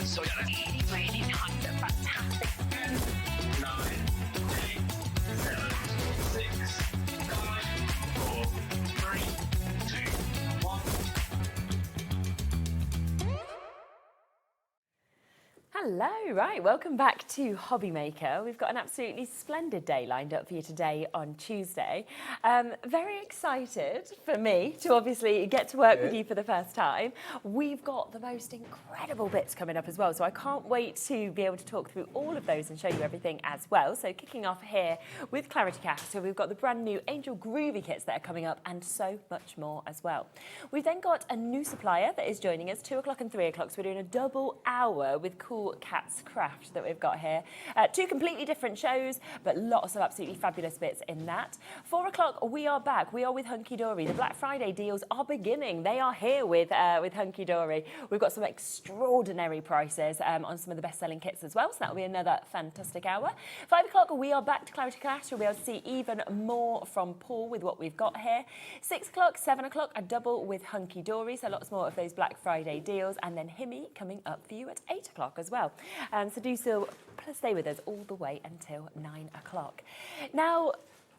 So really, really nice and fantastic. 10, 9, 8, 7, 6, 5, 4, 3, 2, 1. Hello, right, welcome back to HobbyMaker. We've got an absolutely splendid day lined up for you today on Tuesday. Very excited for me to obviously get to work with you for the first time. We've got the most incredible bits coming up as well, so I can't wait to be able to talk through all of those and show you everything as well. So kicking off here with Creative Groovi, so we've got the brand new Angel Groovy kits that are coming up and so much more as well. We've then got a new supplier that is joining us, 2 o'clock and 3 o'clock, so we're doing a double hour with CoolKatz Crafts that we've got here. 2 completely different shows, but lots of absolutely fabulous bits in that. 4 o'clock, we are back. We are with Hunkydory. The Black Friday deals are beginning. They are here with Hunkydory. We've got some extraordinary prices on some of the best-selling kits as well, so that'll be another fantastic hour. 5 o'clock, we are back to Creative Groovi. You'll be able to see even more from Paul with what we've got here. 6 o'clock, 7 o'clock, a double with Hunkydory, so lots more of those Black Friday deals, and then HIMI coming up for you at 8 o'clock as well. So do still stay with us all the way until 9 o'clock. Now,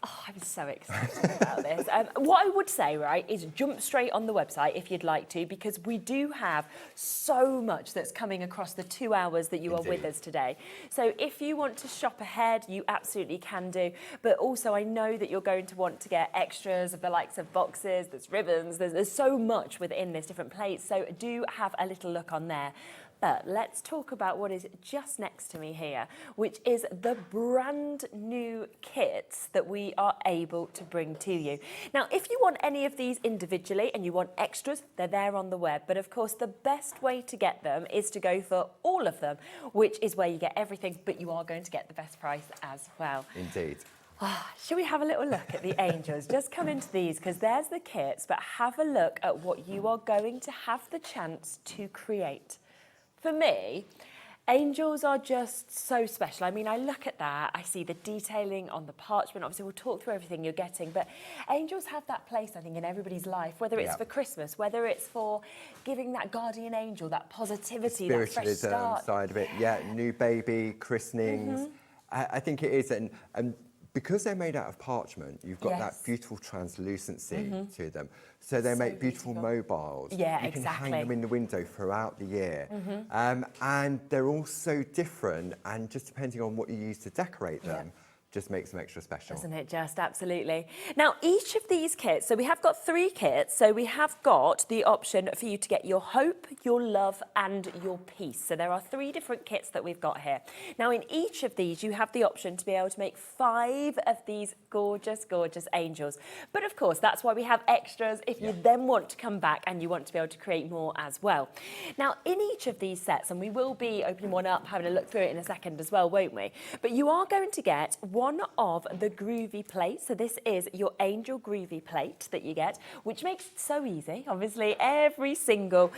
I'm so excited about this. What I would say, right, is jump straight on the website if you'd like to, because we do have so much that's coming across the 2 hours that you are with us today. So if you want to shop ahead, you absolutely can do. But also, I know that you're going to want to get extras of the likes of boxes, there's ribbons, there's so much within this, different plates. So do have a little look on there. But let's talk about what is just next to me here, which is the brand new kits that we are able to bring to you. Now, if you want any of these individually and you want extras, they're there on the web. But of course, the best way to get them is to go for all of them, which is where you get everything, but you are going to get the best price as well. Indeed. Shall we have a little look at the Angels? Just come into these, because there's the kits, but have a look at what you are going to have the chance to create. For me, Angels are just so special. I mean, I look at that, I see the detailing on the parchment. Obviously, we'll talk through everything you're getting, but Angels have that place, I think, in everybody's life, whether it's for Christmas, whether it's for giving that guardian angel, that positivity, that fresh start. Side of it, new baby, christenings. I think it is, and because they're made out of parchment, you've got that beautiful translucency to them. So they make beautiful mobiles. Yeah, you can hang them in the window throughout the year. And they're all so different, and just depending on what you use to decorate them, just makes them extra special. Doesn't it just? Absolutely. Now, each of these kits, so we have got 3 kits, so we have got the option for you to get your hope, your love, and your peace. So there are 3 different kits that we've got here. Now, in each of these, you have the option to be able to make 5 of these gorgeous, gorgeous angels. But of course, that's why we have extras if you then want to come back and you want to be able to create more as well. Now, in each of these sets, and we will be opening one up, having a look through it in a second as well, won't we? But you are going to get one of the Groovy plates. So this is your Angel Groovy plate that you get, which makes it so easy. Obviously, every single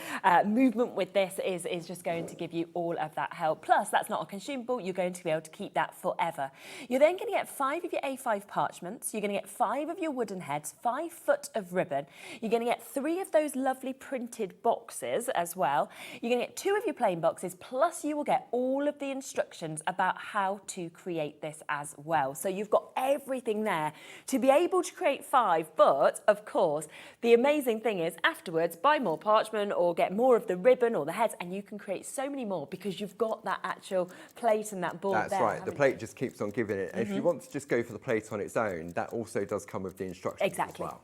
movement with this is just going to give you all of that help. Plus, that's not a consumable. You're going to be able to keep that forever. You're then going to get 5 of your A5 parchments. You're going to get 5 of your wooden heads, 5 foot of ribbon. You're going to get 3 of those lovely printed boxes as well. You're going to get 2 of your plain boxes, plus you will get all of the instructions about how to create this as well. So you've got everything there to be able to create 5, but of course, the amazing thing is afterwards, buy more parchment or get more of the ribbon or the heads, and you can create so many more because you've got that actual plate and that board there. That's right, the plate just keeps on giving it. And if you want to just go for the plate on its own, that also does come with the instructions as well.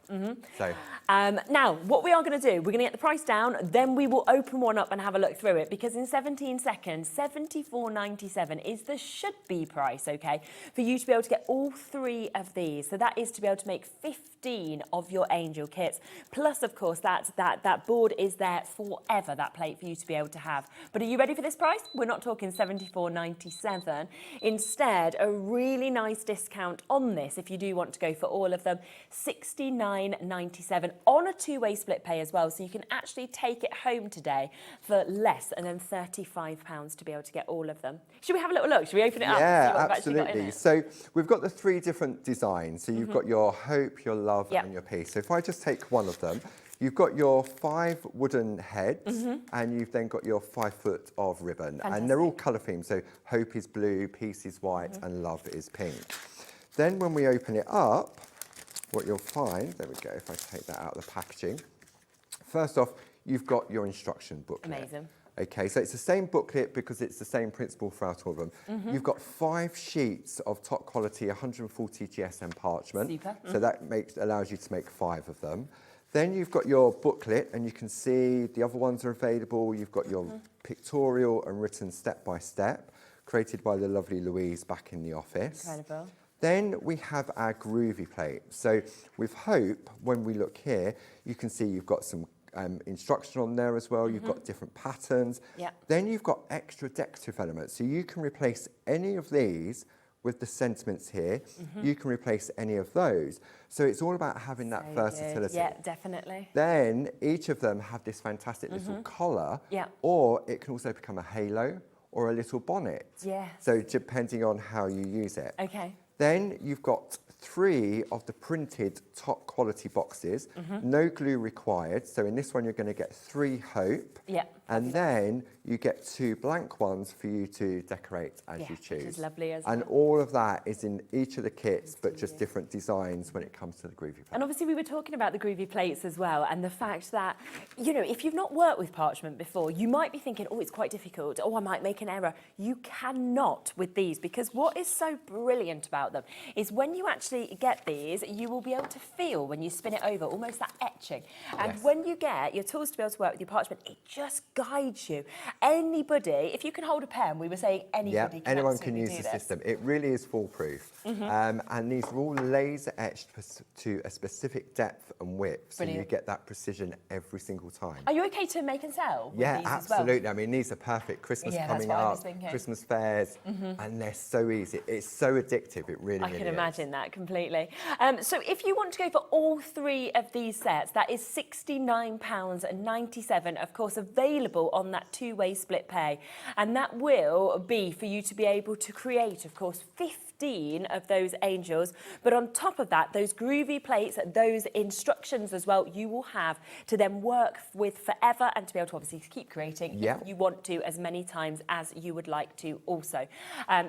So. Now, what we are going to do, we're going to get the price down, then we will open one up and have a look through it, because in 17 seconds, $74.97 is the should-be price, okay, for you to be able to get all 3 of these. So that is to be able to make 15 of your angel kits. Plus, of course, that board is there forever, that plate for you to be able to have. But are you ready for this price? We're not talking $74.97. Instead, a really nice discount on this, if you do want to go for all of them, $69.97 on a 2-way split pay as well. So you can actually take it home today for less, and then £35 to be able to get all of them. Should we have a little look? Should we open it up? Yeah, absolutely. So we've got the 3 different designs. So you've got your hope, your love, and your peace. So if I just take one of them, You've got your 5 wooden heads, and you've then got your 5 foot of ribbon. And they're all colour themed, so hope is blue, peace is white, and love is pink. Then when we open it up, what you'll find, there we go, if I take that out of the packaging. First off, you've got your instruction booklet. Amazing. Okay, so it's the same booklet because it's the same principle throughout all of them. You've got 5 sheets of top quality 140 GSM parchment. Super. So that allows you to make 5 of them. Then you've got your booklet, and you can see the other ones are available. You've got your pictorial and written step by step, created by the lovely Louise back in the office. Incredible. Then we have our Groovi plate. So with Hope, when we look here, you can see you've got some instruction on there as well. You've got different patterns. Yeah. Then you've got extra decorative elements. So you can replace any of these with the sentiments here. You can replace any of those. So it's all about having that versatility. Yeah, definitely. Then each of them have this fantastic little collar, Yeah. or it can also become a halo or a little bonnet. Yes. So depending on how you use it. Okay. Then you've got 3 of the printed top quality boxes, no glue required. So in this one, you're going to get 3 Hope. Yeah. And then you get 2 blank ones for you to decorate as you choose. Which is lovely as And well. all of that is in each of the kits, but just different designs when it comes to the Groovi plate. And obviously we were talking about the Groovi plates as well, and the fact that, you know, if you've not worked with parchment before, you might be thinking, oh, it's quite difficult, oh, I might make an error. You cannot with these, because what is so brilliant about them is when you actually get these, you will be able to feel when you spin it over, almost that etching. And Yes. when you get your tools to be able to work with your parchment, it just guides you. Anybody, if you can hold a pen, we were saying anybody can anyone can absolutely use do the this. system. It really is foolproof. And these are all laser etched to a specific depth and width, so you Brilliant. get that precision every single time. Are you okay to make and sell with Yeah, these as well? absolutely. I mean, these are perfect. Christmas Yeah, that's coming what I was up, thinking. Christmas fairs, and they're so easy. It's so addictive. It really, I really can is. imagine that completely. So if you want to go for all 3 of these sets, that is £69.97, of course, available on that 2-way split pay. And that will be for you to be able to create, of course, 15 of those angels. But on top of that, those Groovi plates, those instructions as well, you will have to then work with forever and to be able to obviously keep creating Yeah. if you want to, as many times as you would like to also,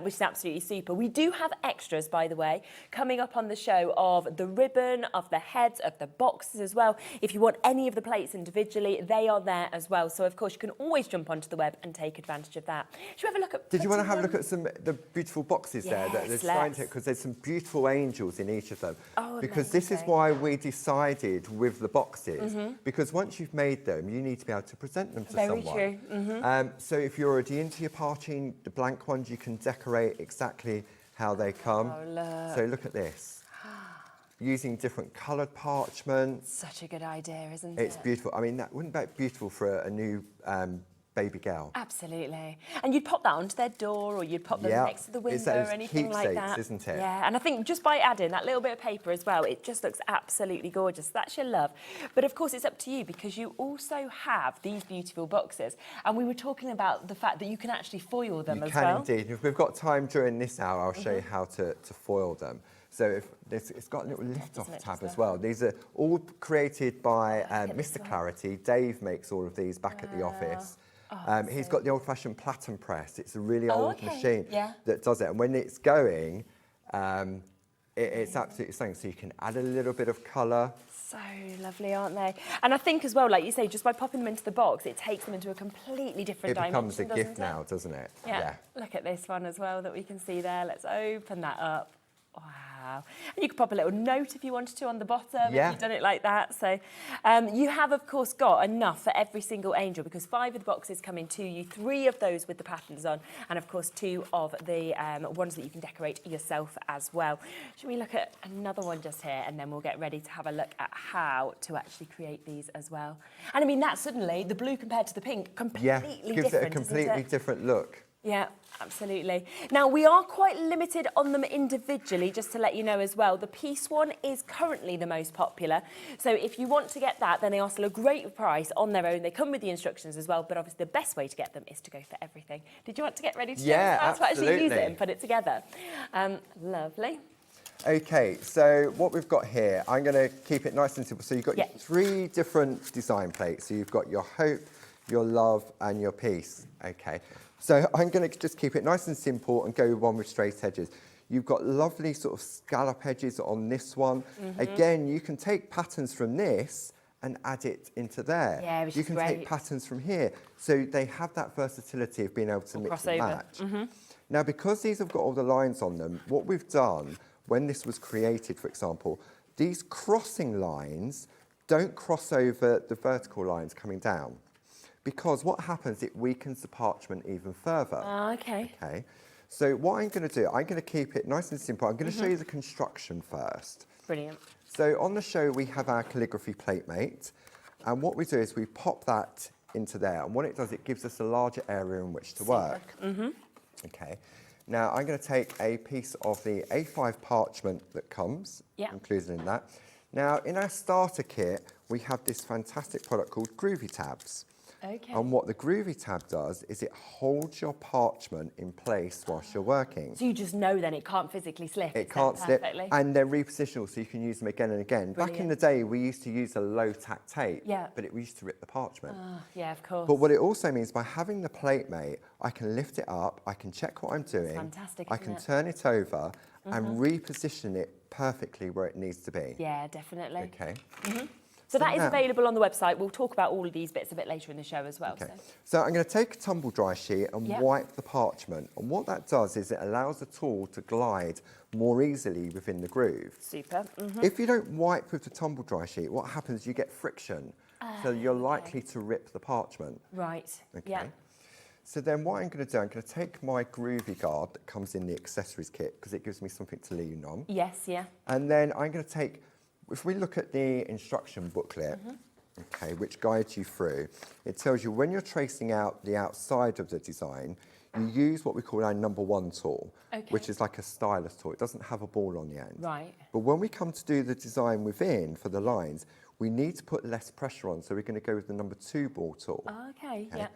which is absolutely super. We do have extras, by the way, coming up on the show of the ribbon, of the heads, of the boxes as well. If you want any of the plates individually, they are there as well. So, of course, you can always jump onto the web and take advantage of that. Should we have a look at... Did you want to have a look at the beautiful boxes there? Yes, Because let's. there's some beautiful angels in each of them. Oh, because this is amazing. why we decided with the boxes, because once you've made them, you need to be able to present them to Very someone. true. So if you're already into your parching, the blank ones, you can decorate exactly how they come. Oh, look. So look at this. Using different coloured parchments. Such a good idea, isn't It's it? beautiful. I mean, wouldn't that be beautiful for a new baby girl? Absolutely. And you'd pop that onto their door, or you'd pop them Yeah, next to the it's window or those anything like keepsakes, that. isn't it? Yeah, and I think just by adding that little bit of paper as well, it just looks absolutely gorgeous. That's your love. But of course, it's up to you, because you also have these beautiful boxes. And we were talking about the fact that you can actually foil them as well. You can indeed. If we've got time during this hour, I'll show you how to foil them. So it's got a little lift-off it, tab just as well. These are all created by at this Mr. one. Clarity. Dave makes all of these back at the office. He's got the old-fashioned platen press. It's a really old machine that does it. And when it's going, it's absolutely stunning. So you can add a little bit of colour. So lovely, aren't they? And I think as well, like you say, just by popping them into the box, it takes them into a completely different It dimension, becomes a doesn't gift it? now, doesn't it? Yeah. Look at this one as well that we can see there. Let's open that up. Wow. And you could pop a little note if you wanted to on the bottom, Yeah. if you've done it like that. So you have, of course, got enough for every single angel, because 5 of the boxes come in to you, 3 of those with the patterns on, and, of course, 2 of the ones that you can decorate yourself as well. Should we look at another one just here, and then we'll get ready to have a look at how to actually create these as well. And, I mean, that suddenly, the blue compared to the pink, completely Yeah, gives different, it a completely isn't it? different look. Yeah, absolutely. Now, we are quite limited on them individually, just to let you know as well. The piece one is currently the most popular. So if you want to get that, then they are still a great price on their own. They come with the instructions as well, but obviously the best way to get them is to go for everything. Did you want to get ready to show us how to actually use it absolutely. and put it together? Lovely. Okay, so what we've got here, I'm going to keep it nice and simple. So you've got your 3 different design plates. So you've got your hope, your love, and your peace. Okay, so I'm going to just keep it nice and simple and go with one with straight edges. You've got lovely sort of scallop edges on this one. Again, you can take patterns from this and add it into there. Yeah, which you is can great. take patterns from here. So they have that versatility of being able to mix and match. Now, because these have got all the lines on them, what we've done when this was created, for example, these crossing lines don't cross over the vertical lines coming down, because what happens, it weakens the parchment even further. Okay. Okay. So what I'm going to do, I'm going to keep it nice and simple. I'm going to show you the construction first. Brilliant. So on the show, we have our calligraphy plate mate, and what we do is we pop that into there, and what it does, it gives us a larger area in which to work. Okay. Now, I'm going to take a piece of the A5 parchment that comes included in that. Now, in our starter kit, we have this fantastic product called Groovi Tabs. Okay. And what the Groovi Tab does is it holds your parchment in place whilst you're working. So you just know then it can't physically slip. It can't slip, perfectly. and they're repositionable, so you can use them again and again. Back in the day, we used to use a low-tack tape, but we used to rip the parchment. Yeah, of course. But what it also means, by having the plate mate, I can lift it up, I can check what I'm doing, fantastic, I can turn it over and reposition it perfectly where it needs to be. Yeah, definitely. Okay. So that is available on the website. We'll talk about all of these bits a bit later in the show as well. Okay. So I'm going to take a tumble dry sheet and wipe the parchment. And what that does is it allows the tool to glide more easily within the groove. Super. If you don't wipe with the tumble dry sheet, what happens, you get friction. So you're likely to rip the parchment. Right. Okay. Yeah. So then what I'm going to do, I'm going to take my Groovi guard that comes in the accessories kit, because it gives me something to lean on. Yes, yeah. And then I'm going to take, if we look at the instruction booklet, okay, which guides you through, it tells you when you're tracing out the outside of the design, you use what we call our number 1 tool, which is like a stylus tool. It doesn't have a ball on the end. Right. But when we come to do the design within for the lines, we need to put less pressure on, so we're going to go with the number 2 ball tool. Okay, yeah.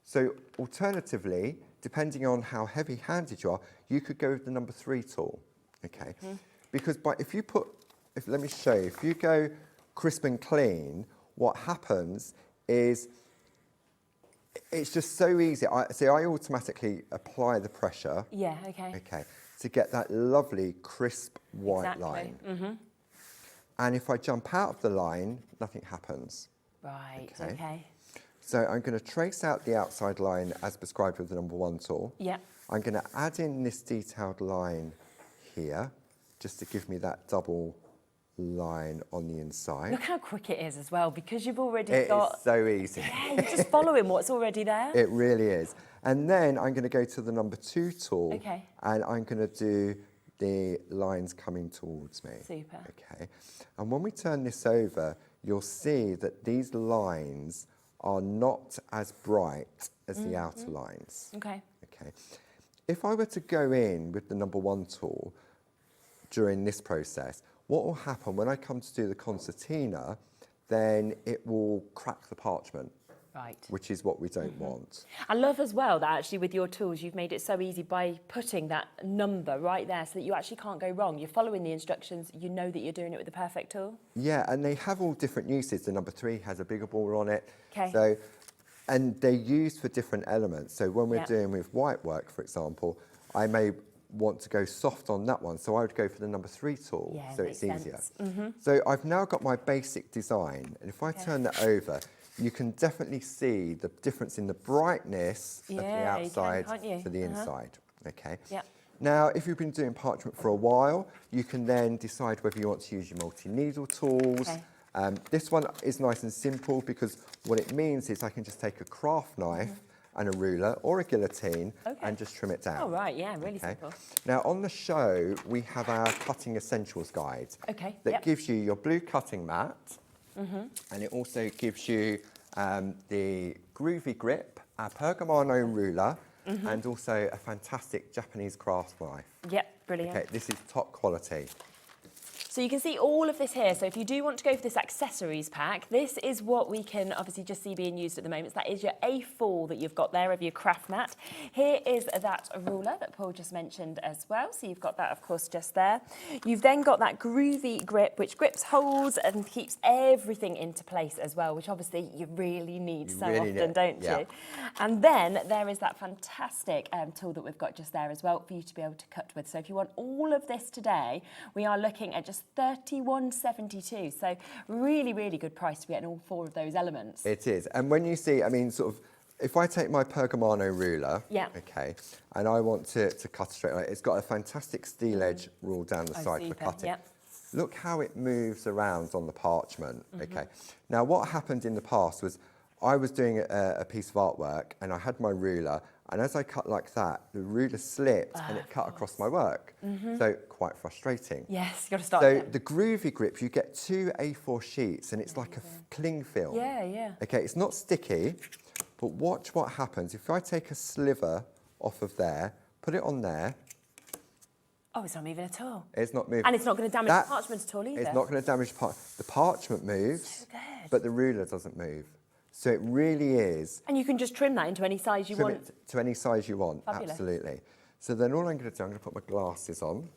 So alternatively, depending on how heavy-handed you are, you could go with the number 3 tool, okay? Because let me show you, if you go crisp and clean, what happens is it's just so easy. I automatically apply the pressure. Yeah, okay. Okay, to get that lovely crisp white line. And if I jump out of the line, nothing happens. Right, okay. So I'm going to trace out the outside line as prescribed with the number 1 tool. Yeah. I'm going to add in this detailed line here, just to give me that double line on the inside. Look how quick it is as well, because you've already It got... is so easy. Yeah, you're just following what's already there. It really is. And then I'm going to go to the number 2 tool. Okay. And I'm going to do the lines coming towards me. Super. Okay. And when we turn this over, you'll see that these lines are not as bright as the outer lines. Okay. Okay. If I were to go in with the number 1 tool during this process, what will happen when I come to do the concertina, then it will crack the parchment. Right. Which is what we don't want. I love as well that actually with your tools, you've made it so easy by putting that number right there so that you actually can't go wrong. You're following the instructions, you know that you're doing it with the perfect tool. Yeah, and they have all different uses. The number 3 has a bigger ball on it. Okay. So, and they're used for different elements. So when we're doing with white work, for example, I may want to go soft on that one. So I would go for the number 3 tool, so it's easier. So I've now got my basic design. And if I turn that over, you can definitely see the difference in the brightness of the outside to the inside. Okay. Yeah. Now, if you've been doing parchment for a while, you can then decide whether you want to use your multi-needle tools. Okay. This one is nice and simple because what it means is I can just take a craft knife and a ruler or a guillotine and just trim it down. Oh, right, yeah, really simple. Now, on the show, we have our cutting essentials guide that gives you your blue cutting mat, and it also gives you the Groovi grip, our Pergamano ruler, and also a fantastic Japanese craft knife. Yep, brilliant. Okay, this is top quality. So you can see all of this here. So if you do want to go for this accessories pack, this is what we can obviously just see being used at the moment. So that is your A4 that you've got there of your craft mat. Here is that ruler that Paul just mentioned as well. So you've got that, of course, just there. You've then got that Groovi grip, which grips, holds and keeps everything into place as well, which obviously you really need so often, don't you? And then there is that fantastic tool that we've got just there as well for you to be able to cut with. So if you want all of this today, we are looking at just $31.72. So really, really good price to be getting all 4 of those elements. It is. And when you see, I mean, sort of, if I take my Pergamano ruler, okay, and I want to cut straight away, it's got a fantastic steel edge rule down the side for cutting. Look how it moves around on the parchment, okay. Now, what happened in the past was I was doing a piece of artwork and I had my ruler, and as I cut like that, the ruler slipped and it cut across my work. So quite frustrating. Yes, you've got to start So again. the Groovi grip, you get 2 A4 sheets and it's like a cling film. Okay, it's not sticky, but watch what happens. If I take a sliver off of there, put it on there. Oh, it's not moving at all. It's not moving. And it's not going to damage the parchment at all either. It's not going to damage the parchment moves, So good. but the ruler doesn't move. So it really is. And you can just trim that into any size you Trim want. it to any size you want, Fabulous. absolutely. So then all I'm going to do, I'm going to put my glasses on.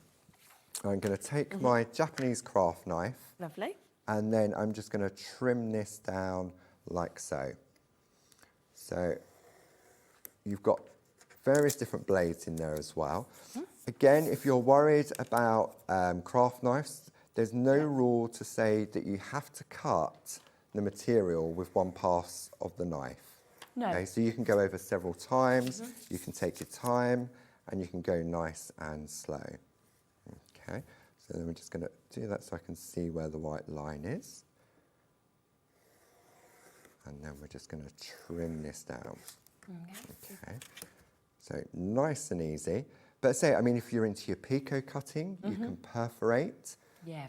I'm going to take my Japanese craft knife. Lovely. And then I'm just going to trim this down like so. So you've got various different blades in there as well. Again, if you're worried about craft knives, there's no rule to say that you have to cut the material with 1 pass of the knife. No. Okay, so you can go over several times, you can take your time, and you can go nice and slow. Okay, so then we're just going to do that so I can see where the white line is. And then we're just going to trim this down. Okay, so nice and easy. But say, I mean, if you're into your picot cutting, you can perforate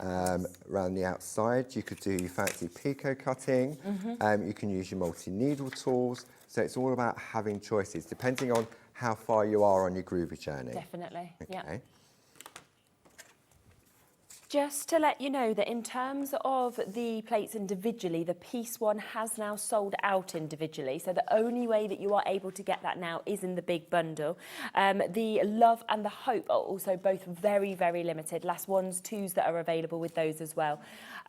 around the outside. You could do your fancy picot cutting. You can use your multi-needle tools. So it's all about having choices, depending on how far you are on your Groovi journey. Definitely, Okay. Just to let you know that in terms of the plates individually, the piece one has now sold out individually. So the only way that you are able to get that now is in the big bundle. The Love and the Hope are also both very, very limited. Last 1s, 2s that are available with those as well.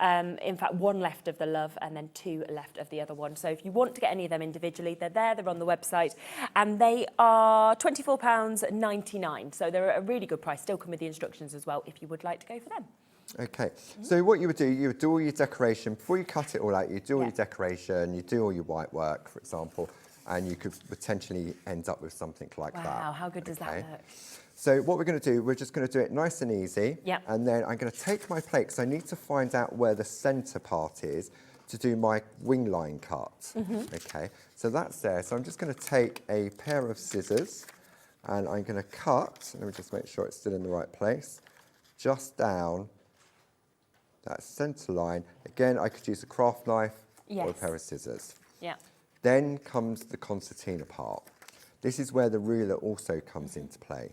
In fact, 1 left of the Love and then 2 left of the other one. So if you want to get any of them individually, they're there, they're on the website, and they are £24.99. So they're at a really good price. Still come with the instructions as well if you would like to go for them. Okay, so what you would do all your decoration, before you cut it all out, you do all your decoration, you do all your white work, for example, and you could potentially end up with something like that. Wow, how good does that look? So what we're going to do, we're just going to do it nice and easy. And then I'm going to take my plate, because I need to find out where the centre part is to do my wing line cut. Okay, so that's there. So I'm just going to take a pair of scissors and I'm going to cut, let me just make sure it's still in the right place, just down that centre line. Again, I could use a craft knife or a pair of scissors. Then comes the concertina part. This is where the ruler also comes into play.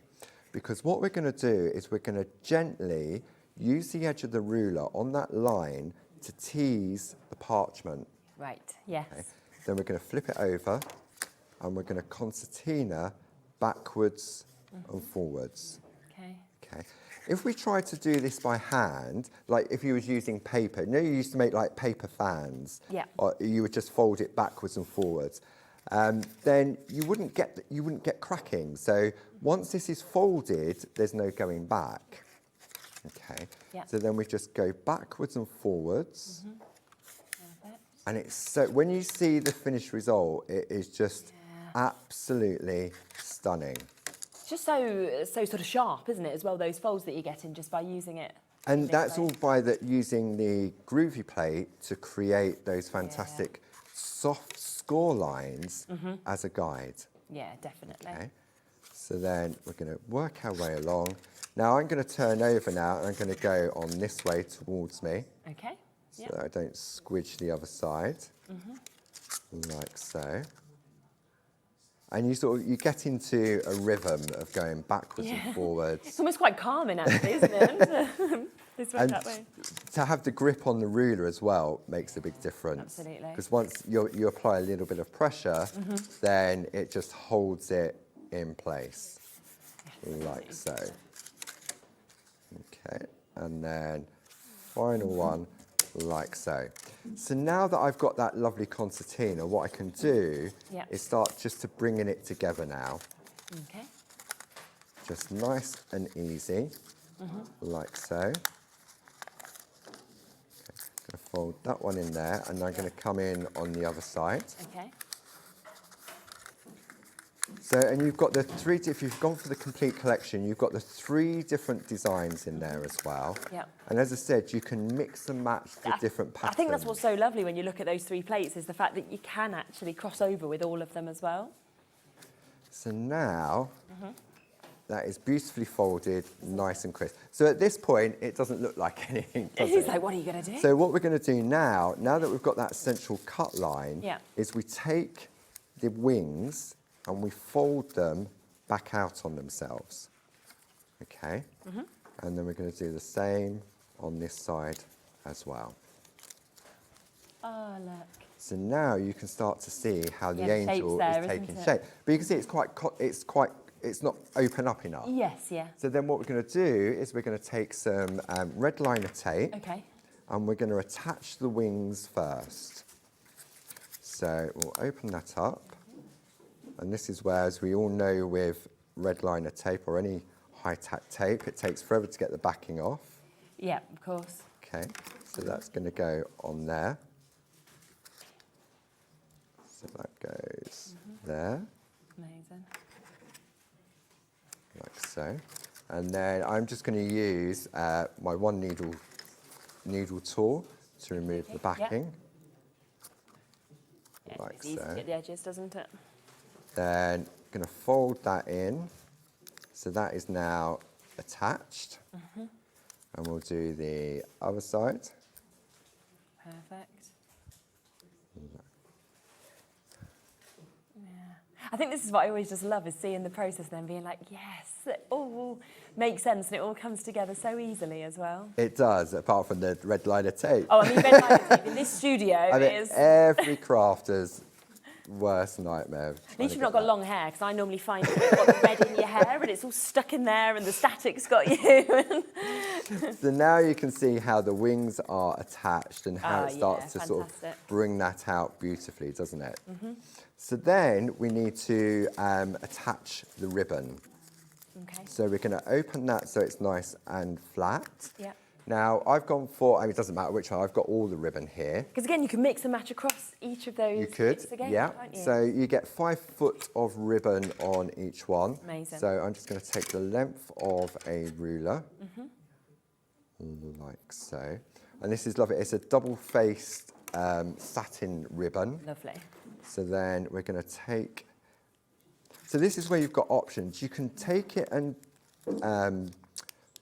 Because what we're going to do is we're going to gently use the edge of the ruler on that line to tease the parchment. Right, yes. Okay. Then we're going to flip it over and we're going to concertina backwards and forwards. Okay. If we tried to do this by hand, like if you was using paper, you know you used to make like paper fans, or you would just fold it backwards and forwards, then you wouldn't get cracking. So once this is folded, there's no going back. Okay. So then we just go backwards and forwards, and it's so when you see the finished result, it is just absolutely stunning. Just so sort of sharp, isn't it, as well, those folds that you get in just by using it. And that's all by using the Groovi plate to create those fantastic soft score lines as a guide. Yeah, definitely. Okay. So then we're going to work our way along. Now I'm going to turn over now and I'm going to go on this way towards me. Okay. So that I don't squidge the other side. Like so. and you get into a rhythm of going backwards and forwards. It's almost quite calming, actually, isn't it? This way, And that way. to have the grip on the ruler as well makes a big difference. Absolutely. Because once you apply a little bit of pressure, then it just holds it in place, like so. Okay, and then final one, like so. So now that I've got that lovely concertina, what I can do is start just to bringing it together now. Okay. Just nice and easy, like so. I'm going to fold that one in there, and I'm going to come in on the other side. Okay. So, and you've got the three, if you've gone for the complete collection, you've got the 3 different designs in there as well. Yeah. And as I said, you can mix and match the different patterns. I think that's what's so lovely when you look at those 3 plates, is the fact that you can actually cross over with all of them as well. So now, that is beautifully folded, nice and crisp. So at this point, it doesn't look like anything, does it? It's like, what are you going to do? So what we're going to do now that we've got that central cut line, is we take the wings and we fold them back out on themselves. Okay? And then we're going to do the same on this side as well. Oh, look. So now you can start to see how the the angel shape's there, is taking isn't it? shape. But you can see it's not open up enough. Yes, yeah. So then what we're going to do is we're going to take some red liner tape, Okay. and we're going to attach the wings first. So we'll open that up, and this is where, as we all know with red liner tape or any high-tack tape, it takes forever to get the backing off. Yeah, of course. Okay, so that's going to go on there. So that goes there. Amazing. Like so. And then I'm just going to use my one needle tool to remove the backing. Yeah, Like it's easy so. to get the edges, doesn't it? Then I'm going to fold that in. So that is now attached. And we'll do the other side. Perfect. I think this is what I always just love, is seeing the process and then being like, yes, it all makes sense and it all comes together so easily as well. It does, apart from the red liner tape. Oh, I mean, red liner tape in this studio is... every crafter's worst nightmare. At least you've not got long hair, because I normally find you've got the red in your hair and it's all stuck in there and the static's got you. So now you can see how the wings are attached and how it starts to sort of bring that out beautifully, doesn't it? So then we need to attach the ribbon. Okay. So we're going to open that so it's nice and flat. Yeah. Now I've gone for, I mean, it doesn't matter which one, I've got all the ribbon here. Because again, you can mix and match across each of those. You could, bits again, yeah. can't you? So you get 5 foot of ribbon on each one. Amazing. So I'm just going to take the length of a ruler, like so. And this is lovely. It's a double-faced satin ribbon. Lovely. So then we're going to take. So this is where you've got options. You can take it and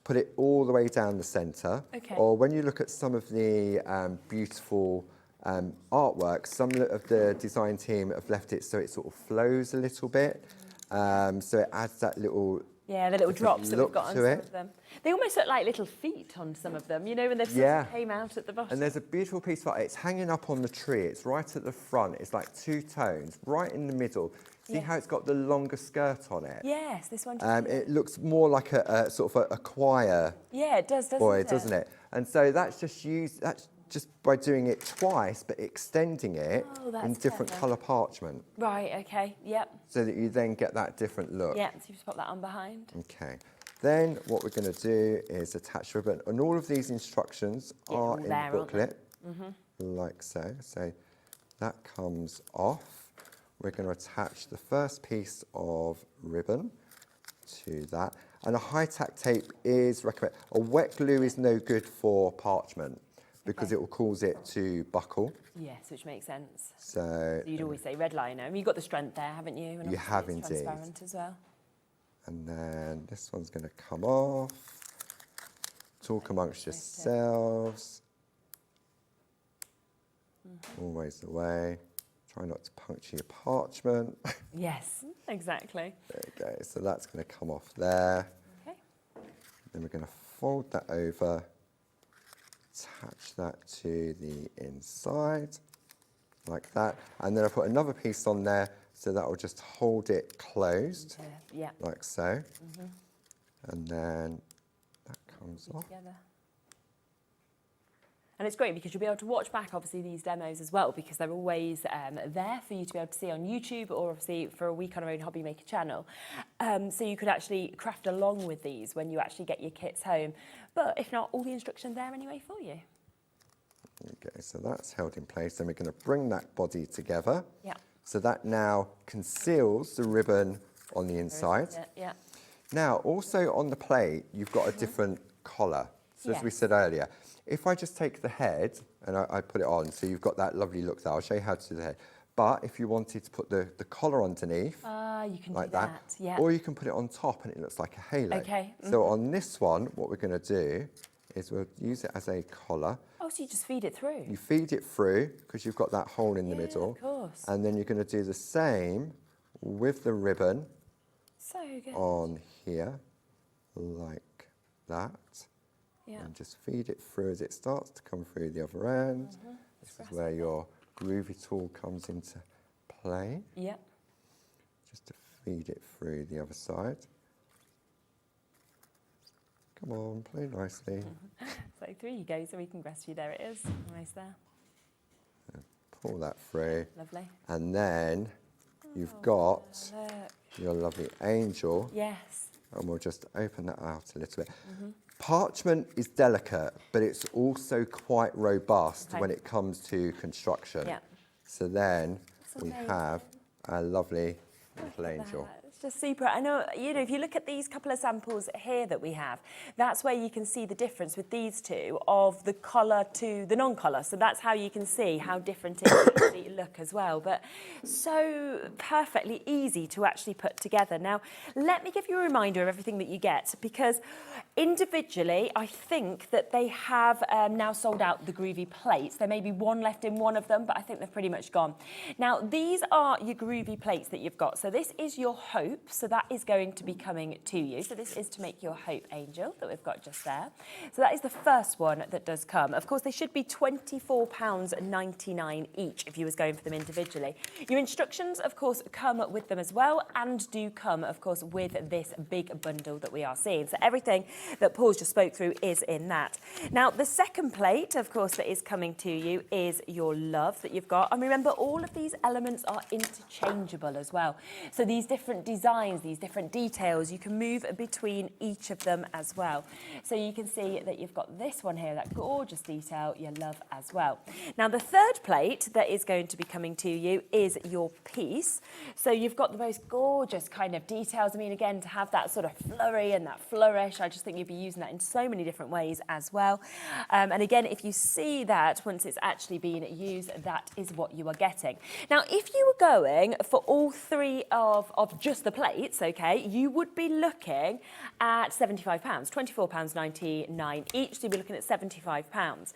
put it all the way down the centre. Okay. Or when you look at some of the beautiful artwork, some of the design team have left it so it sort of flows a little bit. So it adds that little... Yeah, the little drops that we've got on some it. of them. They almost look like little feet on some of them, you know, when they've sort of came out at the bottom. And there's a beautiful piece of art. It's hanging up on the tree. It's right at the front. It's like 2 tones, right in the middle. See how it's got the longer skirt on it? Yes, this one. It looks more like a sort of a choir. Yeah, it does, doesn't it? And so that's just by doing it twice, but extending it in different colour parchment. Right, okay, yep. So that you then get that different look. Yeah, so you just pop that on behind. Okay. Then what we're going to do is attach ribbon. And all of these instructions are in the booklet, like so. So that comes off. We're going to attach the first piece of ribbon to that. And a high-tack tape is recommended. A wet glue is no good for parchment because it will cause it to buckle. Yes, which makes sense. So you'd always say red liner. I mean, you've got the strength there, haven't you? And you have it's indeed. Transparent as well. And then this one's going to come off. Talk amongst yourselves. Always the way. Try not to puncture your parchment. Yes, exactly. There we go. So that's going to come off there. Okay. Then we're going to fold that over, attach that to the inside, like that. And then I put another piece on there, so that will just hold it closed, Yeah. like so. And then that comes off. Together. And it's great because you'll be able to watch back, obviously, these demos as well, because they're always there for you to be able to see on YouTube, or obviously for a week on our own HobbyMaker channel. So you could actually craft along with these when you actually get your kits home. But if not, all the instructions there anyway for you. Okay, so that's held in place. Then we're going to bring that body together. Yeah. So that now conceals the ribbon on the inside. Yeah. Now, also on the plate, you've got a different collar. So as we said earlier, if I just take the head and I put it on, so you've got that lovely look there. I'll show you how to do the head. But if you wanted to put the collar underneath, you can like do that. Yeah. Or you can put it on top and it looks like a halo. Okay. So on this one, what we're going to do is we'll use it as a collar. Oh, so you just feed it through? You feed it through because you've got that hole in the middle. Of course. And then you're going to do the same with the ribbon So good. on here, like that. Yeah. And just feed it through as it starts to come through the other end. This is where your Groovi tool comes into play. Yeah. Just to feed it through the other side. Come on, play nicely. So through you go, so we can rest you. There it is. Nice there. Pull that through. Lovely. And then you've got Look. your lovely angel. Yes. And we'll just open that out a little bit. Parchment is delicate, but it's also quite robust when it comes to construction. Yeah. So then we amazing. have a lovely little angel. It's just super. I know, if you look at these couple of samples here that we have, that's where you can see the difference with these two of the colour to the non-colour. So that's how you can see how different it actually look as well. But so perfectly easy to actually put together. Now, let me give you a reminder of everything that you get, because individually, I think that they have now sold out the Groovi plates. There may be one left in one of them, but I think they've pretty much gone. Now, these are your Groovi plates that you've got. So this is your hope. So that is going to be coming to you. So this is to make your hope angel that we've got just there. So that is the first one that does come. Of course, they should be £24.99 each if you was going for them individually. Your instructions, of course, come with them as well, and do come, of course, with this big bundle that we are seeing. So everything that Paul's just spoke through is in that. Now, the second plate, of course, that is coming to you is your love that you've got. And remember, all of these elements are interchangeable as well. So these different designs, these different details, you can move between each of them as well. So you can see that you've got this one here, that gorgeous detail, your love as well. Now, the third plate that is going to be coming to you is your piece. So you've got the most gorgeous kind of details. I mean, again, to have that sort of flurry and that flourish, I just think you'd be using that in so many different ways as well. And again, if you see that once it's actually being used, that is what you are getting. Now, if you were going for all three of just the plates, okay, you would be looking at £75, £24.99 each, so you'd be looking at £75.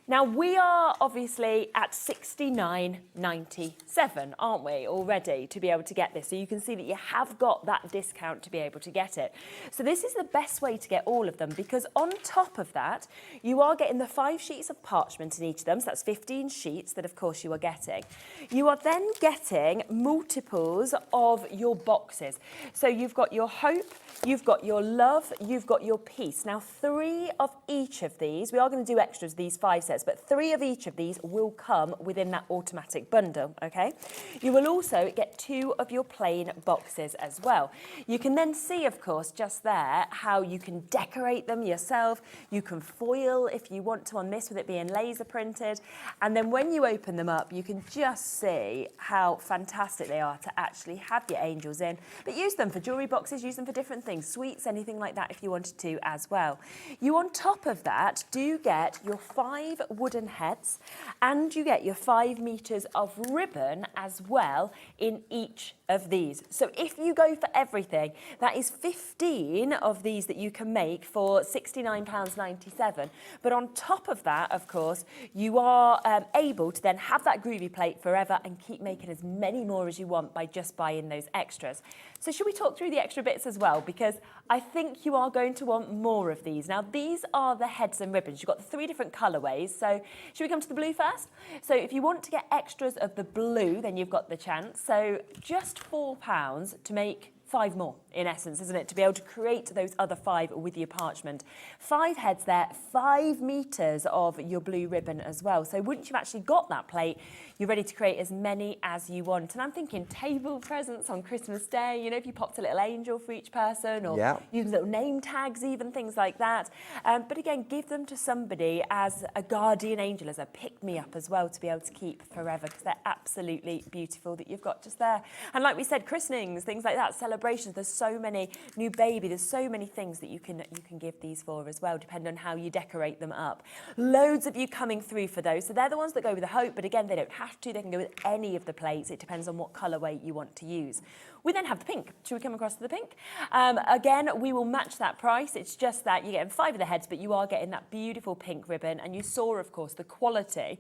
Now, we are obviously at £69.97, aren't we, already, to be able to get this. So you can see that you have got that discount to be able to get it. So this is the best way to get all of them, because on top of that, you are getting the 5 sheets of parchment in each of them, so that's 15 sheets that, of course, you are getting. You are then getting multiples of your boxes. So you've got your hope, you've got your love, you've got your peace. Now, 3 of each of these, we are going to do extras, these 5 sets, but 3 of each of these will come within that automatic bundle, okay? You will also get 2 of your plain boxes as well. You can then see, of course, just there, how you can decorate them yourself. You can foil if you want to on this, with it being laser printed. And then when you open them up, you can just see how fantastic they are to actually have your angels in. But use them for jewellery boxes, use them for different things, sweets, anything like that if you wanted to as well. You, on top of that, do get your 5 wooden heads and you get your 5 metres of ribbon as well in each of these. So if you go for everything, that is 15 of these that you can make for £69.97. But on top of that, of course, you are able to then have that groovy plate forever and keep making as many more as you want by just buying those extras. So should we talk through the extra bits as well? Because I think you are going to want more of these. Now, these are the heads and ribbons. You've got the 3 different colourways. So should we come to the blue first? So if you want to get extras of the blue, then you've got the chance. So just £4 to make 5 more, in essence, isn't it? To be able to create those other 5 with your parchment. 5 heads there, 5 metres of your blue ribbon as well. So once you've actually got that plate, you're ready to create as many as you want. And I'm thinking table presents on Christmas Day, you know, if you popped a little angel for each person, or use little name tags, even things like that. But again, give them to somebody as a guardian angel, as a pick-me-up as well, to be able to keep forever, because they're absolutely beautiful that you've got just there. And like we said, christenings, things like that, celebrations, there's so many, new baby, there's so many things that you can give these for as well, depending on how you decorate them up. Loads of you coming through for those. So they're the ones that go with the hope, but again, they don't have to. They can go with any of the plates. It depends on what colourway you want to use. We then have the pink. Should we come across to the pink? Again, we will match that price. It's just that you're getting 5 of the heads, but you are getting that beautiful pink ribbon. And you saw, of course, the quality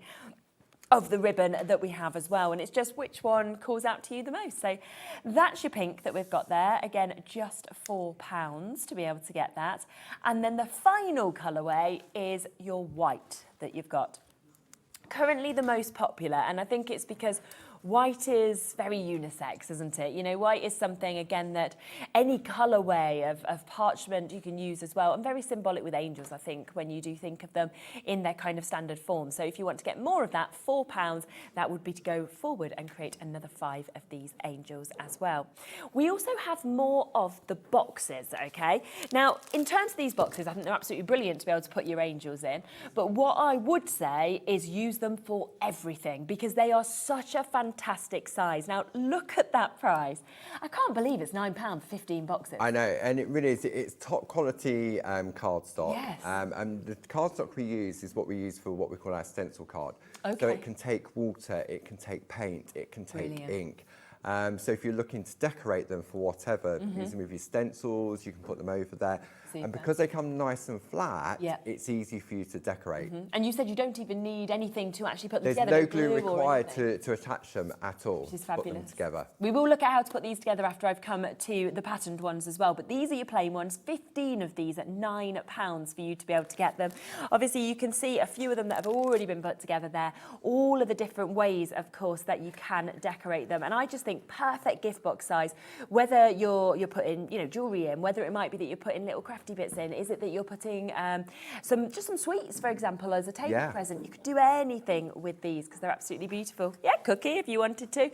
of the ribbon that we have as well, and it's just which one calls out to you the most. So that's your pink that we've got there. Again, just £4 to be able to get that. And then the final colourway is your white that you've got. Currently the most popular, and I think it's because white is very unisex, isn't it? You know, white is something, again, that any colourway of parchment you can use as well, and very symbolic with angels, I think, when you do think of them in their kind of standard form. So if you want to get more of that, £4, that would be to go forward and create another 5 of these angels as well. We also have more of the boxes, okay? Now, in terms of these boxes, I think they're absolutely brilliant to be able to put your angels in, but what I would say is use them for everything, because they are such a fantastic size. Now, look at that price. I can't believe it's £9 for 15 boxes. I know, and it really is. It's top quality cardstock. Yes. And the cardstock we use is what we use for what we call our stencil card. Okay. So it can take water, it can take paint, it can take ink. So if you're looking to decorate them for whatever, use them with your stencils, you can put them over there. Super. And because they come nice and flat, it's easy for you to decorate. And you said you don't even need anything to actually put them There's together. There's no glue required to attach them at all. Which is fabulous. Put them together. We will look at how to put these together after I've come to the patterned ones as well. But these are your plain ones, 15 of these at £9 for you to be able to get them. Obviously, you can see a few of them that have already been put together there. All of the different ways, of course, that you can decorate them. And I just think perfect gift box size, whether you're putting, you know, jewellery in, whether it might be that you're putting little crafty bits in, is it that you're putting some sweets, for example, as a table present. You could do anything with these because they're absolutely beautiful. Yeah, cookie if you wanted to.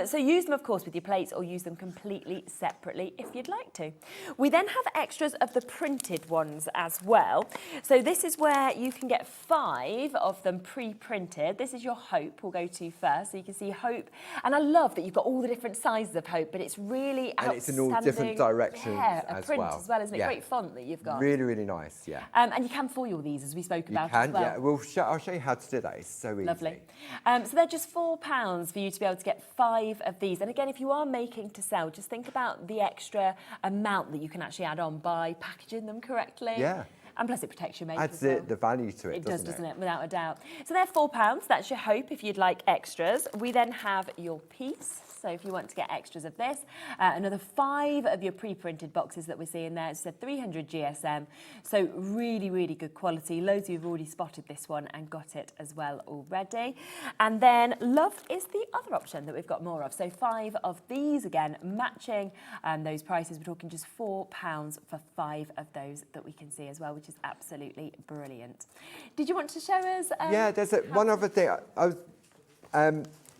So use them, of course, with your plates, or use them completely separately if you'd like to. We then have extras of the printed ones as well. So this is where you can get 5 of them pre-printed. This is your hope we'll go to first. So you can see hope. And I love that you've got all the different sizes of hope, but it's really outstanding. And it's in all different directions as well, isn't it? Great font that you've got. Really, really nice, yeah. And you can foil these, as we spoke about as well. Yeah. I'll show you how to do that. It's so easy. Lovely. So they're just £4 for you to be able to get 5 of these. And again, if you are making to sell, just think about the extra amount that you can actually add on by packaging them correctly. Yeah. And plus it protects your makeup. Adds the value to it, doesn't it? Without a doubt. So they're £4. That's your hope if you'd like extras. We then have your piece. So if you want to get extras of this, another 5 of your pre-printed boxes that we're seeing there. It's a 300 GSM. So really, really good quality. Loads of you have already spotted this one and got it as well already. And then love is the other option that we've got more of. So 5 of these, again, matching those prices. We're talking just £4 for 5 of those that we can see as well, which is absolutely brilliant. Did you want to show us? Yeah, there's one other thing.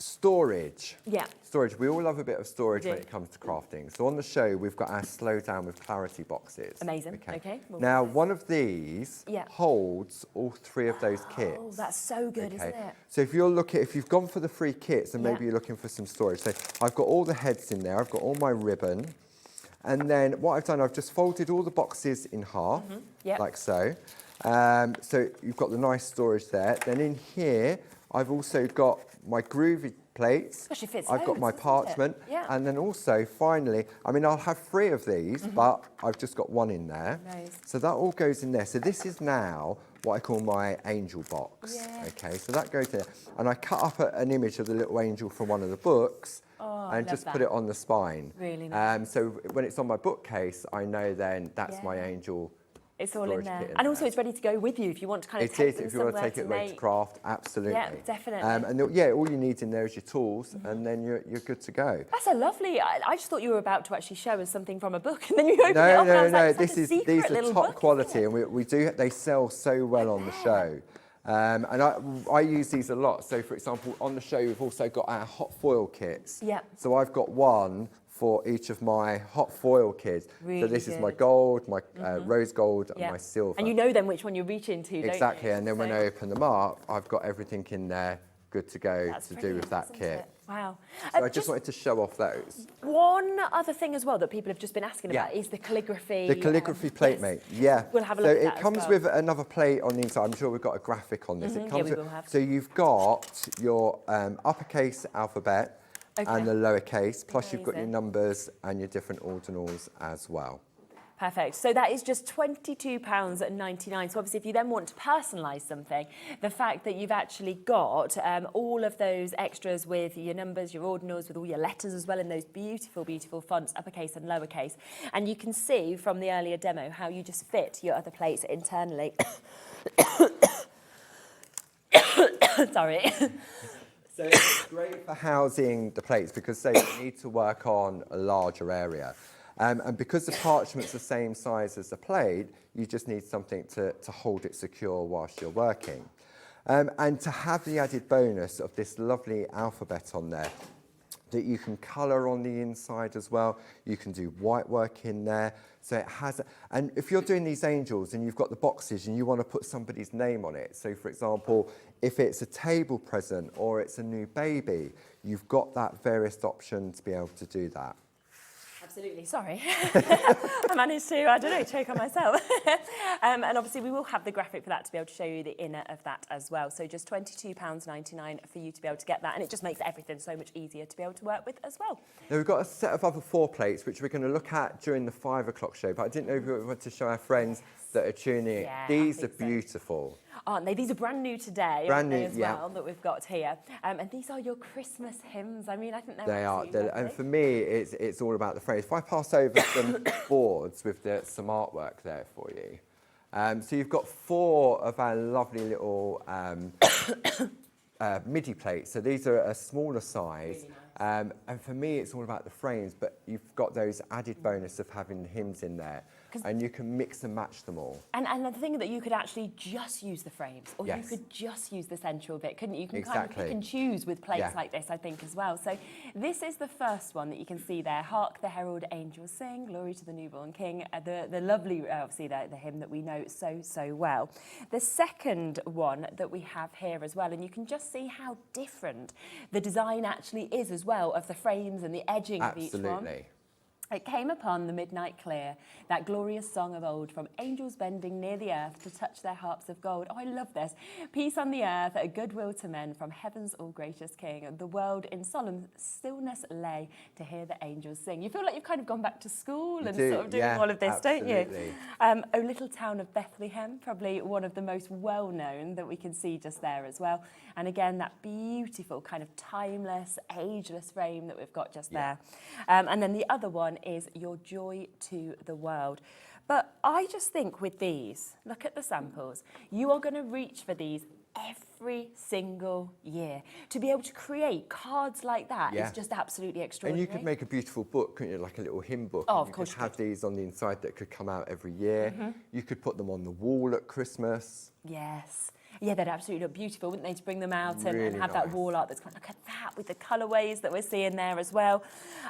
Storage. Yeah. Storage. We all love a bit of storage We when do. it comes to crafting. So on the show, we've got our Slow Down with Clarity boxes. Amazing. Okay. Now, one of these holds all 3 of those kits. Oh, that's so good, isn't it? So if you've gone for the 3 kits and maybe you're looking for some storage. So I've got all the heads in there. I've got all my ribbon. And then what I've done, I've just folded all the boxes in half, like so. So you've got the nice storage there. Then in here, I've also got my groovy plates. Gosh, it fits I've got loads, my doesn't it? parchment. Yeah. And then also, finally, I mean, I'll have 3 of these, but I've just got 1 in there. Nice. So that all goes in there. So this is now what I call my angel box. Yeah. Okay, so that goes there. And I cut up an image of the little angel from one of the books. And just put it on the spine. Really nice. So when it's on my bookcase, I know then that's my angel. It's all in storage there. kit in And also there. it's ready to go with you if you want to kind of It take is, them if you want to somewhere take it away to make. craft, absolutely. Yeah, definitely. And all you need in there is your tools, and then you're good to go. That's a lovely. I just thought you were about to actually show us something from a book, and then you opened it No, up. and I no, was no. like, These are top quality, and we do. They sell so well on the show. And I use these a lot. So, for example, on the show, we've also got our hot foil kits. Yeah. So I've got one for each of my hot foil kits. Really so this is my good. gold, my rose gold, and my silver. And you know then which one you reach into, don't you? Exactly. And then when So I open them up, I've got everything in there, good to go that's to do brilliant, with that isn't kit. it? Wow. So I just wanted to show off those. One other thing as well that people have just been asking about is the calligraphy. The calligraphy plate, yes. mate. Yeah. We'll have a look at that it as comes well. with another plate on the inside. I'm sure we've got a graphic on this. It comes we with, will have. So you've got your uppercase alphabet and the lowercase, plus you've got your Amazing. numbers and your different ordinals as well. Perfect. So that is just £22.99. So obviously, if you then want to personalise something, the fact that you've actually got all of those extras with your numbers, your ordinals, with all your letters as well in those beautiful, beautiful fonts, uppercase and lowercase. And you can see from the earlier demo how you just fit your other plates internally. Sorry. So it's great for housing the plates because say you need to work on a larger area. And because the parchment's the same size as the plate, you just need something to hold it secure whilst you're working. And to have the added bonus of this lovely alphabet on there that you can colour on the inside as well. You can do white work in there. So it has, and if you're doing these angels and you've got the boxes and you want to put somebody's name on it, so for example, if it's a table present or it's a new baby, you've got that various option to be able to do that. Absolutely, sorry. I managed to, I don't know, choke on myself. And obviously we will have the graphic for that to be able to show you the inner of that as well. So just £22.99 for you to be able to get that. And it just makes everything so much easier to be able to work with as well. Now we've got a set of other 4 plates which we're going to look at during the 5 o'clock show, but I didn't know if we wanted to show our friends that are tuning in. Yeah, These I are think so. beautiful. Aren't they? These are brand new today, Brand new, as well, that we've got here. And these are your Christmas hymns. I mean, I think They are, absolutely lovely. and for me, it's all about the phrase. If I pass over some boards with some artwork there for you. So you've got 4 of our lovely little MIDI plates. So these are a smaller size. Really nice. And for me, it's all about the frames, but you've got those added bonus of having hymns in there. And you can mix and match them all. And the thing that you could actually just use the frames, or you could just use the central bit, couldn't you? You can kind of pick and choose with plates like this, I think, as well. So this is the first one that you can see there. Hark the herald angels sing, glory to the newborn king. The lovely, obviously, the hymn that we know so well. The second one that we have here as well, and you can just see how different the design actually is as well of the frames and the edging of each one. Absolutely. It came upon the midnight clear, that glorious song of old, from angels bending near the earth to touch their harps of gold. Oh, I love this. Peace on the earth, a goodwill to men, from heaven's all-gracious King. The world in solemn stillness lay to hear the angels sing. You feel like you've kind of gone back to school and sort of doing all of this, don't you? O little town of Bethlehem, probably one of the most well-known that we can see just there as well. And again, that beautiful kind of timeless, ageless frame that we've got just there. And then the other one is your joy to the world. But I just think with these, look at the samples, you are going to reach for these every single year. To be able to create cards like that is just absolutely extraordinary. And you could make a beautiful book, couldn't you, like a little hymn book. Oh, of course you could have these on the inside that could come out every year. You could put them on the wall at Christmas. Yes. Yeah, they'd absolutely look beautiful, wouldn't they, to bring them out and Really have that nice. wall art that's kind of, look at that, with the colourways that we're seeing there as well.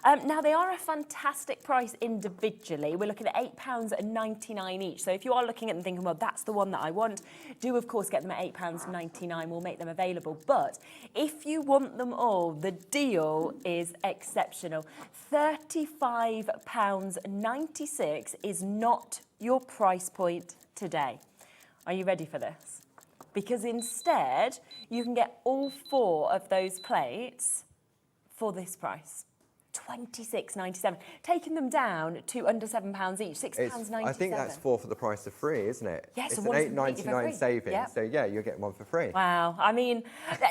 Now, they are a fantastic price individually. We're looking at £8.99 each. So if you are looking at them thinking, well, that's the one that I want, do, of course, get them at £8.99. We'll make them available. But if you want them all, the deal is exceptional. £35.96 is not your price point today. Are you ready for this? Because instead, you can get all 4 of those plates for this price. £26.97, taking them down to under £7 each, £6.97. I think that's 4 for the price of 3, isn't it? Yes, it's and an one's completely for free. £8.99 saving, Yep. so yeah, you're getting one for free. Wow, I mean,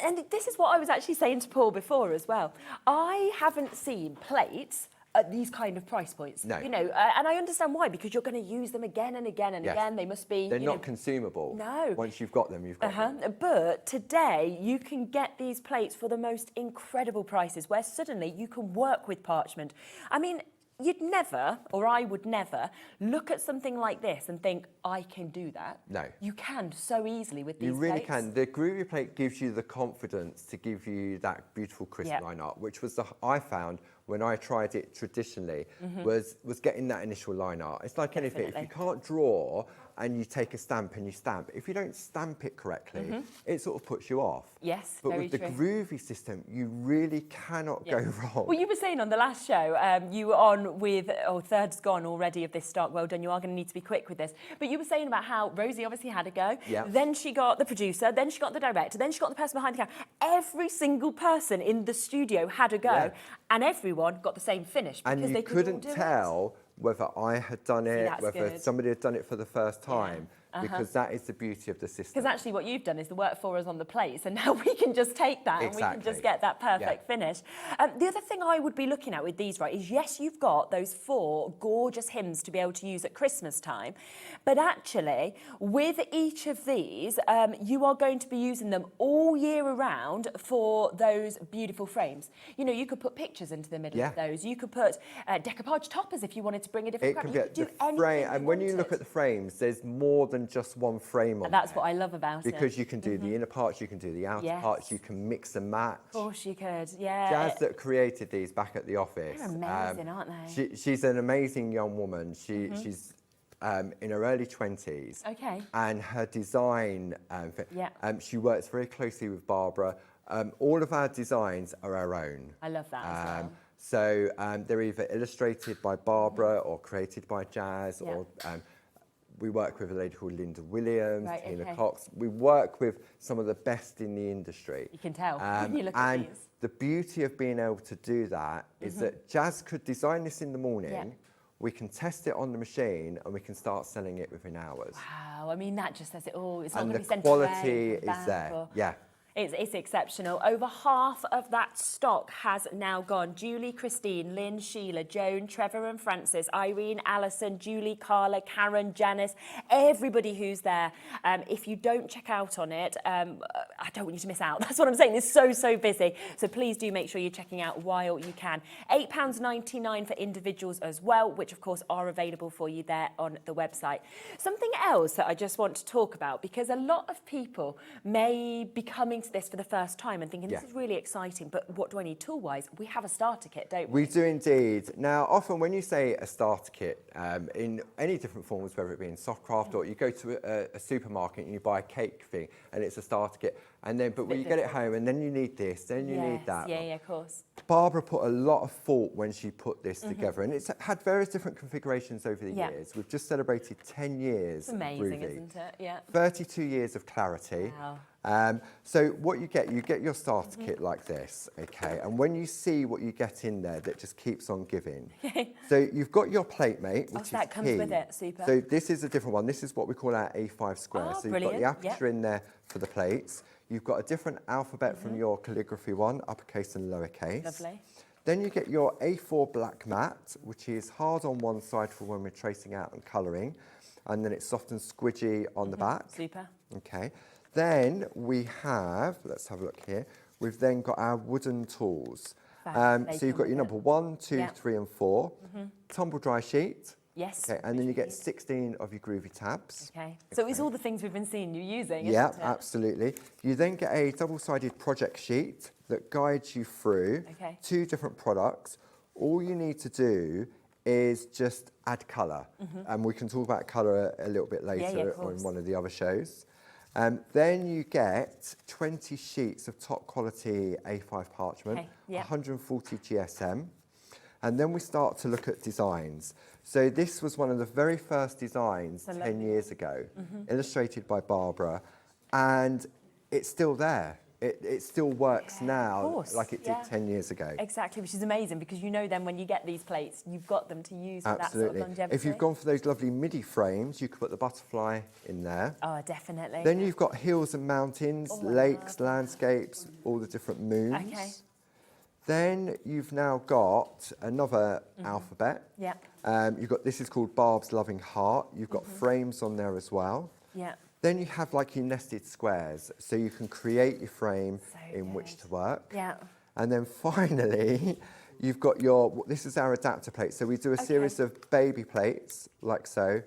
and this is what I was actually saying to Paul before as well. I haven't seen plates at these kind of price points. No. You know, and I understand why, because you're going to use them again and again and Yes. again. They must be, They're you not know, consumable. No. Once you've got them, you've got them. But today, you can get these plates for the most incredible prices, where suddenly you can work with parchment. I mean, you'd never, or I would never, look at something like this and think, I can do that. No. You can so easily with these You really plates. can. The Groovi plate gives you the confidence to give you that beautiful crystalline art, which was I found when I tried it traditionally, was getting that initial line art. It's like anything. If you can't draw and you take a stamp and you stamp, if you don't stamp it correctly, it sort of puts you off. Yes, but very with the true. Groovi system, you really cannot go wrong. Well, you were saying on the last show, you were on with, third's gone already of this stock. Well done, you are going to need to be quick with this. But you were saying about how Rosie obviously had a go. Yeah. Then she got the producer, then she got the director, then she got the person behind the camera. Every single person in the studio had a go. Yeah. And everyone got the same finish because And you they could all couldn't do it. tell whether I had done it, that's whether good. somebody had done it for the first time, because that is the beauty of the system. Because actually what you've done is the work for us on the plates, and now we can just take that and we can just get that perfect finish. The other thing I would be looking at with these, right, is yes, you've got those 4 gorgeous hymns to be able to use at Christmas time, but actually with each of these, you are going to be using them all year around for those beautiful frames. You know, you could put pictures into the middle of those. You could put decoupage toppers if you wanted to bring a different It can you get could do the anything frame, you and when you look wanted. at the frames, there's more than just one frame on And that's there. what I love about it. Because you can do the inner parts, you can do the outer parts, you can mix and match. Of course you could, yeah. Jazz that created these back at the office. They're amazing, aren't they? She's an amazing young woman. She's in her early 20s. Okay. And her design, she works very closely with Barbara. All of our designs are our own. I love that as well. So they're either illustrated by Barbara or created by Jazz, or we work with a lady called Linda Williams, Tina Cox. We work with some of the best in the industry. You can tell when you look at and these. the beauty of being able to do that is that Jazz could design this in the morning, we can test it on the machine, and we can start selling it within hours. Wow, I mean, that just says it all. It's not And going to the be sent away quality from the is bank there, or- yeah. It's exceptional. Over half of that stock has now gone. Julie, Christine, Lynn, Sheila, Joan, Trevor and Francis, Irene, Alison, Julie, Carla, Karen, Janice, everybody who's there. If you don't check out on it, I don't want you to miss out. That's what I'm saying. It's so busy. So please do make sure you're checking out while you can. £8.99 for individuals as well, which of course are available for you there on the website. Something else that I just want to talk about, because a lot of people may be coming to this for the first time and thinking, this is really exciting, but what do I need tool-wise? We have a starter kit, don't we? We do indeed. Now, often when you say a starter kit, in any different forms, whether it be in softcraft or you go to a supermarket and you buy a cake thing and it's a starter kit, and then, but when you get it home and then you need this, then you need that. Yeah, of course. Barbara put a lot of thought when she put this together, and it's had various different configurations over the years. We've just celebrated 10 years. It's amazing, of Groovi. isn't it? Yeah. 32 years of clarity. Wow. So what you get your starter kit like this, okay? And when you see what you get in there, that just keeps on giving. So you've got your plate mate, which is that comes key. with it, super. So this is a different one. This is what we call our A5 square. Oh, so you've got the brilliant. aperture in there for the plates. You've got a different alphabet from your calligraphy one, uppercase and lowercase. Lovely. Then you get your A4 black mat, which is hard on one side for when we're tracing out and colouring, and then it's soft and squidgy on the back. Super. Okay. Then we have, let's have a look here, we've then got our wooden tools. So you've got your number 1, 2, 3 and 4, tumble dry sheet, Yes. Okay, and then you get 16 of your Groovi tabs. Okay. So it's all the things we've been seeing you using, isn't Yeah, it? absolutely. You then get a double-sided project sheet that guides you through 2 different products. All you need to do is just add colour. And we can talk about colour a little bit later on one of the other shows. Then you get 20 sheets of top quality A5 parchment, 140 GSM. And then we start to look at designs. So this was one of the very first designs 10 years ago, illustrated by Barbara, and it's still there. It still works now like it did 10 years ago. Exactly, which is amazing because you know then when you get these plates, you've got them to use for that sort of longevity. If you've gone for those lovely MIDI frames, you could put the butterfly in there. Oh, definitely. Then you've got hills and mountains, lakes, landscapes, all the different moons. Okay. Then you've now got another alphabet. Yeah. You've got, this is called Barb's Loving Heart. You've got frames on there as well. Yeah. Then you have like your nested squares, so you can create your frame in which to work. Yeah. And then finally, you've got your, this is our adapter plate. So we do a series of baby plates, like so.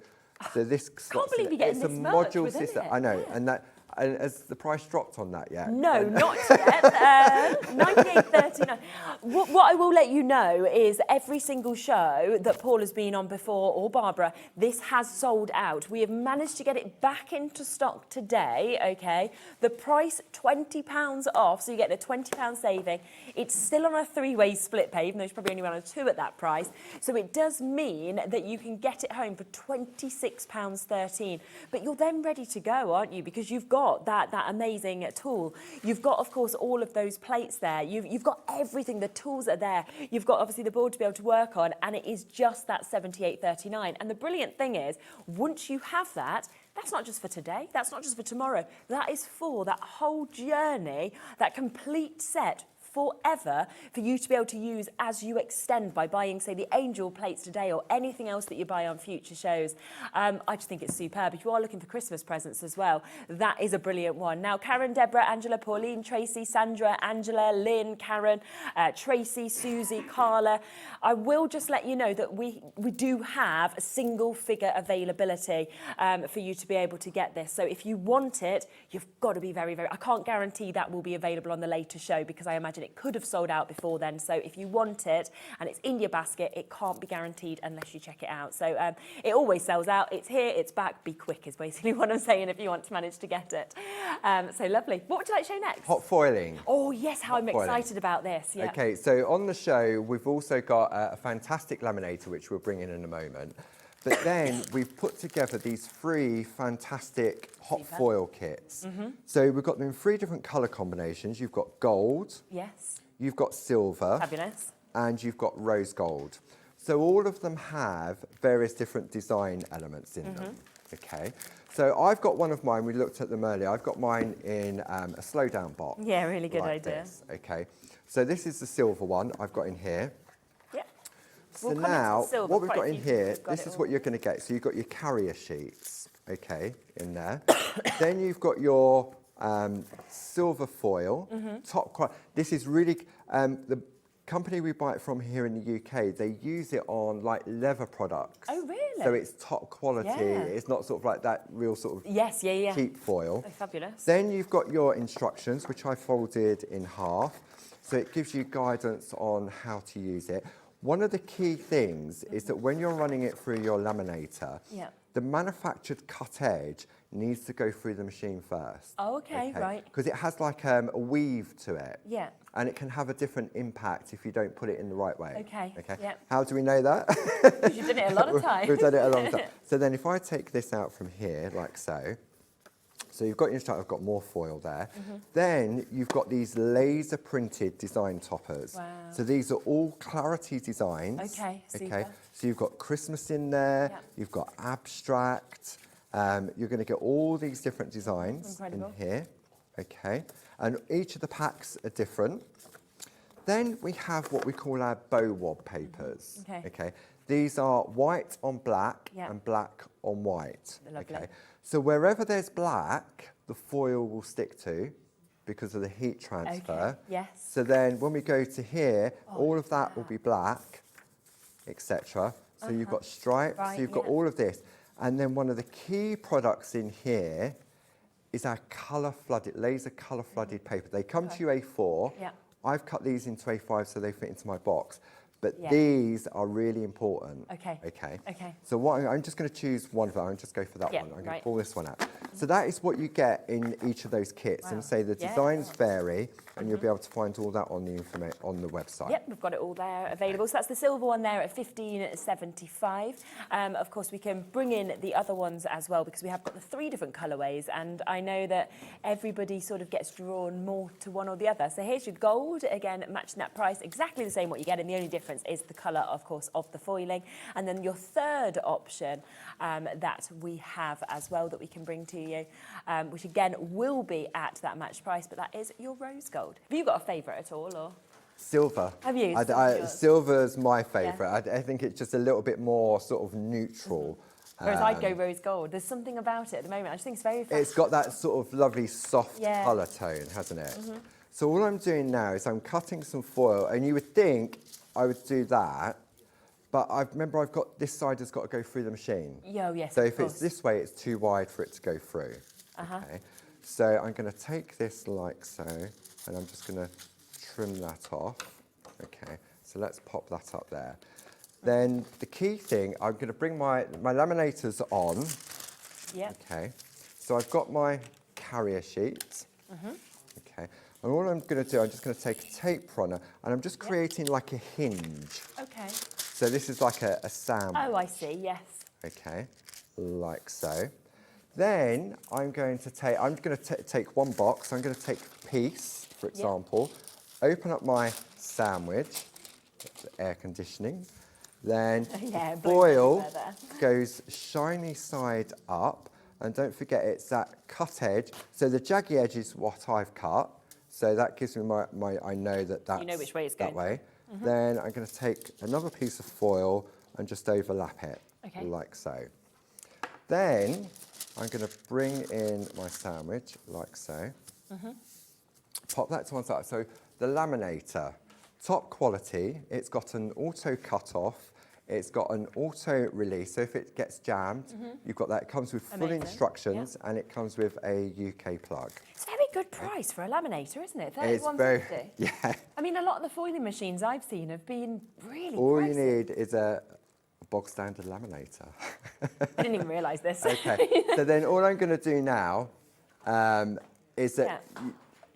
So this can't believe you're getting it's this a much module within system. it. I know, and has the price dropped on that yet? No, not yet. $98.39. What I will let you know is every single show that Paul has been on before, or Barbara, this has sold out. We have managed to get it back into stock today, okay? The price, £20 off, so you get a £20 saving. It's still on a 3-way split pay, even though it's probably only one or 2 at that price. So it does mean that you can get it home for £26.13. But you're then ready to go, aren't you? Because you've got that amazing tool. You've got, of course, all of those plates there. You've got everything. The tools are there. You've got, obviously, the board to be able to work on, and it is just that $78.39. And the brilliant thing is, once you have that, that's not just for today. That's not just for tomorrow. That is for that whole journey, that complete set forever for you to be able to use as you extend by buying, say, the angel plates today or anything else that you buy on future shows. I just think it's superb. If you are looking for Christmas presents as well, that is a brilliant one. Now, Karen, Deborah, Angela, Pauline, Tracy, Sandra, Angela, Lynn, Karen, Tracy, Susie, Carla, I will just let you know that we do have a single figure availability for you to be able to get this. So if you want it, you've got to be very, very, I can't guarantee that will be available on the later show because I imagine it could have sold out before then. So if you want it and it's in your basket, it can't be guaranteed unless you check it out. So it always sells out. It's here, it's back. Be quick is basically what I'm saying if you want to manage to get it. So lovely. What would you like to show next? Hot foiling. Oh yes, how I'm excited about this. Yeah. Okay, so on the show, we've also got a fantastic laminator, which we'll bring in a moment. But then we've put together these 3 fantastic hot foil kits. So we've got them in 3 different colour combinations. You've got gold. Yes. You've got silver. Fabulous. And you've got rose gold. So all of them have various different design elements in them. Okay. So I've got one of mine, we looked at them earlier. I've got mine in a slow down box. Yeah, really good like idea. This. Okay. So this is the silver one I've got in here. So We'll now, what we've got in here, got this is what you're going to get. So you've got your carrier sheets, okay, in there. Then you've got your silver foil, top quality. This is really, the company we buy it from here in the UK, they use it on like leather products. Oh, really? So it's top quality. Yeah. It's not sort of like that real sort of cheap foil. Oh, fabulous. Then you've got your instructions, which I folded in half. So it gives you guidance on how to use it. One of the key things is that when you're running it through your laminator, the manufactured cut edge needs to go through the machine first. Oh, okay, right. Because it has like a weave to it. Yeah. And it can have a different impact if you don't put it in the right way. Okay. Yeah. How do we know that? Because you've done it a lot of times. We've done it a long time. So then if I take this out from here, like so, so you've got your instruction, I've got more foil there. Then you've got these laser printed design toppers. Wow. So these are all clarity designs. Okay, super. So you've got Christmas in there, you've got abstract, you're going to get all these different designs in here. Okay, and each of the packs are different. Then we have what we call our bow wob papers. Okay. These are white on black and black on white. Lovely. Okay. So wherever there's black, the foil will stick to because of the heat transfer. Okay. Yes. So then when we go to here, all of that will be black, etc. So you've got stripes, Right, so you've got yeah. all of this. And then one of the key products in here is our laser colour flooded paper. They come to you A4. Yeah. I've cut these into A5 so they fit into my box. But Yeah. these are really important. Okay. Okay. Okay. So what I'm just going to choose one of them. I'm just go for that Yeah, one. I'm going right. to pull this one out. So that is what you get in each of those kits. Wow. And say the Yeah. designs vary, and you'll be able to find all that on the on the website. Yep, we've got it all there available. So that's the silver one there at $15.75. Of course, we can bring in the other ones as well because we have got the 3 different colourways, and I know that everybody sort of gets drawn more to one or the other. So here's your gold, again, matching that price, exactly the same what you get, and the only difference is the colour, of course, of the foiling. And then your third option that we have as well that we can bring to you, which again will be at that match price, but that is your rose gold. Have you got a favourite at all, or? Silver. Have you? Silver's my favourite. I think it's just a little bit more sort of neutral. Whereas I'd go rose gold. There's something about it at the moment. I just think it's very It's got that sort of lovely soft Yeah. colour tone, hasn't it? So all I'm doing now is I'm cutting some foil, and you would think I would do that, but remember I've got this side has got to go through the machine. Oh, yes, So of if course. it's this way, it's too wide for it to go through. Okay. So I'm going to take this like so, and I'm just going to trim that off. Okay. So let's pop that up there. Then the key thing, I'm going to bring my laminators on. Yep. Okay. So I've got my carrier sheet. Okay. And all I'm going to do, I'm just going to take a tape runner, and I'm just creating like a hinge. Okay. So this is like a sandwich. Oh, I see, yes. Okay, like so. Then I'm going to take one box. I'm going to take a piece, for example, open up my sandwich, air conditioning. Then Yeah, the blue foil there. goes shiny side up, and don't forget it's that cut edge. So the jaggy edge is what I've cut. So that gives me I know that's You know which way it's that going. way. Then I'm going to take another piece of foil and just overlap it, Okay. like so. Then I'm going to bring in my sandwich, like so. Pop that to one side. So the laminator, top quality, it's got an auto cut-off, it's got an auto release, so if it gets jammed, you've got that. It comes with full Amazing. instructions, and it comes with a UK plug. It's a very good price for a laminator, isn't it? It's $31.50. yeah. I mean, a lot of the foiling machines I've seen have been really All pricey. you need is a bog standard laminator. I didn't even realise this. Okay, so then all I'm going to do now is that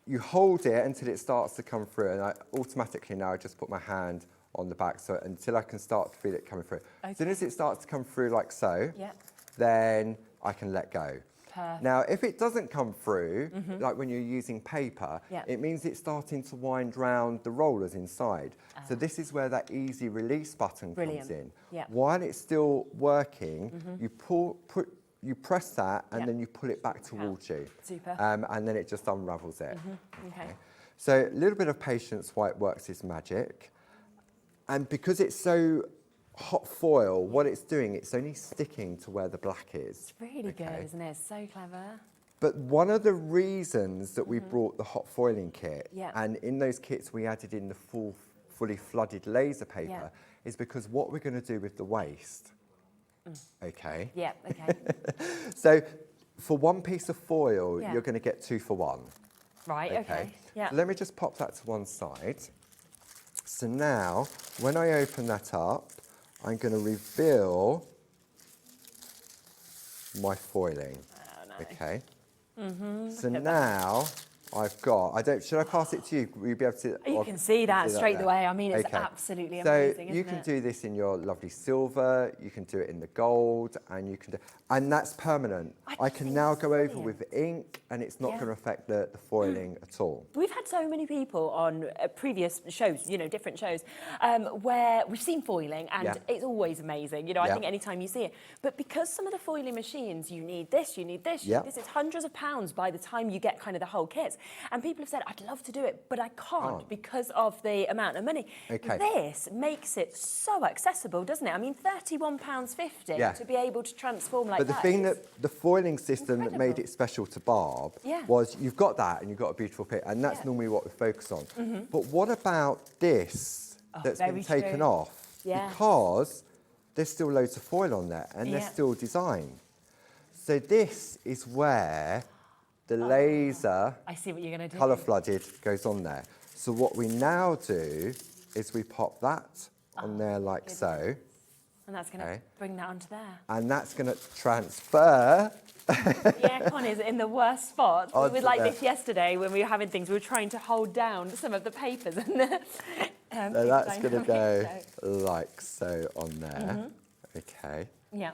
you hold it until it starts to come through, and automatically now I just put my hand on the back so until I can start to feel it coming through. As soon as it starts to come through like so, then I can let go. Perfect. Now, if it doesn't come through, like when you're using paper, Yeah. it means it's starting to wind round the rollers inside. So this is where that easy release button comes in. Yeah. While it's still working, you press that, and then you pull it back towards you. Super. And then it just unravels it. Okay. So a little bit of patience while it works is magic. And because it's so hot foil, what it's doing, it's only sticking to where the black is. It's really good, isn't it? It's so clever. But one of the reasons that we brought the hot foiling kit, Yeah. and in those kits we added in the fully flooded laser paper, is because what we're going to do with the waste. Okay. Yeah, okay. So for one piece of foil, Yeah. you're going to get 2 for 1. Right, okay. Yeah. So let me just pop that to one side. So now, when I open that up, I'm going to reveal my foiling. Oh, no. Okay. So now should I pass it to you? Will you be able to? You can see that straight there? away. I mean, it's Okay. absolutely So amazing, you isn't can it? do this in your lovely silver, you can do it in the gold, and that's permanent. I can think now it's go over brilliant. with ink, and it's not Yeah. going to affect the foiling at all. We've had so many people on previous shows, different shows, where we've seen foiling, and Yeah. it's always amazing. I Yeah. think anytime you see it. But because some of the foiling machines, you need this, you need this, Yeah. this is hundreds of pounds by the time you get kind of the whole kit. And people have said, I'd love to do it, but I can't because of the amount of money. Okay. This makes it so accessible, doesn't it? I mean, £31.50 Yeah. to be able to transform like But the that. thing is- that the foiling system that made incredible. it special to Barb Yeah. was you've got that and you've got a beautiful pit, and that's Yeah. normally what we focus on. But what about this that's been very taken true. off? Yeah. Because there's still loads of foil on there, and Yeah. there's still design. So this is where the laser, I see what you're going to do. colour flooded, goes on there. So what we now do is we pop that on there like so, And that's going to bring that onto there. and that's going to transfer. The aircon is in the worst spot. We Onto were like there. this yesterday when we were having things. We were trying to hold down some of the papers. And So that's going to go like so on there. Okay. Yeah.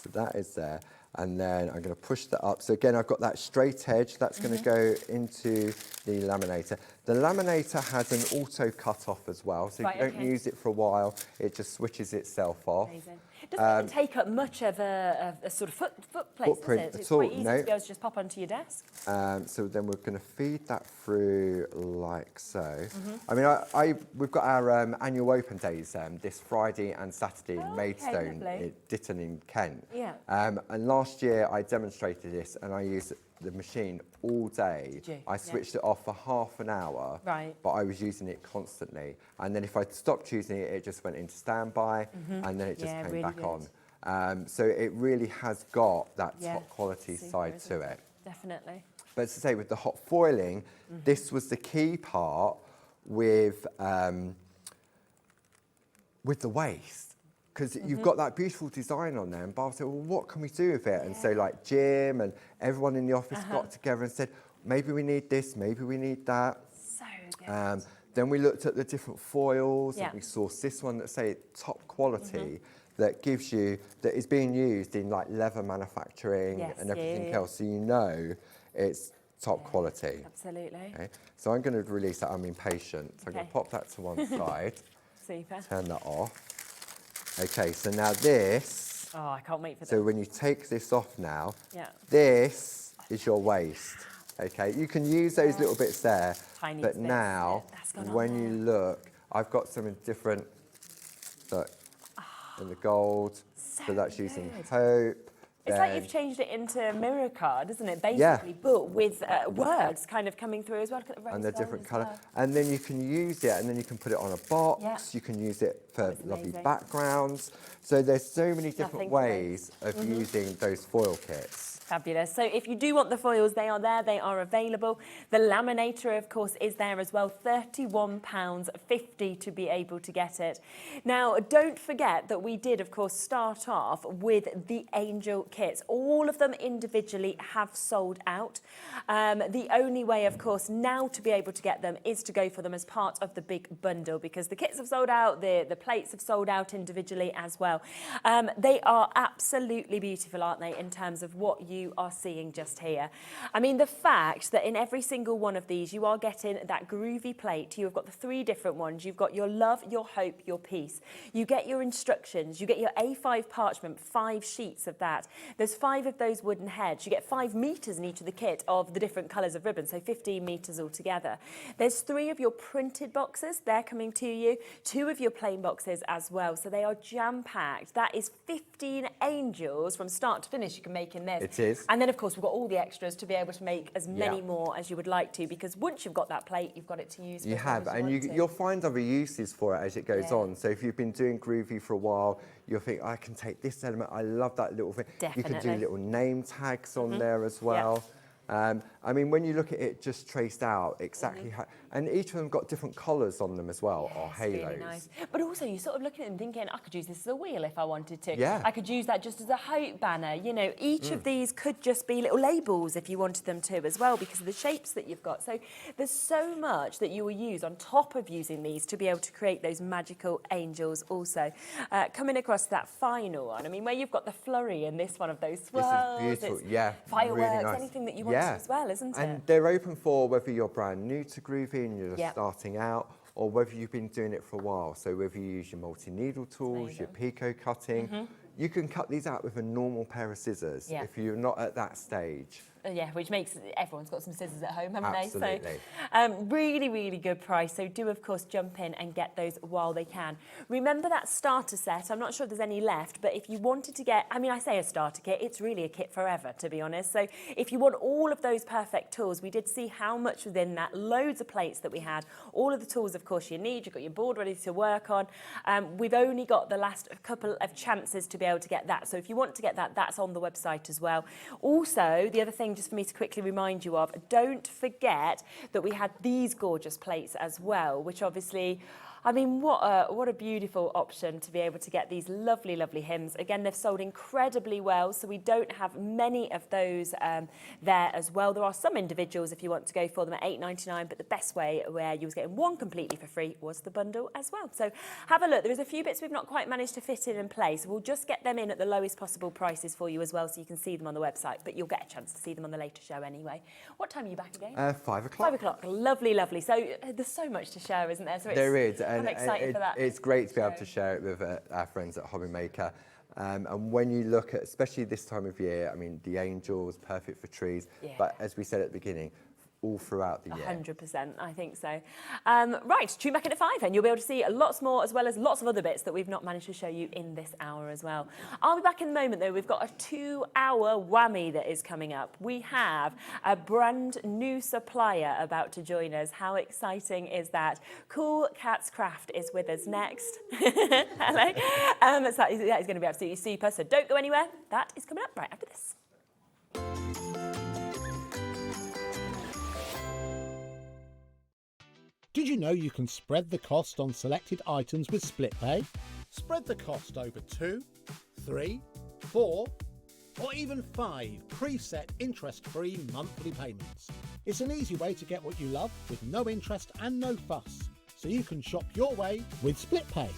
So that is there. And then I'm going to push that up. So again, I've got that straight edge. That's going to go into the laminator. The laminator has an auto cut off as well. So if you don't use it for a while, it just switches itself off. Amazing. It doesn't even take up much of a sort of footplate, Footprint does it? It's at all, quite easy no. to be able to just pop onto your desk. So then we're going to feed that through like so. I mean, we've got our annual open days this Friday and Saturday in Maidstone, lovely. at Ditton in Kent. Yeah. And last year I demonstrated this, and I used the machine all day. Did you? I switched it off for half an hour, Right. but I was using it constantly. And then if I stopped using it, it just went into standby, and then it just came really back good. on. So it really has got that Yeah, top quality super, side isn't to it. Definitely. But as I say, with the hot foiling, this was the key part with the waste. Because you've got that beautiful design on there, and Barbara said, well, what can we do with it? And so like Jim and everyone in the office got together and said, maybe we need this, maybe we need that. So good. Then we looked at the different foils, Yeah. and we sourced this one that say top quality, that gives you, that is being used in like leather manufacturing Yes, and everything yeah. else, so you know it's top quality. Absolutely. Okay, so I'm going to release that. I'm impatient. So I'm going to pop that to one side, Super. turn that off. Okay, so now this, Oh, I can't wait for so this. when you take this off now, Yeah. this is your waste. Okay, you can use those little bits there, Tiny but bits, now that's gone on when there. you look, I've got some different, look, in the gold, so that's using good. hope. It's like then- you've changed it into mirror card, isn't it? Basically, Yeah. but with words kind of coming through as well. Look at the rose and the gold different as colour. well. And then you can use it, and then you can put it on a box. Yeah. You can use it for That's lovely amazing. backgrounds. So there's so many different Nothing ways of using those foil kits. Fabulous. So if you do want the foils, they are there, they are available. The laminator, of course, is there as well, £31.50 to be able to get it. Now, don't forget that we did, of course, start off with the angel kits. All of them individually have sold out. The only way, of course, now to be able to get them is to go for them as part of the big bundle, because the kits have sold out, the plates have sold out individually as well. They are absolutely beautiful, aren't they, in terms of what you are seeing just here. I mean, the fact that in every single one of these, you are getting that groovy plate. You've got the 3 different ones. You've got your love, your hope, your peace. You get your instructions. You get your A5 parchment, 5 sheets of that. There's 5 of those wooden heads. You get 5 meters in each of the kit of the different colors of ribbon, so 15 meters altogether. There's 3 of your printed boxes. They're coming to you. 2 of your plain boxes as well. So they are jam-packed. That is 15 angels from start to finish you can make in this. It is. And then, of course, we've got all the extras to be able to make as many Yeah. more as you would like to, because once you've got that plate, you've got it to use for You as long have, as and want to. you'll find other uses for it as it goes Yeah. on. So if you've been doing Groovy for a while, you'll think, I can take this element. I love that little thing. You can do Definitely. little name tags on there as well. I mean, when you look at it just traced out exactly how, and each of them got different collars on them as well, or It's halos. really nice. But also, you're sort of looking at them thinking, I could use this as a wheel if I wanted to. Yeah. I could use that just as a hope banner. You know, each of these could just be little labels if you wanted them to as well, because of the shapes that you've got. So there's so much that you will use on top of using these to be able to create those magical angels also. Coming across that final one, I mean, where you've got the flurry in this one of those swirls. This is beautiful, it's yeah. Fireworks, really nice. anything that you want to as well, isn't it? And they're open for whether you're brand new to Groovy and you're just Yeah. starting out, or whether you've been doing it for a while. So whether you use your multi-needle tools, your pico cutting, you can cut these out with a normal pair of scissors Yeah. if you're not at that stage. which makes everyone's got some scissors at home, haven't Absolutely. they? So really, really good price. So do, of course, jump in and get those while they can. Remember that starter set. I'm not sure if there's any left, but if you wanted to get, I mean, I say a starter kit, it's really a kit forever, to be honest. So if you want all of those perfect tools, we did see how much within that, loads of plates that we had, all of the tools, of course, you need. You've got your board ready to work on. We've only got the last couple of chances to be able to get that. So if you want to get that, that's on the website as well. Also, the other thing, just for me to quickly remind you of, don't forget that we had these gorgeous plates as well, which obviously, I mean, what a beautiful option to be able to get these lovely, lovely hymns. Again, they've sold incredibly well, so we don't have many of those there as well. There are some individuals if you want to go for them at $8.99, but the best way where you was getting one completely for free was the bundle as well. So have a look. There is a few bits we've not quite managed to fit in place. We'll just get them in at the lowest possible prices for you as well, so you can see them on the website, but you'll get a chance to see them on the later show anyway. What time are you back again? 5 o'clock. 5 o'clock. Lovely, lovely. So there's so much to share, isn't there? So There is, I'm and excited for that. it's great to be able to share it with our friends at HobbyMaker. And when you look at, especially this time of year, I mean, the angels, perfect for trees, but as we said at the beginning, all throughout the year. 100%, I think so. Right, tune back in at 5 and you'll be able to see lots more, as well as lots of other bits that we've not managed to show you in this hour as well. I'll be back in a moment though. We've got a 2-hour whammy that is coming up. We have a brand new supplier about to join us. How exciting is that? CoolKatz Crafts is with us next. Hello. That is going to be absolutely super, so don't go anywhere. That is coming up right after this. Did you know you can spread the cost on selected items with split pay? Spread the cost over 2, 3, 4, or even 5 preset interest-free monthly payments. It's an easy way to get what you love with no interest and no fuss, so you can shop your way with split pay.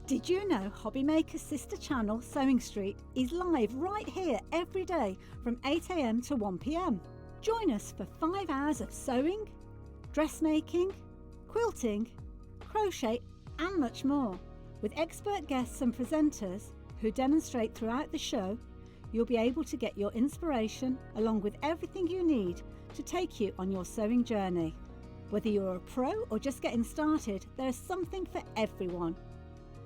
Did you know HobbyMaker's sister channel, Sewing Street, is live right here every day from 8 AM to 1 PM? Join us for 5 hours of sewing, dressmaking, quilting, crochet and much more. With expert guests and presenters who demonstrate throughout the show, you'll be able to get your inspiration along with everything you need to take you on your sewing journey. Whether you're a pro or just getting started, there's something for everyone.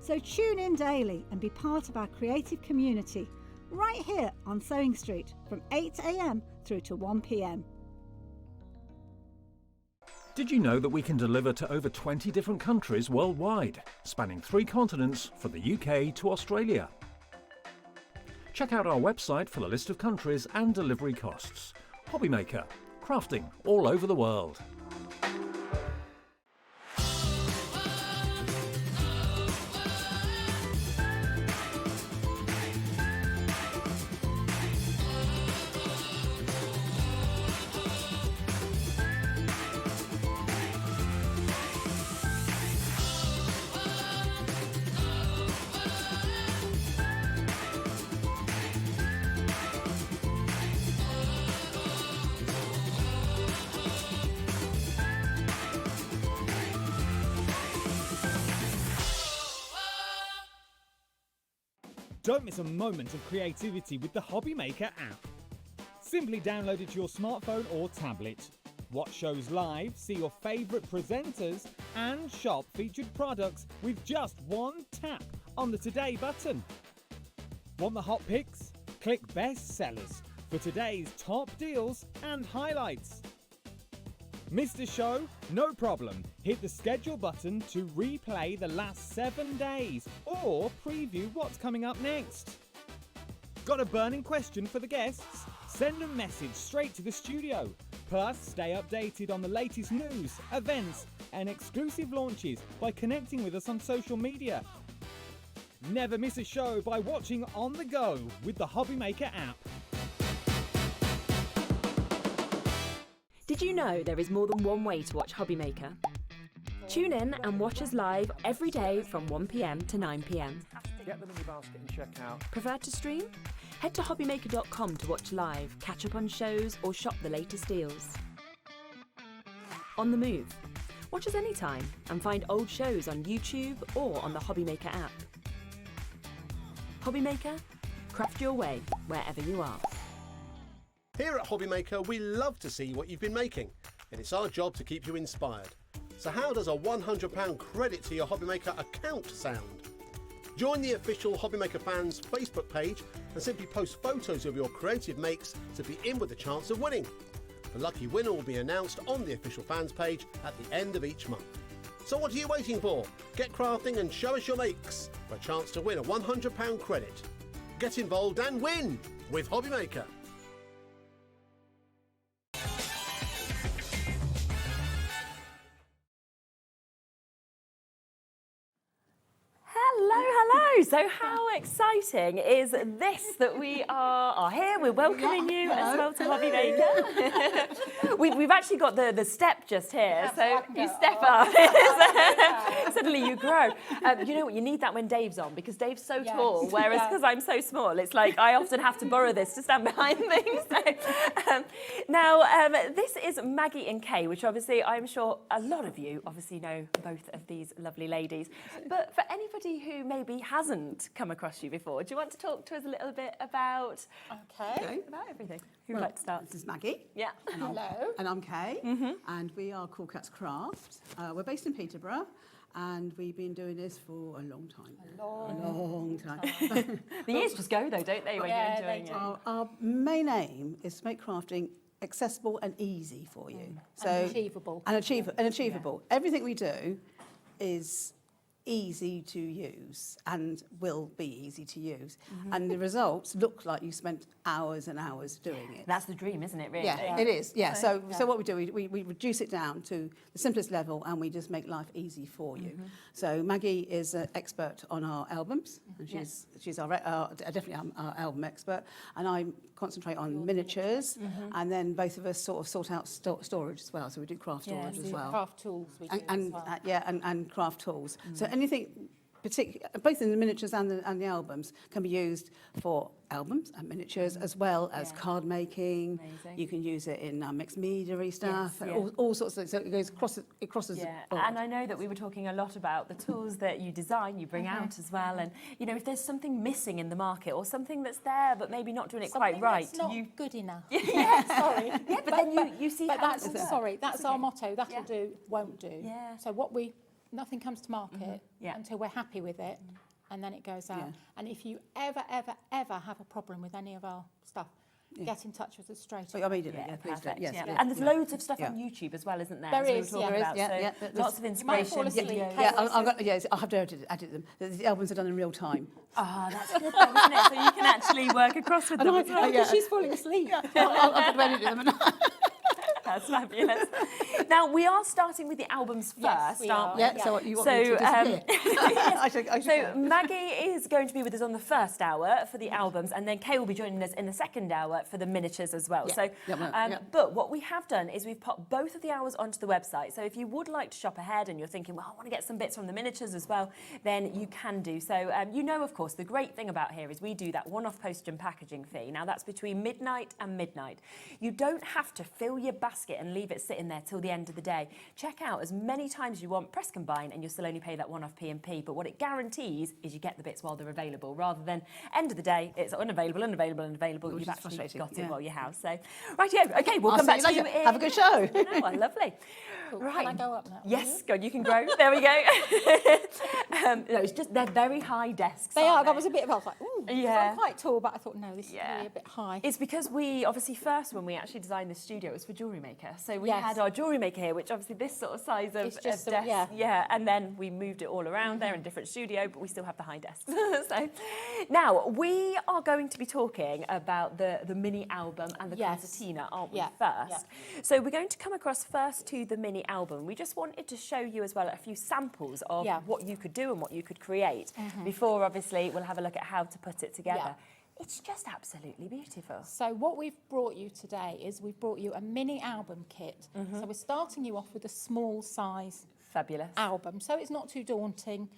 So tune in daily and be part of our creative community right here on Sewing Street from 8 AM through to 1 PM. Did you know that we can deliver to over 20 different countries worldwide, spanning 3 continents from the UK to Australia? Check out our website for the list of countries and delivery costs. HobbyMaker, crafting all over the world. Don't miss a moment of creativity with the HobbyMaker app. Simply download it to your smartphone or tablet. Watch shows live, see your favourite presenters, and shop featured products with just one tap on the Today button. Want the hot picks? Click Best Sellers for today's top deals and highlights. Missed a show? No problem. Hit the schedule button to replay the last 7 days or preview what's coming up next. Got a burning question for the guests? Send a message straight to the studio. Plus, stay updated on the latest news, events, and exclusive launches by connecting with us on social media. Never miss a show by watching on the go with the HobbyMaker app. Did you know there is more than one way to watch HobbyMaker? Tune in and watch us live every day from 1 PM to 9 PM. Get them in your basket and check out. Prefer to stream? Head to hobbymaker.com to watch live, catch up on shows, or shop the latest deals. On the move. Watch us anytime and find old shows on YouTube or on the HobbyMaker app. HobbyMaker, craft your way wherever you are. Here at HobbyMaker, we love to see what you've been making, and it's our job to keep you inspired. So how does a £100 credit to your HobbyMaker account sound? Join the official HobbyMaker fans Facebook page and simply post photos of your creative makes to be in with a chance of winning. The lucky winner will be announced on the official fans page at the end of each month. So what are you waiting for? Get crafting and show us your makes for a chance to win a £100 credit. Get involved and win with HobbyMaker. Hello. So how exciting is this that we are here? We're welcoming you as well to HobbyMaker. we've actually got the step just here, so you step up. Suddenly you grow. You know what? You need that when Dave's on because Dave's so tall, whereas because I'm so small, it's like I often have to borrow this to stand behind things. So, now, this is Maggie and Kay, which obviously I'm sure a lot of you obviously know both of these lovely ladies. But for anybody who maybe hasn't come across you before, do you want to talk to us a little bit about about everything? Who would like to start? This is Maggie. Yeah. Hello. And I'm Kay. And we are CoolKatz Crafts. We're based in Peterborough. And we've been doing this for a long time. A long time. The years just go though, don't they, when you're enjoying it? Our main aim is to make crafting accessible and easy for you. And achievable. And achievable. Everything we do is easy to use and will be easy to use. And the results look like you spent hours and hours doing it. That's the dream, isn't it, really? Yeah, it is. Yeah. So what we do, we reduce it down to the simplest level and we just make life easy for you. So Maggie is an expert on our albums. And she's our definitely our album expert. And I concentrate on miniatures. And then both of us sort of sort out storage as well. So we do craft storage as well. Craft tools we do And as well. and craft tools. So anything, both in the miniatures and the albums, can be used for albums and miniatures as well as card making. Amazing. You can use it in mixed media stuff, Yes, all sorts of things. So it goes it crosses the board. And I know that we were talking a lot about the tools that you design, you bring out as well. And, you know, if there's something missing in the market or something that's there but maybe not doing it quite right. That's not good enough. Sorry. Yeah, but then you see But how that's, that's our motto. That'll do, won't do. Yeah. So nothing comes to market until we're happy with it, and then it goes out. And if you ever have a problem with any of our stuff, get in touch with us straight away. Immediately, please do. Perfect. Yes, And there's loads of stuff on YouTube as well, isn't there? There as is, we were talking about. So lots of inspiration. fall asleep. videos. I'll have to edit them. The albums are done in real time. That's good though, isn't it? So you can actually work across with them as well. She's falling asleep. I'll edit them. That's fabulous. Now, we are starting with the albums first, we aren't are. we? Yeah, so what you want me to disappear? I should So Maggie is going to be with us on the first hour for the albums, and then Kay will be joining us in the second hour for the miniatures as well. So, but what we have done is we've put both of the hours onto the website. So if you would like to shop ahead and you're thinking, well, I want to get some bits from the miniatures as well, then you can do so. You know, of course, the great thing about here is we do that one-off postage and packaging fee. Now, that's between midnight and midnight. You don't have to fill your basket and leave it sitting there till the end of the day. Check out as many times as you want, press combine, and you'll still only pay that one-off P&P. But what it guarantees is you get the bits while they're available, rather than end of the day, it's unavailable. You've actually got it while you have. So, right, okay, we'll come back to you. Have a good show. Lovely. Right. Can I go up now? Yes, God, you can grow. There we go. No, it's just, they're very high desks. They are. That was a bit of, I was like, ooh, Yeah. I'm quite tall, but I thought, no, this is really a bit high. It's because we, obviously, first when we actually designed the studio, it was for Jewellery Maker. So we had our Jewellery Maker here, which obviously this sort of size of desk. And then we moved it all around there in a different studio, but we still have the high desks. So now we are going to be talking about the mini album and the concertina, aren't we, first? So we're going to come across first to the mini album. We just wanted to show you as well a few samples of what you could do and what you could create before, obviously, we'll have a look at how to put it together. It's just absolutely beautiful. So what we've brought you today is we've brought you a mini album kit. So we're starting you off with a small size Fabulous album. So it's not too daunting.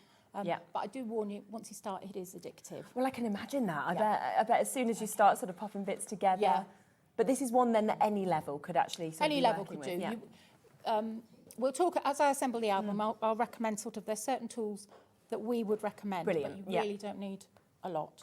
Yeah. But I do warn you, once you start, it is addictive. Well, I can imagine that. Yeah. I bet as soon as you start sort of popping bits together. Yeah. But this is one then that any level could actually sort of Any be level working could do. with, yeah. We'll talk, as I assemble the album, I'll recommend sort of, there's certain tools that we would recommend, Brilliant, but you really don't need a lot.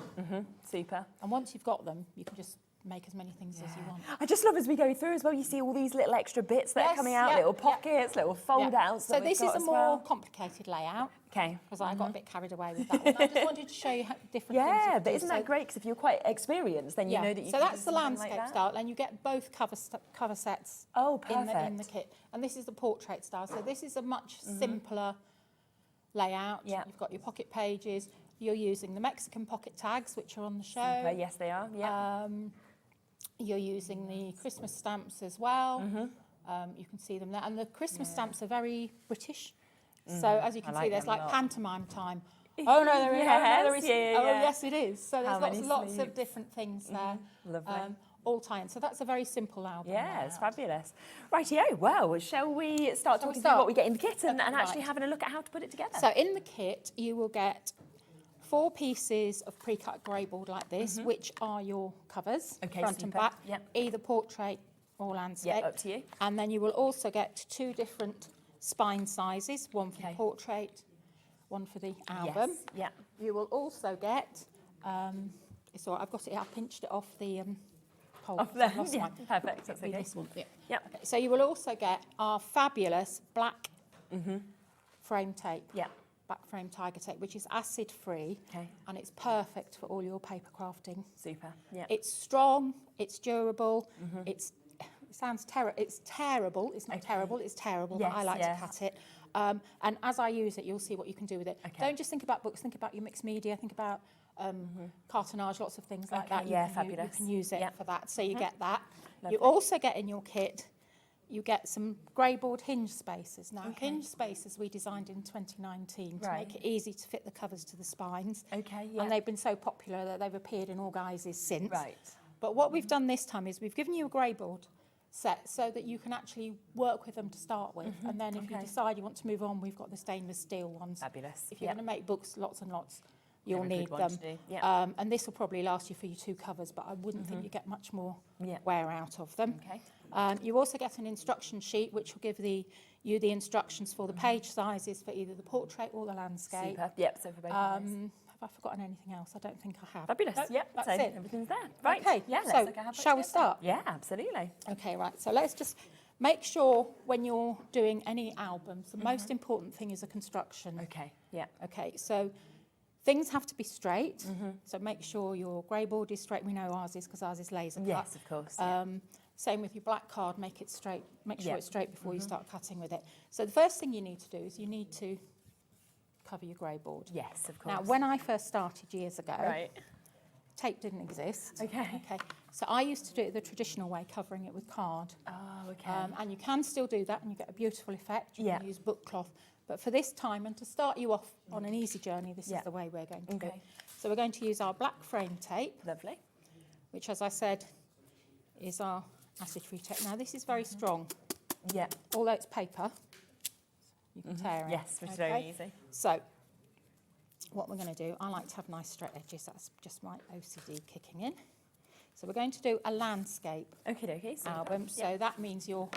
Super. And once you've got them, you can just make as many things as you want. I just love as we go through as well, you see all these little extra bits that are Yes, coming out, yeah, little yeah. pockets, little fold outs. So this is a more complicated layout. Okay. Because I got a bit carried away with that one. I just wanted to show you how different things you Yeah, can but do. isn't So- that great? Because if you're quite experienced, then you know that you so can that's do the something like landscape that. style, and you get both cover sets Oh, in perfect. the kit. And this is the portrait style. So this is a much simpler layout. Yeah. You've got your pocket pages. You're using the Mexican pocket tags, which are on the show. Super. Yes, they are. Yeah. You're using the Christmas stamps as well. You can see them there. And the Christmas stamps are very British. So as you can see, there's them a like lot. pantomime time. Oh, no, there is. Oh, no, there is. Yes, Oh, yeah. yes, it is. So How there's many lots of sleeves? different things there. Lovely. All tie in. So that's a very simple album. Yeah, it's layout. fabulous. Rightio, well, shall we start Shall we talking start? through what we get in the kit and, Okay, and actually right. having a look at how to put it together? So in the kit, you will get 4 pieces of pre-cut grey board like this, which are your covers, Okay, front and super. back, Yep. either portrait or landscape. Yeah, up to you. And then you will also get 2 different spine sizes, one for Okay. the portrait, one for the album. Yes. Yeah. You will also get, it's all right, I've got it, I pinched it off the pole. Off so there. I've lost Yeah, mine. perfect. That's It'll be okay. this one. Yeah. Yep. Okay, so you will also get our fabulous black frame tape. Yeah. Back frame tiger tape, which is acid free, Okay. and it's perfect for all your paper crafting. Super. Yeah. It's strong, it's durable, it sounds it's terrible. It's not terrible, it's terrible, but I Yes, like yeah. to cut it. And as I use it, you'll see what you can do with it. Okay. Don't just think about books, think about your mixed media, think about cartonnage, lots of things like Okay, that. yeah, you fabulous. can use it Yep. for that. So you get that. Lovely. You also get in your kit, you get some grey board hinge spacers. Now, Okay. hinge spacers we designed in 2019 to Right. make it easy to fit the covers to the spines. Okay, yeah. And they've been so popular that they've appeared in all guises since. Right. But what we've done this time is we've given you a grey board set so that you can actually work with them to start with. And then if you Okay. decide you want to move on, we've got the stainless steel ones. Fabulous. If you're Yep. going to make books lots and lots, you'll They're a need good one them. to do, yeah. And this will probably last you for your 2 covers, but I wouldn't think you get much more Yeah. wear out of them. Okay. You also get an instruction sheet which will give you the instructions for the page sizes for either the portrait or the landscape. Super. Yep, so for both of those. Have I forgotten anything else? I don't think I have. Fabulous. No, Yep, that's so it. everything's there. Right. Okay, Yeah, let's so look at how to put shall we it together. start? Yeah, absolutely. Okay, right. So let's just make sure when you're doing any albums, the most important thing is a construction. Okay. Yeah. Okay, so things have to be straight. So make sure your grey board is straight. We know ours is because ours is laser cut. Yes, of course. Yeah. Same with your black card, make it straight. Make sure Yeah. it's straight before you start cutting with it. So the first thing you need to do is you need to cover your grey board. Yes, of course. Now, when I first started years ago, Right. tape didn't exist. Okay. Okay. So I used to do it the traditional way, covering it with card. Oh, okay. And you can still do that and you get a beautiful effect. You Yeah. can use book cloth. But for this time, and to start you off on an easy journey, this Yeah. is the way we're going to do it. Okay. So we're going to use our black frame tape, Lovely. which, as I said, is our acid-free tape. Now, this is very strong. Yeah. Although it's paper, you can tear it. Yes, which is very easy. So what we're going to do, I like to have nice straight edges. That's just my OCD kicking in. So we're going to do a landscape Okie dokie. Super. album. So that means your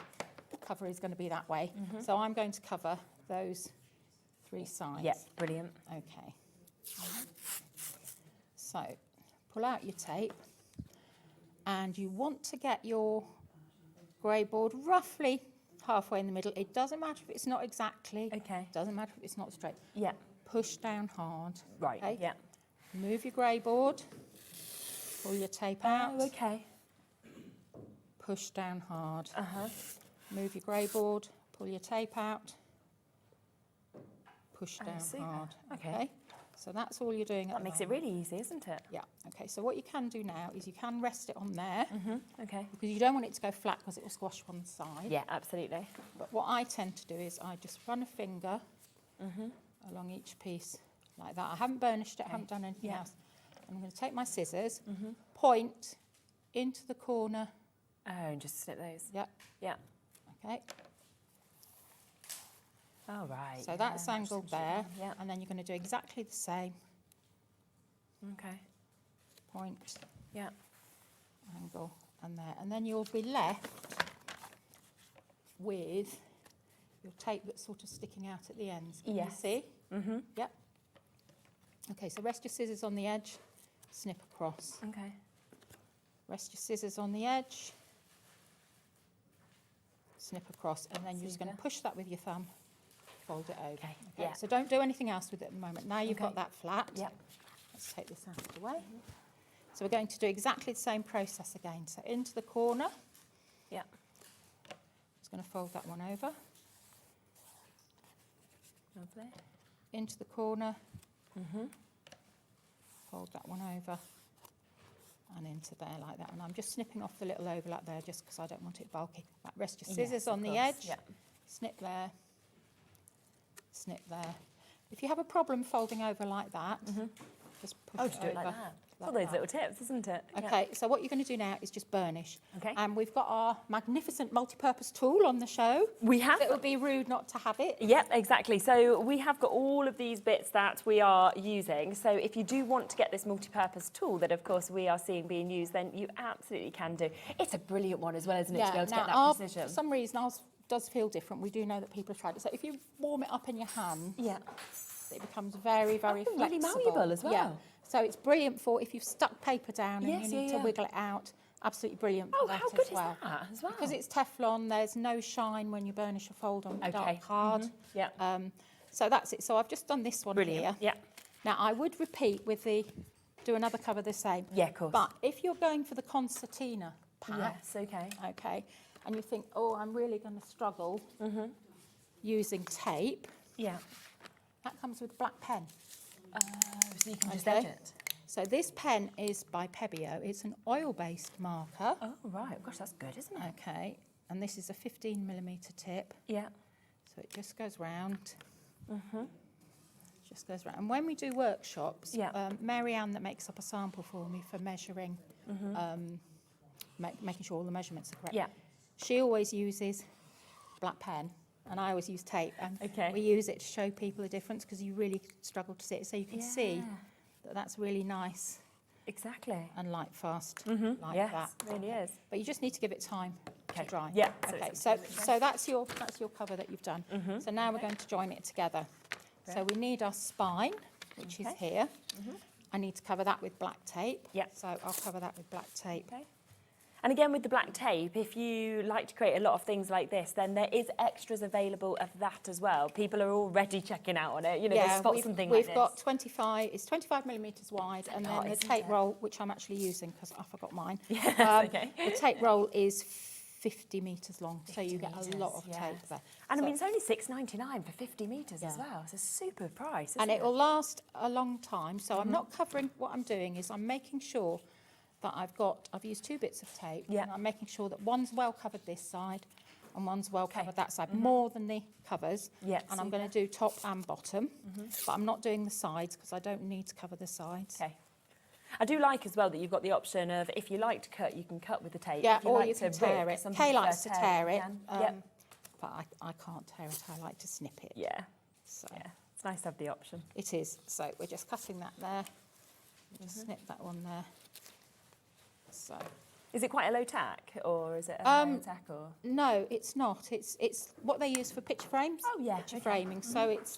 cover is going to be that way. So I'm going to cover those 3 sides. Yeah, brilliant. Okay. So pull out your tape and you want to get your grey board roughly halfway in the middle. It doesn't matter if it's not exactly. Okay. Doesn't matter if it's not straight. Yeah. Push down hard. Right. Okay? Yeah. Move your grey board. Pull your tape out. Oh, okay. Push down hard. Uh-huh. Move your grey board. Pull your tape out. Push down super. hard. Okay. So that's all you're doing at That the makes it moment. really easy, isn't it? Yeah. Okay. So what you can do now is you can rest it on there Okay. because you don't want it to go flat because it will squash one side. Yeah, absolutely. But what I tend to do is I just run a finger along each piece like that. I haven't burnished it. I haven't done anything Yeah. else. I'm going to take my scissors, point into the corner. Oh, and just snip those. Yep. Yeah. Okay. Oh, right. So that's angled there, Yeah. and then you're going to do exactly the same. Okay. Point, Yeah. angle, and there. And then you'll be left with your tape that's sort of sticking out at the ends. Can you Yes. see? Mm-hmm. Yep. Okay, so rest your scissors on the edge, snip across. Okay. Rest your scissors on the edge, snip across, and then you're just going to Super. push that with your thumb, fold it over. Okay, yeah. So don't do anything else with it at the moment. Now you've got Okay. that flat. Yep. Let's take this out of the way. So we're going to do exactly the same process again. So into the corner, Yeah. just going to fold that one over. Lovely. Into the corner, Mm-hmm. fold that one over, and into there like that. And I'm just snipping off the little overlap there just because I don't want it bulky. Right, rest your scissors Yes, on of the course. edge, Yeah. snip there, snip there. If you have a problem folding over like that, just push Oh, it to do it like over. that. like All those that. little tips, isn't it? Yeah. Okay, so what you're going to do now is just burnish. Okay. And we've got our magnificent multi-purpose tool on the show. We have. So it would be rude not to have it. Yep, exactly. So we have got all of these bits that we are using. So if you do want to get this multi-purpose tool that, of course, we are seeing being used, then you absolutely can do. It's a brilliant one as well, isn't it, to be able to get that ours, precision? for some reason ours does feel different. We do know that people have tried it. So if you warm it up in your hand, Yeah. it becomes very, very Oh, really flexible. malleable as well. Yeah. So it's brilliant for if you've stuck paper down and Yes, you need yeah, to yeah. wiggle it out. Absolutely brilliant for Oh, that how as good is well. that as well? Because it's Teflon, there's no shine when you burnish a fold on dark card. Yeah. So that's it. So I've just done this one Brilliant. here. Yeah. Now I would repeat with the, do another cover the same. Yeah, of course. But if you're going for the Concertina pack, Yes, okay. okay, and you think, oh, I'm really going to struggle using tape, Yeah. that comes with a black pen. So you can just Okay. edge it. So this pen is by Pebeo. It's an oil-based marker. Oh, right. Gosh, that's good, isn't it? Okay, and this is a 15mm tip. Yeah. So it just goes round. Just goes round. And when we do workshops, Yeah. Mary Ann that makes up a sample for me for measuring, making sure all the measurements are correct. Yeah. She always uses black pen, and I always use tape. And Okay. we use it to show people the difference because you really struggle to see it. So you can see Yeah. that that's really nice Exactly. and light fast like Yes, that. it really is. But you just need to give it time Okay. to dry. Yeah, so Okay. it's So absolutely that's your cover that you've done. So now we're going to join it together. So we need our spine, which is Okay. here. I need to cover that with black tape. Yeah. So I'll cover that with black tape. Okay. And again, with the black tape, if you like to create a lot of things like this, then there is extras available of that as well. People are already checking out on it. You know, they spot something like we've this. got 25. It's 25mm wide, and Oh, then the isn't tape it? roll, which I'm actually using because I forgot mine. Yes, okay. The tape roll is 50 metres long, so you 50 get a metres, lot of yes. tape there. And So- I mean, it's only $6.99 for 50 metres as Yeah. well. It's a super price, isn't and it? it will last a long time. So I'm not covering, what I'm doing is I'm making sure that I've used 2 bits of tape, Yeah. and I'm making sure that one's well covered this side and one's well Okay. covered that side, more than the covers. Yeah, And I'm going to do top and bottom, but I'm not doing the sides because I don't need to cover the sides. Okay. I do like as well that you've got the option of, if you like to cut, you can cut with the tape. Yeah, If you or like you to can tear rip, it. some Kay people likes to prefer tear you it, can. Yep. but I can't tear it. I like to snip it. Yeah. So Yeah. It's nice to have the option. it is. So we're just cutting that there. Just snip that one there. So Is it quite a low tack, or is it a high tack, or? no, it's not. It's what they use for picture frames. Oh, yeah, Picture okay. framing. So it's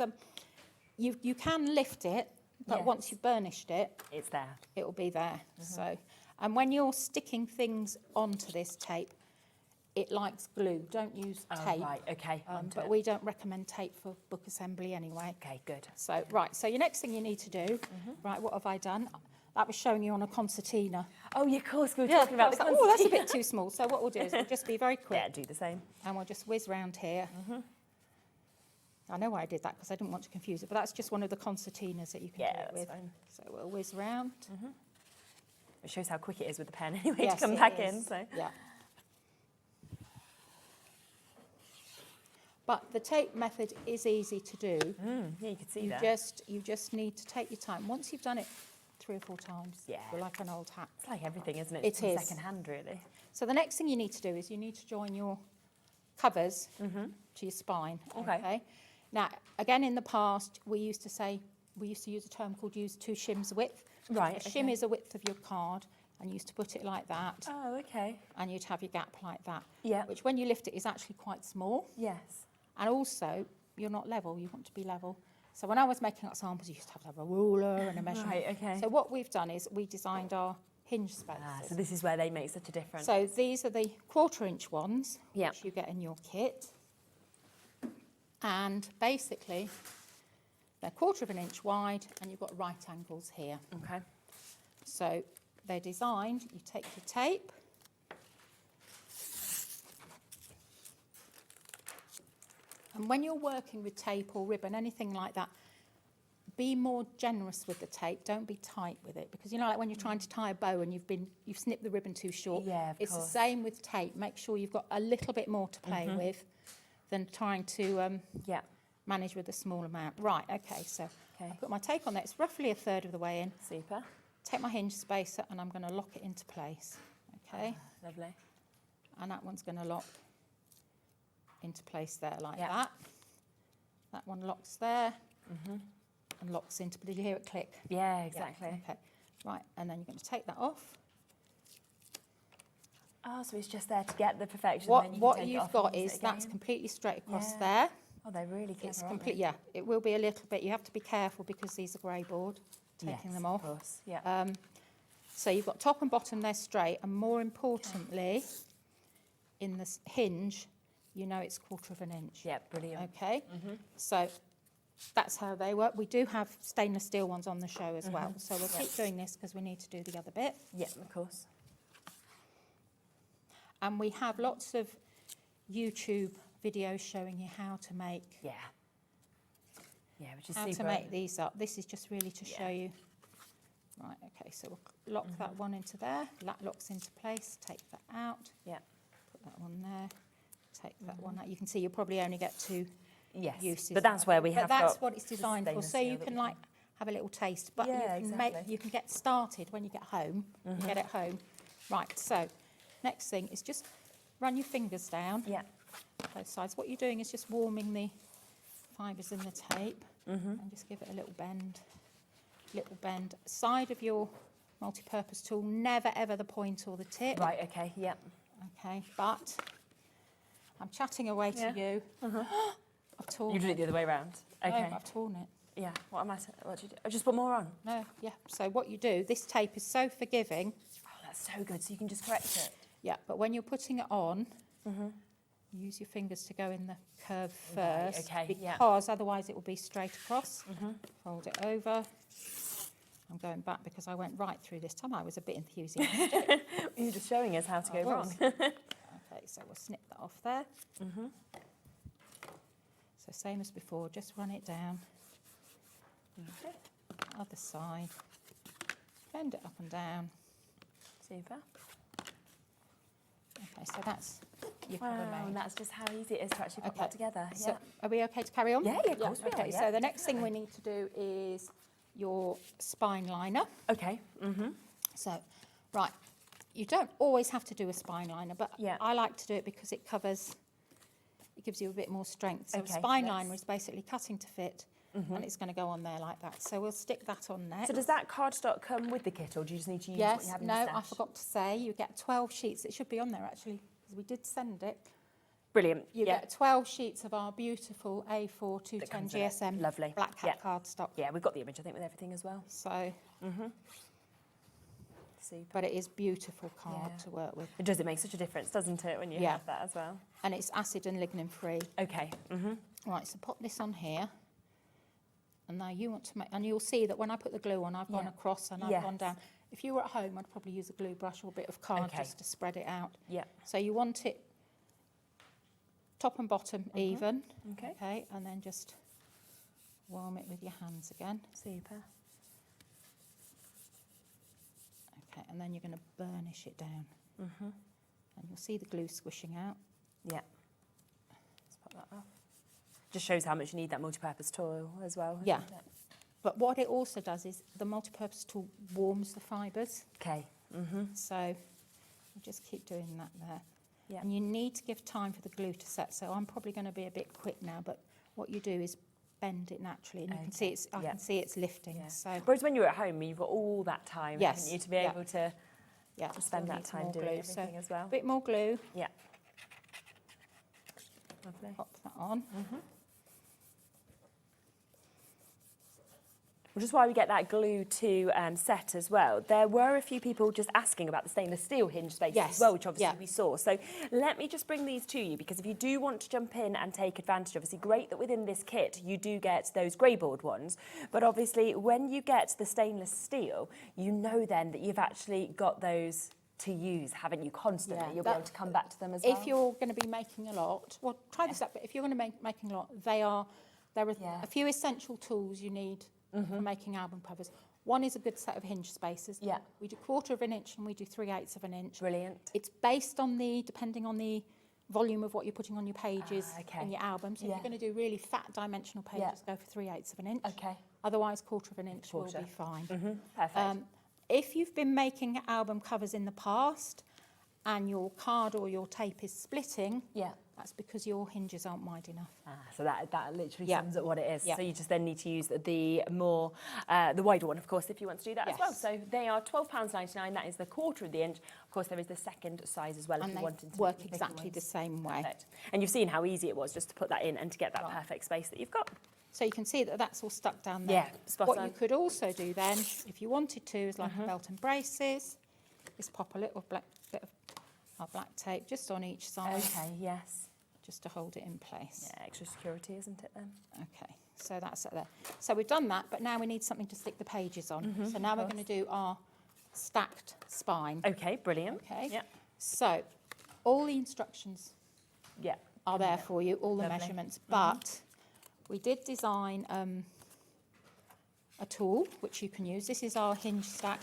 you can lift it, but Yes. once you've burnished it, It's there. it will be there. So, and when you're sticking things onto this tape, it likes glue. Don't use tape. Oh, right, okay. But we don't recommend tape for book assembly anyway. Okay, good. So, right, so your next thing you need to do, right, what have I done? That was showing you on a concertina. Oh, yeah, of course, we were talking about the I was like, oh, that's a concertina. bit too small. So what we'll do is we'll just be very quick. Yeah, do the same. And we'll just whiz round here. I know why I did that because I didn't want to confuse it, but that's just one of the concertinas that you can Yeah, do it that's with. fine. So we'll whiz round. It shows how quick it is with the pen anyway Yes, to come it back is. in. So. Yeah. But the tape method is easy to do. Yeah, you could see You that. just need to take your time. Once you've done it 3 or 4 times, Yeah. you're like an old hat. It's like everything, isn't it? It is. Second hand, really. So the next thing you need to do is you need to join your covers to your spine. Okay. Now, again, in the past, we used to use a term called use 2 shims width. Right, A shim is a width of your card, and you used to put it like that, Oh, okay. and you'd have your gap like that. Yeah. Which, when you lift it, is actually quite small. Yes. And also, you're not level, you want to be level. So when I was making up samples, you used to have a ruler and a measurement. Right, okay. So what we've done is we designed our hinge spaces. So this is where they make such a difference. So these are the 1/4 inch ones, Yeah. which you get in your kit. And basically, they're 1/4 inch wide, and you've got right angles here. Okay. So they're designed, you take your tape, and when you're working with tape or ribbon, anything like that, be more generous with the tape. Don't be tight with it, because you know, like when you're trying to tie a bow and you've snipped the ribbon too short. Yeah, of it's course. the same with tape. Make sure you've got a little bit more to play with than trying to Yeah. manage with a small amount. Right. Okay. So Okay. I put my tape on there. It's roughly 1/3 of the way in. Super. Take my hinge spacer and I'm going to lock it into place. Okay. Lovely. And that one's going to lock into place there like Yeah. that. That one locks there and locks into. Did you hear it click? Yeah, exactly. Okay. Right. And then you're going to take that off. Oh, so it's just there to get the perfection. and then you can What take it you've off got and use is it that's again? completely straight across Yeah. there. Oh, they're really clever. It's aren't complete. they? Yeah. It will be a little bit. You have to be careful because these are grey board. Taking Yes, them of off. course. Yeah. So you've got top and bottom, they're straight, and more importantly, in this hinge, you know it's 1/4 inch. Yeah, brilliant. Okay, so that's how they work. We do have stainless steel ones on the show as well, so we'll keep doing this because we need to do the other bit. Yeah, of course. And we have lots of YouTube videos showing you how to make Yeah. Yeah, which is how super. to make these up. This is just really to show Yeah. you. Right, okay, so we'll lock that one into there. That locks into place. Take that out. Yeah. Put that one there. Take that one out. You can see you probably only get 2 Yes. uses. But that's where we But have that's got what it's the designed for. stainless So steel you that can we like have a little taste, but Yeah, you can exactly. you can get started when you get home. You get it home. Right, so next thing is just run your fingers down Yeah. both sides. What you're doing is just warming the fibres in the tape and just give it a little bend. Little bend. Side of your multi-purpose tool, never ever the point or the tip. Right, okay, yeah. Okay, but I'm chatting away to you. I've torn You did it the other way around. Okay. No, I've torn it. Yeah. What am I? What did you do? I just put more on. No, yeah. So what you do, this tape is so forgiving. Oh, that's so good. So you can just correct it. Yeah, but when you're putting it on, use your fingers to go in the curve Right, first, okay, yeah. because otherwise it will be straight across. Fold it over. I'm going back because I went right through this time. I was a bit enthusiastic. You're just showing us how to I go wrong. was. Okay, so we'll snip that off there. So same as before, just run it down. Other side. Bend it up and down. Super. Okay, so that's your cover Wow, made. and that's just how easy it is to actually put Okay, that together. So Yeah. are we okay to carry on? Yeah, of course we Okay, are, yeah, so the next thing we need to do is your spine liner. Okay. So, right, you don't always have to do a spine liner, but Yeah. I like to do it because it gives you a bit more strength. So Okay, a spine yes. liner is basically cutting to fit, and it's going to go on there like that. So we'll stick that on next. So does that cardstock come with the kit, or do you just need to use what Yes, you have in no, the I stash? forgot to say, you get 12 sheets. It should be on there actually, because we did send it. Brilliant. You yeah. get 12 sheets of our beautiful A4 That 210 comes in it. GSM Lovely. black hat Yeah. cardstock. Yeah, we've got the image, I think, with everything as well. So, Super. but it is beautiful card Yeah. to work with. It does. It makes such a difference, doesn't it, when you Yeah. have that as well? And it's acid and lignin free. Okay. Right, so pop this on here. And now you want to make, and you'll see that when I put the glue on, I've gone Yeah. across and I've gone Yes. down. If you were at home, I'd probably use a glue brush or a bit of card Okay. just to spread it out. Yeah. So you want it top and bottom even. Okay. Okay, and then just warm it with your hands again. Super. Okay, and then you're going to burnish it down. And you'll see the glue squishing out. Yeah. Let's pop that off. Just shows how much you need that multi-purpose tool as well. Yeah. doesn't it? But what it also does is the multi-purpose tool warms the fibres. Okay. So you just keep doing that there. Yeah. And you need to give time for the glue to set. So I'm probably going to be a bit quick now, but what you do is bend it naturally, and you can see it's. I can see it's lifting. Yeah. So Whereas when you're at home, you've got all that time, Yes, haven't you, to be yeah. able to yeah, spend still that needs time more doing glue. everything So as well. a bit more glue. Yeah. Lovely. Pop that on. Which is why we get that glue to set as well. There were a few people just asking about the stainless steel hinge spaces Yes, as well, which obviously yeah. we saw. So let me just bring these to you, because if you do want to jump in and take advantage, obviously great that within this kit you do get those grey board ones, but obviously when you get the stainless steel, you know then that you've actually got those to use, haven't you, constantly? Yeah, You'll be able to come back to them as well. If you're going to be making a lot, well, try this out. But if you're going to be making a lot, there are a few essential tools you need for making album covers. One is a good set of hinge spacers. Yeah. We do 1/4 of an inch and we do 3/8 of an inch. Brilliant. It's based on depending on the volume of what you're putting on your pages in your album. So if you're going to do really fat dimensional pages, go for 3/8 of an inch. Okay. Otherwise, 1/4 of an inch will be fine. Perfect. If you've been making album covers in the past and your card or your tape is splitting, that's because your hinges aren't wide enough. So that literally sums up what it is. Yeah. So you just then need to use the wider one, of course, if you want to do that as well. Yes. So they are £12.99. That is the 1/4 of the inch. Of course, there is the second size as well And if you they wanted to work make bigger exactly the ones. same way. Perfect. And you've seen how easy it was just to put that in and to get that perfect space that you've got. So you can see that that's all stuck down there. Yeah, spot what on. you could also do then, if you wanted to, is like a belt and braces, is pop a little bit of our black tape just on each side. Okay, yes. Just to hold it in place. Yeah, extra security, isn't it then? Okay, so that's it there. So we've done that, but now we need something to stick the pages on. So now we're going to do our stacked spine. Okay, brilliant. Okay. Yeah. So all the instructions Yeah. are there for you, all the Lovely. measurements, but we did design a tool which you can use. This is our hinge stack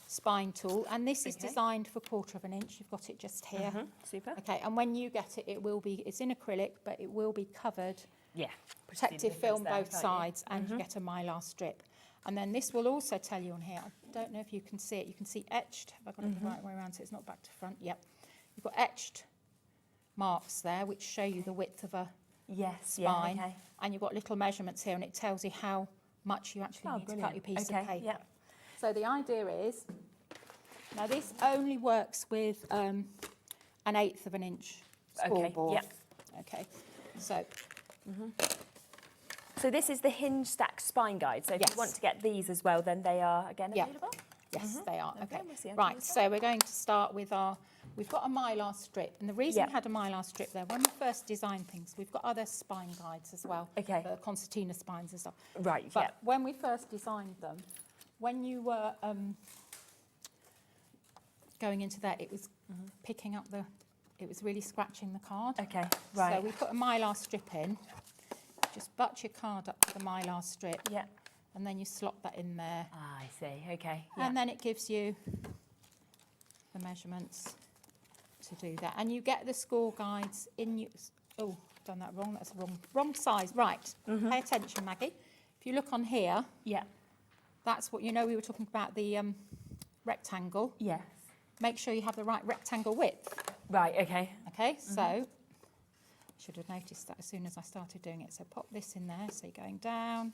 spine tool, and this is designed for 1/4 of an inch. You've got it just here. Super. Okay, and when you get it, it's in acrylic, but it will be covered, Yeah. protective film there, both can't you? sides, and you get a mylar strip. And then this will also tell you on here, I don't know if you can see it, you can see etched, have I got it the right way around so it's not back to front? Yep. You've got etched marks there which show you the width of a spine, okay. and you've got little measurements here, and it tells you how much you actually need to cut your piece of paper. Yeah. So the idea is, now this only works with an 1/8 of an inch scoreboard. yeah. Okay, so So this is the hinge stack spine guide. So if Yes. you want to get these as well, then they are again Yeah. available. yes, they are. Okay, Okay, we'll see how right. things So we're going to start with we've got a mylar strip, and the reason Yeah. we had a mylar strip there, when we first designed things, we've got other spine guides as well. Okay. The concertina spines and stuff. Right, But yeah. when we first designed them, when you were going into that, it was picking up it was really scratching the card. Okay, right. So we put a mylar strip in, just butt your card up to the mylar strip, Yeah. and then you slot that in there. Ah, I see. Okay. Yeah. And then it gives you the measurements to do that. And you get the score guides in you. Oh, I've done that wrong. That's the wrong size. Right. Pay attention, Maggie. If you look on here, Yeah. that's what, we were talking about the rectangle. Yes. Make sure you have the right rectangle width. Right. Okay. Okay, so I should have noticed that as soon as I started doing it. So pop this in there. So you're going down,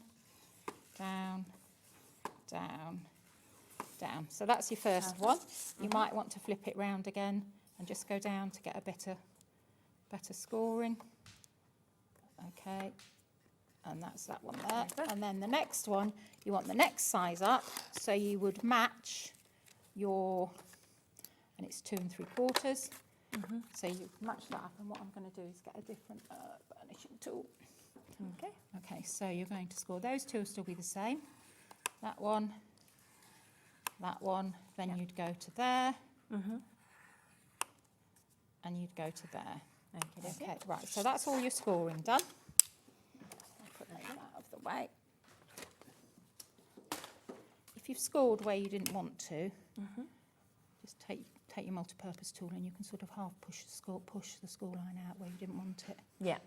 down, down, down. So that's your first one. You might want to flip it round again and just go down to get a better scoring. Okay, and that's that one there. And then the next one, you want the next size up. So you would match your, and it's 2 3/4. So you match that up, and what I'm going to do is get a different burnishing tool. Okay. Okay, so you're going to score. Those two will still be the same. That one, then you'd go to there, and you'd go to there. Okay, right, so that's all your scoring done. I'll put that out of the way. If you've scored where you didn't want to, just take your multi-purpose tool and you can sort of half push the score line out where you didn't want it. Yeah.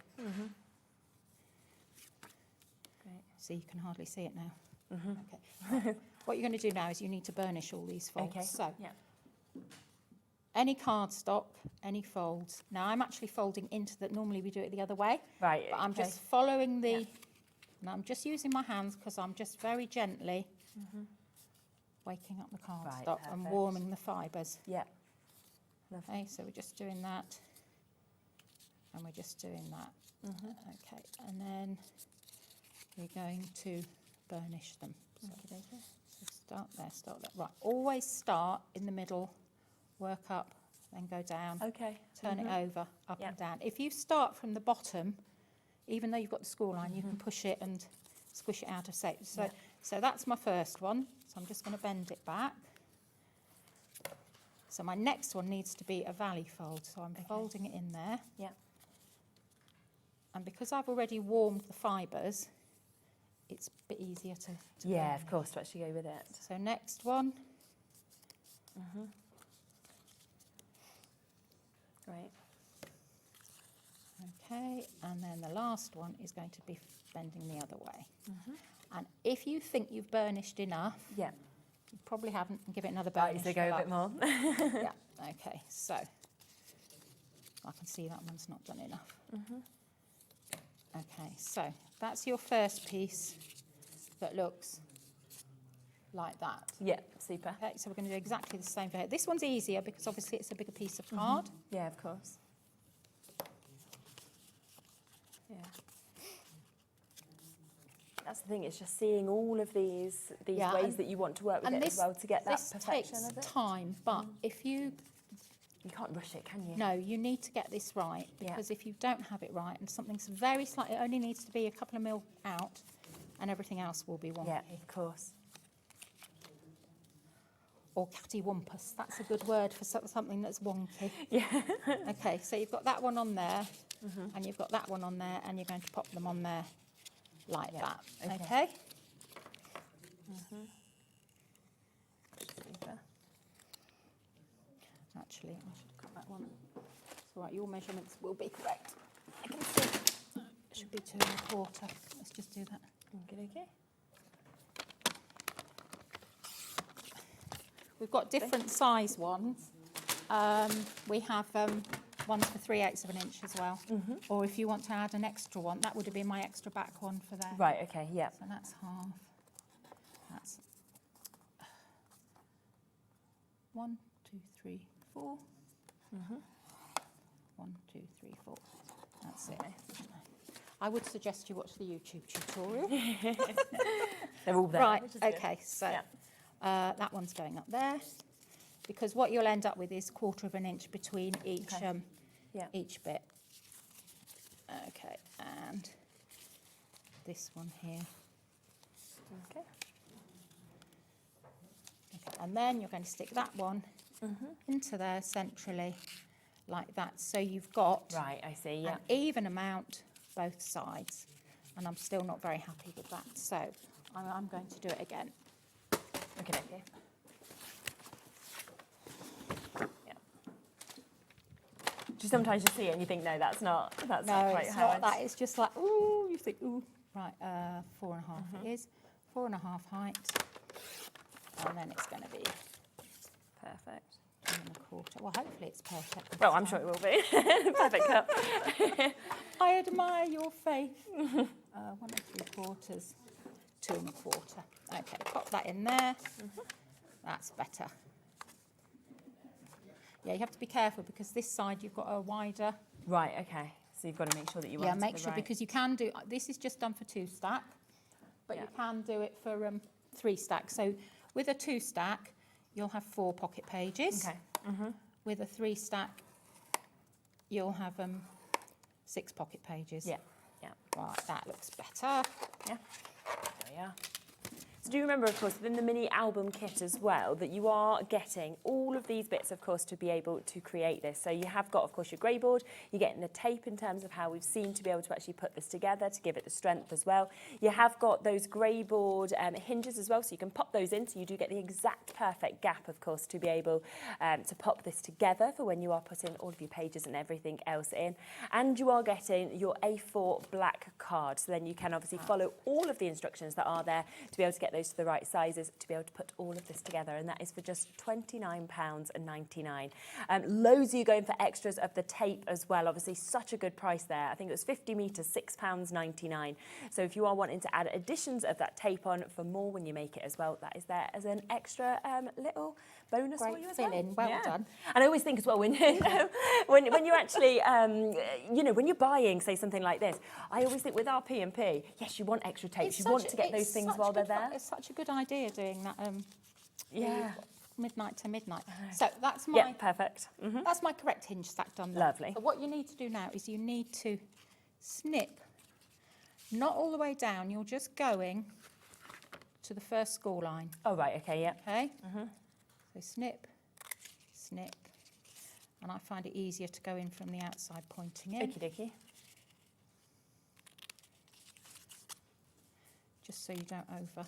Great. See, you can hardly see it now. Okay. Right. What you're going to do now is you need to burnish all these folds. Okay. So Yeah. any cardstock, any folds. Now I'm actually folding into that. Normally we do it the other way. Right. But I'm okay. just following the, and I'm just using my hands because I'm just very gently waking up the cardstock and perfect. warming the fibres. Yeah. Okay, so we're just doing that, and we're just doing that. Okay, and then we're going to burnish them. So, start there. Right, always start in the middle, work up, then go down. Okay. Turn it over, up and down. If you start from the bottom, even though you've got the score line, you can push it and squish it out of shape. So that's my first one. So I'm just going to bend it back. So my next one needs to be a valley fold. So I'm folding it in there. Yeah. And because I've already warmed the fibres, it's a bit easier to Yeah, burnish. of course, to actually go with it. So next one. Great. Okay, and then the last one is going to be bending the other way. And if you think you've burnished enough, Yeah. you probably haven't, and give it another Right, burnish. so go a bit more. Yeah, okay, so I can see that one's not done enough. Okay, so that's your first piece that looks like that. Yeah, super. Okay, so we're going to do exactly the same for here. This one's easier because obviously it's a bigger piece of card. Yeah, of course. Yeah. That's the thing, it's just seeing all of these Yeah, ways and- that you want to work with And it as well to get that this perfection takes of it. time, but if you You can't rush it, can you? No, you need to get this right, Yeah. because if you don't have it right and something's very slight, it only needs to be a couple of mil out and everything else will be wonky. Yeah, of course. Or cattywampus, that's a good word for something that's wonky. Yeah. Okay, so you've got that one on there and you've got that one on there and you're going to pop them on there like that, okay? Super. Actually, I should cut that one. It's all right, your measurements will be correct. I can see. It should be 2 1/4. Let's just do that. Okay. We've got different size ones. We have ones for 3/8 of an inch as well. Or if you want to add an extra one, that would have been my extra back one for there. Right, okay, yeah. So that's half. That's 1, 2, 3, 4. 1, 2, 3, 4. That's it. I would suggest you watch the YouTube tutorial. They're all there. Right, which is good. okay, so that one's going up there, because what you'll end up with is 1/4 of an inch between each each bit. Okay, and this one here. Okay. Okay, and then you're going to stick that one into there centrally, like that. So you've got Right, I see, yeah. an even amount both sides, and I'm still not very happy with that. So I'm going to do it again. Okay. Yeah. Do you sometimes just see it and you think, no, that's not No, quite it's how not that. It's just like, ooh, you think, ooh. Right, 4.5 it is. 4.5 height. And then it's going to be Perfect. 2 1/4. Well, hopefully it's perfect. Well, I'm sure it will be. Perfect cut. I admire your faith. 1 3/4, 2 1/4. Okay, pop that in there. That's better. Yeah, you have to be careful because this side you've got a wider. Right, okay. So you've got to make sure that you Yeah, make sure because you can do. This is just done for 2 stack, but you Yeah. can do it for 3 stack. So with a 2 stack, you'll have 4 pocket pages. Okay. With a 3 stack, you'll have 6 pocket pages. Yeah. Right, that looks better. Yeah. There we are. So do you remember, of course, within the mini album kit as well, that you are getting all of these bits, of course, to be able to create this. So you have got, of course, your grey board. You're getting the tape in terms of how we've seen to be able to actually put this together to give it the strength as well. You have got those grey board hinges as well, so you can pop those in. So you do get the exact perfect gap, of course, to be able to pop this together for when you are putting all of your pages and everything else in. And you are getting your A4 black card. So then you can obviously follow all of the instructions that are there to be able to get those to the right sizes to be able to put all of this together, and that is for just £29.99. Loads of you going for extras of the tape as well. Obviously, such a good price there. I think it was 50 metres, £6.99. So if you are wanting to add additions of that tape on for more when you make it as well, that is there as an extra little bonus for you as well. Well done. And I always think as well, when when you actually, when you're buying, say, something like this, I always think with our P&P, yes, you want extra tapes. You want to get those things while they're there. It's such a good idea doing that. Yeah. Midnight to midnight. So that's my perfect. That's my correct hinge stack done there. Lovely. So what you need to do now is you need to snip, not all the way down. You're just going to the first score line. Oh right. Okay. Yeah. Okay. So snip, snip, and I find it easier to go in from the outside, pointing in. Okie dokie. Just so you don't over.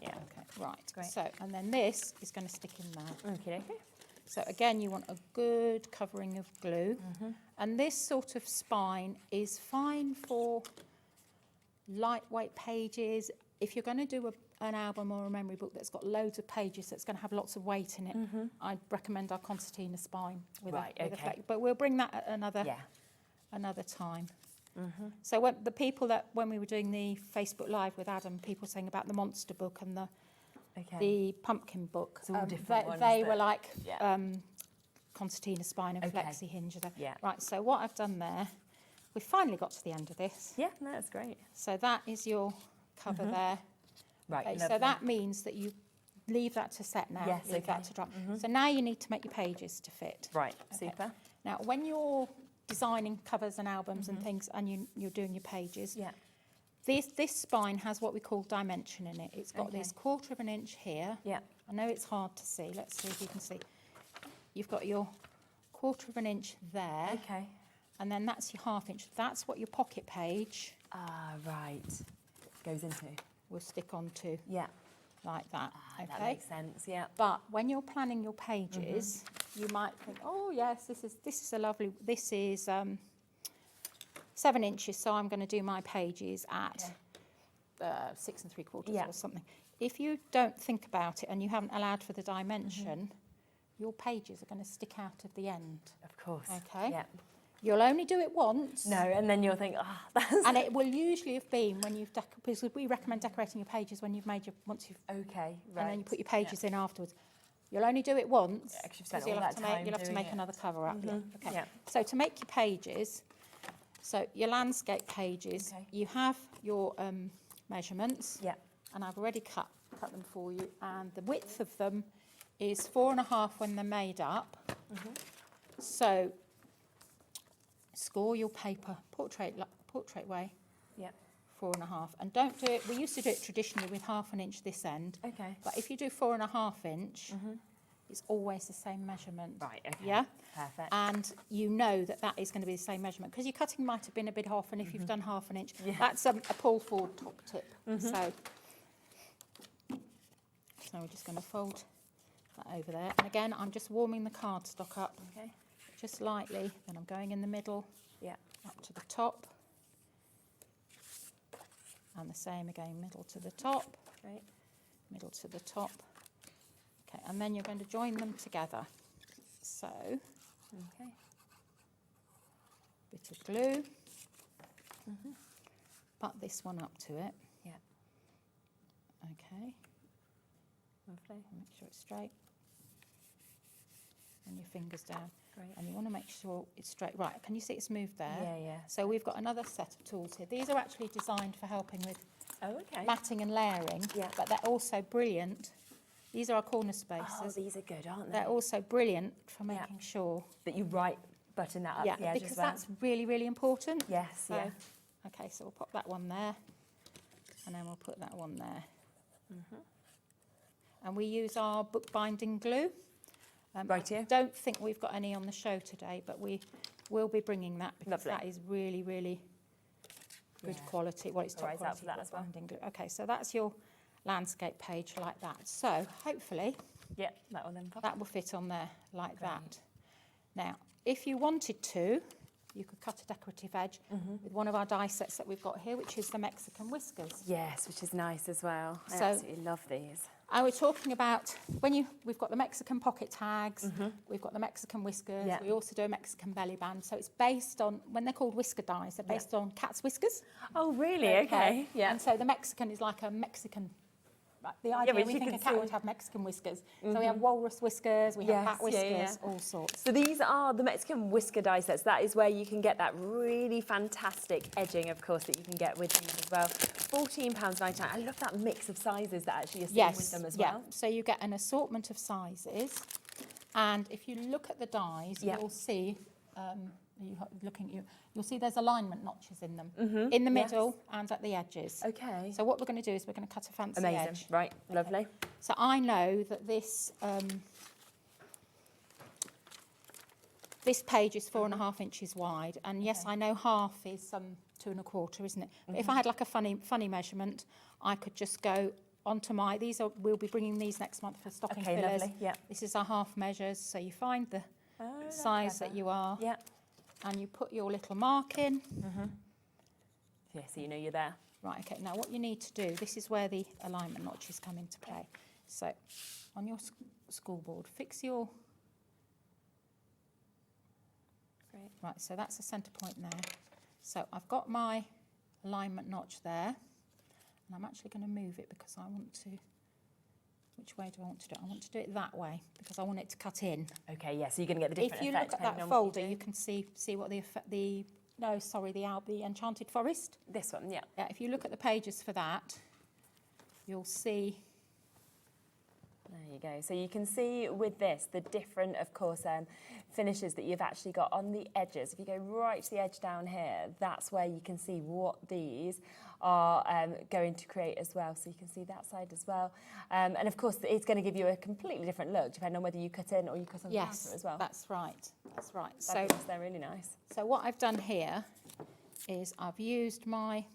Yeah. Okay, right. Great. So, and then this is going to stick in there. Okay. So again, you want a good covering of glue. And this sort of spine is fine for lightweight pages. If you're going to do an album or a memory book that's got loads of pages, that's going to have lots of weight in it, I'd recommend our Concertina spine with a flex. But we'll bring that at another time. So when we were doing the Facebook Live with Adam, people saying about the monster book and the pumpkin book, It's all different ones, they but- were like concertina spine and flexi hinge. Right, so what I've done there, we've finally got to the end of this. Yeah, no, that's great. So that is your cover there. Right, Okay, so lovely. that means that you leave that to set now, Yes, leave that okay. to dry. So now you need to make your pages to fit. Right, Okay. super. Now, when you're designing covers and albums and things, and you're doing your pages, Yeah. this spine has what we call dimension in it. It's got Okay. this 1/4 of an inch here. Yeah. I know it's hard to see. Let's see if you can see. You've got your 1/4 of an inch there. Okay. And then that's your 1/2 inch. That's what your pocket page Ah, right. Goes into. will stick onto, Yeah. like that. Okay. That makes sense. Yeah. But when you're planning your pages, you might think, oh yes, this is a lovely. This is 7 inches, so I'm going to do my pages at 6 3/4 Yeah. or something. If you don't think about it and you haven't allowed for the dimension, your pages are going to stick out of the end. Of course. Okay. Yeah. You'll only do it once. No, and then you'll think, that's. And it will usually have been when you've because we recommend decorating your pages when you've made once you've Okay. Right. and then you put your pages in afterwards. You'll only do it once. Yeah, 'cause you've spent you'll all have that to make, time you'll have to doing make it. another cover up. Yeah. Okay. Yeah. So to make your pages, so your landscape pages, Okay. you have your measurements. Yeah. And I've already cut them for you. And the width of them is 4.5 when they're made up. So score your paper portrait way. Yeah. 4.5, and don't do it. We used to do it traditionally with 1/2 inch this end. Okay. But if you do 4.5 inch, it's always the same measurement. Right. Okay. Yeah. Perfect. And you know that is going to be the same measurement because your cutting might have been a bit off, and if you've done 1/2 inch, that's a pull forward top tip. So we're just going to fold that over there. And again, I'm just warming the cardstock up. Okay. Just lightly. Then I'm going in the middle. Yeah. Up to the top. And the same again, middle to the top. Great. Middle to the top. Okay, and then you're going to join them together. So, Okay. bit of glue. Butt this one up to it. Yeah. Okay, Lovely. make sure it's straight. And your fingers down. Great. And you want to make sure it's straight. Right, can you see it's moved there? Yeah, yeah. So we've got another set of tools here. These are actually designed for helping with Oh, okay. matting and layering, Yeah. but they're also brilliant. These are our corner spaces. Oh, these are good, aren't they? They're also brilliant for Yeah. making sure. That you button that up the edge because as well. that's really, really important. Yes, So, yeah. okay, so we'll pop that one there, and then we'll put that one there. And we use our bookbinding glue. Right here. I don't think we've got any on the show today, but we will be bringing that because Lovely. that is really, really good Yeah. quality. Well, it's top Right, quality for that as well. bookbinding glue. Okay, so that's your landscape page like that. So hopefully Yeah, that will then pop. that will fit on there like that. Now, if you wanted to, you could cut a decorative edge with one of our die sets that we've got here, which is the Mexican whiskers. Yes, which is nice as well. I So- absolutely love these. And we're talking about we've got the Mexican pocket tags, we've got the Mexican whiskers, Yeah. we also do a Mexican belly band. So it's based on, when they're called whisker dies, they're based on cat's whiskers. Oh, really? Okay. Yeah. And so the Mexican is like a Mexican, like the idea, which we you think can a cat see- would have Mexican whiskers. So we have walrus whiskers, we have Yes, bat whiskers, yeah, yeah. all sorts. So these are the Mexican whisker die sets. That is where you can get that really fantastic edging, of course, that you can get with these as well. £14.99. I love that mix of sizes that actually are seen with them as well. So you get an assortment of sizes, and if you look at the dies, Yeah. you'll see, you'll see there's alignment notches in them, in the middle and at the edges. Okay. So what we're going to do is we're going to cut a fancy Amazing. edge. Right, lovely. So I know that this this page is 4.5 inches wide, and yes, I know half is 2 1/4, isn't it? But if I had like a funny measurement, I could just go onto my. We'll be bringing these next month for stocking Okay, fillers. lovely, yeah. This is our half measures, so you find the that's size clever. that you are, Yeah. and you put your little mark in. Yeah, so you know you're there. Right, okay, now what you need to do, this is where the alignment notches come into play. So on your school board, fix your... Great. Right, so that's the centre point there. So I've got my alignment notch there, and I'm actually going to move it because I want to... Which way do I want to do it? I want to do it that way because I want it to cut in. Okay, yeah, so you're going to get the different If you effect look at depending that on what folder, do. you can see what the Enchanted Forest. This one, yeah. Yeah, if you look at the pages for that, you'll see. There you go. So you can see with this the different, of course, finishes that you've actually got on the edges. If you go right to the edge down here, that's where you can see what these are going to create as well. So you can see that side as well. And of course, it's going to give you a completely different look depending on whether you cut in or you cut on the counter as well. That's right. That's right. Fabulous, they're really nice. So what I've done here is I've used my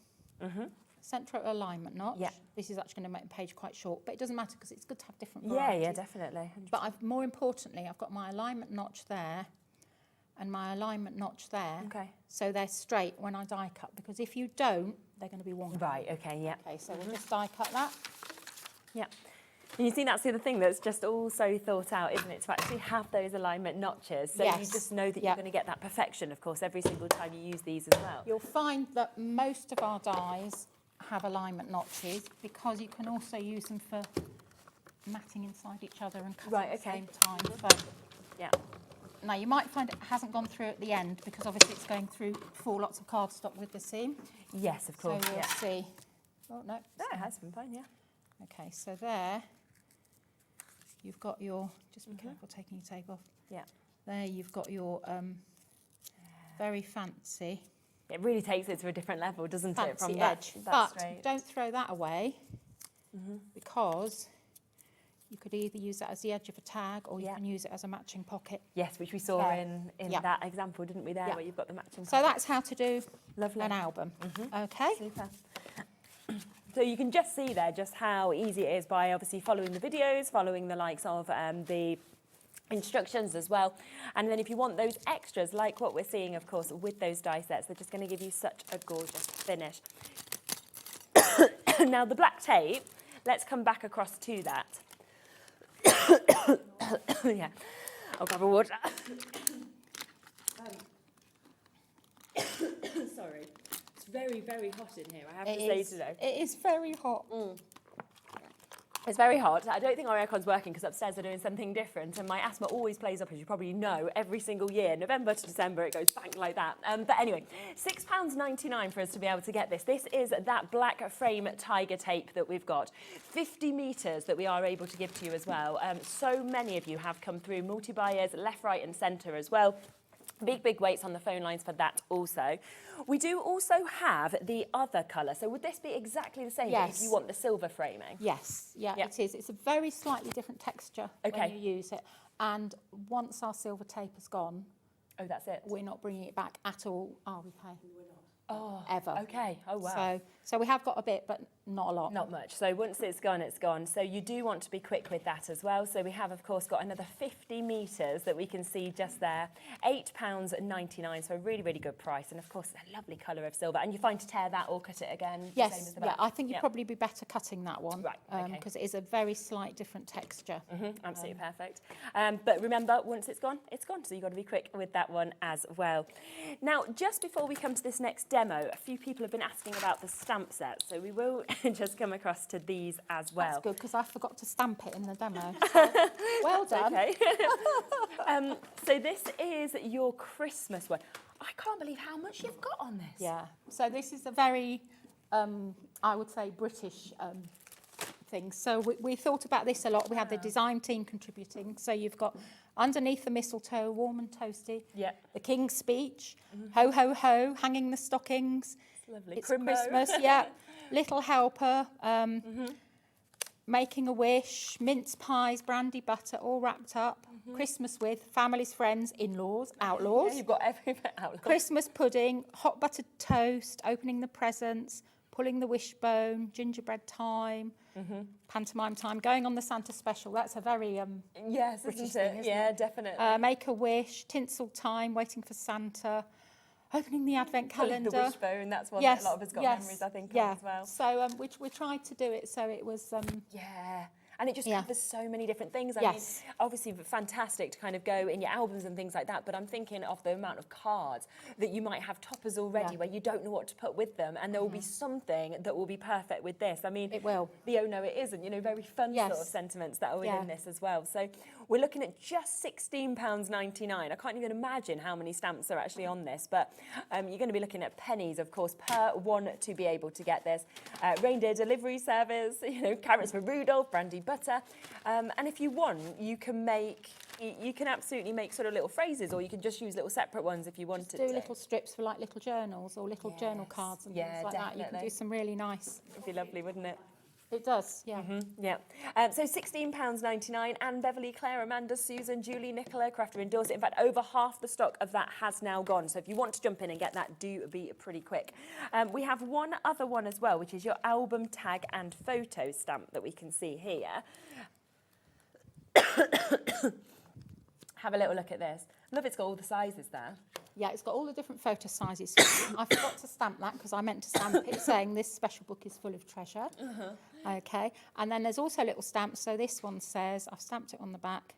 central alignment notch. Yeah. This is actually going to make the page quite short, but it doesn't matter because it's good to have different Yeah, varieties. yeah, definitely. 100%. But more importantly, I've got my alignment notch there and my alignment notch there. Okay. So they're straight when I die cut, because if you don't, they're going to be wonky. Right, okay, yeah. Okay, so we'll just die cut that. Yeah. And you see, that's the other thing that's just also thought out, isn't it? To actually have those alignment notches. So you Yes. just know that Yeah. you're going to get that perfection, of course, every single time you use these as well. You'll find that most of our dies have alignment notches because you can also use them for matting inside each other and cutting Right, at the okay. same time. So Yeah. now you might find it hasn't gone through at the end because obviously it's going through for lots of cardstock with the seam. Yes, of So course. we'll yeah. see. Oh no. No, it has been fine, yeah. Okay, so there you've got your, just be careful taking your tape off. Yeah. There you've got your very fancy It really takes it to a different level, doesn't it? From fancy that, edge. that But straight. don't throw that away because you could either use that as the edge of a tag or you Yeah. can use it as a matching pocket. Yes, which we saw There. in Yeah. that example, didn't we, there, Yeah. where you've got the matching So colour. that's how to do Lovely. an album. Okay. Super. So you can just see there just how easy it is by obviously following the videos, following the likes of the instructions as well. And then if you want those extras, like what we're seeing, of course, with those die sets, they're just going to give you such a gorgeous finish. Now, the black tape, let's come back across to that. Yeah, I'll grab a water. Sorry. It's very, very hot in here, I have to say today. It is very hot. It's very hot. I don't think our aircon's working because upstairs they're doing something different, and my asthma always plays up, as you probably know, every single year. November to December, it goes bang like that. But anyway, £6.99 for us to be able to get this. This is that black frame tiger tape that we've got. 50 metres that we are able to give to you as well. So many of you have come through, multi-buyers, left, right and centre as well. Big waits on the phone lines for that also. We do also have the other colour. So would this be exactly the same Yes. if you want the silver framing? Yes, yeah, Yeah. it is. It's a very slightly different texture Okay. when you use it. And once our silver tape is gone, Oh, that's it. we're not bringing it back at all, are we, Kay? Oh, Ever. okay. Oh, wow. So we have got a bit, but not a lot. Not much. So once it's gone, it's gone. So you do want to be quick with that as well. So we have, of course, got another 50 metres that we can see just there. £8.99, so a really, really good price. And of course, a lovely colour of silver. And you find to tear that or cut it again? Same Yes, as the yeah, back? I think you'd probably be better cutting that one. Right, okay. Because it is a very slight different texture. Absolutely perfect. But remember, once it's gone, so you've got to be quick with that one as well. Now, just before we come to this next demo, a few people have been asking about the stamp set, so we will just come across to these as well. That's good, because I forgot to stamp it in the demo. Well done. Okay. So this is your Christmas one. I can't believe how much you've got on this. Yeah, so this is a very, I would say, British thing. So we thought about this a lot. We had the design team contributing. So you've got underneath the mistletoe, warm and toasty. Yeah. The King's Speech, ho, ho, ho, hanging the stockings. It's lovely. It's Crimbo. Christmas, yeah. Little Helper, Making a Wish, mince pies, brandy butter, all wrapped up. Christmas with, families, friends, in-laws, outlaws. Yeah, you've got everything outlaws. Christmas pudding, hot buttered toast, opening the presents, pulling the wishbone, gingerbread time, pantomime time, going on the Santa special. That's a very Yes, British isn't thing, it? isn't Yeah, it? definitely. Make a wish, tinsel time, waiting for Santa, opening the advent Pulling calendar. the wishbone, that's one that a lot of us got memories, I think, yeah. of as well. So we tried to do it so it was Yeah. And it just Yeah. covers so many different things. I Yes. mean, obviously fantastic to kind of go in your albums and things like that, but I'm thinking of the amount of cards that you might have toppers already where you don't know what to put with them, and there will be something that will be perfect with this. I mean, It will. The oh no it isn't, you know, very fun sort of Yes. sentiments that are within Yeah. this as well. So we're looking at just £16.99. I can't even imagine how many stamps are actually on this, but you're going to be looking at pennies, of course, per one to be able to get this. Reindeer delivery service, you know, carrots for Rudolph, brandy butter. And if you want, you can absolutely make sort of little phrases, or you can just use little separate ones if you wanted do to. little strips for like little journals or little journal cards and things like that. You can do some really nice. It'd be lovely, wouldn't it? It does, yeah. Yeah. So £16.99, Anne, Beverly, Claire, Amanda, Susan, Julie, Nicola, Crafter and Dorset. In fact, over half the stock of that has now gone. So if you want to jump in and get that, do be pretty quick. We have one other one as well, which is your album tag and photo stamp that we can see here. Have a little look at this. Love it's got all the sizes there. Yeah, it's got all the different photo sizes. I forgot to stamp that because I meant to stamp it saying this special book is full of treasure. Okay, and then there's also little stamps. So this one says, I've stamped it on the back,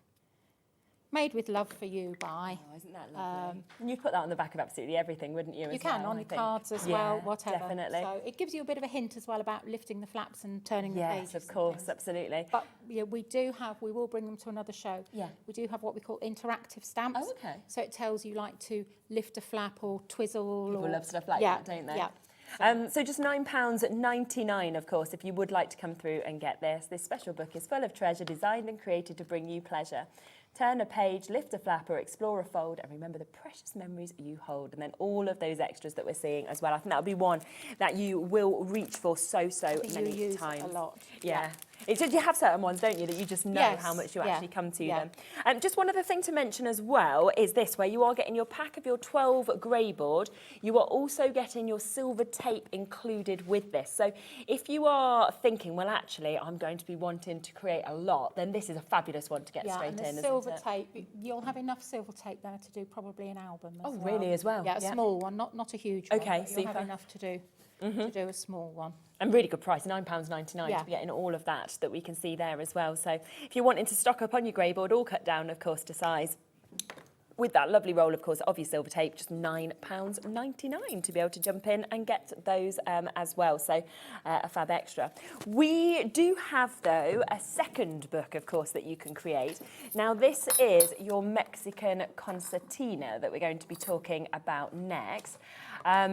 made with love for you by. Oh, isn't that lovely? And you'd put that on the back of absolutely everything, wouldn't you? You can, on your cards as well, whatever. Definitely. So it gives you a bit of a hint as well about lifting the flaps and turning the pages. Yes, of course, absolutely. But yeah, we will bring them to another show. Yeah. We do have what we call interactive stamps. Oh, okay. So it tells you like to lift a flap or twizzle. People love stuff like that, don't they? Yeah. So just £9.99, of course, if you would like to come through and get this. This special book is full of treasure, designed and created to bring you pleasure. Turn a page, lift a flap or explore a fold, and remember the precious memories you hold. And then all of those extras that we're seeing as well. I think that'll be one that you will reach for so many times. A lot. Yeah. It's just, you have certain ones, don't you, that you just know how much you actually come to them. Just one other thing to mention as well is this, where you are getting your pack of your 12 grey board. You are also getting your silver tape included with this. So if you are thinking, well, actually, I'm going to be wanting to create a lot, then this is a fabulous one to get straight and in, isn't silver it? tape, you'll have enough silver tape there to do probably an album as well. Oh, really, as well? Yeah, a small one, not a huge one. Okay, but you'll have enough to do a small one. And really good price, £9.99 to be getting all of that we can see there as well. So if you're wanting to stock up on your grey board, all cut down, of course, to size, with that lovely roll, of course, of your silver tape, just £9.99 to be able to jump in and get those as well. So a fab extra. We do have, though, a second book, of course, that you can create. Now, this is your Mexican concertina that we're going to be talking about next.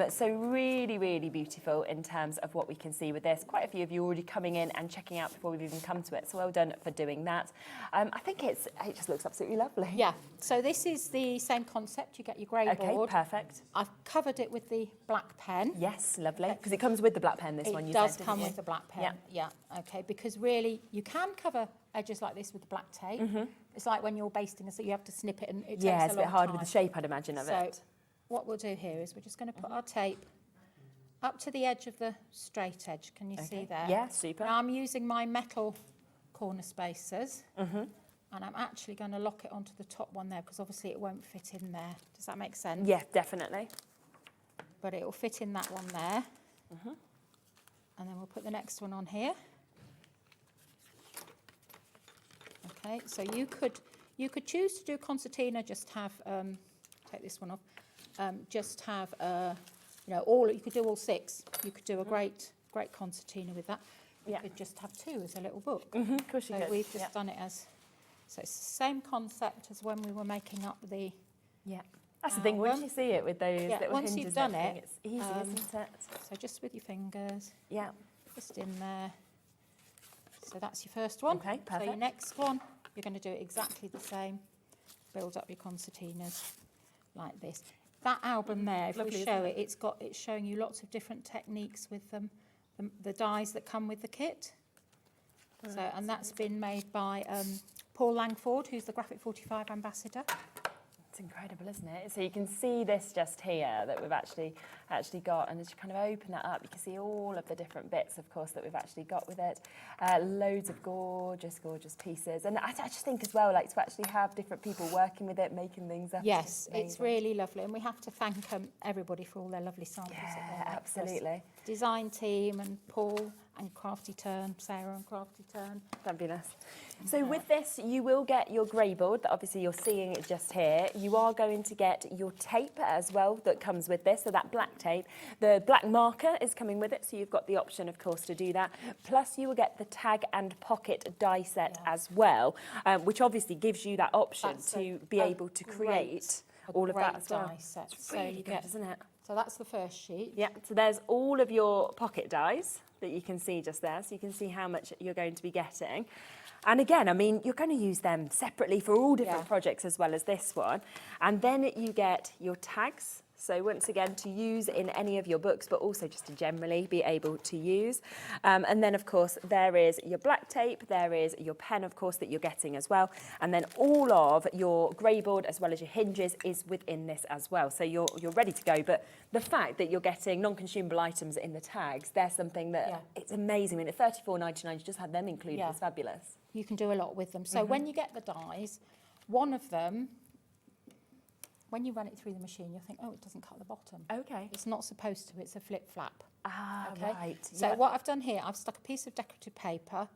So really, really beautiful in terms of what we can see with this. Quite a few of you already coming in and checking out before we've even come to it. So well done for doing that. I think it just looks absolutely lovely. Yeah. So this is the same concept. You get your grey board. Okay, perfect. I've covered it with the black pen. Yes, lovely. Because it comes with the black pen, this one, you said, It does come with the black pen. Yeah. Okay. Because really, you can cover edges like this with the black tape. It's like when you're basting, so you have to snip it, and it takes a it's a bit hard long with the time. shape, I'd imagine, of it. What we'll do here is we're just going to put our tape up to the edge of the straight edge. Can you see there? Yeah, super. Now I'm using my metal corner spacers, and I'm actually going to lock it onto the top one there because obviously it won't fit in there. Does that make sense? Yeah, definitely. But it will fit in that one there. And then we'll put the next one on here. Okay, so you could choose to do concertina, just have, take this one off, just have, you know, you could do all 6. You could do a great concertina with that. You could just have 2 as a little book. Of course you So could. we've just done it as, so it's the same concept as when we were making up the That's the thing, once you see it with those little once hinges you've done and everything, it, it's easy, isn't it? So just with your fingers, Yeah. just in there. So that's your first one. Okay, So your perfect. next one, you're going to do it exactly the same. Build up your concertinas like this. That album there, if we Lovely, show isn't it, it's showing you lots of different techniques with them, the dies that come with the kit. So, and that's been made by Paul Langford, who's the Graphic 45 ambassador. It's incredible, isn't it? So you can see this just here that we've actually got, and as you kind of open that up, you can see all of the different bits, of course, that we've actually got with it. Loads of gorgeous, gorgeous pieces. And I just think as well, like to actually have different people working with it, making things up. Yes, it's amazing. really lovely, and we have to thank everybody for all their lovely samples. that they Yeah, make for us. absolutely. Design team and Paul and Crafty Turn, Sarah and Crafty Turn. Fabulous. So with this, you will get your grey board that obviously you're seeing it just here. You are going to get your tape as well that comes with this, so that black tape. The black marker is coming with it, so you've got the option, of course, to do that. Plus, you will get the tag and pocket die set as well, which obviously gives you that option to be able to create all of that as well. Die set. It's So really you good, get, isn't it? so that's the first sheet. Yeah, so there's all of your pocket dies that you can see just there, so you can see how much you're going to be getting. And again, I mean, you're going to use them separately for all different projects as well as this one. And then you get your tags. So once again, to use in any of your books, but also just to generally be able to use. And then, of course, there is your black tape. There is your pen, of course, that you're getting as well. And then all of your grey board, as well as your hinges, is within this as well. So you're ready to go. But the fact that you're getting non-consumable items in the tags, they're something that it's amazing. I mean, at $34.99, you just had them included. It's fabulous. You can do a lot with them. So when you get the dies, one of them, when you run it through the machine, you'll think, oh, it doesn't cut the bottom. Okay. It's not supposed to, it's a flip-flap. Ah, Okay? right. So what I've done here, I've stuck a piece of decorative paper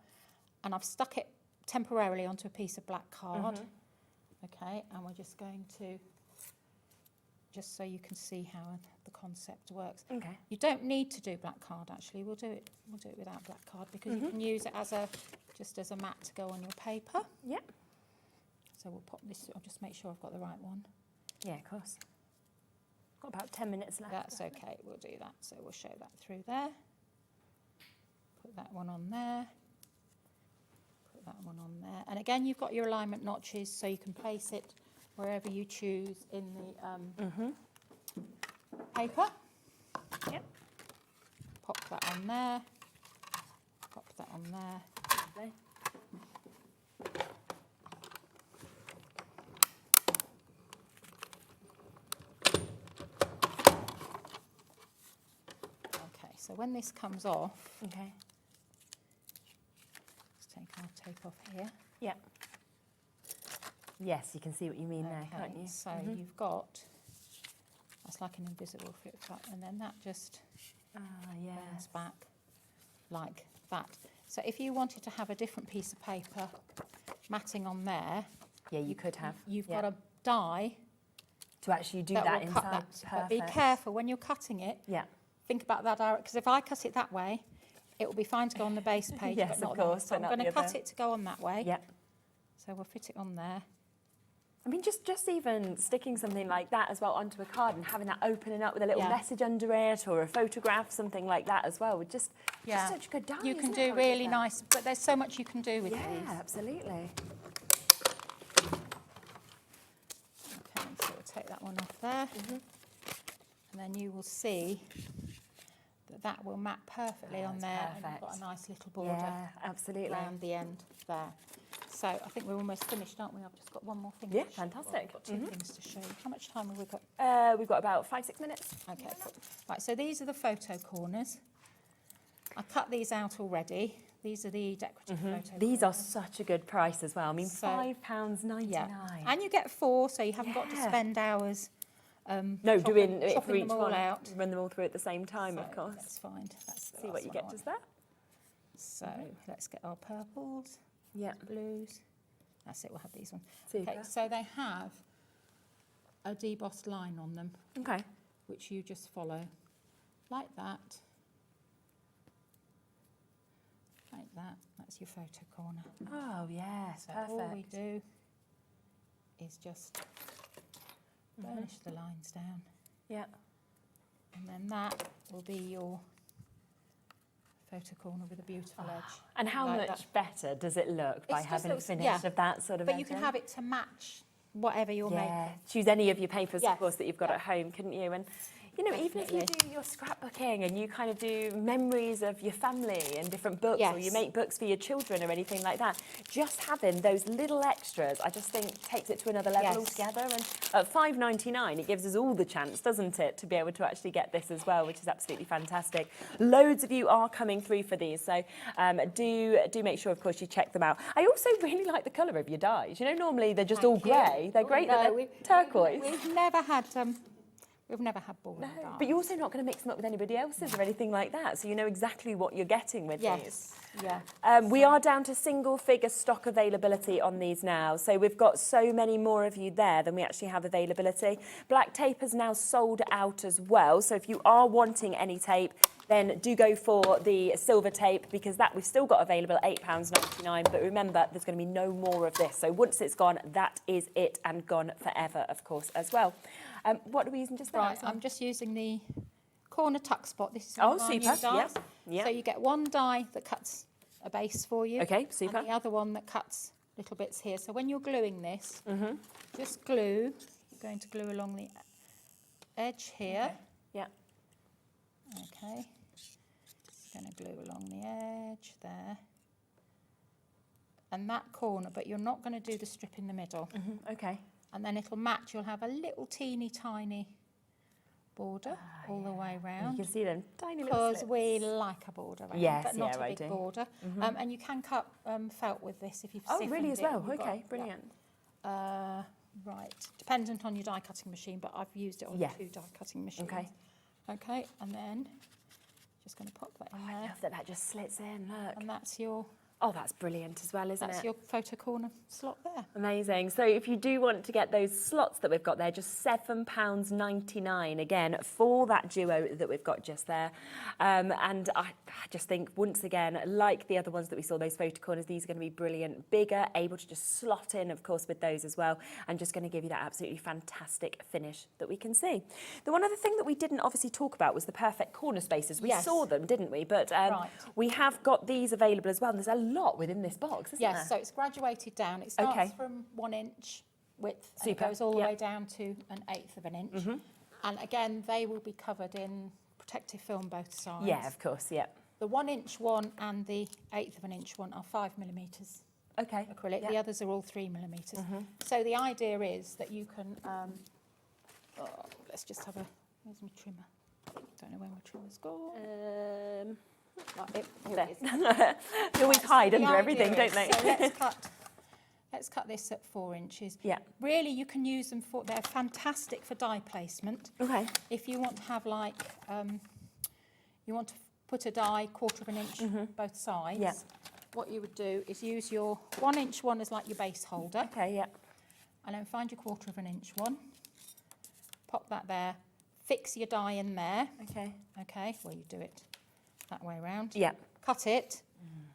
and I've stuck it temporarily onto a piece of black card. Okay, and we're just going to, just so you can see how the concept works. Okay. You don't need to do black card actually, we'll do it without black card because you can use it as just as a mat to go on your paper. Yep. So we'll pop this, I'll just make sure I've got the right one. Yeah, of course. Got about 10 minutes left. That's okay, we'll do that. So we'll show that through there. Put that one on there. Put that one on there. And again, you've got your alignment notches, so you can place it wherever you choose in the paper. Yep. Pop that on there. Pop that on there. Lovely. Okay, so when this comes off, Okay. let's take our tape off here. Yep. Yes, you can see what you mean there, can't you? So you've got, that's like an invisible flip flap, and then that just bends back like that. So if you wanted to have a different piece of paper matting on there, Yeah, you could have. you've got a die to actually do that that will cut inside. that. But be careful when you're cutting it. Yeah. Think about that, because if I cut it that way, it will be fine to go on the base page, Yes, but not of course, that. So but I'm not going to the cut other. it to go on that way. Yeah. So we'll fit it on there. I mean, just even sticking something like that as well onto a card and having that opening up with a little message under it or a photograph, something like that as well, would just such a good die. You can isn't it, do how it really does that? nice, but there's so much you can do with Yeah, these. absolutely. Okay, so we'll take that one off there. And then you will see that that will map perfectly on That's there, and you've perfect. got a nice little border Yeah, absolutely. around the end there. So I think we're almost finished, aren't we? I've just got one more thing. Yeah, to show. fantastic. I've got two things to show you. How much time have we got? We've got about 5-6 minutes. Okay, cool. Right, so these are the photo corners. I cut these out already. These are the decorative photo These are corners. such a good price as well. I mean, So- £5.99. Yeah, and you get 4, so you haven't got to Yeah. spend hours. No, chopping- doing it for chopping each them all one. out. Run them all through at the same time, of So course. Let's find. That's the See what last you one I get want. just there. So let's get our purples, Yeah. blues. That's it. We'll have these ones. Super. Okay, so they have a debossed line on them, Okay. which you just follow like that. Like that. That's your photo corner. Oh, yes, So all we perfect. do is just burnish the lines down, Yeah. and then that will be your photo corner with a beautiful edge. And how like much that. better does it look by It just having a looks- finish yeah. of that sort of But you can edging? have it to match whatever you're Yeah, making. choose any of your papers, Yes, of course, that you've got yeah. at home, couldn't you? And, you know, even if you Definitely. do your scrapbooking and you kind of do memories of your family and different books, or you Yes. make books for your children or anything like that, just having those little extras, I just think takes it to another level Yes. altogether. And at £5.99, it gives us all the chance, doesn't it, to be able to actually get this as well, which is absolutely fantastic. Loads of you are coming through for these, so do make sure, of course, you check them out. I also really like the colour of your dyes. You know, normally they're just all Thank you. grey. They're great that No, they're turquoise. We've never had boring dyes. But you're also not going to mix them up with anybody else's or anything like that, so you know exactly what you're getting with these. Yes, yeah. We are down to single figure stock availability on these now, so we've got so many more of you there than we actually have availability. Black tape has now sold out as well, so if you are wanting any tape, then do go for the silver tape, because that we've still got available at £8.99, but remember, there's going to be no more of this. So once it's gone, that is it, and gone forever, of course, as well. What are we using just there? Right, I'm just using the corner tuck spot. This is Oh, one of our new super, dies. yeah. So you get one die that cuts a base for you. Okay, super. And the other one that cuts little bits here. So when you're gluing this, Mm-hmm. just glue. You're going to glue along the edge here. Yeah. Okay. Going to glue along the edge there. And that corner, but you're not going to do the strip in the middle. Okay. And then it'll match. You'll have a little teeny tiny border all the way You round. can see them tiny little Because slits. we like a border round, Yes, but not yeah, a I big do. border. And you can cut felt with this if you've Oh, siphoned really, as it well? and you've got- Okay, yeah. brilliant. Right, dependent on your die cutting machine, but I've used it on Yeah. 2 die cutting machines. Okay. Okay, and then just going to pop that in I there. love that that just slits in, look. And that's your Oh, that's brilliant as well, isn't that's it? your photo corner slot there. Amazing. So if you do want to get those slots that we've got there, just £7.99 again for that duo that we've got just there. And I just think, once again, like the other ones that we saw, those photo corners, these are going to be brilliant, bigger, able to just slot in, of course, with those as well, and just going to give you that absolutely fantastic finish that we can see. The one other thing that we didn't obviously talk about was the perfect corner spaces. We Yes. saw them, didn't we? But Right. we have got these available as well, and there's a lot within this box, isn't Yes, there? so it's graduated down. It starts Okay. from 1 inch width and Super, it goes all the yeah. way down to 1/8 of an inch. And again, they will be covered in protective film both sides. Yeah, of course, yeah. The 1 inch one and the 1/8 of an inch one are 5mm Okay. acrylic. yeah. The others are all 3mm. So the idea is that you can, let's just have a, where's my trimmer? Don't know where my trimmer's gone. Right, here There. it is. They always Right, so hide the under everything, idea don't they? is- So let's cut this at 4 inches. Yeah. Really, you can use them for, they're fantastic for die placement. Okay. If you want to have like, you want to put a die 1/4 of an inch both sides, Yeah. what you would do is use your 1 inch one as like your base holder, Okay, yeah. and then find your 1/4 of an inch one, pop that there, fix your die in there, Okay. okay, well you do it that way around. Yeah. Cut it, and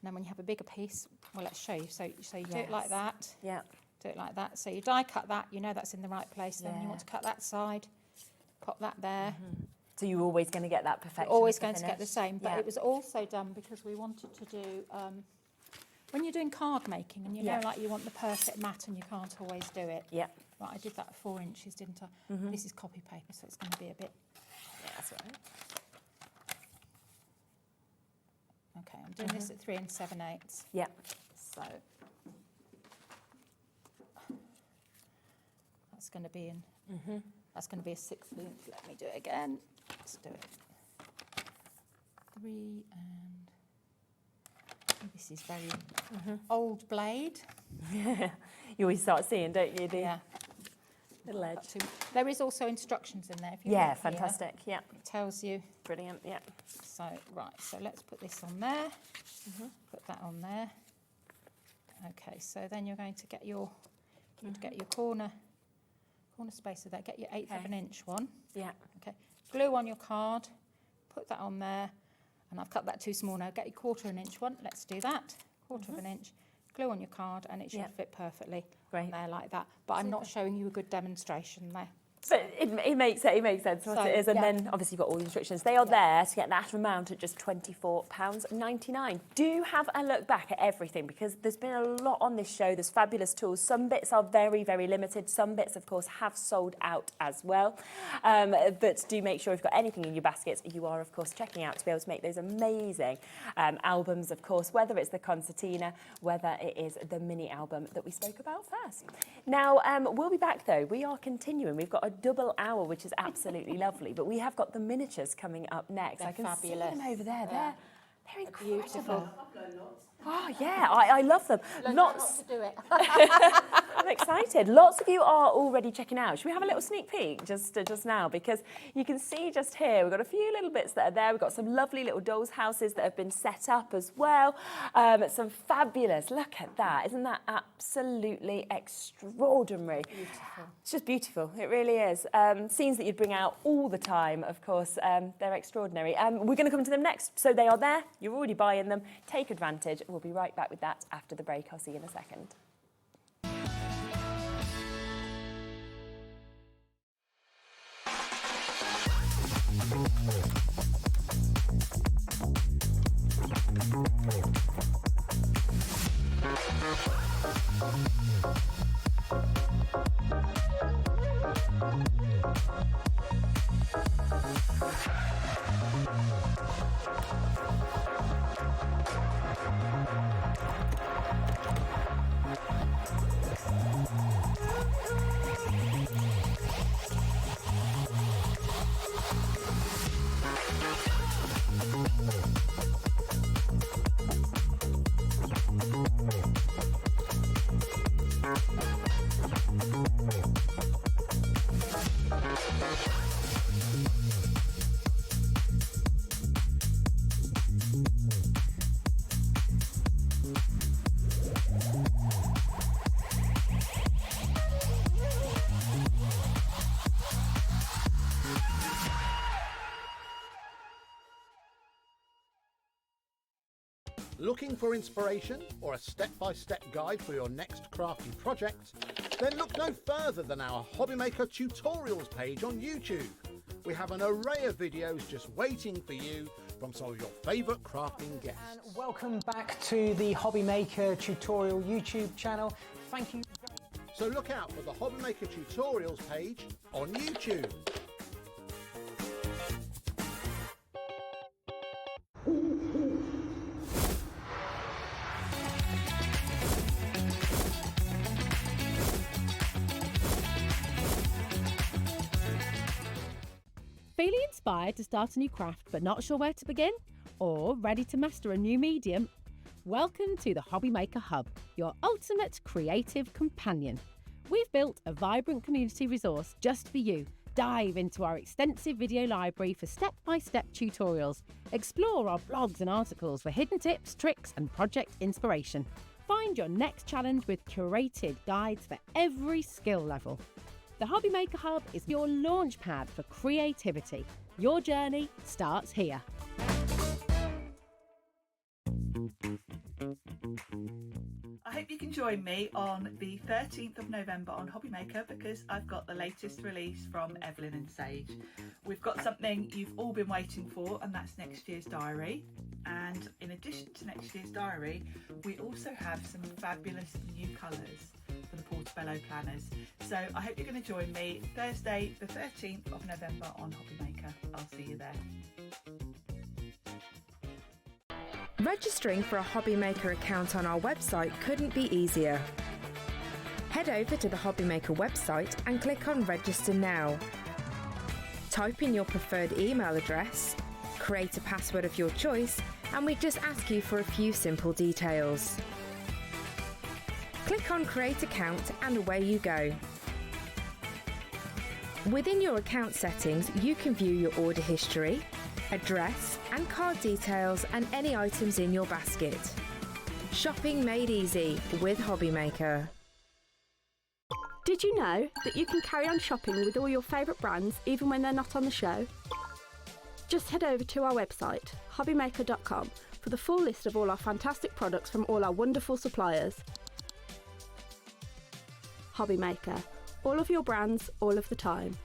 then when you have a bigger piece, well, let's show you. So you do it like Yes. that, Yeah. do it like that. So you die cut that, you know that's in the right place. Then you Yeah. want to cut that side, pop that there. So you're always going to get that perfection. Always of going to get the finish. same, but Yeah. it was also done because we wanted to do, when you're doing card making and you Yeah. know like you want the perfect mat and you can't always do it. Yeah. Right, I did that at 4 inches, didn't I? This is copy paper, so it's going to be a bit. Yeah, that's right. Okay, I'm doing this at 3 7/8. Yeah. So that's going to be in. That's going to be a 16th. Let me do it again. Let's do it. 3 and this is very old blade. You always start seeing, don't you? The Yeah. little edge. There is also instructions in there. If you Yeah, look here, fantastic. Yeah, it tells you. brilliant. Yeah. So right. So let's put this on there. Put that on there. Okay. So then you're going to get your corner spacer there. Get your 1/8 of an inch one. Yeah. Okay. Glue on your card. Put that on there. And I've cut that too small now. Get your 1/4 of an inch one. Let's do that. 1/4 of an inch. Glue on your card, and it should fit perfectly on there like that. But I'm not showing you a good demonstration there. But it makes sense what it is. And then obviously you've got all the instructions. They are there to get that amount at just £24.99. Do have a look back at everything, because there's been a lot on this show. There's fabulous tools. Some bits are very, very limited. Some bits, of course, have sold out as well. But do make sure if you've got anything in your baskets, you are, of course, checking out to be able to make those amazing albums, of course, whether it's the Concertina, whether it is the mini album that we spoke about first. Now, we'll be back, though. We are continuing. We've got a double hour, which is absolutely lovely, but we have got the miniatures coming up next. They're I can fabulous. see them over there. Yeah. They're incredible. Beautiful. Oh yeah, I love them. Lots to do it. I'm excited. Lots of you are already checking out. Should we have a little sneak peek just now? Because you can see just here, we've got a few little bits that are there. We've got some lovely little dolls' houses that have been set up as well. Some fabulous, look at that. Isn't that absolutely extraordinary? Beautiful. It's just beautiful. It really is. Scenes that you'd bring out all the time, of course. They're extraordinary. We're going to come to them next. So they are there. You're already buying them. Take advantage. We'll be right back with that after the break. I'll see you in a second. Looking for inspiration or a step-by-step guide for your next crafty project? Then look no further than our HobbyMaker tutorials page on YouTube. We have an array of videos just waiting for you from some of your favourite crafting guests. And welcome back to the HobbyMaker tutorial YouTube channel. Thank you. So look out for the HobbyMaker tutorials page on YouTube. Feeling inspired to start a new craft but not sure where to begin? Or ready to master a new medium? Welcome to the HobbyMaker Hub, your ultimate creative companion. We've built a vibrant community resource just for you. Dive into our extensive video library for step-by-step tutorials. Explore our blogs and articles for hidden tips, tricks and project inspiration. Find your next challenge with curated guides for every skill level. The HobbyMaker Hub is your launch pad for creativity. Your journey starts here. I hope you can join me on the 13th of November on HobbyMaker, because I've got the latest release from Evelyn and Sage. We've got something you've all been waiting for, and that's next year's diary. And in addition to next year's diary, we also have some fabulous new colours for the Portobello planners. So I hope you're going to join me Thursday the 13th of November on HobbyMaker. I'll see you there. Registering for a HobbyMaker account on our website couldn't be easier. Head over to the HobbyMaker website and click on Register Now. Type in your preferred email address, create a password of your choice, and we just ask you for a few simple details. Click on Create Account and away you go. Within your account settings, you can view your order history, address and card details and any items in your basket. Shopping made easy with HobbyMaker. Did you know that you can carry on shopping with all your favourite brands even when they're not on the show? Just head over to our website, hobbymaker.com, for the full list of all our fantastic products from all our wonderful suppliers. HobbyMaker, all of your brands, all of the time.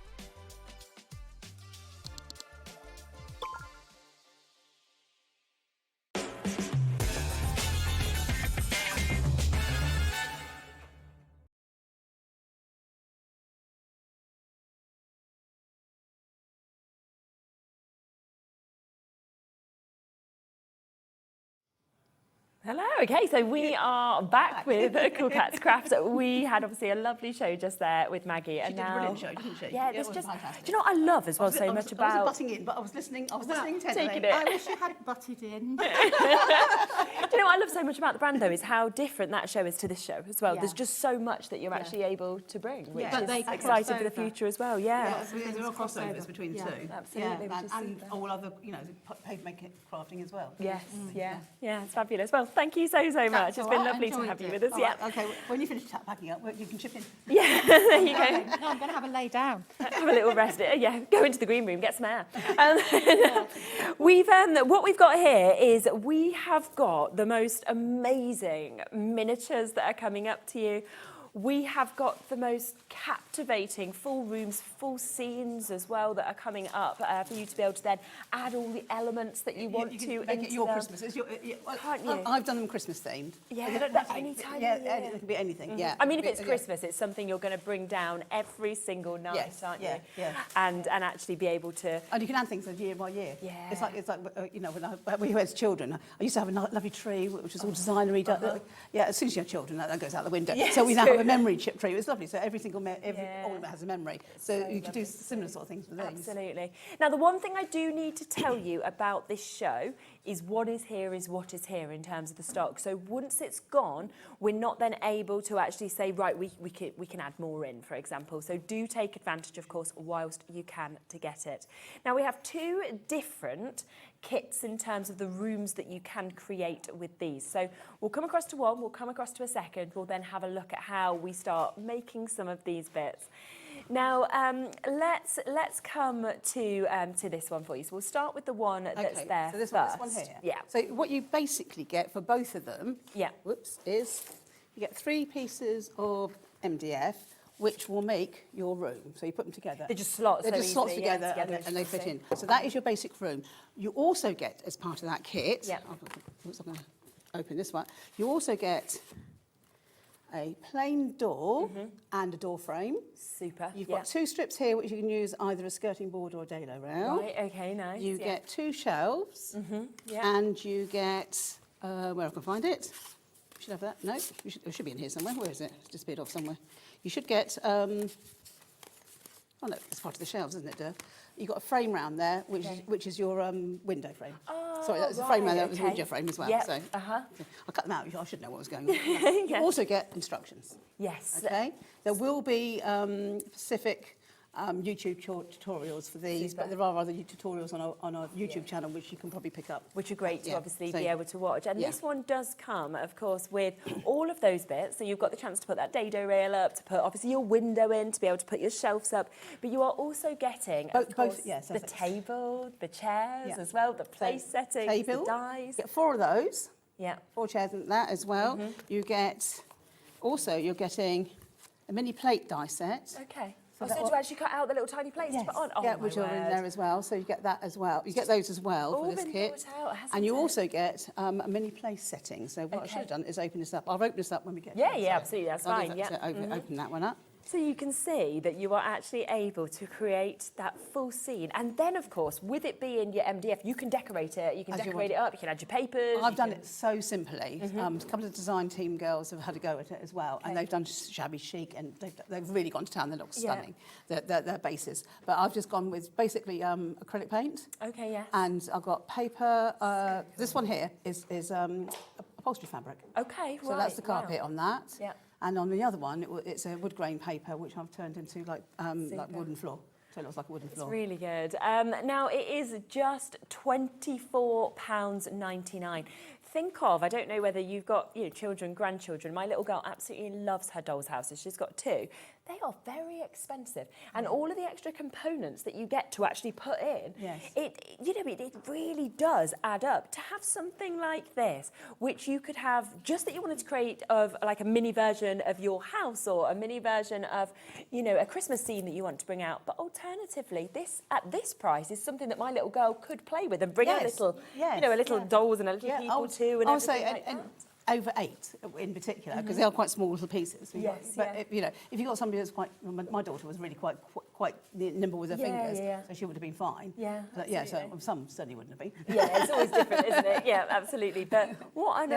Hello. Okay, so we are back with CoolKatz Crafts. We had obviously a lovely show just there with Maggie, and She did a brilliant show, didn't she? Yeah, It it's was just. fantastic. Do you know what I love as well so much about? I wasn't butting in, but I was listening. I was listening intently. Taking it. I wish you had butted in. Do you know what I love so much about the brand though is how different that show is to this show as well. Yeah. There's just so much that you're actually able to bring, which Yeah. But is they exciting for the crossover. future as well. Yeah. There's real crossovers between the two. Absolutely. Yeah, which is and super. all other, you know, paved making crafting as well. Yes, yeah, it's fabulous. Well, thank you so much. That's It's all been right, lovely to enjoyed have you it. with us. All Yeah. right, okay, when you finish packing up, you can chip in. Yeah, there you go. No, I'm going to have a lay down. Have a little rest. Yeah, go into the green room, get some air. What we've got here is we have got the most amazing miniatures that are coming up to you. We have got the most captivating full rooms, full scenes as well that are coming up for you to be able to then add all the elements that you want You to can make it into your them. Christmas. It's your, Can't you? I've done them Christmas themed. Yeah, They don't- but any time of Yeah, year. it can be anything. Mhm. Yeah. I mean, if It it's can be- Christmas, it's something you're going to bring down every single night, Yes, aren't yeah, you? yeah. And actually be able to. And you can add things year by year. Yeah. It's like you know, when we were as children, I used to have a lovely tree which was all designery. Yeah, as soon as you have children, that goes out the window. Yes, so we now true. have a memory chip tree. It's lovely. So every single Yeah. ornament has a memory. So you can do similar sort of things with these. Absolutely. Now, the one thing I do need to tell you about this show is what is here is what is here in terms of the stock. So once it's gone, we're not then able to actually say, right, we can add more in, for example. So do take advantage, of course, whilst you can to get it. Now, we have two different kits in terms of the rooms that you can create with these. So we'll come across to one, we'll come across to a second, we'll then have a look at how we start making some of these bits. Now, let's come to this one for you. So we'll start with the one that's there so this first. one here. Yeah. So what you basically get for both of them, is you get 3 pieces of MDF, which will make your room. So you put them together. They just slot They're so just slots easily, together, yeah, and they fit see. in. So that is your basic room. You also get, as part of that kit, Yeah. I'm going to open this one. You also get a plain door and a door frame. Super. You've got 2 strips here, which you can use either a skirting board or a dado rail. Right, okay, nice. You get 2 shelves, yeah. and you get, where I can find it, you should have that, no, it should be in here somewhere, where is it? It's disappeared off somewhere. You should get, oh no, it's part of the shelves, isn't it, Dev? You've got a frame round there, which is your window frame. Oh, sorry, that's a frame round there, it was a window frame as well. Yep. So Uh-huh. I cut them out, I should know what was going on. You also get instructions. Yes. Okay, there will be specific YouTube tutorials for these, but there are other tutorials on our YouTube channel which you can probably pick up. Which are great to obviously So- be able to watch. And Yeah. this one does come, of course, with all of those bits. So you've got the chance to put that dado rail up, to put obviously your window in, to be able to put your shelves up. But you are also getting, of course, the table, the chairs as well, the place settings, table, the dies. You get 4 of those. Yeah. 4 chairs and that as well. You get, also you're getting a mini plate die set. Okay. So So to actually cut out the little tiny plates to put on? Oh, yeah, my which are in word. there as well. So you get that as well. You get those as well All for this been kit. thought out, hasn't And you it? also get a mini place setting. So what I should have done is open this up. I'll open this up when we get Yeah, to it. yeah, So absolutely, that's I'll do fine, that. yeah. So open that one up. So you can see that you are actually able to create that full scene. And then, of course, with it being your MDF, you can decorate it, you can decorate it up, you can add your papers. I've done it so simply. A couple of design team girls have had a go at it as well, and they've done shabby chic, and they've really gone to town. They look stunning, their bases. But I've just gone with basically acrylic paint. Okay, yes. And I've got paper. This one here is upholstery fabric. Okay, right. So that's the carpet on that. Yeah. And on the other one, it's a wood grain paper, which I've turned into like wooden floor. So it looks like a wooden floor. It's really good. Now, it is just £24.99. Think of, I don't know whether you've got children, grandchildren. My little girl absolutely loves her doll's houses. She's got 2. They are very expensive, and all of the extra components that you get to actually put in, it really does add up. To have something like this, which you could have just that you wanted to create of like a mini version of your house or a mini version of, a Christmas scene that you want to bring out. But alternatively, this at this price is something that my little girl could play with and bring out a little, a little dolls and a little people too, and everything like that. Over 8 in particular, because they are quite small little pieces. But if you've got somebody that's quite, my daughter was really quite nimble with her fingers, so she would have been fine. But so some certainly wouldn't have been. Yeah, it's always different, isn't it? Yeah, absolutely. But what an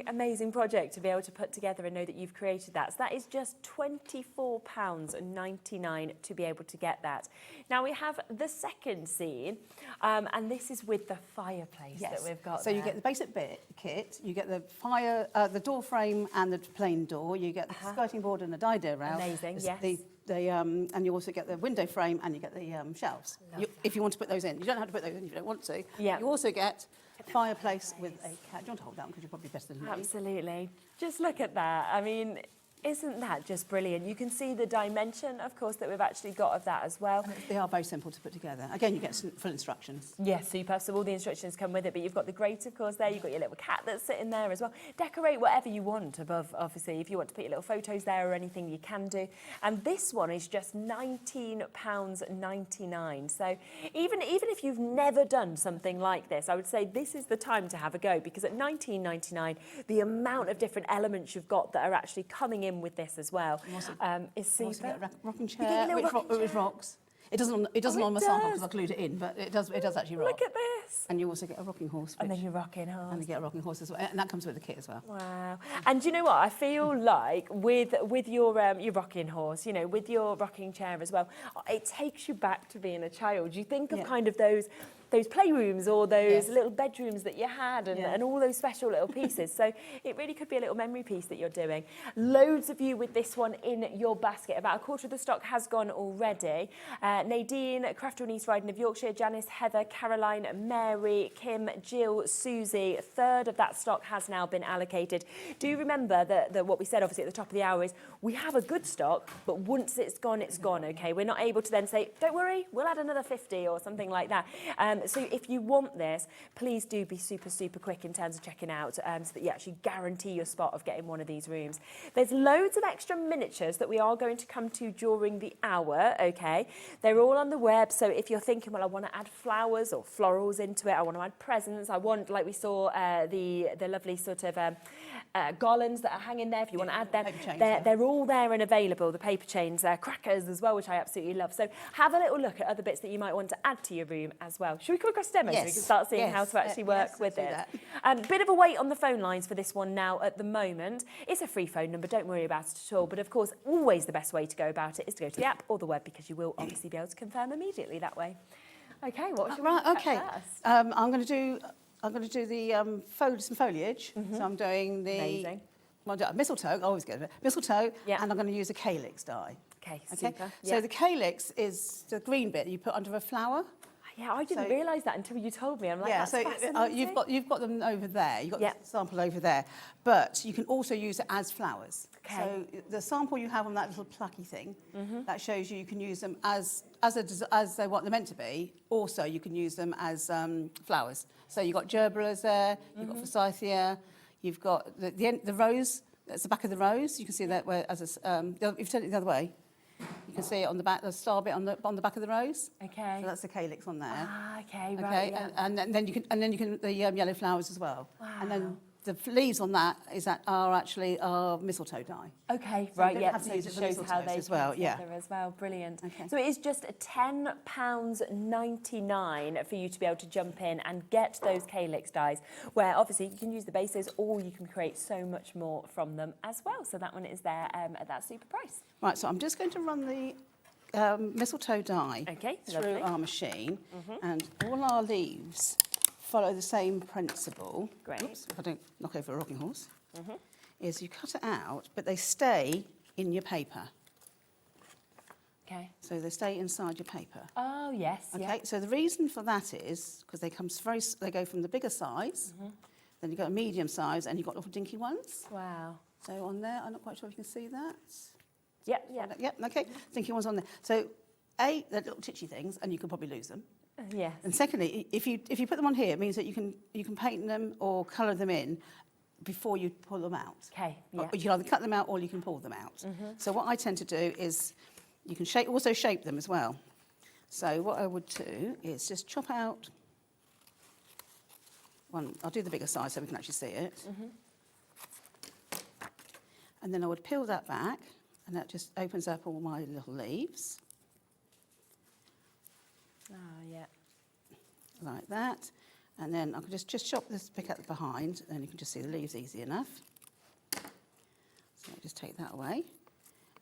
amazing project to be able to put together and know that you've created that. So that is just £24.99 to be able to get that. Now we have the second scene, and this is with the fireplace that we've got. So you get the basic kit, you get the the door frame and the plain door. You get the skirting board and the die-dare rail. Amazing, yes. And you also get the window frame and you get the shelves. If you want to put those in. You don't have to put those in if you don't want to. Yeah. You also get a fireplace with a cat. Do you want to hold that one because you're probably better than me? Absolutely. Just look at that. I mean, isn't that just brilliant? You can see the dimension, of course, that we've actually got of that as well. And they are very simple to put together. Again, you get some full instructions. Yes, super. So all the instructions come with it, but you've got the grate, of course, there. You've got your little cat that's sitting there as well. Decorate whatever you want above, obviously. If you want to put your little photos there or anything, you can do. And this one is just £19.99. So even if you've never done something like this, I would say this is the time to have a go, because at £19.99, the amount of different elements you've got that are actually coming in with this as well is super. You also get a rocking chair, which rocks. It doesn't on my sample because I glued it in, but it does actually rock. Look at this. And you also get a rocking horse. And then your rocking horse. And you get a rocking horse as well, and that comes with the kit as well. Wow. And do you know what? I feel like with your rocking horse, with your rocking chair as well, it takes you back to being a child. You think of kind of those playrooms or those little bedrooms that you had and all those special little pieces. So it really could be a little memory piece that you're doing. Loads of you with this one in your basket. About a quarter of the stock has gone already. Nadine, Crafter in East Riding of Yorkshire, Janice, Heather, Caroline, Mary, Kim, Jill, Susie. A third of that stock has now been allocated. Do remember that what we said obviously at the top of the hour is we have a good stock, but once it's gone, okay? We're not able to then say, don't worry, we'll add another 50 or something like that. So if you want this, please do be super, super quick in terms of checking out so that you actually guarantee your spot of getting one of these rooms. There's loads of extra miniatures that we are going to come to during the hour, okay? They're all on the web, so if you're thinking, well, I want to add flowers or florals into it, I want to add presents, I want, like we saw, the lovely sort of garlands that are hanging there, if you want to add them, they're all there and available, the paper chains, crackers as well, which I absolutely love. So have a little look at other bits that you might want to add to your room as well. Should we come across demo so we can start seeing how to actually work with it? Bit of a wait on the phone lines for this one now at the moment. It's a free phone number, don't worry about it at all. But of course, always the best way to go about it is to go to the app or the web, because you will obviously be able to confirm immediately that way. Okay, what should we look at first? I'm going to do the some foliage. So I'm doing the mistletoe. I always get it. Mistletoe, and I'm going to use a calyx die. Okay, super. So the calyx is the green bit you put under a flower. Yeah, I didn't realise that until you told me. I'm like, that's fascinating. You've got them over there. You've got the sample over there, but you can also use it as flowers. Okay. So the sample you have on that little plucky thing, that shows you can use them as they want them meant to be. Also, you can use them as flowers. So you've got gerberas there. You've got forsythia. You've got the rose. That's the back of the rose. You can see that if you turn it the other way. You can see it on the back, the star bit on the back of the rose. Okay. So that's the calyx on there. Ah, okay, right. Okay, and then you can the yellow flowers as well. Wow. And then the leaves on that are actually our mistletoe dye. Okay, So right, you don't yeah, have to so use it it for shows how mistletoes they as well, come yeah. together as well. Brilliant. Okay. So it is just £10.99 for you to be able to jump in and get those Calyx dies, where obviously you can use the bases or you can create so much more from them as well. So that one is there at that super price. Right, so I'm just going to run the mistletoe dye through lovely. our machine, and all our leaves follow the same principle. Great. Oops, if I don't knock over a rocking horse. Is you cut it out, but they stay in your paper. Okay. So they stay inside your paper. Oh, yes. Okay, Yeah. so the reason for that is because they go from the bigger size, then you've got a medium size, and you've got little dinky ones. Wow. So on there, I'm not quite sure if you can see that. Yep, yep. Yep, okay, dinky ones on there. So, they're little titchy things, and you can probably lose them. Yes. And secondly, if you put them on here, it means that you can paint them or colour them in before you pull them out. Okay. Yeah. Or you can either cut them out or you can pull them out. So what I tend to do is you can also shape them as well. So what I would do is just chop out one. I'll do the bigger size so we can actually see it. And then I would peel that back, and that just opens up all my little leaves. Oh, yeah. Like that. And then I can just chop this bit out the behind, and you can just see the leaves easy enough. So I just take that away.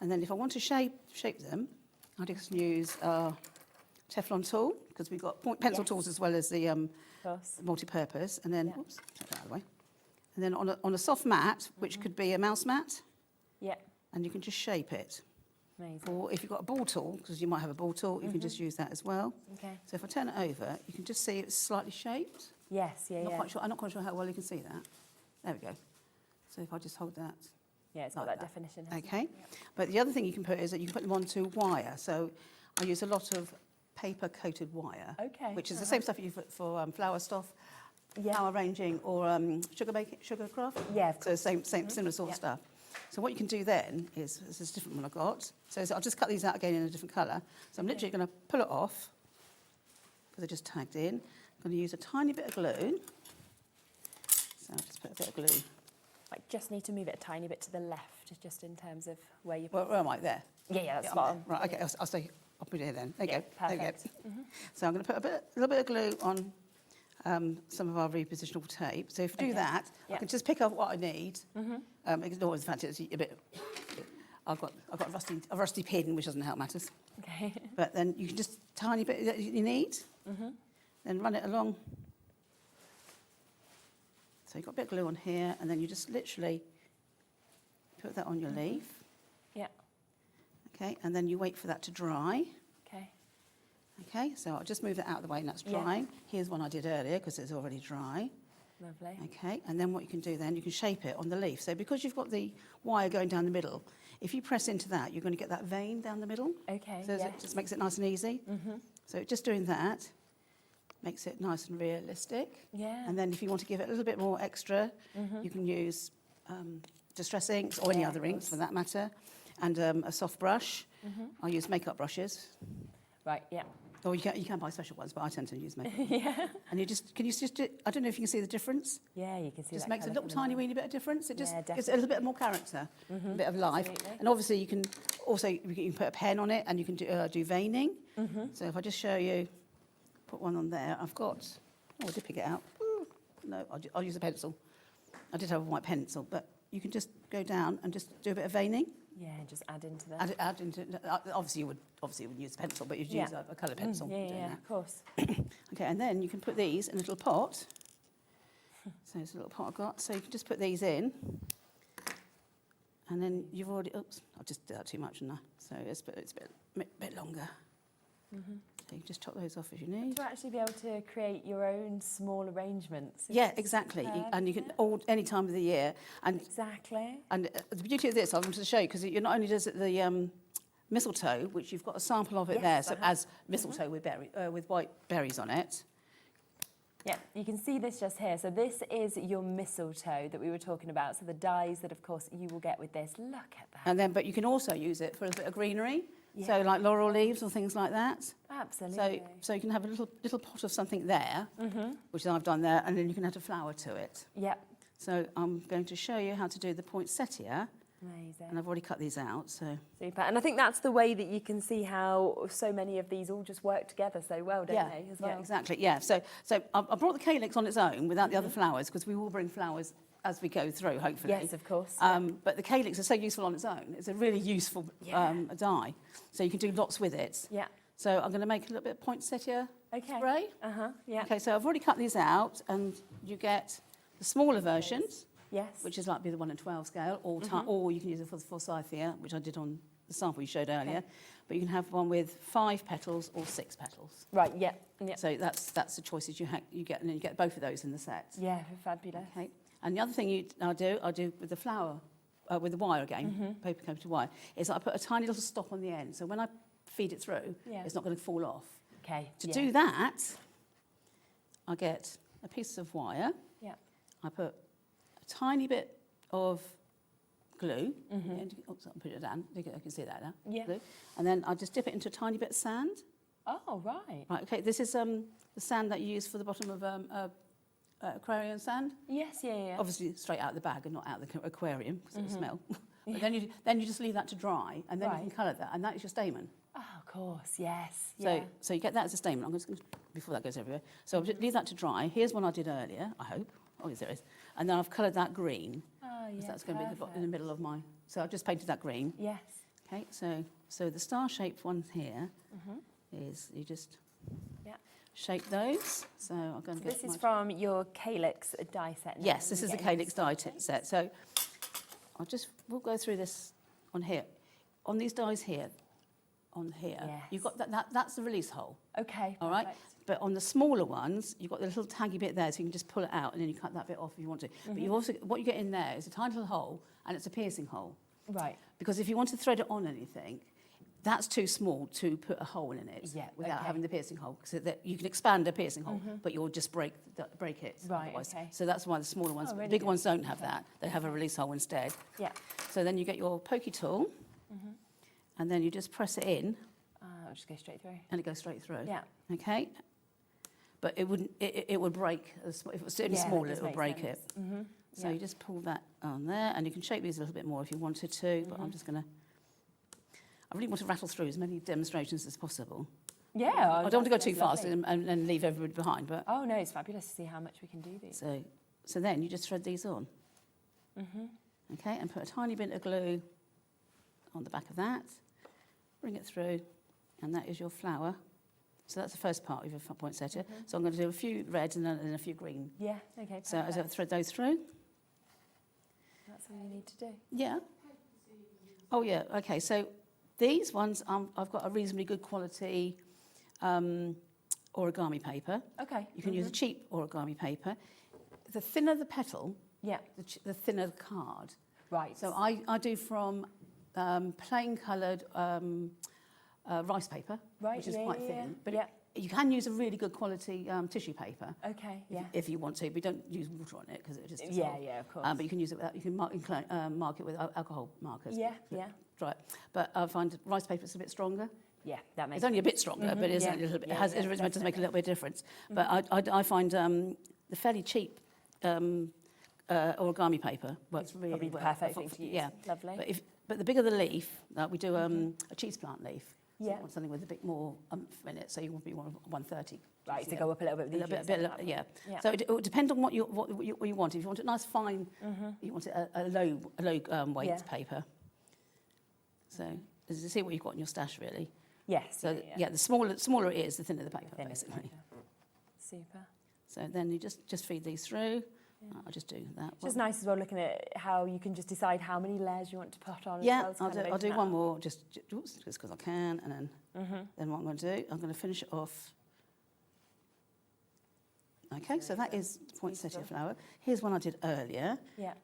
And then if I want to shape them, I just use a Teflon tool, because we've got pencil tools as well as the multi-purpose. And then, oops, take that out of the way. And then on a soft mat, which could be a mouse mat, and you can just shape it. Amazing. Or if you've got a ball tool, because you might have a ball tool, you can just use that as well. Okay. So if I turn it over, you can just see it's slightly shaped. Yes, yeah, I'm not quite sure how well you can see that. There we go. So if I just hold that. Yeah, it's got that definition. hasn't it? Okay. But the other thing you can put is that you can put them onto wire. So I use a lot of paper-coated wire. Okay. Which is the same stuff you use for flower stuff, flower arranging, or sugar craft. Yeah. So similar sort of stuff. So what you can do then is, this is a different one I've got. So I'll just cut these out again in a different colour. So I'm literally going to pull it off, because they're just tagged in. I'm going to use a tiny bit of glue. So I'll just put a bit of glue. I just need to move it a tiny bit to the left, just in terms of where you. Where am I? There? Yeah, that's I'm spot there. on. Right, okay, I'll put it here then. There you go. Perfect. There you go. So I'm going to put a little bit of glue on some of our repositionable tape. So if you do that, I can just pick up what I need. It's always fancy. It's a bit. I've got a rusty pin, which doesn't help matters. Okay. But then you can just tiny bit that you need, then run it along. So you've got a bit of glue on here, and then you just literally put that on your leaf. Yeah. Okay, and then you wait for that to dry. Okay. Okay, so I'll just move that out of the way, and that's drying. Here's one I did earlier, because it's already dry. Lovely. Okay, and then what you can do then, you can shape it on the leaf. So because you've got the wire going down the middle, if you press into that, you're going to get that vein down the middle. Okay, So it just makes it nice and easy. So just doing that makes it nice and realistic. Yeah. And then if you want to give it a little bit more extra, you can use distress inks, or any other inks for that matter, and a soft brush. I use makeup brushes. Right, yeah. Or you can buy special ones, but I tend to use makeup. And can you just do, I don't know if you can see the difference. Yeah, you can see Just that makes a colour little coming tiny out. weeny bit of difference. It just Yeah, gives it a little bit more character, a bit of life. Absolutely. And obviously you can put a pen on it, and you can do veining. So if I just show you, put one on there. I've got, I did pick it out. Ooh, no, I'll use a pencil. I did have a white pencil, but you can just go down and just do a bit of veining. Yeah, just add into that. Add into, obviously you would use a pencil, but you'd use a coloured pencil. Yeah, of course. Okay, and then you can put these in a little pot. So it's a little pot I've got. So you can just put these in. And then you've already, oops, I've just did that too much, didn't I? So it's a bit longer. So you can just chop those off if you need. To actually be able to create your own small arrangements. Yeah, exactly. And you can any time of the year. And exactly. And the beauty of this, I wanted to show you, because it not only does it the mistletoe, which you've got a sample of it there, so as mistletoe with white berries on it. Yeah, you can see this just here. So this is your mistletoe that we were talking about. So the dies that, of course, you will get with this. Look at that. And then, but you can also use it for a bit of greenery. Yeah. So like laurel leaves or things like that. Absolutely. So you can have a little pot of something there, which I've done there, and then you can add a flower to it. Yep. So I'm going to show you how to do the poinsettia. Amazing. And I've already cut these out, so. Super. And I think that's the way that you can see how so many of these all just work together so well, don't they, as well? Yeah, exactly, yeah. So I brought the calyx on its own without the other flowers, because we will bring flowers as we go through, hopefully. Yes, of course. But the calyx is so useful on its own. It's a really useful dye. So you can do lots with it. Yeah. So I'm going to make a little bit of poinsettia spray. Yeah. Okay, so I've already cut these out, and you get the smaller versions. Yes. Which is like the 1 in 12 scale, or you can use it for the forsythia, which I did on the sample you showed earlier. Okay. But you can have one with 5 petals or 6 petals. Right, yeah. So that's the choices you get, and then you get both of those in the set. Yeah, fabulous. Okay. And the other thing I do with the flower, with the wire again, paper coated wire, is I put a tiny little stop on the end. So when I feed it through, it's not going to fall off. Okay. To do that, I get a piece of wire. Yeah. I put a tiny bit of glue. Oops, I'll put it down. You can see that now. Yeah. Glue. And then I just dip it into a tiny bit of sand. Oh, right. Right, okay, this is the sand that you use for the bottom of aquarium sand. Yes, yeah. Obviously straight out of the bag and not out of the aquarium, because it'll smell. But then you just leave that to dry, and then you can colour that, and that is your stamen. Oh, of course, yes. So you get that as a stamen. I'm just going to, before that goes everywhere. So I'll just leave that to dry. Here's one I did earlier, I hope. Oh, yes, there is. And then I've coloured that green. Oh, yeah, that's going to be in the middle of my... So I've just painted that green. Yes. Okay, so the star-shaped one here is you just shape those. So I'm going to get this is from your calyx die set now. Yes, this is a calyx die set. So we'll go through this on here. On these dies here, you've got that's the release hole. Okay, all right. But on the smaller ones, you've got the little taggy bit there, so you can just pull it out, and then you cut that bit off if you want to. But you also, what you get in there is a tiny little hole, and it's a piercing hole. Right. Because if you want to thread it on anything, that's too small to put a hole in it without having the piercing hole. So that you can expand a piercing hole, but you'll just break it. Right. Otherwise. Okay. So that's why the smaller ones, really bigger ones don't have that. They have a release hole instead. Yeah. So then you get your pokey tool, and then you just press it in. It'll just go straight through. And it goes straight through. Yeah. Okay. But it wouldn't. It would break. If it was any smaller, it would break it. So you just pull that on there, and you can shape these a little bit more if you wanted to. But I'm just going to. I really want to rattle through as many demonstrations as possible. Yeah. I don't want to go too fast and leave everybody behind. But oh no, it's fabulous to see how much we can do these. So then you just thread these on. Okay, and put a tiny bit of glue on the back of that. Bring it through, and that is your flower. So that's the first part of your poinsettia. So I'm going to do a few reds and then a few green. Yeah, okay, perfect. So as I thread those through. That's all you need to do. Yeah. Oh, yeah, okay. So these ones, I've got a reasonably good quality origami paper. Okay. You can use a cheap origami paper. The thinner the petal, the thinner the card. Right. So I do from plain coloured rice paper, which is quite thin. But you can use a really good quality tissue paper. Okay, if you want to. We don't use water on it because it just dissolve. Yeah, of course. But you can use it without, you can mark it with alcohol markers. Yeah. Try it. But I find rice paper is a bit stronger. Yeah, that makes It's only a bit stronger, but it's a little bit. It does make a little bit of difference. But I find the fairly cheap origami paper works really well. Perfect thing to use. Yeah, lovely. But the bigger the leaf, we do a cheese plant leaf. So Yeah. you want something with a bit more in it, so you want to be 130. Right, to go up a little bit with the yeah. So it will depend on what you want. If you want a nice fine, you want a low weight paper. So as you see what you've got in your stash, really. Yes. So the smaller it is, the thinner the paper, basically. Super. So then you just feed these through. I'll just do that. It's just nice as well looking at how you can just decide how many layers you want to put on. Yeah, as well, I'll do one more just because I can, and then what I'm going to do, I'm going to finish it off. Okay, so that is the poinsettia flower. Here's one I did earlier,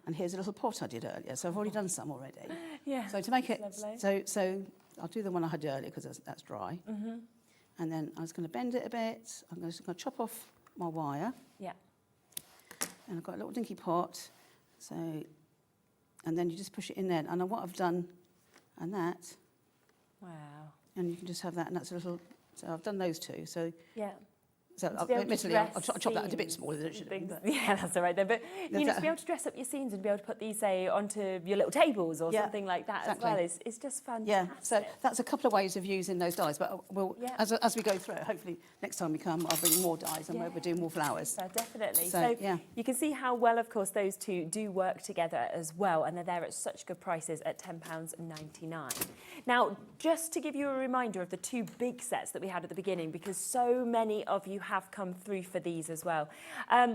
and here's a little pot I did earlier. So I've already done some already. Yeah. So to make it, so I'll do the one I had earlier because that's dry. And then I was going to bend it a bit. I'm just going to chop off my wire. Yeah. And I've got a little dinky pot, so, and then you just push it in there. And what I've done, and that. Wow. And you can just have that, and that's a little, so I've done those two. So So To be able to admittedly, I'll dress chop that a bit scenes smaller than it should have been. things- Yeah, that's all right then. But you know, to be able to dress up your scenes and be able to put these, say, onto your little tables or something like that as well is just fantastic. Yeah, so that's a couple of ways of using those dies. But we'll, as we go through it, hopefully next time we come, I'll bring more dies and we'll do more flowers. Definitely. So, So you can see how well, of course, those two do work together as well, and they're there at such good prices at £10.99. Now, just to give you a reminder of the two big sets that we had at the beginning, because so many of you have come through for these as well.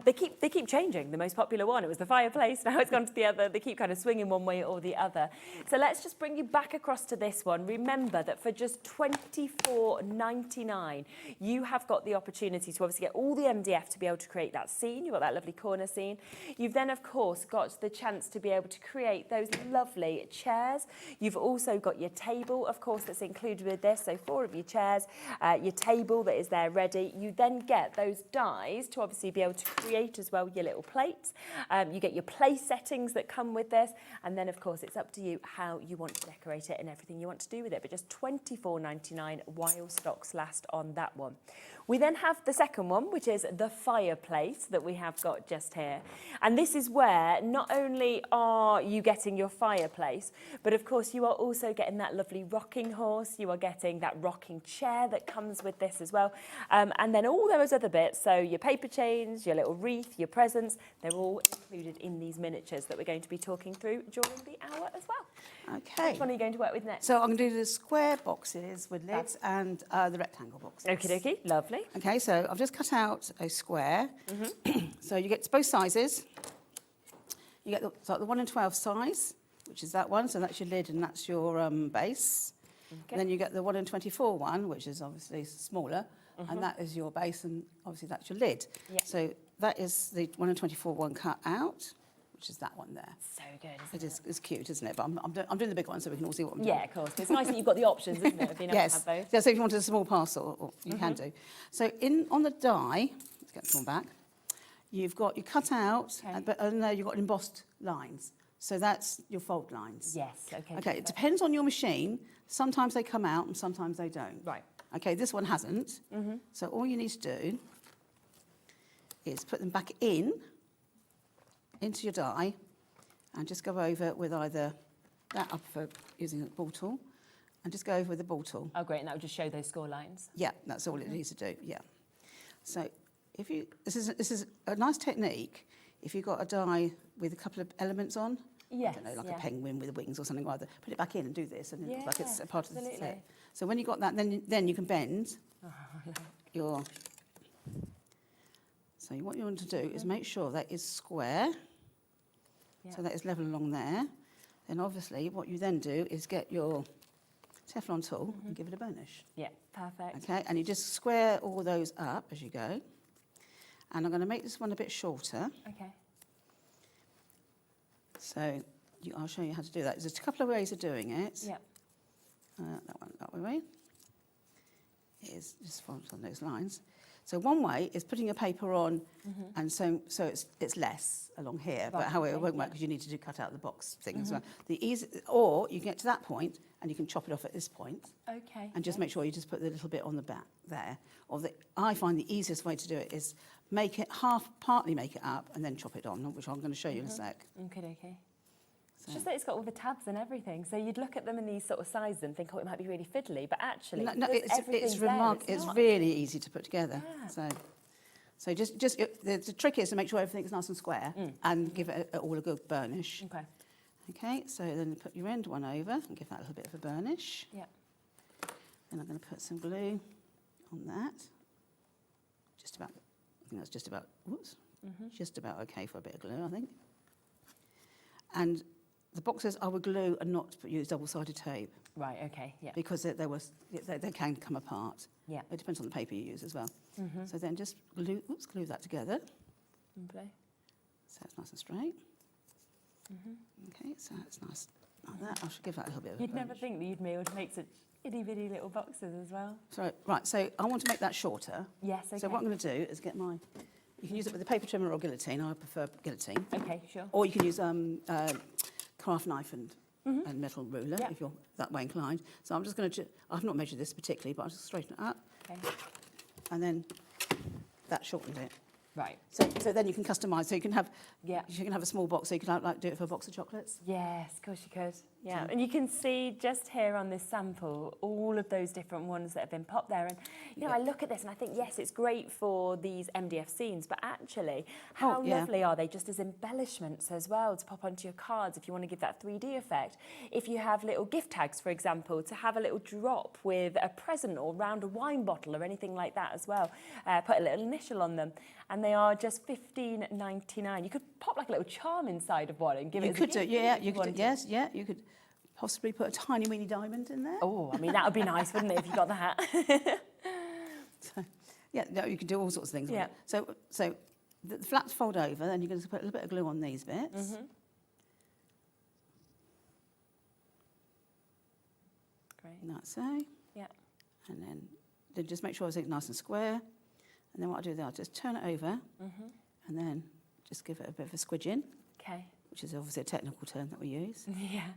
They keep changing. The most popular one, it was the fireplace, now it's gone to the other. They keep kind of swinging one way or the other. So let's just bring you back across to this one. Remember that for just £24.99, you have got the opportunity to obviously get all the MDF to be able to create that scene. You've got that lovely corner scene. You've then, of course, got the chance to be able to create those lovely chairs. You've also got your table, of course, that's included with this. So 4 of your chairs, your table that is there ready. You then get those dies to obviously be able to create as well your little plates. You get your place settings that come with this. And then, of course, it's up to you how you want to decorate it and everything you want to do with it. But just £24.99 while stocks last on that one. We then have the second one, which is the fireplace that we have got just here. And this is where not only are you getting your fireplace, but of course you are also getting that lovely rocking horse. You are getting that rocking chair that comes with this as well. And then all those other bits, so your paper chains, your little wreath, your presents, they're all included in these miniatures that we're going to be talking through during the hour as well. Okay. Which one are you going to work with next? So I'm going to do the square boxes with lids and the rectangle boxes. Okie dokie, lovely. Okay, so I've just cut out a square. So you get both sizes. You get the 1 in 12 size, which is that one. So that's your lid and that's your base. And then you get the 1 in 24 one, which is obviously smaller. And that is your base and obviously that's your lid. So that is the 1 in 24 one cut out, which is that one there. So good, It's cute, isn't it? But I'm doing the big one so we can all see what I'm doing. Yeah, of course. It's nice that you've got the options, isn't it, of being able to have both. Yeah, so if you wanted a small parcel, you can do. So on the die, let's get this one back, you've got your cut out, but you've got embossed lines. So that's your fold lines. Yes, okay. Okay, it depends on your machine. Sometimes they come out and sometimes they don't. Right. Okay, this one hasn't. So all you need to do is put them back into your die and just go over with either that up for using a ball tool and just go over with the ball tool. Oh, great, and that would just show those score lines. Yeah, that's all it needs to do, yeah. So this is a nice technique if you've got a die with a couple of elements on. Yes, I don't know, like a penguin with wings or something like that. Put it back in and do this and it looks like it's a part of the set. So when you've got that, then you can bend your... So what you want to do is make sure that is square. So that is level along there. Then obviously what you then do is get your Teflon tool and give it a burnish. Yeah, perfect. Okay, and you just square all those up as you go. And I'm going to make this one a bit shorter. Okay. So I'll show you how to do that. There's a couple of ways of doing it. Yeah. That way. Is just follow on those lines. So one way is putting your paper on, and so it's less along here. But however, it won't work because you need to cut out the box thing as well. Or you get to that point and you can chop it off at this point. Okay. And just make sure you just put the little bit on the back there. I find the easiest way to do it is partly make it up and then chop it on, which I'm going to show you in a sec. Okay. It's just that it's got all the tabs and everything. So you'd look at them in these sort of sizes and think, oh, it might be really fiddly. But actually, it's really easy to put together. Yeah. So just the trick is to make sure everything's nice and square and give it all a good burnish. Okay, so then put your end one over and give that a little bit of a burnish. Yeah. Then I'm going to put some glue on that. I think that's just about, just about okay for a bit of glue, I think. And the boxes I would glue and not use double-sided tape. Right, okay, yeah. Because they can come apart. Yeah. It depends on the paper you use as well. So then just glue that together. Okay. So it's nice and straight. Okay, so it's nice like that. I should give that a little bit of a You'd burnish. never think that you'd be able to make such itty-bitty little boxes as well. So I want to make that shorter. Yes, okay. So what I'm going to do is get you can use it with a paper trimmer or guillotine. I prefer guillotine. Okay, sure. Or you can use craft knife and metal ruler if you're that way inclined. So I'm just going to, I've not measured this particularly, but I'll just straighten it up. Okay. And then that shortened it. Right. So then you can customise. So you can have Yeah. you can have a small box. So you can like do it for a box of chocolates. Yes, of course you could. Yeah, and you can see just here on this sample all of those different ones that have been popped there. And you know, I look at this and I think, yes, it's great for these MDF scenes, but actually, how lovely are they just as embellishments as well to pop onto your cards if you want to give that 3D effect. If you have little gift tags, for example, to have a little drop with a present or round a wine bottle or anything like that as well. Put a little initial on them. And they are just $15.99. You could pop like a little charm inside of one and give it as a gift. You could. Yes, yeah. You could possibly put a tiny weeny diamond in there. Oh, I mean, that would be nice, wouldn't it, if you got that? So, yeah, no, you can do all sorts of things. Yeah. So the flaps fold over, then you're going to put a little bit of glue on these bits. Mm-hmm. Great. Like so. Yeah. And then just make sure everything's nice and square. And then what I do there, I'll just turn it over and then just give it a bit of a squidge in. Okay. Which is obviously a technical term that we use. Yeah.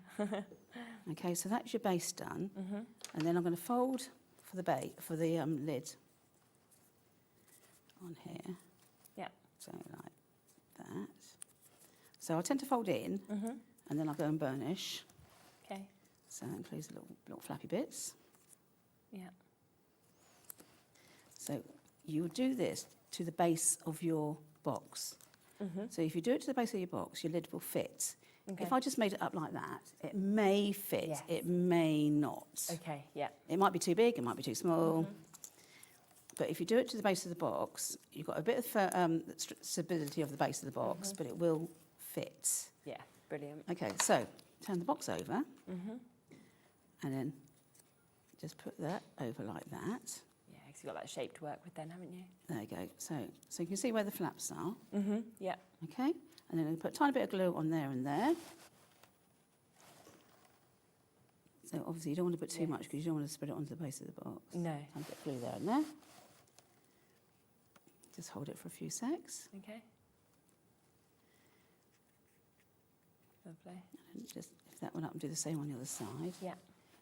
Okay, so that's your base done. And then I'm going to fold for the lid on here. Yeah. So like that. So I tend to fold in and then I'll go and burnish. Okay. So that includes the little flappy bits. Yeah. So you would do this to the base of your box. So if you do it to the base of your box, your lid will fit. Okay. If I just made it up like that, it may fit, Yes. it may not. Okay, yeah. It might be too big, it might be too small. But if you do it to the base of the box, you've got a bit of stability of the base of the box, but it will fit. Yeah, brilliant. Okay, so turn the box over and then just put that over like that. Yeah, because you've got that shape to work with then, haven't you? There you go. So you can see where the flaps are. Yeah. Okay, and then put a tiny bit of glue on there and there. So obviously you don't want to put too much because you don't want to spread it onto the base of the box. No. Tiny bit of glue there and there. Just hold it for a few secs. Okay. Lovely. And just lift that one up and do the same on the other side. Yeah.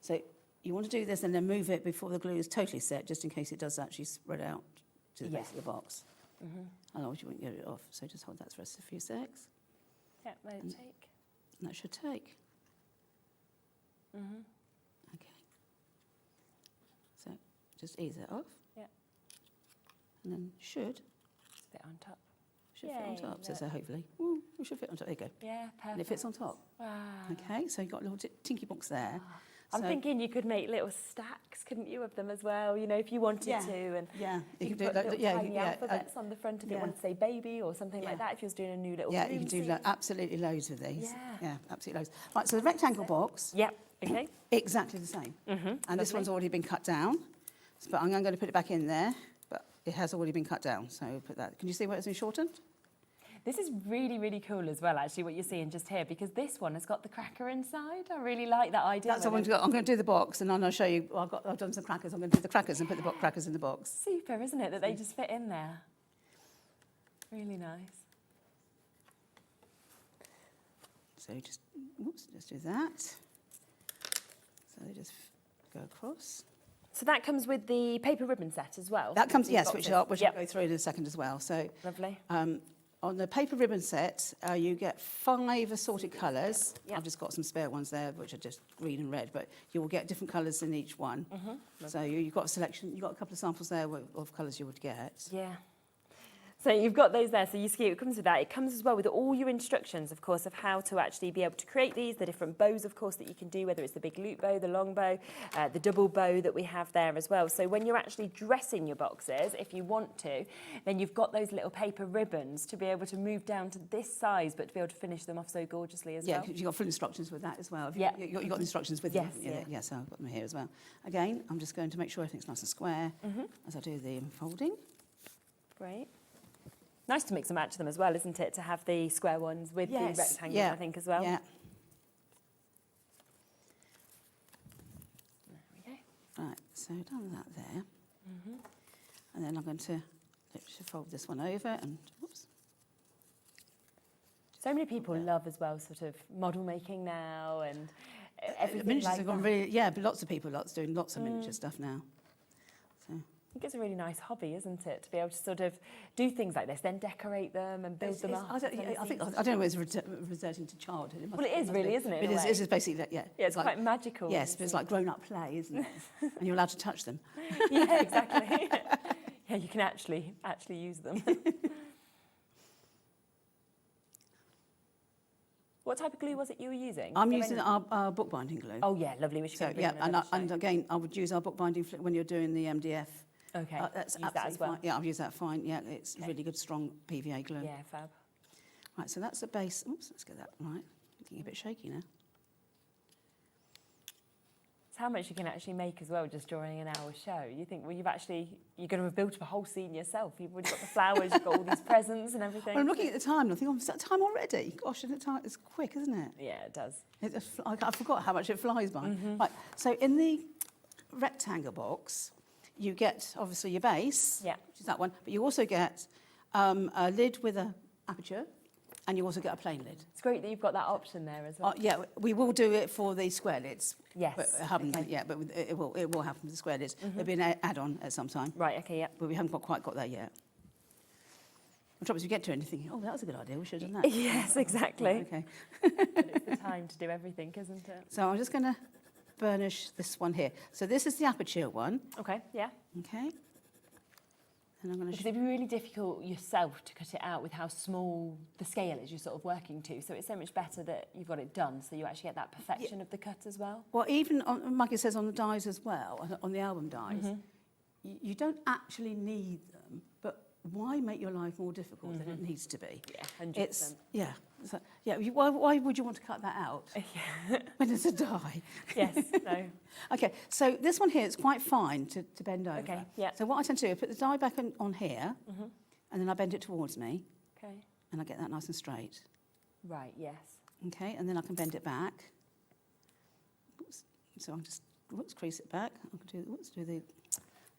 So you want to do this and then move it before the glue is totally set, just in case it does actually spread out to the base of the box. Otherwise you won't get it off. So just hold that for a few secs. Yeah, let it take. And that should take. Okay. So just ease it off. Yeah. And then should Fit on top. fit on Yay, top. So look. hopefully, ooh, it should fit on top. There you go. Yeah, perfect. And it fits on top. Wow. Okay, so you've got a little tinky box there. I'm So- thinking you could make little stacks, couldn't you, of them as well? You know, if you wanted Yeah, to, and yeah, you could you could do put that, little yeah, tiny yeah, alphabets on the front if it yeah. wanted to say baby or something Yeah. like that. If you was doing a new little Yeah, you room can do scene. absolutely loads with these. Yeah. Absolutely loads. Right, so the rectangle box, Yep. Okay. exactly the same. And this one's already been cut down, but I'm going to put it back in there, but it has already been cut down, so put that. Can you see where it's been shortened? This is really, really cool as well, actually, what you're seeing just here, because this one has got the cracker inside. I really like that idea. That's what I'm going to do the box, and then I'll show you. Well, I've done some crackers. I'm going to do the crackers and put the crackers in the box. Super, isn't it, that they just fit in there? Really nice. So just do that. So they just go across. So that comes with the paper ribbon set as well? That comes, These yes, boxes? which I'll go through in a second as well. So Lovely. on the paper ribbon set, you get 5 assorted colours. Yep. I've just got some spare ones there, which are just green and red, but you will get different colours in each one. So you've got a selection, you've got a couple of samples there of colours you would get. Yeah. So you've got those there, so you see it comes with that. It comes as well with all your instructions, of course, of how to actually be able to create these, the different bows, of course, that you can do, whether it's the big loop bow, the long bow, the double bow that we have there as well. So when you're actually dressing your boxes, if you want to, then you've got those little paper ribbons to be able to move down to this size, but to be able to finish them off so gorgeously as Yeah, well. you've got full instructions with that as well. Yeah. You've got the instructions with Yes, you. yeah. Yes, I've got them here as well. Again, I'm just going to make sure everything's nice and square as I do the unfolding. Great. Nice to mix and match them as well, isn't it? To have the square ones with the rectangles, I think, as well. Yeah. There we go. Right, so done that there. And then I'm going to literally fold this one over and, whoops. So many people love as well sort of model making now and everything Miniatures like have gone that. really, yeah, but lots of people doing lots of miniature stuff now. So think it's a really nice hobby, isn't it, to be able to sort of do things like this, then decorate them and build them up. I don't know whether it's reverting to childhood. Well, it is really, isn't it? It is basically, yeah. Yeah, it's quite magical. Yes, but it's like grown-up play, isn't it? And you're allowed to touch them. Yeah, exactly. Yeah, you can actually use them. What type of glue was it you were using? I'm using our bookbinding glue. Oh yeah, lovely. We should So yeah, and again, I would use our bookbinding when you're doing the MDF. Okay. That's use that as well. fine. Yeah, I've used that fine. Yeah, it's really good, strong PVA glue. Yeah, fab. Right, so that's the base. Oops, let's get that right. Getting a bit shaky now. It's how much you can actually make as well just during an hour show. You think, well, you're going to have built up a whole scene yourself. You've already got the flowers, you've got all these presents and everything. Well, I'm looking at the time and I think, oh, is that time already? Gosh, isn't it time? It's quick, isn't it? Yeah, it does. I forgot how much it flies by. Right, so in the rectangle box, you get, obviously, your base, which is that one, but you also get a lid with an aperture, and you also get a plain lid. It's great that you've got that option there as well. Yeah, we will do it for the square lids. Yes. But it will happen with the square lids. There'll be an add-on at some time. Right, okay, yeah. But we haven't quite got there yet. The trouble is, you get to anything, oh, that was a good idea, we should have done that. Yes, exactly. Okay. But it's the time to do everything, isn't it? So I'm just going to burnish this one here. So this is the aperture one. Okay, yeah. Okay. And I'm going to. Because it'd be really difficult yourself to cut it out with how small the scale is you're sort of working to. So it's so much better that you've got it done, so you actually get that perfection of the cut as well. Well, even Maggie says on the dies as well, on the album dies, you don't actually need them, but why make your life more difficult than it needs to be? Yeah, 100%. It's why would you want to cut that out when it's a die? Yes, no. Okay, so this one here is quite fine to bend over. Okay, yeah. So what I tend to do, I put the die back on here, and then I bend it towards me. Okay. And I get that nice and straight. Right, yes. Okay, and then I can bend it back. Oops. So I'll just crease it back. I can do the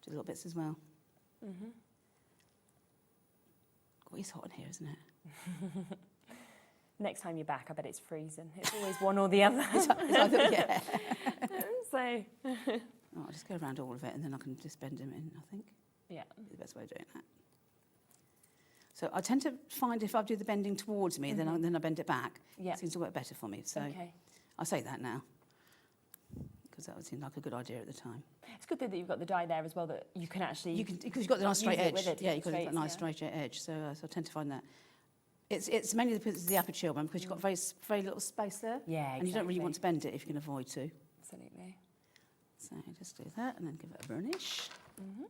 little bits as well. Oh, it's hot in here, isn't it? Next time you're back, I bet it's freezing. It's always one or the other. Yeah. So. I'll just go around all of it and then I can just bend them in, I think. Yeah. The best way of doing that. So I tend to find if I do the bending towards me, then I bend it back. Yeah. It seems to work better for me. So I say that now because that would seem like a good idea at the time. It's good that you've got the die there as well, that you can actually because you've got the nice straight edge. Yeah, you've got a nice straight edge. So I tend to find that. It's mainly the aperture one because you've got very little space there. Yeah, exactly. And you don't really want to bend it if you can avoid to. Absolutely. So just do that and then give it a burnish. And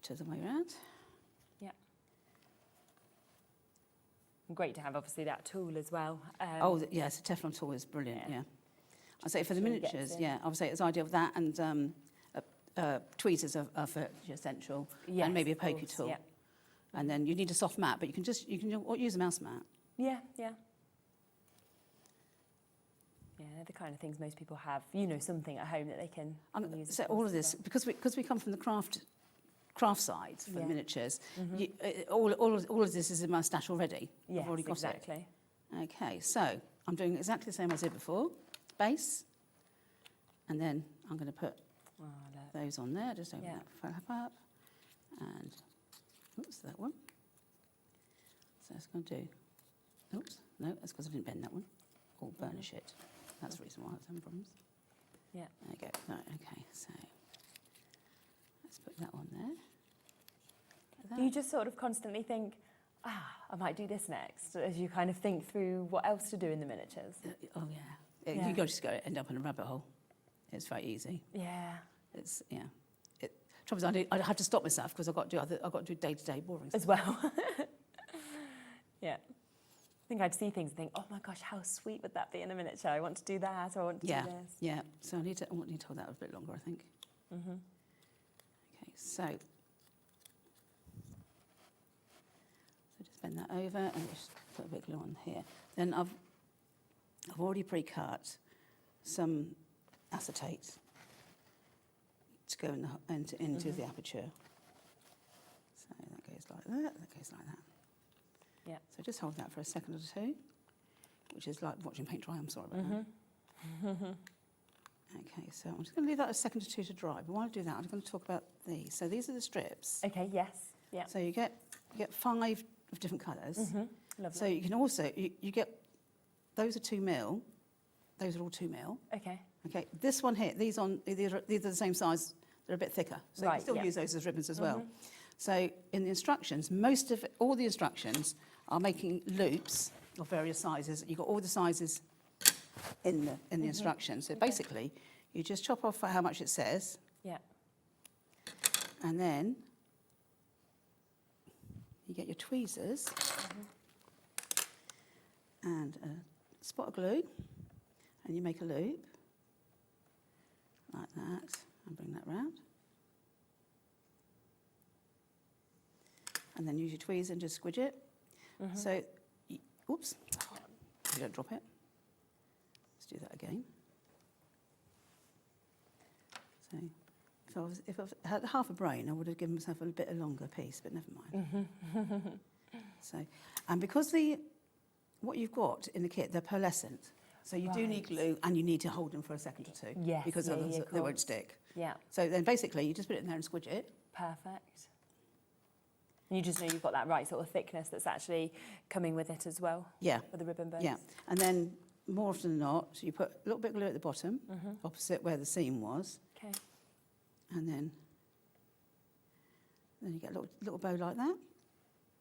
to the way around. Yeah. And great to have, obviously, that tool as well. Yes, the Teflon tool is brilliant, yeah. I'd say for the miniatures, I would say it's ideal with that and tweezers are for essential. Yes, and maybe a pokey tool. Yeah. And then you need a soft mat, but you can use a mouse mat. Yeah. Yeah, they're the kind of things most people have, something at home that they can use. So all of this, because we come from the craft side for miniatures, all of this is in my stash already. Yes, I've already got exactly. it. Okay, so I'm doing exactly the same as I did before. Base, and then I'm going to put those on there. Just open that flap up, and oops, that one. So it's going to do. Oops, no, that's because I didn't bend that one. Or burnish it. That's the reason why I was having problems. Yeah. There you go. Right, okay, so let's put that one there. You just sort of constantly think, I might do this next, as you kind of think through what else to do in the miniatures. Oh yeah. You just go end up in a rabbit hole. It's very easy. Yeah. It's trouble is I have to stop myself because I've got to do day-to-day boring stuff as well. Yeah. I think I'd see things and think, oh my gosh, how sweet would that be in a miniature? I want to do that, or I want to do this. Yeah. So I need to hold that a bit longer, I think. Okay, so just bend that over and just put a bit of glue on here. Then I've already pre-cut some acetate to go into the aperture. So that goes like that goes like that. Yeah. So just hold that for a second or two, which is like watching paint dry. I'm sorry about that. Okay, so I'm just going to leave that a second or two to dry. But while I do that, I'm going to talk about these. So these are the strips. Okay, yes. Yeah. So you get 5 of different colours. Lovely. So you can also, you get, those are 2 mil. Those are all 2 mil. Okay. Okay, this one here, these are the same size, they're a bit thicker. So you can still use those as ribbons as well. So in the instructions, all the instructions are making loops of various sizes. You've got all the sizes in the instructions. So basically, you just chop off how much it says. Yeah. And then you get your tweezers and a spot of glue, and you make a loop like that, and bring that round. And then use your tweezer and just squidge it. So, oops, you don't drop it. Let's do that again. So, if I had half a brain, I would have given myself a bit longer piece, but never mind. So, and because what you've got in the kit, they're pearlescent. So you do need glue, and you need to hold them for a second or two. Yes, because otherwise they won't stick. Yeah. So then basically you just put it in there and squidge it. Perfect. And you just know you've got that right sort of thickness that's actually coming with it as well. Yeah. For the ribbon bows. Yeah. And then more often than not, you put a little bit of glue at the bottom, opposite where the seam was. Okay. And then you get a little bow like that.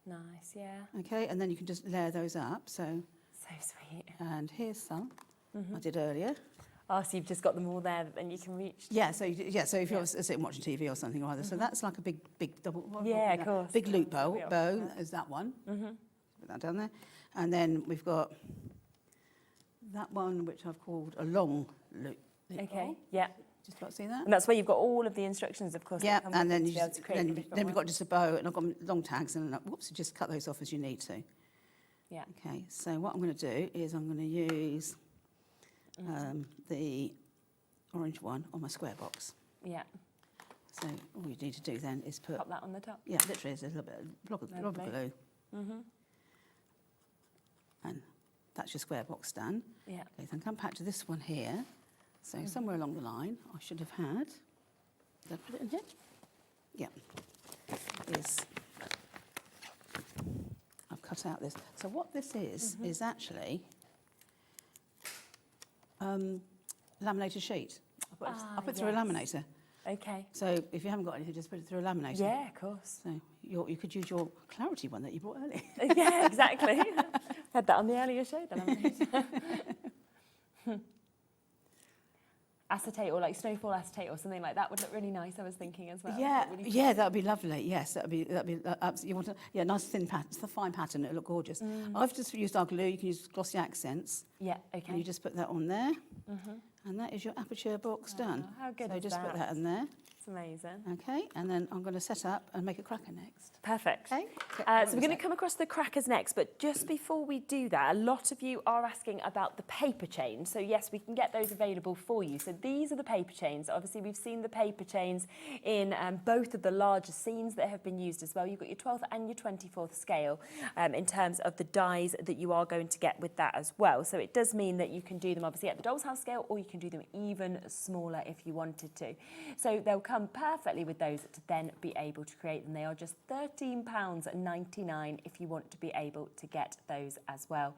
Nice, yeah. Okay, and then you can just layer those up. So sweet. And here's some I did earlier. Oh, so you've just got them all there and you can reach. Yeah, so if you're sitting watching TV or something or other, so that's like a big double. Yeah, of course. Big loop bow is that one. Put that down there, and then we've got that one which I've called a long loop. Okay. Yeah. Just like see that. And that's where you've got all of the instructions, of course. Yeah, and then then we've got just a bow, and I've got long tags, and whoops, you just cut those off as you need to. Yeah. Okay, so what I'm going to do is I'm going to use the orange one on my square box. Yeah. So all you need to do then is put... Pop that on the top. Yeah, literally, it's a little bit blob of glue. And that's your square box done. Yeah. Okay, then come back to this one here. So somewhere along the line, I should have had... Did I put it in here? Yeah. I've cut out this. So what this is actually laminated sheet. I put it through a laminator. Okay. So if you haven't got anything, just put it through a laminator. Yeah, of course. So you could use your clarity one that you brought earlier. Yeah, exactly. Had that on the earlier show, the laminator. Acetate or like snowfall acetate or something like that would look really nice. I was thinking as well. Yeah, really yeah, that'd be lovely. Yes, that'd be absolutely. You want nice thin pattern, it's a fine pattern. It'll look gorgeous. I've just used our glue. You can use glossy accents. Yeah, okay. And you just put that on there, and that is your aperture box done. How good so is just that? put that in there. It's amazing. Okay, and then I'm going to set up and make a cracker next. Perfect. Okay. So we're going to come across the crackers next, but just before we do that, a lot of you are asking about the paper chains. So yes, we can get those available for you. So these are the paper chains. Obviously, we've seen the paper chains in both of the larger scenes that have been used as well. You've got your 12th and your 24th scale in terms of the dies that you are going to get with that as well. So it does mean that you can do them obviously at the doll's house scale, or you can do them even smaller if you wanted to. So they'll come perfectly with those to then be able to create them. They are just £13.99 if you want to be able to get those as well,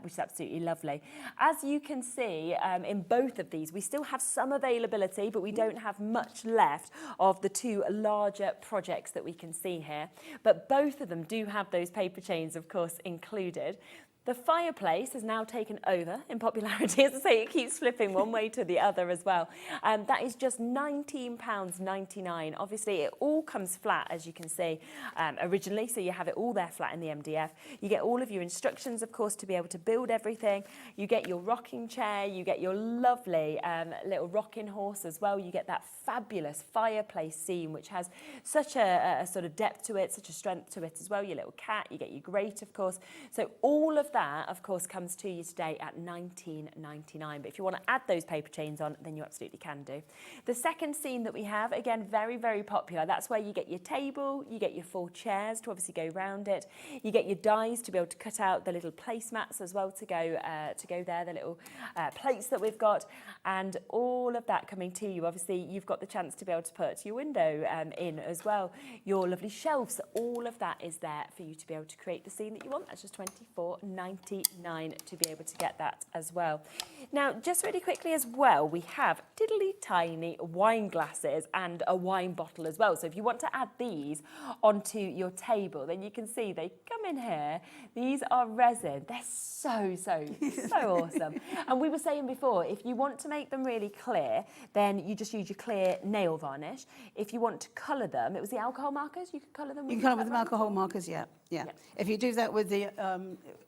which is absolutely lovely. As you can see in both of these, we still have some availability, but we don't have much left of the two larger projects that we can see here. But both of them do have those paper chains, of course, included. The fireplace has now taken over in popularity. As I say, it keeps flipping one way to the other as well. That is just £19.99. Obviously, it all comes flat, as you can see, originally. So you have it all there flat in the MDF. You get all of your instructions, of course, to be able to build everything. You get your rocking chair. You get your lovely little rocking horse as well. You get that fabulous fireplace seam, which has such a sort of depth to it, such a strength to it as well. Your little cat. You get your grate, of course. So all of that, of course, comes to you today at $19.99. But if you want to add those paper chains on, then you absolutely can do. The second scene that we have, again, very, very popular. That's where you get your table, you get your 4 chairs to obviously go round it. You get your dies to be able to cut out the little placemats as well to go there, the little plates that we've got, and all of that coming to you. Obviously, you've got the chance to be able to put your window in as well. Your lovely shelves, all of that is there for you to be able to create the scene that you want. That's just $24.99 to be able to get that as well. Now, just really quickly as well, we have diddly tiny wine glasses and a wine bottle as well. So if you want to add these onto your table, then you can see they come in here. These are resin. They're so awesome. And we were saying before, if you want to make them really clear, then you just use your clear nail varnish. If you want to colour them, it was the alcohol markers, you could colour them with. You can colour with the alcohol markers, yeah. If you do that with the,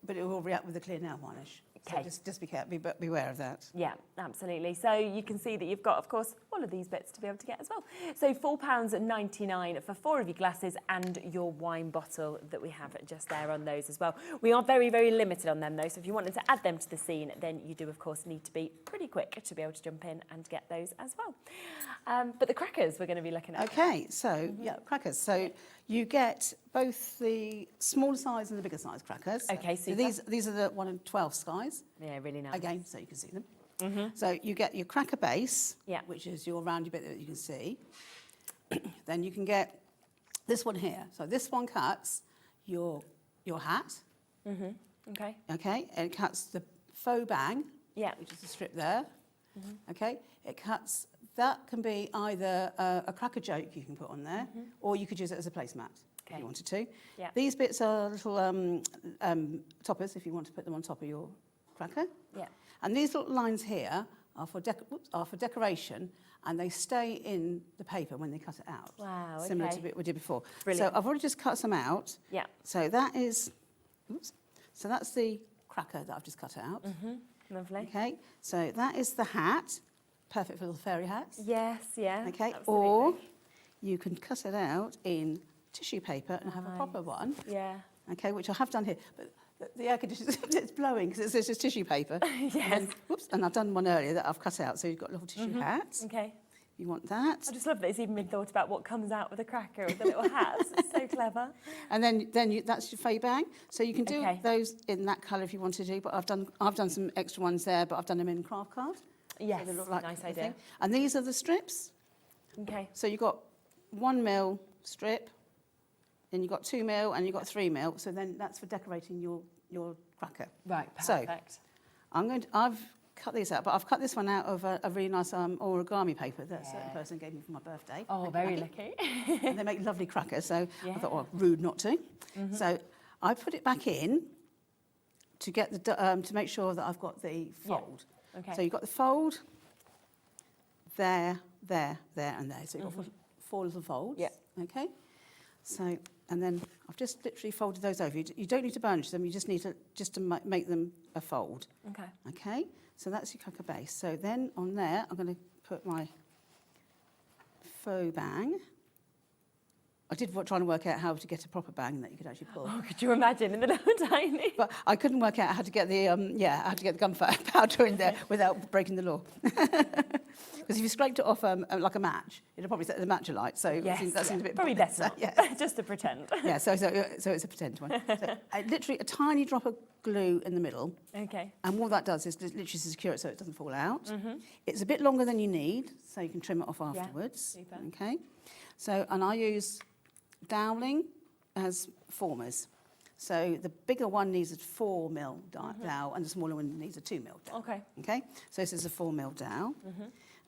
but it will react with the clear nail varnish. Okay. So just beware of that. Yeah, absolutely. So you can see that you've got, of course, all of these bits to be able to get as well. So £4.99 for 4 of your glasses and your wine bottle that we have just there on those as well. We are very, very limited on them though, so if you wanted to add them to the scene, then you do, of course, need to be pretty quick to be able to jump in and get those as well. But the crackers we're going to be looking at. Okay, so, crackers. So you get both the smaller size and the bigger size crackers. Okay, so super. these are the 1 in 12 size. Yeah, really nice. Again, so you can see them. So you get your cracker base, which is your roundy bit that you can see. Then you can get this one here. So this one cuts your hat. Okay. Okay, and it cuts the faux bang, which is the strip there. Okay, it cuts, that can be either a cracker joke you can put on there, or you could use it as a placemat if you wanted to. Yeah. These bits are little toppers if you want to put them on top of your cracker. Yeah. And these little lines here are for decoration, and they stay in the paper when they cut it out. Wow, Similar okay. to what we did before. Brilliant. So I've already just cut some out. Yeah. So that is, so that's the cracker that I've just cut out. Lovely. Okay, so that is the hat, perfect for little fairy hats. Yes, yeah. Okay, absolutely. or you can cut it out in tissue paper and have a proper one. Yeah. Okay, which I have done here, but the air conditioner it's blowing because it's just tissue paper. Yes. And I've done one earlier that I've cut out, so you've got little tissue hats. Okay. You want that. I just love that it's even been thought about what comes out with a cracker with the little hats. It's so clever. And then that's your faux bang. So you can do those in that colour if you want to do, but I've done some extra ones there, but I've done them in craft card. Yes, so they look like nice the idea. thing. And these are the strips. Okay. So you've got 1 mil strip, then you've got 2 mil, and you've got 3 mil. So then that's for decorating your cracker. Right, perfect. So I've cut these out, but I've cut this one out of a really nice origami paper that a certain person gave me for my birthday. Oh, very lucky. And they make lovely crackers, so I thought, well, rude not to. So I put it back in to get the to make sure that I've got the fold. Yeah. Okay. So you've got the fold there, there, there, and there. So you've got 4 little folds. Yeah. Okay. So, and then I've just literally folded those over. You don't need to burnish them. You just need to make them a fold. Okay. Okay. So that's your cracker base. So then on there, I'm going to put my faux bang. I did try to work out how to get a proper bang that you could actually pull. Oh, could you imagine in the little tiny? But I couldn't work out how to get the the gunpowder in there without breaking the law. Because if you scraped it off like a match, it'd probably set the match alight. So that seems a bit probably pointless. better. Yeah. Just to pretend. Yeah. So it's a pretend one. So, literally a tiny drop of glue in the middle. Okay. And all that does is literally secure it so it doesn't fall out. It's a bit longer than you need, so you can trim it off afterwards. Super. Okay. So, and I use doweling as formers. So the bigger one needs a 4 mil dowel and the smaller one needs a 2 mil dowel. Okay. Okay. So this is a 4 mil dowel.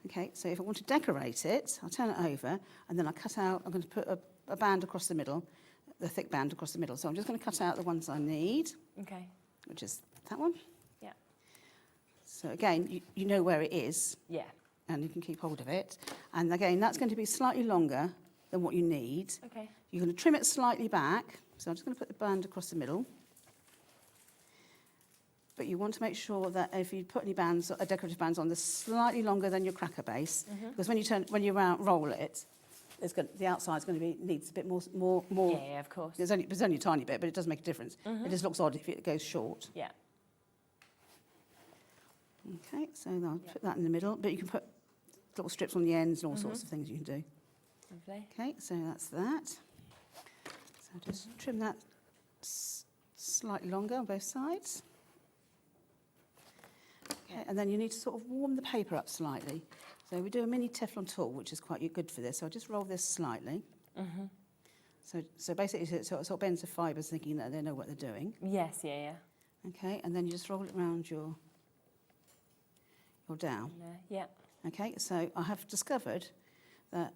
Okay. So if I want to decorate it, I'll turn it over and then I cut out. I'm going to put a band across the middle, the thick band across the middle. So I'm just going to cut out the ones I need. Okay. Which is that one. Yeah. So again, you know where it is. Yeah. And you can keep hold of it. And again, that's going to be slightly longer than what you need. Okay. You're going to trim it slightly back. So I'm just going to put the band across the middle. But you want to make sure that if you put any bands, decorative bands on, they're slightly longer than your cracker base. Because when you roll it, the outside's going to needs a bit more. Yeah, of course. There's only a tiny bit, but it does make a difference. It just looks odd if it goes short. Yeah. Okay, so I'll put that in the middle, but you can put little strips on the ends and all sorts of things you can do. Lovely. Okay, so that's that. So just trim that slightly longer on both sides. Okay, and then you need to sort of warm the paper up slightly. So we do a mini Teflon tool, which is quite good for this. So I just roll this slightly. So basically, it sort of bends the fibres, thinking that they know what they're doing. Yes, yeah. Okay, and then you just roll it around your dowel. Yeah. Okay, so I have discovered that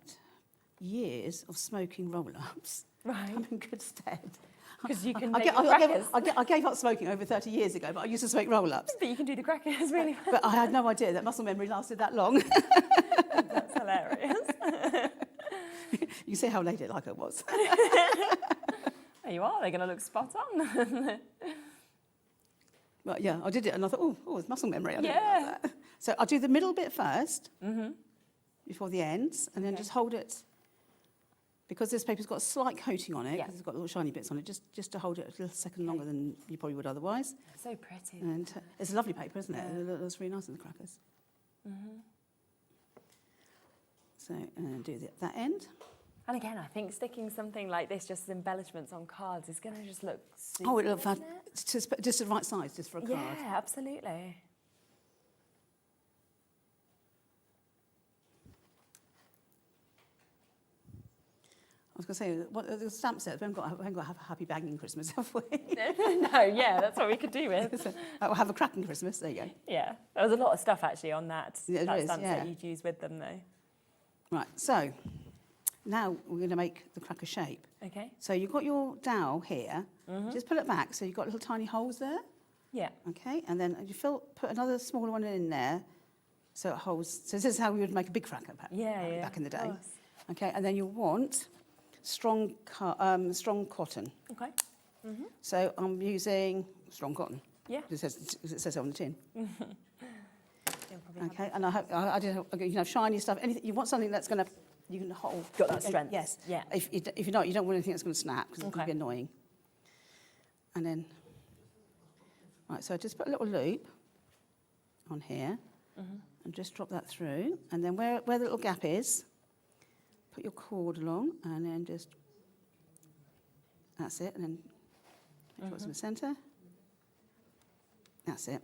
years of smoking roll-ups come in good stead. Because you can make crackers. I gave up smoking over 30 years ago, but I used to smoke roll-ups. But you can do the crackers really well. But I had no idea that muscle memory lasted that long. That's hilarious. You see how ladylike I was. There you are, they're going to look spot on. Well, yeah, I did it and I thought, oh, it's muscle memory. I didn't Yeah. know that. So I'll do the middle bit first, before the ends, and then just hold it. Because this paper's got a slight coating on it, because it's got little shiny bits on it, just to hold it a little second longer than you probably would otherwise. So pretty. And it's a lovely paper, isn't it? It looks really nice in the crackers. So do that end. And again, I think sticking something like this just as embellishments on cards is going to just look super. Oh, it'll look fab. Just the right size, just for a card. Yeah, absolutely. I was going to say, what the stamp set, we haven't got to have a happy bagging Christmas, have we? No, yeah, that's what we could do with. We'll have a cracking Christmas, there you go. Yeah, there was a lot of stuff actually on that, Yeah, that is, stamp yeah. set you'd use with them though. Right, so now we're going to make the cracker shape. Okay. So you've got your dowel here, just pull it back so you've got little tiny holes there. Yeah. Okay, and then you put another smaller one in there so it holds. So this is how we would make a big cracker back in the day. Okay, and then you want strong cotton. Okay. So I'm using strong cotton. Yeah. It says so on the tin. Okay, and I you can have shiny stuff. Anything you want, something that's going to you can hold. Got that strength. Yes. Yeah. If you don't want anything that's going to snap because it's going to be annoying. And then, right. So just put a little loop on here, and just drop that through. And then where the little gap is, put your cord along, and then just that's it. And then make sure it's in the centre. That's it.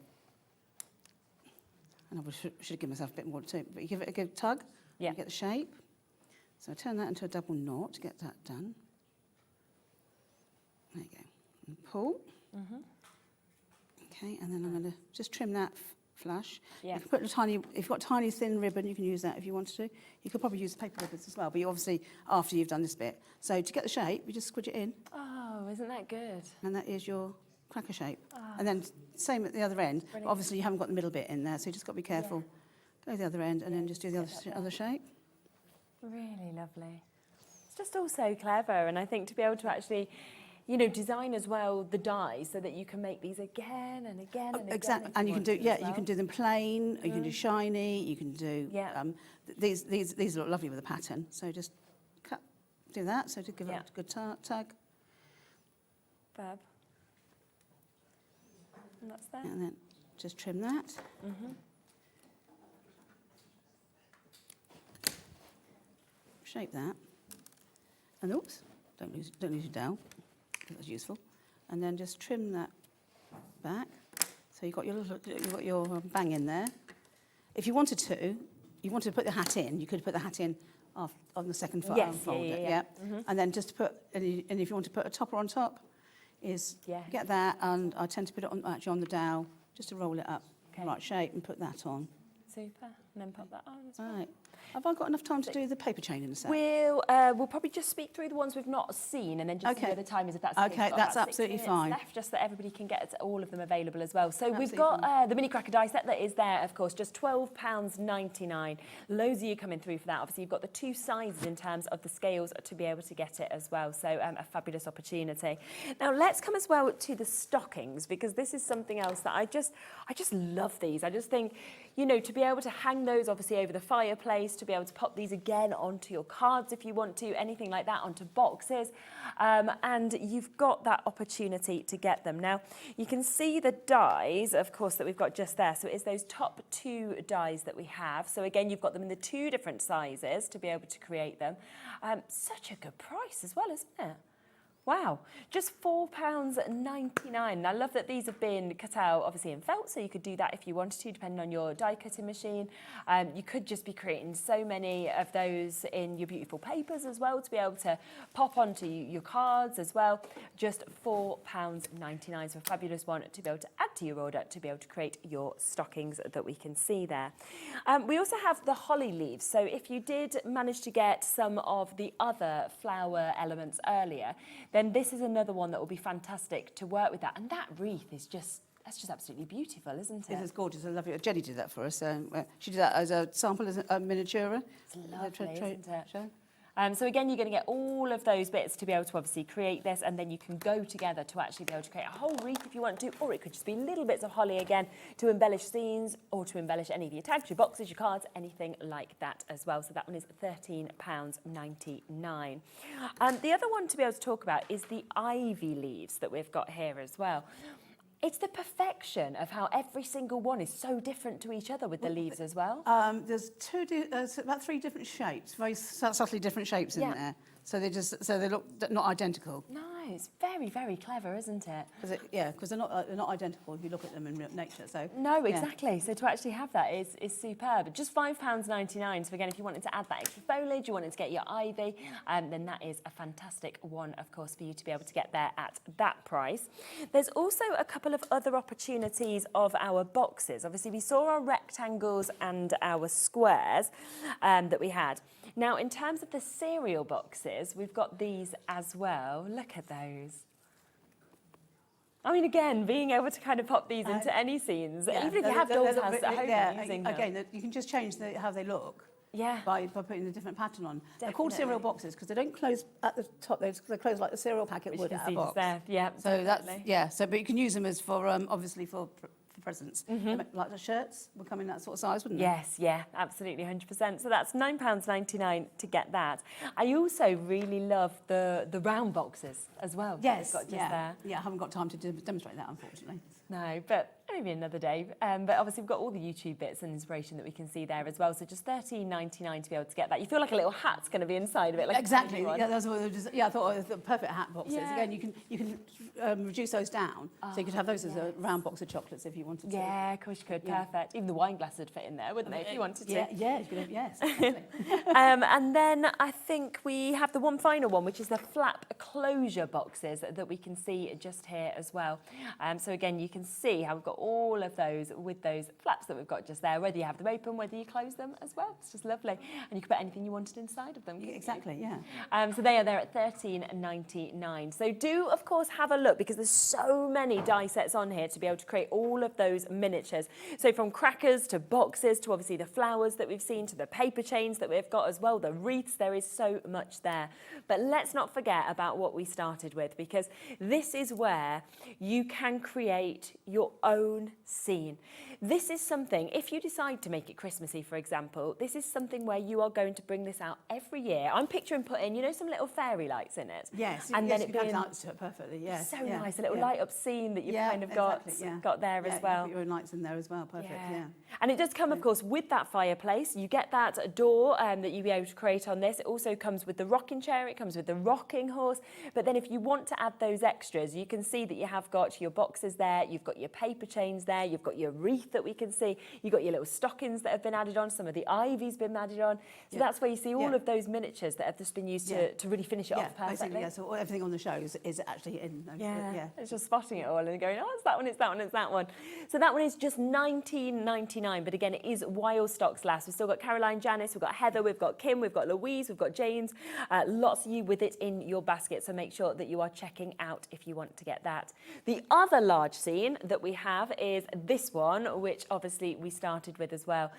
And I should give myself a bit more too, but you give it a good tug, you get the shape. So I turn that into a double knot to get that done. There you go. And pull. Okay, and then I'm going to just trim that flush. Yeah. You can put if you've got tiny thin ribbon, you can use that if you wanted to. You could probably use the paper ribbons as well, but you obviously after you've done this bit. So to get the shape, you just squidge it in. Oh, isn't that good? And that is your cracker shape. And then same at the other end. But obviously you haven't got the middle bit in there, so you just got to be careful. Go to the other end and then just do the other shape. Really lovely. It's just all so clever, and I think to be able to actually, you know, design as well the dies so that you can make these again and again and again. Exactly, and you can do you can do them plain, you can do shiny, you can do these look lovely with a pattern. So just do that. So to give it a good tug. Fab. And that's that. And then just trim that. Shape that. And oops, don't lose your dowel. That's useful. And then just trim that back. So you've got your bang in there. If you wanted to put the hat in, you could put the hat in on the second fold. Yeah. And then just put, and if you want to put a topper on top, get that, and I tend to put it on the dowel just to roll it up the right shape and put that on. Super. And then pop that on as well. Right. Have I got enough time to do the paper chain in a sec? We'll probably just speak through the ones we've not seen and then just see where the time is, if that's okay. Okay, that's absolutely fine. Left, just that everybody can get all of them available as well. So we've got the mini cracker die set that is there, of course, just £12.99. Loads of you coming through for that. Obviously, you've got the two sizes in terms of the scales to be able to get it as well. So a fabulous opportunity. Now, let's come as well to the stockings, because this is something else that I just love these. I just think, you know, to be able to hang hang those obviously over the fireplace, to be able to pop these again onto your cards if you want to, anything like that, onto boxes. And you've got that opportunity to get them. Now, you can see the dies, of course, that we've got just there. So it is those top 2 dies that we have. So again, you've got them in the 2 different sizes to be able to create them. Such a good price as well, isn't it? Wow, just £4.99. I love that these have been cut out obviously in felt, so you could do that if you wanted to, depending on your die cutting machine. You could just be creating so many of those in your beautiful papers as well, to be able to pop onto your cards as well. Just £4.99, so a fabulous one to be able to add to your order, to be able to create your stockings that we can see there. We also have the holly leaves, so if you did manage to get some of the other flower elements earlier, then this is another one that will be fantastic to work with that. And that wreath is just, that's just absolutely beautiful, isn't it? It is gorgeous. I love it. Jenny did that for us. She did that as a sample, as a miniatura. It's lovely, isn't it? So again, you're going to get all of those bits to be able to obviously create this, and then you can go together to actually be able to create a whole wreath if you want to, or it could just be little bits of holly again to embellish scenes or to embellish any of your tags, your boxes, your cards, anything like that as well. So that one is £13.99. The other one to be able to talk about is the ivy leaves that we've got here as well. It's the perfection of how every single one is so different to each other with the leaves as well. There's about 3 different shapes, very subtly different shapes in there. So they look not identical. No, it's very, very clever, isn't it? Because they're not identical if you look at them in nature. So no, exactly. So to actually have that is superb. Just £5.99. So again, if you wanted to add that extra foliage, you wanted to get your ivy, then that is a fantastic one, of course, for you to be able to get there at that price. There's also a couple of other opportunities of our boxes. Obviously, we saw our rectangles and our squares that we had. Now, in terms of the cereal boxes, we've got these as well. Look at those. I mean, again, being able to kind of pop these into any scenes, even if you have dolls' houses at home using them. Again, you can just change how they look. Yeah. By putting a different pattern on. Definitely. They're called cereal boxes because they don't close at the top. They close like the cereal packet would at a box. There. Yeah. So that's but you can use them as for obviously for presents. Like the shirts would come in that sort of size, wouldn't they? Yes, yeah, absolutely, 100%. So that's £9.99 to get that. I also really love the round boxes as well. Yes, got just there. Yeah, I haven't got time to demonstrate that, unfortunately. No, but maybe another day. But obviously we've got all the YouTube bits and inspiration that we can see there as well. So just £13.99 to be able to get that. You feel like a little hat's going to be inside of it, like exactly. A yeah, that's what I thought it was the perfect hat boxes. Yeah. Again, you can reduce those down, so you could have those as a round box of chocolates if you wanted to. Yeah, of course you could. Yeah. Perfect. Even the wine glass would fit in there, wouldn't they, if you wanted to? Yes. Exactly. And then I think we have the one final one, which is the flap closure boxes that we can see just here as well. So again, you can see how we've got all of those with those flaps that we've got just there, whether you have them open, whether you close them as well. It's just lovely. And you can put anything you wanted inside of them. Exactly, yeah. So they are there at £13.99. So do, of course, have a look, because there's so many die sets on here to be able to create all of those miniatures. So from crackers to boxes to obviously the flowers that we've seen to the paper chains that we've got as well, the wreaths, there is so much there. But let's not forget about what we started with, because this is where you can create your own scene. This is something, if you decide to make it Christmassy, for example, this is something where you are going to bring this out every year. I'm picturing putting, you know, some little fairy lights in it. Yes, and then it being lights to it perfectly. Yes, so nice, a little light up scene that you've kind of got there as well. You put your own lights in there as well. Perfect. Yeah. And it does come, of course, with that fireplace. You get that door that you'll be able to create on this. It also comes with the rocking chair. It comes with the rocking horse. But then if you want to add those extras, you can see that you have got your boxes there. You've got your paper chains there. You've got your wreath that we can see. You've got your little stockings that have been added on. Some of the ivy's been added on. So that's where you see all of those miniatures that have just been used to really finish it off perfectly. Yeah, so everything on the show is actually in. It's just spotting it all and going, oh, it's that one, it's that one, it's that one. So that one is just £19.99. But again, it is while stocks last. We've still got Caroline, Janice, we've got Heather, we've got Kim, we've got Louise, we've got James. Lots of you with it in your basket. So make sure that you are checking out if you want to get that. The other large scene that we have is this one, which obviously we started with as well.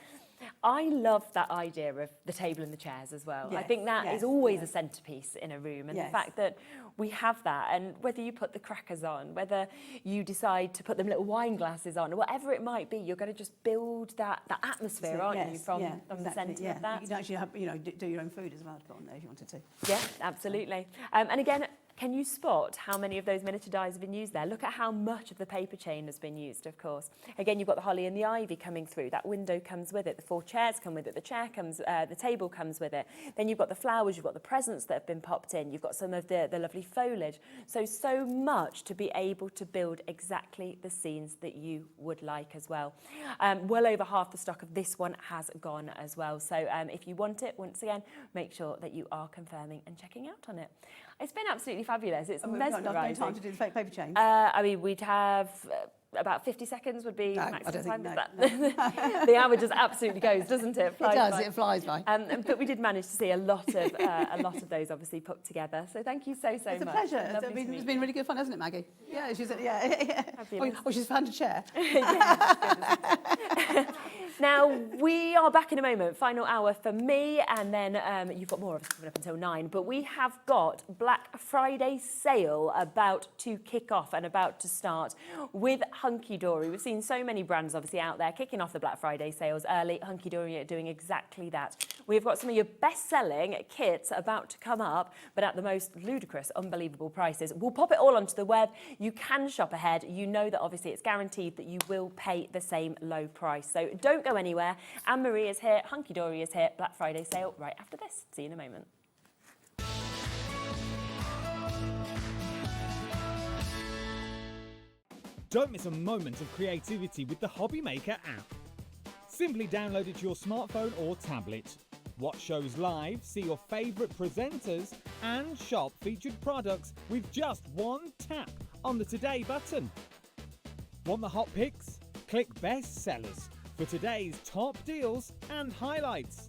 I love that idea of the table and the chairs as well. I Yes, think that yes, is always yes. a centrepiece in a room, and Yes. the fact that we have that, and whether you put the crackers on, whether you decide to put them little wine glasses on, or whatever it might be, you're going to just build that atmosphere, aren't you, from the exactly, centre yeah. of that? You can actually have, do your own food as well to put on there if you wanted to. Yeah, absolutely. And again, can you spot how many of those miniature dies have been used there? Look at how much of the paper chain has been used, of course. Again, you've got the holly and the ivy coming through. That window comes with it. The 4 chairs come with it. The table comes with it. Then you've got the flowers. You've got the presents that have been popped in. You've got some of the lovely foliage. So much to be able to build exactly the scenes that you would like as well. Well over half the stock of this one has gone as well. So if you want it, once again, make sure that you are confirming and checking out on it. It's been absolutely fabulous. It's mesmerising. We've got no time to do the fake paper chain. I mean, we'd have about 50 seconds would be maximum I don't time. think, But the hour just absolutely goes, doesn't it? It does. It flies by. But we did manage to see a lot of those obviously put together. So thank you so much. It's a pleasure. Lovely to meet It's been really good fun, hasn't it, Maggie? Yeah, she's Fabulous. Oh, she's found a chair. Now, we are back in a moment, final hour for me, and then you've got more of us coming up until 9, but we have got Black Friday sale about to kick off and about to start with Hunkydory. We've seen so many brands obviously out there kicking off the Black Friday sales early. Hunkydory are doing exactly that. We've got some of your best-selling kits about to come up, but at the most ludicrous, unbelievable prices. We'll pop it all onto the web. You can shop ahead. You know that obviously it's guaranteed that you will pay the same low price. So don't go anywhere. Anne-Marie is here, Hunkydory is here, Black Friday sale right after this. See you in a moment. Don't miss a moment of creativity with the HobbyMaker app. Simply download it to your smartphone or tablet. Watch shows live, see your favourite presenters, and shop featured products with just one tap on the Today button. Want the hot picks? Click Best Sellers for today's top deals and highlights.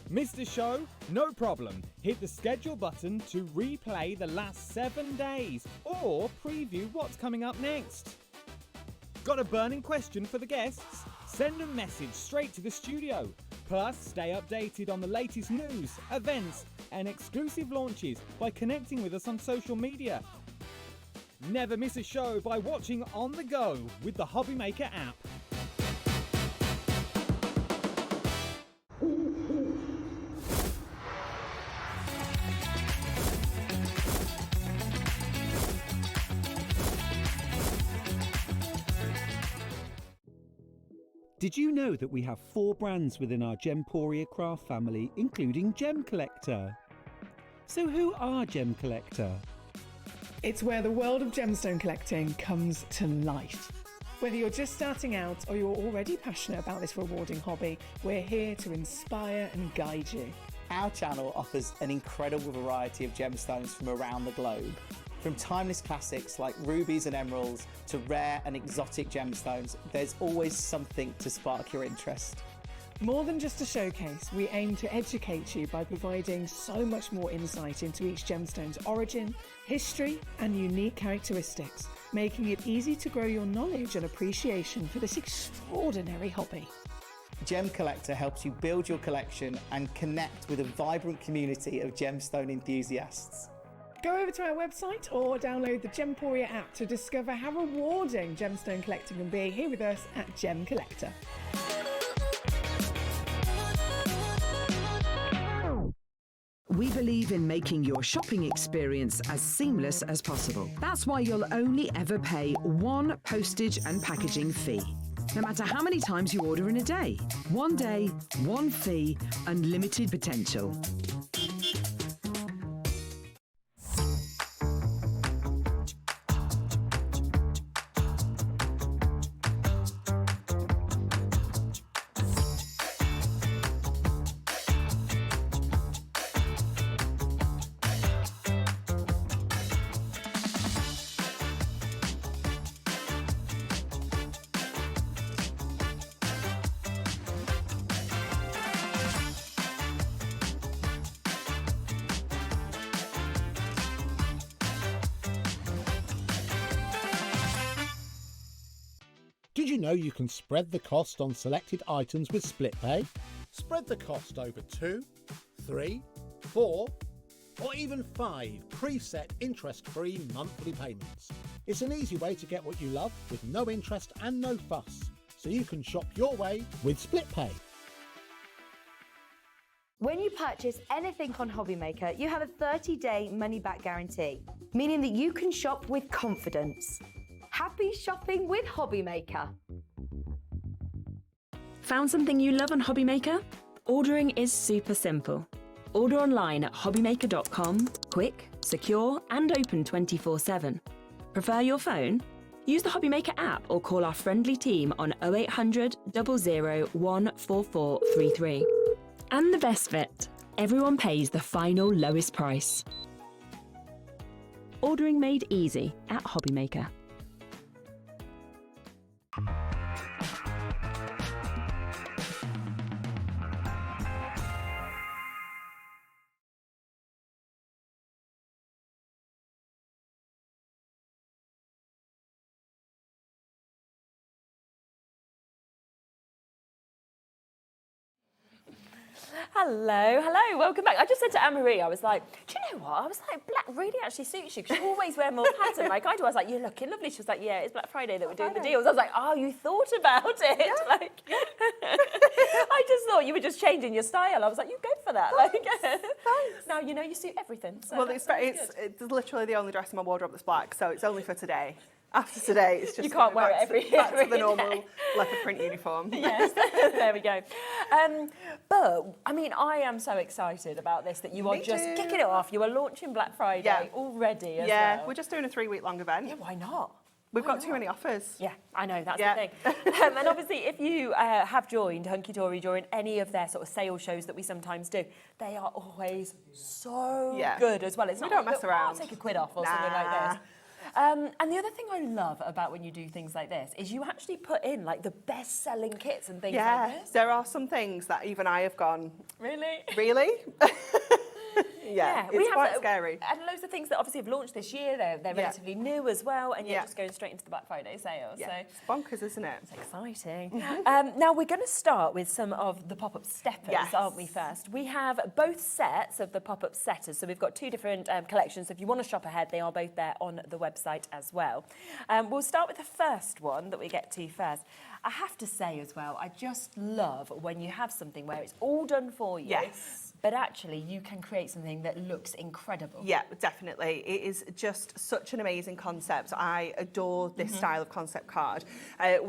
Missed a show? No problem. Hit the schedule button to replay the last 7 days or preview what's coming up next. Got a burning question for the guests? Send a message straight to the studio. Plus, stay updated on the latest news, events, and exclusive launches by connecting with us on social media. Never miss a show by watching on the go with the HobbyMaker app. Did you know that we have 4 brands within our Gemporia craft family, including Gem Collector? So who are Gem Collector? It's where the world of gemstone collecting comes to life. Whether you're just starting out or you're already passionate about this rewarding hobby, we're here to inspire and guide you. Our channel offers an incredible variety of gemstones from around the globe. From timeless classics like rubies and emeralds to rare and exotic gemstones, there's always something to spark your interest. More than just a showcase, we aim to educate you by providing so much more insight into each gemstone's origin, history, and unique characteristics, making it easy to grow your knowledge and appreciation for this extraordinary hobby. Gem Collector helps you build your collection and connect with a vibrant community of gemstone enthusiasts. Go over to our website or download the Gemporia app to discover how rewarding gemstone collecting can be here with us at Gem Collector. We believe in making your shopping experience as seamless as possible. That's why you'll only ever pay one postage and packaging fee. No matter how many times you order in a day. One day, one fee, unlimited potential. Did you know you can spread the cost on selected items with split pay? Spread the cost over 2, 3, 4, or even 5 preset interest-free monthly payments. It's an easy way to get what you love with no interest and no fuss, so you can shop your way with split pay. When you purchase anything on HobbyMaker, you have a 30-day money-back guarantee, meaning that you can shop with confidence. Happy shopping with HobbyMaker. Found something you love on HobbyMaker? Ordering is super simple. Order online at hobbymaker.com, quick, secure, and open 24/7. Prefer your phone? Use the HobbyMaker app or call our friendly team on 0800 00 14433. And the best bit, everyone pays the final lowest price. Ordering made easy at HobbyMaker. Hello, welcome back. I just said to Anne-Marie, I was like, do you know what? I was like, black really actually suits you because you always wear more pattern like I do. I was like, you're looking lovely. She was like, yeah, it's Black Friday that we're doing the deals. I was like, oh, you thought about it. Yeah. Like, I just thought you were just changing your style. I was like, you go for that. Like, now you know you suit everything. So well, it's literally the only dress in my wardrobe that's black, so it's only for today. After today, it's just you can't wear it every back to the day. normal leopard print uniform. Yes, there we go. But I mean, I am so excited about this that you are just kicking it off. You are launching Black Friday already. As well. We're just doing a 3-week-long event. Yeah, why not? We've got too many offers. Yeah, I know, that's the thing. And obviously, if you have joined Hunkydory during any of their sort of sales shows that we sometimes do, they are always so good as well. It's we not don't like, mess around. I'll take a quid off or something like this. And the other thing I love about when you do things like this is you actually put in like the best-selling kits and things like this. There are some things that even I have gone, really? Really? It's quite scary. And loads of things that obviously have launched this year. They're relatively new as well, and you're just going straight into the Black Friday sales. Yeah. So It's bonkers, isn't it? It's exciting. Now we're going to start with some of the pop-up steppers, aren't we? First, we have both sets of the pop-up setters. So we've got two different collections. So if you want to shop ahead, they are both there on the website as well. We'll start with the first one that we get to first. I have to say as well, I just love when you have something where it's all done for you. Yes. But actually, you can create something that looks incredible. Yeah, definitely. It is just such an amazing concept. I adore this style of concept card.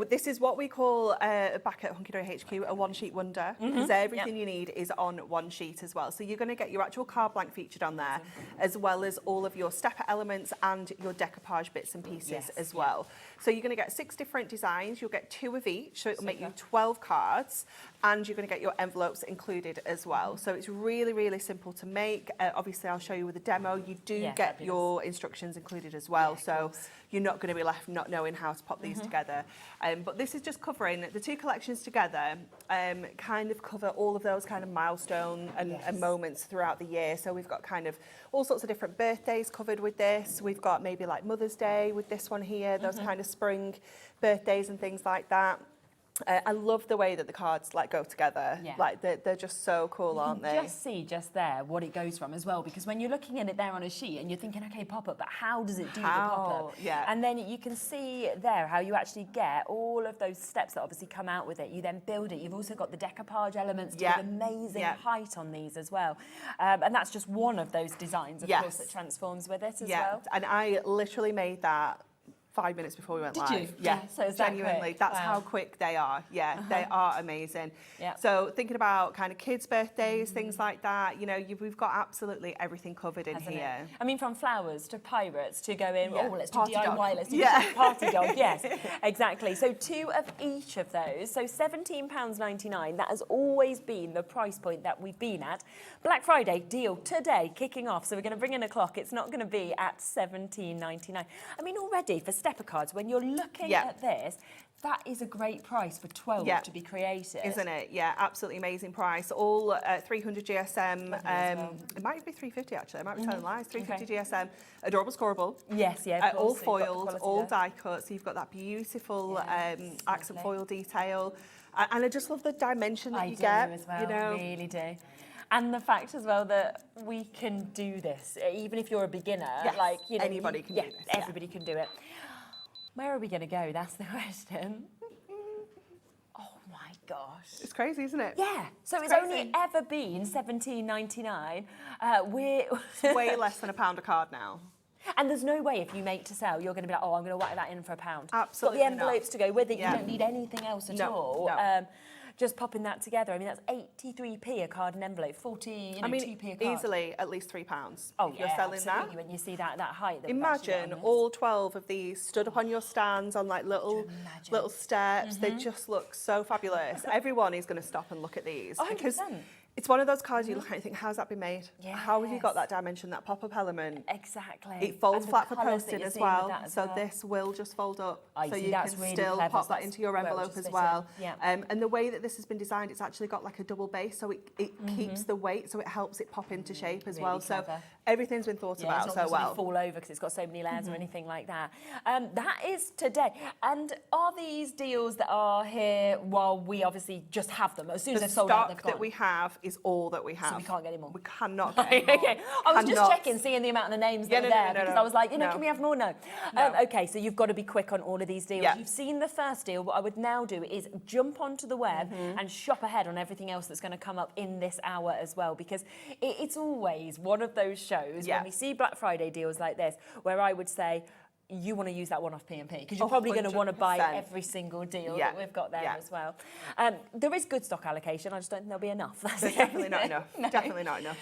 This is what we call, back at Hunkydory HQ, a one-sheet wonder, because everything you need is on one sheet as well. So you're going to get your actual card blank featured on there, as well as all of your stepper elements and your decoupage bits and pieces as well. So you're going to get 6 different designs. You'll get 2 of each, so it'll make you 12 cards, and you're going to get your envelopes included as well. So it's really, really simple to make. Obviously, I'll show you with a demo. You do get your instructions included as well, so you're not going to be left not knowing how to pop these together. But this is just covering the 2 collections together, kind of cover all of those kind of milestone and moments throughout the year. So we've got kind of all sorts of different birthdays covered with this. We've got maybe like Mother's Day with this one here, those kind of spring birthdays and things like that. I love the way that the cards like go together. Yeah. Like they're just so cool, aren't they? You can just see just there what it goes from as well, because when you're looking at it there on a sheet and you're thinking, okay, pop-up, but how does it do the pop-up? Yeah. And then you can see there how you actually get all of those steps that obviously come out with it. You then build it. You've also got the decoupage elements to give amazing height on these as well. And that's just one of those designs, of course, that transforms with it as well. And I literally made that 5 minutes before we went live. Did you? Yeah, So it's that genuinely. quick? That's Wow. how quick they are. Yeah, they are amazing. Yeah. So thinking about kind of kids' birthdays, things like that, you know, we've got absolutely everything covered in Hasn't here. it? I mean, from flowers to pirates to going, Yeah. oh, let's do Party DIY, dog. let's do Yeah. party dog. Yes, exactly. So 2 of each of those. So £17.99. That has always been the price point that we've been at. Black Friday deal today kicking off. So we're going to bring in a clock. It's not going to be at £17.99. I mean, already for stepper cards, when you're looking at this, that is a great price for 12 to be created. Isn't it? Yeah, absolutely amazing price. All 300 GSM. It might be 350 actually. I might be telling lies. 350 GSM. Adorable scoreable. Yes, yeah. Of All course, so you've got the foiled, quality all there. die cut. So you've got that beautiful accent foil detail. And I just love the dimension that you get. As well, you know, really do. And the fact as well that we can do this, even if you're a beginner, like, you know, anybody can do this. Everybody can do it. Where are we going to go? That's the question. Oh my gosh. It's crazy, isn't it? Yeah. So it's only ever been $17.99. It's way less than £1 a card now. And there's no way if you make to sell, you're going to be like, oh, I'm going to whack that in for £1. Absolutely Got the envelopes to go with it. Yeah. You don't need anything else at all. No. Just popping that together. I mean, that's 83p a card and envelope, 40, I mean, 2p a card. easily at least £3. Oh, if you're selling absolutely, that. when you see that height. That we've actually got Imagine on this. all 12 of these stood up on your stands on like little steps. They just look so fabulous. Everyone is going to stop and look at these because 100%. it's one of those cards you look at and you think, how's that been made? How have you got that dimension, that pop-up element? Exactly. It folds And the flat for colours that posting you're as seeing with well. that as So well. this will just fold up. I So see, you that's can really still clever. pop So that that's into your well envelope just as fit well. in. Yeah. And the way that this has been designed, it's actually got like a double base, so it keeps the weight, so it helps it pop into shape as Really well. So clever. everything's been thought about it's so not well. going to fall over because it's got so many layers or anything like that. That is today. And are these deals that are here while we obviously just have them? As soon as The they've sold out, they've stock gone. that we have is all that we have. So we can't get any more. We cannot get any more. Okay, I was just Cannot. checking, seeing the amount of names that were there because I was like, can we have more? No. Okay, so you've got to be quick on all of these deals. Yeah. You've seen the first deal. What I would now do is jump onto the web and shop ahead on everything else that's going to come up in this hour as well, because it's always one of those shows when we see Black Friday deals like this where I would say, you want to use that one-off P&P because you're probably going to want to buy 100%. every single deal that we've got there as well. There is good stock allocation. I just don't think there'll be enough. That's There's definitely not enough. No. Definitely not enough.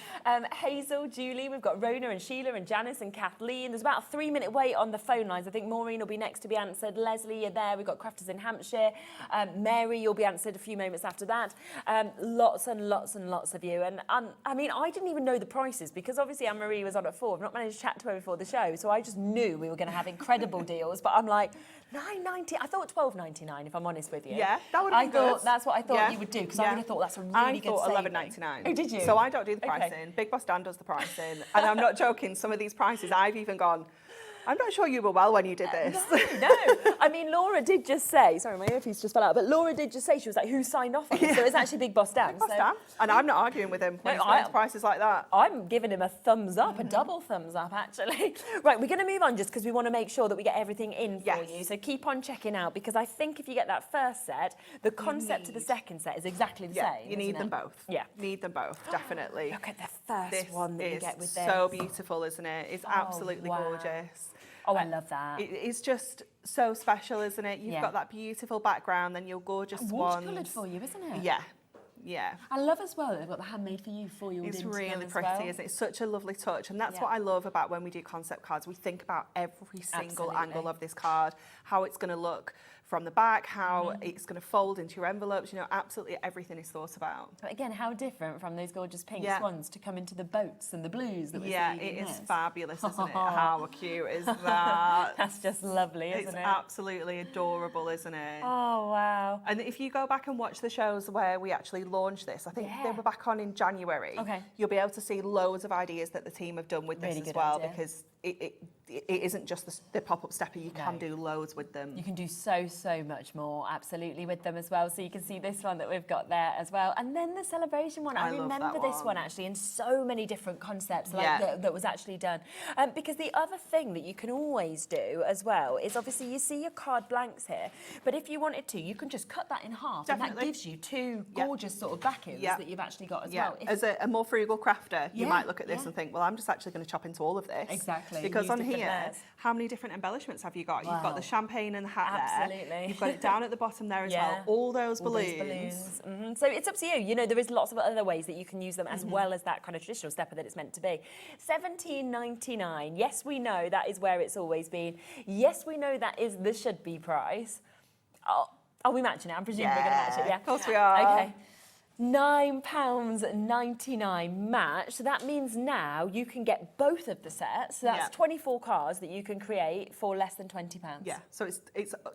Hazel, Julie, we've got Rona and Sheila and Janice and Kathleen. There's about a 3-minute wait on the phone lines. I think Maureen will be next to be answered. Leslie, you're there. We've got Crafters in Hampshire. Mary, you'll be answered a few moments after that. Lots and lots and lots of you. And I mean, I didn't even know the prices because obviously Anne-Marie was on at 4. I've not managed to chat to her before the show, so I just knew we were going to have incredible deals. But I'm like, $9.90. I thought $12.99, if I'm honest with you. Yeah, that would have been good. That's what I thought you would do because I would have thought that's a really good saving. I thought $11.99. Oh, did you? So I don't do the Okay. pricing. Big Boss Dan does the pricing. And I'm not joking, some of these prices I've even gone, I'm not sure you were well when you did this. No. I mean, Laura did just say, sorry, my earpiece just fell out, but Laura did just say, she was like, who signed off on it? So it's actually Big Boss Dan. Big Boss Dan. And I'm not arguing with him when he spends prices like that. I'm giving him a thumbs up, a double thumbs up, actually. Right, we're going to move on just because we want to make sure that we get everything in for you. So keep on checking out because I think if you get that first set, the concept to the second set is exactly the same. You need isn't them it? both. Yeah. Need them both, definitely. Look at the first one that you get with this. So beautiful, isn't it? It's absolutely wow. gorgeous. Oh, I love that. It's just so special, isn't it? You've Yeah. got that beautiful background, then your gorgeous Watercoloured ones. for you, isn't it? Yeah. Yeah. I love as well that they've got the handmade for you It's into them really as pretty, well. isn't it? It's such a lovely touch. And that's Yeah. what I love about when we do concept cards. We think about every single Absolutely. angle of this card, how it's going to look from the back, how it's going to fold into your envelopes. You know, absolutely everything is thought about. But again, how different from those gorgeous pink Yeah. swans to come into the boats and the blues that we're Yeah, seeing it in is this. fabulous, isn't it? How cute is that? That's just lovely, isn't It's it? absolutely adorable, isn't it? Oh, wow. And if you go back and watch the shows where we actually launched this, I think they were back on in January. Okay. You'll be able to see loads of ideas that the team have done with this Really as good well, idea. because it isn't just the pop-up stepper. You can do loads with them. You can do so much more, absolutely, with them as well. So you can see this one that we've got there as well. And then the celebration one. I love that remember this one. one actually in so many different concepts like Yeah. that was actually done. Because the other thing that you can always do as well is obviously you see your card blanks here, but if you wanted to, you can just cut that in half and that Definitely. gives you two gorgeous sort of backings that you've actually got as well. If- As a more frugal crafter, you Yeah, might look at this yeah. and think, well, I'm just actually going to chop into all of this. Exactly, Because use on different here, layers. how many different embellishments have you got? You've got Wow. the champagne and the hat Absolutely. there. You've got it down at the bottom there as Yeah. well. All those All those balloons. balloons. So it's up to you. You know, there is lots of other ways that you can use them as well as that kind of traditional stepper that it's meant to be. $17.99. Yes, we know that is where it's always been. Yes, we know that is the should-be price. Oh, are we matching it? I'm presuming we're going to match it, yeah? Of course we are. Okay. £9.99 match. So that means now you can get both of the sets. So that's 24 cards that you can create for less than £20. Yeah, so it's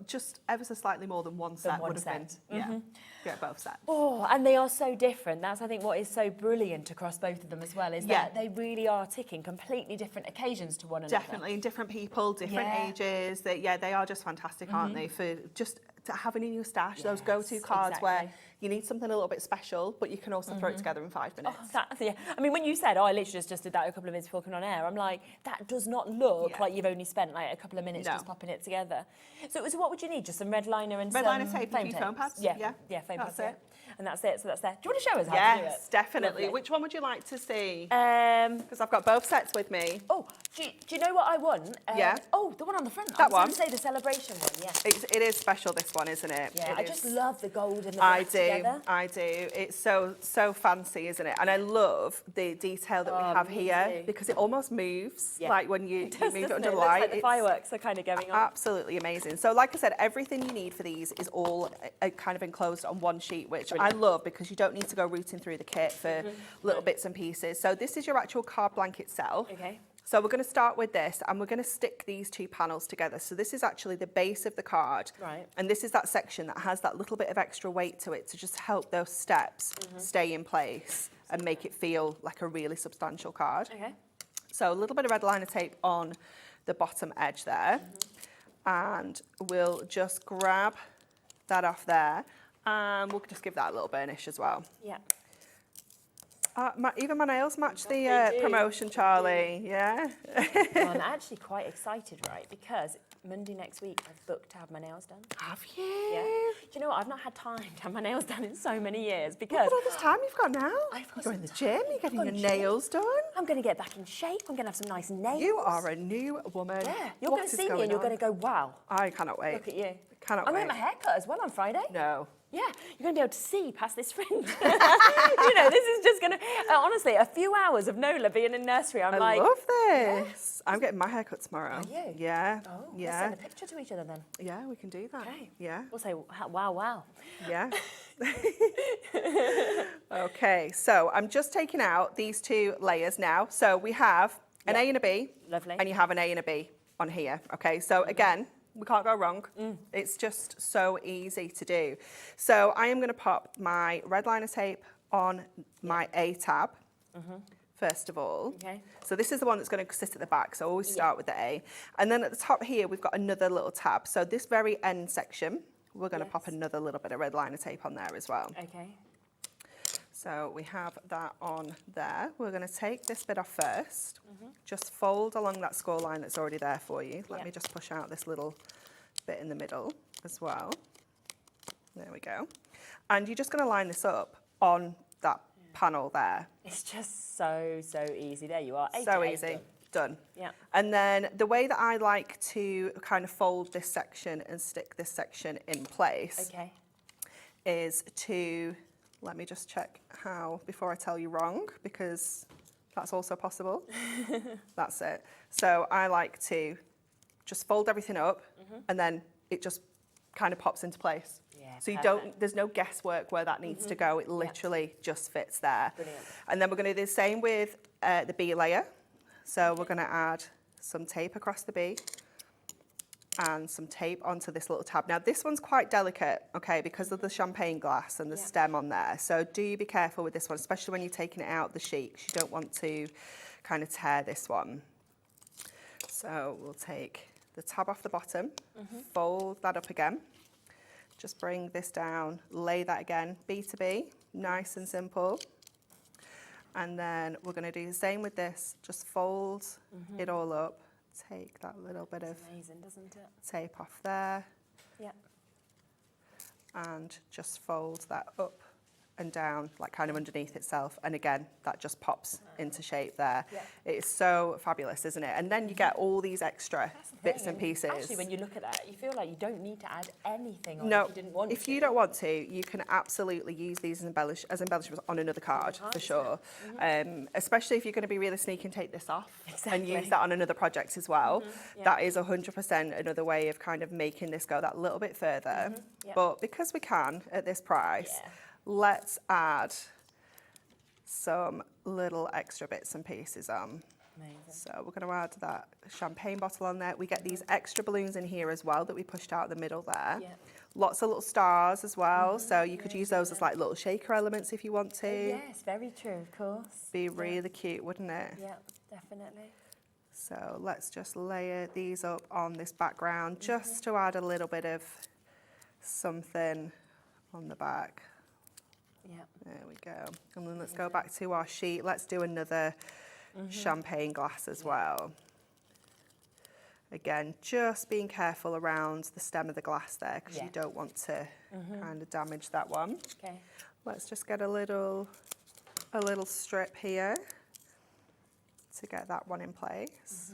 just ever so slightly more than one set would have been. Yeah, get both sets. Oh, and they are so different. That's, I think, what is so brilliant across both of them as well, is that they really are ticking completely different occasions to one another. Definitely, and different people, different ages. They are just fantastic, aren't they? For just to having in your stash, those go-to cards where you need something a little bit special, but you can also throw it together in 5 minutes. Oh, I mean, when you said, I literally just did that a couple of minutes before coming on air, I'm like, that does not look like you've only spent like a couple of minutes just popping it together. So what would you need? Just some red liner and red some liner tape, foam and a few foam pads. Yeah, foam pads. It. And that's it. So that's there. Do you want to show us how to do it? Yes, definitely. Lovely. Which one would you like to see? Because I've got both sets with me. Oh, do you know what I want? Oh, the one on the front. That one. I was going to say the celebration one. Yeah. It is special, this one, isn't it? Yeah, I just love the gold and the black together. I do. It's so fancy, isn't it? And I love the detail that we have here because it almost moves, like when you move it under It light. Like the fireworks are kind of going on. Absolutely amazing. So like I said, everything you need for these is all kind of enclosed on one sheet, which I love because you don't need to go rooting through the kit for little bits and pieces. So this is your actual card blank itself. Okay. So we're going to start with this and we're going to stick these two panels together. So this is actually the base of the card. Right. And this is that section that has that little bit of extra weight to it to just help those steps stay in place and make it feel like a really substantial card. Okay. So a little bit of red liner tape on the bottom edge there. And we'll just grab that off there and we'll just give that a little burnish as well. Yeah. Even my nails match the promotion, Charlie. Yeah. Well, I'm actually quite excited, right? Because Monday next week I've booked to have my nails done. Have you? Yeah. Do you know what? I've not had time to have my nails done in so many years because... Look at all this time you've got now. I've got You're in the gym, you're getting your nails done. I'm going to get back in shape. I'm going to have some nice nails. You are a new woman. Yeah. You're going to see me and you're going to go, wow. I cannot wait. Look at you. Cannot I'm wait. getting my hair cut as well on Friday. No. Yeah, you're going to be able to see past this fringe. You know, this is just going to... honestly, a few hours of Nola being in nursery, I'm like... I love this. Yes. I'm getting my hair cut tomorrow. Are you? Yeah. Oh, yeah. Let's send a picture to each other then. Yeah, we can do that. Okay. Yeah. We'll say, wow, wow. Yeah. Okay, so I'm just taking out these two layers now. So we have an A and a B. Lovely. And you have an A and a B on here. Okay, so again, we can't go wrong. It's just so easy to do. So I am going to pop my red liner tape on my A tab, first of all. Okay. So this is the one that's going to sit at the back, so I always start with the A. And then at the top here, we've got another little tab. So this very end section, we're going to pop another little bit of red liner tape on there as well. Okay. So we have that on there. We're going to take this bit off first. Just fold along that score line that's already there for you. Let me just push out this little bit in the middle as well. There we go. And you're just going to line this up on that panel there. It's just so easy. There you are. So easy. Done. Yeah. And then the way that I like to kind of fold this section and stick this section in place is to... Let me just check how, before I tell you wrong, because that's also possible. That's it. So I like to just fold everything up and then it just kind of pops into place. Yeah, so you don't, there's no guesswork where that needs to go. It literally just fits there. Brilliant. And then we're going to do the same with the B layer. So we're going to add some tape across the B and some tape onto this little tab. Now this one's quite delicate, okay, because of the champagne glass and the stem on there. So do be careful with this one, especially when you're taking it out the sheet, 'cause you don't want to kind of tear this one. So we'll take the tab off the bottom, fold that up again, just bring this down, lay that again, B to B, nice and simple. And then we're going to do the same with this, just fold it all up. Take that little bit of amazing, doesn't it? tape off there. Yeah. And just fold that up and down, like kind of underneath itself. And again, that just pops into shape there. Yeah. It's so fabulous, isn't it? And then you get all these extra bits and pieces. Actually, when you look at that, you feel like you don't need to add anything on No, if you didn't want to. if you don't want to, you can absolutely use these as embellishments on another card, for sure. Especially if you're going to be really sneaky and take this off and use that on another project as well. That is 100% another way of kind of making this go that little bit further. But because we can at this price, let's add some little extra bits and pieces on. Amazing. So we're going to add that champagne bottle on there. We get these extra balloons in here as well that we pushed out the middle there. Yeah. Lots of little stars as well, so you could use those as like little shaker elements if you want to. Yes, very true, of course. Be really cute, wouldn't it? Yeah, definitely. So let's just layer these up on this background just to add a little bit of something on the back. Yeah. There we go. And then let's go back to our sheet. Let's do another champagne glass as well. Again, just being careful around the stem of the glass there because you don't want to kind of damage that one. Okay. Let's just get a little strip here to get that one in place.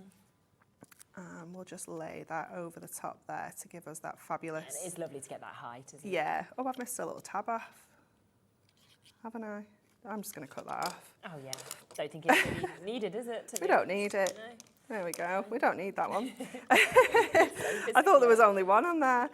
We'll just lay that over the top there to give us that fabulous... And it is lovely to get that height, isn't it? Yeah. Oh, I've missed a little tab off, haven't I? I'm just going to cut that off. Oh, yeah. Don't think it's really needed, is it? We don't need it. No. There we go. We don't need that one. I thought there was only one on there.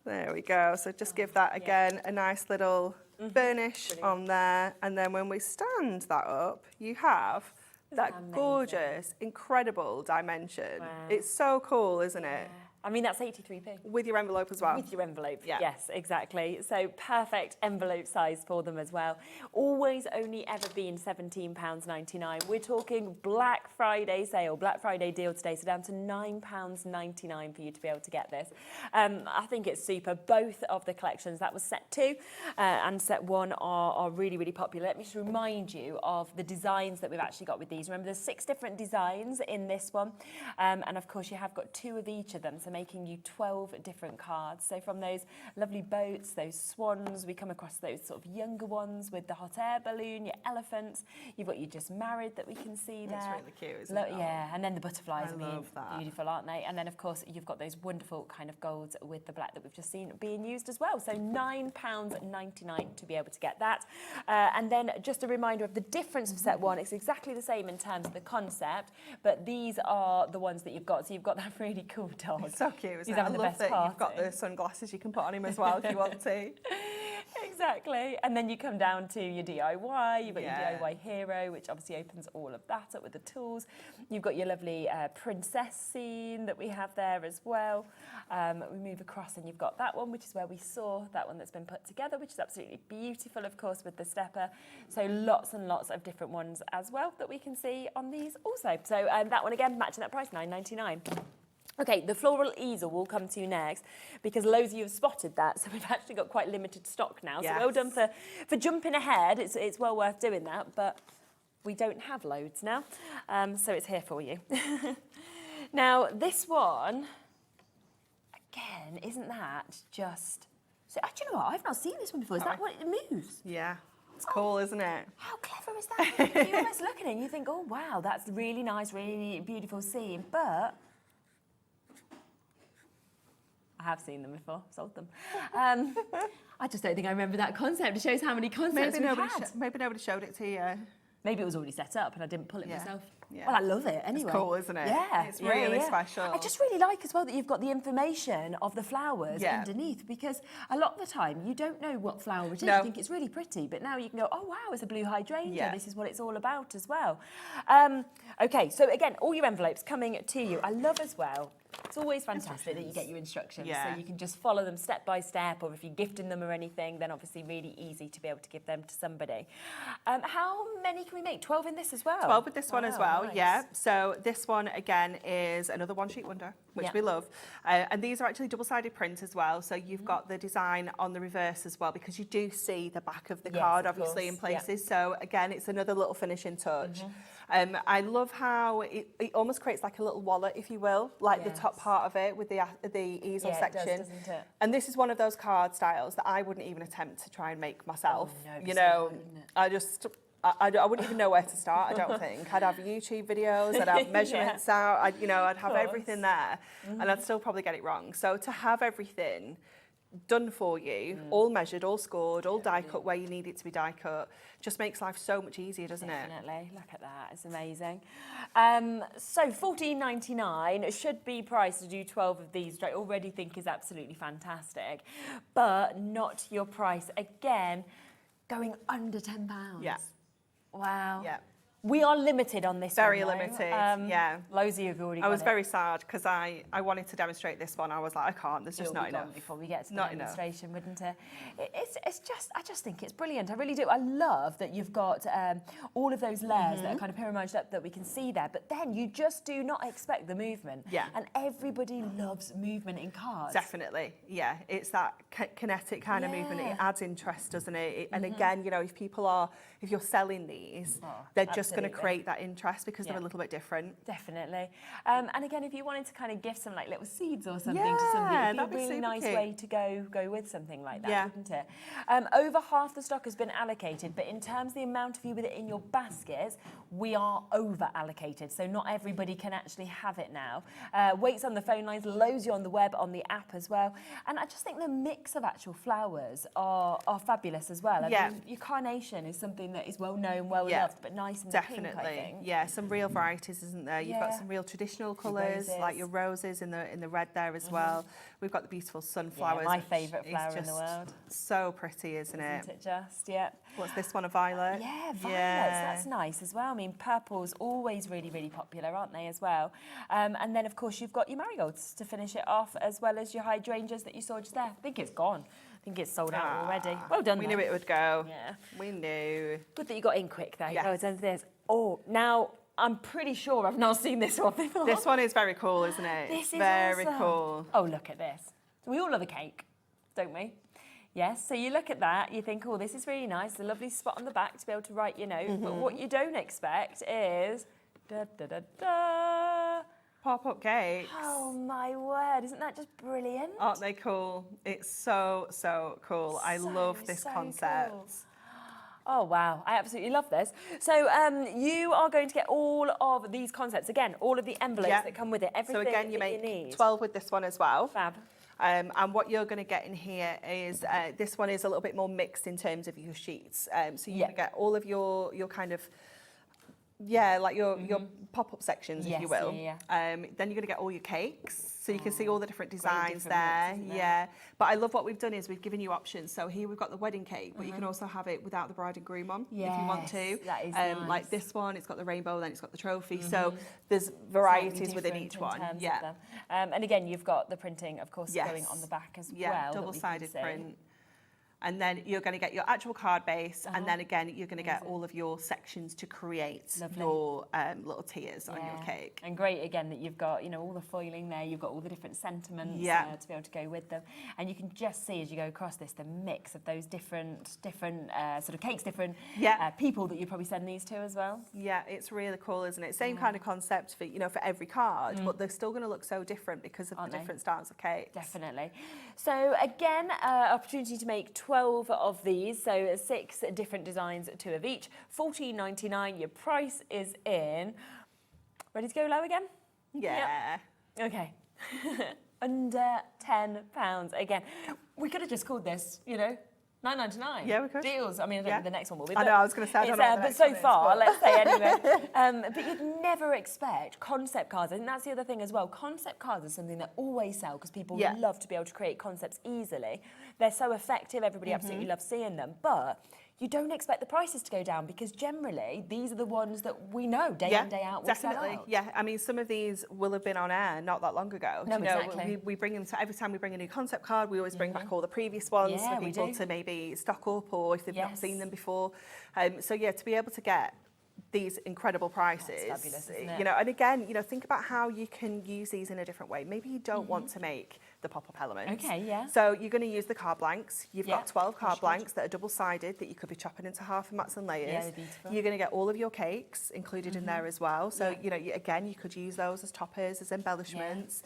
There we go. So just give that, again, a nice little burnish on there. And then when we stand that up, you have that gorgeous, incredible dimension. Wow. It's so cool, isn't it? I mean, that's 83p. With your envelope as well. With your envelope, yes, exactly. So perfect envelope size for them as well. Always only ever been £17.99. We're talking Black Friday sale, Black Friday deal today, so down to £9.99 for you to be able to get this. I think it's super. Both of the collections, that was set 2 and set 1 are really, really popular. Let me just remind you of the designs that we've actually got with these. Remember, there's 6 different designs in this one. And of course, you have got 2 of each of them. So making you 12 different cards. So from those lovely boats, those swans, we come across those sort of younger ones with the hot air balloon, your elephants. You've got you just married that we can see there. It's really cute, isn't it? Yeah, and then the butterflies. I love that. Beautiful, aren't they? And then of course you've got those wonderful kind of golds with the black that we've just seen being used as well. So £9.99 to be able to get that. And then just a reminder of the difference of set 1. It's exactly the same in terms of the concept, but these are the ones that you've got. So you've got that really cool dog. It's so cute, isn't He's it? having I the love best that you've got party. the sunglasses you can put on him as well if you want to. Exactly. And then you come down to your DIY. You've got your DIY hero, which obviously opens all of that up with the tools. You've got your lovely princess scene that we have there as well. We move across and you've got that one, which is where we saw that one that's been put together, which is absolutely beautiful, of course, with the stepper. So lots and lots of different ones as well that we can see on these also. So that one again, matching that price, £9.99. Okay, the floral easel will come to you next because loads of you have spotted that, so we've actually got quite limited stock now. So well done for jumping ahead. It's well worth doing that, but we don't have loads now, so it's here for you. Now, this one, again, isn't that just... So, do you know what? I've not seen this one before. Is that what it moves? Yeah. It's cool, isn't it? How clever is that? You almost look at it and you think, oh, wow, that's really nice, really beautiful scene, but... I have seen them before, sold them. I just don't think I remember that concept. It shows how many concepts we've had. Maybe nobody showed it to you. Maybe it was already set up and I didn't pull it myself. Yeah. Well, I love it anyway. It's cool, isn't it? Yeah. It's really special. I just really like as well that you've got the information of the flowers underneath, because a lot of the time you don't know what flower it is. You think it's really pretty, but now you can go, oh wow, it's a blue hydrangea. This is what it's all about as well. Okay, so again, all your envelopes coming to you. I love as well, it's always fantastic that you get your instructions, so you can just follow them step by step, or if you're gifting them or anything, then obviously really easy to be able to give them to somebody. How many can we make? 12 in this as well? 12 with this one as well, nice. yeah. So this one, again, is another one-sheet wonder, which we love. And these are actually double-sided print as well, so you've got the design on the reverse as well, because you do see the back of the card, obviously, in places. So again, it's another little finishing touch. I love how it almost creates like a little wallet, if you will, like the top part of it with the easel section. It does, doesn't it? And this is one of those card styles that I wouldn't even attempt to try and make myself. Oh, no, you know, I wouldn't even know where to start, I don't think. I'd have YouTube videos, I'd have measurements out, I'd have everything there, and I'd still probably get it wrong. So to have everything done for you, all measured, all scored, all die cut where you need it to be die cut, just makes life so much easier, doesn't it? Definitely. Look at that. It's amazing. So $14.99 should be priced to do 12 of these, which I already think is absolutely fantastic, but not your price. Again, going under £10. Yeah. Wow. Yeah. We are limited on this Very one, though. limited, yeah. Loads of you have already I got was it. very sad because I wanted to demonstrate this one. I was like, I can't, there's just It'll not be gone enough. before we get to the Not enough. demonstration, wouldn't it? I just think it's brilliant. I really do. I love that you've got all of those layers that are kind of pyramided up that we can see there, but then you just do not expect the movement. Yeah. And everybody loves movement in cards. Definitely, yeah. It's that kinetic kind of movement. It adds interest, doesn't it? And again, you know, if you're selling these, they're just going to create that interest because they're a little bit different. Definitely. And again, if you wanted to kind of give some like little seeds or something to somebody, it'd be a really nice way to go with something like that, wouldn't it? Over half the stock has been allocated, but in terms of the amount of you with it in your baskets, we are over allocated, so not everybody can actually have it now. Waits on the phone lines, loads you on the web, on the app as well. And I just think the mix of actual flowers are fabulous as well. I mean, your carnation is something that is well known, well loved, but nice in the pink, I think. Yeah, some real varieties, isn't there? You've got some real traditional colours, like your roses in the red there as well. We've got the beautiful sunflowers. My favourite flower in the world. So pretty, isn't it? Isn't it just? Yeah. What's this one, a violet? Yeah, violets, that's nice as well. I mean, purple's always really, really popular, aren't they, as well? And then, of course, you've got your marigolds to finish it off, as well as your hydrangeas that you saw just there. I think it's gone. I think it's sold out already. Well done, We knew it would go. Yeah. We knew. Good that you got in quick, though. Yes. Now, I'm pretty sure I've not seen this one before. This one is very cool, isn't it? This is very awesome. cool. Oh, look at this. So we all love a cake, don't we? Yes, so you look at that, you think, oh, this is really nice, a lovely spot on the back to be able to write your note. But what you don't expect is pop-up cakes. Oh my word, isn't that just brilliant? Aren't they cool? It's so, so cool. I love this concept. Cool. Oh, wow. I absolutely love this. So you are going to get all of these concepts. Again, all of the envelopes that come with it. Everything so again, you that make you need. 12 with this one as well. Fab. And what you're going to get in here is, this one is a little bit more mixed in terms of your sheets. So you're going to get all of your kind of, like your pop-up sections, if you will. Then you're going to get all your cakes. So you can see all the different designs there. But I love what we've done is we've given you options. So here we've got the wedding cake, but you can also have it without the bride and groom on if you want to. That is nice. Like this one, it's got the rainbow, then it's got the trophy. So there's varieties within each one. And again, you've got the printing, of course, going on the back as well. Double-sided print. And then you're going to get your actual card base, and then again you're going to get all of your sections to create your little tiers on your cake. And great again that you've got all the foiling there, you've got all the different sentiments to be able to go with them, and you can just see as you go across this the mix of those different sort of cakes, different people that you probably send these to as well. Yeah, it's really cool, isn't it? Same kind of concept for for every card, but they're still going to look so different because of the different styles of cakes. Definitely. So again, opportunity to make 12 of these, so 6 different designs, 2 of each, $14.99. Your price is in. Ready to go low again? Yeah. Yep. Okay. Under £10. Again, we could have just called this, $9.99. Yeah, we could. Deals. I mean, I don't know the next one will be. I know, I was going to say, I don't know what the but next so one is, far, but- let's say anyway. But you'd never expect concept cards. I think that's the other thing as well. Concept cards are something that always sell because people love to be able to create concepts easily. They're so effective. Everybody absolutely loves seeing them. But you don't expect the prices to go down because generally these are the ones that we know day in, day out will sell out. Yeah, I mean, some of these will have been on air not that long ago. No, exactly. We bring them, so every time we bring a new concept card, we always bring back all the previous ones for people to maybe stock up or if they've not seen them before. So yeah, to be able to get these incredible prices, That's fabulous, isn't it? and again, think about how you can use these in a different way. Maybe you don't want to make the pop-up elements. Okay, yeah. So you're going to use the card blanks. You've got 12 card blanks that are double-sided that you could be chopping into half and mats and layers. Yeah, they're beautiful. You're going to get all of your cakes included in there as well. So, again, you could use those as toppers, as embellishments.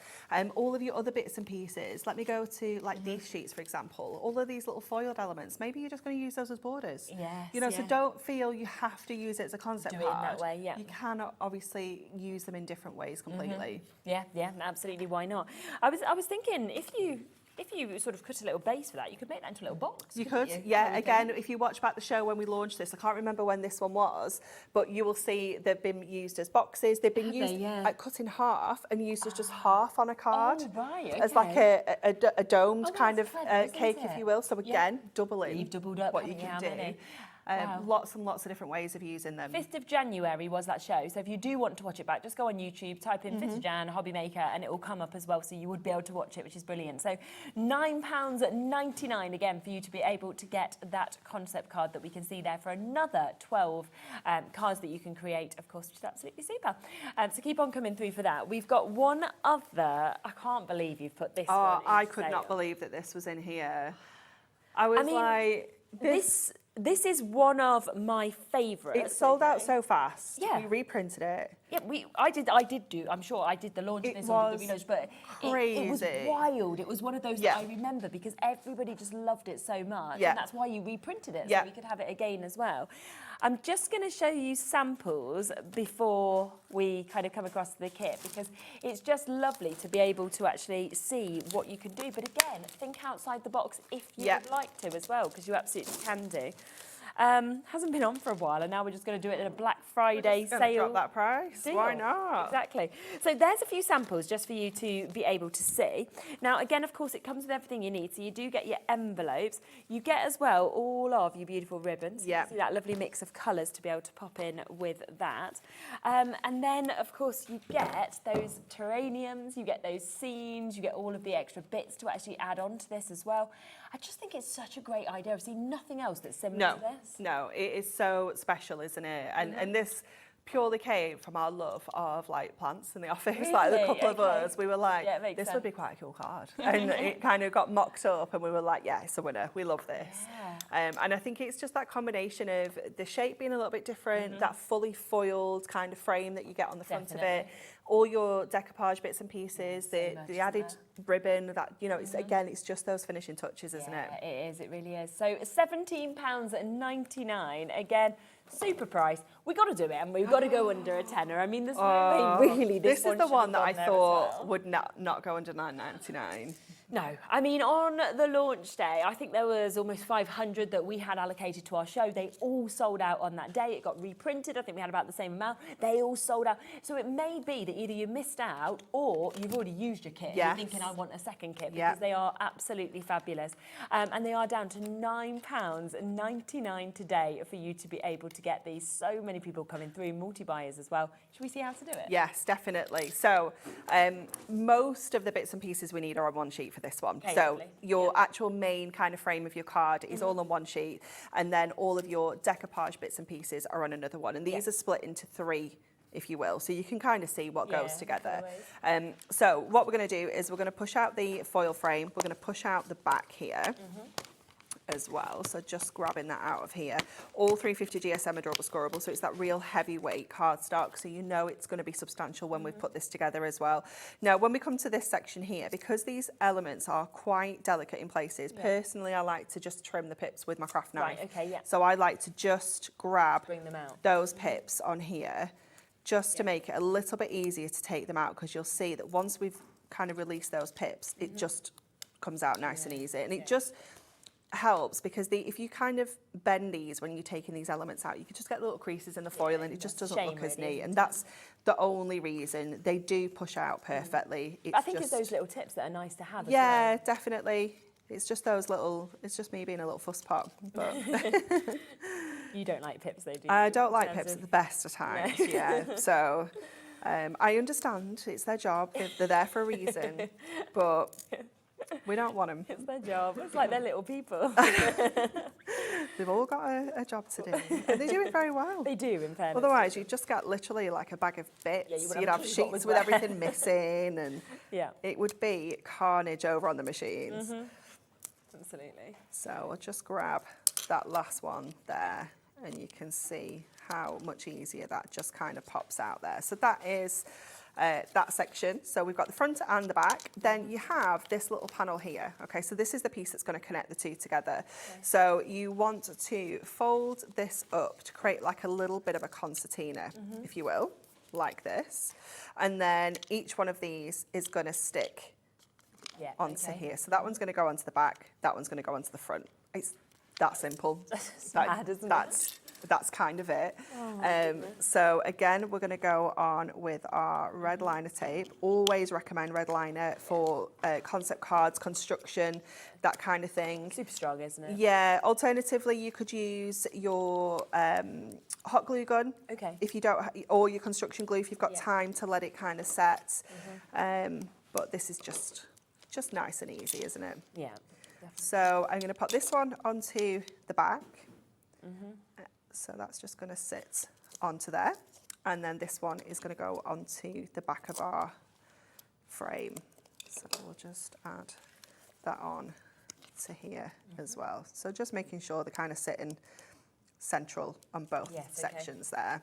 All of your other bits and pieces. Let me go to, like, these sheets, for example. All of these little foiled elements. Maybe you're just going to use those as borders. Yes, So don't feel you have to use it as a concept Do it in card. that way, yeah. You can obviously use them in different ways completely. Yeah, absolutely. Why not? I was thinking if if you sort of cut a little base for that, you could make that into a little box. You couldn't could, you? yeah. Again, if you watch back the show when we launched this, I can't remember when this one was, but you will see they've been used as boxes. They've been used cut in half and used as just half on a card. Oh, right, As like a domed kind of clever, isn't cake, it? if you will. So again, doubling You've doubled up what you haven't can you, do. haven't you? Wow. Lots and lots of different ways of using them. 5th of January was that show, so if you do want to watch it back, just go on YouTube, type in 5th of Jan, HobbyMaker, and it will come up as well, so you would be able to watch it, which is brilliant. So £9.99 again for you to be able to get that concept card that we can see there for another 12 cards that you can create, of course, which is absolutely super. So keep on coming through for that. We've got one other, I can't believe you've put this one Oh, in I could sale. not believe that this was in here. I was like... This is one of my favourites. It sold out so fast. Yeah. We reprinted it. Yeah, I'm sure I did the launch of It this on the was relaunch, but crazy. it was wild. It was one of those that I remember because everybody just loved it so much. Yeah. And that's why you reprinted it, Yeah. so we could have it again as well. I'm just going to show you samples before we kind of come across the kit because it's just lovely to be able to actually see what you can do. But again, think outside the box if you would like to as well, because you absolutely can do. Hasn't been on for a while, and now we're just going to do it in a Black Friday sale. Drop that price. Deal. Why not? Exactly. So there's a few samples just for you to be able to see. Now, again, of course, it comes with everything you need. So you do get your envelopes. You get as well all of your beautiful ribbons. Yeah. You see that lovely mix of colours to be able to pop in with that. And then, of course, you get those terraniums, you get those scenes, you get all of the extra bits to actually add on to this as well. I just think it's such a great idea. I've seen nothing else that's similar to this. No, it is so special, isn't it? And this purely came from our love of like plants in the office. Really? Like the couple of Okay. us, we were like, Yeah, it makes this sense. would be quite a cool card. And it kind of got mocked up and we were like, yeah, it's a winner. We love this. And I think it's just that combination of the shape being a little bit different, that fully foiled kind of frame that you get on the front of it, all your decoupage bits and pieces, the added ribbon, that, you know, it's again, it's just those finishing touches, isn't it? It is, it really is. So £17.99, again, super price. We got to do it, and we've got to go under a tenner. I mean, there's no way really this is the should one have that I gone there as thought well. would not go under £9.99. No, I mean, on the launch day, I think there was almost 500 that we had allocated to our show. They all sold out on that day. It got reprinted. I think we had about the same amount. They all sold out. So it may be that either you missed out or you've already used your kit. Yes. You're thinking, I want a second kit, because they are absolutely fabulous. And they are down to £9.99 today for you to be able to get these. So many people coming through, multi-buyers as well. Should we see how to do it? Yes, definitely. So most of the bits and pieces we need are on one sheet for this one. Okay, so lovely. your actual main kind of frame of your card is all on one sheet, and then all of your decoupage bits and pieces are on another one. And these are split into three, if you will, so you can kind of see what goes together. So what we're going to do is we're going to push out the foil frame. We're going to push out the back here. As well, so just grabbing that out of here. All 350 GSM are double scorable, so it's that real heavyweight cardstock, so you know it's going to be substantial when we put this together as well. Now, when we come to this section here, because these elements are quite delicate in places, personally, I like to just trim the pips with my craft knife. Right, okay, yeah. So I like to just grab Bring them out. those pips on here, just to make it a little bit easier to take them out, because you'll see that once we've kind of released those pips, it just comes out nice and easy, and it just helps because if you kind of bend these when you're taking these elements out, you can just get little creases in the foil and it just doesn't look as neat. And that's the only reason. They do push out perfectly. It's I think it's those little tips that are nice to have as yeah, well. definitely. It's just those little, it's just me being a little fuss pot. But You don't like pips though, do you? I don't In like terms pips of- at the best of times, yeah. So I understand, it's their job, they're there for a reason, but we don't want them. It's their job. It's like they're little people. They've all got a job to do, and they do it very well. They do, in fairness. Otherwise, you'd just get literally like a bag of bits. Yeah, you would You'd have have a key sheets box with there. everything missing, and Yeah. it would be carnage over on the machines. Absolutely. So I'll just grab that last one there, and you can see how much easier that just kind of pops out there. So that is that section. So we've got the front and the back. Then you have this little panel here. Okay, so this is the piece that's going to connect the two together. So you want to fold this up to create like a little bit of a concertina, if you will, like this. And then each one of these is going to stick onto here. So that one's going to go onto the back, that one's going to go onto the front. It's that simple. Sad, isn't it? That's kind of it. So again, we're going to go on with our red liner tape. Always recommend red liner for concept cards, construction, that kind of thing. Super strong, isn't it? Yeah. Alternatively, you could use your hot glue gun. Okay. If you don't, or your construction glue if you've got time to let it kind of set. But this is just nice and easy, isn't it? Yeah. So I'm going to put this one onto the back. So that's just going to sit onto there. And then this one is going to go onto the back of our frame. So we'll just add that on to here as well. So just making sure they're kind of sitting central on both sections there.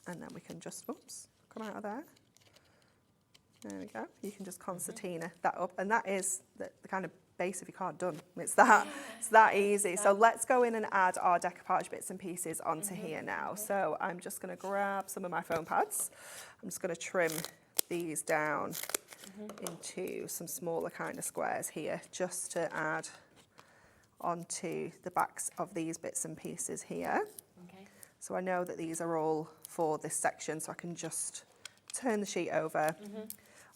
And then we can just, oops, come out of there. There we go. You can just concertina that up. And that is the kind of base of your card done. It's that easy. So let's go in and add our decoupage bits and pieces onto here now. So I'm just going to grab some of my foam pads. I'm just going to trim these down into some smaller kind of squares here, just to add onto the backs of these bits and pieces here. So I know that these are all for this section, so I can just turn the sheet over.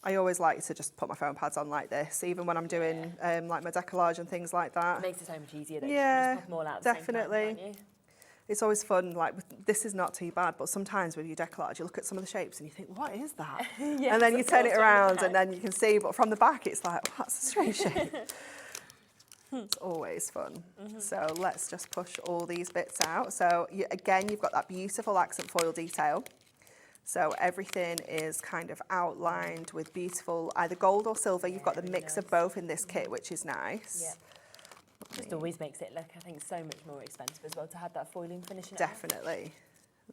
I always like to just put my foam pads on like this, even when I'm doing like my decollage and things like that. It makes it so much easier. Yeah, you just pop them all out at the same time, definitely. can't you? It's always fun, like, this is not too bad, but sometimes with your decollage, you look at some of the shapes and you think, what is that? Yes, and then you of turn course, it around and then you can see, but from the back, it's like, oh, that's a strange shape. It's always fun. So let's just push all these bits out. So again, you've got that beautiful accent foil detail. So everything is kind of outlined with beautiful, either gold or silver. You've got the mix of both in this kit, which is nice. Yeah. Just always makes it look, I think, so much more expensive as well to have that foiling finish. Definitely.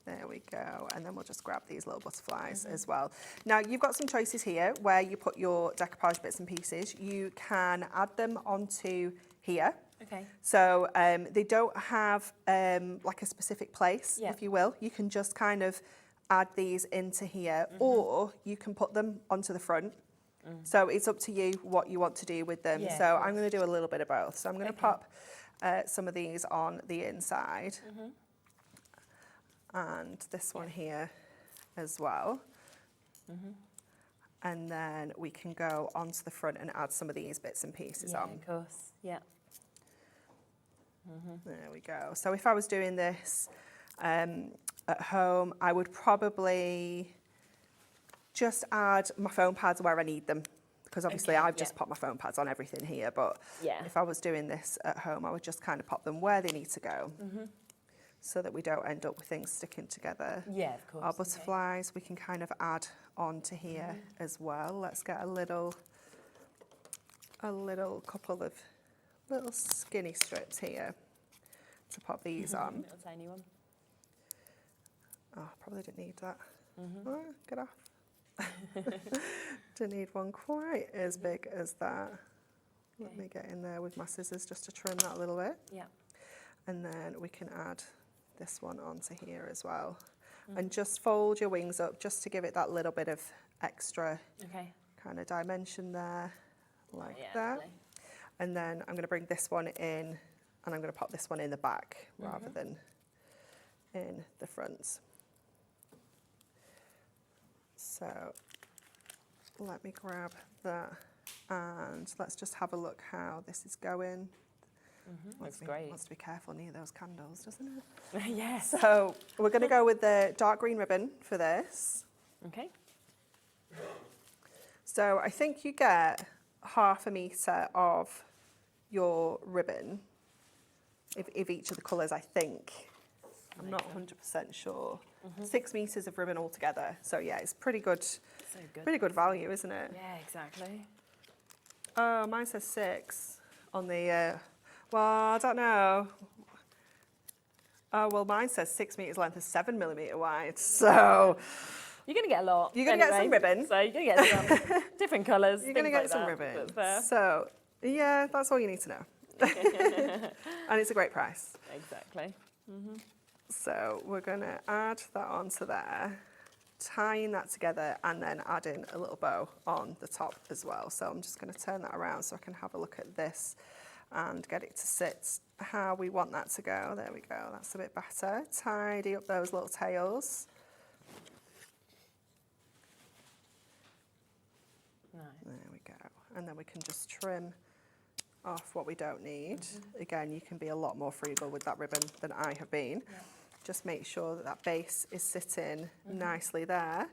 There we go. And then we'll just grab these little butterflies as well. Now, you've got some choices here where you put your decoupage bits and pieces. You can add them onto here. Okay. So they don't have like a specific place, if you will. You can just kind of add these into here, or you can put them onto the front. So it's up to you what you want to do with them. Yeah, so I'm going to do a little bit of both. So I'm going to pop some of these on the inside, and this one here as well. And then we can go onto the front and add some of these bits and pieces on. Of course, yeah. There we go. So if I was doing this at home, I would probably just add my foam pads where I need them, because obviously I've just popped my foam pads on everything here, but if I was doing this at home, I would just kind of pop them where they need to go, so that we don't end up with things sticking together. Yeah, of course. Our butterflies we can kind of add onto here as well. Let's get a little couple of little skinny strips here to pop these on. Little tiny one. Oh, probably didn't need that. Oh, get off. Didn't need one quite as big as that. Let me get in there with my scissors just to trim that a little bit. Yeah. And then we can add this one onto here as well. And just fold your wings up just to give it that little bit of extra kind of dimension there, like that. Lovely. And then I'm going to bring this one in, and I'm going to pop this one in the back rather than in the front. So let me grab that, and let's just have a look how this is going. Looks great. Wants to be careful near those candles, doesn't it? Yes. So we're going to go with the dark green ribbon for this. Okay. So I think you get 1/2 metre of your ribbon, if each of the colours, I think. I'm not 100% sure. 6 metres of ribbon altogether. So yeah, it's pretty good. So good. Pretty good value, isn't it? Yeah, exactly. Oh, mine says 6 on the. Well, I don't know. Oh well, mine says 6 metres length is 7 millimetre wide. So you're going to get a lot. You're going to get some ribbon. So you're going to get some different colours. You're going to get some ribbon. So yeah, that's all you need to know. And it's a great price. Exactly. So we're going to add that onto there. tying that together and then adding a little bow on the top as well. So I'm just going to turn that around so I can have a look at this and get it to sit how we want that to go. There we go, that's a bit better. Tidy up those little tails. Nice. There we go. And then we can just trim off what we don't need. Again, you can be a lot more frugal with that ribbon than I have been. Just make sure that that base is sitting nicely there.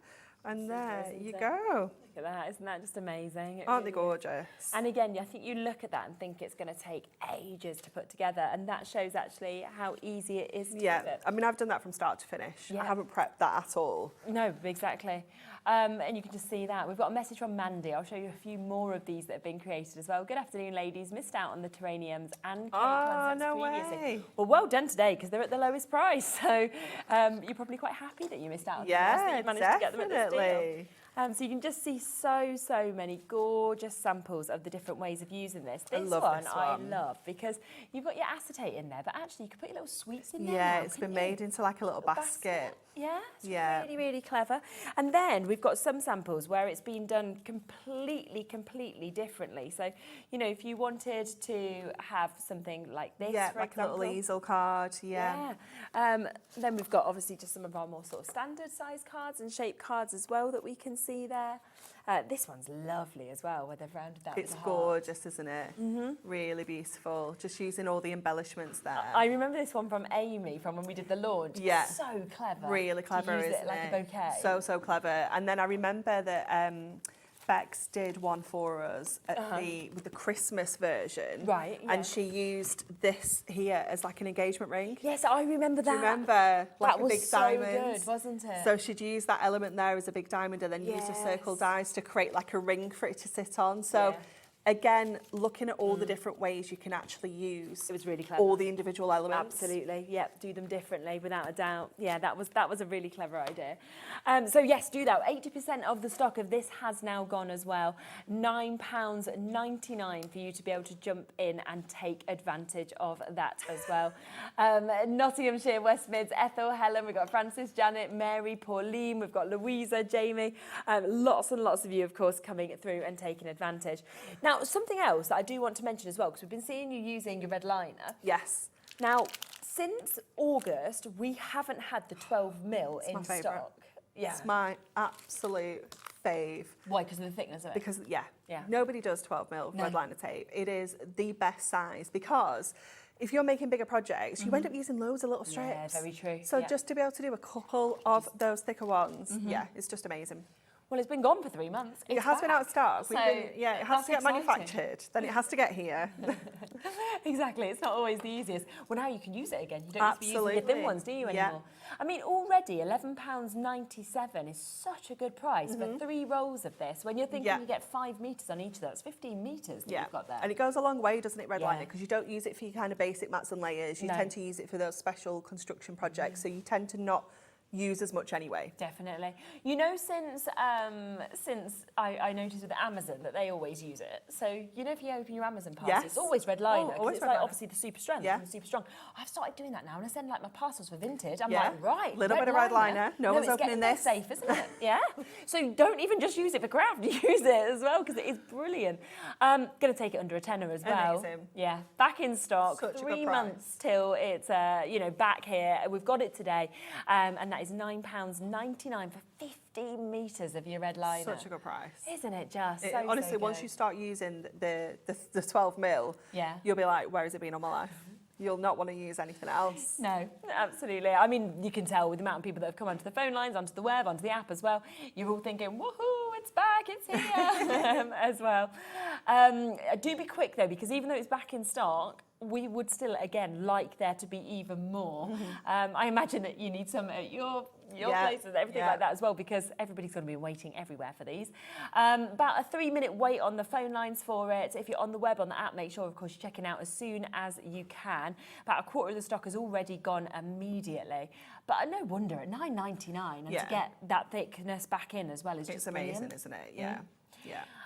And there you go. Look at that, isn't that just amazing? Aren't they gorgeous? And again, I think you look at that and think it's going to take ages to put together, and that shows actually how easy it is to do it. I mean, I've done that from start to finish. I haven't prepped that at all. No, exactly. And you can just see that. We've got a message from Mandy. I'll show you a few more of these that have been created as well. Good afternoon, ladies. Missed out on the terraniums and cake concepts no previously. way. Well, well done today, because they're at the lowest price. So you're probably quite happy that you missed out on them. That you managed to get them at this deal. So you can just see so many gorgeous samples of the different ways of using this. I love this one. I love, because you've got your acetate in there, but actually you can put your little sweets in there. Yeah, now, it's been made into like a little basket. Yeah, it's really clever. And then we've got some samples where it's been done completely differently. So, you know, if you wanted to have something like this, for like example, a little easel card, then we've got obviously just some of our more sort of standard size cards and shape cards as well that we can see there. This one's lovely as well, where they've rounded that. It's with a heart. gorgeous, isn't it? Really beautiful. Just using all the embellishments there. I remember this one from Amy from when we did the launch. Yeah. So clever. Really clever, to use isn't it like a bouquet. So clever. And then I remember that Bex did one for us at with the Christmas version. Right, yeah. And she used this here as like an engagement ring. Yes, I remember that. Do you remember? Like that a big was so diamond. good, wasn't it? So she'd use that element there as a big diamond and then use the circle dies to create like a ring for it to sit on. So again, looking at all the different ways you can actually use it was really clever. all the individual elements. Absolutely, yep, do them differently without a doubt. Yeah, that was a really clever idea. So yes, do that. 80% of the stock of this has now gone as well. £9.99 for you to be able to jump in and take advantage of that as well. Nottinghamshire, West Mids, Ethel, Helen, we've got Francis, Janet, Mary, Pauline, we've got Louisa, Jamie, lots and lots of you, of course, coming through and taking advantage. Now, something else that I do want to mention as well, because we've been seeing you using your red liner. Yes. Now, since August, we haven't had the 12mm It's in my favourite. stock. Yeah. It's my absolute fave. Why? Because of the thickness of it? Because, nobody does 12mm red liner tape. It is the best size because if you're making bigger projects, you end up using loads of little strips. Yeah, very true. So just to be able to do a couple of those thicker ones, it's just amazing. Well, it's been gone for 3 months. It has been out of stock. So it has to get manufactured, then it has to get here. Exactly, it's not always the easiest. Well, now you can use it again. You don't need to be using the thin ones, do you, anymore? I mean, already £11.97 is such a good price for 3 rolls of this. When you're thinking you get 5 metres on each of those, 15 metres that you've got there. And it goes a long way, doesn't it, red liner? Because you don't use it for your kind of basic mats and layers. You tend to use it for those special construction projects. So you tend to not use as much anyway. Definitely. You know, since I noticed with Amazon that they always use it. So, you know, if you open your Amazon parcel, it's always red liner. Always it's red like liner. obviously the super strength and the super strong. I've started doing that now, and I send like my parcels for vintage. I'm like, right, little bit of red liner. No one's it's opening getting this. Safe, isn't it? Yeah. So don't even just use it for craft. Use it as well because it is brilliant. Going to take it under a tenner as well. Amazing. Yeah. Back in stock. Such a good 3 price. months till it's you know, back here. We've got it today, and that is £9.99 for 15 metres of your red liner. Such a good price. Isn't it just? Honestly, so once good. you start using the 12mm, you'll be like, where has it been all my life? You'll not want to use anything else. No, absolutely. I mean, you can tell with the amount of people that have come onto the phone lines, onto the web, onto the app as well. You're all thinking, woohoo, it's back, it's here as well. Do be quick though, because even though it's back in stock, we would still, again, like there to be even more. I imagine that you need some at your places, everything like that as well, because everybody's going to be waiting everywhere for these. About a 3-minute wait on the phone lines for it. If you're on the web, on the app, make sure, of course, you're checking out as soon as you can. About a quarter of the stock has already gone immediately. But no wonder, at £9.99, and to get that thickness back in as well is just amazing, brilliant. isn't it? Yeah.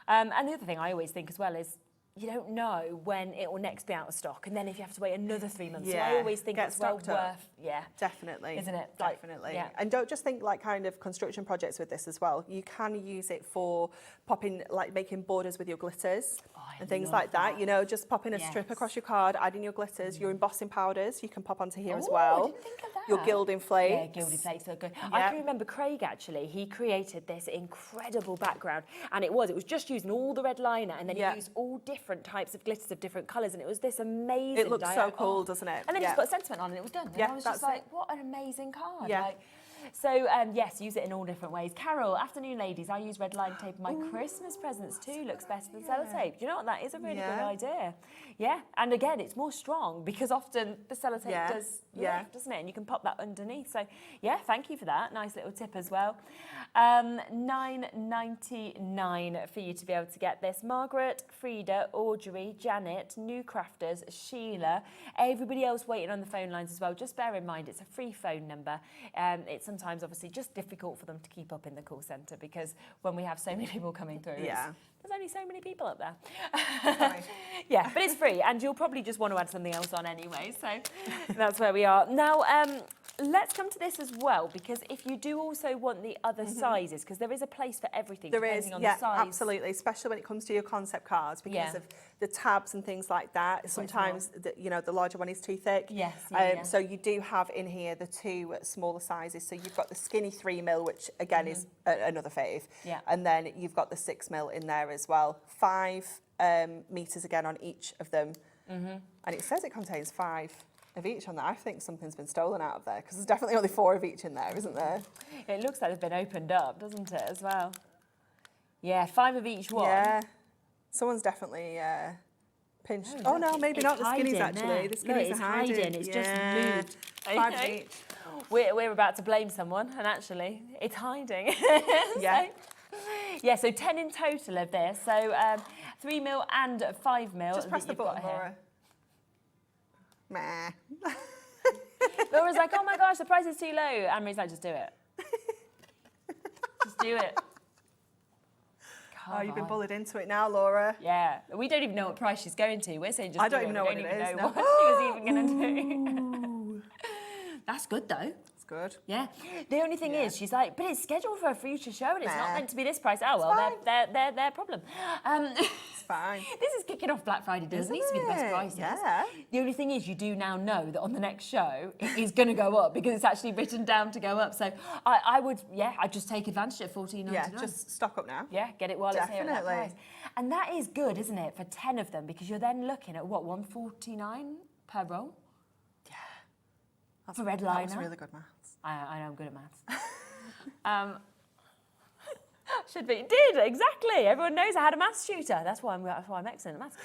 And the other thing I always think as well is, you don't know when it will next be out of stock, and then if you have to wait another 3 months. So Yeah. I always think Get it's well stocked up. worth, yeah, Definitely. isn't it? Definitely. Yeah. And don't just think like kind of construction projects with this as well. You can use it for popping, like making borders with your glitters and things like that. You know, just popping a strip across your card, adding your glitters, your embossing powders, you can pop onto here as Oh, well. I didn't think of that. Your gilding flakes. Yeah, gilded flakes look good. I Yeah. can remember Craig actually, he created this incredible background, and it was just using all the red liner, and then he used all different types of glitters of different colours, and it was this amazing. It looks so cool, doesn't it? And then he Yeah. just put a sentiment on, and it was done. And Yeah, I was just that's like, what an amazing card. Yeah. Like, so yes, use it in all different ways. Carol, afternoon ladies, I use red line tape in my Christmas presents too. Looks better than sellotape. Do you know what? That is a really good idea. Yeah, and again, it's more strong because often the sellotape does lift, doesn't it? And you can pop that underneath. So yeah, thank you for that. Nice little tip as well. $9.99 for you to be able to get this. Margaret, Frida, Audrey, Janet, new crafters, Sheila, everybody else waiting on the phone lines as well. Just bear in mind, it's a free phone number. It's sometimes obviously just difficult for them to keep up in the call centre because when we have so many people coming through, there's only so many people up there. Yeah, but it's free, and you'll probably just want to add something else on anyway, so that's where we are. Now, let's come to this as well, because if you do also want the other sizes, because there is a place for everything depending on the size. Absolutely, especially when it comes to your concept cards, because of the tabs and things like that. Sometimes, the larger one is too thick. Yes. So you do have in here the two smaller sizes. So you've got the skinny 3mm, which again is another fave. Yeah. And then you've got the 6mm in there as well. 5 meters again on each of them. And it says it contains 5 of each on there. I think something's been stolen out of there because there's definitely only 4 of each in there, isn't there? It looks like they've been opened up, doesn't it, as well? Yeah, 5 of each one. Yeah. Someone's definitely pinched. Oh no, maybe not the skinnies actually. The skinnies are hiding. It's just moved. 5 of each. We're about to blame someone, and actually, it's hiding. Yeah. So 10 in total of this. So 3mm and 5mm. Just press the that you've got button, here. Laura. Meh. Laura's like, oh my gosh, the price is too low. Anne-Marie's like, just do it. Just do it. Oh, you've been bullied into it now, Laura. Yeah. We don't even know what price she's going to. We're saying just I don't even know what it is. Know what she was even going to do. That's good, though. It's good. Yeah. The only thing is, she's like, but it's scheduled for a future show and it's not meant to be this price. Oh, well, they're their problem. It's fine. This is kicking off Black Friday. It needs to be the best prices. Yeah. The only thing is, you do now know that on the next show, it is going to go up because it's actually written down to go up. So I would, I'd just take advantage of $14.99. Yeah, just stock up now. Yeah, get it while it's here at that price. And that is good, isn't it, for 10 of them, because you're then looking at, what, $149 per roll? For red liner. That was really good maths. I know, I'm good at maths. Should be. Did, exactly. Everyone knows I had a maths tutor. That's why I'm excellent at maths.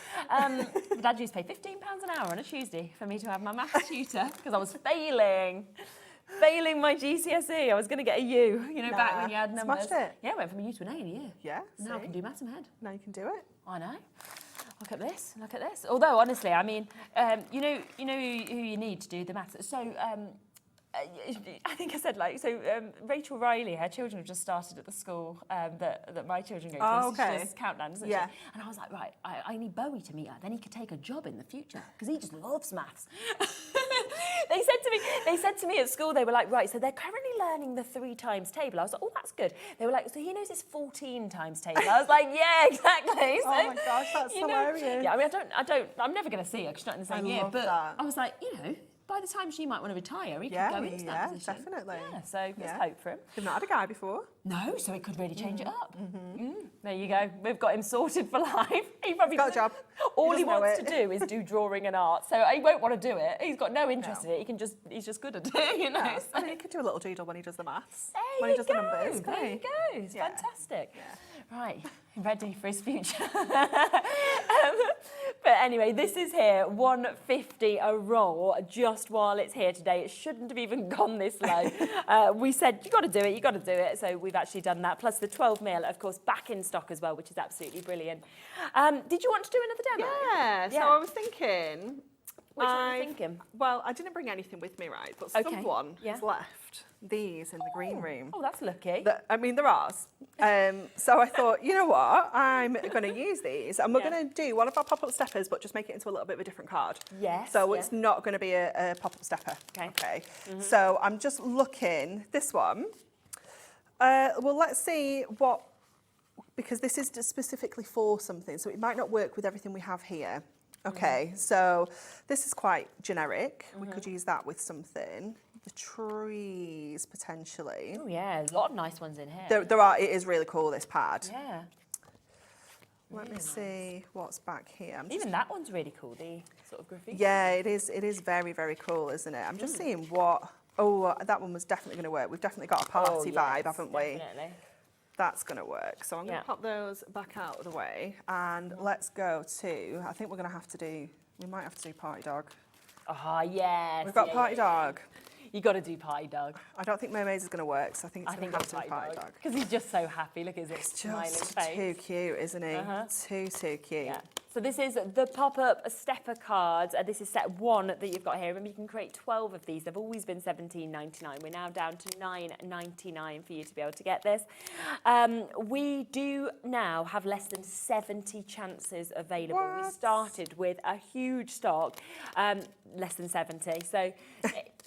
My dad used to pay £15 an hour on a Tuesday for me to have my maths tutor because I was failing my GCSE. I was going to get a U, back when you had numbers. Smashed it. Yeah, I went from a U to an A in a year. Yeah, Now I can do maths in my head. Now you can do it. I know. Look at this. Look at this. Although, honestly, I mean, you know who you need to do the maths. So, I think I said Rachel Riley, her children have just started at the school that my children go to. Oh, So okay. she does countdown, doesn't she? And I was like, right, I need Bowie to meet her. Then he could take a job in the future because he just loves maths. They said to me at school, they were like, right, so they're currently learning the 3 times table. I was like, oh, that's good. They were like, so he knows his 14 times table. I was like, yeah, exactly. So, oh my gosh, that's hilarious. Yeah, I mean, I'm never going to see her because she's not in the same year. love But that. I was like, by the time she might want to retire, he could go into that position. Definitely. Yeah, so there's hope for him. You've not had a guy before. No, so it could really change it up. There you go. We've got him sorted for life. He probably got a job. All he wants to do is do drawing and art. So he won't want to do it. He's got no interest in it. He's just good at it, Yeah. I mean, he could do a little doodle when he does the maths. There when you he does go. the numbers. There you go. It's fantastic. Right, ready for his future. But anyway, this is here, $1.50 a roll, just while it's here today. It shouldn't have even gone this low. We said, you got to do it. So we've actually done that. Plus the 12mm, of course, back in stock as well, which is absolutely brilliant. Did you want to do another demo? Yeah, so I was thinking, Which one are you thinking? Well, I didn't bring anything with me, right? But Okay, someone yeah. has left these in the green room. Oh, that's lucky. I mean, they're ours. So I thought, you know what? I'm going to use these, and we're going to do one of our pop-up steppers, but just make it into a little bit of a different card. Yes. So it's not going to be a pop-up stepper. Okay. So I'm just looking. This one. Well, let's see what, because this is just specifically for something, so it might not work with everything we have here. Okay, so this is quite generic. We could use that with something. The trees, potentially. Oh yeah, a lot of nice ones in here. There are, it is really cool, this pad. Yeah. Let me see what's back here. Even that one's really cool, the sort of graffiti. Yeah, it is very, very cool, isn't it? I'm just seeing what, that one was definitely going to work. We've definitely got a party vibe, haven't we? Definitely. That's going to work. So I'm going to pop those back out of the way, and let's go to, I think we're going to have to do, we might have to do party dog. Ah, yes. We've got party dog. You got to do party dog. I don't think mermaids is going to work, so I think it's going to have to be party dog. Because he's just so happy. Look at his smiling face. Too cute, isn't he? Too cute. Yeah. So this is the pop-up stepper cards. This is set 1 that you've got here. Remember, you can create 12 of these. They've always been $17.99. We're now down to $9.99 for you to be able to get this. We do now have less than 70 chances available. What? We started with a huge stock, less than 70. So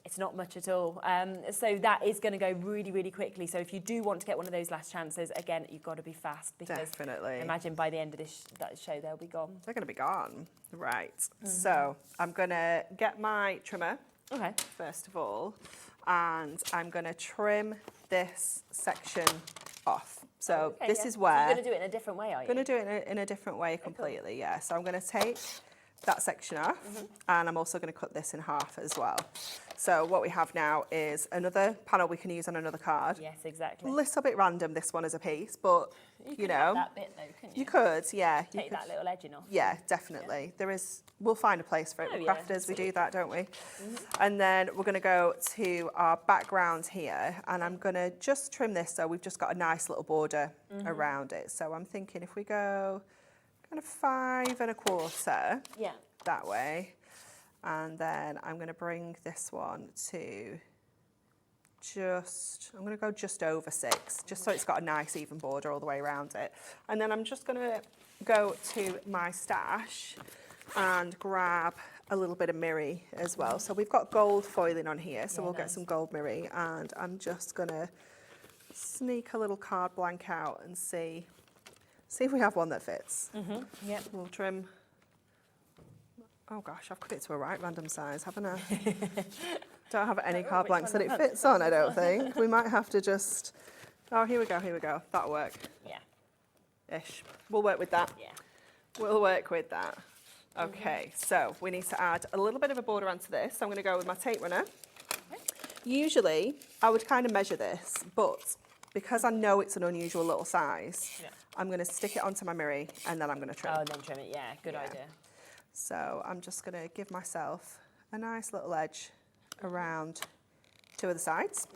it's not much at all. So that is going to go really, really quickly. So if you do want to get one of those last chances, again, you've got to be fast. Because Definitely. imagine by the end of that show, they'll be gone. They're going to be gone. Right. So I'm going to get my trimmer, first of all, and I'm going to trim this section off. So this is where... So you're going to do it in a different way, are you? I'm going to do it in a different way completely, yeah. So I'm going to take that section off, and I'm also going to cut this in half as well. So what we have now is another panel we can use on another card. Yes, exactly. A little bit random, this one as a piece, but you know. That bit though, couldn't you? You could, yeah. Take that little edging off. Yeah, definitely. There is, we'll find a place for it. We're crafters, we do that, don't we? And then we're going to go to our background here, and I'm going to just trim this so we've just got a nice little border around it. So I'm thinking if we go kind of 5 1/4 that way, and then I'm going to bring this one to I'm going to go just over 6, just so it's got a nice even border all the way around it. And then I'm just going to go to my stash and grab a little bit of mirri as well. So we've got gold foiling on here, so we'll get some gold mirri, and I'm just going to sneak a little card blank out and see if we have one that fits. Yep. We'll trim. Oh gosh, I've cut it to a right random size, haven't I? Don't have any card blanks that it fits on, I don't think. We might have to just... Oh, here we go. That'll work. Yeah. Ish. We'll work with that. Yeah. We'll work with that. Okay, so we need to add a little bit of a border onto this. So I'm going to go with my tape runner. Usually, I would kind of measure this, but because I know it's an unusual little size, I'm going to stick it onto my mirri, and then I'm going to trim. Oh, and then trim it, yeah. Good idea. So I'm just going to give myself a nice little edge around 2 of the sides.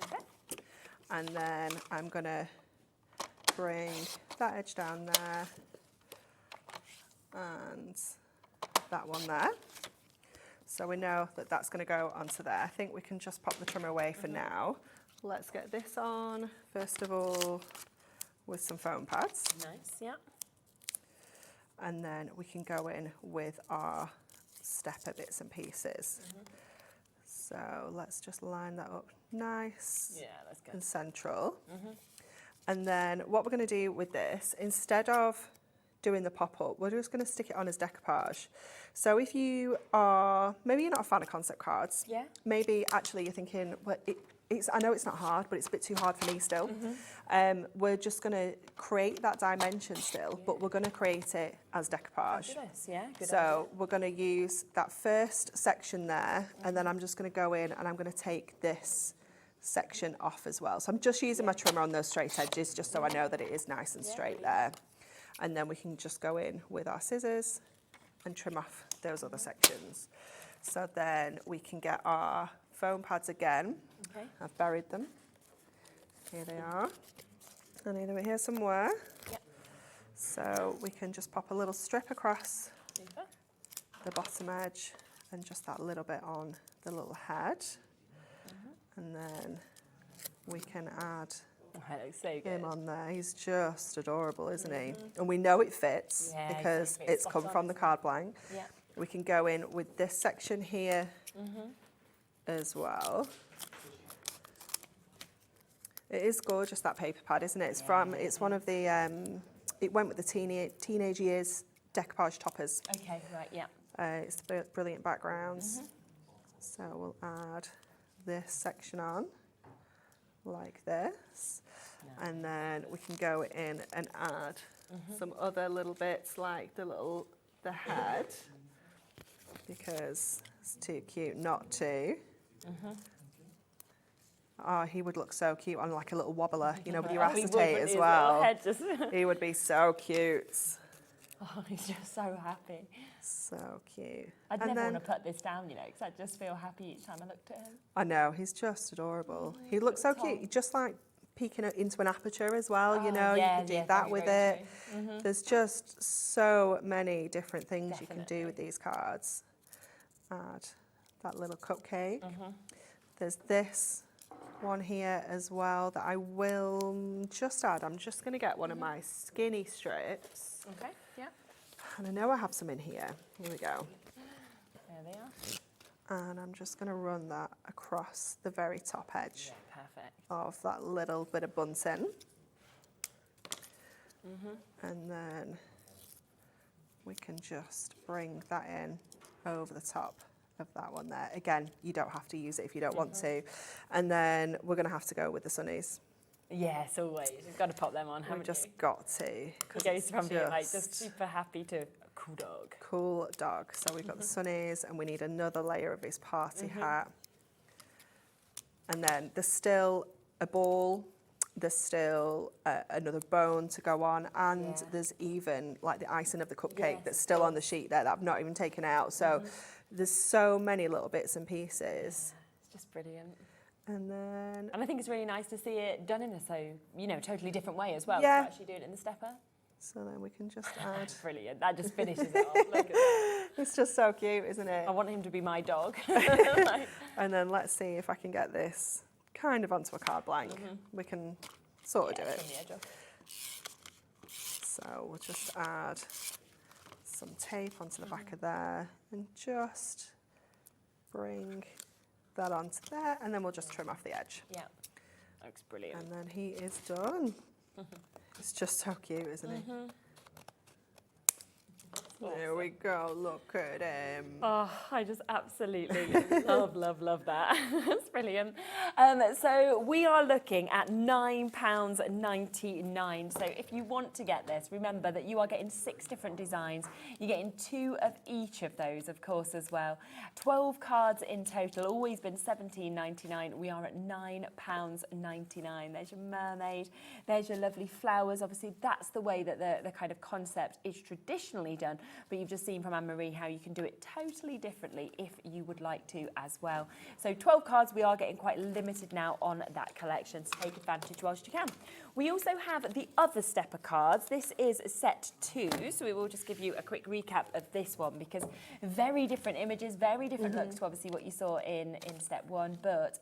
And then I'm going to bring that edge down there and that one there. So we know that that's going to go onto there. I think we can just pop the trimmer away for now. Let's get this on, first of all, with some foam pads. Nice, yeah. And then we can go in with our stepper bits and pieces. So let's just line that up nice and central. And then what we're going to do with this, instead of doing the pop-up, we're just going to stick it on as decoupage. So if you are, maybe you're not a fan of concept cards, maybe actually you're thinking, well, I know it's not hard, but it's a bit too hard for me still. We're just going to create that dimension still, but we're going to create it as decoupage. So we're going to use that first section there, and then I'm just going to go in and I'm going to take this section off as well. So I'm just using my trimmer on those straight edges, just so I know that it is nice and straight there. And then we can just go in with our scissors and trim off those other sections. So then we can get our foam pads again. I've buried them. Here they are. And either here somewhere. So we can just pop a little strip across the bottom edge and just that little bit on the little head. And then we can add him on there. He's just adorable, isn't he? And we know it fits because it's come from the card blank. Yeah. We can go in with this section here as well. It is gorgeous, that paper pad, isn't it? It's one of the, it went with the teenage years decoupage toppers. Okay, right, yeah. It's a brilliant background. So we'll add this section on like this. And then we can go in and add some other little bits like the head, because it's too cute not to. Oh, he would look so cute on like a little wobbler, you know, with your acetate as well. He would be so cute. Oh, he's just so happy. So cute. I'd never want to put this down, you know, because I just feel happy each time I looked at him. I know, he's just adorable. He looks so cute. He just like peeking into an aperture as well, you know, you can do that with it. There's just so many different things you can do with these cards. Add that little cupcake. There's this one here as well that I will just add. I'm just going to get one of my skinny strips. Okay, yeah. And I know I have some in here. Here we go. There they are. And I'm just going to run that across the very top edge of that little bit of bunting. And then we can just bring that in over the top of that one there. Again, you don't have to use it if you don't want to. And then we're going to have to go with the sunnies. Yes, always. You've got to pop them on, haven't We've just got to. He goes from being like just super happy to a cool dog. Cool dog. So we've got the sunnies, and we need another layer of his party hat. And then there's still a ball, there's still another bone to go on, and there's even like the icing of the cupcake that's still on the sheet there that I've not even taken out. So there's so many little bits and pieces. It's just brilliant. And I think it's really nice to see it done in a totally different way as well. Yeah. To actually do it in the stepper. So then we can just add. Brilliant. That just finishes it off. Look at that. It's just so cute, isn't it? I want him to be my dog. And then let's see if I can get this kind of onto a card blank. We can sort of do it. From the edge off. So we'll just add some tape onto the back of there and just bring that onto there, and then we'll just trim off the edge. Yeah, looks brilliant. And then he is done. It's just so cute, isn't it? There we go, look at him. Oh, I just absolutely love that. That's brilliant. So we are looking at £9.99. So if you want to get this, remember that you are getting 6 different designs. You're getting 2 of each of those, of course, as well. 12 cards in total, always been £17.99. We are at £9.99. There's your mermaid, there's your lovely flowers. Obviously, that's the way that the kind of concept is traditionally done. But you've just seen from Anne-Marie how you can do it totally differently if you would like to as well. So 12 cards, we are getting quite limited now on that collection, so take advantage whilst you can. We also have the other stepper cards. This is set 2, so we will just give you a quick recap of this one, because very different images, very different looks to obviously what you saw in step 1, but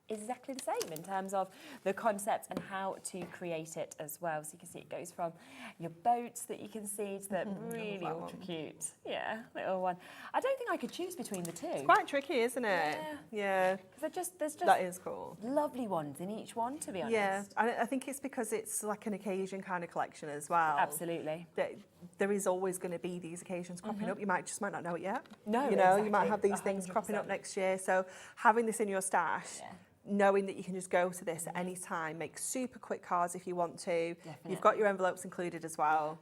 exactly the same in terms of the concept and how to create it as well. So you can see it goes from your boats that you can see to the really ultra cute, little one. I don't think I could choose between the two. It's quite tricky, isn't it? Yeah. There's just that is cool. Lovely ones in each one, to be honest. Yeah, I think it's because it's like an occasion kind of collection as well. Absolutely. There is always going to be these occasions cropping up. You might not know it yet. No, you know, you might have these things cropping up next year. So having this in your stash, knowing that you can just go to this at any time, make super quick cards if you want to. Definitely. You've got your envelopes included as well.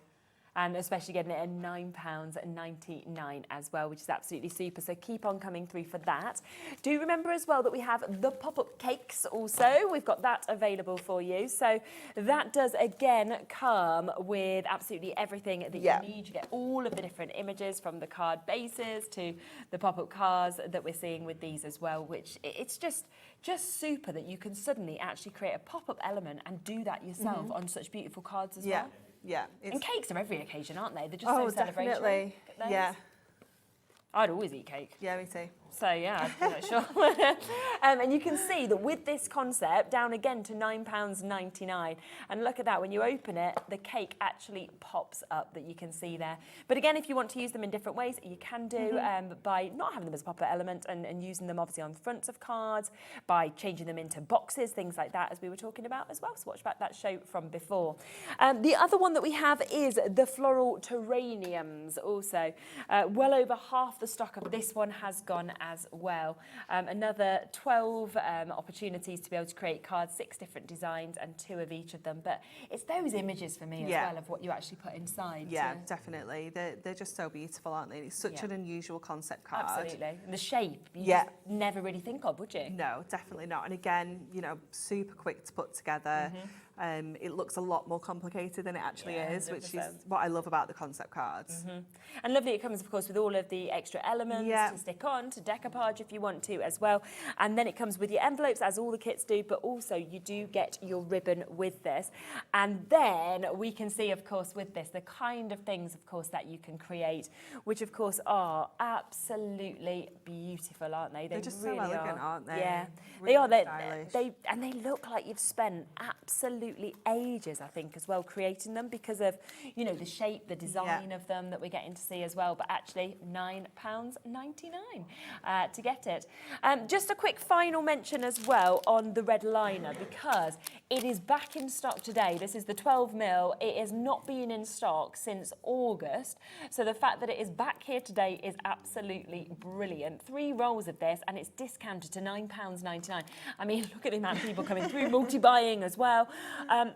And especially getting it at £9.99 as well, which is absolutely super. So keep on coming through for that. Do remember as well that we have the pop-up cakes also. We've got that available for you. So that does, again, come with absolutely everything that you need. You get all of the different images, from the card bases to the pop-up cards that we're seeing with these as well, which it's just super that you can suddenly actually create a pop-up element and do that yourself on such beautiful cards as well. Yeah. And cakes are every occasion, aren't they? They're just so celebratory. Definitely. Yeah. I'd always eat cake. Yeah, me too. So yeah, I'm not sure. And you can see that with this concept, down again to £9.99. And look at that, when you open it, the cake actually pops up that you can see there. But again, if you want to use them in different ways, you can do by not having them as a pop-up element and using them obviously on the fronts of cards, by changing them into boxes, things like that, as we were talking about as well. So watch back that show from before. The other one that we have is the floral terraniums also. Well over half the stock of this one has gone as well. Another 12 opportunities to be able to create cards, 6 different designs and 2 of each of them. But it's those images for me as well of what you actually put inside. Yeah, definitely. They're just so beautiful, aren't they? It's such an unusual concept card. Absolutely. And the shape, you just never really think of, would you? No, definitely not. And again, you know, super quick to put together. It looks a lot more complicated than it actually is, which is what I love about the concept cards. And lovely, it comes, of course, with all of the extra elements to stick on, to decoupage if you want to as well. And then it comes with your envelopes, as all the kits do, but also you do get your ribbon with this. And then we can see, of course, with this, the kind of things, of course, that you can create, which, of course, are absolutely beautiful, aren't they? They're just really so elegant, aren't they? Yeah, Really they are. stylish. And they look like you've spent absolutely ages, I think, as well, creating them because of, you know, the shape, the design of them that we're getting to see as well. But actually, £9.99 to get it. Just a quick final mention as well on the red liner, because it is back in stock today. This is the 12mm. It has not been in stock since August. So the fact that it is back here today is absolutely brilliant. 3 rolls of this, and it's discounted to £9.99. I mean, look at the amount of people coming through, multi-buying as well.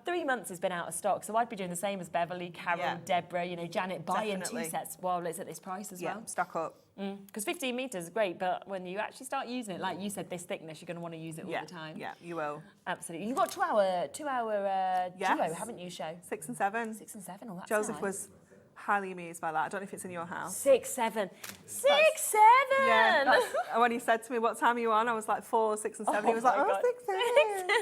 3 months has been out of stock, so I'd be doing the same as Beverly, Carol, Deborah, you know, Janet, buying 2 sets while it's at this price as well. Stock up. Because 15 metres is great, but when you actually start using it, like you said, this thickness, you're going to want to use it all the time. Yeah, you will. Absolutely. You've got 2 hour duo, haven't you, show? 6 and 7. 6 and 7, oh, that's Joseph nice. was highly amused by that. I don't know if it's in your house. 6, 7. 6, 7! Yeah, when he said to me, what time are you on? I was like 4, 6 and 7. He was like, my oh, God. 6, 7. 6, 7.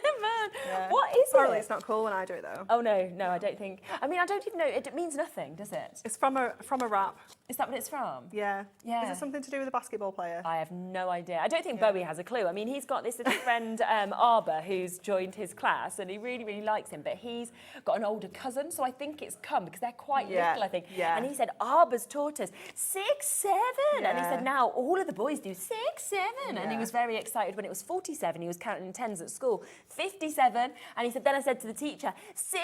Yeah. What is Apparently it? it's not cool when I do it though. Oh no, I don't think. I mean, I don't even know. It means nothing, does it? It's from a wrap. Is that what it's from? Yeah. Yeah. Is it something to do with a basketball player? I have no idea. I don't think Bowie has a clue. I mean, he's got this little friend, Arbor, who's joined his class, and he really, really likes him. But he's got an older cousin, so I think it's come because they're quite little, I think. Yeah. And he said, Arbor's taught us 6, 7. And he Yeah. said, now all of the boys do 6, 7. And he was very excited when it was 47. He was counting in tens at school. 57. And he said, then I said to the teacher, 6.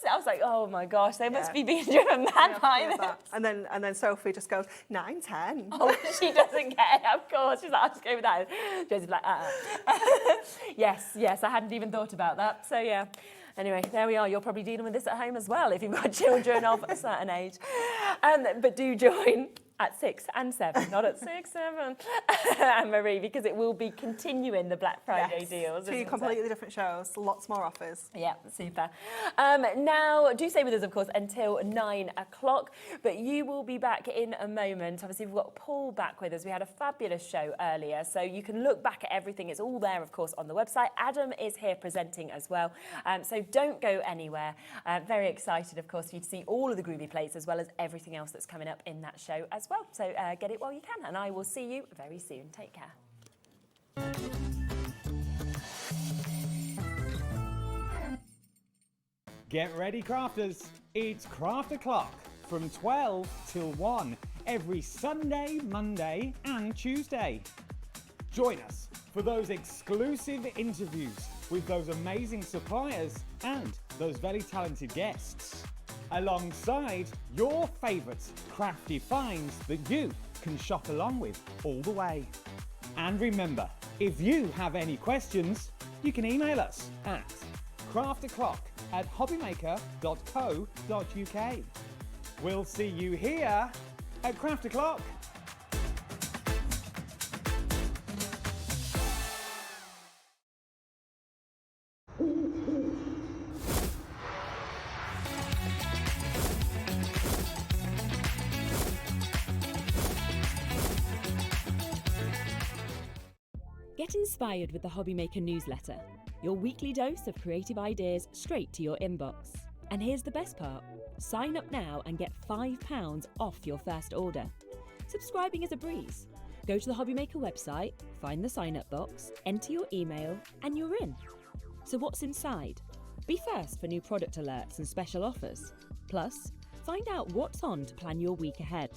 I was like, oh my gosh, they must be being driven mad by this. And then Sophie just goes 9, 10. Oh, she doesn't get it, of course. She's like, I'll just go with that. Joseph's like, Yes, I hadn't even thought about that. So, yeah. Anyway, there we are. You're probably dealing with this at home as well if you've got children of a certain age. But do join at 6 and 7, not at 6, 7, Anne-Marie, because it will be continuing the Black Friday deals. 2 completely different shows, lots more offers. Yeah, super. Now, do stay with us, of course, until 9 o'clock, but you will be back in a moment. Obviously, we've got Paul back with us. We had a fabulous show earlier, so you can look back at everything. It's all there, of course, on the website. Adam is here presenting as well, so don't go anywhere. Very excited, of course, for you to see all of the groovy plates as well as everything else that's coming up in that show as well. So get it while you can, and I will see you very soon. Take care. Get ready, crafters. It's Craft O'Clock from 12 till 1 every Sunday, Monday and Tuesday. Join us for those exclusive interviews with those amazing suppliers and those very talented guests, alongside your favourite crafty finds that you can shop along with all the way. And remember, if you have any questions, you can email us at craftoclock@hobbymaker.co.uk. We'll see you here at Craft O'Clock. Get inspired with the HobbyMaker newsletter, your weekly dose of creative ideas straight to your inbox. And here's the best part. Sign up now and get £5 off your first order. Subscribing is a breeze. Go to the HobbyMaker website, find the sign-up box, enter your email, and you're in. So what's inside? Be first for new product alerts and special offers. Plus, find out what's on to plan your week ahead.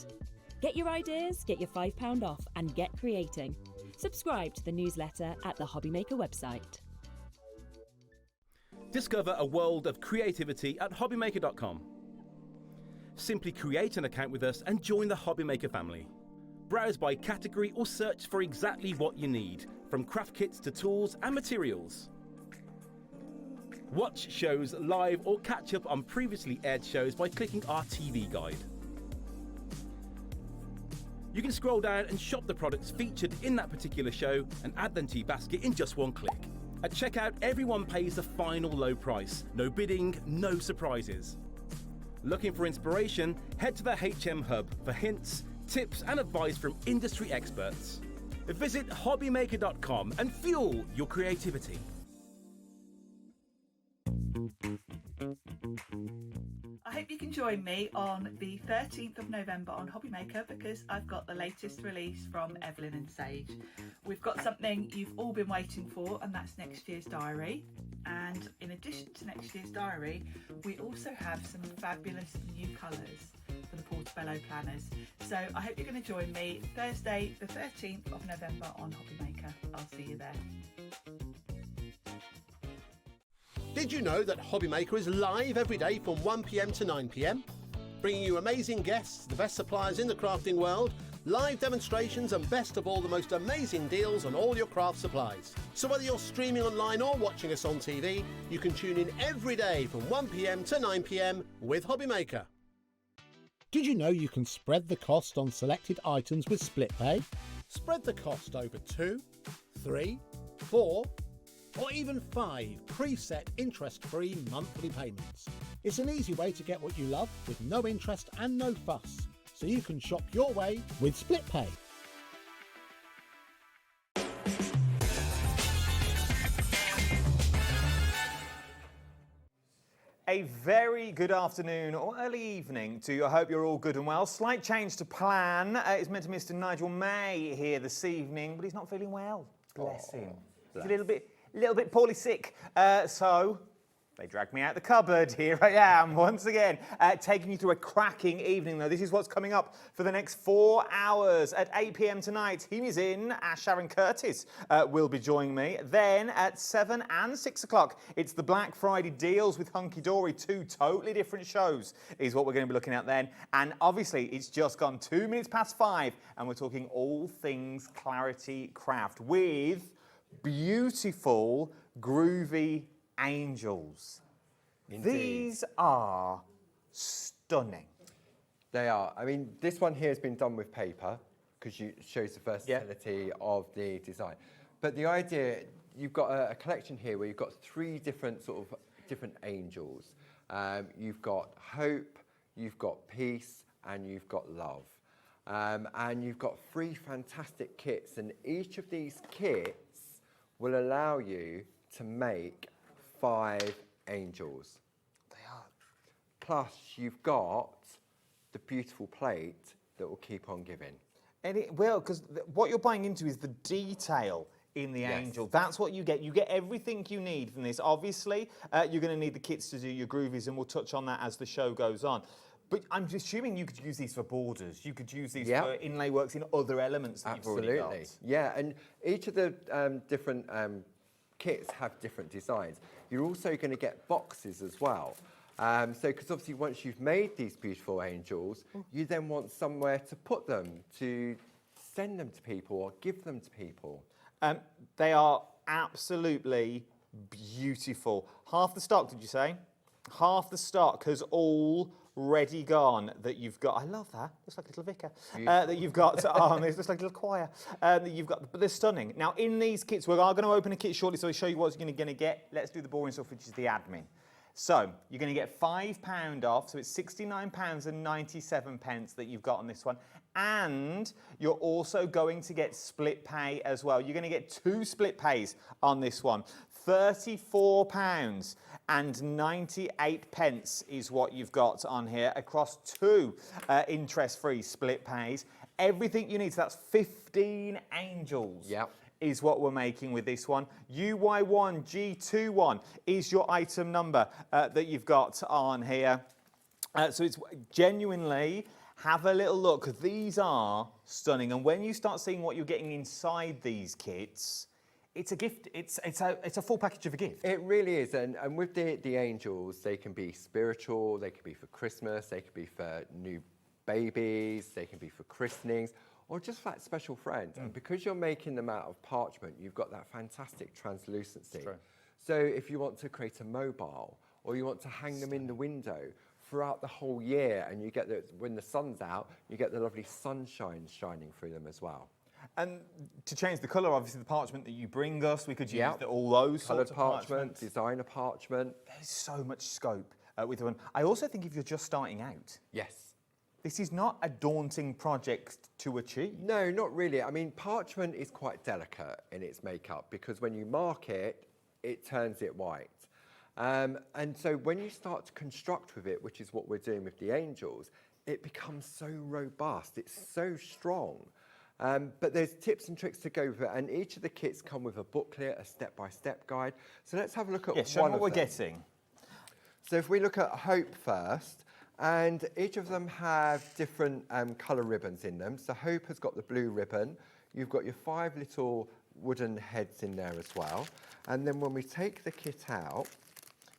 Get your ideas, get your £5 off, and get creating. Subscribe to the newsletter at the HobbyMaker website. Discover a world of creativity at hobbymaker.com. Simply create an account with us and join the HobbyMaker family. Browse by category or search for exactly what you need, from craft kits to tools and materials. Watch shows live or catch up on previously aired shows by clicking our TV guide. You can scroll down and shop the products featured in that particular show and add them to your basket in just one click. At checkout, everyone pays the final low price. No bidding, no surprises. Looking for inspiration? Head to the HM Hub for hints, tips and advice from industry experts. Visit hobbymaker.com and fuel your creativity. I hope you can join me on the 13th of November on HobbyMaker because I've got the latest release from Evelyn and Sage. We've got something you've all been waiting for, and that's next year's diary. And in addition to next year's diary, we also have some fabulous new colours for the Portobello planners. So I hope you're going to join me Thursday the 13th of November on HobbyMaker. I'll see you there. Did you know that HobbyMaker is live every day from 1 p.m. to 9 p.m? Bringing you amazing guests, the best suppliers in the crafting world, live demonstrations and best of all, the most amazing deals on all your craft supplies. So whether you're streaming online or watching us on TV, you can tune in every day from 1 p.m. to 9 p.m. with HobbyMaker. Did you know you can spread the cost on selected items with split pay? Spread the cost over 2, 3, 4, or even 5 preset interest-free monthly payments. It's an easy way to get what you love with no interest and no fuss, so you can shop your way with split pay. A very good afternoon or early evening to you. I hope you're all good and well. Slight change to plan. It's meant to be Mr. Nigel May here this evening, but he's not feeling well. Bless him. He's a little bit poorly sick. So they dragged me out the cupboard. Here I am once again, taking you through a cracking evening. Though this is what's coming up for the next 4 hours. At 8 p.m. tonight, HIMI's in. Sharon Curtis will be joining me. Then at 7 and 6 o'clock, it's the Black Friday deals with Hunkydory. 2 totally different shows is what we're going to be looking at then. And obviously, it's just gone 2 minutes past 5, and we're talking all things Clarity Craft with beautiful, groovy angels. Indeed. These are stunning. They are. I mean, this one here has been done with paper because it shows the versatility of the design. But the idea, you've got a collection here where you've got 3 different angels. You've got hope, you've got peace, and you've got love. And you've got 3 fantastic kits, and each of these kits will allow you to make 5 angels. They are. Plus, you've got the beautiful plate that will keep on giving. And it will, because what you're buying into is the detail in the angel. That's what you get. You get everything you need from this. Obviously, you're going to need the kits to do your groovies, and we'll touch on that as the show goes on. But I'm assuming you could use these for borders. You could use these for inlay works in other elements that you've already got. Yeah, and each of the different kits have different designs. You're also going to get boxes as well. So, because obviously once you've made these beautiful angels, you then want somewhere to put them, to send them to people or give them to people. They are absolutely beautiful. Half the stock, did you say? Half the stock has already gone that you've got. I love that. Looks like a little vicar. That you've got on. It looks like a little choir. That you've got, but they're stunning. Now, in these kits, we are going to open a kit shortly, so I'll show you what you're going to get. Let's do the boring stuff, which is the admin. So you're going to get £5 off, so it's £69.97 that you've got on this one. And you're also going to get split pay as well. You're going to get 2 split pays on this one. £34.98 is what you've got on here across 2 interest-free split pays. everything you need. So that's 15 angels. Yep. Is what we're making with this one. UY1G21 is your item number that you've got on here. So it's genuinely, have a little look, 'cause these are stunning. And when you start seeing what you're getting inside these kits, it's a gift. It's a full package of a gift. It really is, and with the angels, they can be spiritual, they can be for Christmas, they can be for new babies, they can be for christenings, or just for that special friend. And because you're making them out of parchment, you've got that fantastic translucency. So if you want to create a mobile, or you want to hang them in the window throughout the whole year, and you get when the sun's out, you get the lovely sunshine shining through them as well. And to change the colour, obviously the parchment that you bring us, we could use all those coloured sorts of parchment, designer parchment. There's so much scope with one. I also think if you're just starting out, yes, this is not a daunting project to achieve. No, not really. I mean, parchment is quite delicate in its makeup because when you mark it, it turns it white. And so when you start to construct with it, which is what we're doing with the angels, it becomes so robust, it's so strong. But there's tips and tricks to go with it, and each of the kits come with a booklet, a step-by-step guide. So let's have a look at show one what of we're them. getting. So if we look at Hope first, and each of them have different colour ribbons in them. So Hope has got the blue ribbon. You've got your 5 little wooden heads in there as well. And then when we take the kit out,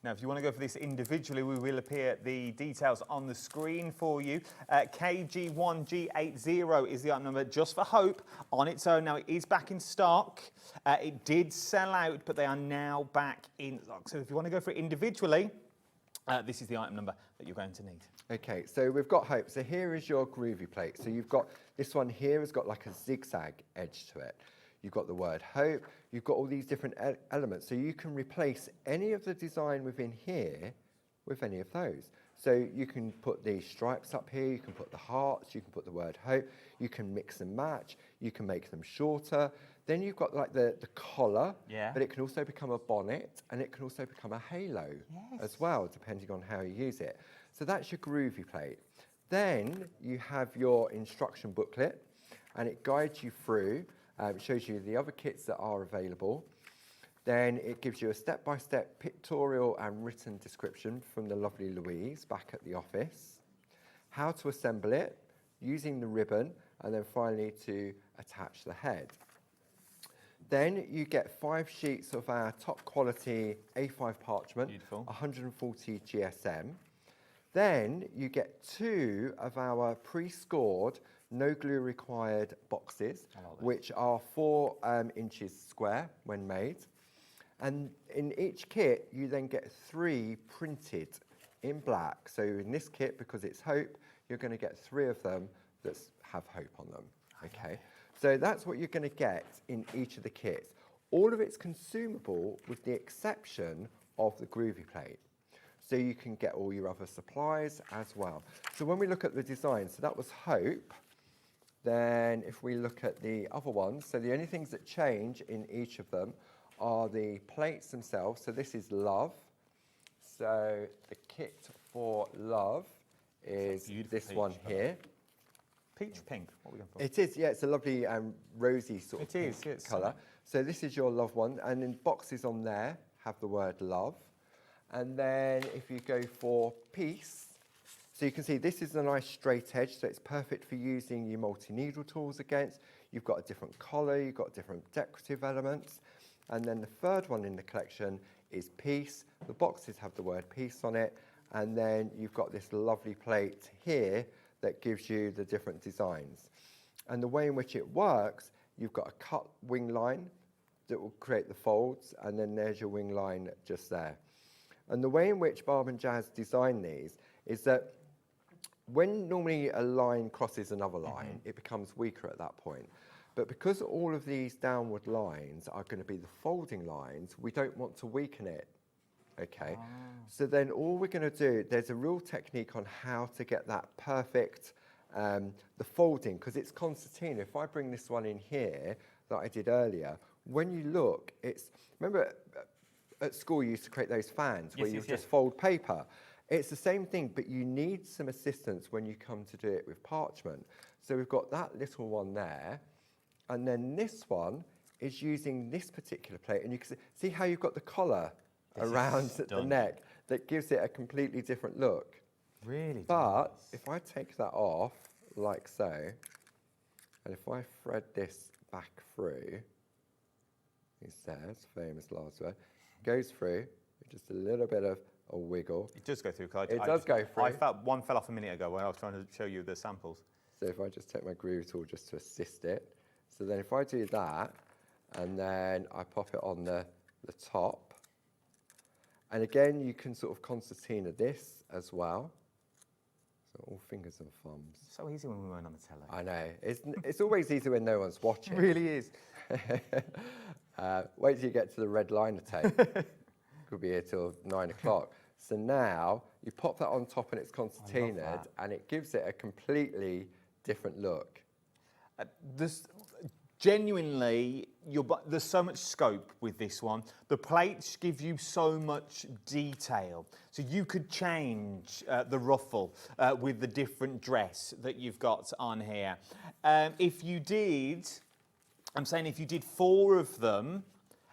now, if you want to go for this individually, we will appear the details on the screen for you. KG1G80 is the item number just for Hope on its own. Now, it is back in stock. It did sell out, but they are now back in stock. So if you want to go for it individually, this is the item number that you're going to need. okay, so we've got Hope. So here is your groovy plate. So you've got, this one here has got like a zigzag edge to it. You've got the word Hope, you've got all these different elements. So you can replace any of the design within here with any of those. So you can put the stripes up here, you can put the hearts, you can put the word Hope, you can mix and match, you can make them shorter. Then you've got like the collar, but it can also become a bonnet and it can also become a halo as well, depending on how you use it. So that's your groovy plate. Then you have your instruction booklet and it guides you through. It shows you the other kits that are available. Then it gives you a step-by-step pictorial and written description from the lovely Louise back at the office. How to assemble it, using the ribbon, and then finally to attach the head. Then you get 5 sheets of our top quality A5 parchment, 140 GSM. Then you get 2 of our pre-scored no glue required boxes, which are 4 inches square when made. And in each kit, you then get 3 printed in black. So in this kit, because it's Hope, you're going to get 3 of them that have Hope on them. Okay. So that's what you're going to get in each of the kits. All of it's consumable with the exception of the groovy plate. So you can get all your other supplies as well. So when we look at the design, so that was Hope. Then if we look at the other ones, so the only things that change in each of them are the plates themselves. So this is Love. So the kit for Love is this one here. Peach pink, what are we going for? It is, yeah, it's a lovely rosy sort of pink colour. So this is your Love one, and in boxes on there have the word Love. And then if you go for Peace, so you can see this is a nice straight edge, so it's perfect for using your multi-needle tools against. You've got a different collar, you've got different decorative elements. And then the third one in the collection is Peace. The boxes have the word Peace on it. And then you've got this lovely plate here that gives you the different designs. And the way in which it works, you've got a cut wing line that will create the folds, and then there's your wing line just there. And the way in which Barb and Jazz design these is that when normally a line crosses another line, it becomes weaker at that point. But because all of these downward lines are going to be the folding lines, we don't want to weaken it. Okay, so then all we're going to do, there's a real technique on how to get that perfect, the folding, because it's concertina. If I bring this one in here that I did earlier, when you look, it's, remember at school you used to create those fans where you just fold paper. It's the same thing, but you need some assistance when you come to do it with parchment. So we've got that little one there, and then this one is using this particular plate, and you can see how you've got the collar around the neck that gives it a completely different look. Really But if I take that off, like so, and if I thread this back through, he says, famous last word, goes through, with just a little bit of a wiggle. It does go through. It does go through. I felt one fell off a minute ago when I was trying to show you the samples. So if I just take my groove tool just to assist it. So then if I do that, and then I pop it on the top, and again, you can sort of concertina this as well. So all fingers and thumbs. So easy when we weren't on the telly. I know. It's always easy when no one's watching. It really is. Wait till you get to the red liner tape. Could be here till 9 o'clock. So now you pop that on top and it's concertinaed, and it gives it a completely different look. Genuinely, there's so much scope with this one. The plates give you so much detail. So you could change the ruffle with the different dress that you've got on here. If you did 4 of them,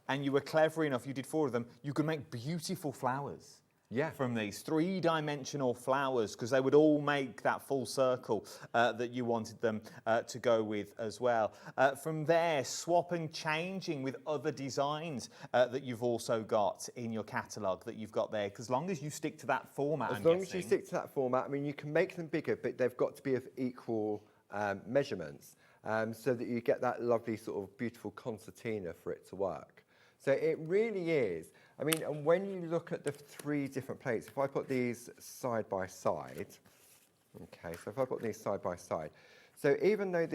and you were clever enough, you did 4 of them, you could make beautiful flowers. Yeah. From these 3-dimensional flowers, because they would all make that full circle that you wanted them to go with as well. From there, swapping, changing with other designs that you've also got in your catalogue that you've got there, because as long as you stick to that format, as long as you stick to that format, I mean, you can make them bigger, but they've got to be of equal measurements, so that you get that lovely sort of beautiful concertina for it to work. So it really is. I mean, and when you look at the 3 different plates, if I put these side by side, okay, so if I put these side by side, so even though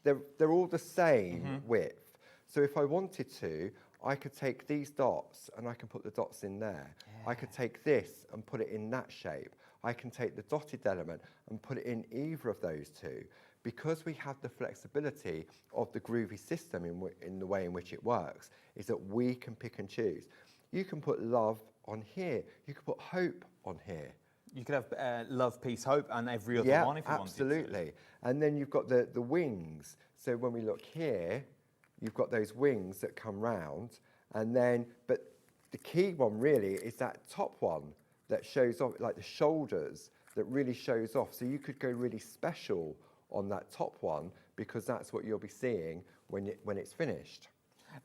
they're all the same width, so if I wanted to, I could take these dots and I can put the dots in there. Yeah. I could take this and put it in that shape. I can take the dotted element and put it in either of those 2. Because we have the flexibility of the Groovi system in the way in which it works, is that we can pick and choose. You can put love on here. You can put hope on here. You could have love, peace, hope, and every other one if you absolutely. wanted to. And then you've got the wings. So when we look here, you've got those wings that come round. And then, but the key one really is that top one that shows off, like the shoulders, that really shows off. So you could go really special on that top one, because that's what you'll be seeing when it's finished.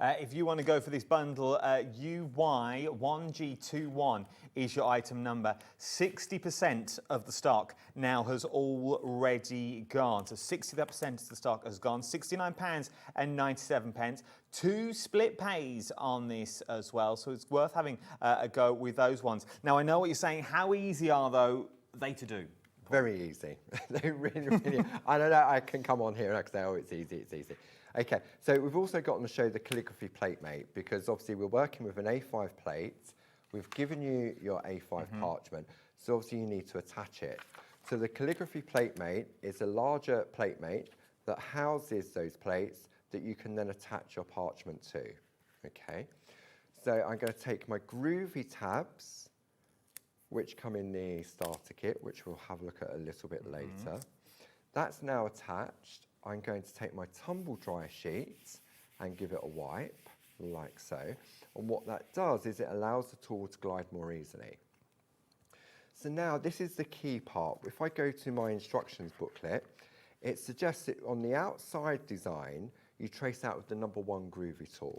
If you want to go for this bundle, UY1G21 is your item number. 60% of the stock now has already gone. So 60% of the stock has gone. £69.97. 2 split pays on this as well, so it's worth having a go with those ones. Now, I know what you're saying. How easy are, though, they to do? Very easy. They really I don't know, I can come on here and I can say, oh, it's easy, it's easy. Okay, so we've also got to show the calligraphy plate mate, because obviously we're working with an A5 plate. We've given you your A5 parchment, so obviously you need to attach it. So the calligraphy plate mate is a larger plate mate that houses those plates that you can then attach your parchment to. Okay, so I'm going to take my Groovi tabs, which come in the starter kit, which we'll have a look at a little bit later. That's now attached. I'm going to take my tumble dryer sheet and give it a wipe, like so. And what that does is it allows the tool to glide more easily. So now this is the key part. If I go to my instructions booklet, it suggests that on the outside design, you trace out with the number 1 Groovi tool.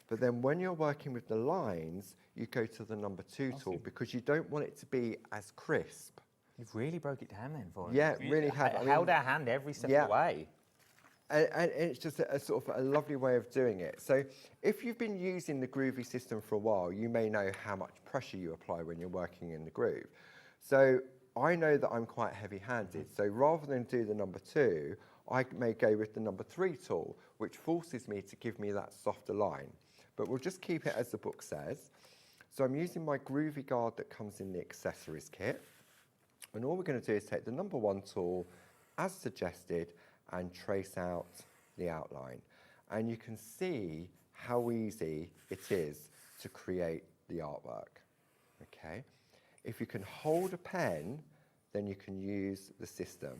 But then when you're working with the lines, you go to the number 2 tool, because you don't want it to be as crisp. You've really broke it down then for us. Yeah, really have. I held our hand every step of the way. And it's just a sort of a lovely way of doing it. So if you've been using the Groovi system for a while, you may know how much pressure you apply when you're working in the groove. So I know that I'm quite heavy-handed. So rather than do the number 2, I may go with the number 3 tool, which forces me to give me that softer line. But we'll just keep it as the book says. So I'm using my Groovi guard that comes in the accessories kit. And all we're going to do is take the number 1 tool, as suggested, and trace out the outline. And you can see how easy it is to create the artwork. Okay. If you can hold a pen, then you can use the system.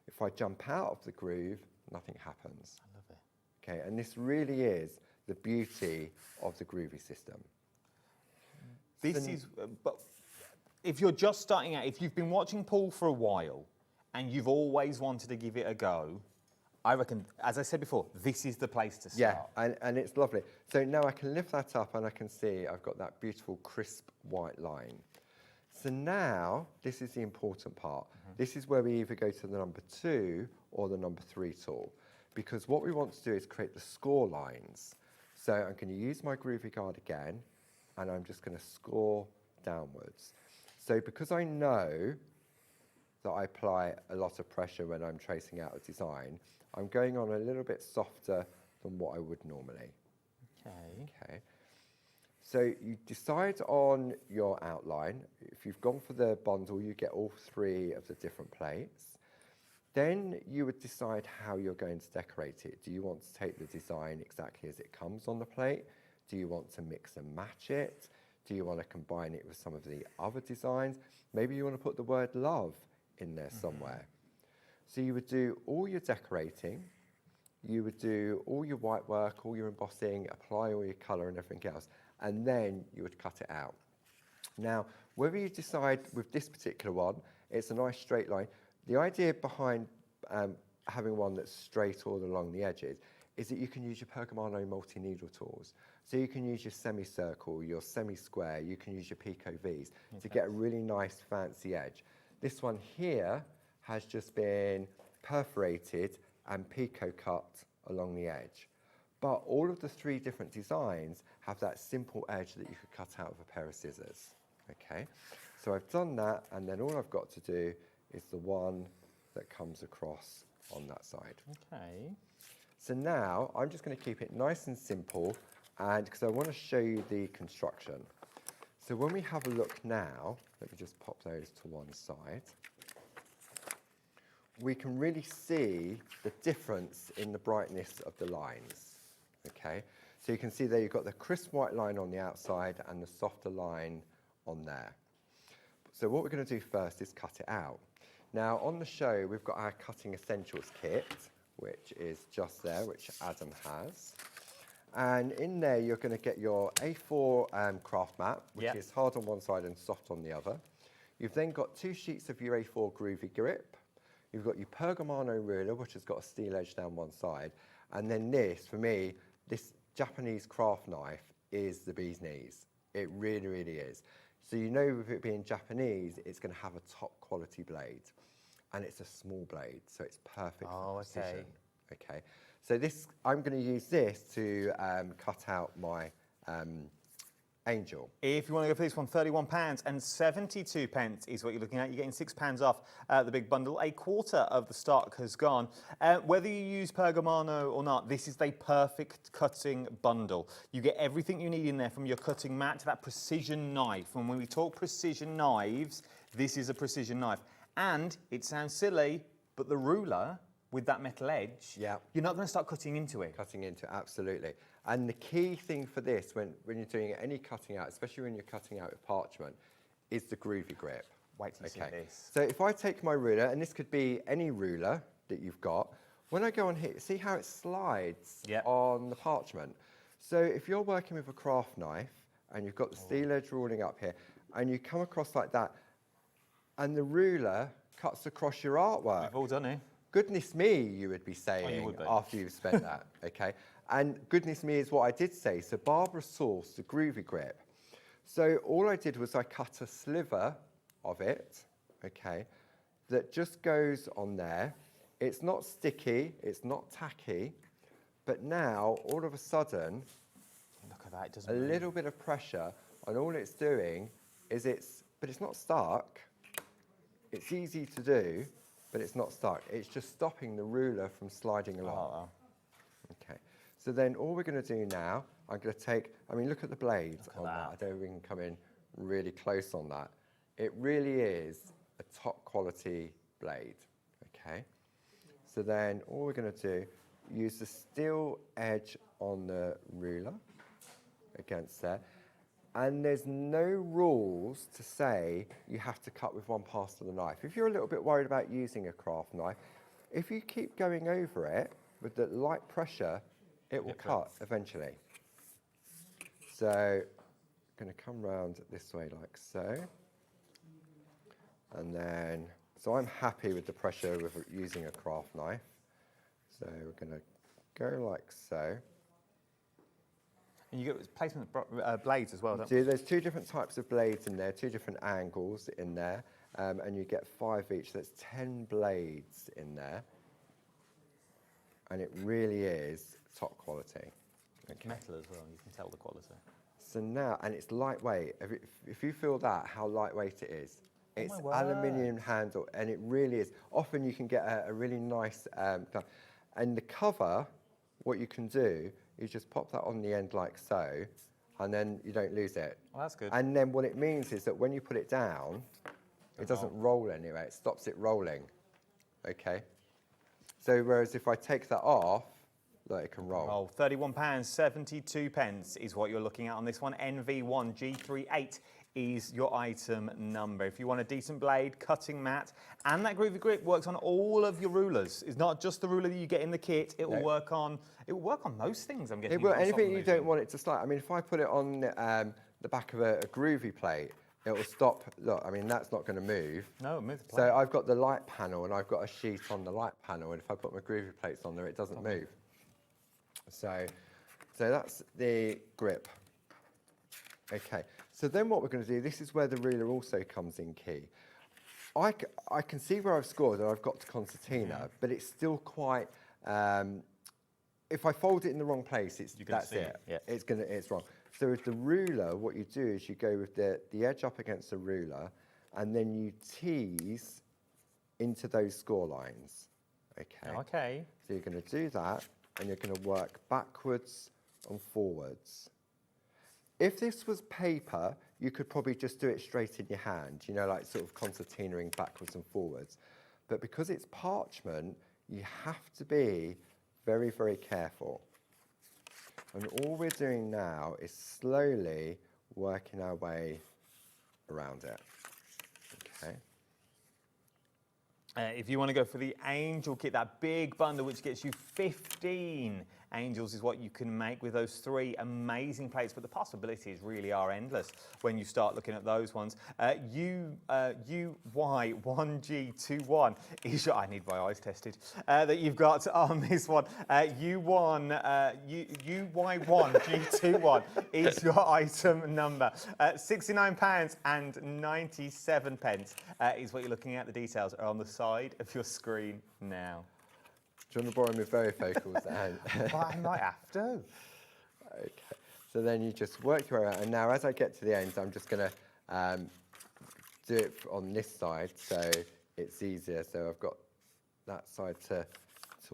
If I jump out of the groove, nothing happens. I love it. Okay, and this really is the beauty of the Groovi system. This is, but if you're just starting out, if you've been watching Paul for a while and you've always wanted to give it a go, I reckon, as I said before, this is the place to start. Yeah, and it's lovely. So now I can lift that up and I can see I've got that beautiful crisp white line. So now, this is the important part. This is where we either go to the number 2 or the number 3 tool, because what we want to do is create the score lines. So I'm going to use my Groovi Guard again, and I'm just going to score downwards. So because I know that I apply a lot of pressure when I'm tracing out a design, I'm going on a little bit softer than what I would normally. Okay. So you decide on your outline. If you've gone for the bundle, you get all 3 of the different plates. Then you would decide how you're going to decorate it. Do you want to take the design exactly as it comes on the plate? Do you want to mix and match it? Do you want to combine it with some of the other designs? Maybe you want to put the word love in there somewhere. So you would do all your decorating, you would do all your white work, all your embossing, apply all your colour and everything else, and then you would cut it out. Now, whether you decide with this particular one, it's a nice straight line. The idea behind having one that's straight all along the edges is that you can use your Pergamano multi-needle tools. So you can use your semicircle, your semi-square, you can use your Pico V's to get a really nice fancy edge. This one here has just been perforated and Pico cut along the edge. But all of the 3 different designs have that simple edge that you could cut out with a pair of scissors. Okay, so I've done that, and then all I've got to do is the one that comes across on that side. Okay. So now I'm just going to keep it nice and simple, and because I want to show you the construction. So when we have a look now, let me just pop those to one side. We can really see the difference in the brightness of the lines. Okay, so you can see there you've got the crisp white line on the outside and the softer line on there. So what we're going to do first is cut it out. Now on the show we've got our Cutting Essentials kit, which is just there, which Adam has. And in there you're going to get your A4 craft mat, which is hard on one side and soft on the other. You've then got 2 sheets of your A4 Groovi grip. You've got your Pergamano ruler, which has got a steel edge down one side. And then this, for me, this Japanese craft knife is the bee's knees. It really, really is. So you know with it being Japanese, it's going to have a top quality blade. And it's a small blade, so it's perfect for precision. Okay. So this, I'm going to use this to cut out my Angel. If you want to go for this one, £31.72 is what you're looking at. You're getting £6 off the big bundle. A quarter of the stock has gone. Whether you use Pergamano or not, this is the perfect cutting bundle. You get everything you need in there, from your cutting mat to that precision knife. And when we talk precision knives, this is a precision knife. And it sounds silly, but the ruler with that metal edge, you're not going to start cutting into it. Cutting into it, absolutely. And the key thing for this, when you're doing any cutting out, especially when you're cutting out with parchment, is the Groovi grip. Wait till you see this. So if I take my ruler, and this could be any ruler that you've got, when I go on here, see how it slides on the parchment? So if you're working with a craft knife, and you've got the steel edge ruling up here, and you come across like that, and the ruler cuts across your artwork. We've all done it. Goodness me, you would be saying after you've spent that, okay? And goodness me is what I did say. So Barbara sourced the Groovi grip. So all I did was I cut a sliver of it, okay, that just goes on there. It's not sticky, it's not tacky, but now all of a sudden, look at that, it doesn't a move. little bit of pressure, and all it's doing is but it's not stuck. It's easy to do, but it's not stuck. It's just stopping the ruler from sliding along. Okay. So then all we're going to do now, I'm going to take, I mean, look at the blades on that. I don't know if we can come in really close on that. It really is a top quality blade, okay? So then all we're going to do, use the steel edge on the ruler against there. And there's no rules to say you have to cut with one pass of the knife. If you're a little bit worried about using a craft knife, if you keep going over it with the light pressure, it will cut eventually. So I'm going to come round this way like so. And then, so I'm happy with the pressure with using a craft knife. So we're going to go like so. And you get placement of blades as well, don't So you? there's 2 different types of blades in there, 2 different angles in there, and you get 5 each. That's 10 blades in there. And it really is top quality. Okay. Metal as well, you can tell the quality. So now, and it's lightweight. If you feel that, how lightweight it is. It's word. aluminium handle, and it really is. Often you can get a really nice, and the cover, what you can do is just pop that on the end like so, and then you don't lose it. Well, that's good. And then what it means is that when you put it down, it doesn't roll anyway, it stops it rolling, okay? So whereas if I take that off, look, it can roll. Oh, £31.72 is what you're looking at on this one. NV1G38 is your item number. If you want a decent blade, cutting mat, and that Groovi grip works on all of your rulers. It's not just the ruler that you get in the kit. It will work on. It will work on most things. I'm guessing. It will. Anything you don't want it to slide. I mean, if I put it on the back of a Groovi plate, it will stop. Look, I mean, that's not going to move. No, it moves the plate. So I've got the light panel, and I've got a sheet on the light panel, and if I put my Groovi plates on there, it doesn't move. So that's the grip. Okay, so then what we're going to do, this is where the ruler also comes in key. I can see where I've scored and I've got to Concertina, but it's still quite, if I fold it in the wrong place, that's it. Yeah. It's wrong. So with the ruler, what you do is you go with the edge up against the ruler, and then you tease into those score lines. Okay. Okay. So you're going to do that, and you're going to work backwards and forwards. If this was paper, you could probably just do it straight in your hand, you know, like sort of concertinaing backwards and forwards. But because it's parchment, you have to be very, very careful. And all we're doing now is slowly working our way around it. Okay. If you want to go for the angel kit, that big bundle which gets you 15 angels is what you can make with those 3 amazing plates, but the possibilities really are endless when you start looking at those ones. UY1G21 is your, I need my eyes tested, that you've got on this one. UY1G21 is your item number. £69.97 is what you're looking at. The details are on the side of your screen now. Do you want to borrow my varifocals then? Well, I might have to. Okay, so then you just work your way out, and now as I get to the end, I'm just going to do it on this side so it's easier. So I've got that side to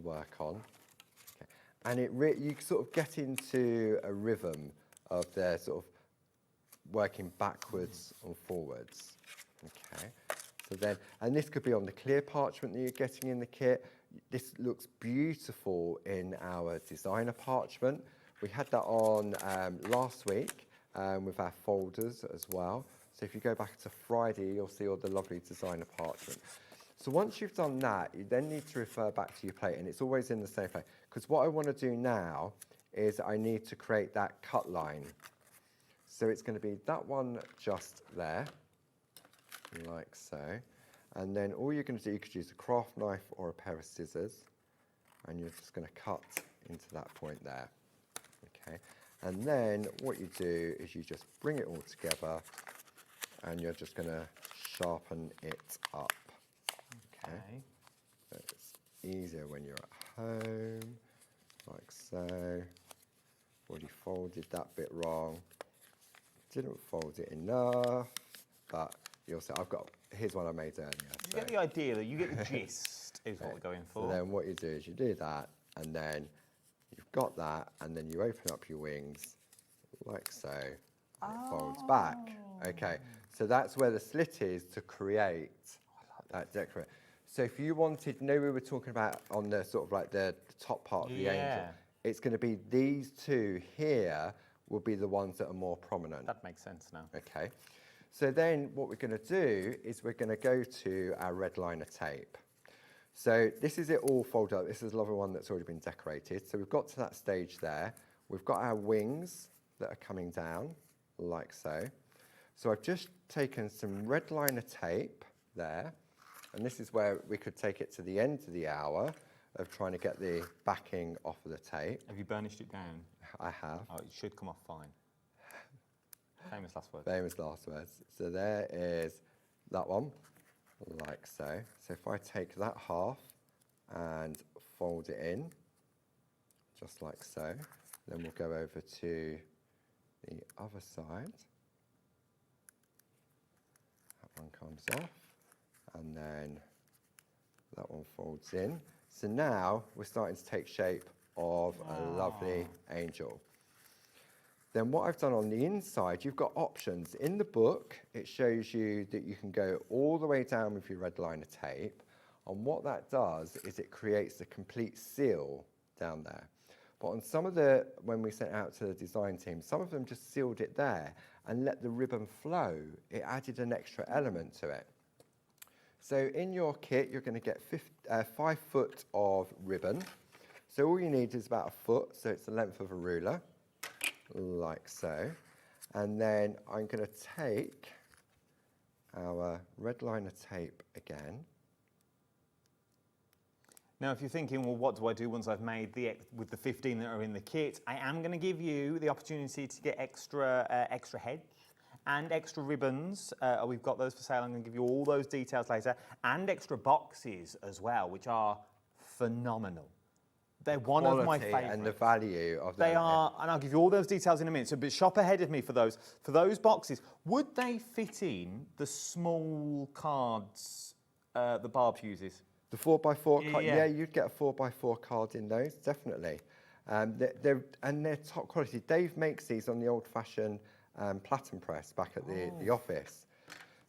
work on. Okay. And you sort of get into a rhythm of the sort of working backwards and forwards. Okay, so then, and this could be on the clear parchment that you're getting in the kit. This looks beautiful in our designer parchment. We had that on last week with our folders as well. So if you go back to Friday, you'll see all the lovely designer parchment. So once you've done that, you then need to refer back to your plate, and it's always in the same place. Because what I want to do now is I need to create that cut line. So it's going to be that one just there, like so. And then all you're going to do, you could use a craft knife or a pair of scissors, and you're just going to cut into that point there. Okay. And then what you do is you just bring it all together, and you're just going to sharpen it up. Okay. So it's easier when you're at home, like so. Already folded that bit wrong. Didn't fold it enough, but you'll see, here's one I made earlier. You get the idea, that you get the gist, is what we're going for. So then what you do is you do that, and then you've got that, and then you open up your wings, like so, and it folds back. Okay, so that's where the slit is to create that decoration. So if you wanted, we were talking about on the sort of like the top part of the angel, it's going to be these two here will be the ones that are more prominent. That makes sense now. Okay. So then what we're going to do is we're going to go to our red liner tape. So this is it all folded up. This is a lovely one that's already been decorated. So we've got to that stage there. We've got our wings that are coming down like so. So I've just taken some red liner tape there, and this is where we could take it to the end of the hour of trying to get the backing off of the tape. Have you burnished it down? I have. Oh, it should come off fine. Famous last words. Famous last words. So there is that one, like so. So if I take that half and fold it in, just like so, then we'll go over to the other side. That one comes off, and then that one folds in. So now we're starting to take shape of a lovely angel. Then what I've done on the inside, you've got options. In the book, it shows you that you can go all the way down with your red liner tape. And what that does is it creates a complete seal down there. But on some of the, when we sent out to the design team, some of them just sealed it there and let the ribbon flow. It added an extra element to it. So in your kit, you're going to get 5 foot of ribbon. So all you need is about a foot, so it's the length of a ruler, like so. And then I'm going to take our red liner tape again. Now, if you're thinking, well, what do I do once I've made with the 15 that are in the kit? I am going to give you the opportunity to get extra heads and extra ribbons. We've got those for sale. I'm going to give you all those details later, and extra boxes as well, which are phenomenal. They're one of my favourites. And the value of them. They are, and I'll give you all those details in a minute. So but shop ahead of me for those. For those boxes, would they fit in the small cards the Barb uses? The 4x4 card, Yeah. yeah, you'd get a 4x4 card in those, definitely. They're top quality. Dave makes these on the old-fashioned platen press back at the office.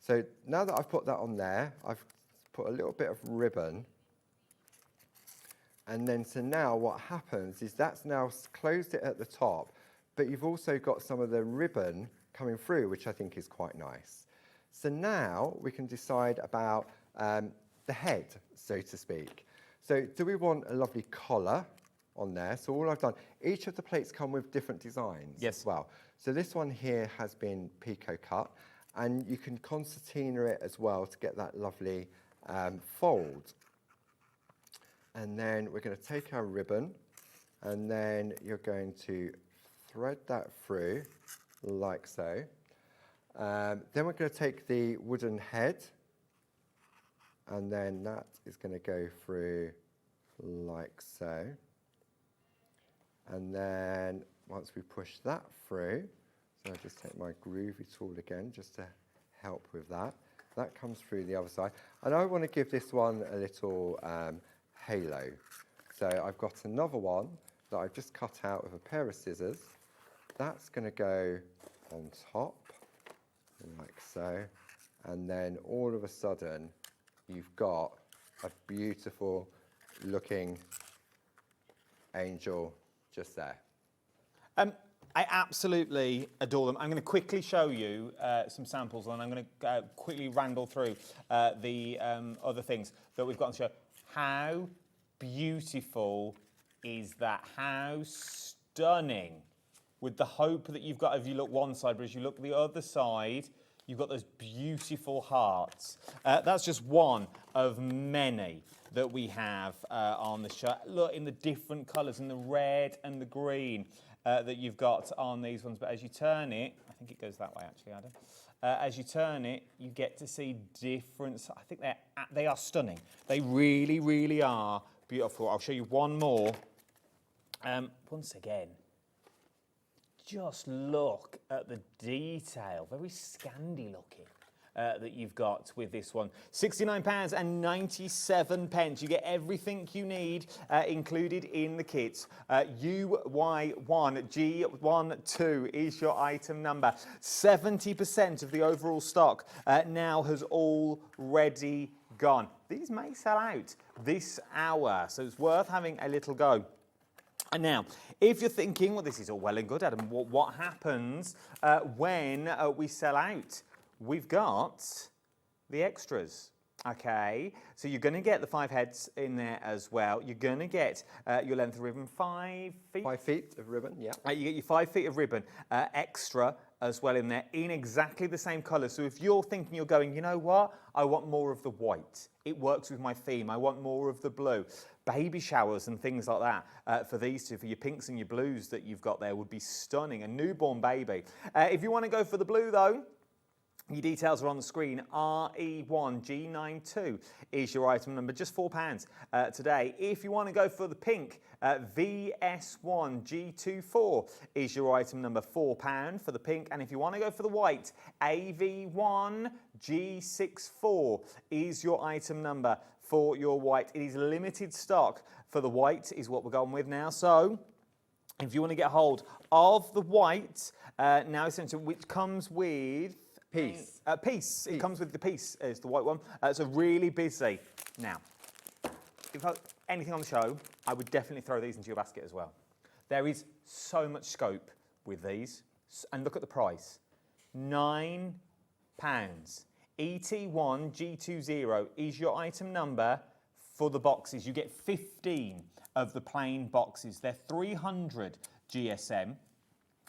So now that I've put that on there, I've put a little bit of ribbon. And then so now what happens is that's now closed it at the top, but you've also got some of the ribbon coming through, which I think is quite nice. So now we can decide about the head, so to speak. So do we want a lovely collar on there? So all I've done, each of the plates come with different designs as well. So this one here has been pico cut, and you can concertina it as well to get that lovely fold. And then we're going to take our ribbon, and then you're going to thread that through like so. Then we're going to take the wooden head, and then that is going to go through like so. And then once we push that through, so I'll just take my groovy tool again just to help with that. That comes through the other side. And I want to give this one a little halo. So I've got another one that I've just cut out with a pair of scissors. That's going to go on top, like so. And then all of a sudden, you've got a beautiful looking angel just there. I absolutely adore them. I'm going to quickly show you some samples, and I'm going to quickly ramble through the other things that we've got on the show. How beautiful is that? How stunning. With the hope that you've got, if you look one side, but as you look the other side, you've got those beautiful hearts. That's just one of many that we have on the show. Look, in the different colours, in the red and the green that you've got on these ones. But as you turn it, I think it goes that way actually, Adam. As you turn it, you get to see different. I think they are stunning. They really, really are beautiful. I'll show you one more. Once again, just look at the detail. Very Scandi looking that you've got with this one. £69.97. You get everything you need included in the kits. UY1G12 is your item number. 70% of the overall stock now has already gone. These may sell out this hour, so it's worth having a little go And now, if you're thinking, well, this is all well and good, Adam, what happens when we sell out? We've got the extras. Okay, so you're going to get the 5 heads in there as well. You're going to get your length of ribbon, 5 feet. 5 feet of ribbon, yeah. You get your 5 feet of ribbon extra as well in there, in exactly the same colour. So if you're thinking, you're going, you know what, I want more of the white. It works with my theme. I want more of the blue. Baby showers and things like that for these two, for your pinks and your blues that you've got there would be stunning. A newborn baby. If you want to go for the blue though, your details are on the screen. RE1G92 is your item number, just £4 today. If you want to go for the pink, VS1G24 is your item number, £4 for the pink. And if you want to go for the white, AV1G64 is your item number for your white. It is limited stock for the white is what we're going with now. So if you want to get hold of the white, now essentially, which comes with piece. Piece. It comes with the piece, is the white one. So really busy. Now, if anything on the show, I would definitely throw these into your basket as well. There is so much scope with these. And look at the price. £9. ET1G20 is your item number for the boxes. You get 15 of the plain boxes. They're 300 GSM.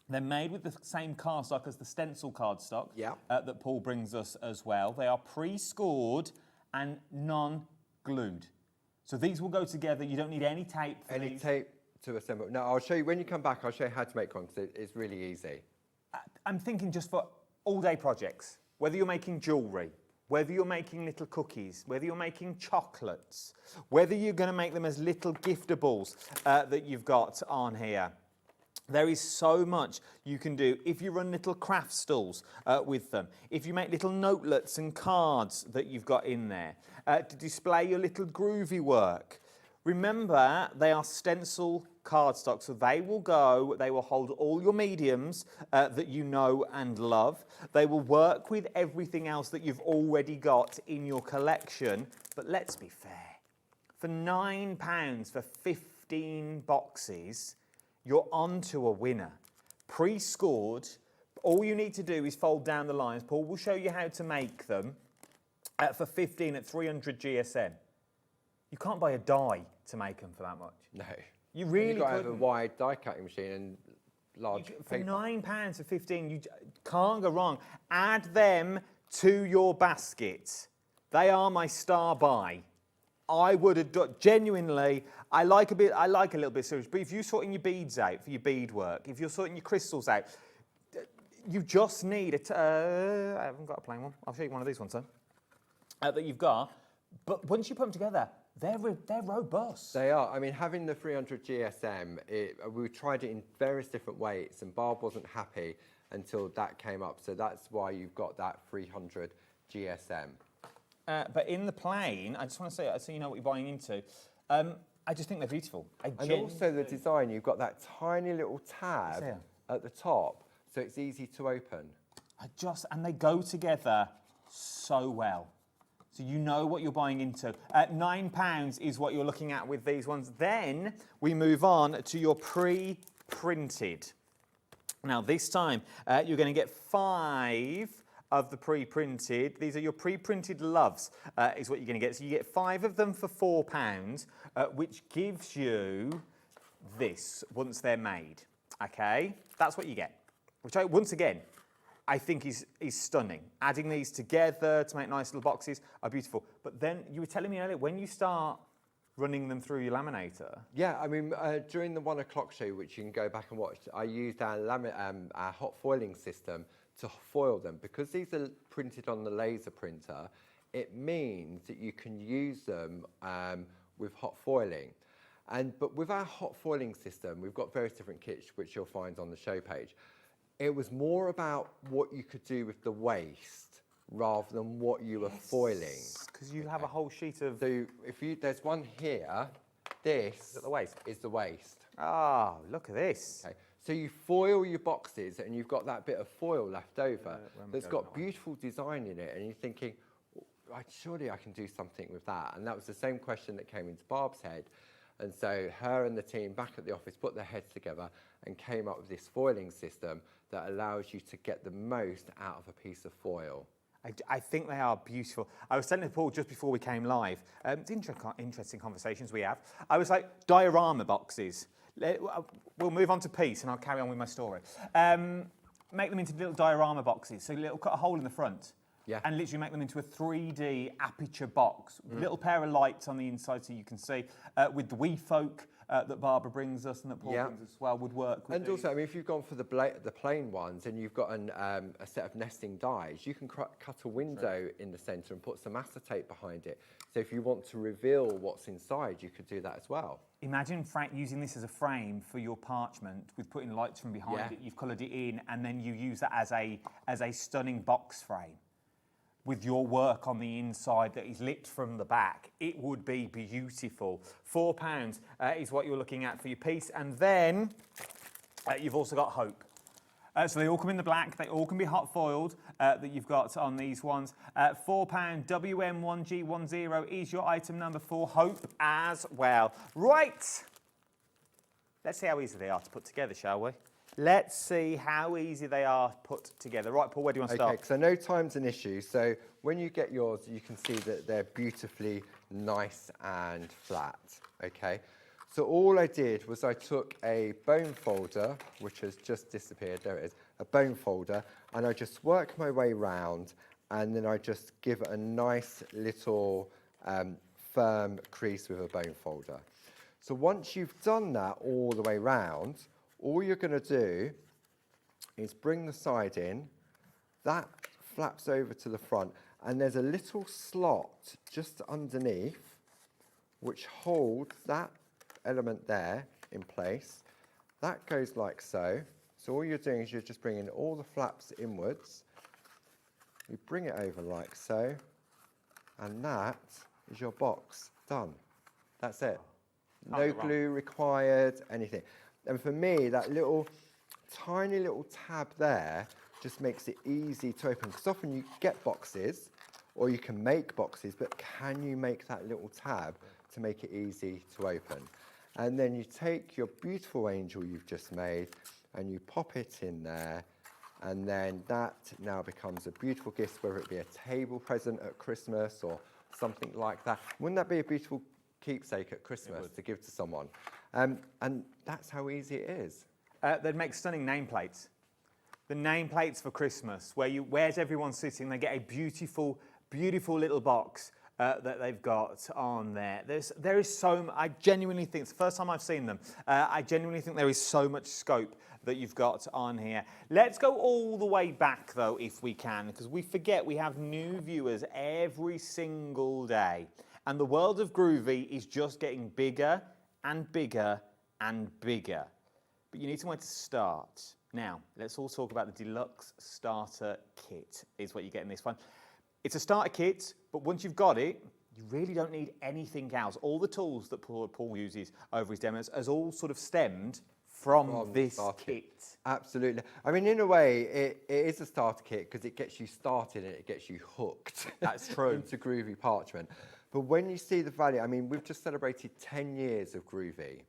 They're made with the same cardstock as the stencil cardstock that Paul brings us as well. They are pre-scored and non-glued. So these will go together. You don't need any tape for any these. tape to assemble. No, I'll show you, when you come back, I'll show you how to make one, because it's really easy. I'm thinking just for all-day projects, whether you're making jewellery, whether you're making little cookies, whether you're making chocolates, whether you're going to make them as little giftables that you've got on here. There is so much you can do. If you run little craft stalls with them, if you make little notelets and cards that you've got in there, to display your little groovy work. Remember, they are stencil cardstock, so they will hold all your mediums that you know and love. They will work with everything else that you've already got in your collection. But let's be fair, for £9 for 15 boxes, you're onto a winner. Pre-scored, all you need to do is fold down the lines. Paul will show you how to make them for 15 at 300 GSM. You can't buy a die to make them for that much. No. You really You've got to have a couldn't. wide die cutting machine and large For paper. £9 for 15, you can't go wrong. Add them to your basket. They are my star buy. I would have done, genuinely, I like a little bit of serious, but if you're sorting your beads out for your beadwork, if you're sorting your crystals out, you just need I haven't got a plain one. I'll show you one of these ones, that you've got. But once you put them together, they're robust. They are. I mean, having the 300 GSM, we tried it in various different weights, and Barb wasn't happy until that came up. So that's why you've got that 300 GSM. But in the plain, I just want to say, so you know what you're buying into, I just think they're beautiful. And also the design, you've got that tiny little tab at the top, so it's easy to open. And they go together so well. So you know what you're buying into. £9 is what you're looking at with these ones. Then we move on to your pre-printed. Now this time, you're going to get 5 of the pre-printed. These are your pre-printed loves, is what you're going to get. So you get 5 of them for £4, which gives you this once they're made. Okay, that's what you get. Which, once again, I think is stunning. Adding these together to make nice little boxes are beautiful. But then you were telling me earlier, when you start running them through your laminator. Yeah, I mean, during the 1 o'clock show, which you can go back and watch, I used our hot foiling system to foil them. Because these are printed on the laser printer, it means that you can use them with hot foiling. But with our hot foiling system, we've got various different kits, which you'll find on the show page. It was more about what you could do with the waste rather than what you were foiling. Because you have a whole sheet of... So there's one here, this is the waste. Oh, look at this. Okay. So you foil your boxes and you've got that bit of foil left over that's got beautiful design in it, and you're thinking, surely I can do something with that. And that was the same question that came into Barb's head. And so her and the team back at the office put their heads together and came up with this foiling system that allows you to get the most out of a piece of foil. I think they are beautiful. I was telling Paul just before we came live, it's interesting conversations we have. I was like, diorama boxes. We'll move on to peace and I'll carry on with my story. Make them into little diorama boxes. So cut a hole in the front. Yeah. And literally make them into a 3D aperture box. Little pair of lights on the inside so you can see. With the wee folk that Barbara brings us and that Paul brings us as well would work with And also, I mean, if you've gone for the plain ones and you've got a set of nesting dies, you can cut a window in the centre and put some acetate behind it. So if you want to reveal what's inside, you could do that as well. Imagine, Frank, using this as a frame for your parchment with putting lights from behind it. You've coloured it in and then you use that as a stunning box frame. With your work on the inside that is lit from the back, it would be beautiful. £4 is what you're looking at for your piece. And then you've also got Hope. So they all come in the black, they all can be hot foiled that you've got on these ones. £4, WM1G10 is your item number for Hope as well. Right, let's see how easy they are to put together, shall we? Let's see how easy they are put together. Right, Paul, where do you want to start? Okay, because I know time's an issue. So when you get yours, you can see that they're beautifully nice and flat, okay? So all I did was I took a bone folder, which has just disappeared, there it is, a bone folder, and I just work my way round, and then I just give it a nice little firm crease with a bone folder. So once you've done that all the way round, all you're going to do is bring the side in, that flaps over to the front, and there's a little slot just underneath which holds that element there in place. That goes like so. So all you're doing is you're just bringing all the flaps inwards. You bring it over like so, and that is your box done. That's it. No glue required, anything. And for me, that little, tiny little tab there just makes it easy to open. Because often you get boxes, or you can make boxes, but can you make that little tab to make it easy to open? And then you take your beautiful angel you've just made, and you pop it in there, and then that now becomes a beautiful gift, whether it be a table present at Christmas or something like that. Wouldn't that be a beautiful keepsake at Christmas to give to someone? And that's how easy it is. They'd make stunning nameplates. The nameplates for Christmas, where's everyone sitting? They get a beautiful, beautiful little box that they've got on there. There is so much, I genuinely think, it's the first time I've seen them, I genuinely think there is so much scope that you've got on here. Let's go all the way back though, if we can, because we forget we have new viewers every single day. And the world of Groovy is just getting bigger and bigger and bigger. But you need somewhere to start. Now, let's all talk about the Deluxe Starter Kit, is what you get in this one. It's a starter kit, but once you've got it, you really don't need anything else. All the tools that Paul uses over his demos has all sort of stemmed from this kit. Absolutely. I mean, in a way, it is a starter kit because it gets you started and it gets you hooked. That's true. Into Groovy parchment. But when you see the value, I mean, we've just celebrated 10 years of Groovy.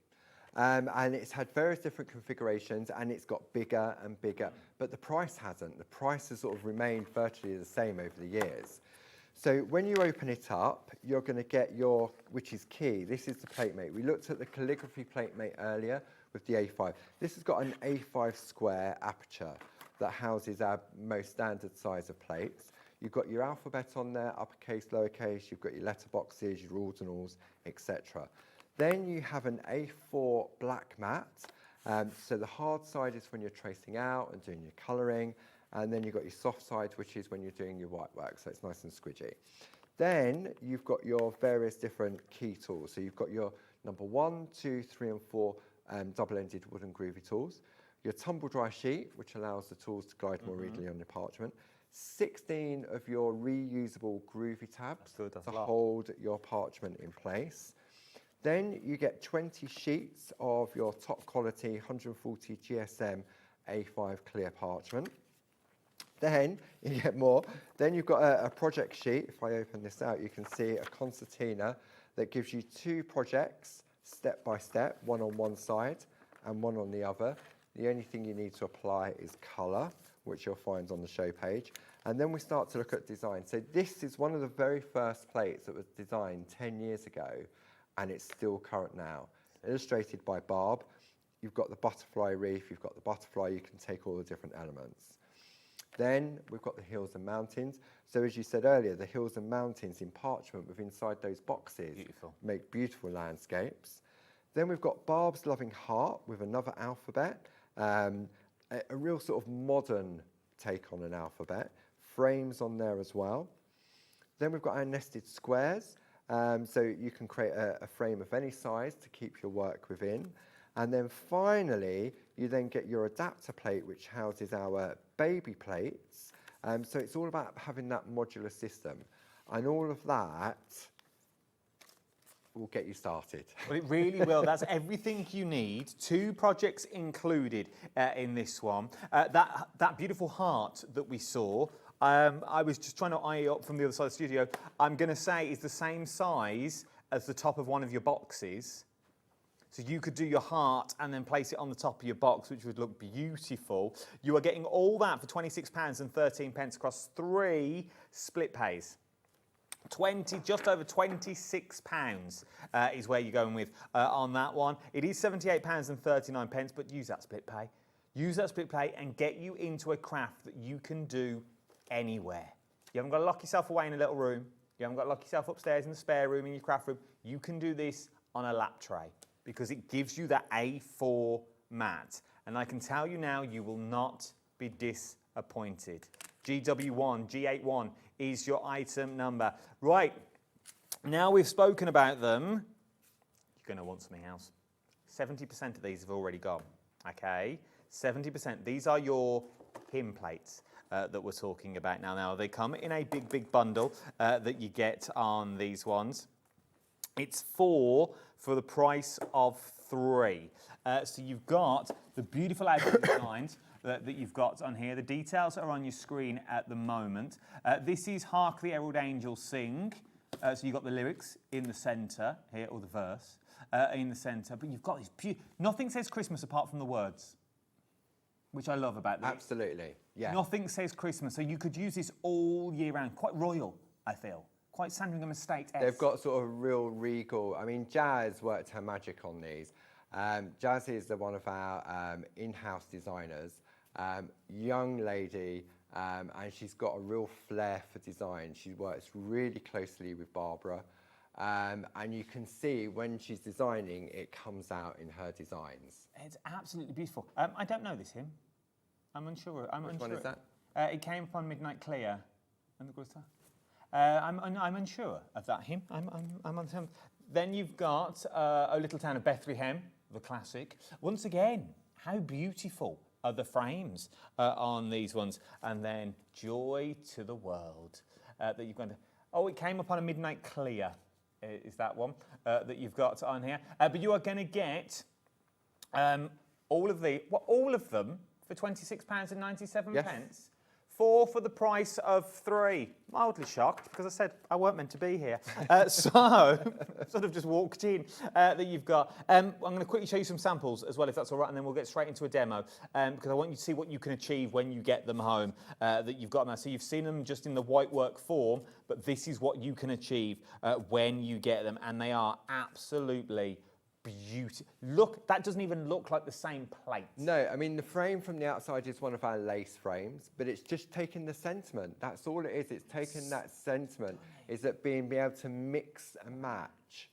And it's had various different configurations and it's got bigger and bigger, but the price hasn't. The price has sort of remained virtually the same over the years. So when you open it up, you're going to get your, which is key, this is the plate mate. We looked at the calligraphy plate mate earlier with the A5. This has got an A5 square aperture that houses our most standard size of plates. You've got your alphabet on there, uppercase, lowercase, you've got your letterboxes, your ordinals, etc. Then you have an A4 black mat. So the hard side is when you're tracing out and doing your colouring. And then you've got your soft side, which is when you're doing your white work. So it's nice and squidgy. Then you've got your various different key tools. So you've got your number 1, 2, 3 and 4 double-ended wooden groovy tools. Your tumble dry sheet, which allows the tools to glide more readily on your parchment. 16 of your reusable groovy tabs to hold your parchment in place. Then you get 20 sheets of your top quality 140 GSM A5 clear parchment. Then you get more. Then you've got a project sheet. If I open this out, you can see a concertina that gives you 2 projects step by step, one on one side and one on the other. The only thing you need to apply is colour, which you'll find on the show page. And then we start to look at design. So this is one of the very first plates that was designed 10 years ago, and it's still current now. Illustrated by Barb. You've got the butterfly reef, you've got the butterfly, you can take all the different elements. Then we've got the hills and mountains. So as you said earlier, the hills and mountains in parchment with inside those boxes make beautiful landscapes. Then we've got Barb's Loving Heart with another alphabet, a real sort of modern take on an alphabet, frames on there as well. Then we've got our nested squares, so you can create a frame of any size to keep your work within. And then finally, you then get your adapter plate, which houses our baby plates. So it's all about having that modular system. And all of that will get you started. Well, it really will. That's everything you need. 2 projects included in this one. That beautiful heart that we saw, I was just trying to eye it up from the other side of the studio. I'm going to say is the same size as the top of one of your boxes. So you could do your heart and then place it on the top of your box, which would look beautiful. You are getting all that for £26.13 across 3 split pays. Just over £26 is where you're going with on that one. It is £78.39, but use that split pay. Use that split pay and get you into a craft that you can do anywhere. You haven't got to lock yourself away in a little room. You haven't got to lock yourself upstairs in the spare room in your craft room. You can do this on a lap tray because it gives you that A4 mat. And I can tell you now, you will not be disappointed. GW1, G81 is your item number. Right, now we've spoken about them, you're going to want something else. 70% of these have already gone, okay? 70%. These are your HIM plates that we're talking about now. Now, they come in a big, big bundle that you get on these ones. It's 4 for the price of 3. So you've got the beautiful outfit designs that you've got on here. The details are on your screen at the moment. This is Hark the Herald Angels Sing. So you've got the lyrics in the centre here, or the verse in the centre. But you've got this nothing says Christmas apart from the words, which I love about this. Absolutely, yeah. Nothing says Christmas. So you could use this all year round. Quite royal, I feel. Quite Sandringham Estate-esque. They've got sort of real regal. I mean, Jazz worked her magic on these. Jazz is one of our in-house designers. Young lady, and she's got a real flair for design. She works really closely with Barbara, and you can see when she's designing, it comes out in her designs. It's absolutely beautiful. I don't know this hymn. I'm unsure. Which one is that? It came upon midnight clear. And the I'm unsure of that hymn. I'm unsure. Then you've got O Little Town of Bethlehem, the classic. Once again, how beautiful are the frames on these ones. And then Joy to the World that you've got. It came upon a midnight clear is that one that you've got on here. But you are going to get all of them for £26.97. Yes. 4 for the price of 3. Mildly shocked, because I said I weren't meant to be here. So, sort of just walked in that you've got. I'm going to quickly show you some samples as well, if that's all right, and then we'll get straight into a demo, because I want you to see what you can achieve when you get them home that you've got now. So you've seen them just in the white work form, but this is what you can achieve when you get them, and they are absolutely beautiful. Look, that doesn't even look like the same plate. No, I mean, the frame from the outside is one of our lace frames, but it's just taking the sentiment. That's all it is. It's taking that sentiment, is that being able to mix and match.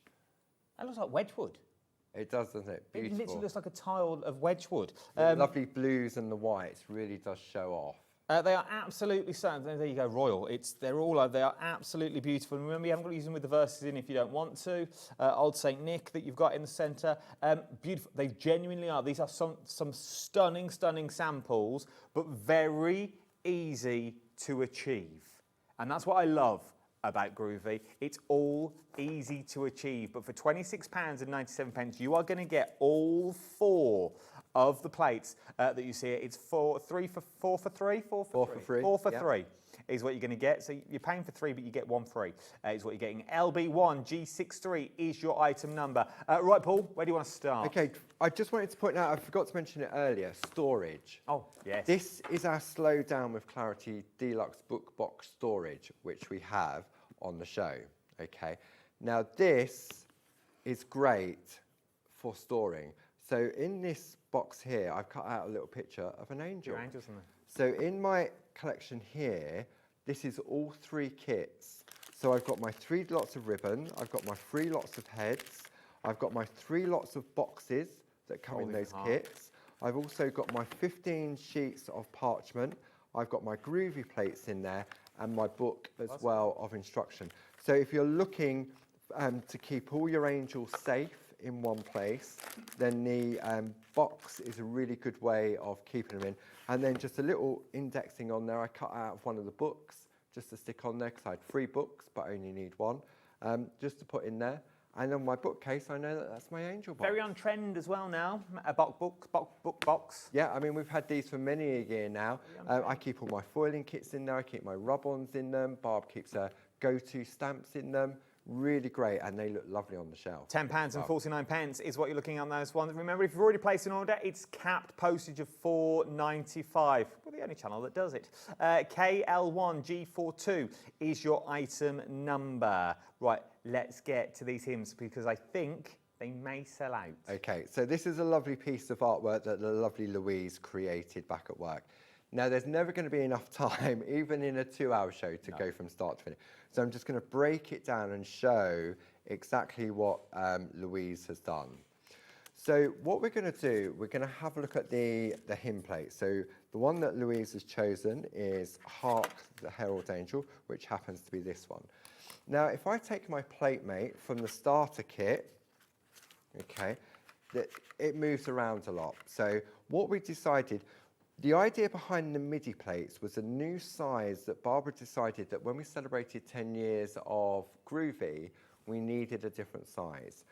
That looks like Wedgwood. It does, doesn't it? Beautiful. It literally looks like a tile of Wedgwood. The lovely blues and the whites really does show off. They are absolutely stunning. There you go, royal. They are absolutely beautiful. And remember, you haven't got to use them with the verses in if you don't want to. Old Saint Nick that you've got in the centre. Beautiful. They genuinely are. These are some stunning, stunning samples, but very easy to achieve. And that's what I love about Groovi. It's all easy to achieve. But for £26.97, you are going to get all 4 of the plates that you see. It's 4 for 3. is what you're going to get. So you're paying for 3, but you get 1 free, is what you're getting. LB1G63 is your item number. Right, Paul, where do you want to start? Okay, I just wanted to point out, I forgot to mention it earlier, storage. Oh, yes. This is our Slow Down with Clarity Deluxe Book Box Storage, which we have on the show, okay? Now this is great for storing. So in this box here, I've cut out a little picture of an angel. Your angel's in there. So in my collection here, this is all 3 kits. So I've got my 3 lots of ribbon, I've got my 3 lots of heads, I've got my 3 lots of boxes that come in those kits. I've also got my 15 sheets of parchment, I've got my groovy plates in there, and my book as well of instruction. So if you're looking to keep all your angels safe in one place, then the box is a really good way of keeping them in. And then just a little indexing on there. I cut out of one of the books just to stick on there because I had 3 books but I only need 1, just to put in there. And on my bookcase, I know that that's my angel box. Very on trend as well now, a book box. Yeah, I mean, we've had these for many a year now. I keep all my foiling kits in there, I keep my rub-ons in them, Barb keeps her go-to stamps in them. Really great, and they look lovely on the shelf. £10 and 49 pence is what you're looking at on those ones. Remember, if you've already placed an order, it's capped postage of £4.95. We're the only channel that does it. KL1G42 is your item number. Right, let's get to these hymns because I think they may sell out. Okay, so this is a lovely piece of artwork that the lovely Louise created back at work. Now, there's never going to be enough time, even in a 2-hour show, to go from start to finish. So I'm just going to break it down and show exactly what Louise has done. So what we're going to do, we're going to have a look at the hymn plate. So the one that Louise has chosen is Hark the Herald Angel, which happens to be this one. Now, if I take my plate mate from the starter kit, okay, it moves around a lot. So what we decided, the idea behind the MIDI plates was a new size that Barbara decided that when we celebrated 10 years of Groovi, we needed a different size.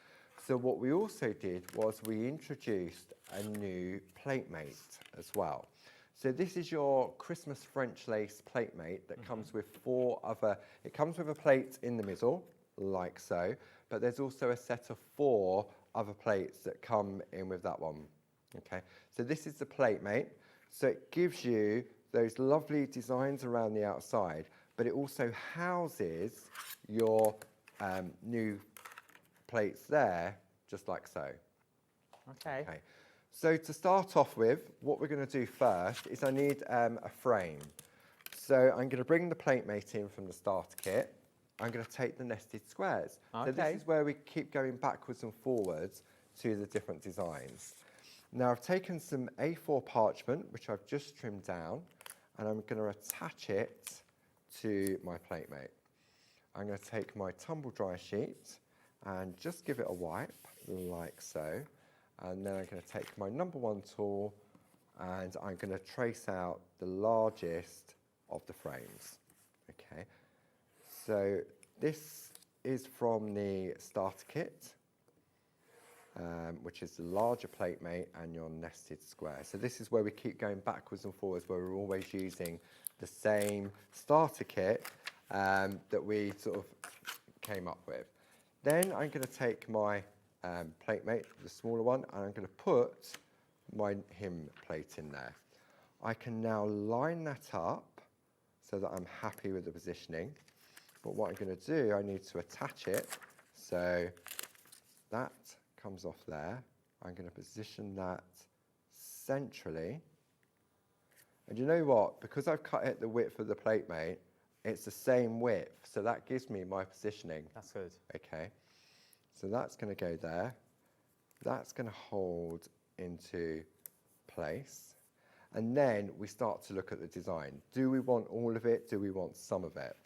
So what we also did was we introduced a new plate mate as well. So this is your Christmas French lace plate mate that comes with 4 other, it comes with a plate in the middle, like so, but there's also a set of 4 other plates that come in with that one. Okay, so this is the plate mate. So it gives you those lovely designs around the outside, but it also houses your new plates there, just like so. Okay. So to start off with, what we're going to do first is I need a frame. So I'm going to bring the plate mate in from the starter kit. I'm going to take the nested squares. So this is where we keep going backwards and forwards to the different designs. Now I've taken some A4 parchment, which I've just trimmed down, and I'm going to attach it to my plate mate. I'm going to take my tumble dry sheet and just give it a wipe, like so. And then I'm going to take my #1 tool and I'm going to trace out the largest of the frames. Okay, so this is from the starter kit. Which is the larger plate mate and your nested square. So this is where we keep going backwards and forwards, where we're always using the same starter kit that we sort of came up with. Then I'm going to take my plate mate, the smaller one, and I'm going to put my hymn plate in there. I can now line that up so that I'm happy with the positioning. But what I'm going to do, I need to attach it. So that comes off there. I'm going to position that centrally. And you know what? Because I've cut it the width of the plate mate, it's the same width. So that gives me my positioning. That's good. Okay. So that's going to go there. That's going to hold into place. And then we start to look at the design. Do we want all of it? Do we want some of it?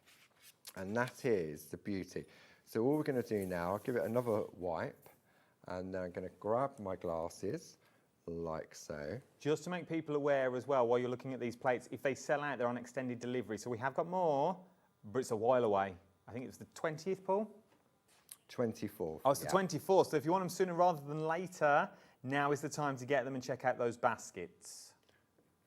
And that is the beauty. So all we're going to do now, I'll give it another wipe. And then I'm going to grab my glasses, like so. Just to make people aware as well, while you're looking at these plates, if they sell out, they're on extended delivery. So we have got more, but it's a while away. I think it's the 20th, Paul? 24th. Oh, it's the 24th. So if you want them sooner rather than later, now is the time to get them and check out those baskets.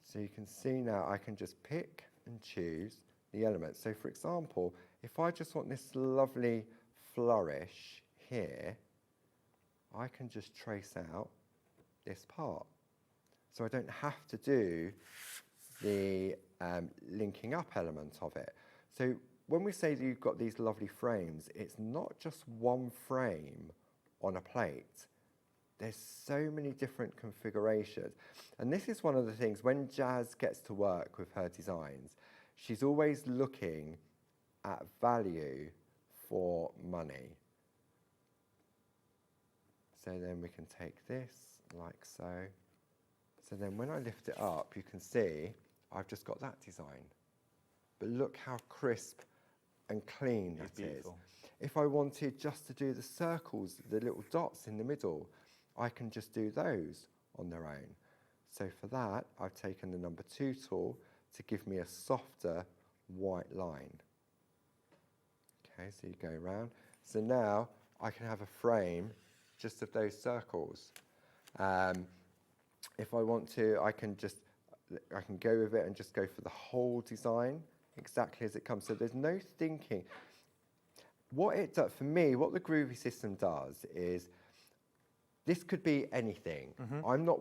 So you can see now I can just pick and choose. the elements. So for example, if I just want this lovely flourish here, I can just trace out this part. So I don't have to do the linking up element of it. So when we say that you've got these lovely frames, it's not just one frame on a plate. There's so many different configurations. And this is one of the things, when Jazz gets to work with her designs, she's always looking at value for money. So then we can take this like so. So then when I lift it up, you can see I've just got that design. But look how crisp and clean that is. If I wanted just to do the circles, the little dots in the middle, I can just do those on their own. So for that, I've taken the number 2 tool to give me a softer white line. Okay, so you go around. So now I can have a frame just of those circles. If I want to, I can go with it and just go for the whole design exactly as it comes. So there's no thinking. What it does, for me, what the Groovi system does is, this could be anything. I'm not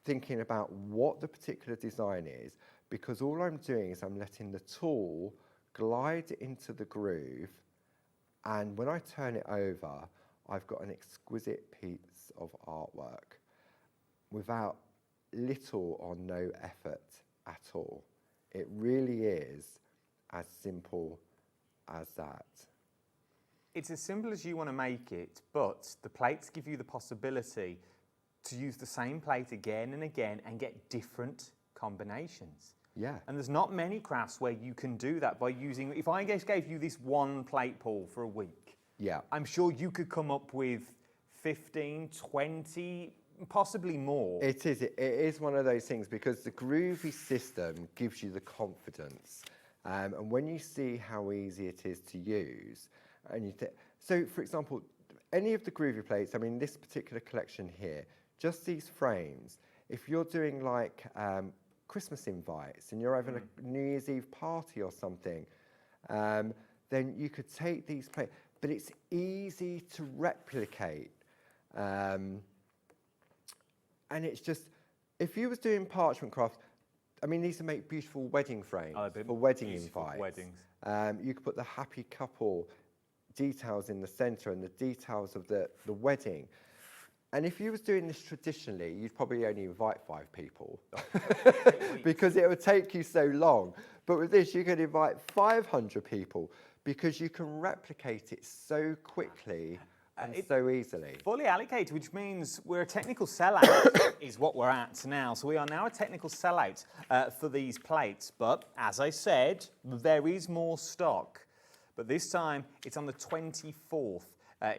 thinking about what the particular design is, because all I'm doing is I'm letting the tool glide into the groove, and when I turn it over, I've got an exquisite piece of artwork without little or no effort at all. It really is as simple as that. It's as simple as you want to make it, but the plates give you the possibility to use the same plate again and again and get different combinations. Yeah. And there's not many crafts where you can do that by using, if I just gave you this one plate, Paul, for a week, yeah, I'm sure you could come up with 15, 20, possibly more. It is one of those things, because the Groovi system gives you the confidence. And when you see how easy it is to use, and you so for example, any of the Groovi plates, I mean this particular collection here, just these frames, if you're doing like Christmas invites and you're having a New Year's Eve party or something, then you could take these plates, but it's easy to replicate. And it's just, if you was doing parchment craft, I mean, these make beautiful wedding frames for wedding invites. Weddings. You could put the happy couple details in the centre and the details of the wedding. And if you was doing this traditionally, you'd probably only invite 5 people because it would take you so long. But with this, you can invite 500 people because you can replicate it so quickly and so easily. Fully allocated, which means we're a technical sellout is what we're at now. So we are now a technical sellout for these plates. But as I said, there is more stock. But this time, it's on the 24th.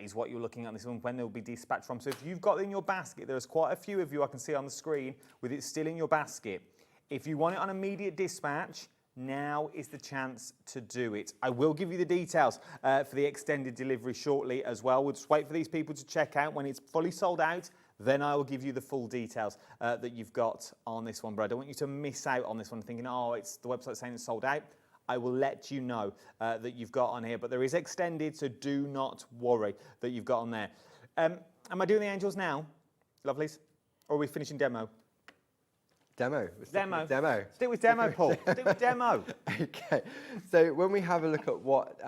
Is what you're looking at this one, when they'll be dispatched from. So if you've got it in your basket, there's quite a few of you I can see on the screen with it still in your basket. If you want it on immediate dispatch, now is the chance to do it. I will give you the details for the extended delivery shortly as well. We'll just wait for these people to check out. When it's fully sold out, then I will give you the full details that you've got on this one. But I don't want you to miss out on this one thinking, oh, it's the website saying it's sold out. I will let you know that you've got on here, but there is extended, so do not worry that you've got on there. Am I doing the angels now, lovelies? Or are we finishing demo? Demo. Demo. Demo. Stick with demo, Paul. Stick with demo. Okay. So when we have a look at what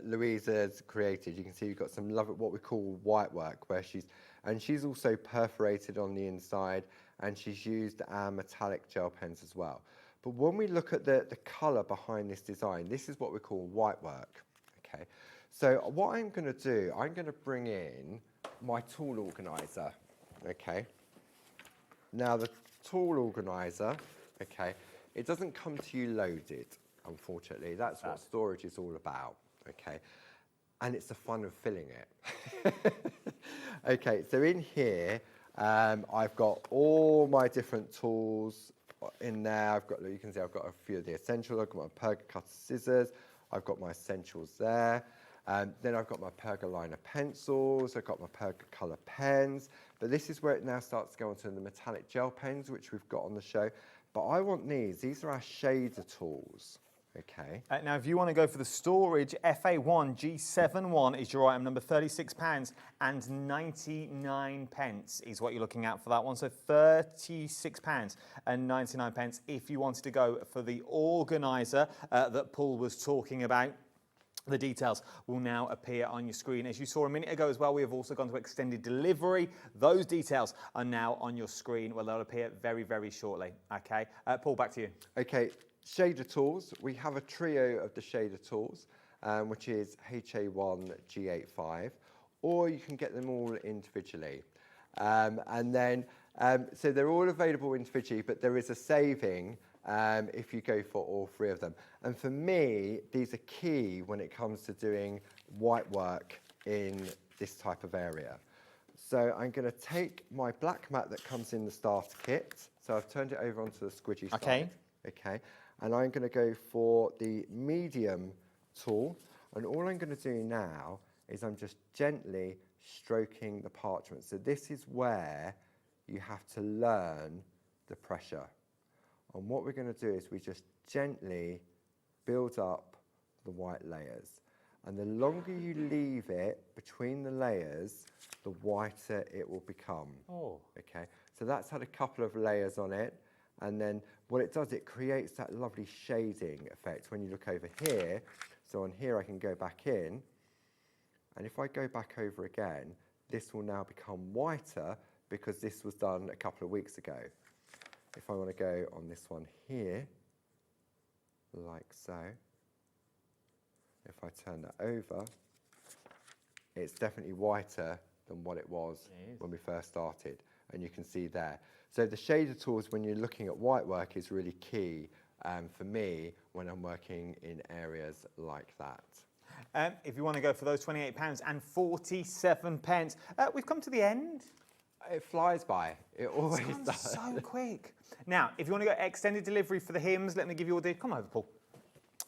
Louisa's created, you can see you've got some lovely, what we call white work, where she's also perforated on the inside, and she's used our metallic gel pens as well. But when we look at the colour behind this design, this is what we call white work, okay? So what I'm going to do, I'm going to bring in my tool organiser, okay? Now the tool organiser, okay, it doesn't come to you loaded, unfortunately. That's what storage is all about, okay? And it's the fun of filling it. Okay, so in here, I've got all my different tools in there. You can see I've got a few of the essentials. I've got my Perga cutter scissors. I've got my essentials there. Then I've got my Perga liner pencils. I've got my Perga colour pens. But this is where it now starts to go on to the metallic gel pens, which we've got on the show. But I want these. These are our shader tools. Okay. Now, if you want to go for the storage, FA1 G71 is your item number, £36 and 99 pence is what you're looking at for that one. So £36 and 99 pence if you wanted to go for the organiser that Paul was talking about. The details will now appear on your screen. As you saw a minute ago as well, we have also gone to extended delivery. Those details are now on your screen. Well, they'll appear very, very shortly. Okay, Paul, back to you. Okay, shader tools. We have a trio of the shader tools, which is HA1, G85, or you can get them all individually. And then, so they're all available individually, but there is a saving if you go for all three of them. And for me, these are key when it comes to doing white work in this type of area. So I'm going to take my black mat that comes in the starter kit. So I've turned it over onto the squidgy side. Okay. Okay. And I'm going to go for the medium tool. And all I'm going to do now is I'm just gently stroking the parchment. So this is where you have to learn the pressure. And what we're going to do is we just gently build up the white layers. And the longer you leave it between the layers, the whiter it will become. Oh. Okay, so that's had a couple of layers on it. And then what it does, it creates that lovely shading effect when you look over here. So on here I can go back in. And if I go back over again, this will now become whiter because this was done a couple of weeks ago. If I want to go on this one here, like so, if I turn that over, it's definitely whiter than what it was when we first started, and you can see there. So the shader tools, when you're looking at white work, is really key for me when I'm working in areas like that. If you want to go for those £28 and 47 pence, we've come to the end. It flies by. It always does. So quick. Now, if you want to go extended delivery for the hymns, let me give you all the... Come over, Paul.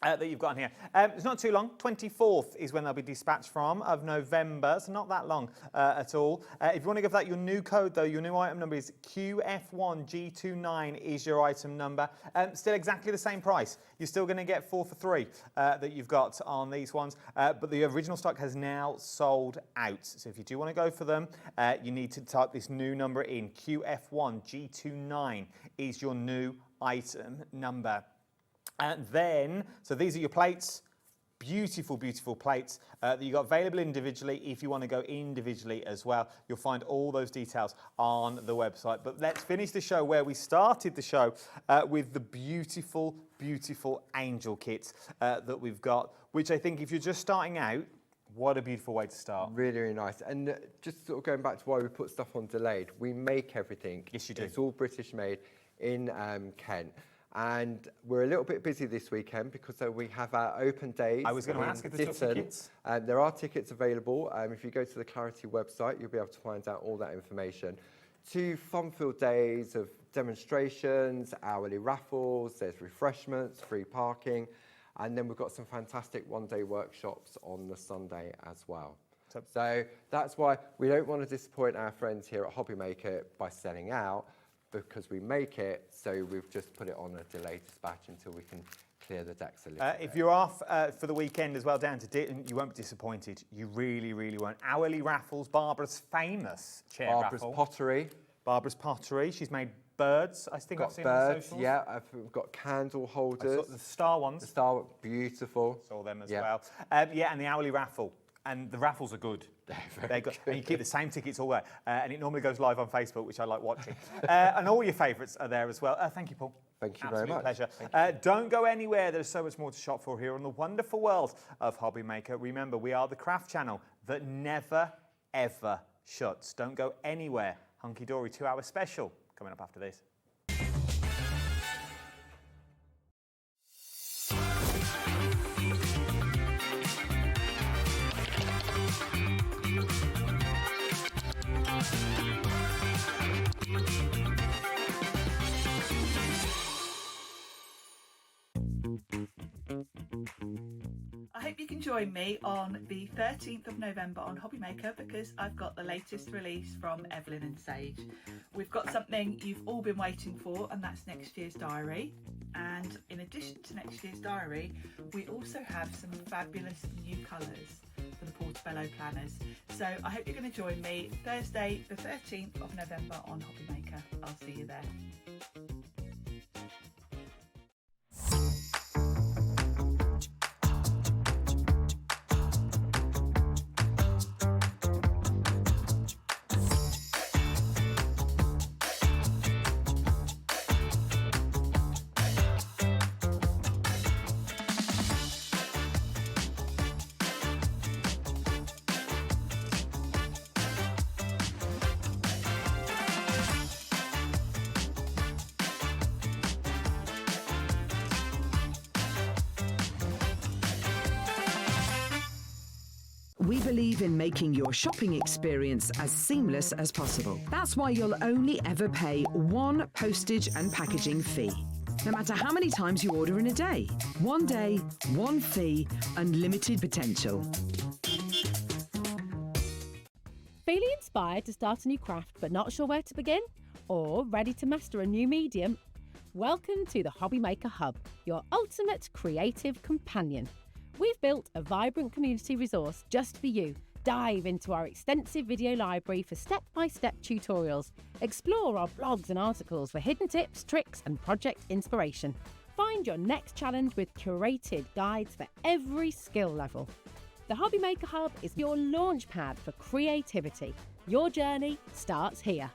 That you've got on here. It's not too long. 24th is when they'll be dispatched from, of November, so not that long at all. If you want to give that your new code, though, your new item number is QF1G29 is your item number. Still exactly the same price. You're still going to get 4 for 3 that you've got on these ones, but the original stock has now sold out. So if you do want to go for them, you need to type this new number in. QF1G29 is your new item number. And then, so these are your plates, beautiful, beautiful plates that you got available individually. If you want to go individually as well, you'll find all those details on the website. But let's finish the show where we started the show with the beautiful, beautiful angel kits that we've got, which I think if you're just starting out, what a beautiful way to start. Really, really nice. And just sort of going back to why we put stuff on delayed, we make everything. Yes, you do. It's all British made in Kent. And we're a little bit busy this weekend because we have our open days. I was going to ask if there's still tickets. There are tickets available. If you go to the Clarity website, you'll be able to find out all that information. 2 fun-filled days of demonstrations, hourly raffles, there's refreshments, free parking, and then we've got some fantastic one-day workshops on the Sunday as well. So that's why we don't want to disappoint our friends here at HobbyMaker by selling out, because we make it, so we've just put it on a delayed dispatch until we can clear the decks a little bit. If you're off for the weekend as well down to Ditton, you won't be disappointed. You really, really won't. Hourly raffles, Barbara's famous chair Barbara's raffle. Pottery. Barbara's Pottery. She's made birds, I think I've seen on the socials. Yeah, we've got candle holders. I saw the star ones. The star, beautiful. Saw them as well. Yeah, and the hourly raffle. And the raffles are good. They're good. And you keep the same tickets all there. And it normally goes live on Facebook, which I like watching. And all your favourites are there as well. Thank you, Paul. Thank you Absolute very much. Pleasure. Don't go anywhere. There's so much more to shop for here on the wonderful world of HobbyMaker. Remember, we are the craft channel that never, ever shuts. Don't go anywhere. Hunkydory 2-hour special coming up after this. I hope you can join me on the 13th of November on HobbyMaker because I've got the latest release from Evelyn and Sage. We've got something you've all been waiting for, and that's next year's diary. And in addition to next year's diary, we also have some fabulous new colours for the Portobello planners. So I hope you're going to join me Thursday the 13th of November on HobbyMaker. I'll see you there. We believe in making your shopping experience as seamless as possible. That's why you'll only ever pay one postage and packaging fee. No matter how many times you order in a day. One day, one fee, unlimited potential. Feeling inspired to start a new craft but not sure where to begin? Or ready to master a new medium? Welcome to the HobbyMaker Hub, your ultimate creative companion. We've built a vibrant community resource just for you. Dive into our extensive video library for step-by-step tutorials. Explore our blogs and articles for hidden tips, tricks and project inspiration. Find your next challenge with curated guides for every skill level. The HobbyMaker Hub is your launch pad for creativity. Your journey starts here.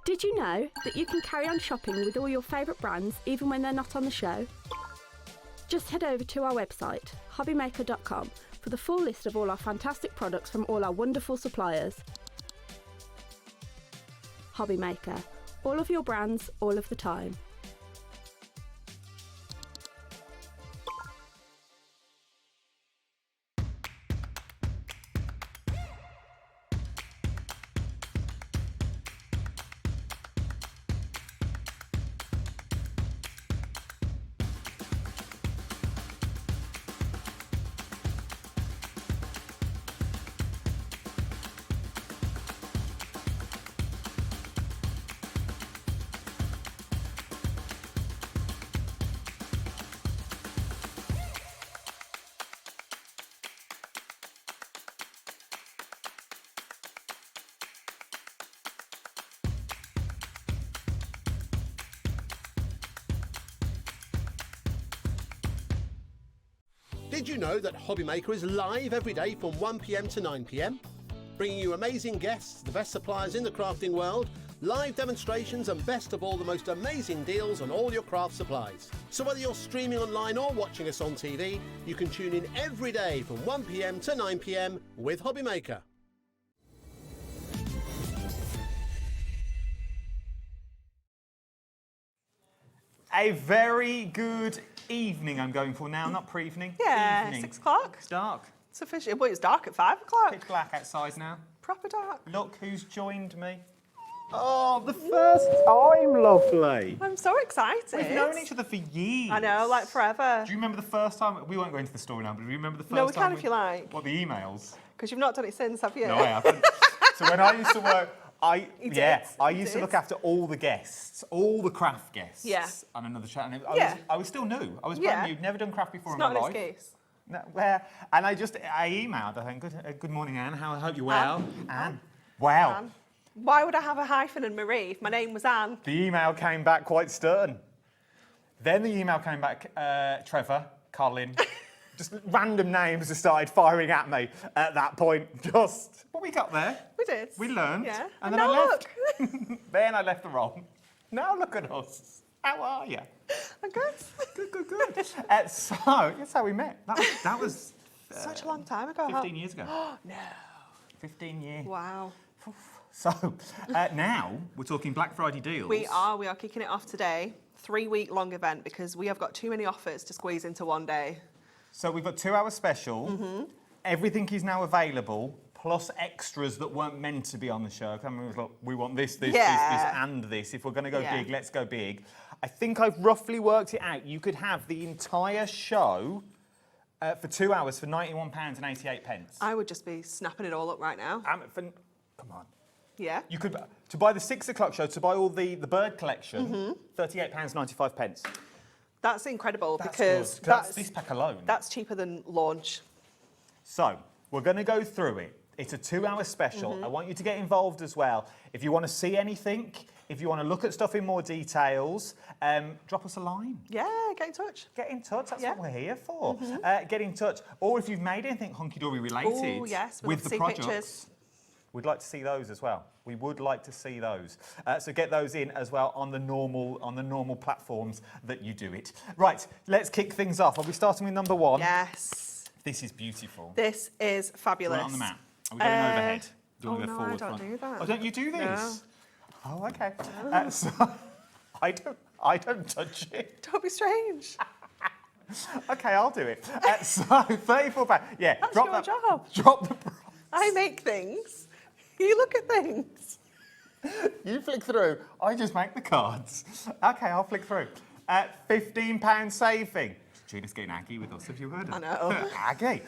Did you know that you can carry on shopping with all your favourite brands even when they're not on the show? Just head over to our website, hobbymaker.com, for the full list of all our fantastic products from all our wonderful suppliers. HobbyMaker, all of your brands, all of the time. Did you know that HobbyMaker is live every day from 1 PM to 9 PM? Bringing you amazing guests, the best suppliers in the crafting world, live demonstrations and best of all, the most amazing deals on all your craft supplies. So whether you're streaming online or watching us on TV, you can tune in every day from 1 PM to 9 PM with HobbyMaker. A very good evening I'm going for now, not pre-evening. Yeah, evening. 6 o'clock. It's dark. It's official. Well, it's dark at 5 o'clock. Pitch black outside now. Proper dark. Look who's joined me. Oh, the first time, lovely. I'm so excited. We've known each other for years. I know, like forever. Do you remember the first time? We won't go into the story now, but do you remember the first time? No, we can if you like. What, the emails? Because you've not done it since, have you? No, I haven't. So when I used to work, I You used to look after all the guests, all the craft guests. Yeah. On another channel. Yeah. I was still new. I was Yeah. brand new. Never done craft before It's in not my an life. excuse. No, and I emailed. I think, good morning, Anne. I hope you're well. Anne. Wow. Anne. Why would I have a hyphen and Marie if my name was Anne? The email came back quite stern. Then the email came back, Trevor, Colin, just random names just started firing at me at that point. But we got there. We did. We learned. Yeah. And then I left. Then I left the role. Now look at us. How are you? I'm good. Good. So that's how we met. That was such a long time ago. 15 years ago. No. 15 years. Wow. So now we're talking Black Friday deals. We are kicking it off today. 3-week-long event because we have got too many offers to squeeze into one day. So we've got 2 hour special. Mm-hmm. Everything is now available, plus extras that weren't meant to be on the show. I mean, we want this, and this. If we're going to go big, let's go big. I think I've roughly worked it out. You could have the entire show for 2 hours for £91.88. I would just be snapping it all up right now. Come on. Yeah. You could, to buy the 6 o'clock show, to buy all the bird collection, £38.95. That's incredible That's because good. That's this pack alone. That's cheaper than launch. So, we're going to go through it. It's a 2-hour special. I want you to get involved as well. If you want to see anything, if you want to look at stuff in more details, drop us a line. Yeah, get in touch. Get in touch, that's what we're here for. Get in touch. Or if you've made anything Hunkydory related with the projects, pictures. We'd like to see those as well. We would like to see those. So get those in as well on the normal platforms that you do it. Right, let's kick things off. Are we starting with number 1? Yes. This is beautiful. This is fabulous. Right on the map. Are we going overhead? No, I don't do that. Oh, don't you do this? No. Oh, okay. So I don't touch it. Don't be strange. Okay, I'll do it. So £34. Yeah, That's drop your that. job. Drop the price. I make things. You look at things. You flick through. I just make the cards. Okay, I'll flick through. £15 saving. Gina's getting aggy with us, have you heard it? I know. Aggy.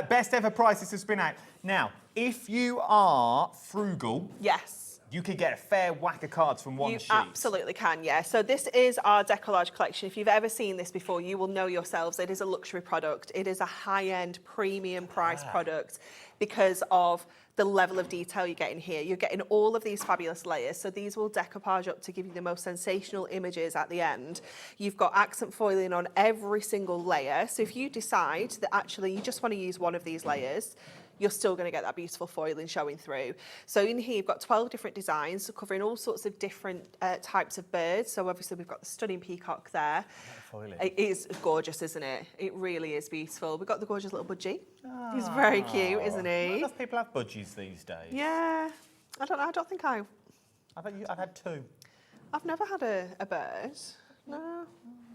Best ever prices has been out. Now, if you are frugal, yes, you could get a fair whack of cards from one sheet. You absolutely can, yeah. So this is our decollage collection. If you've ever seen this before, you will know yourselves. It is a luxury product. It is a high-end, premium price product because of the level of detail you get in here. You're getting all of these fabulous layers. So these will decoupage up to give you the most sensational images at the end. You've got accent foiling on every single layer. So if you decide that actually you just want to use one of these layers, you're still going to get that beautiful foiling showing through. So in here, you've got 12 different designs covering all sorts of different types of birds. So obviously we've got the stunning peacock there. It is gorgeous, isn't it? It really is beautiful. We've got the gorgeous little budgie. He's very cute, isn't he? Not enough people have budgies these days. Yeah. I don't think I've had 2. I've never had a bird. No.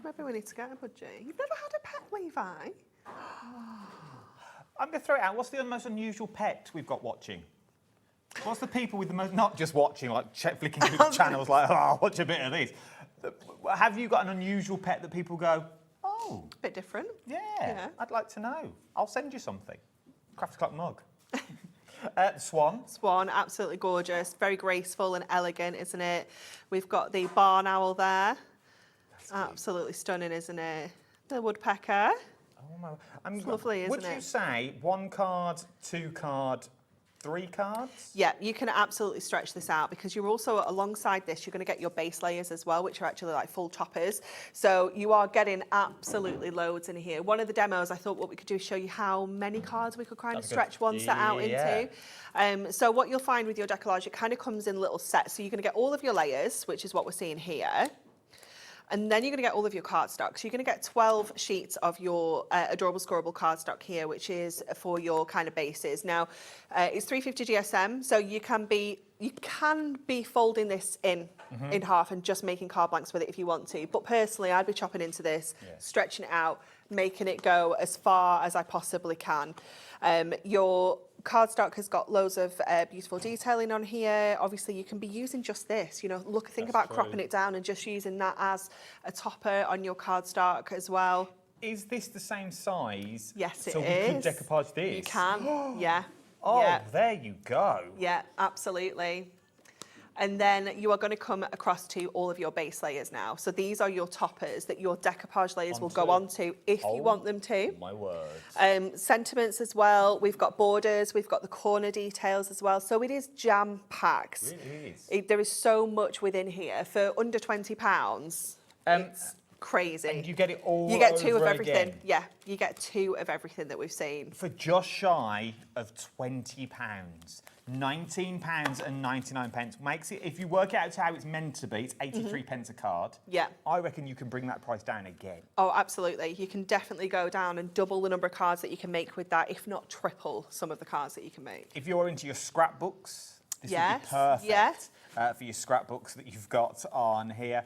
Maybe we need to get a budgie. You've never had a pet, Levi? I'm going to throw it out. What's the most unusual pet we've got watching? What's the people with the most, not just watching, like flicking through the channels like, oh, I'll watch a bit of these. Have you got an unusual pet that people go, oh? A bit different. Yeah, I'd like to know. I'll send you something. Craft Clock mug. Swan. Swan, absolutely gorgeous. Very graceful and elegant, isn't it? We've got the barn owl there. Absolutely stunning, isn't it? The woodpecker. Oh my! It's lovely, isn't it? Would you say 1 card, 2 card, 3 cards? Yeah, you can absolutely stretch this out because you're also, alongside this, you're going to get your base layers as well, which are actually like full toppers. So you are getting absolutely loads in here. One of the demos, I thought what we could do is show you how many cards we could kind of stretch one set out into. So what you'll find with your decollage, it kind of comes in little sets. So you're going to get all of your layers, which is what we're seeing here. And then you're going to get all of your cardstock. So you're going to get 12 sheets of your adorable scoreable cardstock here, which is for your kind of bases. Now, it's 350 GSM, so you can be folding this in half and just making card blanks with it if you want to. But personally, I'd be chopping into this, stretching it out, making it go as far as I possibly can. Your cardstock has got loads of beautiful detailing on here. Obviously, you can be using just this. You know, think about cropping it down and just using that as a topper on your cardstock as well. Is this the same size? Yes, it is. So we could decoupage this? You can, yeah. Oh, yeah. There you go. Yeah, absolutely. And then you are going to come across to all of your base layers now. So these are your toppers that your decoupage layers will go onto if you want them to. My word. Sentiments as well. We've got borders. We've got the corner details as well. So it is jam-packed. It really is. There is so much within here. For under £20, it's crazy. And you get it all You get 2 of over everything. again. Yeah, you get 2 of everything that we've seen. For just shy of £20. £19.99 makes it, if you work it out to how it's meant to be, it's 83 pence a card. Yeah. I reckon you can bring that price down again. Oh, absolutely. You can definitely go down and double the number of cards that you can make with that, if not triple some of the cards that you can make. If you're into your scrapbooks, this would be perfect for your scrapbooks that you've got on here.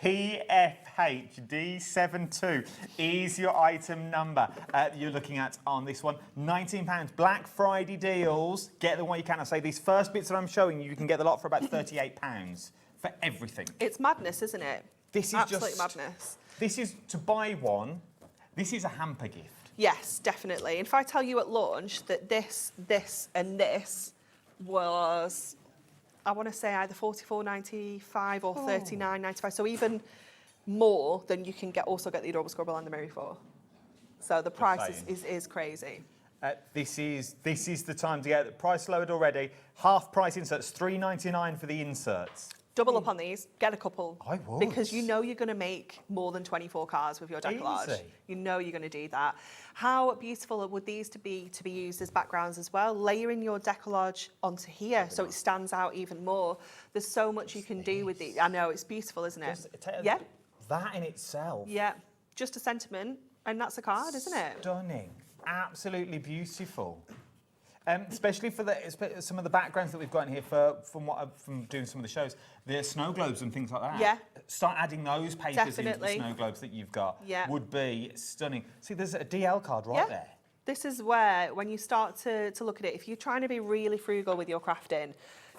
PFHD72 is your item number you're looking at on this one. £19. Black Friday deals. Get the one you can. I say these first bits that I'm showing you, you can get the lot for about £38 for everything. It's madness, isn't it? This is Absolute just madness. This is to buy one. This is a hamper gift. Yes, definitely. And if I tell you at launch that this, and this was, I want to say either $44.95 or $39.95, so even more than you can also get the Adorable Scribble and the Mary for. So the price is crazy. This is the time to get the price lowered already. Half price inserts, $3.99 for the inserts. Double up on these, get a couple. I would. Because you know you're going to make more than 24 cards with your decollage. Easy. You know you're going to do that. How beautiful would these to be used as backgrounds as well? Layering your decollage onto here so it stands out even more. There's so much you can do with these. I know, it's beautiful, isn't it? Yeah. That in itself. Yeah. Just a sentiment, and that's a card, isn't it? Stunning. Absolutely beautiful. Especially for some of the backgrounds that we've got in here from doing some of the shows, the snow globes and things like that. Yeah. Start adding those papers into the Definitely. snow globes that you've got. Yeah. Would be stunning. See, there's a DL card right there. This is where, when you start to look at it, if you're trying to be really frugal with your crafting,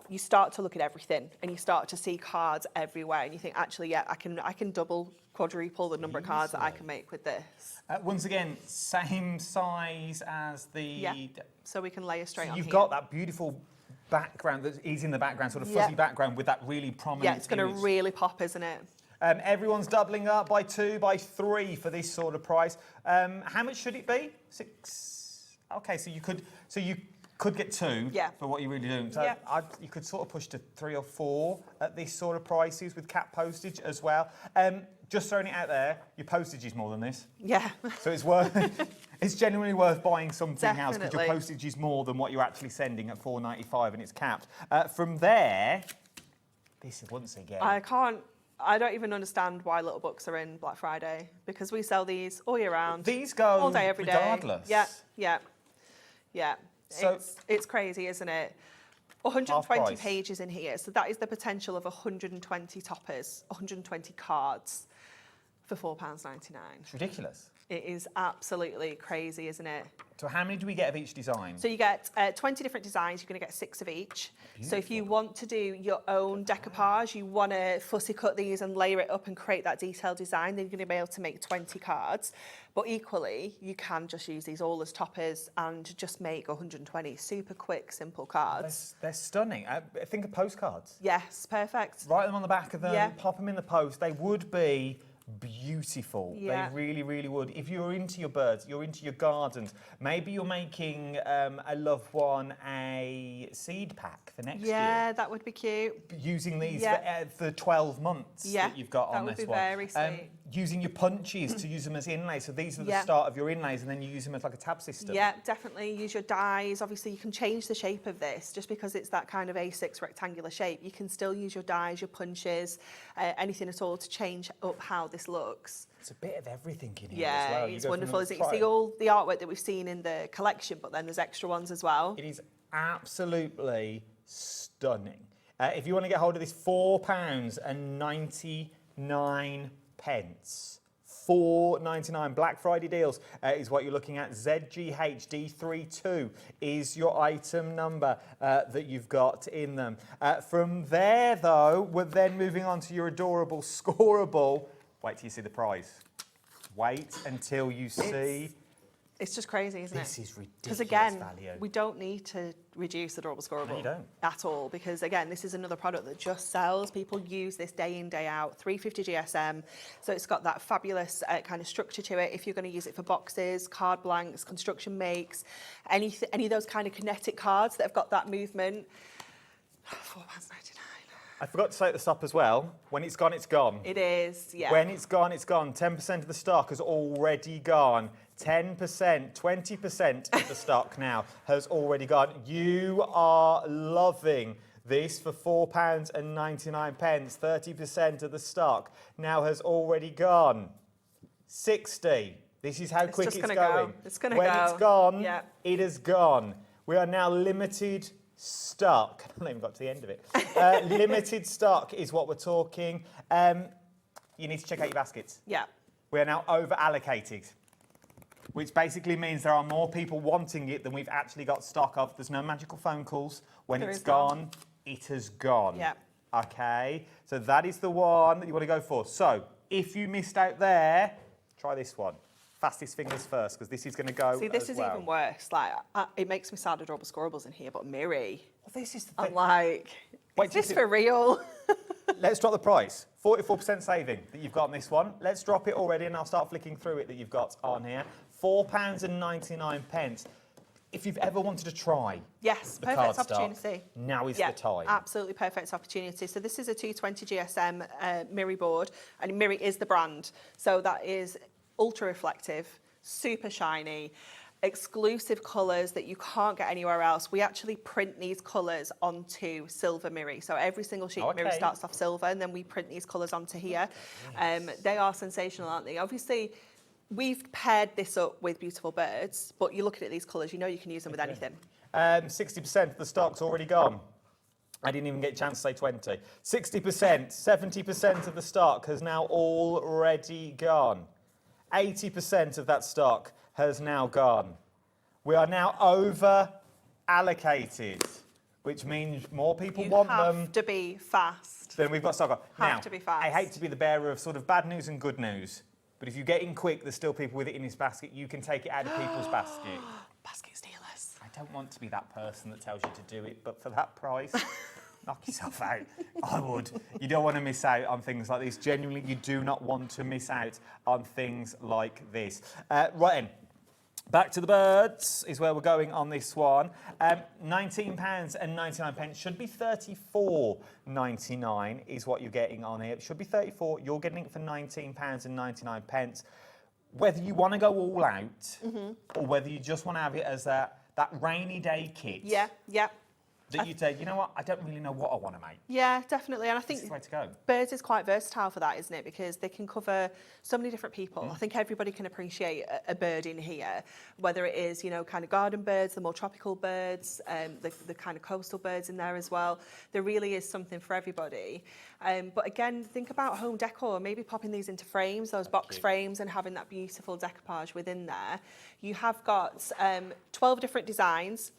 you start to look at everything and you start to see cards everywhere and you think, actually, yeah, I can double, quadruple the number of cards that I can make with this. Once again, same size as the... Yeah, so we can layer straight on You've here. got that beautiful background that is in the background, sort of fuzzy background with that really prominent Yeah, it's going to really pop, isn't it? Everyone's doubling up by 2, by 3 for this sort of price. How much should it be? 6. Okay, so you could get 2 for what you're really doing. So you could sort of push to 3 or 4 at this sort of prices with cap postage as well. Just throwing it out there, your postage is more than this. Yeah. So it's worth. It's genuinely worth buying something else because your Definitely. postage is more than what you're actually sending at $4.95 and it's capped. From there, this is once again. I don't even understand why little books are in Black Friday because we sell these all year round. These go all day, every day. regardless. Yeah. So it's crazy, isn't it? 120 pages in here, so that is the potential of 120 toppers, 120 cards for £4.99. It's ridiculous. It is absolutely crazy, isn't it? So how many do we get of each design? So you get 20 different designs, you're going to get 6 of each. So if you want to do your own decoupage, you want to fussy cut these and layer it up and create that detailed design, then you're going to be able to make 20 cards. But equally, you can just use these all as toppers and just make 120 super quick, simple cards. They're stunning. Think of postcards. Yes, perfect. Write them on the back of them, pop them in the post. They would be beautiful. Yeah. They really, really would. If you're into your birds, you're into your gardens, maybe you're making a loved one a seed pack for next year. Yeah, that would be cute. Using these for 12 months that you've got on this one. That would be very sweet. Using your punches to use them as inlays. So these are the start of your inlays and then you use them as like a tab system. Yeah, definitely. Use your dies. Obviously, you can change the shape of this just because it's that kind of A6 rectangular shape. You can still use your dies, your punches, anything at all to change up how this looks. It's a bit of everything in here as well. It's wonderful, isn't it? You see all the artwork that we've seen in the collection, but then there's extra ones as well. It is absolutely stunning. If you want to get hold of this, £4.99. $4.99 Black Friday deals is what you're looking at. ZGHD32 is your item number that you've got in them. From there, though, we're then moving on to your adorable scoreable. Wait till you see the prize. Wait until you see. It's just crazy, isn't it? This is ridiculous Because again, value. we don't need to reduce Adorable Scoreable. No, you don't. At all, because again, this is another product that just sells. People use this day in, day out, 350 GSM. So it's got that fabulous kind of structure to it. If you're going to use it for boxes, card blanks, construction makes, any of those kind of kinetic cards that have got that movement, £4.99. I forgot to say at the stop as well, when it's gone, it's gone. It is, yeah. When it's gone, it's gone. 10% of the stock has already gone. 10%, 20% of the stock now has already gone. You are loving this for £4.99. 30% of the stock now has already gone. 60. This is how quick it's going. Go. It's going to go. When it's gone, it has gone. We are now limited stock. I haven't even got to the end of it. Limited stock is what we're talking. You need to check out your baskets. Yeah. We are now over allocated, which basically means there are more people wanting it than we've actually got stock of. There's no magical phone calls. When it's gone, it has gone. Yeah. Okay, so that is the one that you want to go for. So if you missed out there, try this one. Fastest fingers first, because this is going to go. See, this as is well. even worse. Like, it makes me sound adorable scorables in here, but Miri. Well, this is the I'm thing. like, Wait, is this for real? Let's drop the price. 44% saving that you've got on this one. Let's drop it already, and I'll start flicking through it that you've got on here. £4.99. If you've ever wanted to try Yes, the perfect cardstock, opportunity. now is Yeah, the time. absolutely perfect opportunity. So this is a 220 GSM Miri board, and Miri is the brand. So that is ultra reflective, super shiny, exclusive colours that you can't get anywhere else. We actually print these colours onto silver Miri. So every single sheet of Miri starts off silver, and then we print these colours onto here. They are sensational, aren't they? Obviously, we've paired this up with beautiful birds, but you're looking at these colours, you know you can use them with anything. 60% of the stock's already gone. I didn't even get a chance to say 20. 60%, 70% of the stock has now already gone. 80% of that stock has now gone. We are now over allocated, which means more people want them. You have to be fast. Then we've got stock on. Have to be fast. I hate to be the bearer of sort of bad news and good news, but if you get in quick, there's still people with it in his basket. You can take it out of people's basket. Basket stealers. I don't want to be that person that tells you to do it, but for that price, knock yourself out. I would. You don't want to miss out on things like this. Genuinely, you do not want to miss out on things like this. Right then. Back to the birds is where we're going on this one. £19.99 should be $34.99 is what you're getting on here. It should be $34. You're getting it for £19.99. Whether you want to go all out or whether you just want to have it as that rainy day kit. Yeah. That you say, you know what, I don't really know what I want to make. Yeah, definitely. And I think This is the way to go. birds is quite versatile for that, isn't it? Because they can cover so many different people. I think everybody can appreciate a bird in here, whether it is, you know, kind of garden birds, the more tropical birds, the kind of coastal birds in there as well. There really is something for everybody. But again, think about home decor, maybe popping these into frames, those box frames, and having that beautiful decoupage within there. You have got 12 different designs.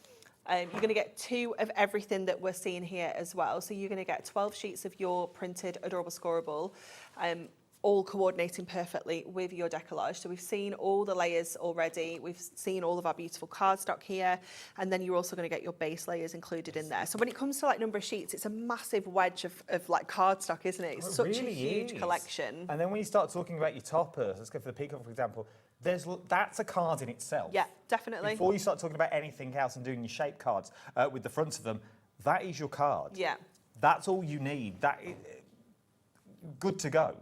You're going to get 2 of everything that we're seeing here as well. So you're going to get 12 sheets of your printed adorable scoreable, all coordinating perfectly with your decollage. So we've seen all the layers already. We've seen all of our beautiful cardstock here. And then you're also going to get your base layers included in there. So when it comes to like number of sheets, it's a massive wedge of like cardstock, isn't it? It's such a huge collection. And then when you start talking about your toppers, let's go for the peacock, for example, that's a card in itself. Yeah, definitely. Before you start talking about anything else and doing your shape cards with the fronts of them, that is your card. Yeah. That's all you need. That is good to go.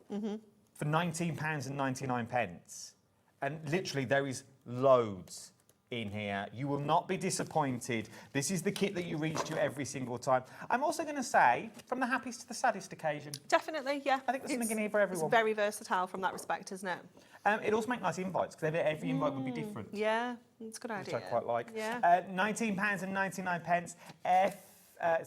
For £19.99. And literally there is loads in here. You will not be disappointed. This is the kit that you reach to every single time. I'm also going to say, from the happiest to the saddest occasion. Definitely, yeah. I think there's something in here for everyone. It's very versatile from that respect, isn't it? It also makes nice invites, because every invite would be different. Yeah, it's a good idea. Which I quite like. Yeah. £19.99. It's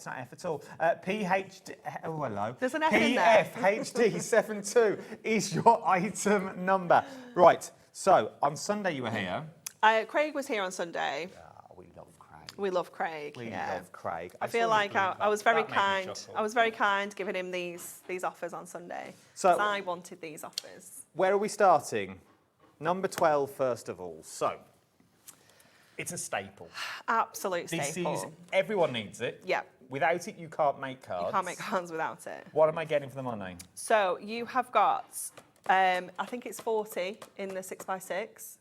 not F at all. PHD. Oh, hello. There's an F in there. PFHD72 is your item number. Right. So on Sunday you were here. Craig was here on Sunday. We love Craig. We love Craig. We love Craig. I feel like I was very kind. I was very kind giving him these offers on Sunday. So I wanted these offers. Where are we starting? Number 12, first of all. So it's a staple. Absolute staple. This is, everyone needs it. Yeah. Without it, you can't make cards. You can't make cards without it. What am I getting for the money? So you have got, I think it's 40 in the 6x6,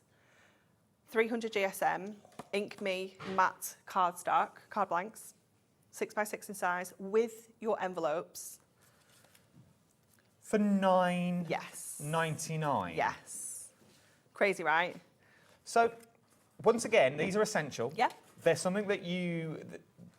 300 GSM, Ink Me matte cardstock, card blanks, 6x6 in size, with your envelopes. For $9.99. Yes. Crazy, right? So, once again, these are essential. Yeah. They're something that you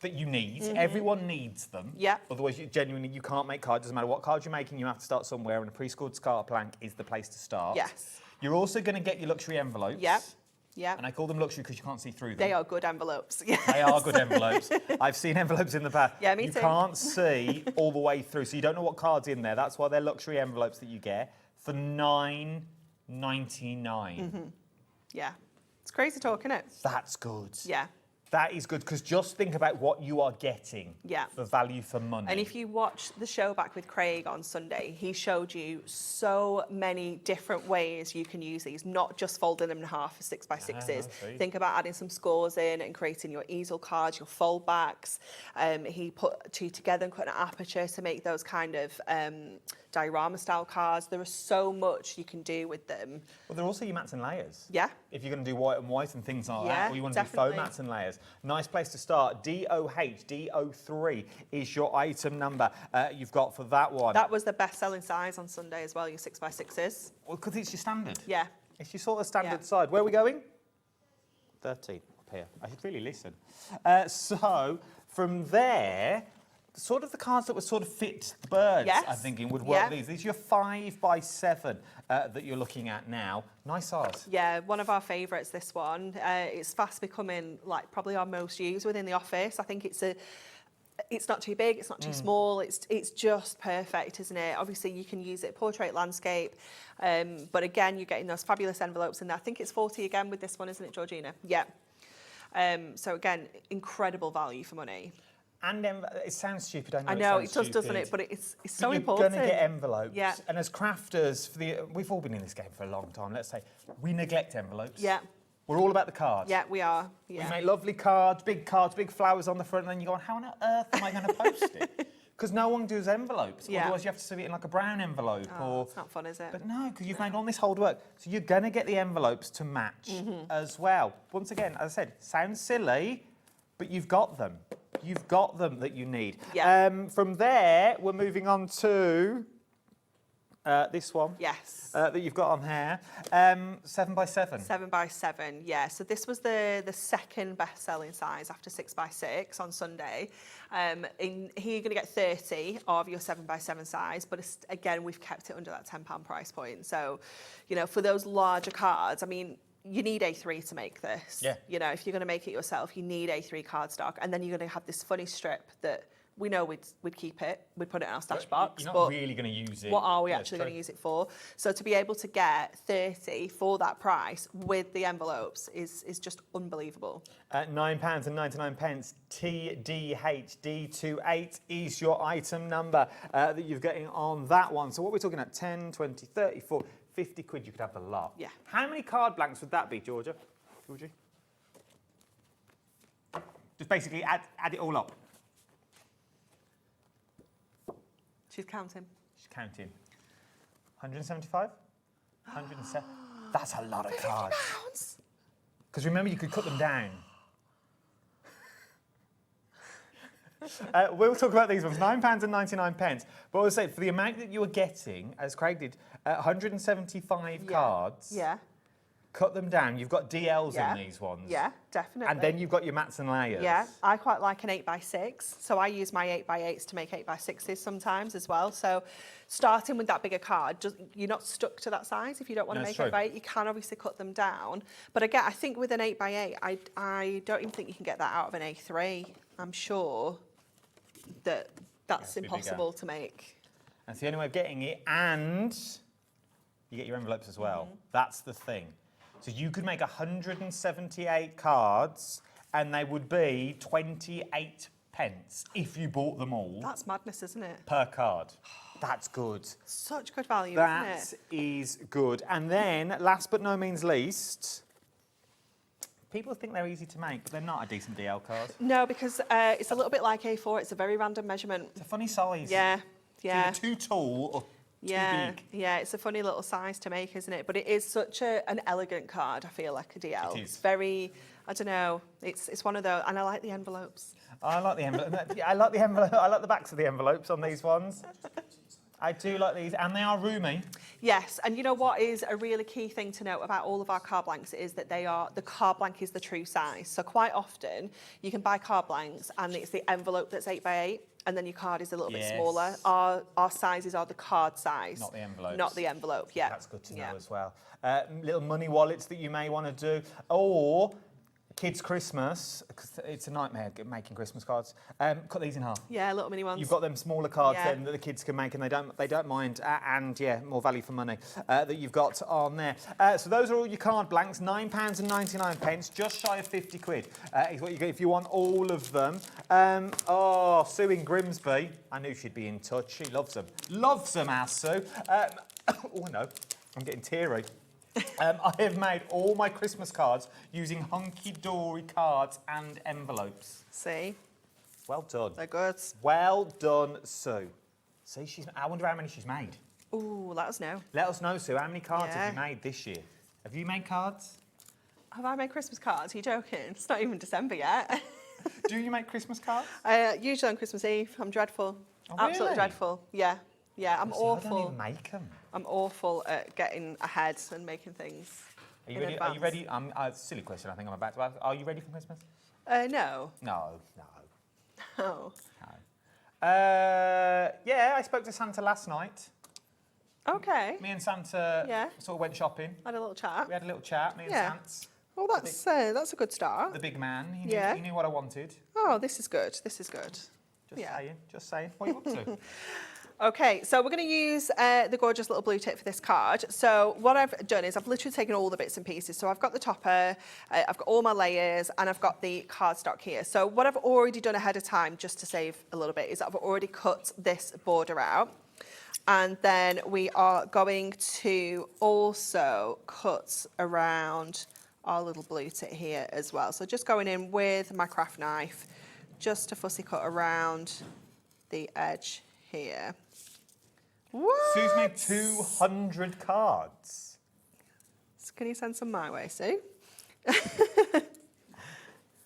need. Everyone needs them. Yeah. Otherwise, you can't make cards. Doesn't matter what cards you're making, you have to start somewhere, and a pre-scored card blank is the place to start. Yes. You're also going to get your luxury envelopes. Yeah. Yeah. And I call them luxury because you can't see through them. They are good envelopes. Yes. They are good envelopes. I've seen envelopes in the past. Yeah, me you too. You can't see all the way through, so you don't know what card's in there. That's why they're luxury envelopes that you get for $9.99. Yeah. It's crazy talk, isn't it? That's good. Yeah. That is good, because just think about what you are getting for value for money. And if you watch the show back with Craig on Sunday, he showed you so many different ways you can use these, not just folding them in half for 6x6s. Think about adding some scores in and creating your easel cards, your fold backs. He put two together and cut an aperture to make those kind of diorama style cards. There is so much you can do with them. Well, they're also your mats and layers. Yeah. If you're going to do white and white and things like that, Yeah, or you want to do faux mats and layers. Nice place to start. DOH3 is your item number you've got for that one. That was the best-selling size on Sunday as well, your 6x6s. Well, because it's your standard. Yeah. It's your sort of standard side. Where are we going? 13 up here. I should really listen. So from there, sort of the cards that would sort of fit the birds, I'm thinking, would work with these. These are your 5x7 that you're looking at now. Nice size. Yeah, one of our favourites, this one. It's fast becoming like probably our most used within the office. I think it's not too big, it's not too small, it's just perfect, isn't it? Obviously you can use it portrait, landscape, but again you're getting those fabulous envelopes in there. I think it's 40 again with this one, isn't it, Georgina? Yeah. So again, incredible value for money. And it sounds stupid, I know. I know, it does, doesn't it? But it's so important. You're going to get envelopes. Yeah. And as crafters, we've all been in this game for a long time, let's say, we neglect envelopes. Yeah. We're all about the cards. Yeah, we are. Yeah. We make lovely cards, big flowers on the front, and then you go, how on earth am I going to post it? Because no one does envelopes. Yeah. Otherwise, you have to serve it in like a brown envelope. Oh, it's not fun, is it? But no, because you've made all this hard work. So you're going to get the envelopes to match as well. Once again, as I said, sounds silly, but you've got them. You've got them that you need. Yeah. From there, we're moving on to this one. Yes. That you've got on here. 7x7. 7x7, yeah. So this was the second best-selling size after 6x6 on Sunday. Here you're going to get 30 of your 7x7 size, but again, we've kept it under that £10 price point. So, you know, for those larger cards, I mean, you need A3 to make this. Yeah. You know, if you're going to make it yourself, you need A3 cardstock, and then you're going to have this funny strip that we know we'd keep it, we'd put it in our stash box. You're not really going to use it. What are we actually going to use it for? So to be able to get 30 for that price with the envelopes is just unbelievable. £9.99. TDHD28 is your item number that you're getting on that one. So what we're talking at, 10, 20, 30, 40, 50 quid, you could have the lot. Yeah. How many card blanks would that be, Georgie? Just basically add it all up. She's counting. She's counting. 175? 107? That's a lot of cards. Because remember, you could cut them down. We'll talk about these ones. £9.99. But I would say, for the amount that you were getting, as Craig did, 175 cards. Yeah. Cut them down. You've got DLs in these ones. Yeah, definitely. And then you've got your mats and layers. Yeah, I quite like an 8x6. So I use my 8x8s to make 8x6s sometimes as well. So starting with that bigger card, you're not stuck to that size if you don't want to make 8x8. You can obviously cut them down. But again, I think with an 8x8, I don't even think you can get that out of an A3. I'm sure that's impossible to make. That's the only way of getting it. And you get your envelopes as well. That's the thing. So you could make 178 cards and they would be 28 pence if you bought them all. That's madness, isn't it? Per card. That's good. Such good value, isn't That it? is good. And then, last but no means least, people think they're easy to make, but they're not a decent DL card. No, because it's a little bit like A4. It's a very random measurement. It's a funny size. Yeah, yeah. It's either too tall or too big. Yeah, it's a funny little size to make, isn't it? But it is such an elegant card, I feel like, a DL. It is. It's very, I don't know, it's one of those, and I like the envelopes. I like the envelope. I like the envelope. I like the backs of the envelopes on these ones. I do like these, and they are roomy. Yes, and you know what is a really key thing to note about all of our card blanks is that the card blank is the true size. So quite often, you can buy card blanks, and it's the envelope that's 8x8, and then your card is a little bit smaller. Our sizes are the card size. Not the envelope. Not the envelope, yeah. That's good to know as well. Little money wallets that you may want to do, or Kids Christmas, 'cause it's a nightmare making Christmas cards. Cut these in half. Yeah, little mini ones. You've got them smaller cards Yeah. then that the kids can make, and they don't mind, and yeah, more value for money that you've got on there. So those are all your card blanks, £9.99, just shy of 50 quid is what you get if you want all of them. Oh, Sue in Grimsby, I knew she'd be in touch. She loves them. Loves them, our Sue. Oh no, I'm getting teary. I have made all my Christmas cards using Hunkydory cards and envelopes. See? Well done. They're good. Well done, Sue. See, I wonder how many she's made. Ooh, let us know. Let us know, Sue. How many cards Yeah. have you made this year? Have you made cards? Have I made Christmas cards? Are you joking? It's not even December yet. Do you make Christmas cards? Usually on Christmas Eve. I'm dreadful. Oh, Absolutely really? dreadful. Yeah. Yeah, I'm awful. I don't even make them. I'm awful at getting ahead and making things. Are you ready? Are you ready? Silly question I think I'm about to ask. Are you ready for Christmas? No. No. Oh. Yeah, I spoke to Santa last night. Okay. Me and Santa sort of went shopping. Had a little chat. We had a little chat, me and Santa. Well, that's a good start. The big man. He knew what I wanted. Oh, this is good. This is good. Just saying. What are you up to? Okay, so we're going to use the gorgeous little blue tip for this card. So what I've done is I've literally taken all the bits and pieces. So I've got the topper, I've got all my layers, and I've got the cardstock here. So what I've already done ahead of time, just to save a little bit, is I've already cut this border out. And then we are going to also cut around our little blue tip here as well. So just going in with my craft knife, just to fussy cut around the edge here. What? Sue's made 200 cards. So can you send some my way, Sue?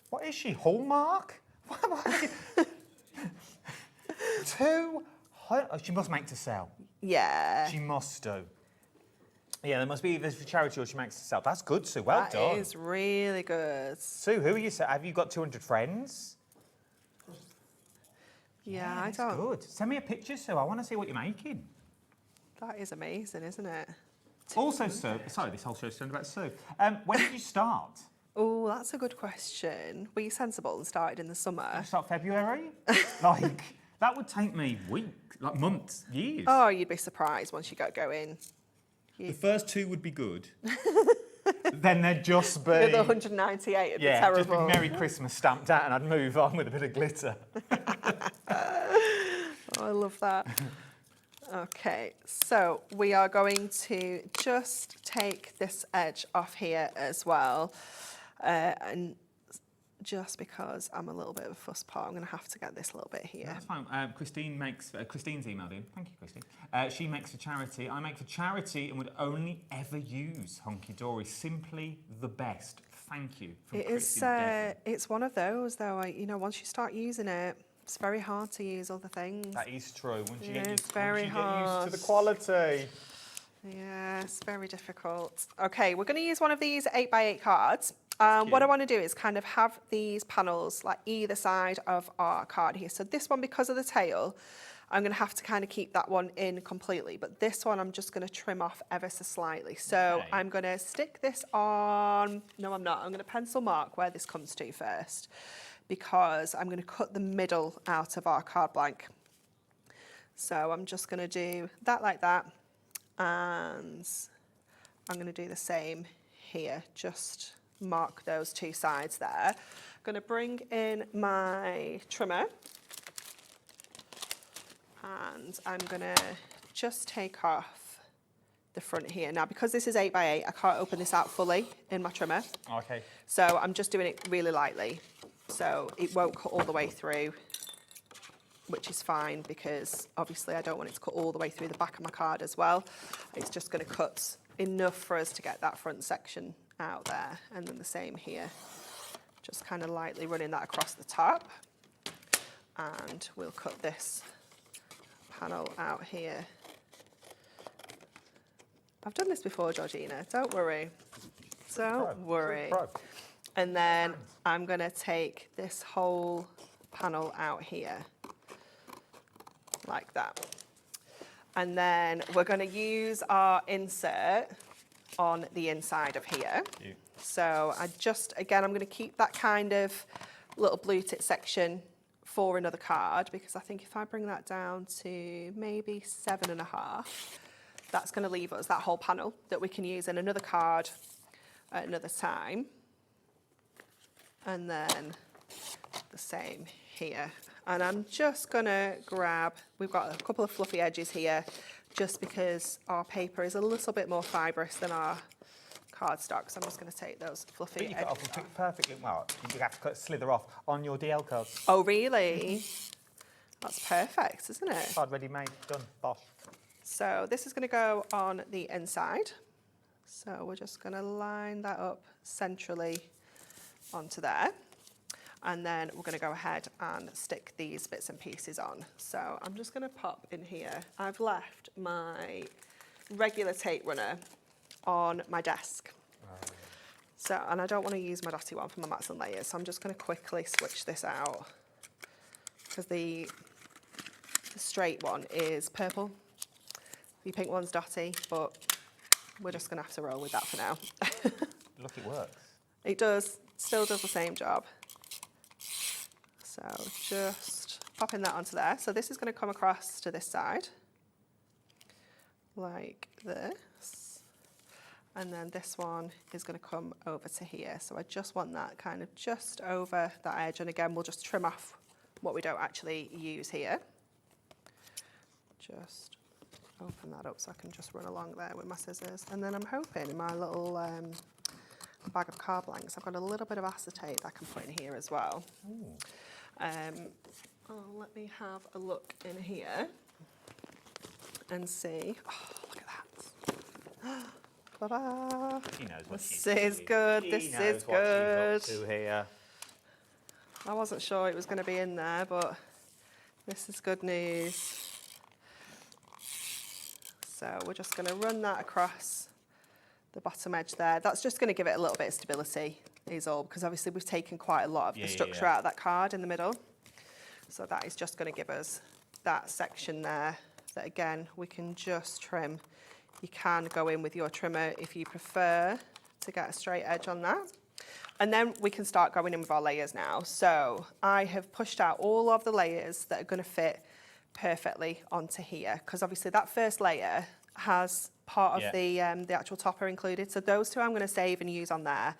What is she, Hallmark? She must make to sell. Yeah. She must do. Yeah, there must be either for charity or she makes to sell. That's good, Sue. Well done. That is really good. Sue, who are you? Have you got 200 friends? Yeah, I that's don't. good. Send me a picture, Sue. I want to see what you're making. That is amazing, isn't it? Also, Sue, sorry, this whole show's turned about Sue. When did you start? Oh, that's a good question. Were you sensible and started in the summer? Did you start February? Like, that would take me weeks, like months, years. Oh, you'd be surprised once you got going. The first two would be good. Then there'd just be... The 198 would be terrible. Just be Merry Christmas stamped out and I'd move on with a bit of glitter. Oh, I love that. Okay, so we are going to just take this edge off here as well. And just because I'm a little bit of a fuss pot, I'm going to have to get this little bit here. That's fine. Christine's emailed in. Thank you, Christine. She makes for charity. I make for charity and would only ever use Hunkydory. Simply the best. Thank you. It is. It's one of those, though. Once you start using it, it's very hard to use other things. That is true. Once you get used to the quality. Yeah, it's very difficult. Okay, we're going to use one of these 8x8 cards. What I want to do is kind of have these panels like either side of our card here. So this one, because of the tail, I'm going to have to kind of keep that one in completely. But this one, I'm just going to trim off ever so slightly. So I'm going to stick this on... No, I'm not. I'm going to pencil mark where this comes to first, because I'm going to cut the middle out of our card blank. So I'm just going to do that like that. And I'm going to do the same here. Just mark those two sides there. I'm going to bring in my trimmer. And I'm going to just take off the front here. Now, because this is 8x8, I can't open this out fully in my trimmer. Okay. So I'm just doing it really lightly. So it won't cut all the way through, which is fine because obviously I don't want it to cut all the way through the back of my card as well. It's just going to cut enough for us to get that front section out there. And then the same here. Just kind of lightly running that across the top. And we'll cut this panel out here. I've done this before, Georgina, don't worry. Don't worry. And then I'm going to take this whole panel out here, like that. And then we're going to use our insert on the inside of here. So I'm going to keep that kind of little blue tit section for another card, because I think if I bring that down to maybe 7.5, that's going to leave us that whole panel that we can use in another card at another time. And then the same here. And I'm just going to grab, we've got a couple of fluffy edges here, just because our paper is a little bit more fibrous than our cardstock. So I'm just going to take those fluffy edges off. Perfectly well. You have to slither off on your DL cards. Oh, really? That's perfect, isn't it? Card ready made, done, bosh. So this is going to go on the inside. So we're just going to line that up centrally onto there. And then we're going to go ahead and stick these bits and pieces on. So I'm just going to pop in here. I've left my regular tape runner on my desk. So, and I don't want to use my dotty one for my mats and layers, so I'm just going to quickly switch this out, because the straight one is purple, the pink one's dotty, but we're just going to have to roll with that for now. Look, it works. It does, still does the same job. So just popping that onto there. So this is going to come across to this side, like this. And then this one is going to come over to here. So I just want that kind of just over that edge. And again, we'll just trim off what we don't actually use here. Just open that up so I can just run along there with my scissors. And then I'm hoping in my little bag of card blanks, I've got a little bit of acetate that I can put in here as well. Let me have a look in here and see. Oh, look at that. Ta-da. He knows what This is good. This is good. She's up to here. I wasn't sure it was going to be in there, but this is good news. So we're just going to run that across the bottom edge there. That's just going to give it a little bit of stability, is all, because obviously we've taken quite a lot of the structure out of that card in the middle. So that is just going to give us that section there that, again, we can just trim. You can go in with your trimmer if you prefer to get a straight edge on that. And then we can start going in with our layers now. So I have pushed out all of the layers that are going to fit perfectly onto here, because obviously that first layer has part of the actual topper included. So those two I'm going to save and use on there.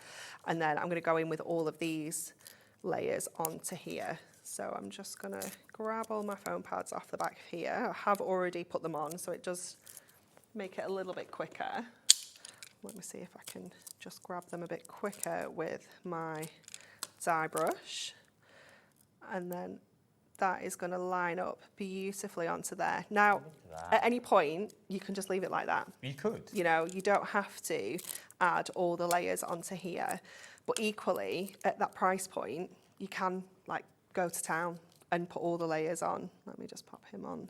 And then I'm going to go in with all of these layers onto here. So I'm just going to grab all my foam pads off the back here. I have already put them on, so it does make it a little bit quicker. Let me see if I can just grab them a bit quicker with my die brush. And then that is going to line up beautifully onto there. Now, at any point, you can just leave it like that. You could. You know, you don't have to add all the layers onto here. But equally, at that price point, you can like go to town and put all the layers on. Let me just pop him on.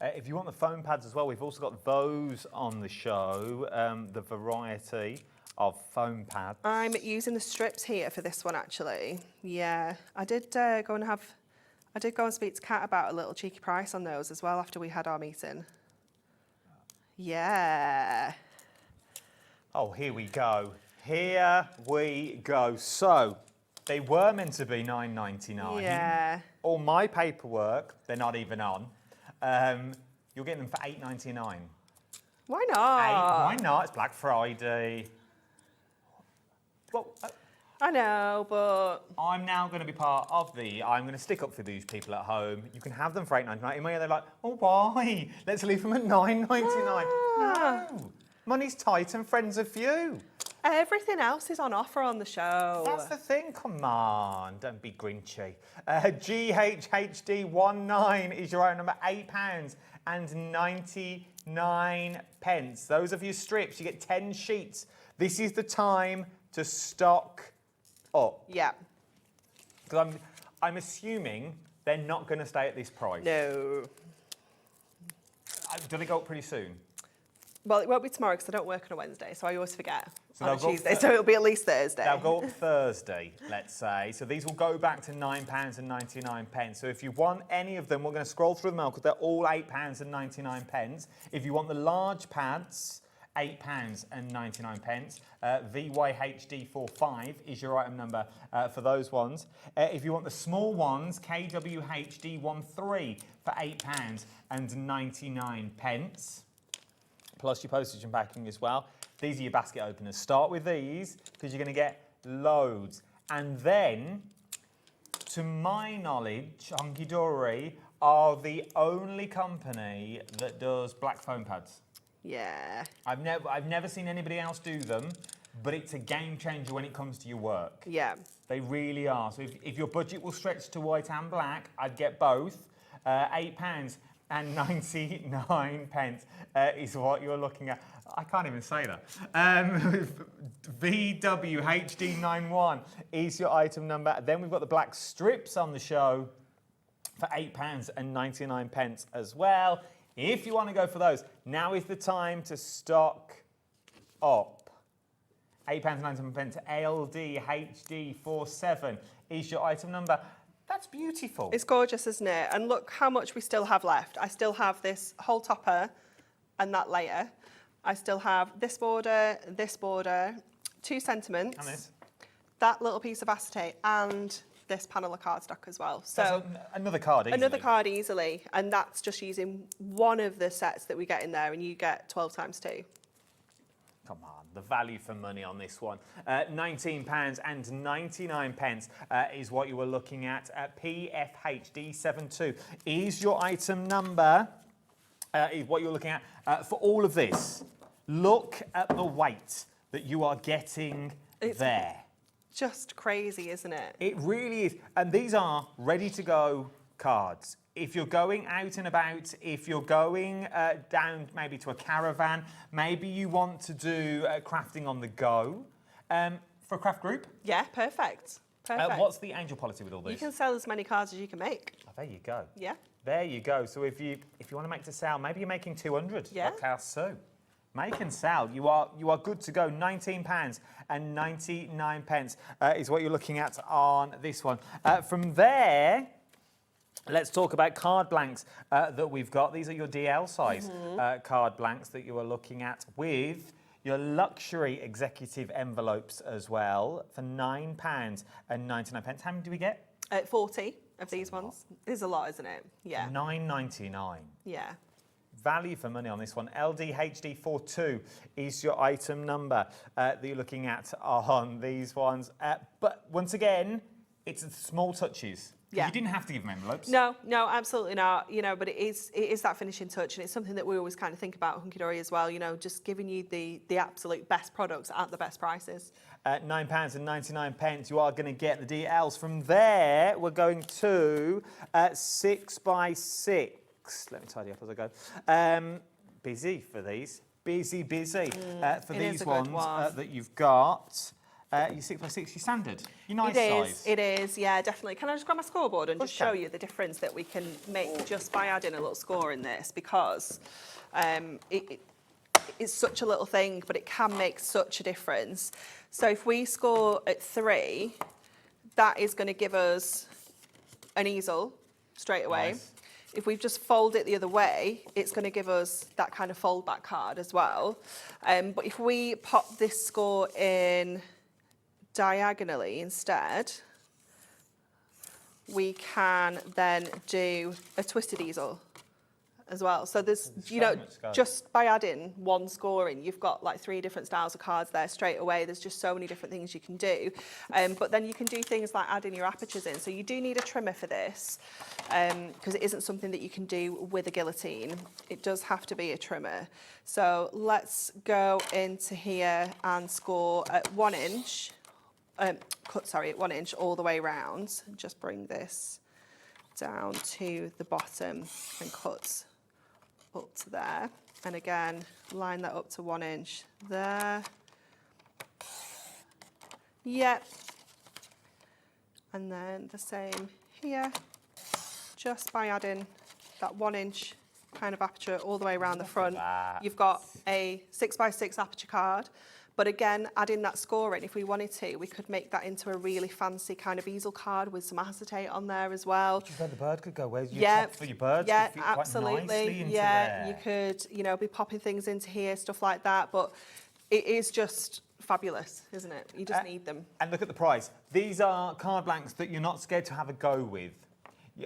If you want the foam pads as well, we've also got those on the show, the variety of foam pads. I'm using the strips here for this one, actually. Yeah, I did go and speak to Kat about a little cheeky price on those as well after we had our meeting. Yeah. Oh, here we go. Here we go. So, they were meant to be $9.99. Yeah. All my paperwork, they're not even on. You're getting them for $8.99. Why not? Why not? It's Black Friday. Well, I know, but I'm now going to be part of I'm going to stick up for these people at home. You can have them for $8.99. In my head, they're like, oh, why? Let's leave them at $9.99. No. Money's tight and friends are few. Everything else is on offer on the show. That's the thing. Come on, don't be grinchy. GHHD19 is your item number, £8.99. Those of you strips, you get 10 sheets. This is the time to stock up. Yeah. Because I'm assuming they're not going to stay at this price. No. Do they go up pretty soon? Well, it won't be tomorrow because I don't work on a Wednesday, so I always forget So on a they'll go Tuesday, so it'll be at least Thursday. They'll go up Thursday, let's say. So these will go back to £9.99. So if you want any of them, we're going to scroll through them now because they're all £8.99. If you want the large pads, £8.99. VYHD45 is your item number for those ones. If you want the small ones, KWHD13 for £8.99. Plus your postage and packing as well. These are your basket openers. Start with these because you're going to get loads. And then, to my knowledge, Hunkydory are the only company that does black foam pads. Yeah. I've never seen anybody else do them, but it's a game changer when it comes to your work. Yeah. They really are. So if your budget will stretch to white and black, I'd get both. £8.99 is what you're looking at. I can't even say that. VWHD91 is your item number. Then we've got the black strips on the show for £8.99 as well. If you want to go for those, now is the time to stock up. £8.99 LDHD47 is your item number. That's beautiful. It's gorgeous, isn't it? And look how much we still have left. I still have this whole topper and that layer. I still have this border, 2 sentiments, and this. That little piece of acetate, and this panel of cardstock as well. So another card easily. Another card easily, and that's just using one of the sets that we get in there, and you get 12 times 2. Come on, the value for money on this one. £19.99 is what you were looking at. PFHD72 is your item number, is what you're looking at for all of this. Look at the weight that you are getting there. Just crazy, isn't it? It really is. And these are ready to go cards. If you're going out and about, if you're going down maybe to a caravan, maybe you want to do crafting on the go for a craft group. Yeah, perfect. Perfect. What's the angel policy with all this? You can sell as many cards as you can make. Oh, there you go. Yeah. There you go. So if you want to make to sell, maybe you're making 200. Yeah. Podcast so. Make and sell. You are good to go. £19.99 is what you're looking at on this one. From there, let's talk about card blanks that we've got. These are your DL size card blanks that you are looking at with your luxury executive envelopes as well for £9.99. How many do we get? 40 of these ones. There's a lot, isn't it? Yeah. £9.99. Yeah. Value for money on this one. LDHD42 is your item number that you're looking at on these ones. But once again, it's the small touches. Yeah. You didn't have to give them envelopes. No, absolutely not. But it is that finishing touch, and it's something that we always kind of think about Hunkydory as well. Just giving you the absolute best products at the best prices. £9.99. You are going to get the DLs. From there, we're going to 6x6. Let me tidy up as I go. Busy for these. Busy for these ones that you've got. Your 6x6, your standard, your nice size. It is, yeah, definitely. Can I just grab my scoreboard and just show you the difference that we can make just by adding a little score in this, because it's such a little thing, but it can make such a difference. So if we score at 3, that is going to give us an easel straight away. Nice. If we just fold it the other way, it's going to give us that kind of fold back card as well. But if we pop this score in diagonally instead, we can then do a twisted easel as well. So there's, just by adding one score in, you've got like 3 different styles of cards there straight away. There's just so many different things you can do. But then you can do things like adding your apertures in. So you do need a trimmer for this, because it isn't something that you can do with a guillotine. It does have to be a trimmer. So let's go into here and score at 1 inch. Cut, at 1 inch all the way around. Just bring this down to the bottom and cut up to there. And again, line that up to 1 inch there. Yep. And then the same here, just by adding that 1 inch kind of aperture all the way around the front. You've got a 6x6 aperture card. But again, adding that scoring, if we wanted to, we could make that into a really fancy kind of easel card with some acetate on there as well. Which is where the bird could go. Where's your Yeah, top for your birds? yeah, Could fit quite absolutely. nicely into Yeah, there. you could, you know, be popping things into here, stuff like that. But it is just fabulous, isn't it? You just need them. And look at the price. These are card blanks that you're not scared to have a go with. Do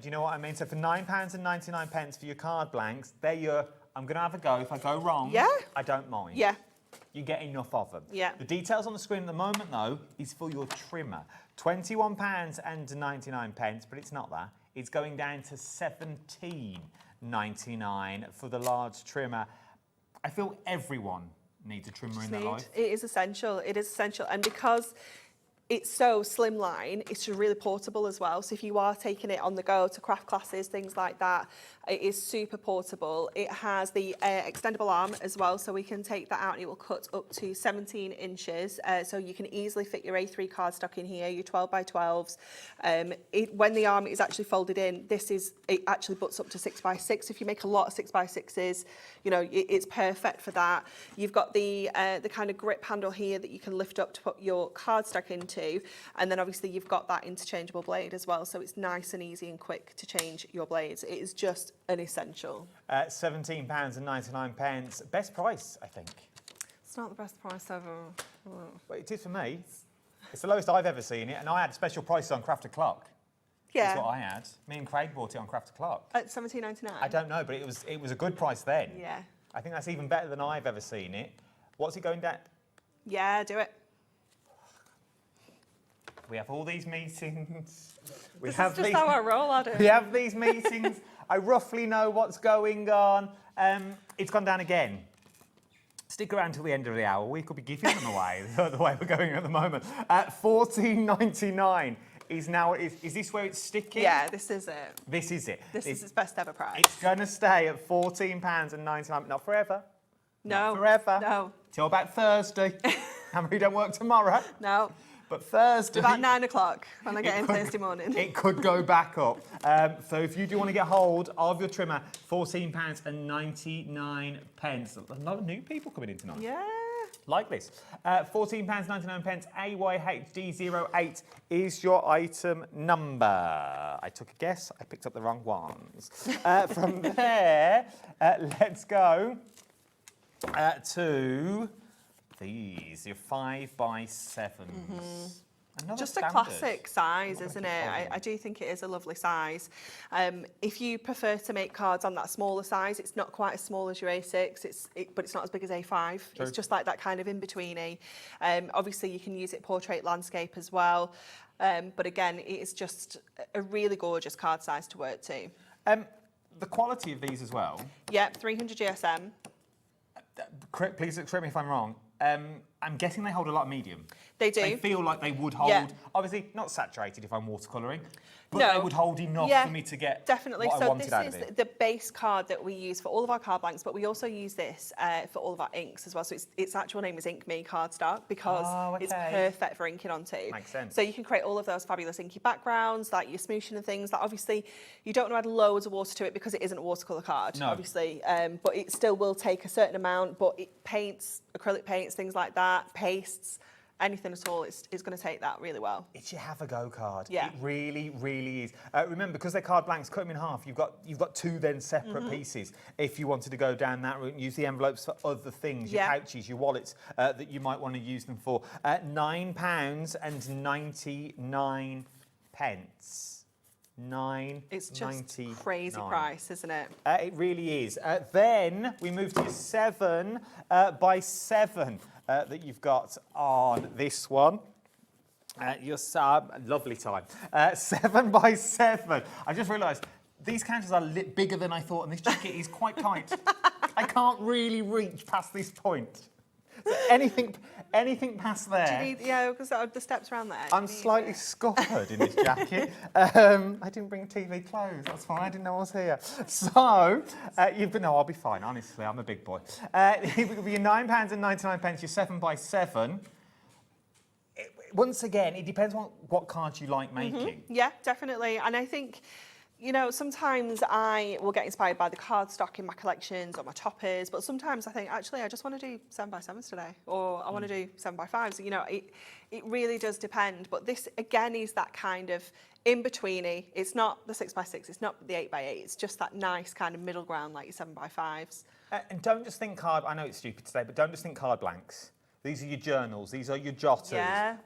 you know what I mean? So for £9.99 for your card blanks, they're your, I'm going to have a go. If I go wrong, I don't mind. Yeah. You get enough of them. Yeah. The details on the screen at the moment, though, is for your trimmer. £21.99, but it's not that. It's going down to £17.99 for the large trimmer. I feel everyone needs a trimmer in their life. It is essential. It is essential. And because it's so slimline, it's really portable as well. So if you are taking it on the go to craft classes, things like that, it is super portable. It has the extendable arm as well, so we can take that out and it will cut up to 17 inches. So you can easily fit your A3 cardstock in here, your 12 by 12s. When the arm is actually folded in, it actually butts up to 6 by 6. If you make a lot of 6 by 6s, you know, it's perfect for that. You've got the kind of grip handle here that you can lift up to put your cardstock into, and then obviously you've got that interchangeable blade as well, so it's nice and easy and quick to change your blades. It is just an essential. £17.99. Best price, I think. It's not the best price ever. But it is for me. It's the lowest I've ever seen it, and I had special prices on Craft O'Clock. Yeah. That's what I had. Me and Craig bought it on Craft O'Clock. At £17.99? I don't know, but it was a good price then. Yeah. I think that's even better than I've ever seen it. What's it going down? Yeah, do it. We have all these meetings. This is just how I roll, Adam. We have these meetings. I roughly know what's going on. It's gone down again. Stick around till the end of the hour. We could be giving them away the way we're going at the moment. £14.99 is now. Is this where it's sticking? Yeah, this is it. This is it. This is its best ever price. It's going to stay at £14.99. Not forever. No. Not forever. No. Till about Thursday. And we don't work tomorrow. No. But Thursday... About 9 o'clock when I get in Thursday morning. It could go back up. So if you do want to get hold of your trimmer, £14.99. A lot of new people coming in tonight. Yeah. Like this. £14.99. AYHD08 is your item number. I took a guess. I picked up the wrong ones. From there, let's go to... these, your 5 by 7s. Just a classic size, isn't it? I do think it is a lovely size. If you prefer to make cards on that smaller size, it's not quite as small as your A6, but it's not as big as A5. True. It's just like that kind of in-betweeny. Obviously, you can use it portrait landscape as well. But again, it is just a really gorgeous card size to work to. The quality of these as well. Yeah, 300 GSM. Please correct me if I'm wrong. I'm guessing they hold a lot of medium. They do. They feel like they would hold, obviously not saturated if I'm watercolouring, but they would hold enough for me to get definitely. what I wanted out of So it. this is the base card that we use for all of our card blanks, but we also use this for all of our inks as well. So its actual name is Ink Me cardstock because it's perfect for inking onto. Makes sense. So you can create all of those fabulous inky backgrounds, like your smooshing and things. That obviously you don't want to add loads of water to it because it isn't a watercolour card, obviously. But it still will take a certain amount. But it paints, acrylic paints, things like that, pastes. Anything at all, it's going to take that really well. It's your have-a-go card. Yeah. It really, really is. Remember, because they're card blanks, cut them in half. You've got two then separate pieces. If you wanted to go down that route and use the envelopes for other things, your pouches, your wallets that you might want to use them for. £9.99. It's just crazy price, isn't it? It really is. Then we move to 7 by 7 that you've got on this one. Your lovely time. 7 by 7. I just realised these counters are bigger than I thought, and this jacket is quite tight. I can't really reach past this point. So anything past there. Do you need, because the steps around there. I'm slightly scuppered in this jacket. I didn't bring TV clothes, that's fine, I didn't know I was here. So, I'll be fine, honestly, I'm a big boy. It would be your £9.99, your 7 by 7. Once again, it depends on what cards you like making. Yeah, definitely. And I think you know, sometimes I will get inspired by the cardstock in my collections or my toppers, but sometimes I think, actually, I just want to do 7x7s today, or I want to do 7x5s. You know, it really does depend. But this, again, is that kind of in-betweeny. It's not the 6x6, it's not the 8x8, it's just that nice kind of middle ground like your 7x5s. And don't just think card, I know it's stupid today, but don't just think card blanks. These are your journals, these are your jotters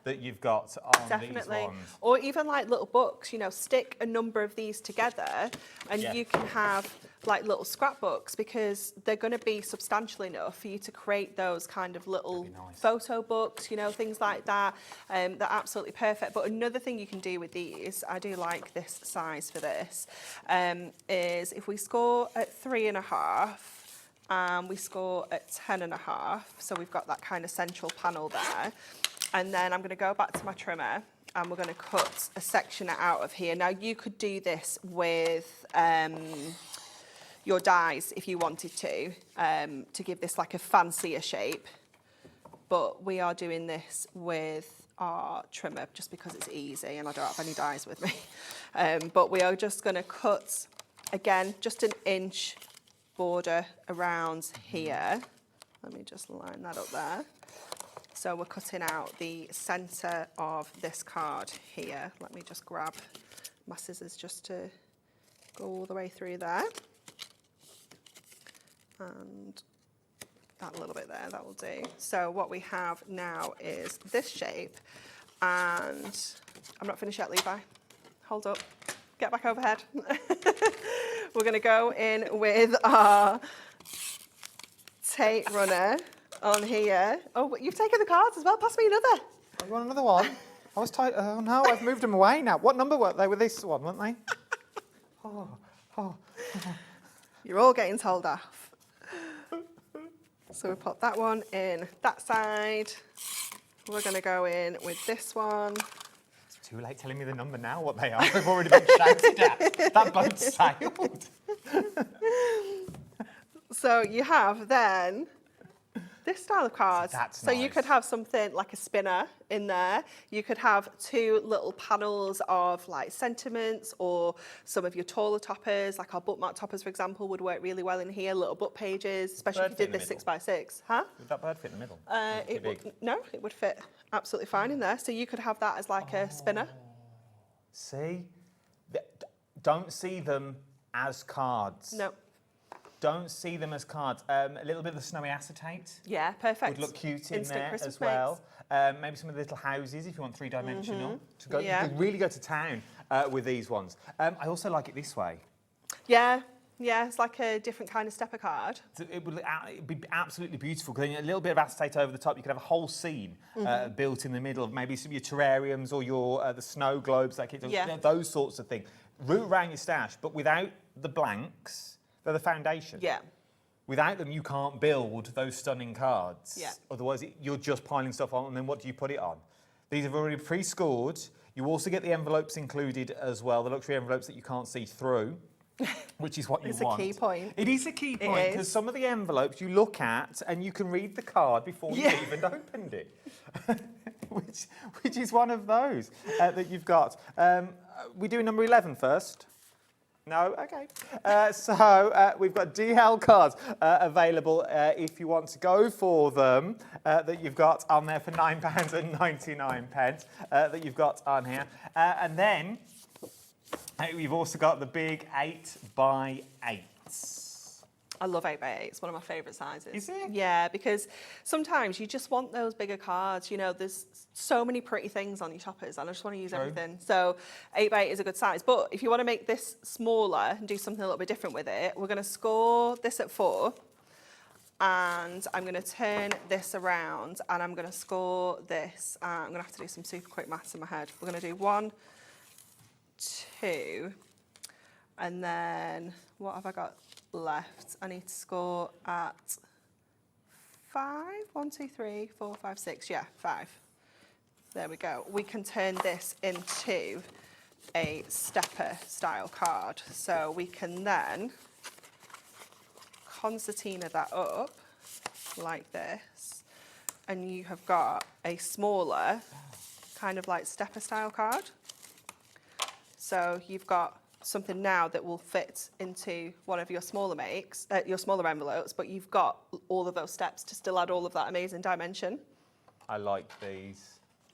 that you've got on these ones. Or even like little books, you know, stick a number of these together and you can have like little scrapbooks, because they're going to be substantial enough for you to create those kind of little photo books, you know, things like that. They're absolutely perfect. But another thing you can do with these, I do like this size for this, is if we score at 3.5, we score at 10.5, so we've got that kind of central panel there. And then I'm going to go back to my trimmer and we're going to cut a section out of here. Now you could do this with your dies if you wanted to give this like a fancier shape, but we are doing this with our trimmer just because it's easy and I don't have any dies with me. But we are just going to cut, again, just an inch border around here. Let me just line that up there. So we're cutting out the centre of this card here. Let me just grab my scissors just to go all the way through there. And that little bit there, that will do. So what we have now is this shape, and I'm not finished yet, Levi. Hold up, get back overhead. We're going to go in with our tape runner on here. Oh, you've taken the cards as well. Pass me another. Oh, you want another one? I was tight. Oh no, I've moved them away now. What number were they with this one, weren't they? You're all getting told off. So we put that one in that side. We're going to go in with this one. Too late telling me the number now, what they are. They've already been shouted at. That boat sailed. So you have then this style of cards. So you could have something like a spinner in there. You could have two little panels of like sentiments, or some of your taller toppers, like our bookmark toppers, for example, would work really well in here. Little book pages, especially if you did this 6x6. Huh? Would that bird fit in the middle? No, it would fit absolutely fine in there. So you could have that as like a spinner. See? Don't see them as cards. No. Don't see them as cards. A little bit of the snowy acetate. Yeah, perfect. Would look cute in Instant there Christmas as well. Maybe some of the little houses if you want three-dimensional. You could really go to town with these ones. I also like it this way. Yeah, it's like a different kind of stepper card. It would be absolutely beautiful. Because a little bit of acetate over the top, you could have a whole scene built in the middle of maybe some of your terrariums or your the snow globes, like those sorts of things. Root around your stash, but without the blanks. They're the foundation. Yeah. Without them, you can't build those stunning cards. Yeah. Otherwise, you're just piling stuff on, and then what do you put it on? These are already pre-scored. You also get the envelopes included as well, the luxury envelopes that you can't see through, which is what you want. It's a key point. It is a key point, because some of the envelopes you look at, and you can read the card before you've even opened it. which is one of those that you've got. We do number 11 first. No? Okay. So we've got DL cards available if you want to go for them, that you've got on there for £9.99 that you've got on here. And then we've also got the big 8x8s. I love 8x8. It's one of my favourite sizes. Is it? Yeah, because sometimes you just want those bigger cards. You know, there's so many pretty things on your toppers, and I just want to use everything. So 8x8 is a good size. But if you want to make this smaller and do something a little bit different with it, we're going to score this at 4. And I'm going to turn this around, and I'm going to score this. I'm going to have to do some super quick maths in my head. We're going to do 1, 2, and then what have I got left? I need to score at 5. 1, 2, 3, 4, 5, 6. Yeah, 5. There we go. We can turn this into a stepper style card. So we can then concertina that up like this, and you have got a smaller kind of like stepper style card. So you've got something now that will fit into one of your smaller makes, your smaller envelopes, but you've got all of those steps to still add all of that amazing dimension. I like these.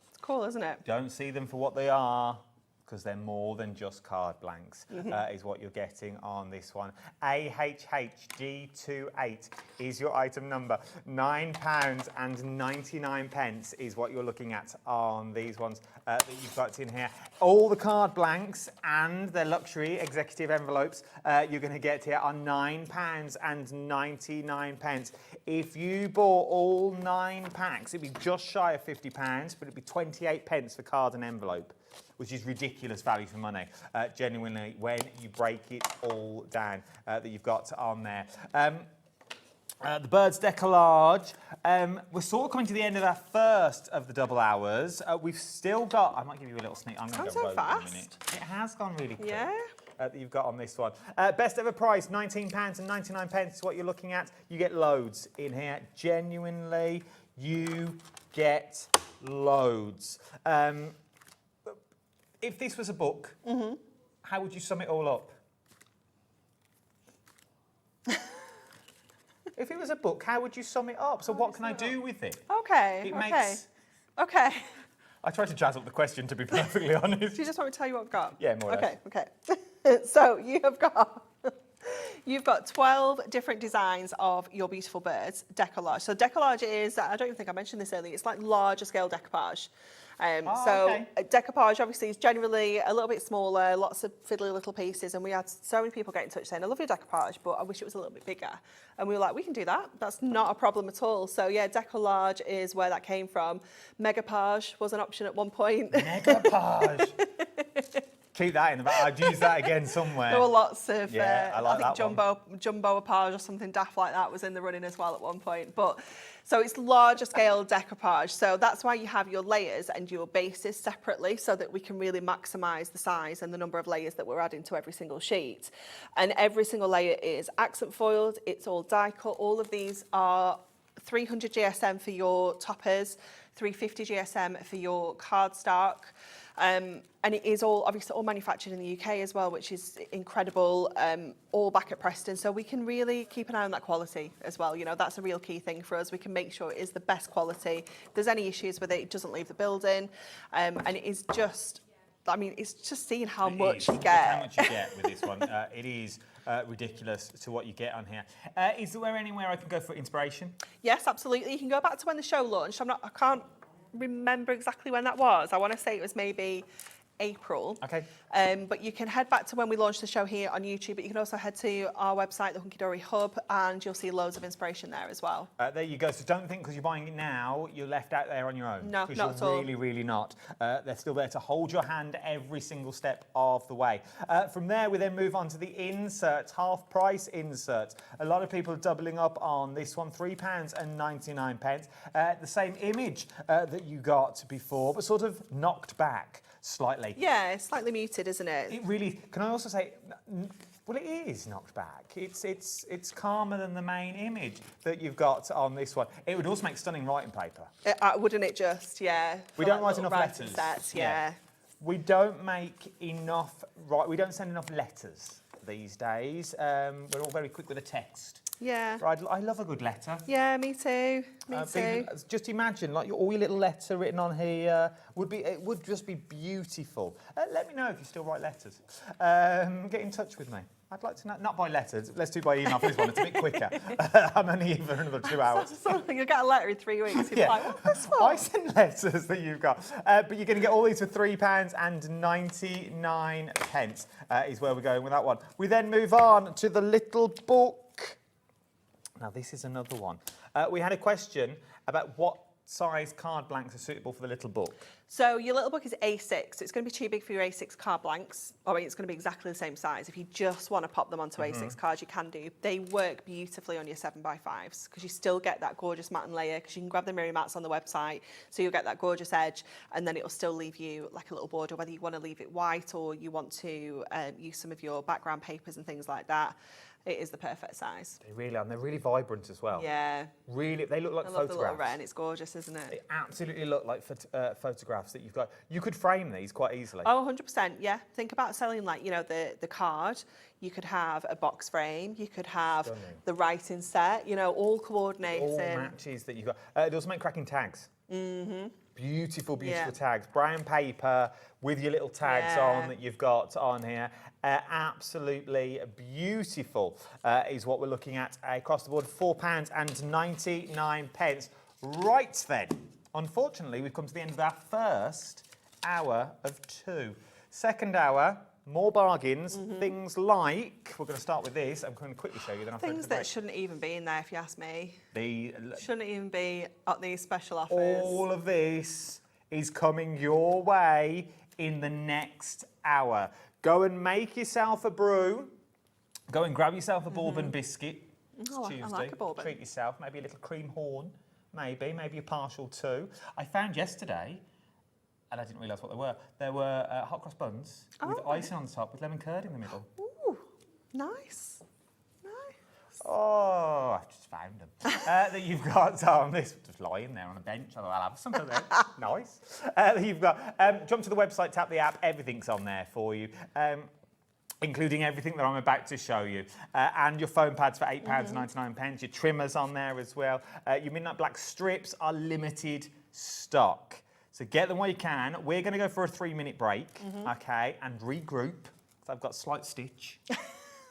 It's cool, isn't it? Don't see them for what they are, because they're more than just card blanks, is what you're getting on this one. AHHG28 is your item number. £9.99 is what you're looking at on these ones that you've got in here. All the card blanks and their luxury executive envelopes you're going to get here are £9.99. If you bought all 9 packs, it'd be just shy of £50, but it'd be 28 pence for card and envelope, which is ridiculous value for money, genuinely, when you break it all down that you've got on there. The Birds Decollage. We're sort of coming to the end of our first of the double hours. We've still got, I might give you a little sneak. I'm going to go rogue in a minute. It has gone really quick. Yeah. That you've got on this one. Best ever price, £19.99 is what you're looking at. You get loads in here. Genuinely, you get loads. If this was a book, how would you sum it all up? If it was a book, how would you sum it up? So what can I do with it? Okay, It okay. makes... Okay. I tried to jazz up the question, to be perfectly honest. Do you just want me to tell you what I've got? Yeah, more or less. Okay. So you've got 12 different designs of your beautiful birds decollage. So decollage is, I don't even think I mentioned this earlier, it's like larger scale decoupage. Decoupage obviously is generally a little bit smaller, lots of fiddly little pieces, and we had so many people get in touch saying, I love your decoupage, but I wish it was a little bit bigger. And we were like, we can do that. That's not a problem at all. So yeah, decollage is where that came from. Megapage was an option at one point. Megapage. Keep that in the back. I'd use that again somewhere. There were lots of, I like think jumbo-apage or something daft like that was in the running as well at one point. But so it's larger scale decoupage. So that's why you have your layers and your bases separately, so that we can really maximise the size and the number of layers that we're adding to every single sheet. And every single layer is accent foiled. It's all die cut. All of these are 300 GSM for your toppers, 350 GSM for your cardstock. And it is all obviously all manufactured in the UK as well, which is incredible, all back at Preston. So we can really keep an eye on that quality as well. You know, that's a real key thing for us. We can make sure it is the best quality. If there's any issues with it, it doesn't leave the building. And it is just, I mean, it's just seeing how much you get. How much you get with this one. It is ridiculous to what you get on here. Is there anywhere I can go for inspiration? Yes, absolutely. You can go back to when the show launched. I can't remember exactly when that was. I want to say it was maybe April. Okay. But you can head back to when we launched the show here on YouTube, but you can also head to our website, the Hunkydory Hub, and you'll see loads of inspiration there as well. There you go. So don't think because you're buying it now, you're left out there on your own. No, not at all. Really, really not. They're still there to hold your hand every single step of the way. From there, we then move on to the inserts, half price inserts. A lot of people are doubling up on this one, £3.99. The same image that you got before, but sort of knocked back slightly. Yeah, it's slightly muted, isn't it? It really, can I also say, well, it is knocked back. It's calmer than the main image that you've got on this one. It would also make stunning writing paper. Wouldn't it just, yeah. We don't write enough letters. Sets, yeah. We don't make enough, we don't send enough letters these days. We're all very quick with a text. Yeah. I love a good letter. Yeah, me too. Me too. Just imagine, like all your little letter written on here it would just be beautiful. Let me know if you still write letters. Get in touch with me. I'd like to know, not by letters. Let's do by email for this one. It's a bit quicker. I'm only here for another 2 hours. You'll get a letter in 3 weeks. You're like, what's this for? I send letters that you've got. But you're going to get all these for £3.99 is where we're going with that one. We then move on to the little book. Now, this is another one. We had a question about what size card blanks are suitable for the little book. So your little book is A6. So it's going to be too big for your A6 card blanks. Or it's going to be exactly the same size. If you just want to pop them onto A6 cards, you can do. They work beautifully on your 7x5s because you still get that gorgeous matte and layer, because you can grab the mirror mats on the website. So you'll get that gorgeous edge, and then it'll still leave you like a little border, whether you want to leave it white or you want to use some of your background papers and things like that. It is the perfect size. They really are, and they're really vibrant as well. Yeah. Really, they look like I love photographs. the little red, and it's gorgeous, isn't it? They absolutely look like photographs. photographs that you've got. You could frame these quite easily. Oh, 100%, yeah. Think about selling, like, you know, the card. You could have a box frame. You could have the writing set, you know, all coordinating. All matches that you've got. It does make cracking tags. Mm-hmm. Beautiful, beautiful tags. Brown paper with your little tags on that you've got on here. Absolutely beautiful is what we're looking at across the board. £4.99. Right then, unfortunately, we've come to the end of our first hour of 2. Second hour, more bargains, things like, we're going to start with this, I'm going to quickly show you, then I'll things that shouldn't even be in there, if you ask me. The shouldn't even be at these special offers. All of this is coming your way in the next hour. Go and make yourself a brew. Go and grab yourself a bourbon biscuit. It's Tuesday. I like a bourbon. Treat yourself, maybe a little cream horn, maybe a partial too. I found yesterday, and I didn't realise what they were. There were hot cross buns with icing on the top with lemon curd in the middle. Ooh, nice. Oh, I've just found them. That you've got on this, just lying there on a bench. I'll have some of them. Nice. You've got, jump to the website, tap the app, everything's on there for you. Including everything that I'm about to show you. And your foam pads for £8.99. Your trimmers on there as well. Your midnight black strips are limited stock. So get them while you can. We're going to go for a 3-minute break, okay, and regroup. So I've got slight stitch.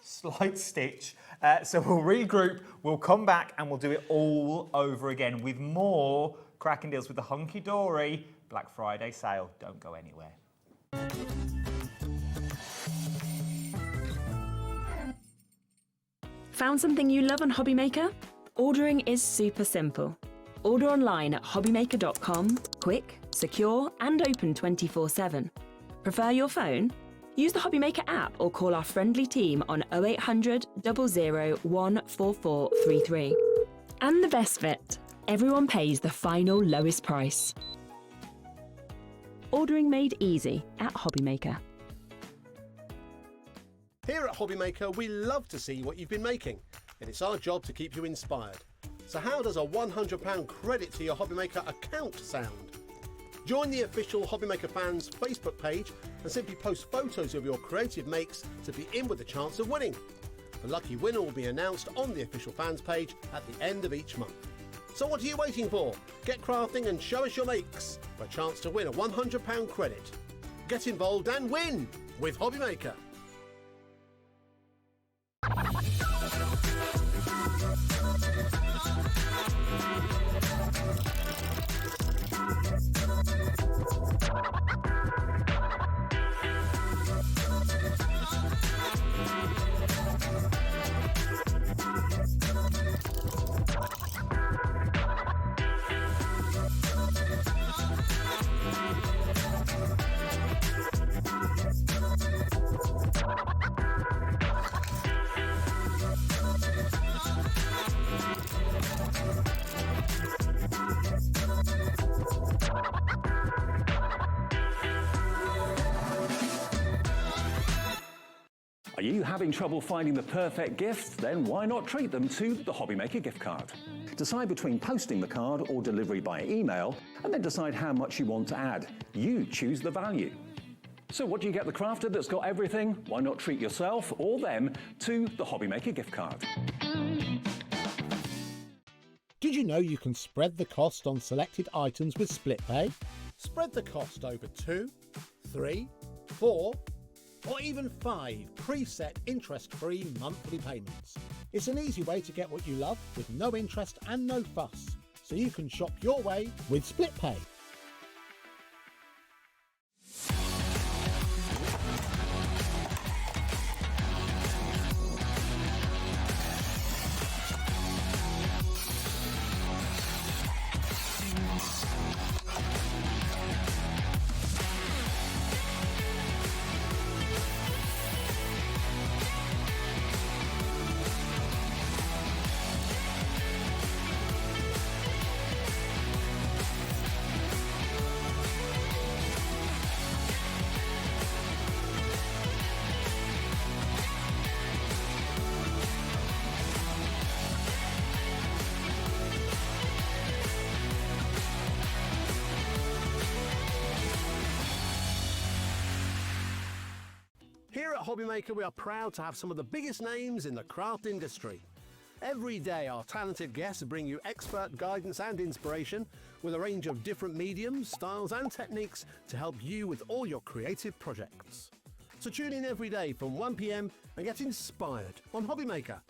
Slight stitch. So we'll regroup, we'll come back, and we'll do it all over again with more cracking deals with the Hunkydory Black Friday sale. Don't go anywhere. Found something you love on HobbyMaker? Ordering is super simple. Order online at hobbymaker.com, quick, secure, and open 24/7. Prefer your phone? Use the HobbyMaker app or call our friendly team on 0800 00 14433. And the best bit, everyone pays the final lowest price. Ordering made easy at HobbyMaker. Here at HobbyMaker, we love to see what you've been making, and it's our job to keep you inspired. So how does a £100 credit to your HobbyMaker account sound? Join the official HobbyMaker fans Facebook page and simply post photos of your creative makes to be in with a chance of winning. The lucky winner will be announced on the official fans page at the end of each month. So what are you waiting for? Get crafting and show us your makes for a chance to win a £100 credit. Get involved and win with HobbyMaker. Are you having trouble finding the perfect gift? Then why not treat them to the HobbyMaker gift card? Decide between posting the card or delivery by email, and then decide how much you want to add. You choose the value. So what do you get the crafter that's got everything? Why not treat yourself or them to the HobbyMaker gift card? Did you know you can spread the cost on selected items with split pay? Spread the cost over 2, 3, 4, or even 5 preset interest-free monthly payments. It's an easy way to get what you love with no interest and no fuss, so you can shop your way with split pay. Here at HobbyMaker, we are proud to have some of the biggest names in the craft industry. Every day, our talented guests bring you expert guidance and inspiration with a range of different mediums, styles and techniques to help you with all your creative projects. So tune in every day from 1 p.m. and get inspired on HobbyMaker.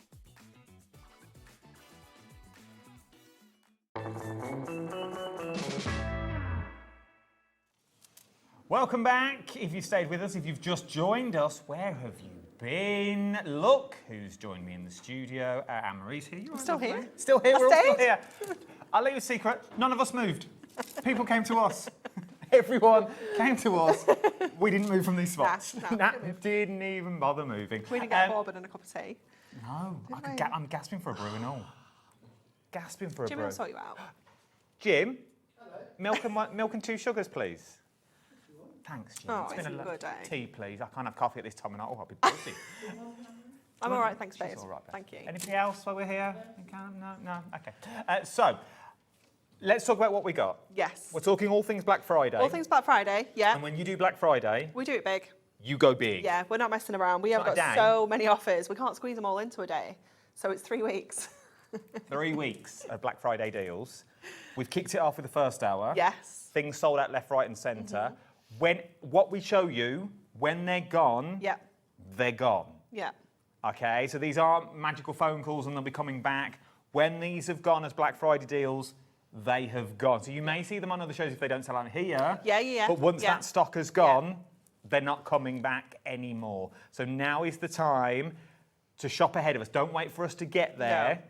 Welcome back. If you've stayed with us, if you've just joined us, where have you been? Look who's joined me in the studio. Anne-Marie's here. You Still here. Still here. We're all still stayed. here. I'll let you a secret. None of us moved. People came to us. Everyone came to us. We didn't move from these spots. No, didn't even bother moving. We didn't get a bourbon and a cup of tea. No, I'm gasping for a brew and all. Gasping for a Jim brew. will sort you out. Jim, milk and 2 sugars, please. Thanks, Jim. Oh, it's been a good day. Tea, please. I can't have coffee at this time of night. Oh, I'll be busy. I'm all right, thanks, babe. All right, babe. Thank you. Anything else while we're here? No? Okay. So, let's talk about what we got. Yes. We're talking all things Black Friday. All things Black Friday, yeah. And when you do Black Friday, We do it big. you go big. Yeah, we're not messing around. We have not a got day. so many offers. We can't squeeze them all into a day. So it's 3 weeks. 3 weeks of Black Friday deals. We've kicked it off with the first hour. Yes. Things sold out left, right and centre. What we show you, when they're gone, they're gone. Yeah. Okay, so these aren't magical phone calls and they'll be coming back. When these have gone as Black Friday deals, they have gone. So you may see them on other shows if they don't sell out here. Yeah. But once that stock has gone, they're not coming back anymore. So now is the time to shop ahead of us. Don't wait for us to get there.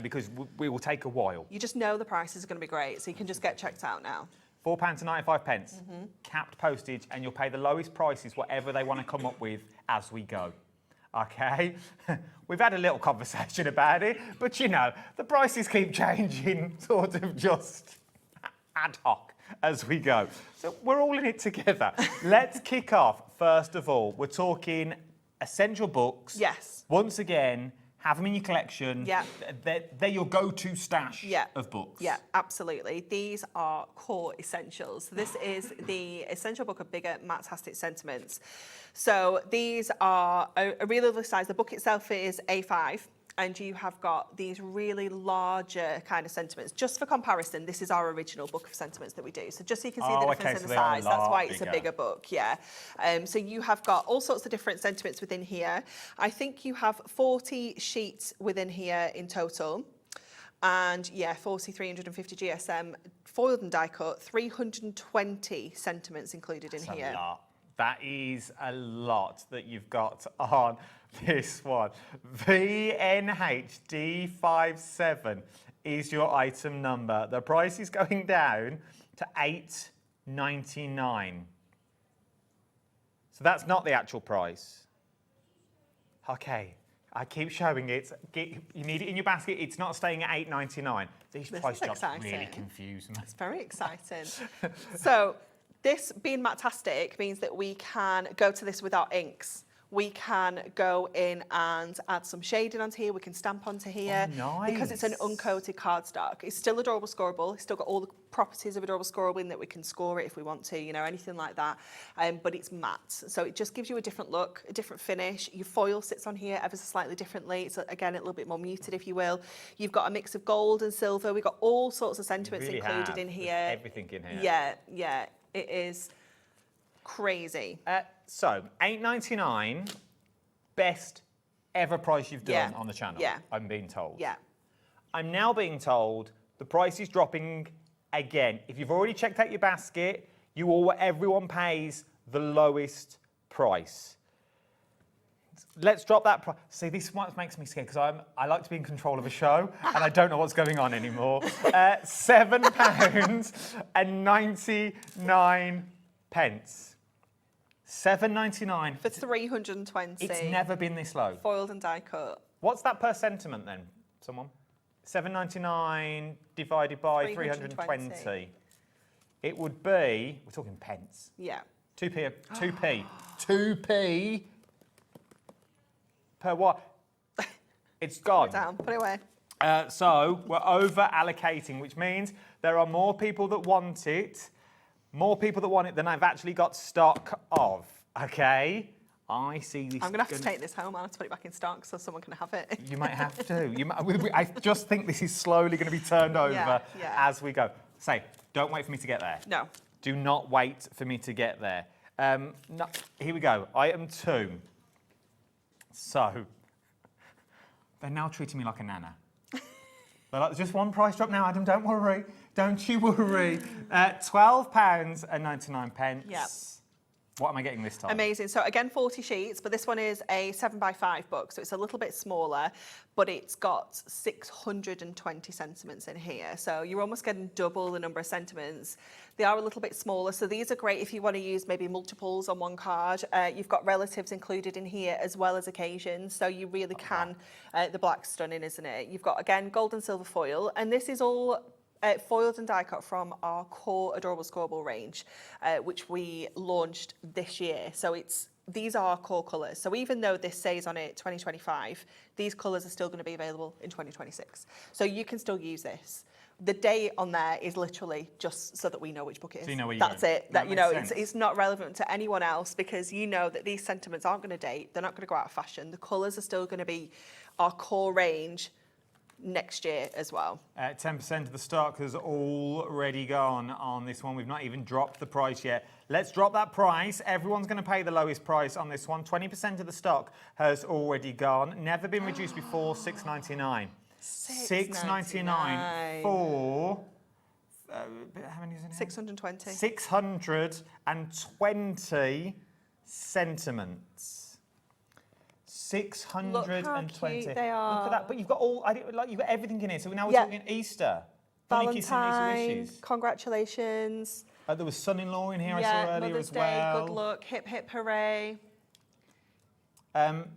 Because we will take a while. You just know the prices are going to be great, so you can just get checked out now. £4.95, capped postage, and you'll pay the lowest prices, whatever they want to come up with as we go. Okay? We've had a little conversation about it, but you know, the prices keep changing sort of just ad hoc as we go. So we're all in it together. Let's kick off, first of all. We're talking essential books. Yes. Once again, have them in your collection. Yeah. They're your go-to stash of books. Yeah, absolutely. These are core essentials. This is the essential book of bigger matastic sentiments. So these are a really lovely size. The book itself is A5. And you have got these really larger kind of sentiments. Just for comparison, this is our original book of sentiments that we do. So just so you can see the difference in the size, that's why it's a bigger book, yeah. So you have got all sorts of different sentiments within here. I think you have 40 sheets within here in total. And yeah, 350 GSM, foiled and die cut, 320 sentiments included in here. That's a lot. That is a lot that you've got on this one. VNHD57 is your item number. The price is going down to $8.99. So that's not the actual price. Okay, I keep showing it. You need it in your basket. It's not staying at $8.99. These price drops really confuse me. It's very exciting. So this being matastic means that we can go to this with our inks. We can go in and add some shading onto here. We can stamp onto here. Oh, nice. Because it's an uncoated cardstock. It's still adorable scoreable. It's still got all the properties of adorable scoreable in that we can score it if we want to, you know, anything like that. But it's matte. So it just gives you a different look, a different finish. Your foil sits on here ever so slightly differently. It's, again, a little bit more muted, if you will. You've got a mix of gold and silver. We've got all sorts of sentiments included in here. There's everything in here. Yeah. It is crazy. So, $8.99, best ever price you've done on the channel, I'm being told. Yeah. I'm now being told the price is dropping again. If you've already checked out your basket, everyone pays the lowest price. Let's drop that price. See, this one makes me scared because I like to be in control of a show and I don't know what's going on anymore. £7.99. $7.99 for 320. It's never been this low. Foiled and die cut. What's that per sentiment then? Someone? $7.99 divided by 320. It would be, we're talking pence. Yeah. 2p per what? It's gone. Put it down, put it away. So we're over allocating, which means there are more people that want it than I've actually got stock of, okay? I see this. I'm going to have to take this home and to put it back in stock so someone can have it. You might have to. I just think this is slowly going to be turned over as we go. Say, don't wait for me to get there. No. Do not wait for me to get there. No, here we go. Item 2. So, they're now treating me like a nana. They're like, just one price drop now, Adam, don't worry. Don't you worry. £12.99. Yep. What am I getting this time? Amazing. So again, 40 sheets, but this one is a 7x5 book, so it's a little bit smaller, but it's got 620 sentiments in here. So you're almost getting double the number of sentiments. They are a little bit smaller, so these are great if you want to use maybe multiples on one card. You've got relatives included in here as well as occasions, so you really can. The black's stunning, isn't it? You've got, again, gold and silver foil, and this is all foiled and die cut from our core Adorable Scoreable range, which we launched this year. So these are our core colours. So even though this says on it 2025, these colours are still going to be available in 2026. So you can still use this. The date on there is literally just so that we know which book it is. So you know where you're That's going. it. That you know, sense. it's not relevant to anyone else because you know that these sentiments aren't going to date. They're not going to go out of fashion. The colours are still going to be our core range next year as well. 10% of the stock has already gone on this one. We've not even dropped the price yet. Let's drop that price. Everyone's going to pay the lowest price on this one. 20% of the stock has already gone. Never been reduced before. $6.99. $6.99 for how many is it now? 620. 620 sentiments. 620. Look how cute they are. Look at that. But you've got you've got everything in here. So now we're talking Easter. Valentine. Congratulations. There was son-in-law in here I saw earlier Mother's as well. Day, good luck, hip hip hooray.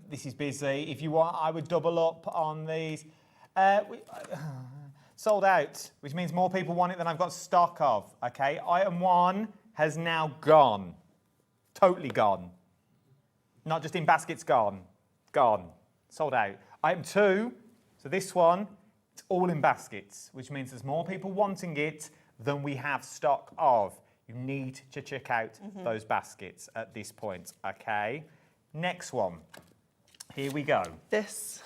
This is busy. If you want, I would double up on these. Sold out, which means more people want it than I've got stock of. Okay, item 1 has now gone. Totally gone. Not just in baskets, gone. Gone. Sold out. Item 2, so this one, it's all in baskets, which means there's more people wanting it than we have stock of. You need to check out those baskets at this point, okay? Next one. Here we go. This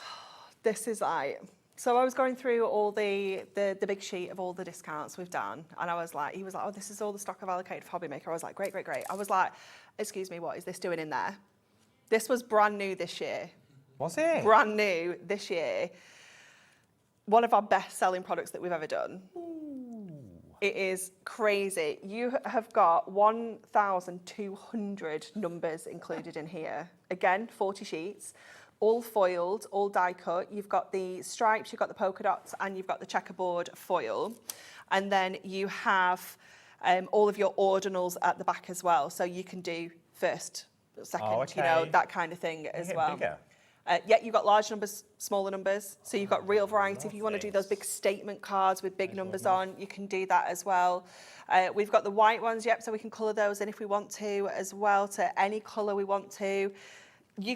is like, so I was going through all the big sheet of all the discounts we've done, and he was like, oh, this is all the stock I've allocated for HobbyMaker. I was like, great, great, great. I was like, excuse me, what is this doing in there? This was brand new this year. Was it? Brand new this year. One of our best-selling products that we've ever done. Ooh. It is crazy. You have got 1,200 numbers included in here. Again, 40 sheets, all foiled, all die cut. You've got the stripes, you've got the polka dots, and you've got the checkerboard foil. And then you have all of your ordinals at the back as well. So you can do first, second, you know, that kind of thing as well. Bigger. Yeah, you've got large numbers, smaller numbers. So you've got real variety. If you want to do those big statement cards with big numbers on, you can do that as well. We've got the white ones, yep, so we can colour those in if we want to as well, to any colour we want to.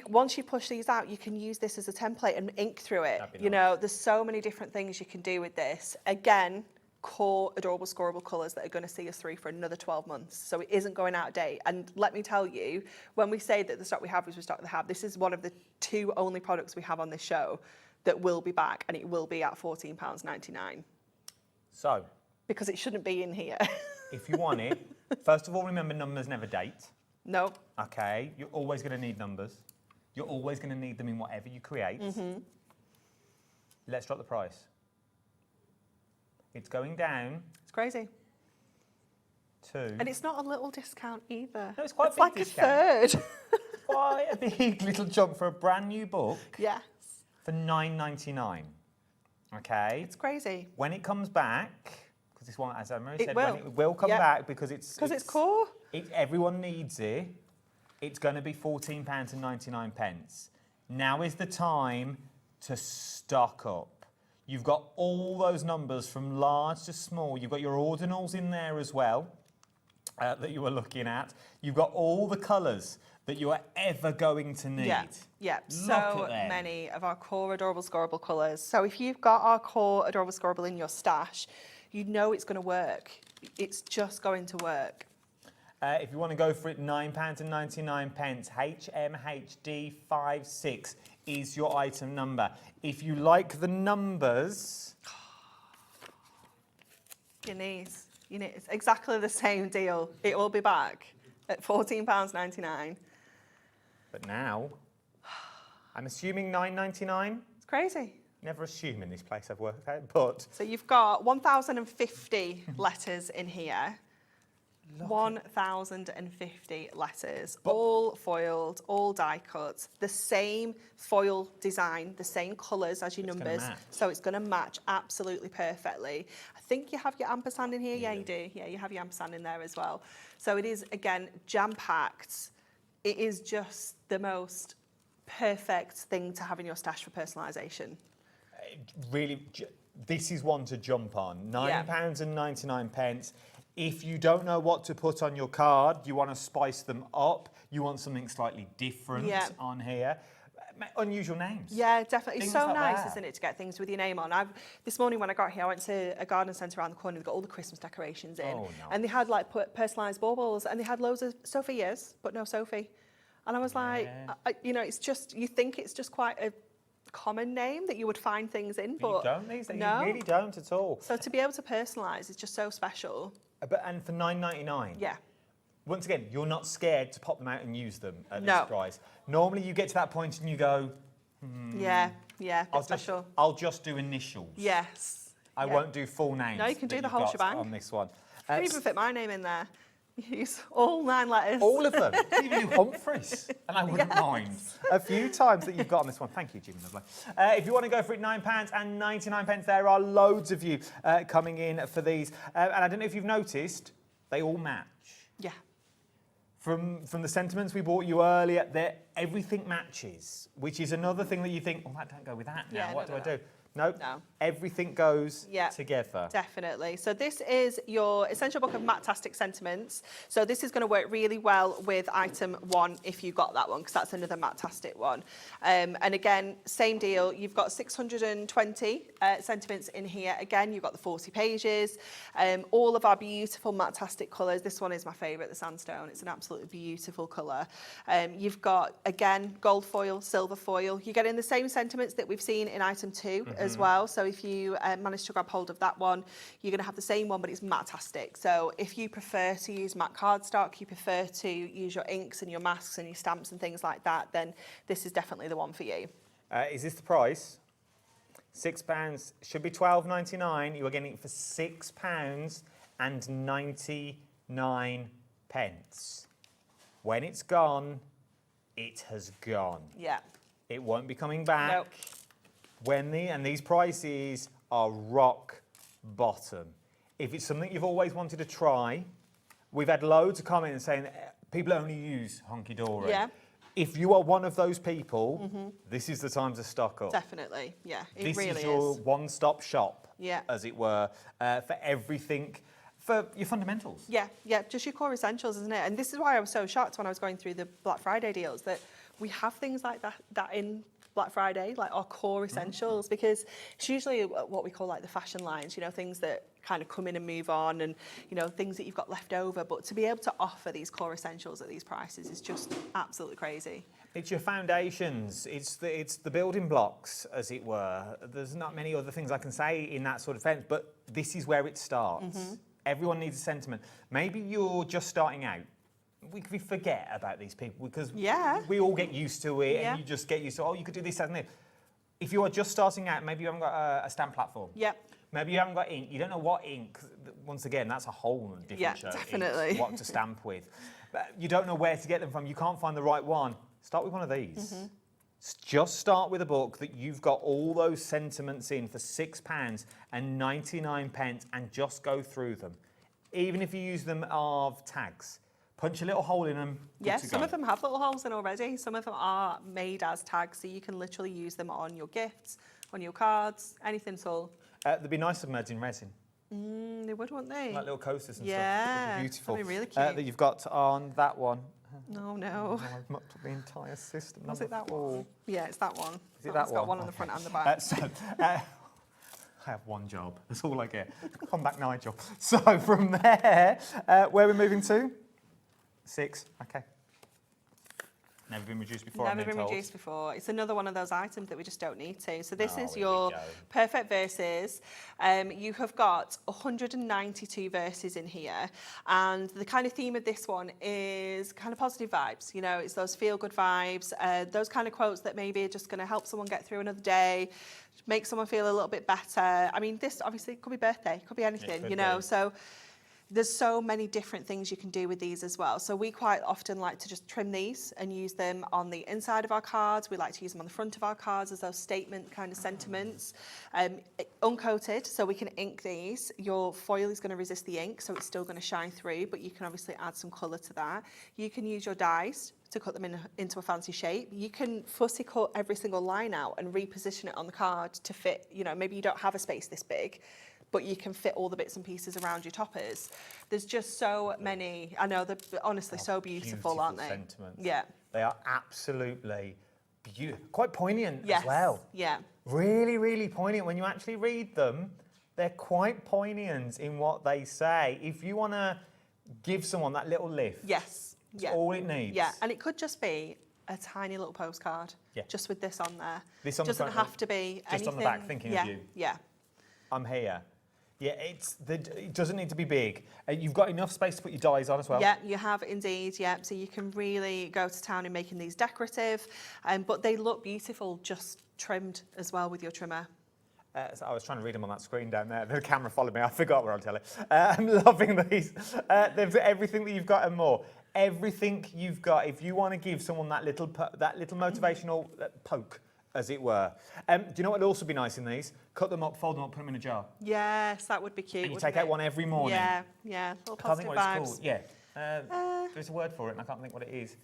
Once you push these out, you can use this as a template and ink through it. You know, there's so many different things you can do with this. Again, core Adorable Scoreable colours that are going to see us through for another 12 months. So it isn't going out of date. And let me tell you, when we say that the stock we have is the stock we have, this is one of the 2 only products we have on this show that will be back, and it will be at £14.99. So, because it shouldn't be in here. if you want it, first of all, remember numbers never date. No. Okay, you're always going to need numbers. You're always going to need them in whatever you create. Let's drop the price. It's going down. It's crazy. To... And it's not a little discount either. No, it's quite a big like discount. a third. Quite a big little jump for a brand new book. Yes. For $9.99. Okay. It's crazy. When it comes back, because this one, as Anne-Marie said, will. when it will come back because it's core. Everyone needs it. It's going to be £14.99. Now is the time to stock up. You've got all those numbers from large to small. You've got your ordinals in there as well that you were looking at. You've got all the colours that you are ever going to need. Yeah, so many of our core Adorable Scoreable colours. So if you've got our core Adorable Scoreable in your stash, you know it's going to work. It's just going to work. If you want to go for it, £9.99. HMHD56 is your item number. If you like the numbers... Your knees. It's exactly the same deal. It will be back at £14.99. But now, I'm assuming £9.99? It's crazy. Never assume in this place I've worked out, but... So you've got 1,050 letters in here. 1,050 letters, all foiled, all die cut, the same foil design, the same colours as your numbers, so it's going to match absolutely perfectly. I think you have your ampersand in here. Yeah, you do. Yeah, you have your ampersand in there as well. So it is, again, jam-packed. It is just the most perfect thing to have in your stash for personalisation. Really, this is one to jump on. £9.99. If you don't know what to put on your card, you want to spice them up, you want something slightly different on here, unusual names. Yeah, definitely. It's Things so like nice, that. isn't it, to get things with your name on. This morning when I got here, I went to a garden centre around the corner. They've got all the Christmas decorations in. Oh, no. And they had like personalised baubles, and they had loads of Sophias, but no Sophie. And I was like, it's just, you think it's just quite a common name that you would find things in, but you don't these days. No. You really don't at all. So to be able to personalise is just so special. And for £9.99. Yeah. Once again, you're not scared to pop them out and use them at No. this price. Normally, you get to that point and you go, Yeah, it's special. I'll just do initials. Yes. I won't do full names. No, you can that do the you've whole got shebang. on this one. You can even fit my name in there. Use all 9 letters. All of them. Even do Humphreys. And I wouldn't mind. A few times that you've got on this one. Thank you, Jimmy. Lovely. If you want to go for it, £9.99. There are loads of you coming in for these. And I don't know if you've noticed, they all match. Yeah. From the sentiments we bought you earlier, everything matches, which is another thing that you think, oh, that don't go with that now. Yeah, What no, do I do? Nope. No. Everything goes together. Definitely. So this is your essential book of Matastic sentiments. So this is going to work really well with item 1 if you got that one, because that's another Matastic one. And again, same deal. You've got 620 sentiments in here. Again, you've got the 40 pages. All of our beautiful Matastic colours. This one is my favourite, the sandstone. It's an absolutely beautiful colour. You've got, again, gold foil, silver foil. You're getting the same sentiments that we've seen in item 2. As well. So if you manage to grab hold of that one, you're going to have the same one, but it's Matastic. So if you prefer to use matte cardstock, you prefer to use your inks and your masks and your stamps and things like that, then this is definitely the one for you. Is this the price? £6, should be £12.99. You are getting it for £6.99. When it's gone, it has gone. Yeah. It won't be coming back. Nope. And these prices are rock bottom. If it's something you've always wanted to try, we've had loads of comments saying people only use Hunkydory. Yeah. If you are one of those people, this is the time to stock up. Definitely, yeah, it This really is your one-stop shop, Yeah. as it were, for everything, for your fundamentals. Yeah, just your core essentials, isn't it? And this is why I was so shocked when I was going through the Black Friday deals that we have things like that in Black Friday, like our core essentials, because it's usually what we call like the fashion lines, things that kind of come in and move on, and things that you've got left over. But to be able to offer these core essentials at these prices is just absolutely crazy. It's your foundations, it's the building blocks, as it were. There's not many other things I can say in that sort of sense, but this is where it starts. Everyone needs a sentiment. Maybe you're just starting out. We forget about these people because we all get used to it, and you just get used to, you could do this, that, and this. If you are just starting out, maybe you haven't got a stamp platform. Yep. Maybe you haven't got ink. You don't know what ink. Once again, that's a whole different show. Definitely. Ink, what to stamp with. But you don't know where to get them from. You can't find the right one. Start with one of these. Just start with a book that you've got all those sentiments in for £6.99 and just go through them. Even if you use them of tags. Punch a little hole in them. Yeah, some of them have little holes in already. Some of them are made as tags, so you can literally use them on your gifts, on your cards, anything at all. They'd be nice submerged in resin. They would, wouldn't they? Like little coasters and stuff. Yeah, Beautiful. that'd be really cute. That you've got on that one. No, no. I've mucked up the entire system. Was it that one? Yeah, it's that one. Is it that It's got one on the front and the back. I have one job. That's all I get. Come back, Nigel. So from there, where are we moving to? 6, okay. Never been reduced before. Never been reduced before. It's another one of those items that we just don't need to. So this is here your we go. perfect verses. You have got 192 verses in here, and the kind of theme of this one is kind of positive vibes. You know, it's those feel-good vibes, those kind of quotes that maybe are just going to help someone get through another day, make someone feel a little bit better. I mean, this obviously could be birthday, could be anything, you know. So there's so many different things you can do with these as well. So we quite often like to just trim these and use them on the inside of our cards. We like to use them on the front of our cards as those statement kind of sentiments. Uncoated, so we can ink these. Your foil is going to resist the ink, so it's still going to shine through, but you can obviously add some colour to that. You can use your dies to cut them into a fancy shape. You can fussy cut every single line out and reposition it on the card to fit, you know, maybe you don't have a space this big, but you can fit all the bits and pieces around your toppers. There's just so many. I know, they're honestly so beautiful, aren't they? Sentiments. Yeah. They are absolutely beautiful. Quite poignant Yes. as well. Yeah. Really, really poignant. When you actually read them, they're quite poignant in what they say. If you want to give someone that little lift, Yes. that's Yeah. all it needs. Yeah, and it could just be a tiny little postcard. Yeah. Just with this on there. This on the doesn't front, have to be just anything. on the back, thinking yeah. of you. Yeah. I'm here. Yeah, it doesn't need to be big. You've got enough space to put your dies on as well. Yeah, you have indeed, yeah. So you can really go to town in making these decorative, but they look beautiful just trimmed as well with your trimmer. So I was trying to read them on that screen down there. The camera followed me. I forgot where I'll tell it. I'm loving these. They've everything that you've got and more. Everything you've got. If you want to give someone that little motivational poke, as it were. Do you know what would also be nice in these? Cut them up, fold them up, put them in a jar. Yes, that would be cute. And you take out one every morning. Yeah, yeah. Little I can't think positive what vibes. it's called. Yeah. There's a word for it, and I can't think what it is.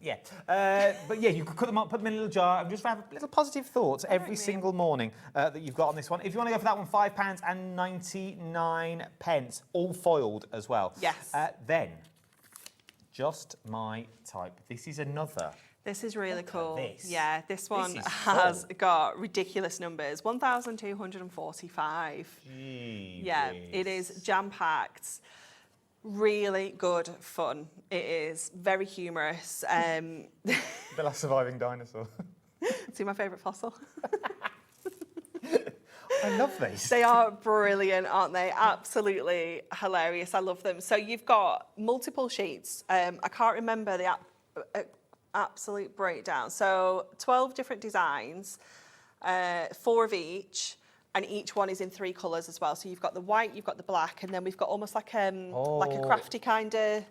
But yeah, you could cut them up, put them in a little jar, and just have little positive thoughts every single morning that you've got on this one. If you want to go for that one, £5.99, all foiled as well. Yes. Then, just my type. This is another. This is really cool. This. Yeah, this one is has got ridiculous numbers, 1,245. Yeah, it is jam-packed. Really good fun. It is very humorous. The last surviving dinosaur. See my favourite fossil? I love these. They are brilliant, aren't they? Absolutely hilarious. I love them. So you've got multiple sheets. I can't remember the absolute breakdown. So 12 different designs, 4 of each. And each one is in 3 colours as well. So you've got the white, you've got the black, and then we've got almost like a crafty kind of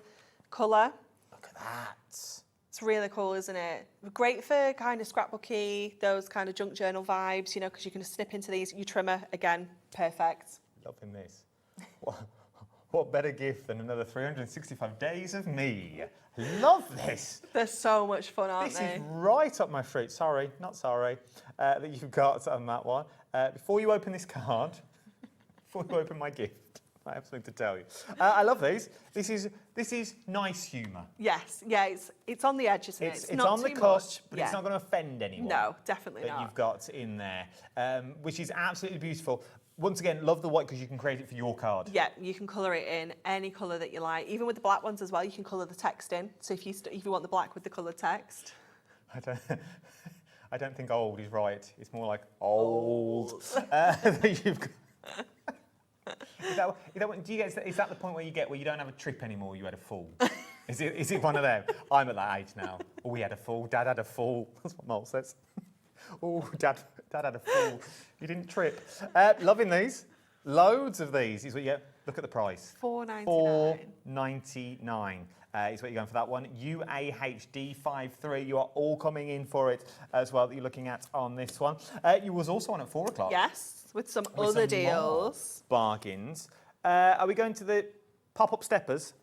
colour. Look at that. It's really cool, isn't it? Great for kind of scrapbooky, those kind of junk journal vibes, you know, because you can snip into these. Your trimmer, again, perfect. Loving this. What better gift than another 365 days of me? Love this. They're so much fun, aren't This they? is right up my street. Sorry, not sorry, that you've got on that one. Before you open this card, before you open my gift, I have something to tell you. I love these. This is nice humour. Yes, yeah, it's on the edge, isn't it? It's not on the too cusp, much. but Yeah. it's not going to offend anyone. No, definitely that not. you've got in there, which is absolutely beautiful. Once again, love the white because you can create it for your card. Yeah, you can colour it in any colour that you like. Even with the black ones as well, you can colour the text in. So if you want the black with the coloured text. I don't think old is right. It's more like old. You've got. Is that the point where you get where you don't have a trip anymore? You had a fall. Is it one of them? I'm at that age now. Oh, we had a fall. Dad had a fall. That's what Mole says. Oh, Dad had a fall. You didn't trip. Loving these. Loads of these is what you get. Look at the price. $4.99. $4.99 is what you're going for that one. UAHD53. You are all coming in for it as well that you're looking at on this one. You was also on at 4 o'clock. Yes, with some With other some deals. more bargains. Are we going to the pop-up steppers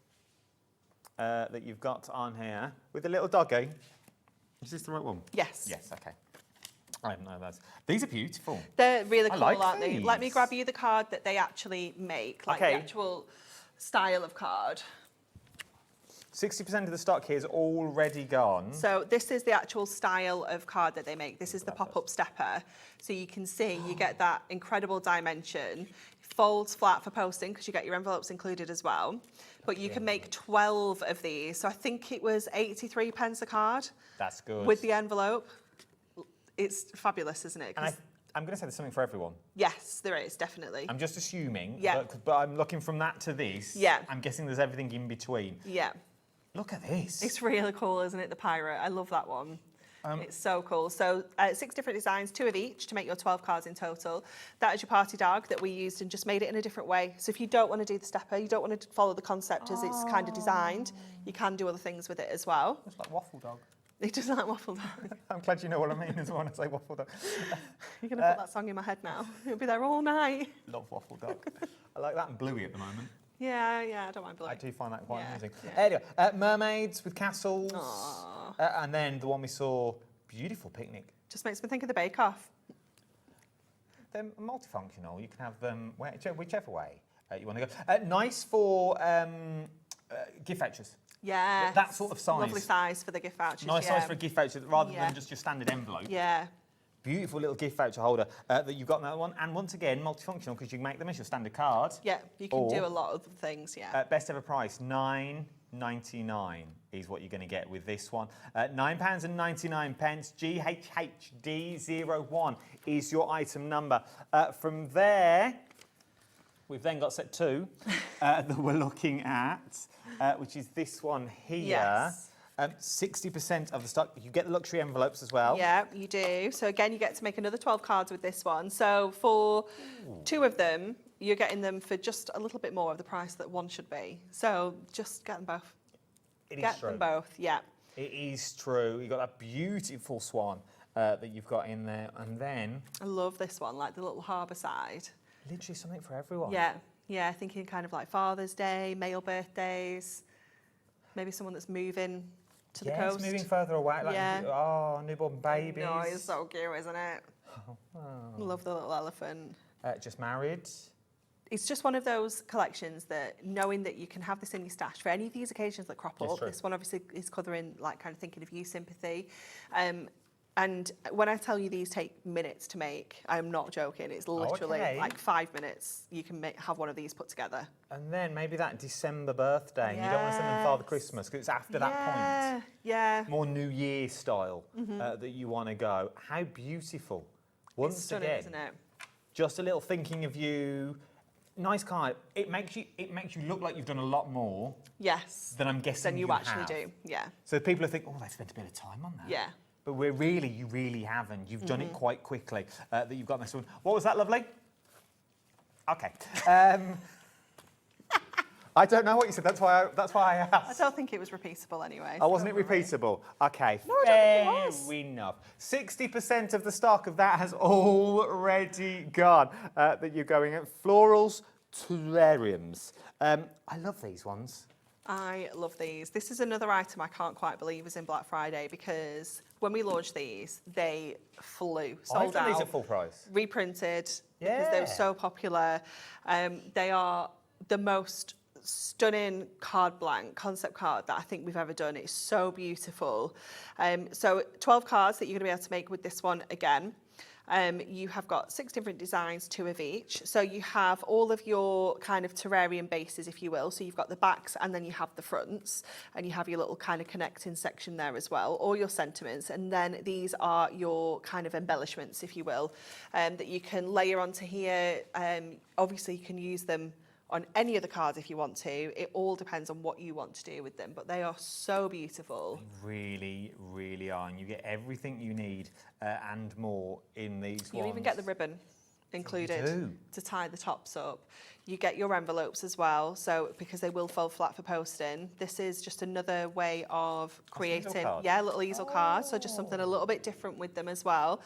that you've got on here with the little doggy? Is this the right one? Yes. Yes, okay. I don't know those. These are beautiful. They're really I cool, like aren't they? Let me these. grab you the card that they actually make, like Okay. the actual style of card. 60% of the stock here is already gone. So this is the actual style of card that they make. This is the pop-up stepper. So you can see you get that incredible dimension. Folds flat for posting because you get your envelopes included as well. But you can make 12 of these. So I think it was 83 pence a card. That's good. With the envelope. It's fabulous, isn't it? And I'm going to say there's something for everyone. Yes, there is, definitely. I'm just assuming, Yeah. but I'm looking from that to this. Yeah. I'm guessing there's everything in between. Yeah. Look at this. It's really cool, isn't it, the pirate? I love that one. It's so cool. So 6 different designs, 2 of each to make your 12 cards in total. That is your party dog that we used and just made it in a different way. So if you don't want to do the stepper, you don't want to follow the concept as it's kind of designed, you can do other things with it as well. It's like waffle dog. It does like waffle dog. I'm glad you know what I mean as well when I say waffle dog. You're going to put that song in my head now. It'll be there all night. Love waffle dog. I like that and Bluey at the moment. Yeah, I don't mind blue. I do find that quite amusing. Yeah. Anyway, mermaids with castles. And then the one we saw, beautiful picnic. Just makes me think of the Bake Off. They're multifunctional. You can have them whichever way you want to go. Nice for gift vouchers. Yeah. That sort of size. Lovely size for the gift vouchers. Nice size for a gift voucher rather than just your standard envelope. Yeah. Beautiful little gift voucher holder that you've got in that one. And once again, multifunctional because you can make them as your standard card. Yeah, you can do a lot of things, yeah. Best ever price, £9.99 is what you're going to get with this one. £9.99. GHHD01 is your item number. From there, we've then got set 2 that we're looking at, which is this one here. Yes. 60% of the stock. You get the luxury envelopes as well. Yeah, you do. So again, you get to make another 12 cards with this one. So for 2 of them, you're getting them for just a little bit more of the price that one should be. So just get them both. Get them both, yeah. It is true. You've got that beautiful swan that you've got in there. And then... I love this one, like the little harbour side. Literally something for everyone. Yeah, thinking kind of like Father's Day, male birthdays, maybe someone that's moving to the coast. It's moving further away. Like, newborn babies. No, it's so cute, isn't it? Love the little elephant. Just married. It's just one of those collections that knowing that you can have this in your stash for any of these occasions that crop up. This one obviously is covering like kind of thinking of you, sympathy. And when I tell you these take minutes to make, I'm not joking. It's literally like 5 minutes. You can have one of these put together. And then maybe that December birthday. You don't want to send them Father Christmas because it's after that point. Yeah. More New Year style that you want to go. How beautiful. Once it's stunning, again, isn't it? Just a little thinking of you. Nice card. It makes you look like you've done a lot more. Yes. Than I'm guessing than you actually do. Yeah. So people think, oh, they spent a bit of time on that. Yeah. But you really haven't. You've done it quite quickly that you've got this one. What was that, lovely? Okay. I don't know what you said. That's why I asked. I don't think it was repeatable anyway. Oh, wasn't it repeatable? Okay. No, I don't think it was. Fair enough. 60% of the stock of that has already gone. That you're going at florals, terrariums. I love these ones. I love these. This is another item I can't quite believe was in Black Friday because when we launched these, they flew. Sold out. These at full price. Reprinted because they were so popular. They are the most stunning card blank concept card that I think we've ever done. It's so beautiful. So 12 cards that you're going to be able to make with this one again. You have got 6 different designs, 2 of each. So you have all of your kind of terrarium bases, if you will. So you've got the backs and then you have the fronts and you have your little kind of connecting section there as well, all your sentiments. And then these are your kind of embellishments, if you will, that you can layer onto here. Obviously, you can use them on any of the cards if you want to. It all depends on what you want to do with them, but they are so beautiful. They really are, and you get everything you need and more in these ones. You even get the ribbon included to tie the tops up. You get your envelopes as well, so because they will fold flat for posting. This is just another way of creating, a little easel card, so just something a little bit different with them as well.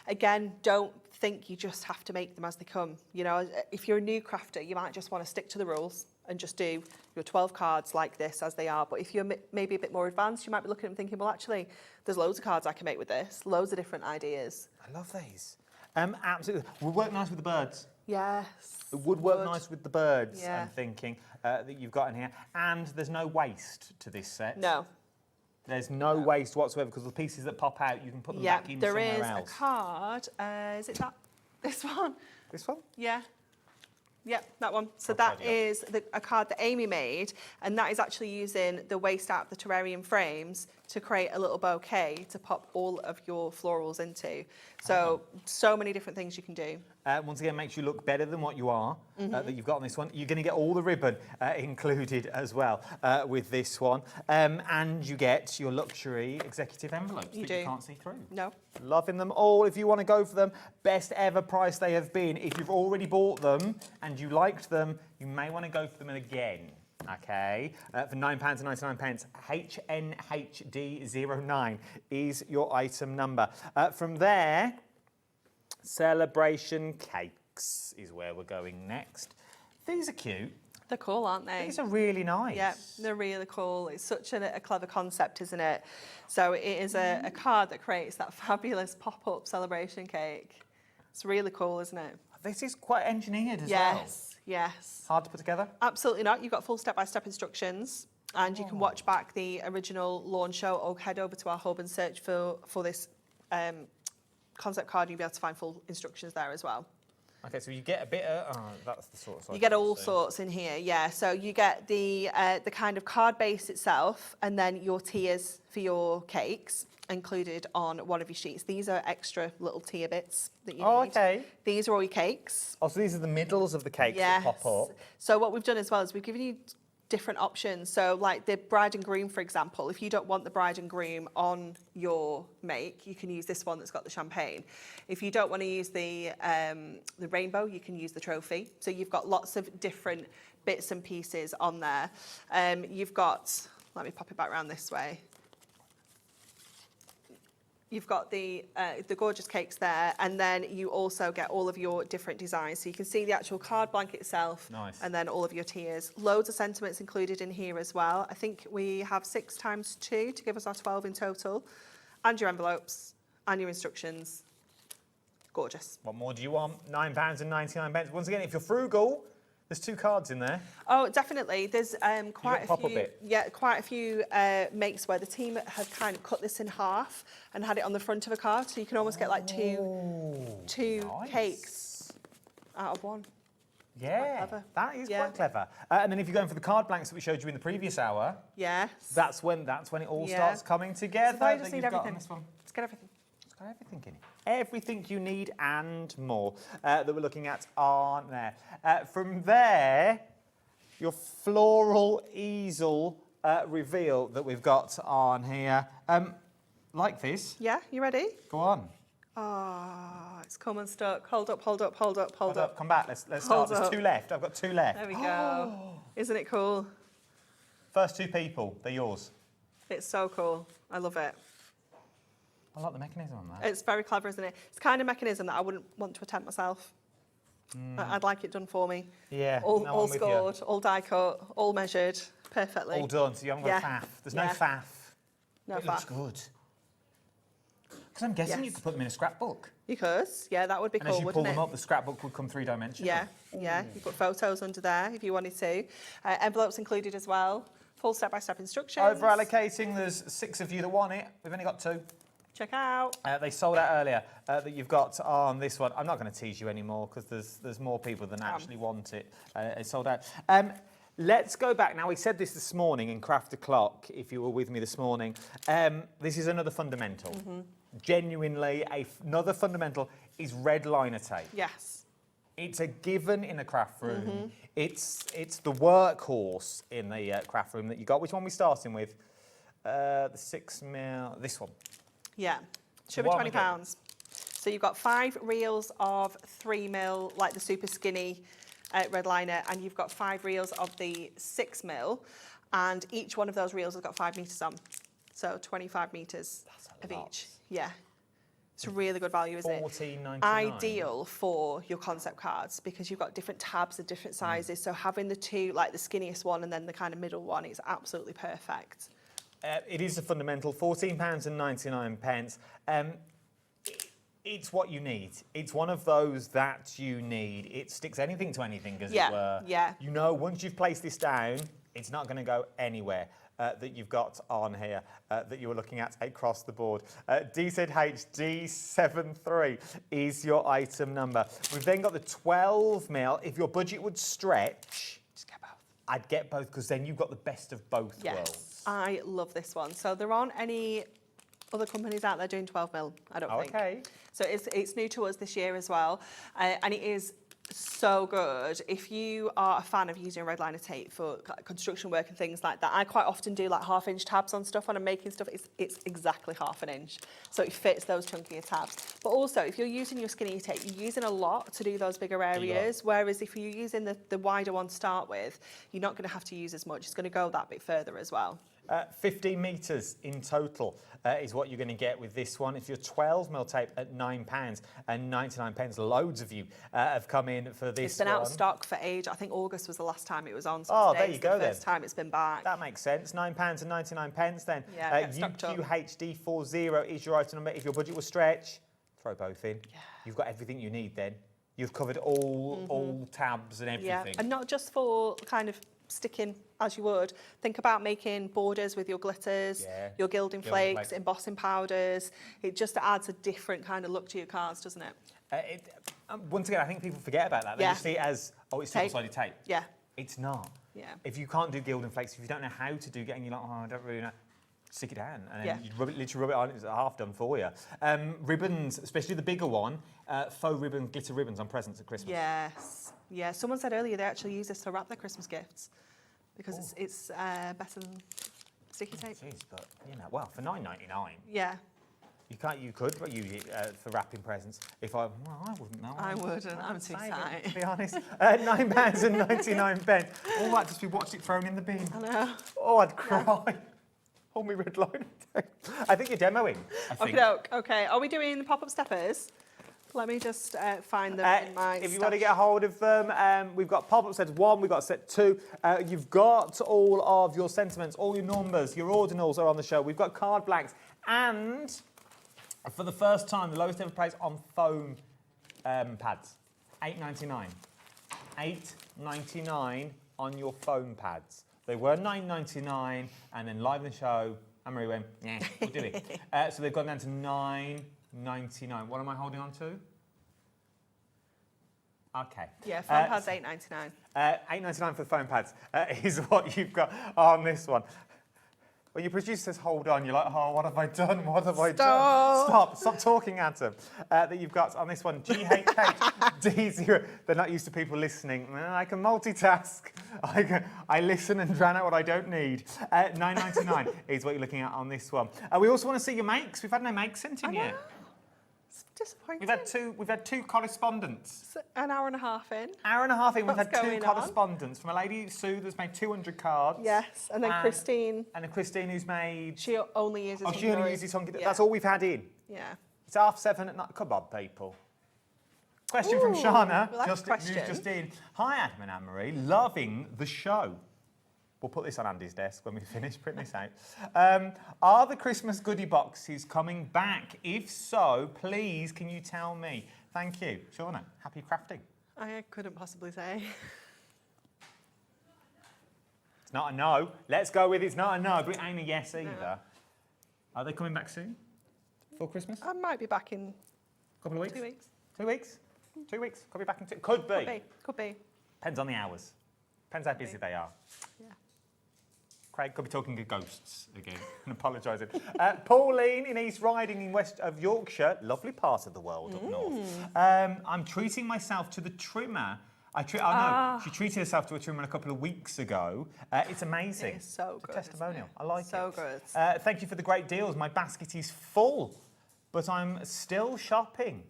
Again, don't think you just have to make them as they come. You know, if you're a new crafter, you might just want to stick to the rules and just do your 12 cards like this as they are. But if you're maybe a bit more advanced, you might be looking at them thinking, well, actually, there's loads of cards I can make with this, loads of different ideas. I love these. Absolutely. We work nice with the birds. Yes. It would work nice with the birds, Yeah. I'm thinking, that you've got in here. And there's no waste to this set. No. There's no waste whatsoever because the pieces that pop out, you can put them back in somewhere else. There is a card. Is it that? This one? This one? Yeah. Yep, that one. So that is a card that Amy made, and that is actually using the waste out of the terrarium frames to create a little bouquet to pop all of your florals into. So, so many different things you can do. Once again, makes you look better than what you are Mhm. that you've got on this one. You're going to get all the ribbon included as well with this one. And you get your luxury executive envelopes that you can't see through. No. Loving them all. If you want to go for them, best ever price they have been. If you've already bought them and you liked them, you may want to go for them again. Okay, for £9.99, HNHD09 is your item number. From there, celebration cakes is where we're going next. These are cute. They're cool, aren't they? These are really nice. Yeah, they're really cool. It's such a clever concept, isn't it? So it is a card that creates that fabulous pop-up celebration cake. It's really cool, isn't it? This is quite engineered as well. Yes, yes. Hard to put together? Absolutely not. You've got full step-by-step instructions, and you can watch back the original launch show or head over to our hub and search for this concept card. You'll be able to find full instructions there as well. Okay, so you get a bit of... Oh, that's the sort of... You get all sorts in here, yeah. So you get the kind of card base itself, and then your tiers for your cakes included on one of your sheets. These are extra little tier bits that you need. Okay. These are all your cakes. Oh, so these are the middles of the cakes that pop up. So what we've done as well is we've given you different options. So like the bride and groom, for example, if you don't want the bride and groom on your make, you can use this one that's got the champagne. If you don't want to use the rainbow, you can use the trophy. So you've got lots of different bits and pieces on there. You've got, let me pop it back around this way. You've got the gorgeous cakes there, and then you also get all of your different designs. So you can see the actual card blanket itself, and then all of your tiers. Loads of sentiments included in here as well. I think we have 6 times 2 to give us our 12 in total, and your envelopes, and your instructions. Gorgeous. What more do you want? £9.99. Once again, if you're frugal, there's 2 cards in there. Oh, definitely. There's quite a pop-up few. bit? Yeah, quite a few makes where the team have kind of cut this in half and had it on the front of a card, so you can almost get like two cakes out of one. Yeah, that is quite clever. And then if you're going for the card blanks that we showed you in the previous hour, yes, that's when it all starts coming together. So I just that need you've got on everything. this one. It's got everything. It's got everything in it. Everything you need and more that we're looking at on there. From there, your floral easel reveal that we've got on here. Like this. Yeah, you ready? Go on. Oh, it's come unstuck. Hold up, hold up, hold up, hold up. Come back. Let's Hold start. There's up. 2 left. I've got 2 left. There we go. Isn't it cool? First 2 people, they're yours. It's so cool. I love it. I like the mechanism on that. It's very clever, isn't it? It's the kind of mechanism that I wouldn't want to attempt myself. I'd like it done for me. Yeah, All, no, all I'm with you. scored, all die cut, all measured perfectly. All done, so you haven't got a faff. There's no faff. No it looks faff. good. Because I'm guessing you could put them in a scrapbook. You could, yeah, that would be And cool, as you pull wouldn't them it? up, the scrapbook would come 3-dimensional. Yeah, yeah. You put photos under there if you wanted to. Envelopes included as well. Full step-by-step instructions. Over allocating, there's 6 of you that want it. We've only got 2. Check out. They sold out earlier that you've got on this one. I'm not going to tease you anymore because there's more people than actually want it. It's sold out. Let's go back. Now, we said this morning in Craft O'Clock, if you were with me this morning. This is another fundamental. Genuinely, another fundamental is red liner tape. Yes. It's a given in the craft room. It's the workhorse in the craft room that you got. Which one are we starting with? The 6mm, this one. Yeah, should be What am I £20. So you've got 5 reels of 3mm, like the super skinny red liner, and you've got 5 reels of the 6mm, and each one of those reels has got 5 metres on. So 25 metres of each. Yeah. It's a really good value, isn't it? $14.99. Ideal for your concept cards because you've got different tabs of different sizes. So having the 2, like the skinniest one and then the kind of middle one, is absolutely perfect. It is a fundamental, £14.99. It's what you need. It's one of those that you need. It sticks anything to anything, as it were. Yeah. You know, once you've placed this down, it's not going to go anywhere. That you've got on here that you were looking at across the board. DZHD73 is your item number. We've then got the 12mm. If your budget would stretch, just get both. I'd get both because then you've got the best of both worlds. I love this one. So there aren't any other companies out there doing 12mm, I don't think. Okay. So it's new to us this year as well. And it is so good. If you are a fan of using red liner tape for construction work and things like that, I quite often do like 1/2 inch tabs on stuff when I'm making stuff. It's exactly 1/2 inch, so it fits those chunkier tabs. But also, if you're using your skinnier tape, you're using a lot to do those bigger areas, whereas if you're using the wider one to start with, you're not going to have to use as much. It's going to go that bit further as well. 15 metres in total is what you're going to get with this one. If you're 12mm tape at £9.99, loads of you have come in for this. It's been one. out of stock for age. I think August was the last time it was on. So Oh, there you go the then. first time it's been back. That makes sense. £9.99 then. Yeah, get stocked up. UQHD40 is your item number. If your budget will stretch, throw both in. Yeah. You've got everything you need then. You've covered all tabs and everything. Yeah, and not just for kind of sticking as you would. Think about making borders with your glitters, your gilding flakes, embossing powders. It just adds a different kind of look to your cards, doesn't it? Once again, I think people forget about that. They just see it as, oh, it's double-sided tape. Yeah. It's not. Yeah. If you can't do gilding flakes, if you don't know how to do it, and you're like, oh, I don't really know, stick it down. And then you literally rub it on, it's half done for you. Ribbons, especially the bigger one, faux ribbon, glitter ribbons on presents at Christmas. Yes. Yeah, someone said earlier they actually use this to wrap their Christmas gifts because it's better than sticky tape. It is, but, you know, well, for $9.99. Yeah. You could use it for wrapping presents. I wouldn't know. I wouldn't. I'm too tight. To be honest. £9.99. All that just be watched it thrown in the bin. I know. Oh, I'd cry. Hold me red line. I think you're demoing. Okay. Are we doing the pop-up steppers? Let me just find them in my If you want to get a hold of them, we've got pop-up set 1, we've got set 2. You've got all of your sentiments, all your numbers, your ordinals are on the show. We've got card blanks. And for the first time, the lowest ever price on foam pads. $8.99. $8.99 on your foam pads. They were $9.99, and then live in the show, Anne-Marie went, yeah, we'll do it. So they've gone down to $9.99. What am I holding on to? Okay. Yeah, foam pads $8.99. $8.99 for the foam pads is what you've got on this one. When your producer says, hold on, you're like, oh, what have I done? What have I done? Stop talking at them. That you've got on this one, GHHD0. They're not used to people listening. I can multitask. I listen and drown out what I don't need. $9.99 is what you're looking at on this one. We also want to see your makes. We've had no makes sent in yet. It's disappointing. We've had two correspondents. It's an hour and a half in. Hour and a half in, we've What's had two going correspondents from a lady, Sue, that's made 200 cards. Yes, and then Christine. And then Christine, who's made... She only uses Hunkydory. She only uses Hunkydory. Yeah. That's all we've had in. Yeah. It's 7:30 at night. Come on, people. Question from Shana, we like a question. who's just in. Hi, Adam and Anne-Marie. Loving the show. We'll put this on Andy's desk when we finish printing this out. Are the Christmas goodie boxes coming back? If so, please, can you tell me? Thank you. Shauna, happy crafting. I couldn't possibly say. It's not a no. Let's go with it's not a no, but it ain't a yes either. No. Are they coming back soon? For Christmas? I might be back in a couple of weeks. 2 weeks. 2 weeks? 2 weeks? Could be back in 2. Could be. Could be. Depends on the hours. Depends how busy they are. Yeah. Craig could be talking to ghosts again and apologising. Pauline in East Riding in west of Yorkshire, lovely part of the world up north. I'm treating myself to the trimmer. She treated herself to a trimmer a couple of weeks ago. It's amazing. It's so good. It's a testimonial. I like it. So good. Thank you for the great deals. My basket is full, but I'm still shopping.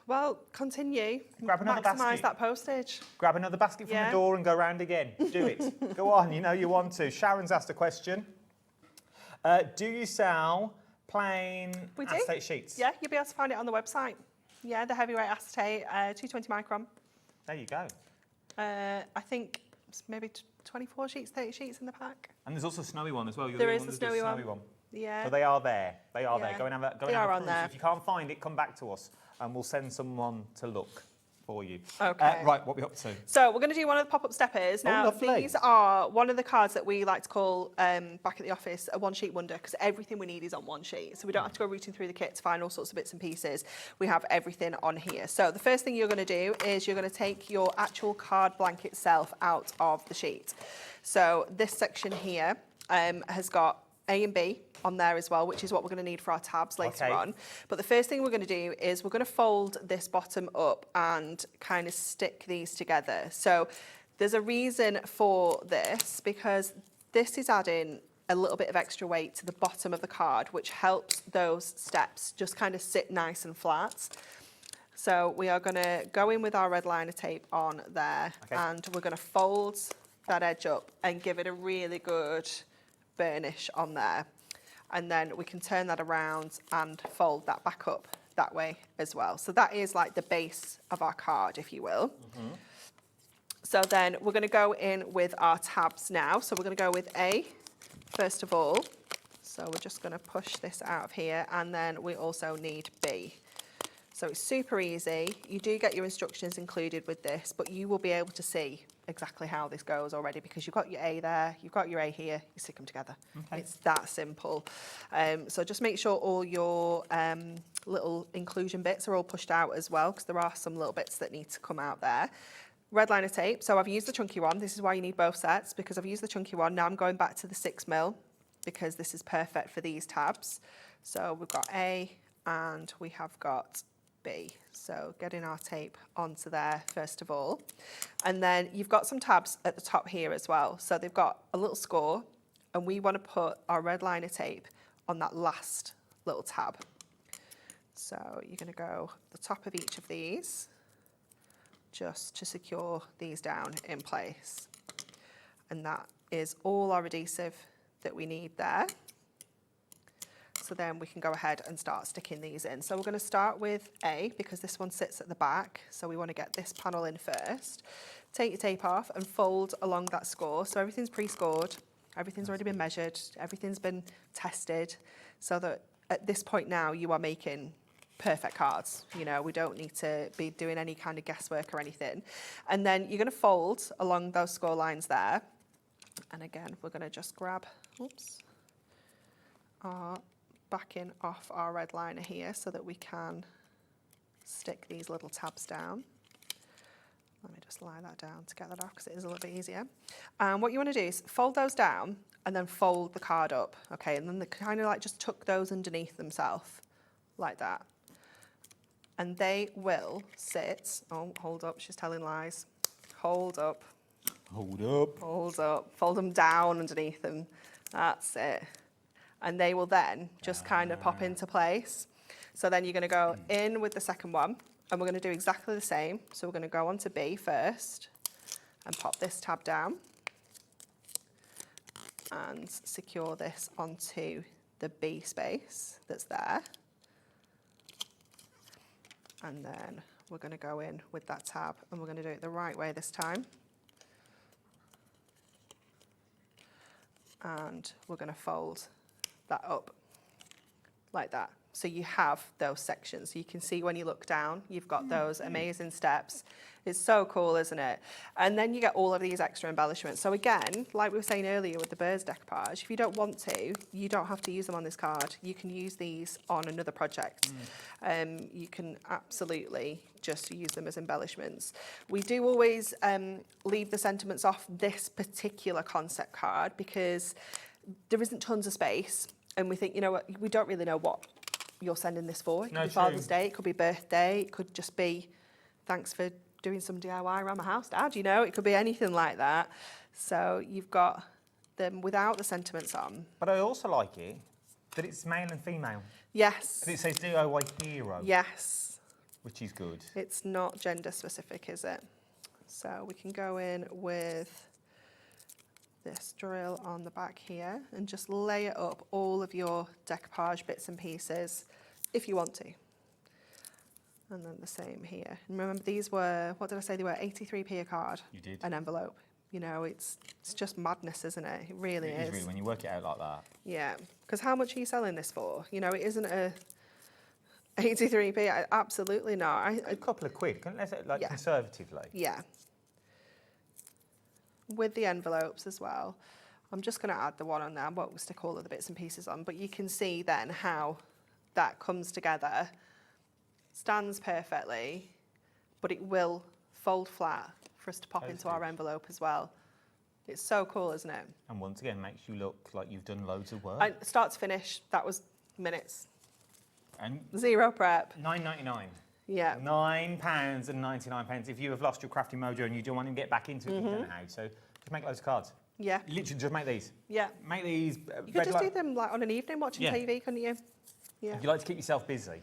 Well, continue. Grab another Maximise basket. that postage. Grab another basket from the door and go round again. Do it. Go on, you know you want to. Sharon's asked a question. Do you sell plain acetate sheets? Yeah, you'll be able to find it on the website. Yeah, the heavyweight acetate, 220 micron. There you go. I think it's maybe 24 sheets, 30 sheets in the pack. And there's also a snowy one as well. There is the snowy one. Yeah. So they are there. They are Yeah. there. Go and have a, They are on peruse. there. If you can't find it, come back to us and we'll send someone to look for you. Okay. Right, what are we up to? So we're going to do one of the pop-up steppers. Oh, Now, lovely. these are one of the cards that we like to call, back at the office, a one-sheet wonder, because everything we need is on one sheet. So we don't have to go rooting through the kit to find all sorts of bits and pieces. We have everything on here. So the first thing you're going to do is you're going to take your actual card blank itself out of the sheet. So this section here has got A and B on there as well, which is what we're going to need for our tabs later on. But the first thing we're going to do is we're going to fold this bottom up and kind of stick these together. So there's a reason for this, because this is adding a little bit of extra weight to the bottom of the card, which helps those steps just kind of sit nice and flat. So we are going to go in with our red liner tape on there, and we're going to fold that edge up and give it a really good burnish on there. And then we can turn that around and fold that back up that way as well. So that is like the base of our card, if you will. So then we're going to go in with our tabs now. So we're going to go with A first of all. So we're just going to push this out of here, and then we also need B. So it's super easy. You do get your instructions included with this, but you will be able to see exactly how this goes already, because you've got your A there, you've got your A here, you stick them together. It's that simple. So just make sure all your little inclusion bits are all pushed out as well, because there are some little bits that need to come out there. Red liner tape, so I've used the chunky one. This is why you need both sets, because I've used the chunky one. Now I'm going back to the 6mm, because this is perfect for these tabs. So we've got A and we have got B. So getting our tape onto there first of all. And then you've got some tabs at the top here as well. So they've got a little score, and we want to put our red liner tape on that last little tab. So you're going to go the top of each of these just to secure these down in place. And that is all our adhesive that we need there. So then we can go ahead and start sticking these in. So we're going to start with A, because this one sits at the back. So we want to get this panel in first. Take your tape off and fold along that score. So everything's pre-scored, everything's already been measured, everything's been tested, so that at this point now you are making perfect cards. You know, we don't need to be doing any kind of guesswork or anything. And then you're going to fold along those score lines there. And again, we're going to just grab, our backing off our red liner here so that we can stick these little tabs down. Let me just lie that down to get that off, because it is a little bit easier. And what you want to do is fold those down and then fold the card up, okay? And then they kind of like just tuck those underneath themselves like that. And they will sit, oh, hold up, she's telling lies. Hold up. Hold up. Hold up. Fold them down underneath them. That's it. And they will then just kind of pop into place. So then you're going to go in with the second one, and we're going to do exactly the same. So we're going to go on to B first and pop this tab down and secure this onto the B space that's there. And then we're going to go in with that tab, and we're going to do it the right way this time. And we're going to fold that up like that. So you have those sections. You can see when you look down, you've got those amazing steps. It's so cool, isn't it? And then you get all of these extra embellishments. So again, like we were saying earlier with the birds decoupage, if you don't want to, you don't have to use them on this card. You can use these on another project. You can absolutely just use them as embellishments. We do always leave the sentiments off this particular concept card, because there isn't tons of space, and we think, you know what, we don't really know what you're sending this for. It could be Father's Day, it could be birthday, it could just be thanks for doing some DIY around my house, Dad, you know, it could be anything like that. So you've got them without the sentiments on. But I also like it that it's male and female. Yes. And it says DIY Hero. Yes. Which is good. It's not gender specific, is it? So we can go in with this drill on the back here and just layer up all of your decoupage bits and pieces if you want to. And then the same here. And remember, these were, what did I say they were, 83p a card? You did. An envelope. You know, it's just madness, isn't it? It really is. It is really, when you work it out like that. Yeah, because how much are you selling this for? You know, it isn't a 83p. Absolutely not. A couple of quid, like yeah. conservatively. Yeah. With the envelopes as well. I'm just going to add the one on there. I won't stick all of the bits and pieces on, but you can see then how that comes together. Stands perfectly, but it will fold flat for us to pop into our envelope as well. It's so cool, isn't it? And once again, makes you look like you've done loads of work. And start to finish, that was minutes. And zero prep. £9.99. Yeah. £9.99. If you have lost your crafty mojo and you do want to get back into it, you don't know how. So just make loads of cards. Yeah. Literally, just make these. Yeah. Make these. You could just do them like on an evening watching TV, couldn't you? Yeah. If you like to keep yourself busy,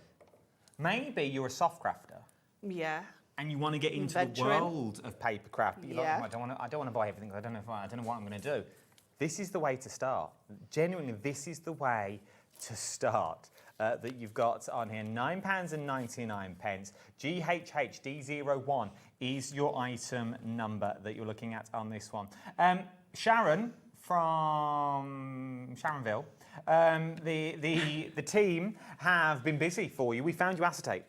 maybe you're a soft crafter. Yeah. And you want to get into the world of paper craft, but you're like, oh, I don't want to buy everything because I don't know what I'm going to do. This is the way to start. Genuinely, this is the way to start. That you've got on here, £9.99. GHHD01 is your item number that you're looking at on this one. Sharon from Sharonville, the team have been busy for you. We found you acetate.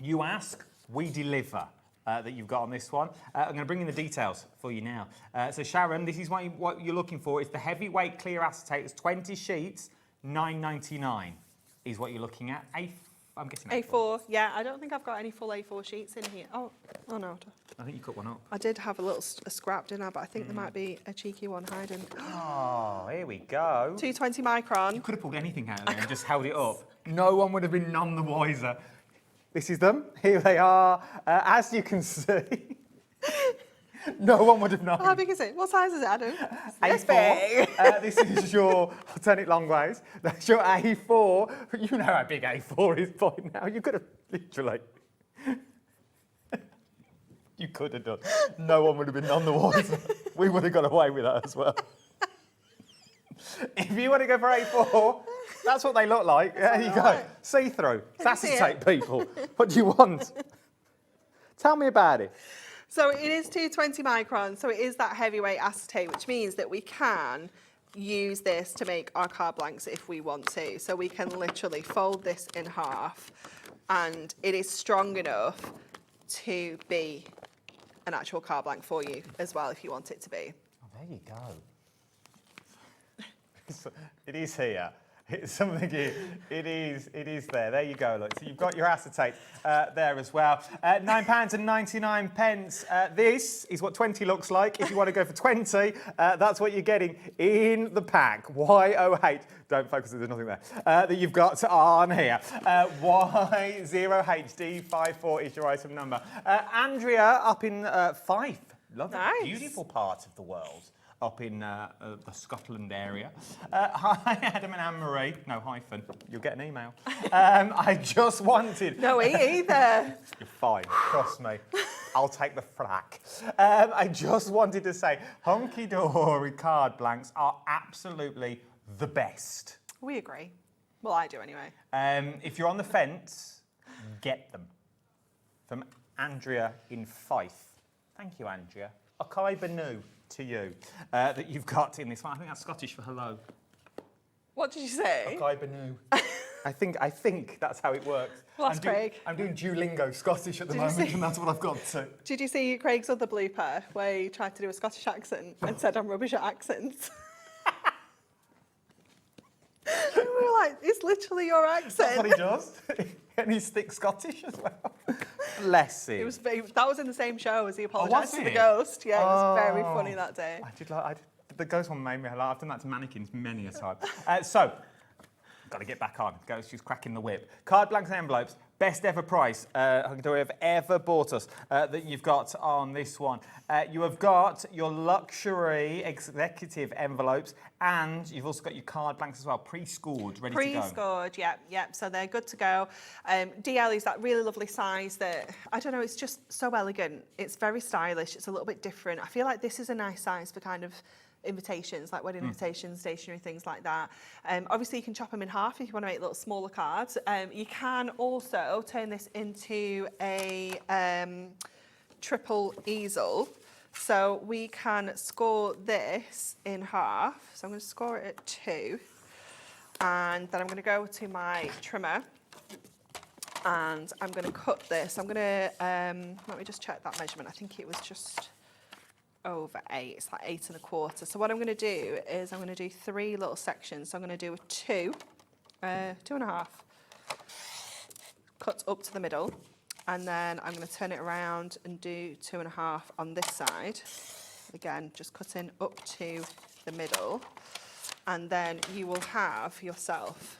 You ask, we deliver. That you've got on this one. I'm going to bring in the details for you now. So Sharon, this is what you're looking for. It's the heavyweight clear acetate. It's 20 sheets, £9.99 is what you're looking at. I'm guessing A4. Yeah, I don't think I've got any full A4 sheets in here. Oh no. I think you cut one up. I did have a scrap, didn't I? But I think there might be a cheeky one hiding. Oh, here we go. 220 micron. You could have pulled anything out of there and just held it up. No one would have been none the wiser. This is them. Here they are. As you can see, no one would have known. How big is it? What size is it, Adam? A4. This is your, I'll turn it long ways. That's your A4. You know how big A4 is by now. You could have literally. You could have done. No one would have been none the wiser. We would have got away with that as well. If you want to go for A4, that's what they look like. There you go. See-through. It's acetate, people. What do you want? Tell me about it. So it is 220 microns, so it is that heavyweight acetate, which means that we can use this to make our card blanks if we want to. So we can literally fold this in half, and it is strong enough to be an actual card blank for you as well if you want it to be. Oh, there you go. It is here. It's something here. It is there. There you go. Look, so you've got your acetate there as well. £9.99. This is what 20 looks like. If you want to go for 20, that's what you're getting in the pack. Y08. Don't focus. There's nothing there. That you've got on here. Y0HD54 is your item number. Andrea up in Fife. Lovely, nice. Beautiful part of the world. Up in the Scotland area. Hi, Adam and Anne-Marie. No hyphen. You'll get an email. I just wanted... No, E either. You're fine. Trust me. I'll take the flak. I just wanted to say, Hunkydory card blanks are absolutely the best. We agree. Well, I do anyway. If you're on the fence, get them. From Andrea in Fife. Thank you, Andrea. Akai Banu. To you, that you've got in this one. I think that's Scottish for hello. What did you say? Akai Banu. I think that's how it works. Well, that's Craig. I'm doing Duolingo Scottish at the moment, and that's what I've got to. Did you see Craig's other blooper where he tried to do a Scottish accent and said I'm rubbish at accents? We were like, it's literally your accent. That's what he does. And he's thick Scottish as well. Bless him. That was in the same show as he apologised to the ghost. Yeah, it was very funny that day. The ghost one made me laugh. I've done that to mannequins many a time. So, got to get back on. Ghost, she's cracking the whip. Card blanks and envelopes. Best ever price Hunkydory have ever bought us that you've got on this one. You have got your luxury executive envelopes, and you've also got your card blanks as well, pre-scored, ready to go. Pre-scored, yep. So they're good to go. DL is that really lovely size that, I don't know, it's just so elegant. It's very stylish. It's a little bit different. I feel like this is a nice size for kind of invitations, like wedding invitations, stationery, things like that. Obviously, you can chop them in half if you want to make little smaller cards. You can also turn this into a triple easel. So we can score this in half. So I'm going to score it at 2. And then I'm going to go to my trimmer and I'm going to cut this. I'm going to, let me just check that measurement. I think it was just over 8. It's like 8 1/4. So what I'm going to do is I'm going to do 3 little sections. So I'm going to do a 2, 2 1/2, cut up to the middle. And then I'm going to turn it around and do 2 1/2 on this side. Again, just cutting up to the middle. And then you will have yourself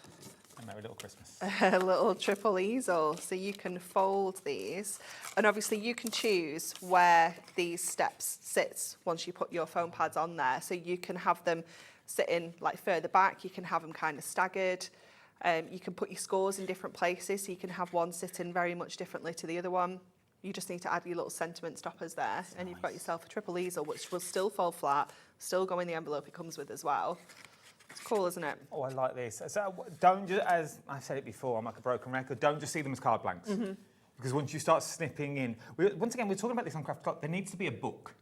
a Merry Little Christmas. A little triple easel. So you can fold these. And obviously you can choose where these steps sit once you put your foam pads on there. So you can have them sitting like further back. You can have them kind of staggered. You can put your scores in different places, so you can have one sitting very much differently to the other one. You just need to add your little sentiment stoppers there, and you've got yourself a triple easel, which will still fold flat, still go in the envelope it comes with as well. It's cool, isn't it? Oh, I like this. So don't just, as I've said it before, I'm like a broken record, don't just see them as card blanks. Because once you start snipping in, once again, we're talking about this on Craft Clock, there needs to be a book.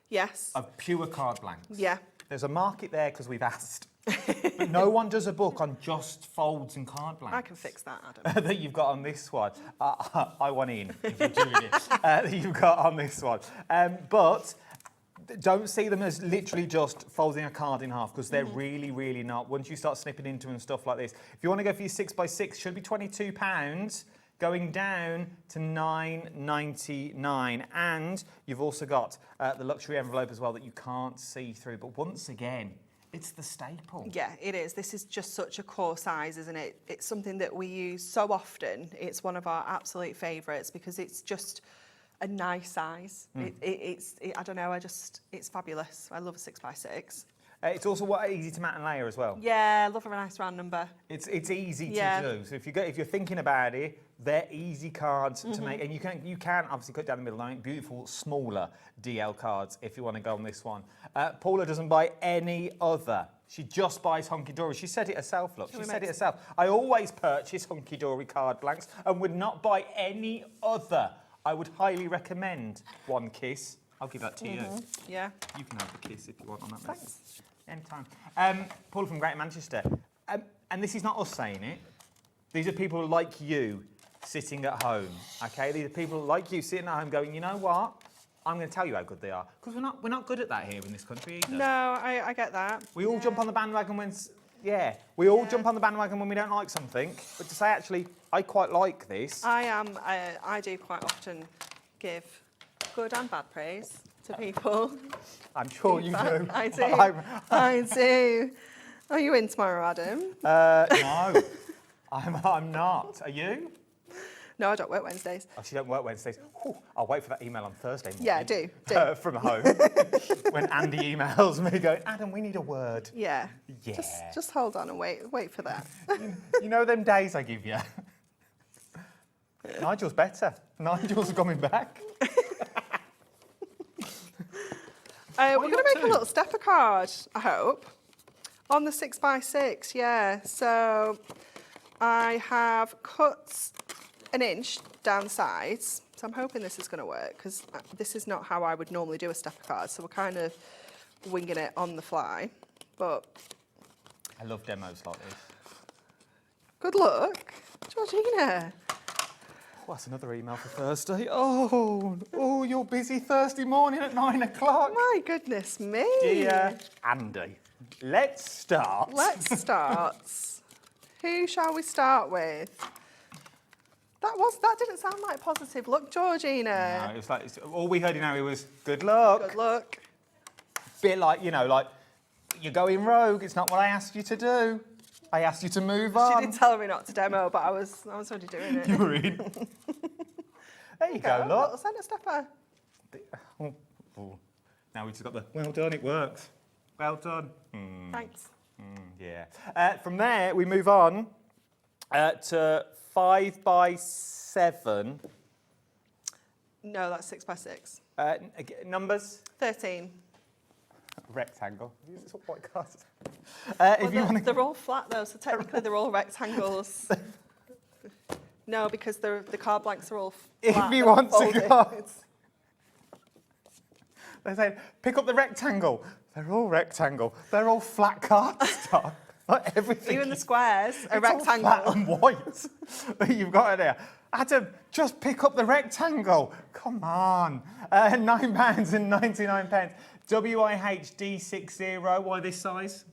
Yes. Of pure card blanks. Yeah. There's a market there because we've asked. But no one does a book on just folds and card blanks. I can fix that, Adam. That you've got on this one. I want in, if you're doing it. That you've got on this one. But don't see them as literally just folding a card in half, because they're really, really not. Once you start snipping into and stuff like this, if you want to go for your 6x6, should be £22, going down to £9.99. And you've also got the luxury envelope as well that you can't see through. But once again, it's the staple. Yeah, it is. This is just such a core size, isn't it? It's something that we use so often. It's one of our absolute favourites because it's just a nice size. I don't know, it's fabulous. I love a 6x6. It's also easy to mat and layer as well. Yeah, I love a nice round number. It's easy to do. So if you're thinking about it, they're easy cards to make, and you can obviously cut down the middle and make beautiful smaller DL cards if you want to go on this one. Paula doesn't buy any other. She just buys Hunkydory. She said it herself. Look, she said it herself. I always purchase Hunkydory card blanks and would not buy any other. I would highly recommend One Kiss. I'll give that to you. Yeah. You can have the kiss if you want on that. Thanks. Anytime. Paul from Greater Manchester. And this is not us saying it. These are people like you sitting at home, okay? These are people like you sitting at home going, you know what? I'm going to tell you how good they are. Because we're not good at that here in this country either. No, I get that. We all jump on the bandwagon when... we all jump on the bandwagon when we don't like something. But to say, actually, I quite like this. I do quite often give good and bad praise to people. I'm sure you do. I do. I do. Are you in tomorrow, Adam? No, I'm not. Are you? No, I don't work Wednesdays. Oh, she don't work Wednesdays. Whew, I'll wait for that email on Thursday morning. Yeah, do. From home. When Andy emails me going, Adam, we need a word. Yeah. Yeah. Just hold on and wait for that. You know them days I give you? Nigel's better. Nigel's coming back. We're going to make a little stepper card, I hope, on the 6x6, yeah. So I have cut 1 inch down the sides. So I'm hoping this is going to work, because this is not how I would normally do a stepper card. So we're kind of winging it on the fly. But I love demos like this. Good luck, Georgina. Oh, that's another email for Thursday. Oh, you're busy Thursday morning at 9 o'clock. My goodness me. Dear Andy, let's start. Let's start. Who shall we start with? That didn't sound like positive. Look, Georgina. No, it was like, all we heard in Harry was, good luck. Good luck. Bit like, like, you're going rogue. It's not what I asked you to do. I asked you to move on. She did tell me not to demo, but I was already doing it. You were in. There you go, look. Little centre stepper. Oh. Now we've just got the, well done, it works. Well done. Thanks. Yeah. From there, we move on to 5x7. No, that's 6x6. Numbers? 13. Rectangle. These are white cards. They're all flat though, so technically they're all rectangles. No, because the card blanks are all flat. If you want to go, They say, pick up the rectangle. They're all rectangle. They're all flat cardstock. Like everything. Even the squares are It's all rectangle. flat and white that you've got in there. Adam, just pick up the rectangle. Come on. £9.99. WIHD60. Why this size?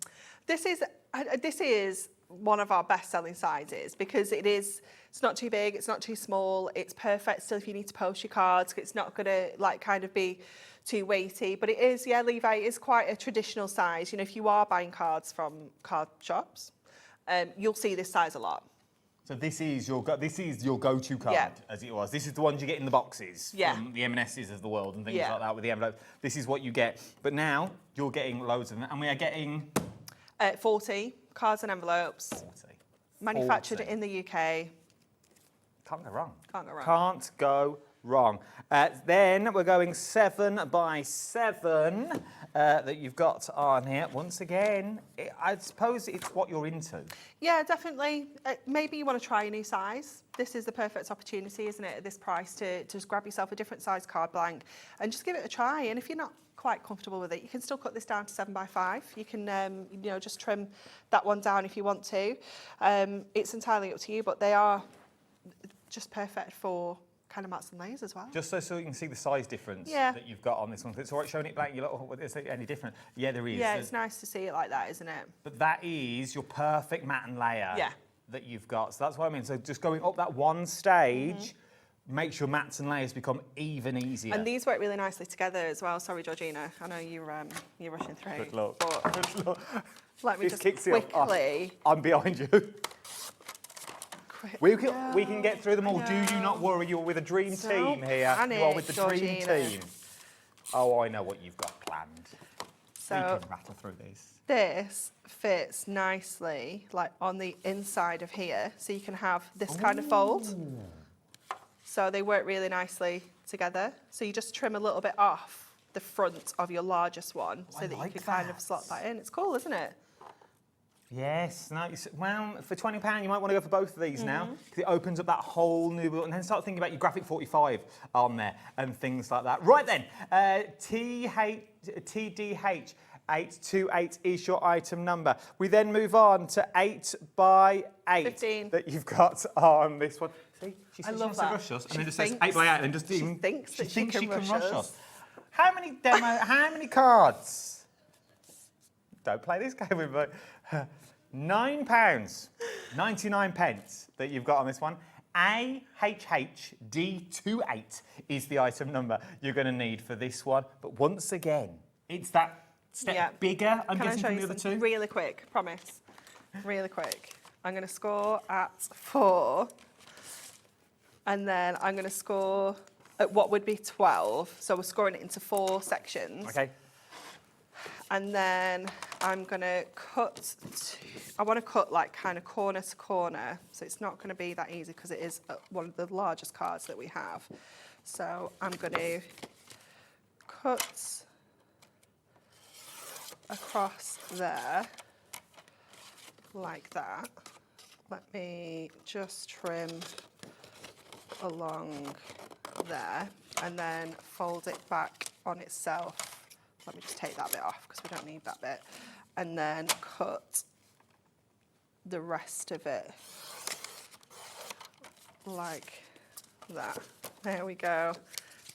This is one of our best-selling sizes because it's not too big, it's not too small, it's perfect still if you need to post your cards. It's not going to like kind of be too weighty, but it is, yeah, Levi, it is quite a traditional size. You know, if you are buying cards from card shops, you'll see this size a lot. So this is your go-to card, as it was. This is the ones you get in the boxes from the M&S's of the world and things like that with the envelopes. This is what you get. But now you're getting loads of them, and we are getting 40 cards and envelopes. 40. Manufactured in the UK. Can't go wrong. Can't go wrong. Can't go wrong. Then we're going 7 by 7 that you've got on here. Once again, I suppose it's what you're into. Yeah, definitely. Maybe you want to try a new size. This is the perfect opportunity, isn't it, at this price to just grab yourself a different size card blank and just give it a try. And if you're not quite comfortable with it, you can still cut this down to 7 by 5. You can, you know, just trim that one down if you want to. It's entirely up to you, but they are just perfect for kind of mats and layers as well. Just so you can see the size difference that you've got on this one. It's all right showing it blank. You're like, oh, is it any different? Yeah, there is. Yeah, it's nice to see it like that, isn't it? But that is your perfect mat and layer that you've got. So that's what I mean. So just going up that one stage makes your mats and layers become even easier. And these work really nicely together as well. Sorry, Georgina. I know you're rushing through. Good luck. But Good luck. let me This just kicks it off. quickly. I'm behind you. We can get through them all. Do you not worry? You're with a dream team here. You are with the dream team. Oh, I know what you've got planned. So we can rattle through these. This fits nicely, like on the inside of here, so you can have this kind of fold. So they work really nicely together. So you just trim a little bit off the front of your largest one, so that you can kind of slot that in. It's cool, isn't it? Yes, nice. Well, for £20, you might want to go for both of these now, because it opens up that whole new world, and then start thinking about your graphic 45 on there and things like that. Right then, TDH 828 is your item number. We then move on to 8 by 8 15. that you've got on this one. See, she I says love she wants to rush us, and then just says 8 by 8, and then just she thinks she can rush us. How many cards? Don't play this game with me. £9.99 that you've got on this one. AHHD28 is the item number you're going to need for this one. But once again, it's that step bigger, I'm guessing, from the other two. Really quick, promise. Really quick. I'm going to score at 4. And then I'm going to score at what would be 12. So we're scoring it into 4 sections. Okay. And then I'm going to cut, I want to cut like kind of corner to corner. So it's not going to be that easy because it is one of the largest cards that we have. So I'm going to cut across there like that. Let me just trim along there and then fold it back on itself. Let me just take that bit off because we don't need that bit. And then cut the rest of it like that. There we go.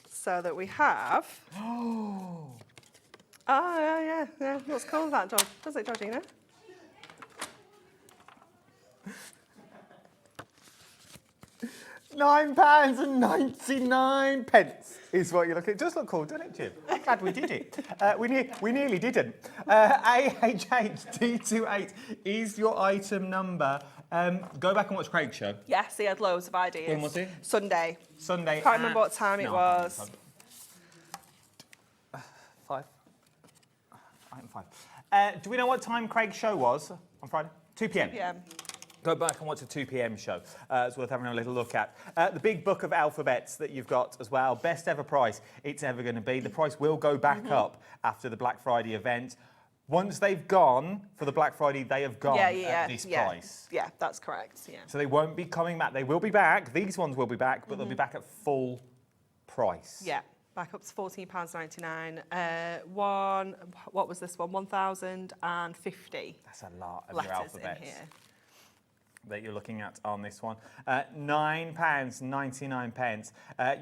So that we have... Oh, yeah. What's called that, George? Does it, Georgina? £9.99 is what you're looking at. It does look cool, doesn't it, Jim? I'm glad we did it. We nearly didn't. AHHD28 is your item number. Go back and watch Craig's show. Yes, he had loads of ideas. When was it? Sunday. Sunday. Can't remember what time it was. 5. Item 5. Do we know what time Craig's show was on Friday? 2 p.m. 2 p.m. Go back and watch the 2 p.m. show. It's worth having a little look at. The big book of alphabets that you've got as well. Best ever price it's ever going to be. The price will go back up after the Black Friday event. Once they've gone for the Black Friday, they have gone at this price. Yeah, that's correct. Yeah. So they won't be coming back. They will be back. These ones will be back, but they'll be back at full price. Yeah. back up to £14.99. What was this one? 1,050. That's a lot of letters your alphabets in here. that you're looking at on this one. £9.99.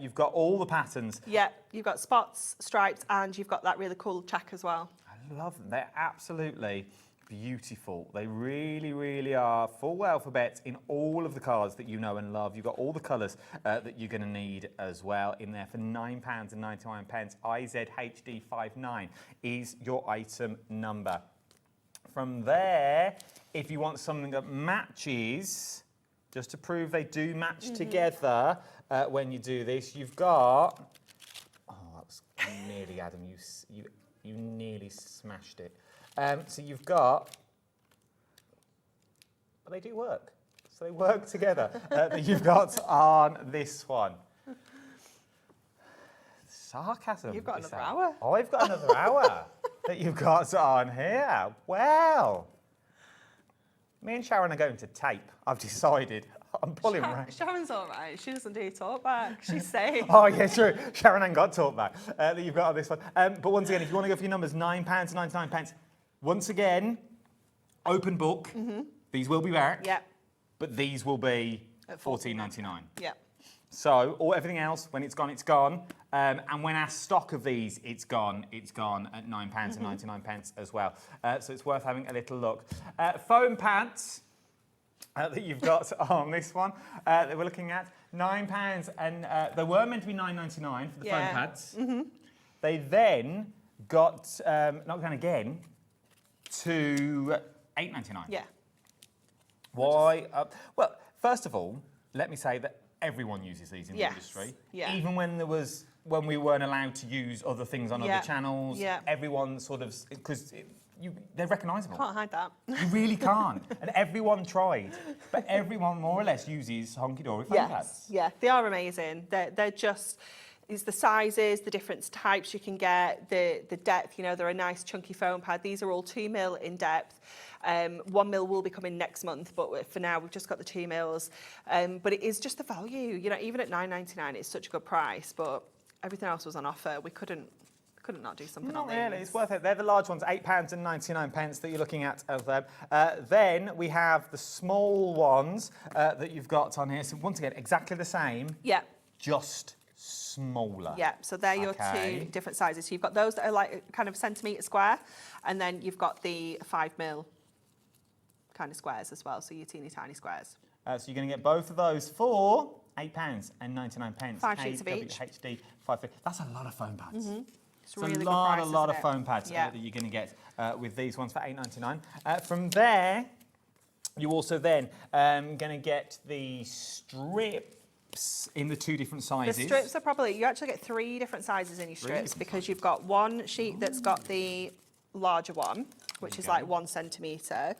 You've got all the patterns. Yeah, you've got spots, stripes, and you've got that really cool check as well. I love them. They're absolutely beautiful. They really, really are full alphabets in all of the cards that you know and love. You've got all the colours that you're going to need as well in there for £9.99. IZHD59 is your item number. From there, if you want something that matches, just to prove they do match together when you do this, you've got... Oh, that was nearly, Adam, you nearly smashed it. So you've got... But they do work. So they work together. That you've got on this one. Sarcasm. You've got another hour. Oh, I've got another hour that you've got on here. Well, me and Sharon are going to tape. I've decided. I'm pulling right. Sharon's all right. She doesn't do talk back. She's safe. Oh, yeah, true. Sharon ain't got talk back that you've got on this one. But once again, if you want to go for your numbers, £9.99. Once again, open book. These will be back. Yeah. But these will be $14.99. Yeah. So, or everything else, when it's gone, it's gone. And when our stock of these, it's gone at £9.99 as well. So it's worth having a little look. Foam pads that you've got on this one, that we're looking at, £9, and they were meant to be $9.99 for the foam pads. They then got knocked down again to $8.99. Yeah. Why? Well, first of all, let me say that everyone uses these in the industry. Yeah. Even when we weren't allowed to use other things on other channels, everyone sort of, because they're recognisable. Can't hide that. You really can't. And everyone tried. But everyone more or less uses Hunkydory foam pads. Yeah, they are amazing. They're just... It's the sizes, the different types you can get, the depth, you know, they're a nice chunky foam pad. These are all 2 mil in depth. 1 mil will be coming next month, but for now we've just got the 2 mils. But it is just the value, you know, even at £9.99 it's such a good price, but everything else was on offer. We couldn't not do something on these. Not really, it's worth it. They're the large ones, £8.99 that you're looking at of them. Then we have the small ones that you've got on here. So once again, exactly the same. Yeah. Just smaller. Yeah, so they're your two different sizes. So you've got those that are like kind of centimetre square, and then you've got the 5 mil kind of squares as well, so your teeny tiny squares. So you're going to get both of those for £8.99. 5 sheets of each. HD 550. That's a lot of foam pads. It's really a lot of foam pads that you're going to get with these ones for £8.99. From there, you also then going to get the strips in the 2 different sizes. The strips are probably, you actually get 3 different sizes in your strips because you've got one sheet that's got the larger one, which is like 1 centimetre.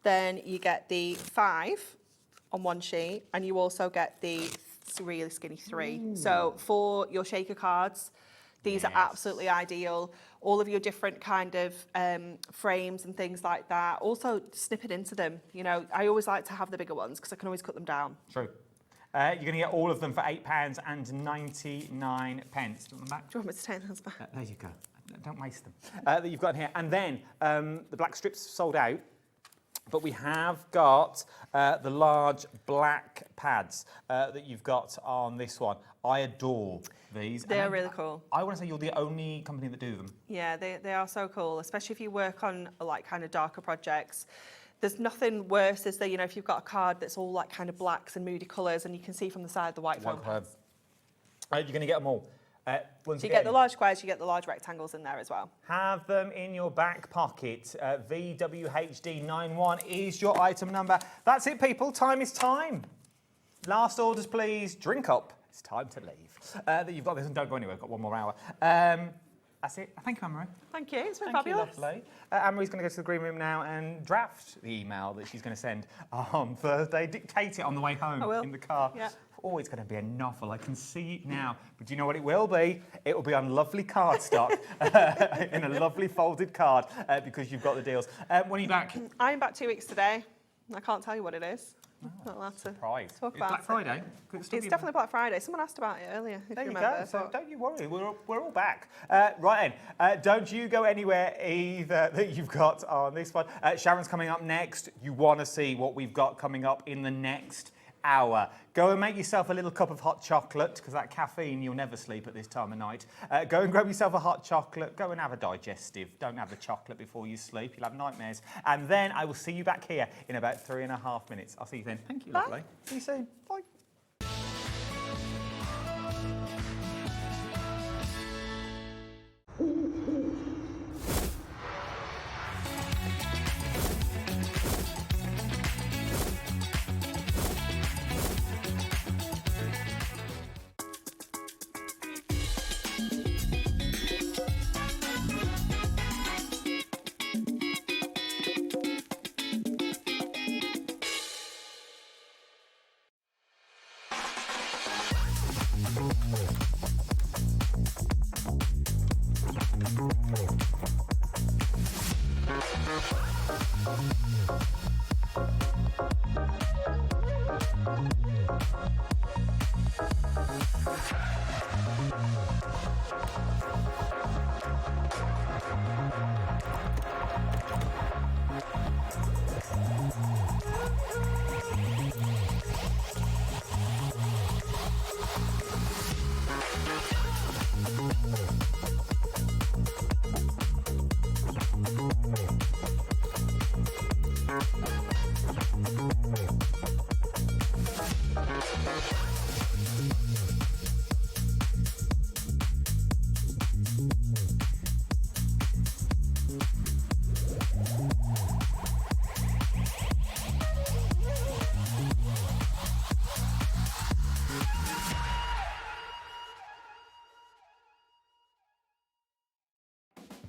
Then you get the 5 on one sheet, and you also get the really skinny 3. Ooh. So for your shaker cards, these are absolutely ideal. All of your different kind of frames and things like that. Also snip it into them. You know, I always like to have the bigger ones because I can always cut them down. True. You're going to get all of them for £8.99. Do you want them back? Do you want me to take those back? There you go. Don't waste them. That you've got here. And then the black strips sold out. But we have got the large black pads that you've got on this one. I adore these. They are really cool. I want to say you're the only company that do them. Yeah, they are so cool, especially if you work on like kind of darker projects. There's nothing worse as you know, if you've got a card that's all like kind of blacks and moody colours and you can see from the side the white foam pads. You're going to get them all. So you get the large squares, you get the large rectangles in there as well. Have them in your back pocket. VWHD91 is your item number. That's it, people. Time is time. Last orders, please. Drink up. It's time to leave. You've got this, and don't go anywhere. We've got 1 more hour. That's it. Thank you, Anne-Marie. Thank you. It's been Thank fabulous. You, lovely. Anne-Marie's going to go to the green room now and draft the email that she's going to send on Thursday. Dictate it on the way home in the car. Yeah. Oh, it's going to be a novel. I can see it now. But do you know what it will be? It will be on lovely cardstock in a lovely folded card because you've got the deals. When are you back? I'm back 2 weeks today. I can't tell you what it is. Not allowed to Surprise. talk It's about Black it. Friday. Could it still It's be- definitely Black Friday. Someone asked about it earlier, if There you you remember. go. So but- don't you worry, we're all back. Right then, don't you go anywhere either that you've got on this one. Sharon's coming up next. You want to see what we've got coming up in the next hour. Go and make yourself a little cup of hot chocolate, because that caffeine, you'll never sleep at this time of night. Go and grab yourself a hot chocolate. Go and have a digestive. Don't have the chocolate before you sleep. You'll have nightmares. And then I will see you back here in about 3.5 minutes. I'll see you then. Thank you, lovely. See you soon. Bye.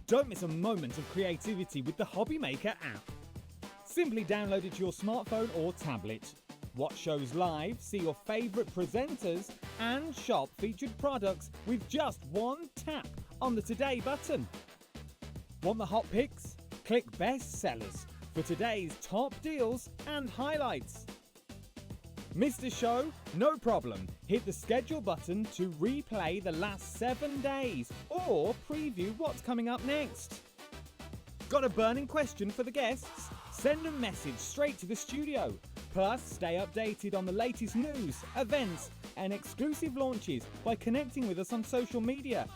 Don't miss a moment of creativity with the HobbyMaker app. Simply download it to your smartphone or tablet. Watch shows live, see your favourite presenters, and shop featured products with just one tap on the Today button. Want the hot picks? Click Best Sellers for today's top deals and highlights. Missed a show? No problem. Hit the schedule button to replay the last 7 days or preview what's coming up next. Got a burning question for the guests? Send a message straight to the studio. Plus, stay updated on the latest news, events, and exclusive launches by connecting with us on social media.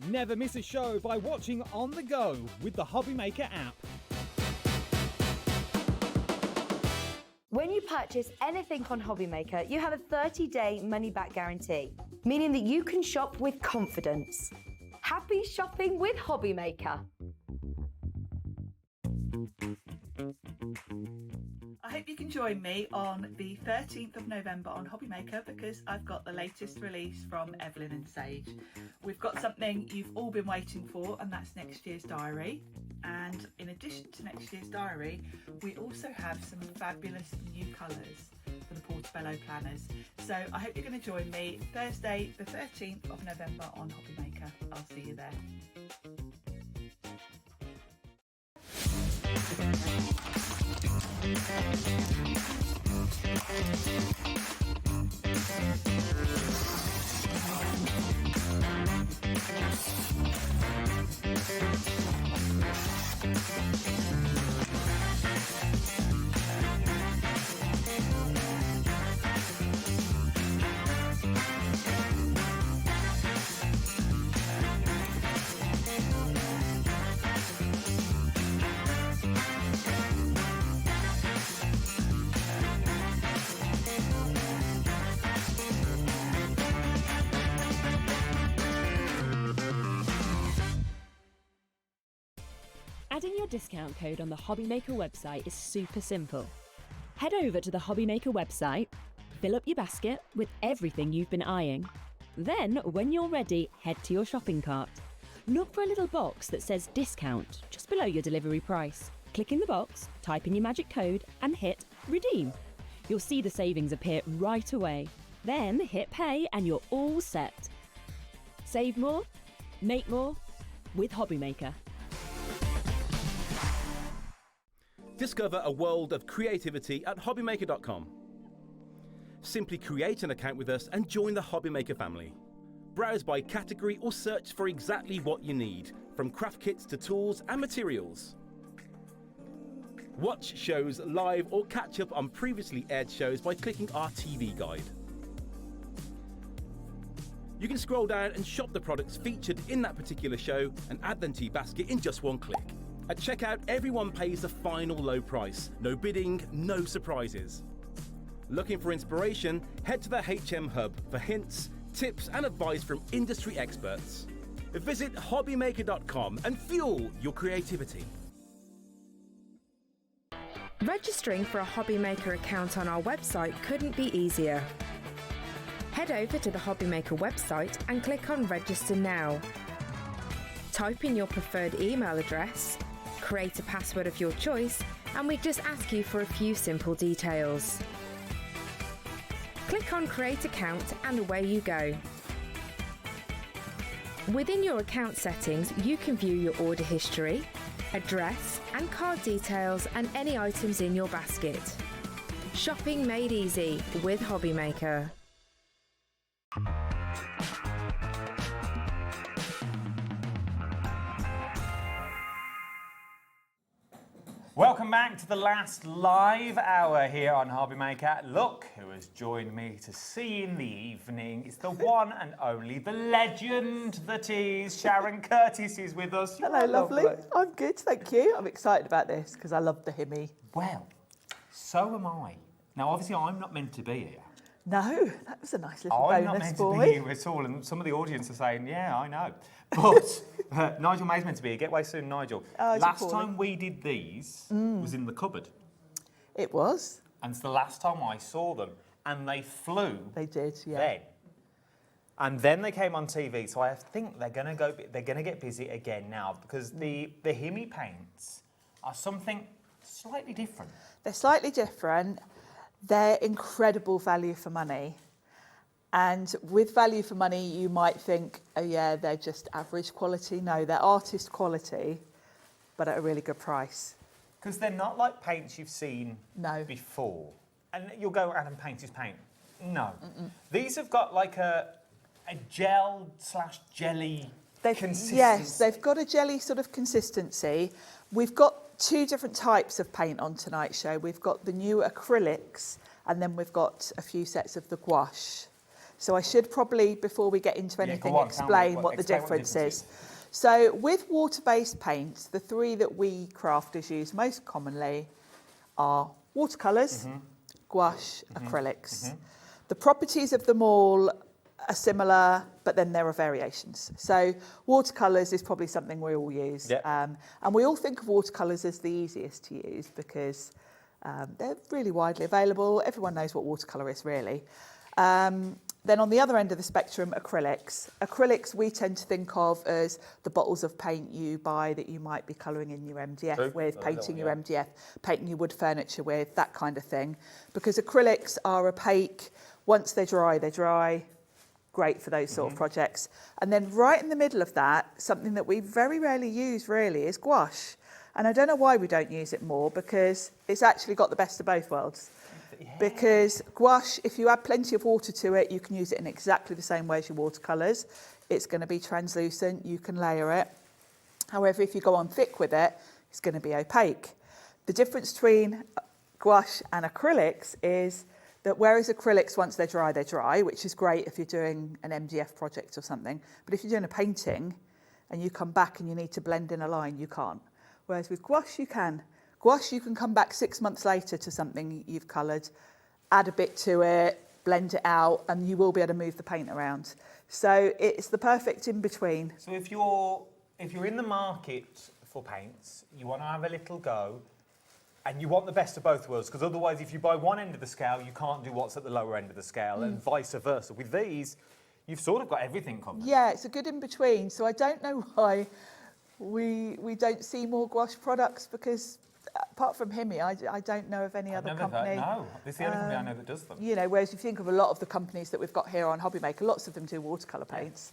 Never miss a show by watching on the go with the HobbyMaker app. When you purchase anything on HobbyMaker, you have a 30-day money-back guarantee, meaning that you can shop with confidence. Happy shopping with HobbyMaker. I hope you can join me on the 13th of November on HobbyMaker, because I've got the latest release from Evelyn and Sage. We've got something you've all been waiting for, and that's next year's diary. And in addition to next year's diary, we also have some fabulous new colours for the Portobello planners. So I hope you're going to join me Thursday the 13th of November on HobbyMaker. I'll see you there. Adding your discount code on the HobbyMaker website is super simple. Head over to the HobbyMaker website, fill up your basket with everything you've been eyeing. Then, when you're ready, head to your shopping cart. Look for a little box that says discount just below your delivery price. Click in the box, type in your magic code and hit redeem. You'll see the savings appear right away. Then hit pay and you're all set. Save more, make more with HobbyMaker. Discover a world of creativity at HobbyMaker.com. Simply create an account with us and join the HobbyMaker family. Browse by category or search for exactly what you need, from craft kits to tools and materials. Watch shows live or catch up on previously aired shows by clicking our TV guide. You can scroll down and shop the products featured in that particular show and add them to your basket in just one click. At checkout, everyone pays the final low price. No bidding, no surprises. Looking for inspiration? Head to the HM Hub for hints, tips and advice from industry experts. Visit HobbyMaker.com and fuel your creativity. Registering for a HobbyMaker account on our website couldn't be easier. Head over to the HobbyMaker website and click on Register Now. Type in your preferred email address, create a password of your choice, and we just ask you for a few simple details. Click on Create Account and away you go. Within your account settings, you can view your order history, address and card details and any items in your basket. Shopping made easy with HobbyMaker. Welcome back to the last live hour here on HobbyMaker. Look who has joined me to see in the evening. It's the one and only, the legend that is Sharon Curtis is with us. Hello, lovely. I'm good, thank you. I'm excited about this because I love the HIMI. Well, so am I. Now, obviously, I'm not meant to be here. No, that was a nice little I'm bonus not meant for to me. be here at all, and some of the audience are saying, yeah, I know. But Nigel May's meant to be here. Get away soon, Nigel. Oh, last time we did these was in the cupboard. It was. And it's the last time I saw them, and they flew. They did, yeah. Then. And then they came on TV, so I think they're going to go. They're going to get busy again now because the HIMI paints are something slightly different. They're slightly different. They're incredible value for money. And with value for money, you might think, oh yeah, they're just average quality. No, they're artist quality, but at a really good price. Because they're not like paints you've seen before. And you'll go around and paint is paint. No. These have got like a gel/jelly consistency. Yes, they've got a jelly sort of consistency. We've got two different types of paint on tonight's show. We've got the new acrylics, and then we've got a few sets of the gouache. So I should probably, before we get into anything, explain what the difference is. So with water-based paints, the three that we crafters use most commonly are watercolours, gouache, acrylics. The properties of them all are similar, but then there are variations. So watercolours is probably something we all use. And we all think of watercolours as the easiest to use because they're really widely available. Everyone knows what watercolour is, really. Then on the other end of the spectrum, acrylics. Acrylics we tend to think of as the bottles of paint you buy that you might be colouring in your MDF with, painting your MDF, painting your wood furniture with, that kind of thing. Because acrylics are opaque. Once they're dry. Great for those sort of projects. And then right in the middle of that, something that we very rarely use really is gouache. And I don't know why we don't use it more because it's actually got the best of both worlds. Because gouache, if you add plenty of water to it, you can use it in exactly the same way as your watercolours. It's going to be translucent, you can layer it. However, if you go on thick with it, it's going to be opaque. The difference between gouache and acrylics is that whereas acrylics, once they're dry, which is great if you're doing an MDF project or something, but if you're doing a painting and you come back and you need to blend in a line, you can't. Whereas with gouache, you can. Gouache, you can come back 6 months later to something you've coloured, add a bit to it, blend it out, and you will be able to move the paint around. So it's the perfect in-between. So if you're in the market for paints, you want to have a little go, and you want the best of both worlds, because otherwise if you buy one end of the scale, you can't do what's at the lower end of the scale, and vice versa. With these, you've sort of got everything covered. Yeah, it's a good in-between. So I don't know why we don't see more gouache products, because apart from HIMI, I don't know of any other company. No, this is the only company I know that does them. You know, whereas if you think of a lot of the companies that we've got here on HobbyMaker, lots of them do watercolour paints.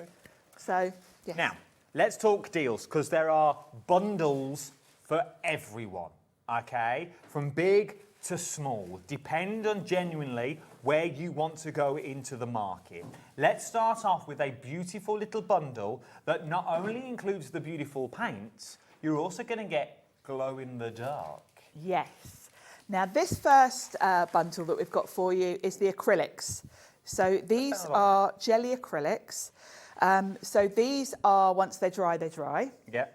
So, yes. Now, let's talk deals, because there are bundles for everyone. okay? From big to small, depend on genuinely where you want to go into the market. Let's start off with a beautiful little bundle that not only includes the beautiful paints, you're also going to get glow in the dark. Yes. Now this first bundle that we've got for you is the acrylics. So these are jelly acrylics. So these are, once they're dry, they're dry. Yeah.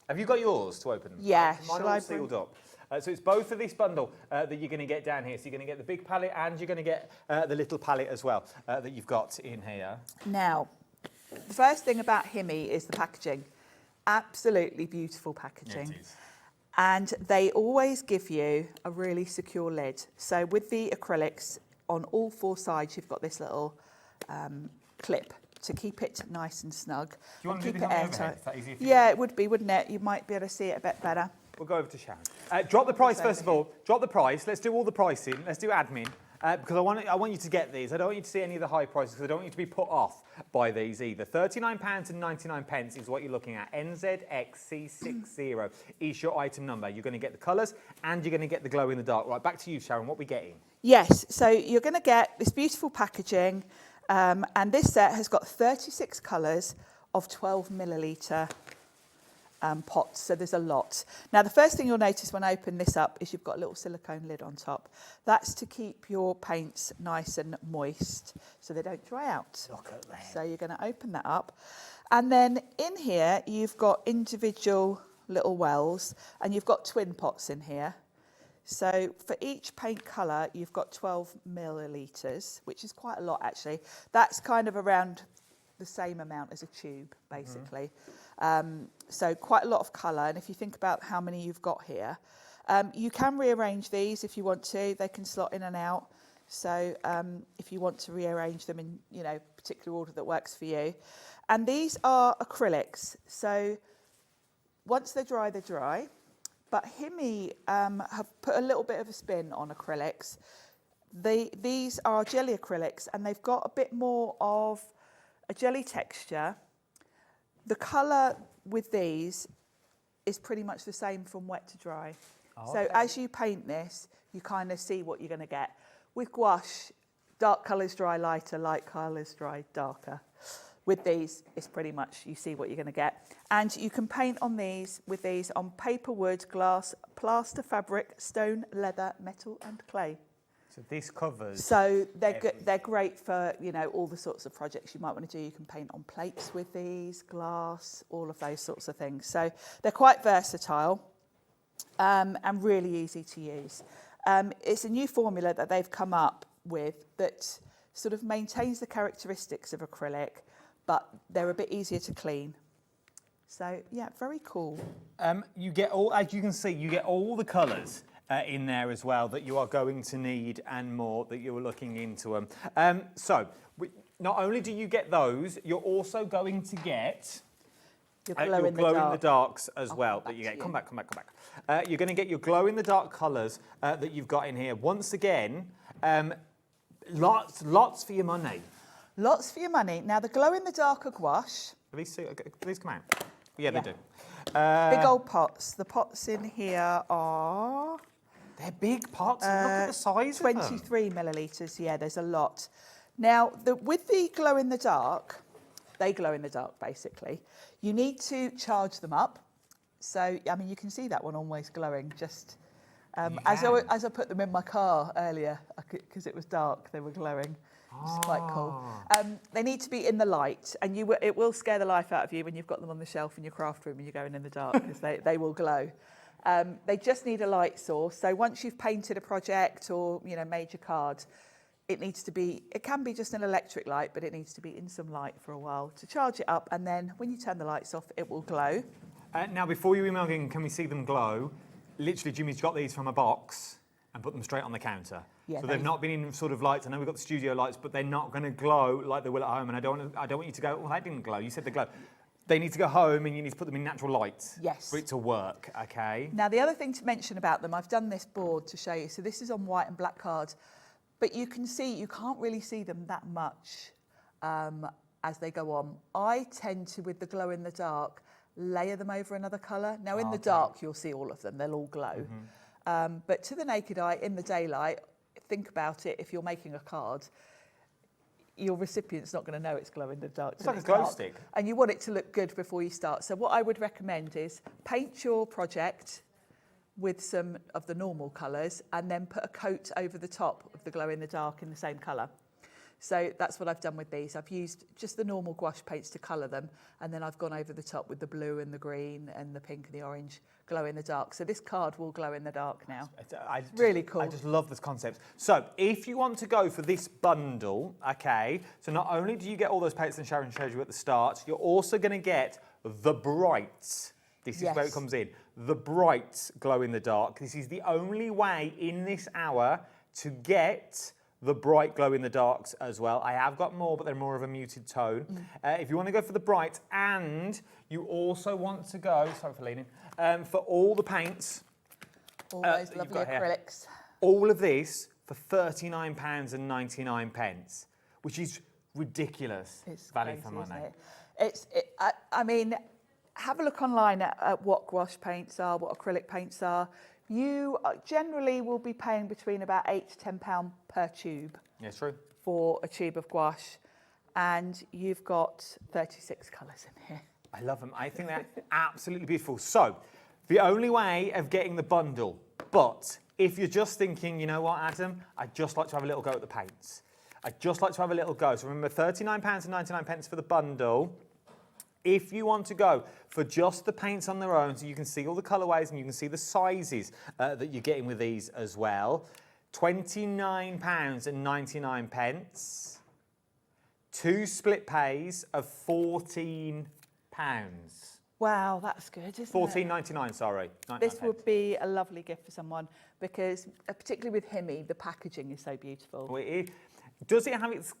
Have you got yours to open? Yeah. Mine are all sealed up. So it's both of this bundle that you're going to get down here. So you're going to get the big palette and you're going to get the little palette as well that you've got in here. Now, the first thing about HIMI is the packaging. Absolutely beautiful packaging. It is. And they always give you a really secure lid. So with the acrylics, on all four sides, you've got this little clip to keep it nice and snug. Do you want to keep do this it on the overhead? airtight. Is that easier for you? Yeah, it would be, wouldn't it? You might be able to see it a bit better. We'll go over to Sharon. Drop the price first of all. Drop the price. Let's do all the pricing. Let's do admin. Because I want you to get these. I don't want you to see any of the high prices because I don't want you to be put off by these either. £39.99 is what you're looking at. NZXC60 is your item number. You're going to get the colours and you're going to get the glow in the dark. Right, back to you, Sharon. What are we getting? Yes, so you're going to get this beautiful packaging, and this set has got 36 colours of 12 millilitre pots, so there's a lot. Now, the first thing you'll notice when I open this up is you've got a little silicone lid on top. That's to keep your paints nice and moist so they don't dry out. Look at that. So you're going to open that up. And then in here, you've got individual little wells, and you've got twin pots in here. So for each paint colour, you've got 12 millilitres, which is quite a lot actually. That's kind of around the same amount as a tube, basically. So quite a lot of colour. And if you think about how many you've got here, you can rearrange these if you want to. They can slot in and out. So if you want to rearrange them in, particular order that works for you. And these are acrylics. So once they're dry, they're dry. But HIMI have put a little bit of a spin on acrylics. These are jelly acrylics, and they've got a bit more of a jelly texture. The colour with these is pretty much the same from wet to dry. Oh, so okay. as you paint this, you kind of see what you're going to get. With gouache, dark colours dry lighter, light colours dry darker. With these, it's pretty much, you see what you're going to get. And you can paint on these, with these, on paper, wood, glass, plaster, fabric, stone, leather, metal and clay. So this covers. So they're great for, all the sorts of projects you might want to do. You can paint on plates with these, glass, all of those sorts of things. So they're quite versatile and really easy to use. It's a new formula that they've come up with that sort of maintains the characteristics of acrylic, but they're a bit easier to clean. So yeah, very cool. You get all, as you can see, you get all the colours in there as well that you are going to need and more that you're looking into them. Not only do you get those, you're also going to get your glow in the darks as well that you get. Come back. You're going to get your glow in the dark colours that you've got in here. Once again, lots for your money. Lots for your money. Now the glow in the dark gouache. These come out? Yeah, they do. Big old pots. The pots in here are... They're big pots. Look at the size of them. 23 millilitres. Yeah, there's a lot. Now, with the glow in the dark, they glow in the dark basically. You need to charge them up. So, I mean, you can see that one almost glowing. Just as I put them in my car earlier, because it was dark, they were glowing. Which is quite cool. They need to be in the light, and it will scare the life out of you when you've got them on the shelf in your craft room and you're going in the dark, because they will glow. They just need a light source. So once you've painted a project or made your card, it can be just an electric light, but it needs to be in some light for a while to charge it up, and then when you turn the lights off, it will glow. Now, before you email in, can we see them glow? Literally, Jimmy's got these from a box and put them straight on the counter. Yeah, so they've not been in sort of lights. I know we've got the studio lights, but they're not going to glow like they will at home. And I don't want you to go, well, that didn't glow. You said they glow. They need to go home and you need to put them in natural light. Yes. For it to work, okay? Now, the other thing to mention about them, I've done this board to show you. So this is on white and black card. But you can't really see them that much as they go on. I tend to, with the glow in the dark, layer them over another colour. Now, in the dark, you'll see all of them. They'll all glow. But to the naked eye, in the daylight, think about it, if you're making a card, your recipient's not going to know it's glow in the dark. It's like a glow stick. And you want it to look good before you start. So what I would recommend is paint your project with some of the normal colours and then put a coat over the top of the glow in the dark in the same colour. So that's what I've done with these. I've used just the normal gouache paints to colour them, and then I've gone over the top with the blue and the green and the pink and the orange glow in the dark. So this card will glow in the dark now. Really cool. I just love this concept. So if you want to go for this bundle, okay, so not only do you get all those paints that Sharon showed you at the start, you're also going to get the brights. This is where it comes in. The bright glow in the dark. This is the only way in this hour to get the bright glow in the darks as well. I have got more, but they're more of a muted tone. If you want to go for the bright, and you also want to go, sorry for leaning, for all the paints. All those lovely acrylics. All of this for £39.99, which is ridiculous value for money. I mean, have a look online at what gouache paints are, what acrylic paints are. You generally will be paying between about £8 to £10 per tube. Yeah, true. For a tube of gouache, and you've got 36 colours in here. I love them. I think they're absolutely beautiful. So, the only way of getting the bundle, but if you're just thinking, you know what, Adam, I'd just like to have a little go at the paints. I'd just like to have a little go. So remember, £39.99 for the bundle. If you want to go for just the paints on their own, so you can see all the colourways and you can see the sizes that you're getting with these as well, £29.99. 2 split pays of £14. Wow, that's good, isn't it? £14.99, sorry. This would be a lovely gift for someone because, particularly with HIMI, the packaging is so beautiful. Well, does it have its...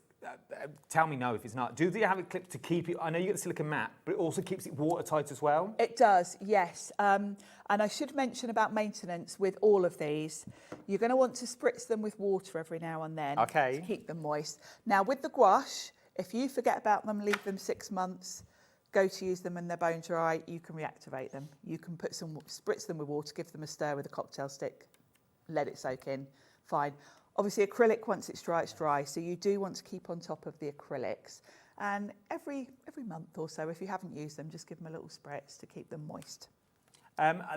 tell me no if it's not. Do they have it clipped to keep it? I know you get the silicone mat, but it also keeps it watertight as well? It does, yes. And I should mention about maintenance with all of these. You're going to want to spritz them with water every now and then to keep them moist. Now, with the gouache, if you forget about them, leave them 6 months, go to use them and they're bone dry, you can reactivate them. You can spritz them with water, give them a stir with a cocktail stick, let it soak in, fine. Obviously, acrylic, once it's dry, so you do want to keep on top of the acrylics. And every month or so, if you haven't used them, just give them a little spritz to keep them moist.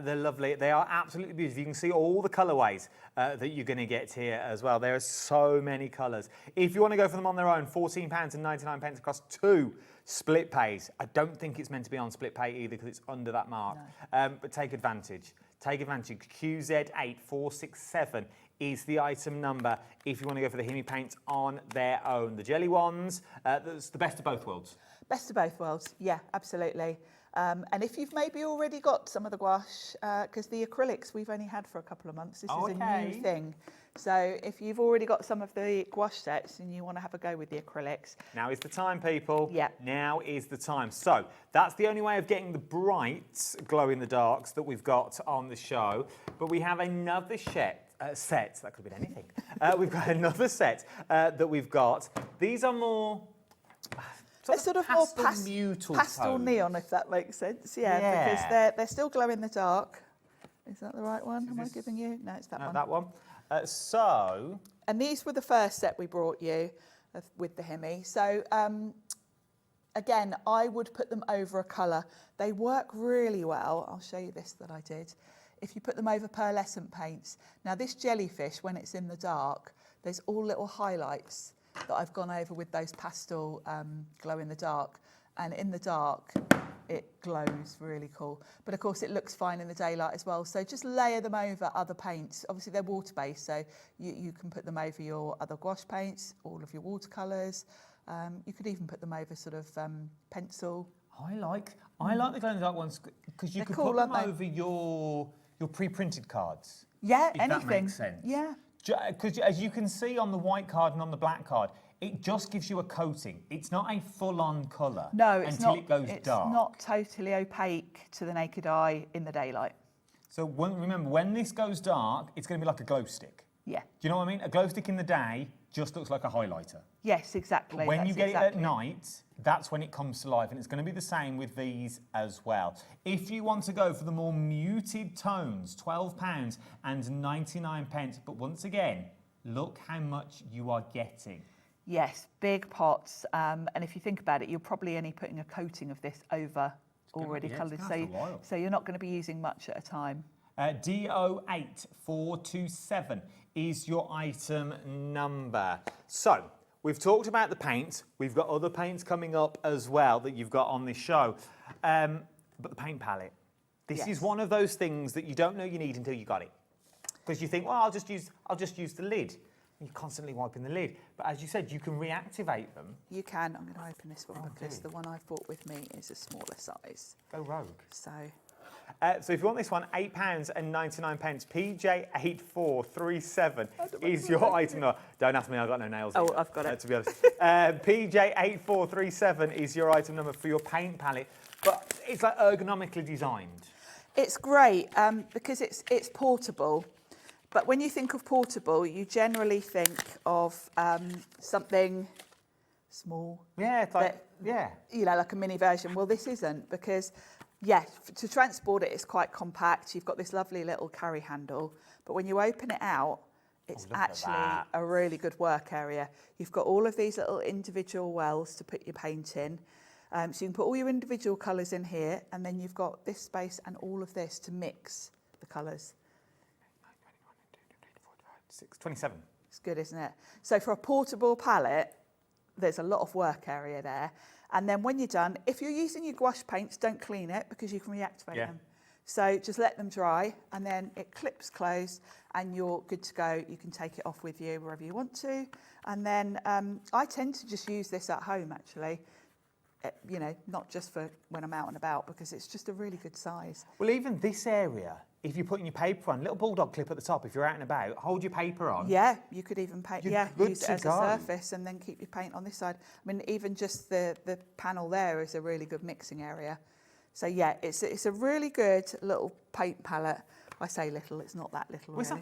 They're lovely. They are absolutely beautiful. You can see all the colourways that you're going to get here as well. There are so many colours. If you want to go for them on their own, £14.99 across 2 split pays. I don't think it's meant to be on split pay either because it's under that mark. No. But take advantage. Take advantage. QZ8467 is the item number if you want to go for the HIMI paints on their own. The jelly ones, that's the best of both worlds. Best of both worlds, yeah, absolutely. And if you've maybe already got some of the gouache, because the acrylics we've only had for a couple of months, this is a new thing. So if you've already got some of the gouache sets and you want to have a go with the acrylics. Now is the time, people. Yeah. Now is the time. So that's the only way of getting the bright glow-in-the-darks that we've got on the show. But we have another set, that could have been anything. We've got another set that we've got. These are more... sort of more pastel neon, if that makes sense. Yeah, because they're still glow in the dark. Is that the right one? Am I giving you? No, it's that one. That one. And these were the first set we brought you with the HIMI. So again, I would put them over a colour. They work really well. I'll show you this that I did. If you put them over pearlescent paints. Now this jellyfish, when it's in the dark, there's all little highlights that I've gone over with those pastel glow in the dark, and in the dark it glows really cool, but of course it looks fine in the daylight as well. So just layer them over other paints. Obviously they're water based, so you can put them over your other gouache paints, all of your watercolours. You could even put them over sort of pencil. I like the glow in the dark ones because you could put them over your pre-printed cards. Yeah, if anything. That makes sense. Yeah. Because as you can see on the white card and on the black card, it just gives you a coating. It's not a full-on colour until it goes dark. It's not totally opaque to the naked eye in the daylight. So remember, when this goes dark, it's going to be like a glow stick. Yeah. Do you know what I mean? A glow stick in the day just looks like a highlighter. Yes, exactly. But when you get it at night, that's when it comes to life, and it's going to be the same with these as well. If you want to go for the more muted tones, £12.99, but once again, look how much you are getting. Yes, big pots, and if you think about it, you're probably only putting a coating of this over already coloured, so you're not going to be using much at a time. D08427 is your item number. So, we've talked about the paint. We've got other paints coming up as well that you've got on this show. But the paint palette. This is one of those things that you don't know you need until you got it. Because you think, well, I'll just use the lid. You're constantly wiping the lid. But as you said, you can reactivate them. You can. I'm going to open this one because the one I've brought with me is a smaller size. Go rogue. So if you want this one, £8.99, PJ8437 is your item number. Don't ask me, I've got no nails. Oh, I've got it. To be honest. PJ8437 is your item number for your paint palette, but it's like ergonomically designed. It's great because it's portable. But when you think of portable, you generally think of something small. Yeah, it's like, you know, like a mini version. Well, this isn't because, to transport it, it's quite compact. You've got this lovely little carry handle. But when you open it out, it's actually a really good work area. You've got all of these little individual wells to put your paint in. So you can put all your individual colours in here, and then you've got this space and all of this to mix the colours. 27. It's good, isn't it? So for a portable palette, there's a lot of work area there. And then when you're done, if you're using your gouache paints, don't clean it because you can reactivate them. So just let them dry and then it clips closed and you're good to go. You can take it off with you wherever you want to. And then I tend to just use this at home actually. You know, not just for when I'm out and about because it's just a really good size. Well, even this area, if you're putting your paper on, little bulldog clip at the top, if you're out and about, hold your paper on. Yeah, you could even paint, use it as go. a surface and then keep your paint on this side. I mean, even just the panel there is a really good mixing area. So yeah, it's a really good little paint palette. I say little, it's not that little really.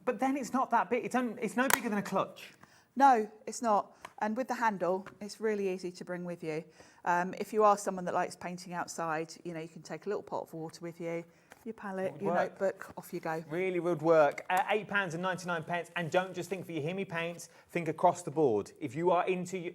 But then it's not that big, it's no bigger than a clutch. No, it's not. And with the handle, it's really easy to bring with you. If you are someone that likes painting outside, you know, you can take a little pot of water with you, your palette, your notebook, off you go. Really would work. £8.99, and don't just think for your HIMI paints, think across the board. If you are into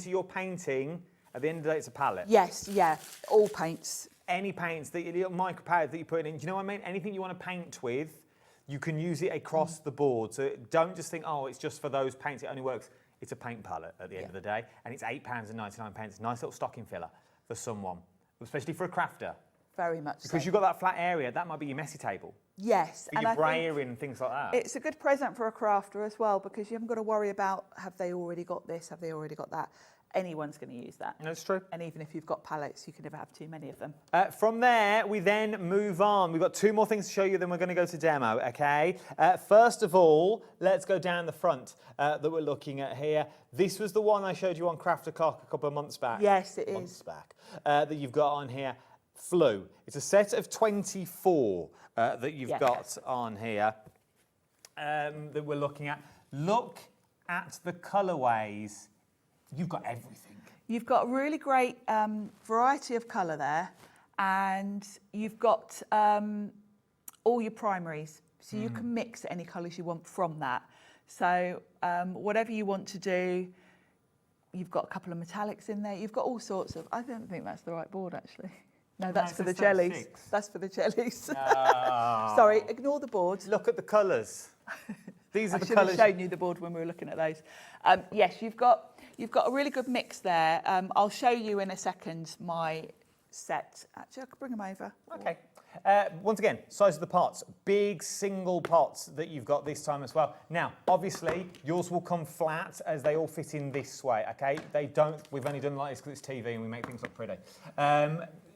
your painting, at the end of the day, it's a palette. Yes, yeah, all paints. Any paints, the little micro powder that you put in, do you know what I mean? Anything you want to paint with, you can use it across the board. So don't just think, oh, it's just for those paints, it only works. It's a paint palette at the end of the day, and it's £8.99. Nice little stocking filler for someone, especially for a crafter. Very much because you've got that flat area, that might be your messy table. Yes. For your brayering and things like that. It's a good present for a crafter as well because you haven't got to worry about, have they already got this, have they already got that? Anyone's going to use that. That's true. And even if you've got palettes, you can never have too many of them. From there, we then move on. We've got two more things to show you, then we're going to go to demo, okay? First of all, let's go down the front that we're looking at here. This was the one I showed you on Craft a Cock a couple of months back. Yes, it is. Months back. That you've got on here. Flu. It's a set of 24 that you've got on here that we're looking at. Look at the colourways. You've got everything. You've got a really great variety of colour there, and you've got all your primaries. So you can mix any colours you want from that. So whatever you want to do, you've got a couple of metallics in there. You've got all sorts of... I don't think that's the right board, actually. No, that's for the jellies. That's for the jellies. Oh. Sorry, ignore the board. Look at the colours. These are the colours. I should have shown you the board when we were looking at those. Yes, you've got a really good mix there. I'll show you in a second my set. Actually, I could bring them over. Okay. Once again, size of the pots. Big single pots that you've got this time as well. Now, obviously, yours will come flat as they all fit in this way, okay? They don't, we've only done like this because it's TV and we make things look pretty.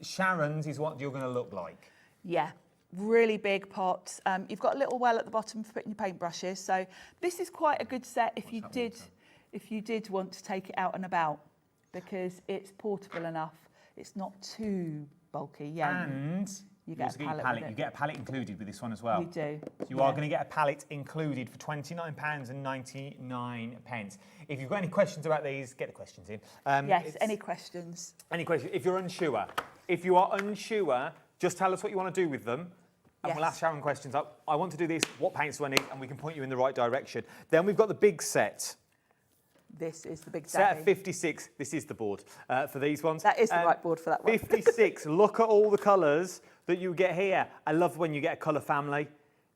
Sharon's is what you're going to look like. Yeah. Really big pots. You've got a little well at the bottom for putting your paintbrushes. So this is quite a good set if you did want to take it out and about because it's portable enough. It's not too bulky. Yeah. And you get a palette. With it. You get a palette included with this one as well. You do. So you are going to get a palette included for £29.99. If you've got any questions about these, get the questions in. Yes, any questions? Any questions? If you're unsure, just tell us what you want to do with them. And we'll ask Sharon questions up. I want to do this, what paints do I need? And we can point you in the right direction. Then we've got the big set. This is the big set of 56. This is the board for these ones. That is the right board for that one. 56. Look at all the colours that you get here. I love when you get a colour family.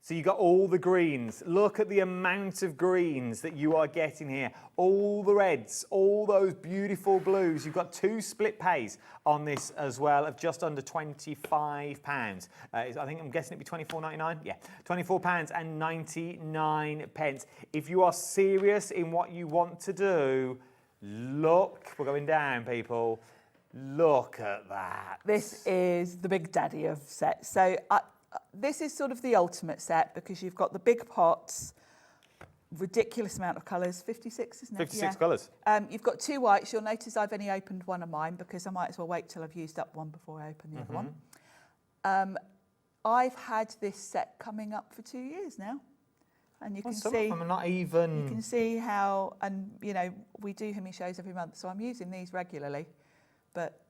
So you got all the greens. Look at the amount of greens that you are getting here. All the reds, all those beautiful blues. You've got 2 split pays on this as well of just under £25. I think I'm guessing it'd be £24.99. Yeah, £24.99. If you are serious in what you want to do, look, we're going down, people. Look at that. This is the big daddy of sets. So this is sort of the ultimate set because you've got the big pots, ridiculous amount of colours, 56, isn't it? 56 colours. You've got 2 whites. You'll notice I've only opened one of mine because I might as well wait till I've used up one before I open the other one. I've had this set coming up for 2 years now. And you can some see of them are not even. You can see how, and you know, we do HIMI shows every month, so I'm using these regularly, but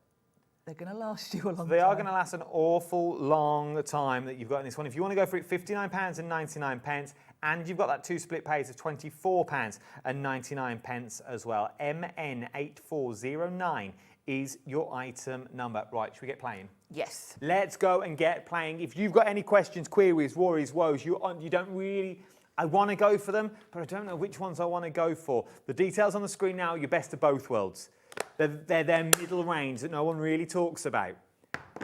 they're going to last you a long time. They are going to last an awful long time that you've got in this one. If you want to go for it, £59.99, and you've got that 2 split pays of £24.99 as well. MN8409 is your item number. Right, should we get playing? Yes. Let's go and get playing. If you've got any questions, queries, worries, woes, you don't really... I want to go for them, but I don't know which ones I want to go for. The details on the screen now are your best of both worlds. They're their middle range that no one really talks about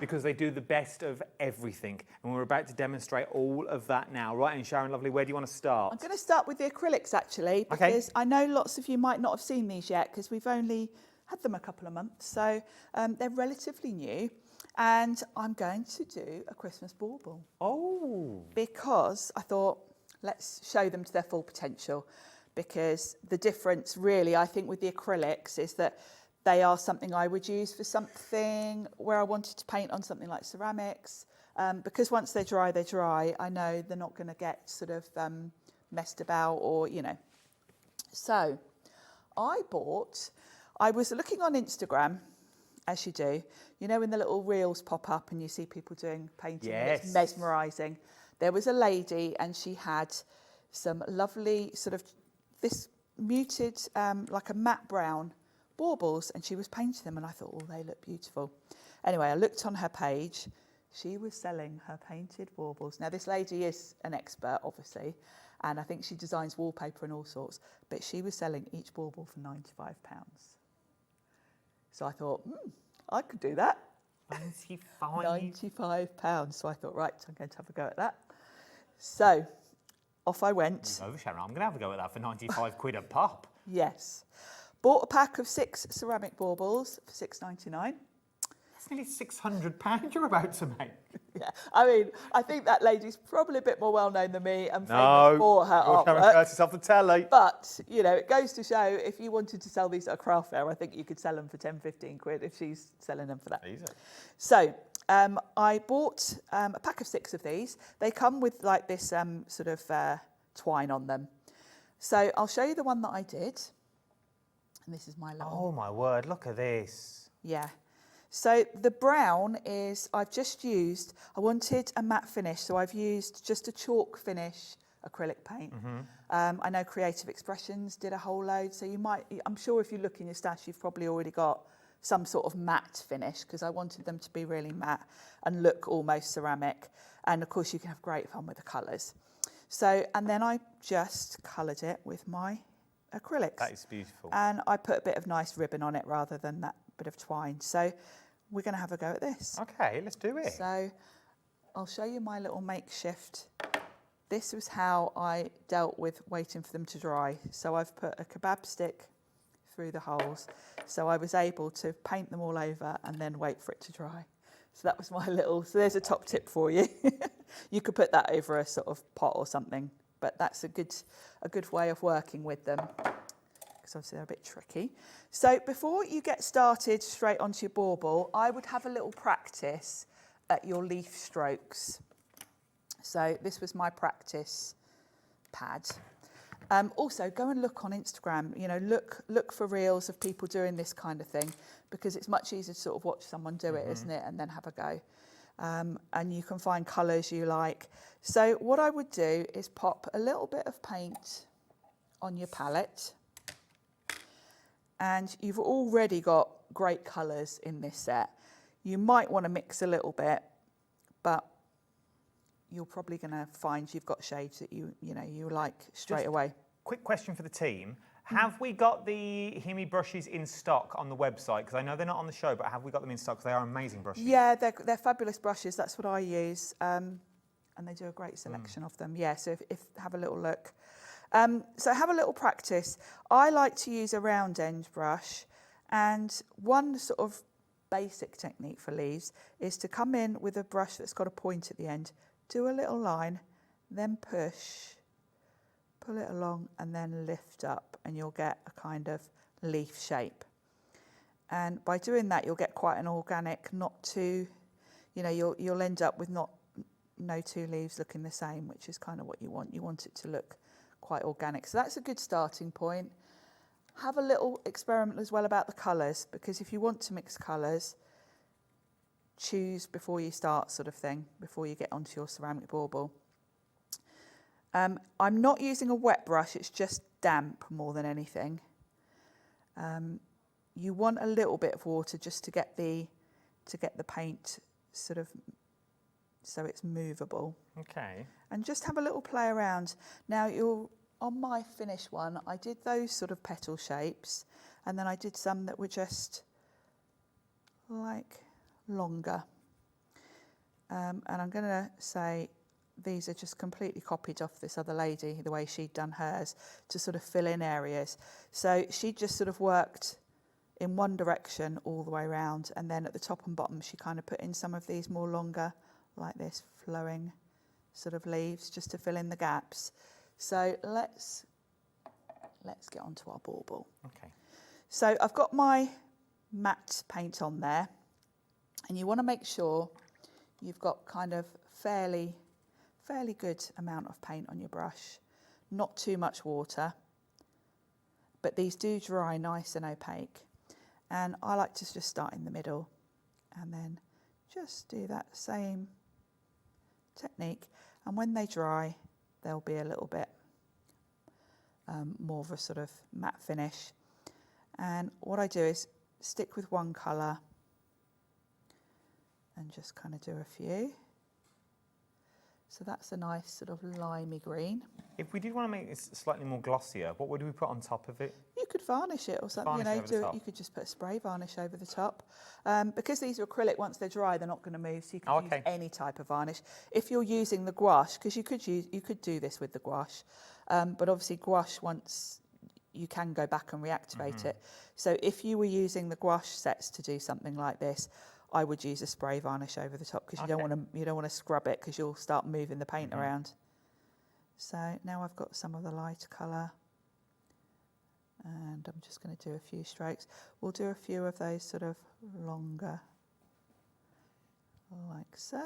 because they do the best of everything. And we're about to demonstrate all of that now. Right, and Sharon, lovely, where do you want to start? I'm going to start with the acrylics, actually, because I know lots of you might not have seen these yet because we've only had them a couple of months. So they're relatively new. And I'm going to do a Christmas bauble. Oh. Because I thought, let's show them to their full potential. Because the difference, really, I think, with the acrylics is that they are something I would use for something where I wanted to paint on something like ceramics. Because once they're dry, I know they're not going to get sort of messed about or, you know. So I was looking on Instagram, as you do, you know, when the little reels pop up and you see people doing painting, yes. It's mesmerising. There was a lady and she had some lovely sort of this muted, like a matte brown baubles, and she was painting them and I thought, oh, they look beautiful. Anyway, I looked on her page. She was selling her painted baubles. Now, this lady is an expert, obviously, and I think she designs wallpaper and all sorts, but she was selling each bauble for £95. So I thought, I could do that. £95. So I thought, right, I'm going to have a go at that. So off I went. Over, Sharon. I'm going to have a go at that for 95 quid a pop. Yes. Bought a pack of 6 ceramic baubles for £6.99. That's nearly £600 you're about to make. Yeah, I mean, I think that lady's probably a bit more well-known than me and famous for her artwork. Sharon Curtis off the telly. But, you know, it goes to show, if you wanted to sell these at a craft fair, I think you could sell them for 10, 15 quid if she's selling them for that. Easy. So, I bought a pack of 6 of these. They come with, like, this sort of twine on them. So, I'll show you the one that I did. And this is my little... Oh, my word, look at this. Yeah. So the brown is, I wanted a matte finish, so I've used just a chalk finish acrylic paint. I know Creative Expressions did a whole load, so you might, I'm sure if you look in your stash, you've probably already got some sort of matte finish, because I wanted them to be really matte and look almost ceramic. And of course you can have great fun with the colours. So, and then I just coloured it with my acrylics. That is beautiful. And I put a bit of nice ribbon on it rather than that bit of twine. So we're going to have a go at this. Okay, let's do it. So I'll show you my little makeshift. This was how I dealt with waiting for them to dry. So I've put a kebab stick through the holes. So I was able to paint them all over and then wait for it to dry. So that was my little, so there's a top tip for you. You could put that over a sort of pot or something, but that's a good way of working with them, because obviously they're a bit tricky. So before you get started straight onto your bauble, I would have a little practice at your leaf strokes. So this was my practice pad. Also, go and look on Instagram. You know, look for reels of people doing this kind of thing, because it's much easier to sort of watch someone do it, isn't it, and then have a go. And you can find colours you like. So what I would do is pop a little bit of paint on your palette, and you've already got great colours in this set. You might want to mix a little bit, but you're probably going to find you've got shades that you like straight away. Quick question for the team. Have we got the HIMI brushes in stock on the website? Because I know they're not on the show, but have we got them in stock? Because they are amazing brushes. Yeah, they're fabulous brushes. That's what I use. And they do a great selection of them. Yeah, so if have a little look. So have a little practice. I like to use a round end brush, and one sort of basic technique for leaves is to come in with a brush that's got a point at the end, do a little line, then push, pull it along, and then lift up, and you'll get a kind of leaf shape. And by doing that, you'll get quite an organic, not too, you'll end up with no two leaves looking the same, which is kind of what you want. You want it to look quite organic. So that's a good starting point. Have a little experiment as well about the colours, because if you want to mix colours, choose before you start, sort of thing, before you get onto your ceramic bauble. I'm not using a wet brush, it's just damp more than anything. You want a little bit of water just to get the paint sort of so it's movable. Okay. And just have a little play around. Now on my finished one, I did those sort of petal shapes, and then I did some that were just like longer. And I'm going to say these are just completely copied off this other lady, the way she'd done hers, to sort of fill in areas. So she just sort of worked in one direction all the way around, and then at the top and bottom she kind of put in some of these more longer, like this, flowing sort of leaves, just to fill in the gaps. So let's get onto our bauble. Okay. So I've got my matte paint on there, and you want to make sure you've got kind of fairly good amount of paint on your brush, not too much water, but these do dry nice and opaque. And I like to just start in the middle and then just do that same technique. And when they dry, they'll be a little bit more of a sort of matte finish. And what I do is stick with one colour and just kind of do a few. So that's a nice sort of limey green. If we did want to make this slightly more glossier, what would we put on top of it? You could varnish it or something, you could just put a spray varnish over the top. Because these are acrylic, once they're dry, they're not going to move, so you can use any type of varnish. If you're using the gouache, because you could do this with the gouache, but obviously gouache, once you can go back and reactivate it. So if you were using the gouache sets to do something like this, I would use a spray varnish over the top, because you don't want to scrub it, because you'll start moving the paint around. So now I've got some of the lighter colour, and I'm just going to do a few strokes. We'll do a few of those sort of longer, like so.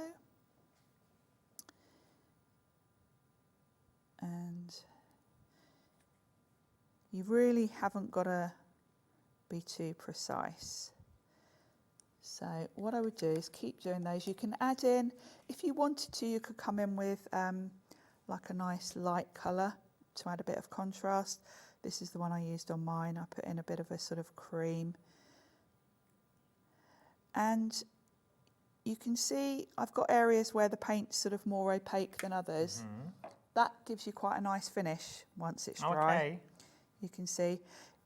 And you really haven't got to be too precise. So what I would do is keep doing those. You can add in, if you wanted to, you could come in with like a nice light colour to add a bit of contrast. This is the one I used on mine. I put in a bit of a sort of cream. And you can see I've got areas where the paint's sort of more opaque than others. That gives you quite a nice finish once it's dry. Okay. You can see.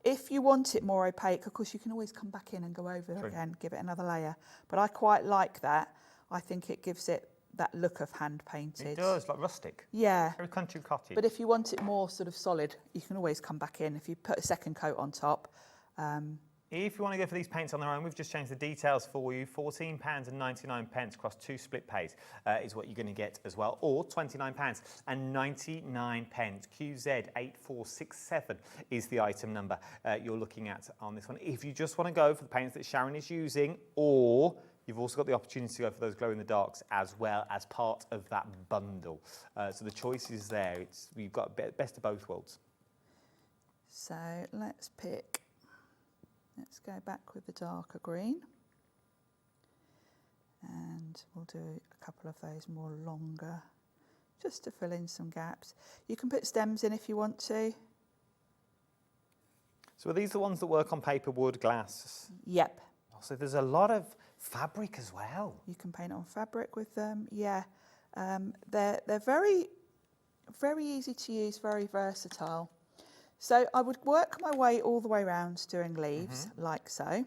If you want it more opaque, of course, you can always come back in and go over it again, give it another layer. But I quite like that. I think it gives it that look of hand painted. It does, like rustic. Yeah. Very country cottage. But if you want it more sort of solid, you can always come back in. If you put a second coat on top. If you want to go for these paints on their own, we've just changed the details for you. £14.99 across 2 split pays is what you're going to get as well, or £29.99. QZ8467 is the item number you're looking at on this one. If you just want to go for the paints that Sharon is using, or You've also got the opportunity to go for those glow-in-the-darks as well as part of that bundle. So the choice is there. You've got best of both worlds. So let's go back with the darker green. And we'll do a couple of those more longer, just to fill in some gaps. You can put stems in if you want to. So are these the ones that work on paper, wood, glass? Yep. So there's a lot of fabric as well. You can paint on fabric with them, yeah. They're very, very easy to use, very versatile. So I would work my way all the way around doing leaves, like so.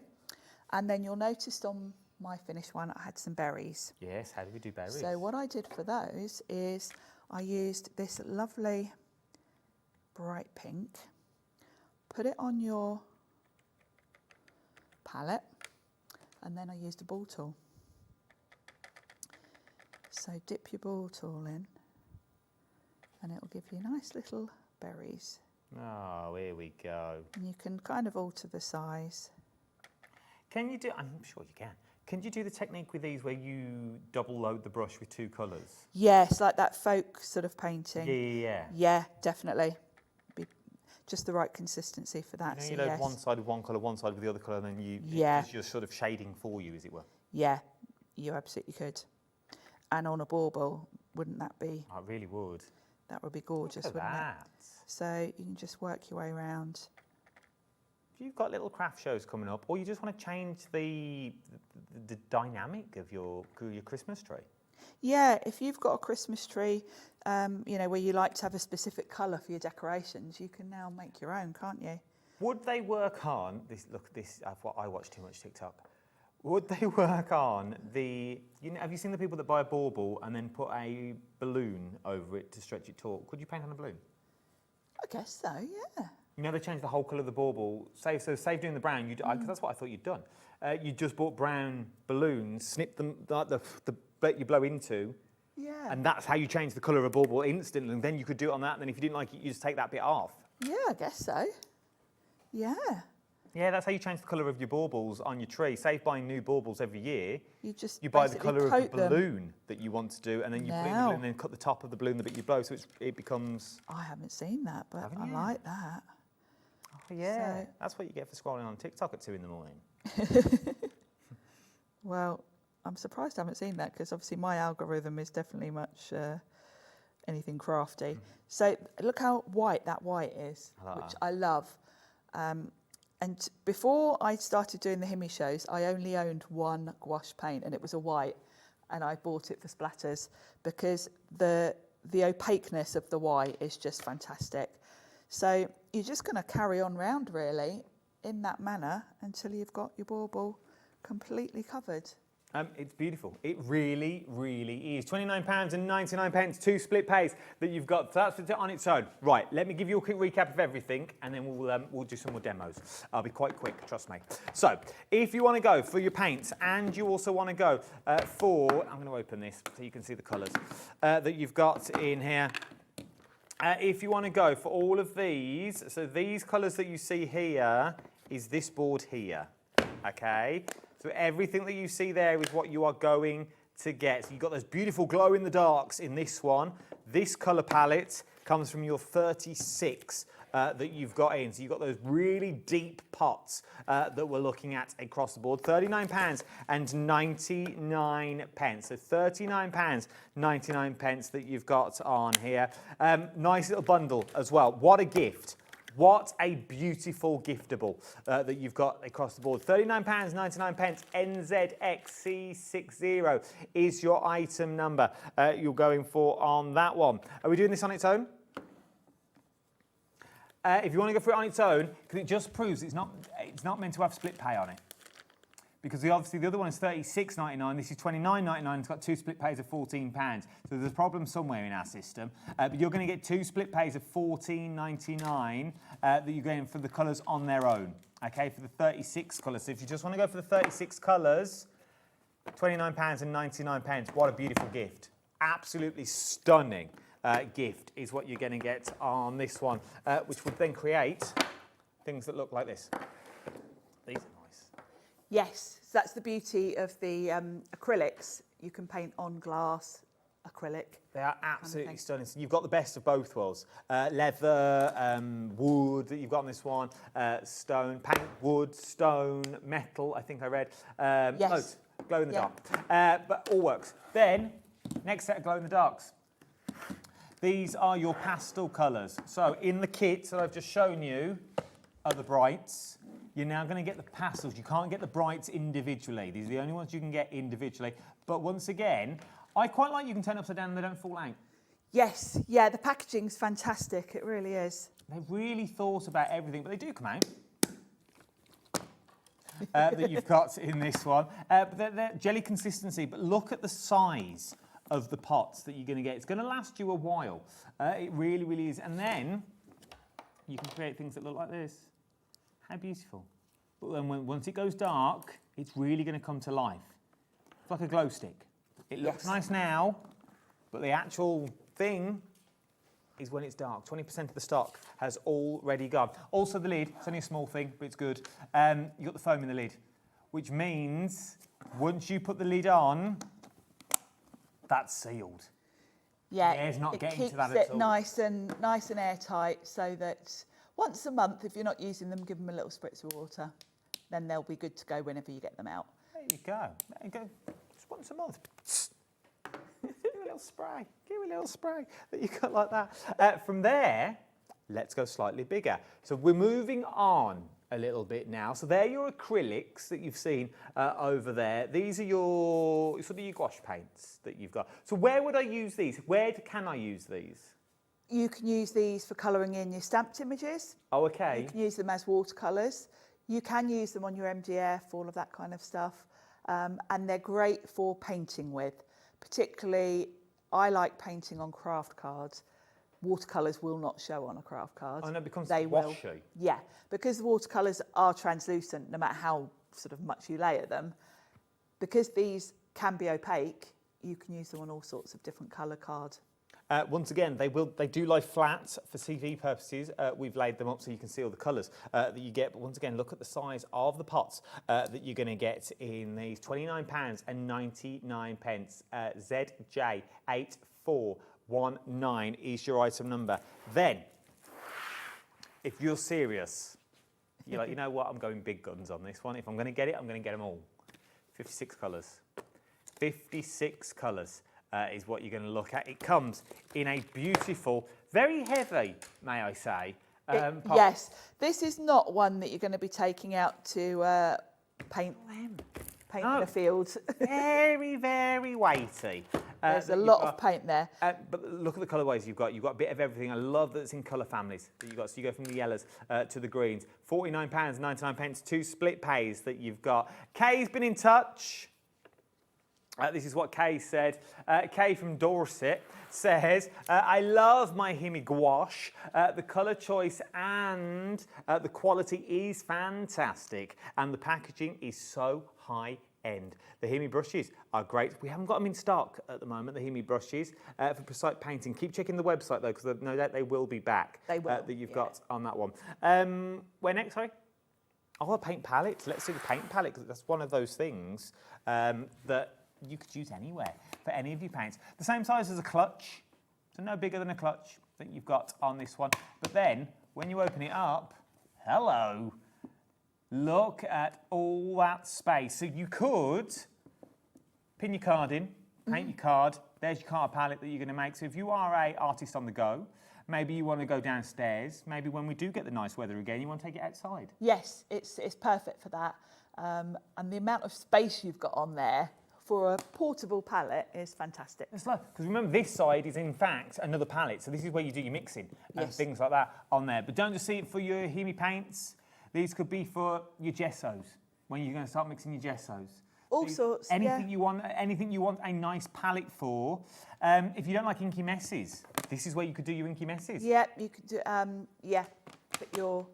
And then you'll notice on my finished one, I had some berries. Yes, how do we do berries? So what I did for those is I used this lovely bright pink, put it on your palette, and then I used a ball tool. So dip your ball tool in, and it will give you nice little berries. Oh, here we go. And you can kind of alter the size. Can you do, I'm sure you can. Can you do the technique with these where you double load the brush with 2 colours? Yes, like that folk sort of painting. Yeah. Yeah, definitely. Be just the right consistency for that. You load one side with one colour, one side with the other colour, and then it's your sort of shading for you, as it were. Yeah, you absolutely could. And on a bauble, wouldn't that be? Oh, it really would. That would be gorgeous, Look at wouldn't that. it? So you can just work your way around. If you've got little craft shows coming up, or you just want to change the dynamic of your Christmas tree. Yeah, if you've got a Christmas tree, you know, where you like to have a specific colour for your decorations, you can now make your own, can't you? Would they work on this? Look, I watch too much TikTok. Would they work on the? Have you seen the people that buy a bauble and then put a balloon over it to stretch it tall? Could you paint on a balloon? I guess so. Yeah. You know, they changed the whole colour of the bauble. Save doing the brown, because that's what I thought you'd done. You just bought brown balloons, snipped them like the bit you blow into, and that's how you change the colour of a bauble instantly. And then you could do it on that. And then if you didn't like it, you just take that bit off. Yeah, I guess so. Yeah. Yeah, that's how you change the colour of your baubles on your tree. Save buying new baubles every year. You buy the colour of the coat them. balloon that you want to do, and then you put it in the balloon, and then cut the top of the balloon the bit you blow, so it becomes. I haven't seen that, but I like that. Oh, yeah, So- that's what you get for scrolling on TikTok at 2 in the morning. Well, I'm surprised I haven't seen that, because obviously my algorithm is definitely much anything crafty. So look how white that white is, which I love. And before I started doing the HIMI shows, I only owned one gouache paint, and it was a white, and I bought it for splatters because the opaqueness of the white is just fantastic. So you're just going to carry on round really in that manner until you've got your bauble completely covered. It's beautiful. It really, really is. £29.99, 2 split pays that you've got. So that's on its own. Right, let me give you a quick recap of everything, and then we'll do some more demos. I'll be quite quick, trust me. So, if you want to go for your paints, and you also want to go for, I'm going to open this so you can see the colours that you've got in here. If you want to go for all of these, so these colours that you see here is this board here, okay? So everything that you see there is what you are going to get. So you've got those beautiful glow-in-the-darks in this one. This colour palette comes from your 36 that you've got in. So you've got those really deep pots that we're looking at across the board. £39.99. So £39.99 that you've got on here. Nice little bundle as well. What a gift. What a beautiful giftable that you've got across the board. £39.99, NZXC60 is your item number you're going for on that one. Are we doing this on its own? If you want to go for it on its own, because it just proves it's not meant to have split pay on it. Because obviously the other one is £36.99, this is £29.99, it's got 2 split pays of £14. So there's a problem somewhere in our system. But you're going to get 2 split pays of £14.99 that you're getting for the colours on their own, okay, for the 36 colours. So if you just want to go for the 36 colours, £29.99. What a beautiful gift. Absolutely stunning gift is what you're going to get on this one, which would then create things that look like this. These are nice. Yes, so that's the beauty of the acrylics. You can paint on glass, acrylic. They are absolutely stunning. So you've got the best of both worlds. Leather, wood that you've got on this one, stone, paint, wood, stone, metal, I think I read. Yes. Loads. Glow in the dark. But all works. Then, next set of glow in the darks. These are your pastel colours. So in the kit that I've just shown you are the brights. You're now going to get the pastels. You can't get the brights individually. These are the only ones you can get individually. But once again, I quite like you can turn upside down and they don't fall out. Yes, yeah, the packaging's fantastic. It really is. They've really thought about everything, but they do come out. That you've got in this one. But they're jelly consistency, but look at the size of the pots that you're going to get. It's going to last you a while. It really, really is. And then you can create things that look like this. How beautiful. But then once it goes dark, it's really going to come to life. It's like a glow stick. It looks nice now, but the actual thing is when it's dark. 20% of the stock has already gone. Also the lid, it's only a small thing, but it's good. You've got the foam in the lid, which means once you put the lid on, that's sealed. Yeah, Air's not it getting keeps to that it at all. nice and airtight, so that once a month, if you're not using them, give them a little spritz of water. Then they'll be good to go whenever you get them out. There you go. There you go. Just once a month. Give a little spray. Give a little spray that you got like that. From there, let's go slightly bigger. So we're moving on a little bit now. So they're your acrylics that you've seen over there. These are your sort of your gouache paints that you've got. So where would I use these? Where can I use these? You can use these for colouring in your stamped images. Oh, okay. You can use them as watercolours. You can use them on your MDF, all of that kind of stuff. And they're great for painting with. Particularly, I like painting on craft cards. Watercolours will not show on a craft card. Oh, no, it becomes they washy. will. Yeah, because the watercolours are translucent, no matter how sort of much you layer them. Because these can be opaque, you can use them on all sorts of different colour cards. Once again, they do lie flat for CV purposes. We've laid them up so you can see all the colours that you get. But once again, look at the size of the pots that you're going to get in these. £29.99. ZJ8419 is your item number. Then, if you're serious, you're like, you know what, I'm going big guns on this one. If I'm going to get it, I'm going to get them all. 56 colours. 56 colours. Is what you're going to look at. It comes in a beautiful, very heavy, may I say. Yes, this is not one that you're going to be taking out to paint the fields. Very, very weighty. There's a lot of paint there. But look at the colourways you've got. You've got a bit of everything. I love that it's in colour families that you've got. So you go from the yellows to the greens. £49.99, 2 split pays that you've got. Kay's been in touch. This is what Kay said. Kay from Dorset says, I love my HIMI gouache. The colour choice and the quality is fantastic. And the packaging is so high end. The HIMI brushes are great. We haven't got them in stock at the moment, the HIMI brushes, for precise painting. Keep checking the website though, because no doubt they will be back. They will, that you've got on that one. Where next, sorry? Oh, paint palettes. Let's do the paint palette, because that's one of those things that you could use anywhere for any of your paints. The same size as a clutch, so no bigger than a clutch that you've got on this one. But then, when you open it up, hello, look at all that space. So you could pin your card in, paint your card, there's your card palette that you're going to make. So if you are an artist on the go, maybe you want to go downstairs, maybe when we do get the nice weather again, you want to take it outside. Yes, it's perfect for that. And the amount of space you've got on there for a portable palette is fantastic. It's like, because remember this side is in fact another palette, so this is where you do your mixing and things like that on there. But don't just see it for your HIMI paints. These could be for your gessos, when you're going to start mixing your gessos. All sorts, anything you want a nice palette for. If you don't like inky messes, this is where you could do your inky messes. Yeah, you could do, put your,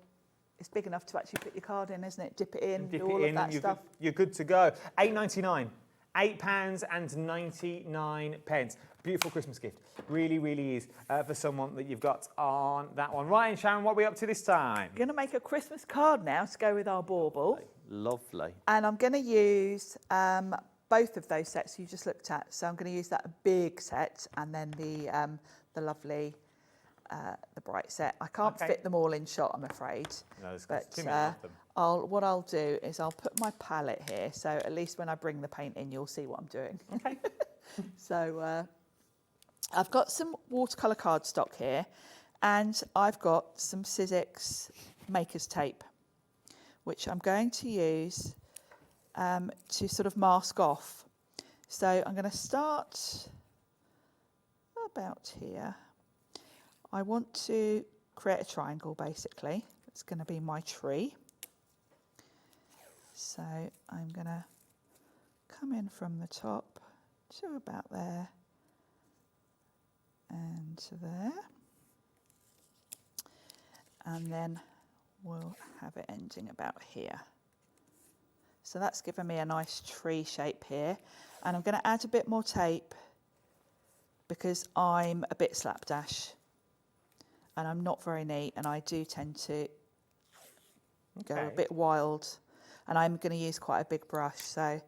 it's big enough to actually put your card in, isn't it? Dip it in, do all of that stuff. You're good to go. £8.99. £8.99. Beautiful Christmas gift. Really, really is for someone that you've got on that one. Right, and Sharon, what are we up to this time? We're going to make a Christmas card now to go with our bauble. Lovely. And I'm going to use both of those sets you just looked at. So I'm going to use that big set and then the lovely, the bright set. I can't fit them all in shot, I'm afraid. No, there's but too many of them. what I'll do is I'll put my palette here. So at least when I bring the paint in, you'll see what I'm doing. Okay. So I've got some watercolour cardstock here, and I've got some Sizzix Maker's Tape, which I'm going to use to sort of mask off. So I'm going to start about here. I want to create a triangle, basically. It's going to be my tree. So I'm going to come in from the top to about there and to there. And then we'll have it ending about here. So that's given me a nice tree shape here. And I'm going to add a bit more tape because I'm a bit slapdash and I'm not very neat, and I do tend to go a bit wild, and I'm going to use quite a big brush. So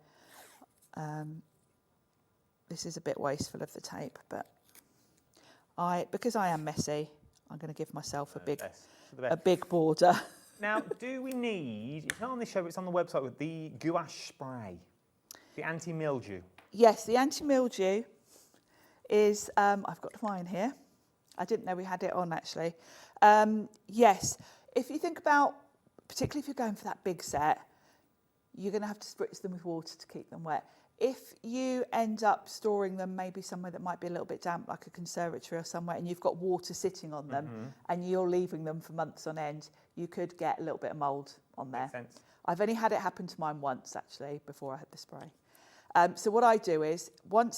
this is a bit wasteful of the tape, but because I am messy, I'm going to give myself a big border. Now, do we need, it's not on this show, but it's on the website, with the gouache spray, the anti-mildew? Yes, the anti-mildew is, I've got mine here. I didn't know we had it on, actually. Yes, if you think about, particularly if you're going for that big set, you're going to have to spritz them with water to keep them wet. If you end up storing them maybe somewhere that might be a little bit damp, like a conservatory or somewhere, and you've got water sitting on them, and you're leaving them for months on end, you could get a little bit of mould on there. Makes sense. I've only had it happen to mine once, actually, before I had the spray. So what I do is, when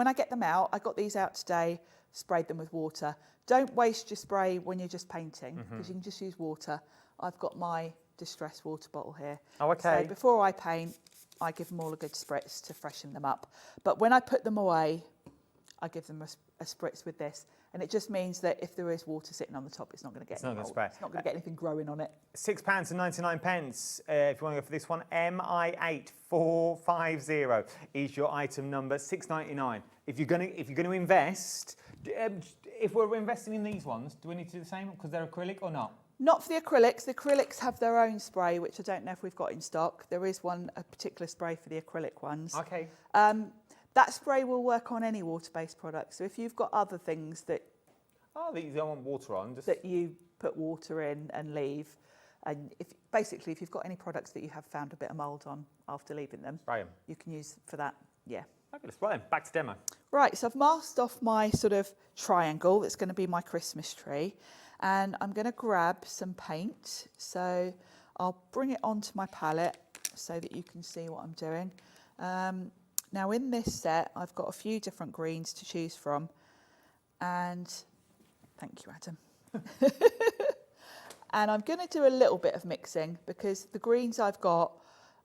I get them out, I got these out today, sprayed them with water. Don't waste your spray when you're just painting, because you can just use water. I've got my distress water bottle here. Oh, okay. So before I paint, I give them all a good spritz to freshen them up. But when I put them away, I give them a spritz with this. And it just means that if there is water sitting on the top, it's not going to get any mold. It's not going to get anything growing on it. £6.99 if you want to go for this one. MI8450 is your item number. £6.99. If you're going to invest, if we're investing in these ones, do we need to do the same because they're acrylic or not? Not for the acrylics. The acrylics have their own spray, which I don't know if we've got in stock. There is a particular spray for the acrylic ones. Okay. That spray will work on any water-based product. So if you've got other things that these don't want water on, that you put water in and leave, and if you've got any products that you have found a bit of mould on after leaving them, spray them. You can use for that. Yeah. Fabulous. Right then, back to demo. Right. So I've masked off my sort of triangle that's going to be my Christmas tree. And I'm going to grab some paint, so I'll bring it onto my palette so that you can see what I'm doing. Now in this set, I've got a few different greens to choose from, and thank you, Adam. And I'm going to do a little bit of mixing because the greens I've got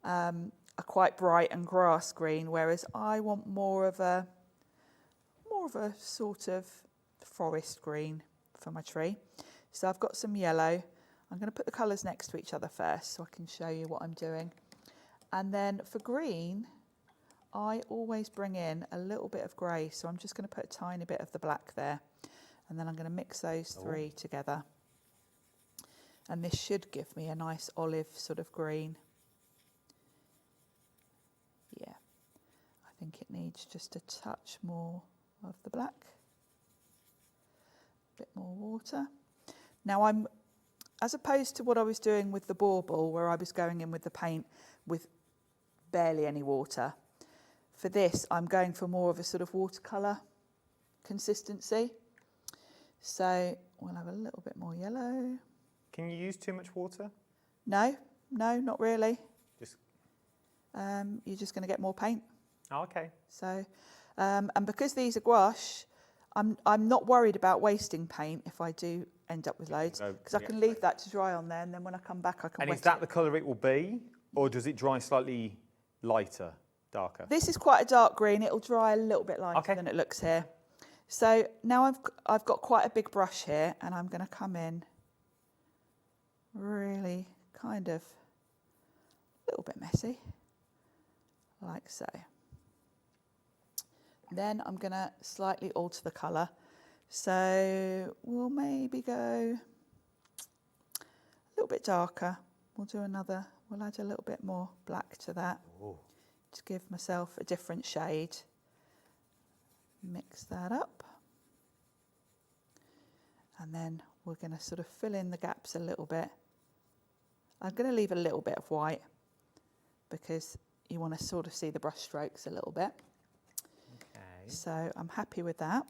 are quite bright and grass green, whereas I want more of a sort of forest green for my tree. So I've got some yellow. I'm going to put the colours next to each other first so I can show you what I'm doing. And then for green, I always bring in a little bit of grey. So I'm just going to put a tiny bit of the black there. And then I'm going to mix those three together. And this should give me a nice olive sort of green. Yeah, I think it needs just a touch more of the black. Bit more water. Now as opposed to what I was doing with the bauble, where I was going in with the paint with barely any water, for this I'm going for more of a sort of watercolour consistency. So we'll have a little bit more yellow. Can you use too much water? No, not really. Just you're just going to get more paint. Oh, okay. So, and because these are gouache, I'm not worried about wasting paint if I do end up with loads, because I can leave that to dry on there, and then when I come back I can wet it. And is that the colour it will be, or does it dry slightly lighter, darker? This is quite a dark green. It'll dry a little bit lighter than it looks here. So now I've got quite a big brush here, and I'm going to come in really kind of little bit messy, like so. Then I'm going to slightly alter the colour. So we'll maybe go a little bit darker. We'll add a little bit more black to that to give myself a different shade. Mix that up. And then we're going to sort of fill in the gaps a little bit. I'm going to leave a little bit of white because you want to sort of see the brush strokes a little bit. Okay. So I'm happy with that.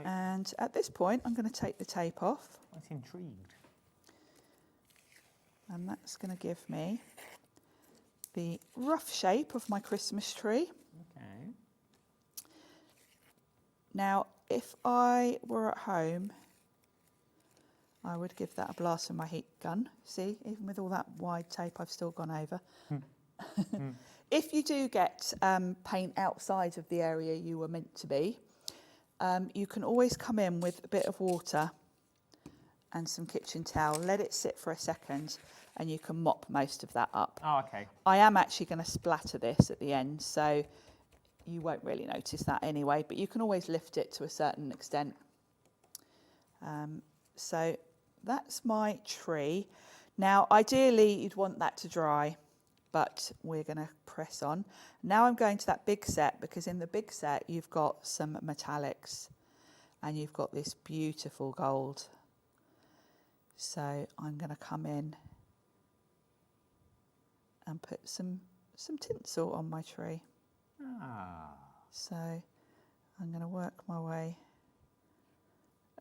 And at this point, I'm going to take the tape off. I'm intrigued. And that's going to give me the rough shape of my Christmas tree. Okay. Now, if I were at home, I would give that a blast with my heat gun. See, even with all that wide tape, I've still gone over. If you do get paint outside of the area you were meant to be, you can always come in with a bit of water and some kitchen towel, let it sit for a second, and you can mop most of that up. Oh, okay. I am actually going to splatter this at the end, so you won't really notice that anyway, but you can always lift it to a certain extent. So that's my tree. Now, ideally, you'd want that to dry, but we're going to press on. Now I'm going to that big set, because in the big set, you've got some metallics, and you've got this beautiful gold. So I'm going to come in and put some tinsel on my tree. So I'm going to work my way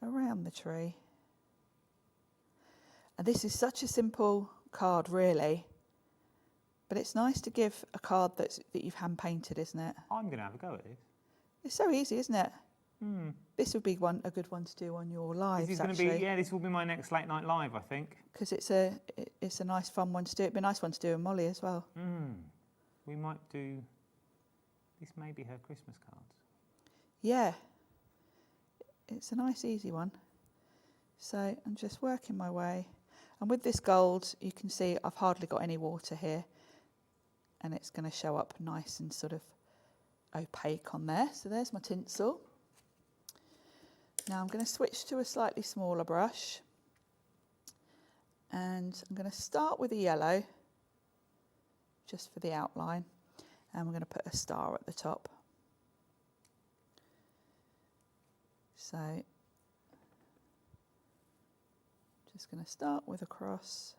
around the tree. And this is such a simple card, really, but it's nice to give a card that you've hand painted, isn't it? I'm going to have a go at this. It's so easy, isn't it? This would be a good one to do on your lives. This is going to be, this will be my next late night live, I think. Because it's a nice, fun one to do. It'd be a nice one to do with Molly as well. We might do. This may be her Christmas cards. Yeah, it's a nice, easy one. So I'm just working my way, and with this gold, you can see I've hardly got any water here, and it's going to show up nice and sort of opaque on there. So there's my tinsel. Now I'm going to switch to a slightly smaller brush, and I'm going to start with a yellow, just for the outline, and we're going to put a star at the top. So just going to start with a cross,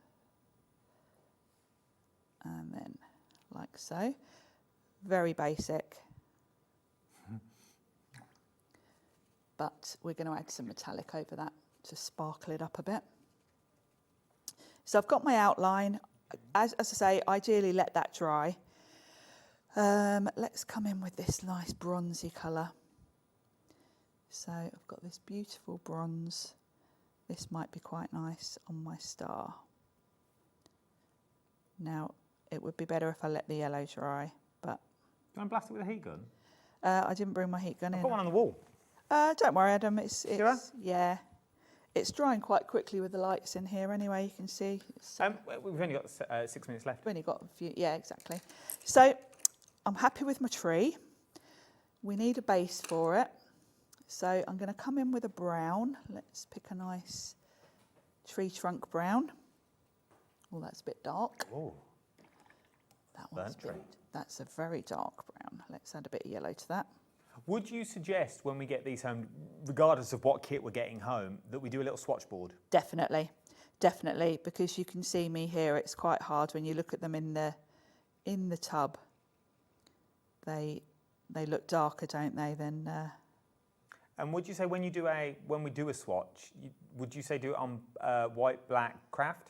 and then like so. Very basic. But we're going to add some metallic over that to sparkle it up a bit. So I've got my outline. As I say, ideally let that dry. Let's come in with this nice bronzy colour. So I've got this beautiful bronze. This might be quite nice on my star. Now, it would be better if I let the yellow dry, but... Do you want to blast it with a heat gun? I didn't bring my heat gun in. I've got one on the wall. Don't worry, Adam. Yeah, it's drying quite quickly with the lights in here. Anyway, you can see. We've only got 6 minutes left. We've only got a few. Yeah, exactly. So I'm happy with my tree. We need a base for it, so I'm going to come in with a brown. Let's pick a nice tree trunk brown. Oh, that's a bit dark. Oh, that's a very dark brown. Let's add a bit of yellow to that. Would you suggest when we get these home, regardless of what kit we're getting home, that we do a little swatch board? Definitely, because you can see me here. It's quite hard when you look at them in the tub. They look darker, don't they? Than. And would you say when we do a swatch, would you say do it on white, black, craft?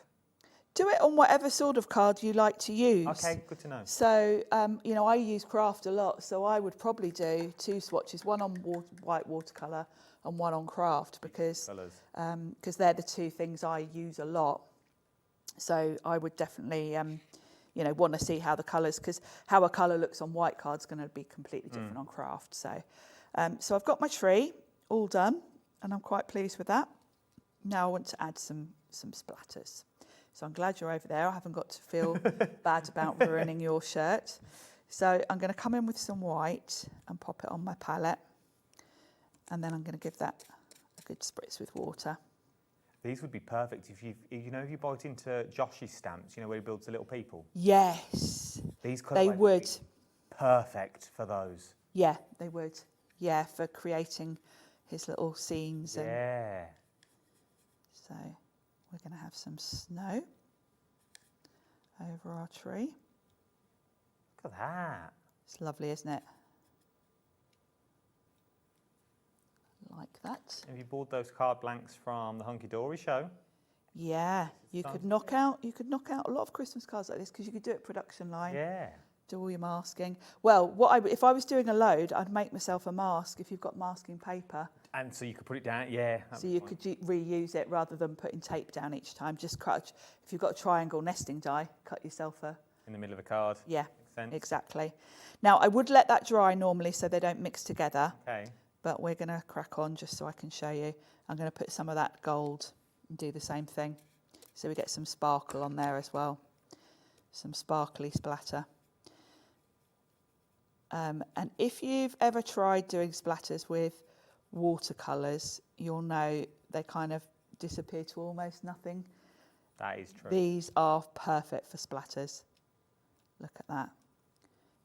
Do it on whatever sort of card you like to use. Okay, good to know. So, I use craft a lot, so I would probably do 2 swatches, one on white watercolour and one on craft, because they're the 2 things I use a lot. So I would definitely, want to see how the colours, because how a colour looks on white card's going to be completely different on craft. So, so I've got my tree all done, and I'm quite pleased with that. Now I want to add some splatters. So I'm glad you're over there. I haven't got to feel bad about ruining your shirt. So I'm going to come in with some white and pop it on my palette. And then I'm going to give that a good spritz with water. These would be perfect if you bought into Josh's stamps, where he builds the little people. Yes. These they would. Perfect for those. Yeah, they would. Yeah, for creating his little scenes. Yeah. So we're going to have some snow over our tree. Look at that. It's lovely, isn't it? Like that. Have you bought those card blanks from the Hunkydory show? Yeah, you could knock out a lot of Christmas cards like this because you could do it production line. Yeah. Do all your masking. Well, if I was doing a load, I'd make myself a mask if you've got masking paper. And so you could put it down, yeah. So you could reuse it rather than putting tape down each time. Just cut. If you've got a triangle nesting die, cut yourself a. In the middle of a card. Yeah, Makes sense. exactly. Now I would let that dry normally so they don't mix together. Okay. But we're going to crack on just so I can show you. I'm going to put some of that gold and do the same thing. So we get some sparkle on there as well. Some sparkly splatter. And if you've ever tried doing splatters with watercolours, you'll know they kind of disappear to almost nothing. That is true. These are perfect for splatters. Look at that.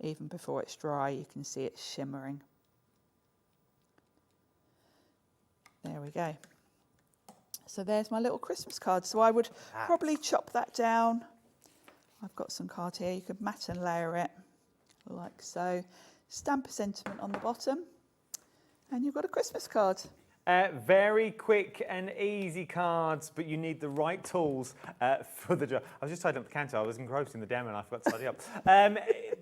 Even before it's dry, you can see it shimmering. There we go. So there's my little Christmas card. So I would probably chop that down. I've got some card here. You could mat and layer it like so. Stamp a sentiment on the bottom. And you've got a Christmas card. Very quick and easy cards, but you need the right tools for the job. I was just tidying up the counter. I was engrossed in the demo and I forgot to tidy up.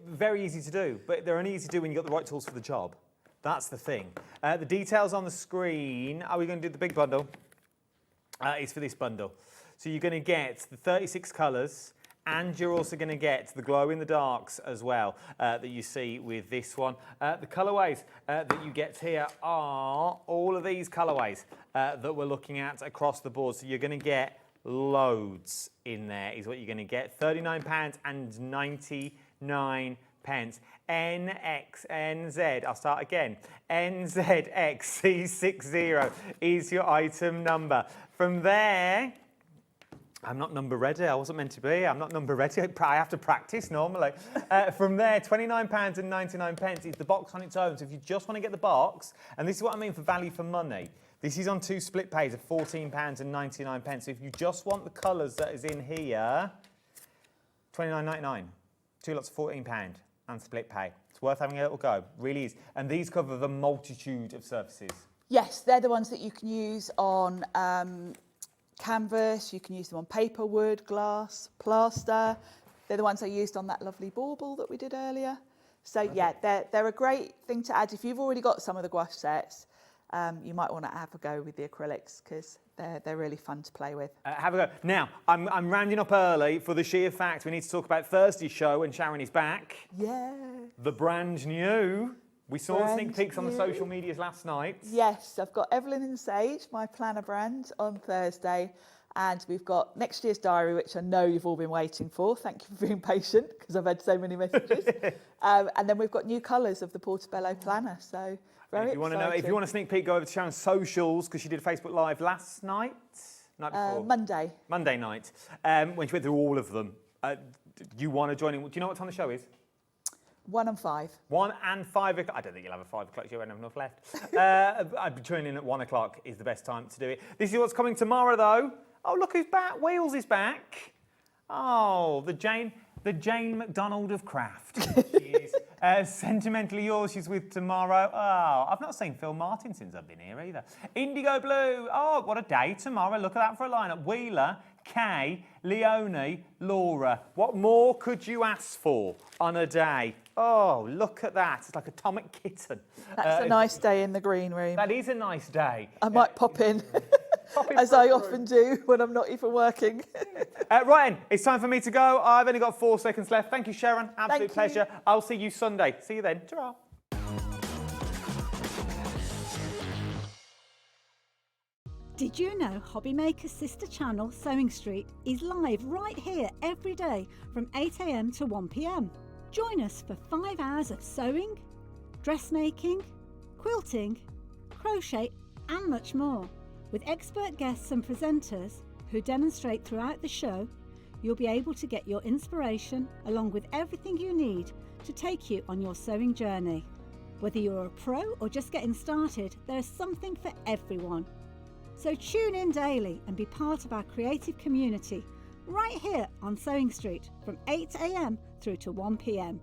Very easy to do, but they're only easy to do when you've got the right tools for the job. That's the thing. The details on the screen. Are we going to do the big bundle? It's for this bundle. So you're going to get the 36 colours, and you're also going to get the glow in the darks as well that you see with this one. The colourways that you get here are all of these colourways that we're looking at across the board. So you're going to get loads in there is what you're going to get. £39.99. NXNZ, I'll start again. NZXC60 is your item number. From there, I'm not number ready. I wasn't meant to be. I'm not number ready. I have to practice normally. From there, £29.99 is the box on its own. So if you just want to get the box, and this is what I mean for value for money, this is on 2 split pays of £14.99. So if you just want the colours that is in here, £29.99. 2 lots of £14 and split pay. It's worth having a little go, really is. And these cover the multitude of surfaces. Yes, they're the ones that you can use on canvas, you can use them on paper, wood, glass, plaster. They're the ones I used on that lovely bauble that we did earlier. So yeah, they're a great thing to add. If you've already got some of the gouache sets, you might want to have a go with the acrylics because they're really fun to play with. Have a go. Now, I'm rounding up early for the sheer fact we need to talk about Thursday's show when Sharon is back. Yeah. The brand new. We saw sneak peeks on the social medias last night. Yes, I've got Evelyn and Sage, my planner brand, on Thursday. And we've got next year's diary, which I know you've all been waiting for. Thank you for being patient, because I've had so many messages. And then we've got new colours of the Portobello planner. So very exciting. If you want a sneak peek, go over to Sharon's socials, because she did a Facebook Live last night. Night before? Monday night, when she went through all of them. Do you want to join in? Do you know what time the show is? 1 and 5. 1 and 5 o'clock. I don't think you'll have a 5 o'clock. You won't have enough left. I'd be tuning in at 1 o'clock is the best time to do it. This is what's coming tomorrow, though. Oh, look who's back. Wheels is back. Oh, the Jane McDonald of craft. She is. Sentimentally Yours, she's with tomorrow. Oh, I've not seen Phil Martin since I've been here either. Indigo Blue. Oh, what a day tomorrow. Look at that for a lineup. Wheeler, Kay, Leonie, Laura. What more could you ask for on a day? Oh, look at that. It's like Atomic Kitten. That's a nice day in the green room. That is a nice day. I might pop in, as I often do when I'm not even working. Right then, it's time for me to go. I've only got 4 seconds left. Thank you, Sharon. Absolute pleasure. I'll see you Sunday. See you then. Ta-ra. Did you know HobbyMaker's sister channel, Sewing Street, is live right here every day from 8 AM to 1 PM? Join us for 5 hours of sewing, dressmaking, quilting, crochet and much more. With expert guests and presenters who demonstrate throughout the show, you'll be able to get your inspiration along with everything you need to take you on your sewing journey. Whether you're a pro or just getting started, there's something for everyone. So tune in daily and be part of our creative community right here on Sewing Street from 8 AM through to 1 PM.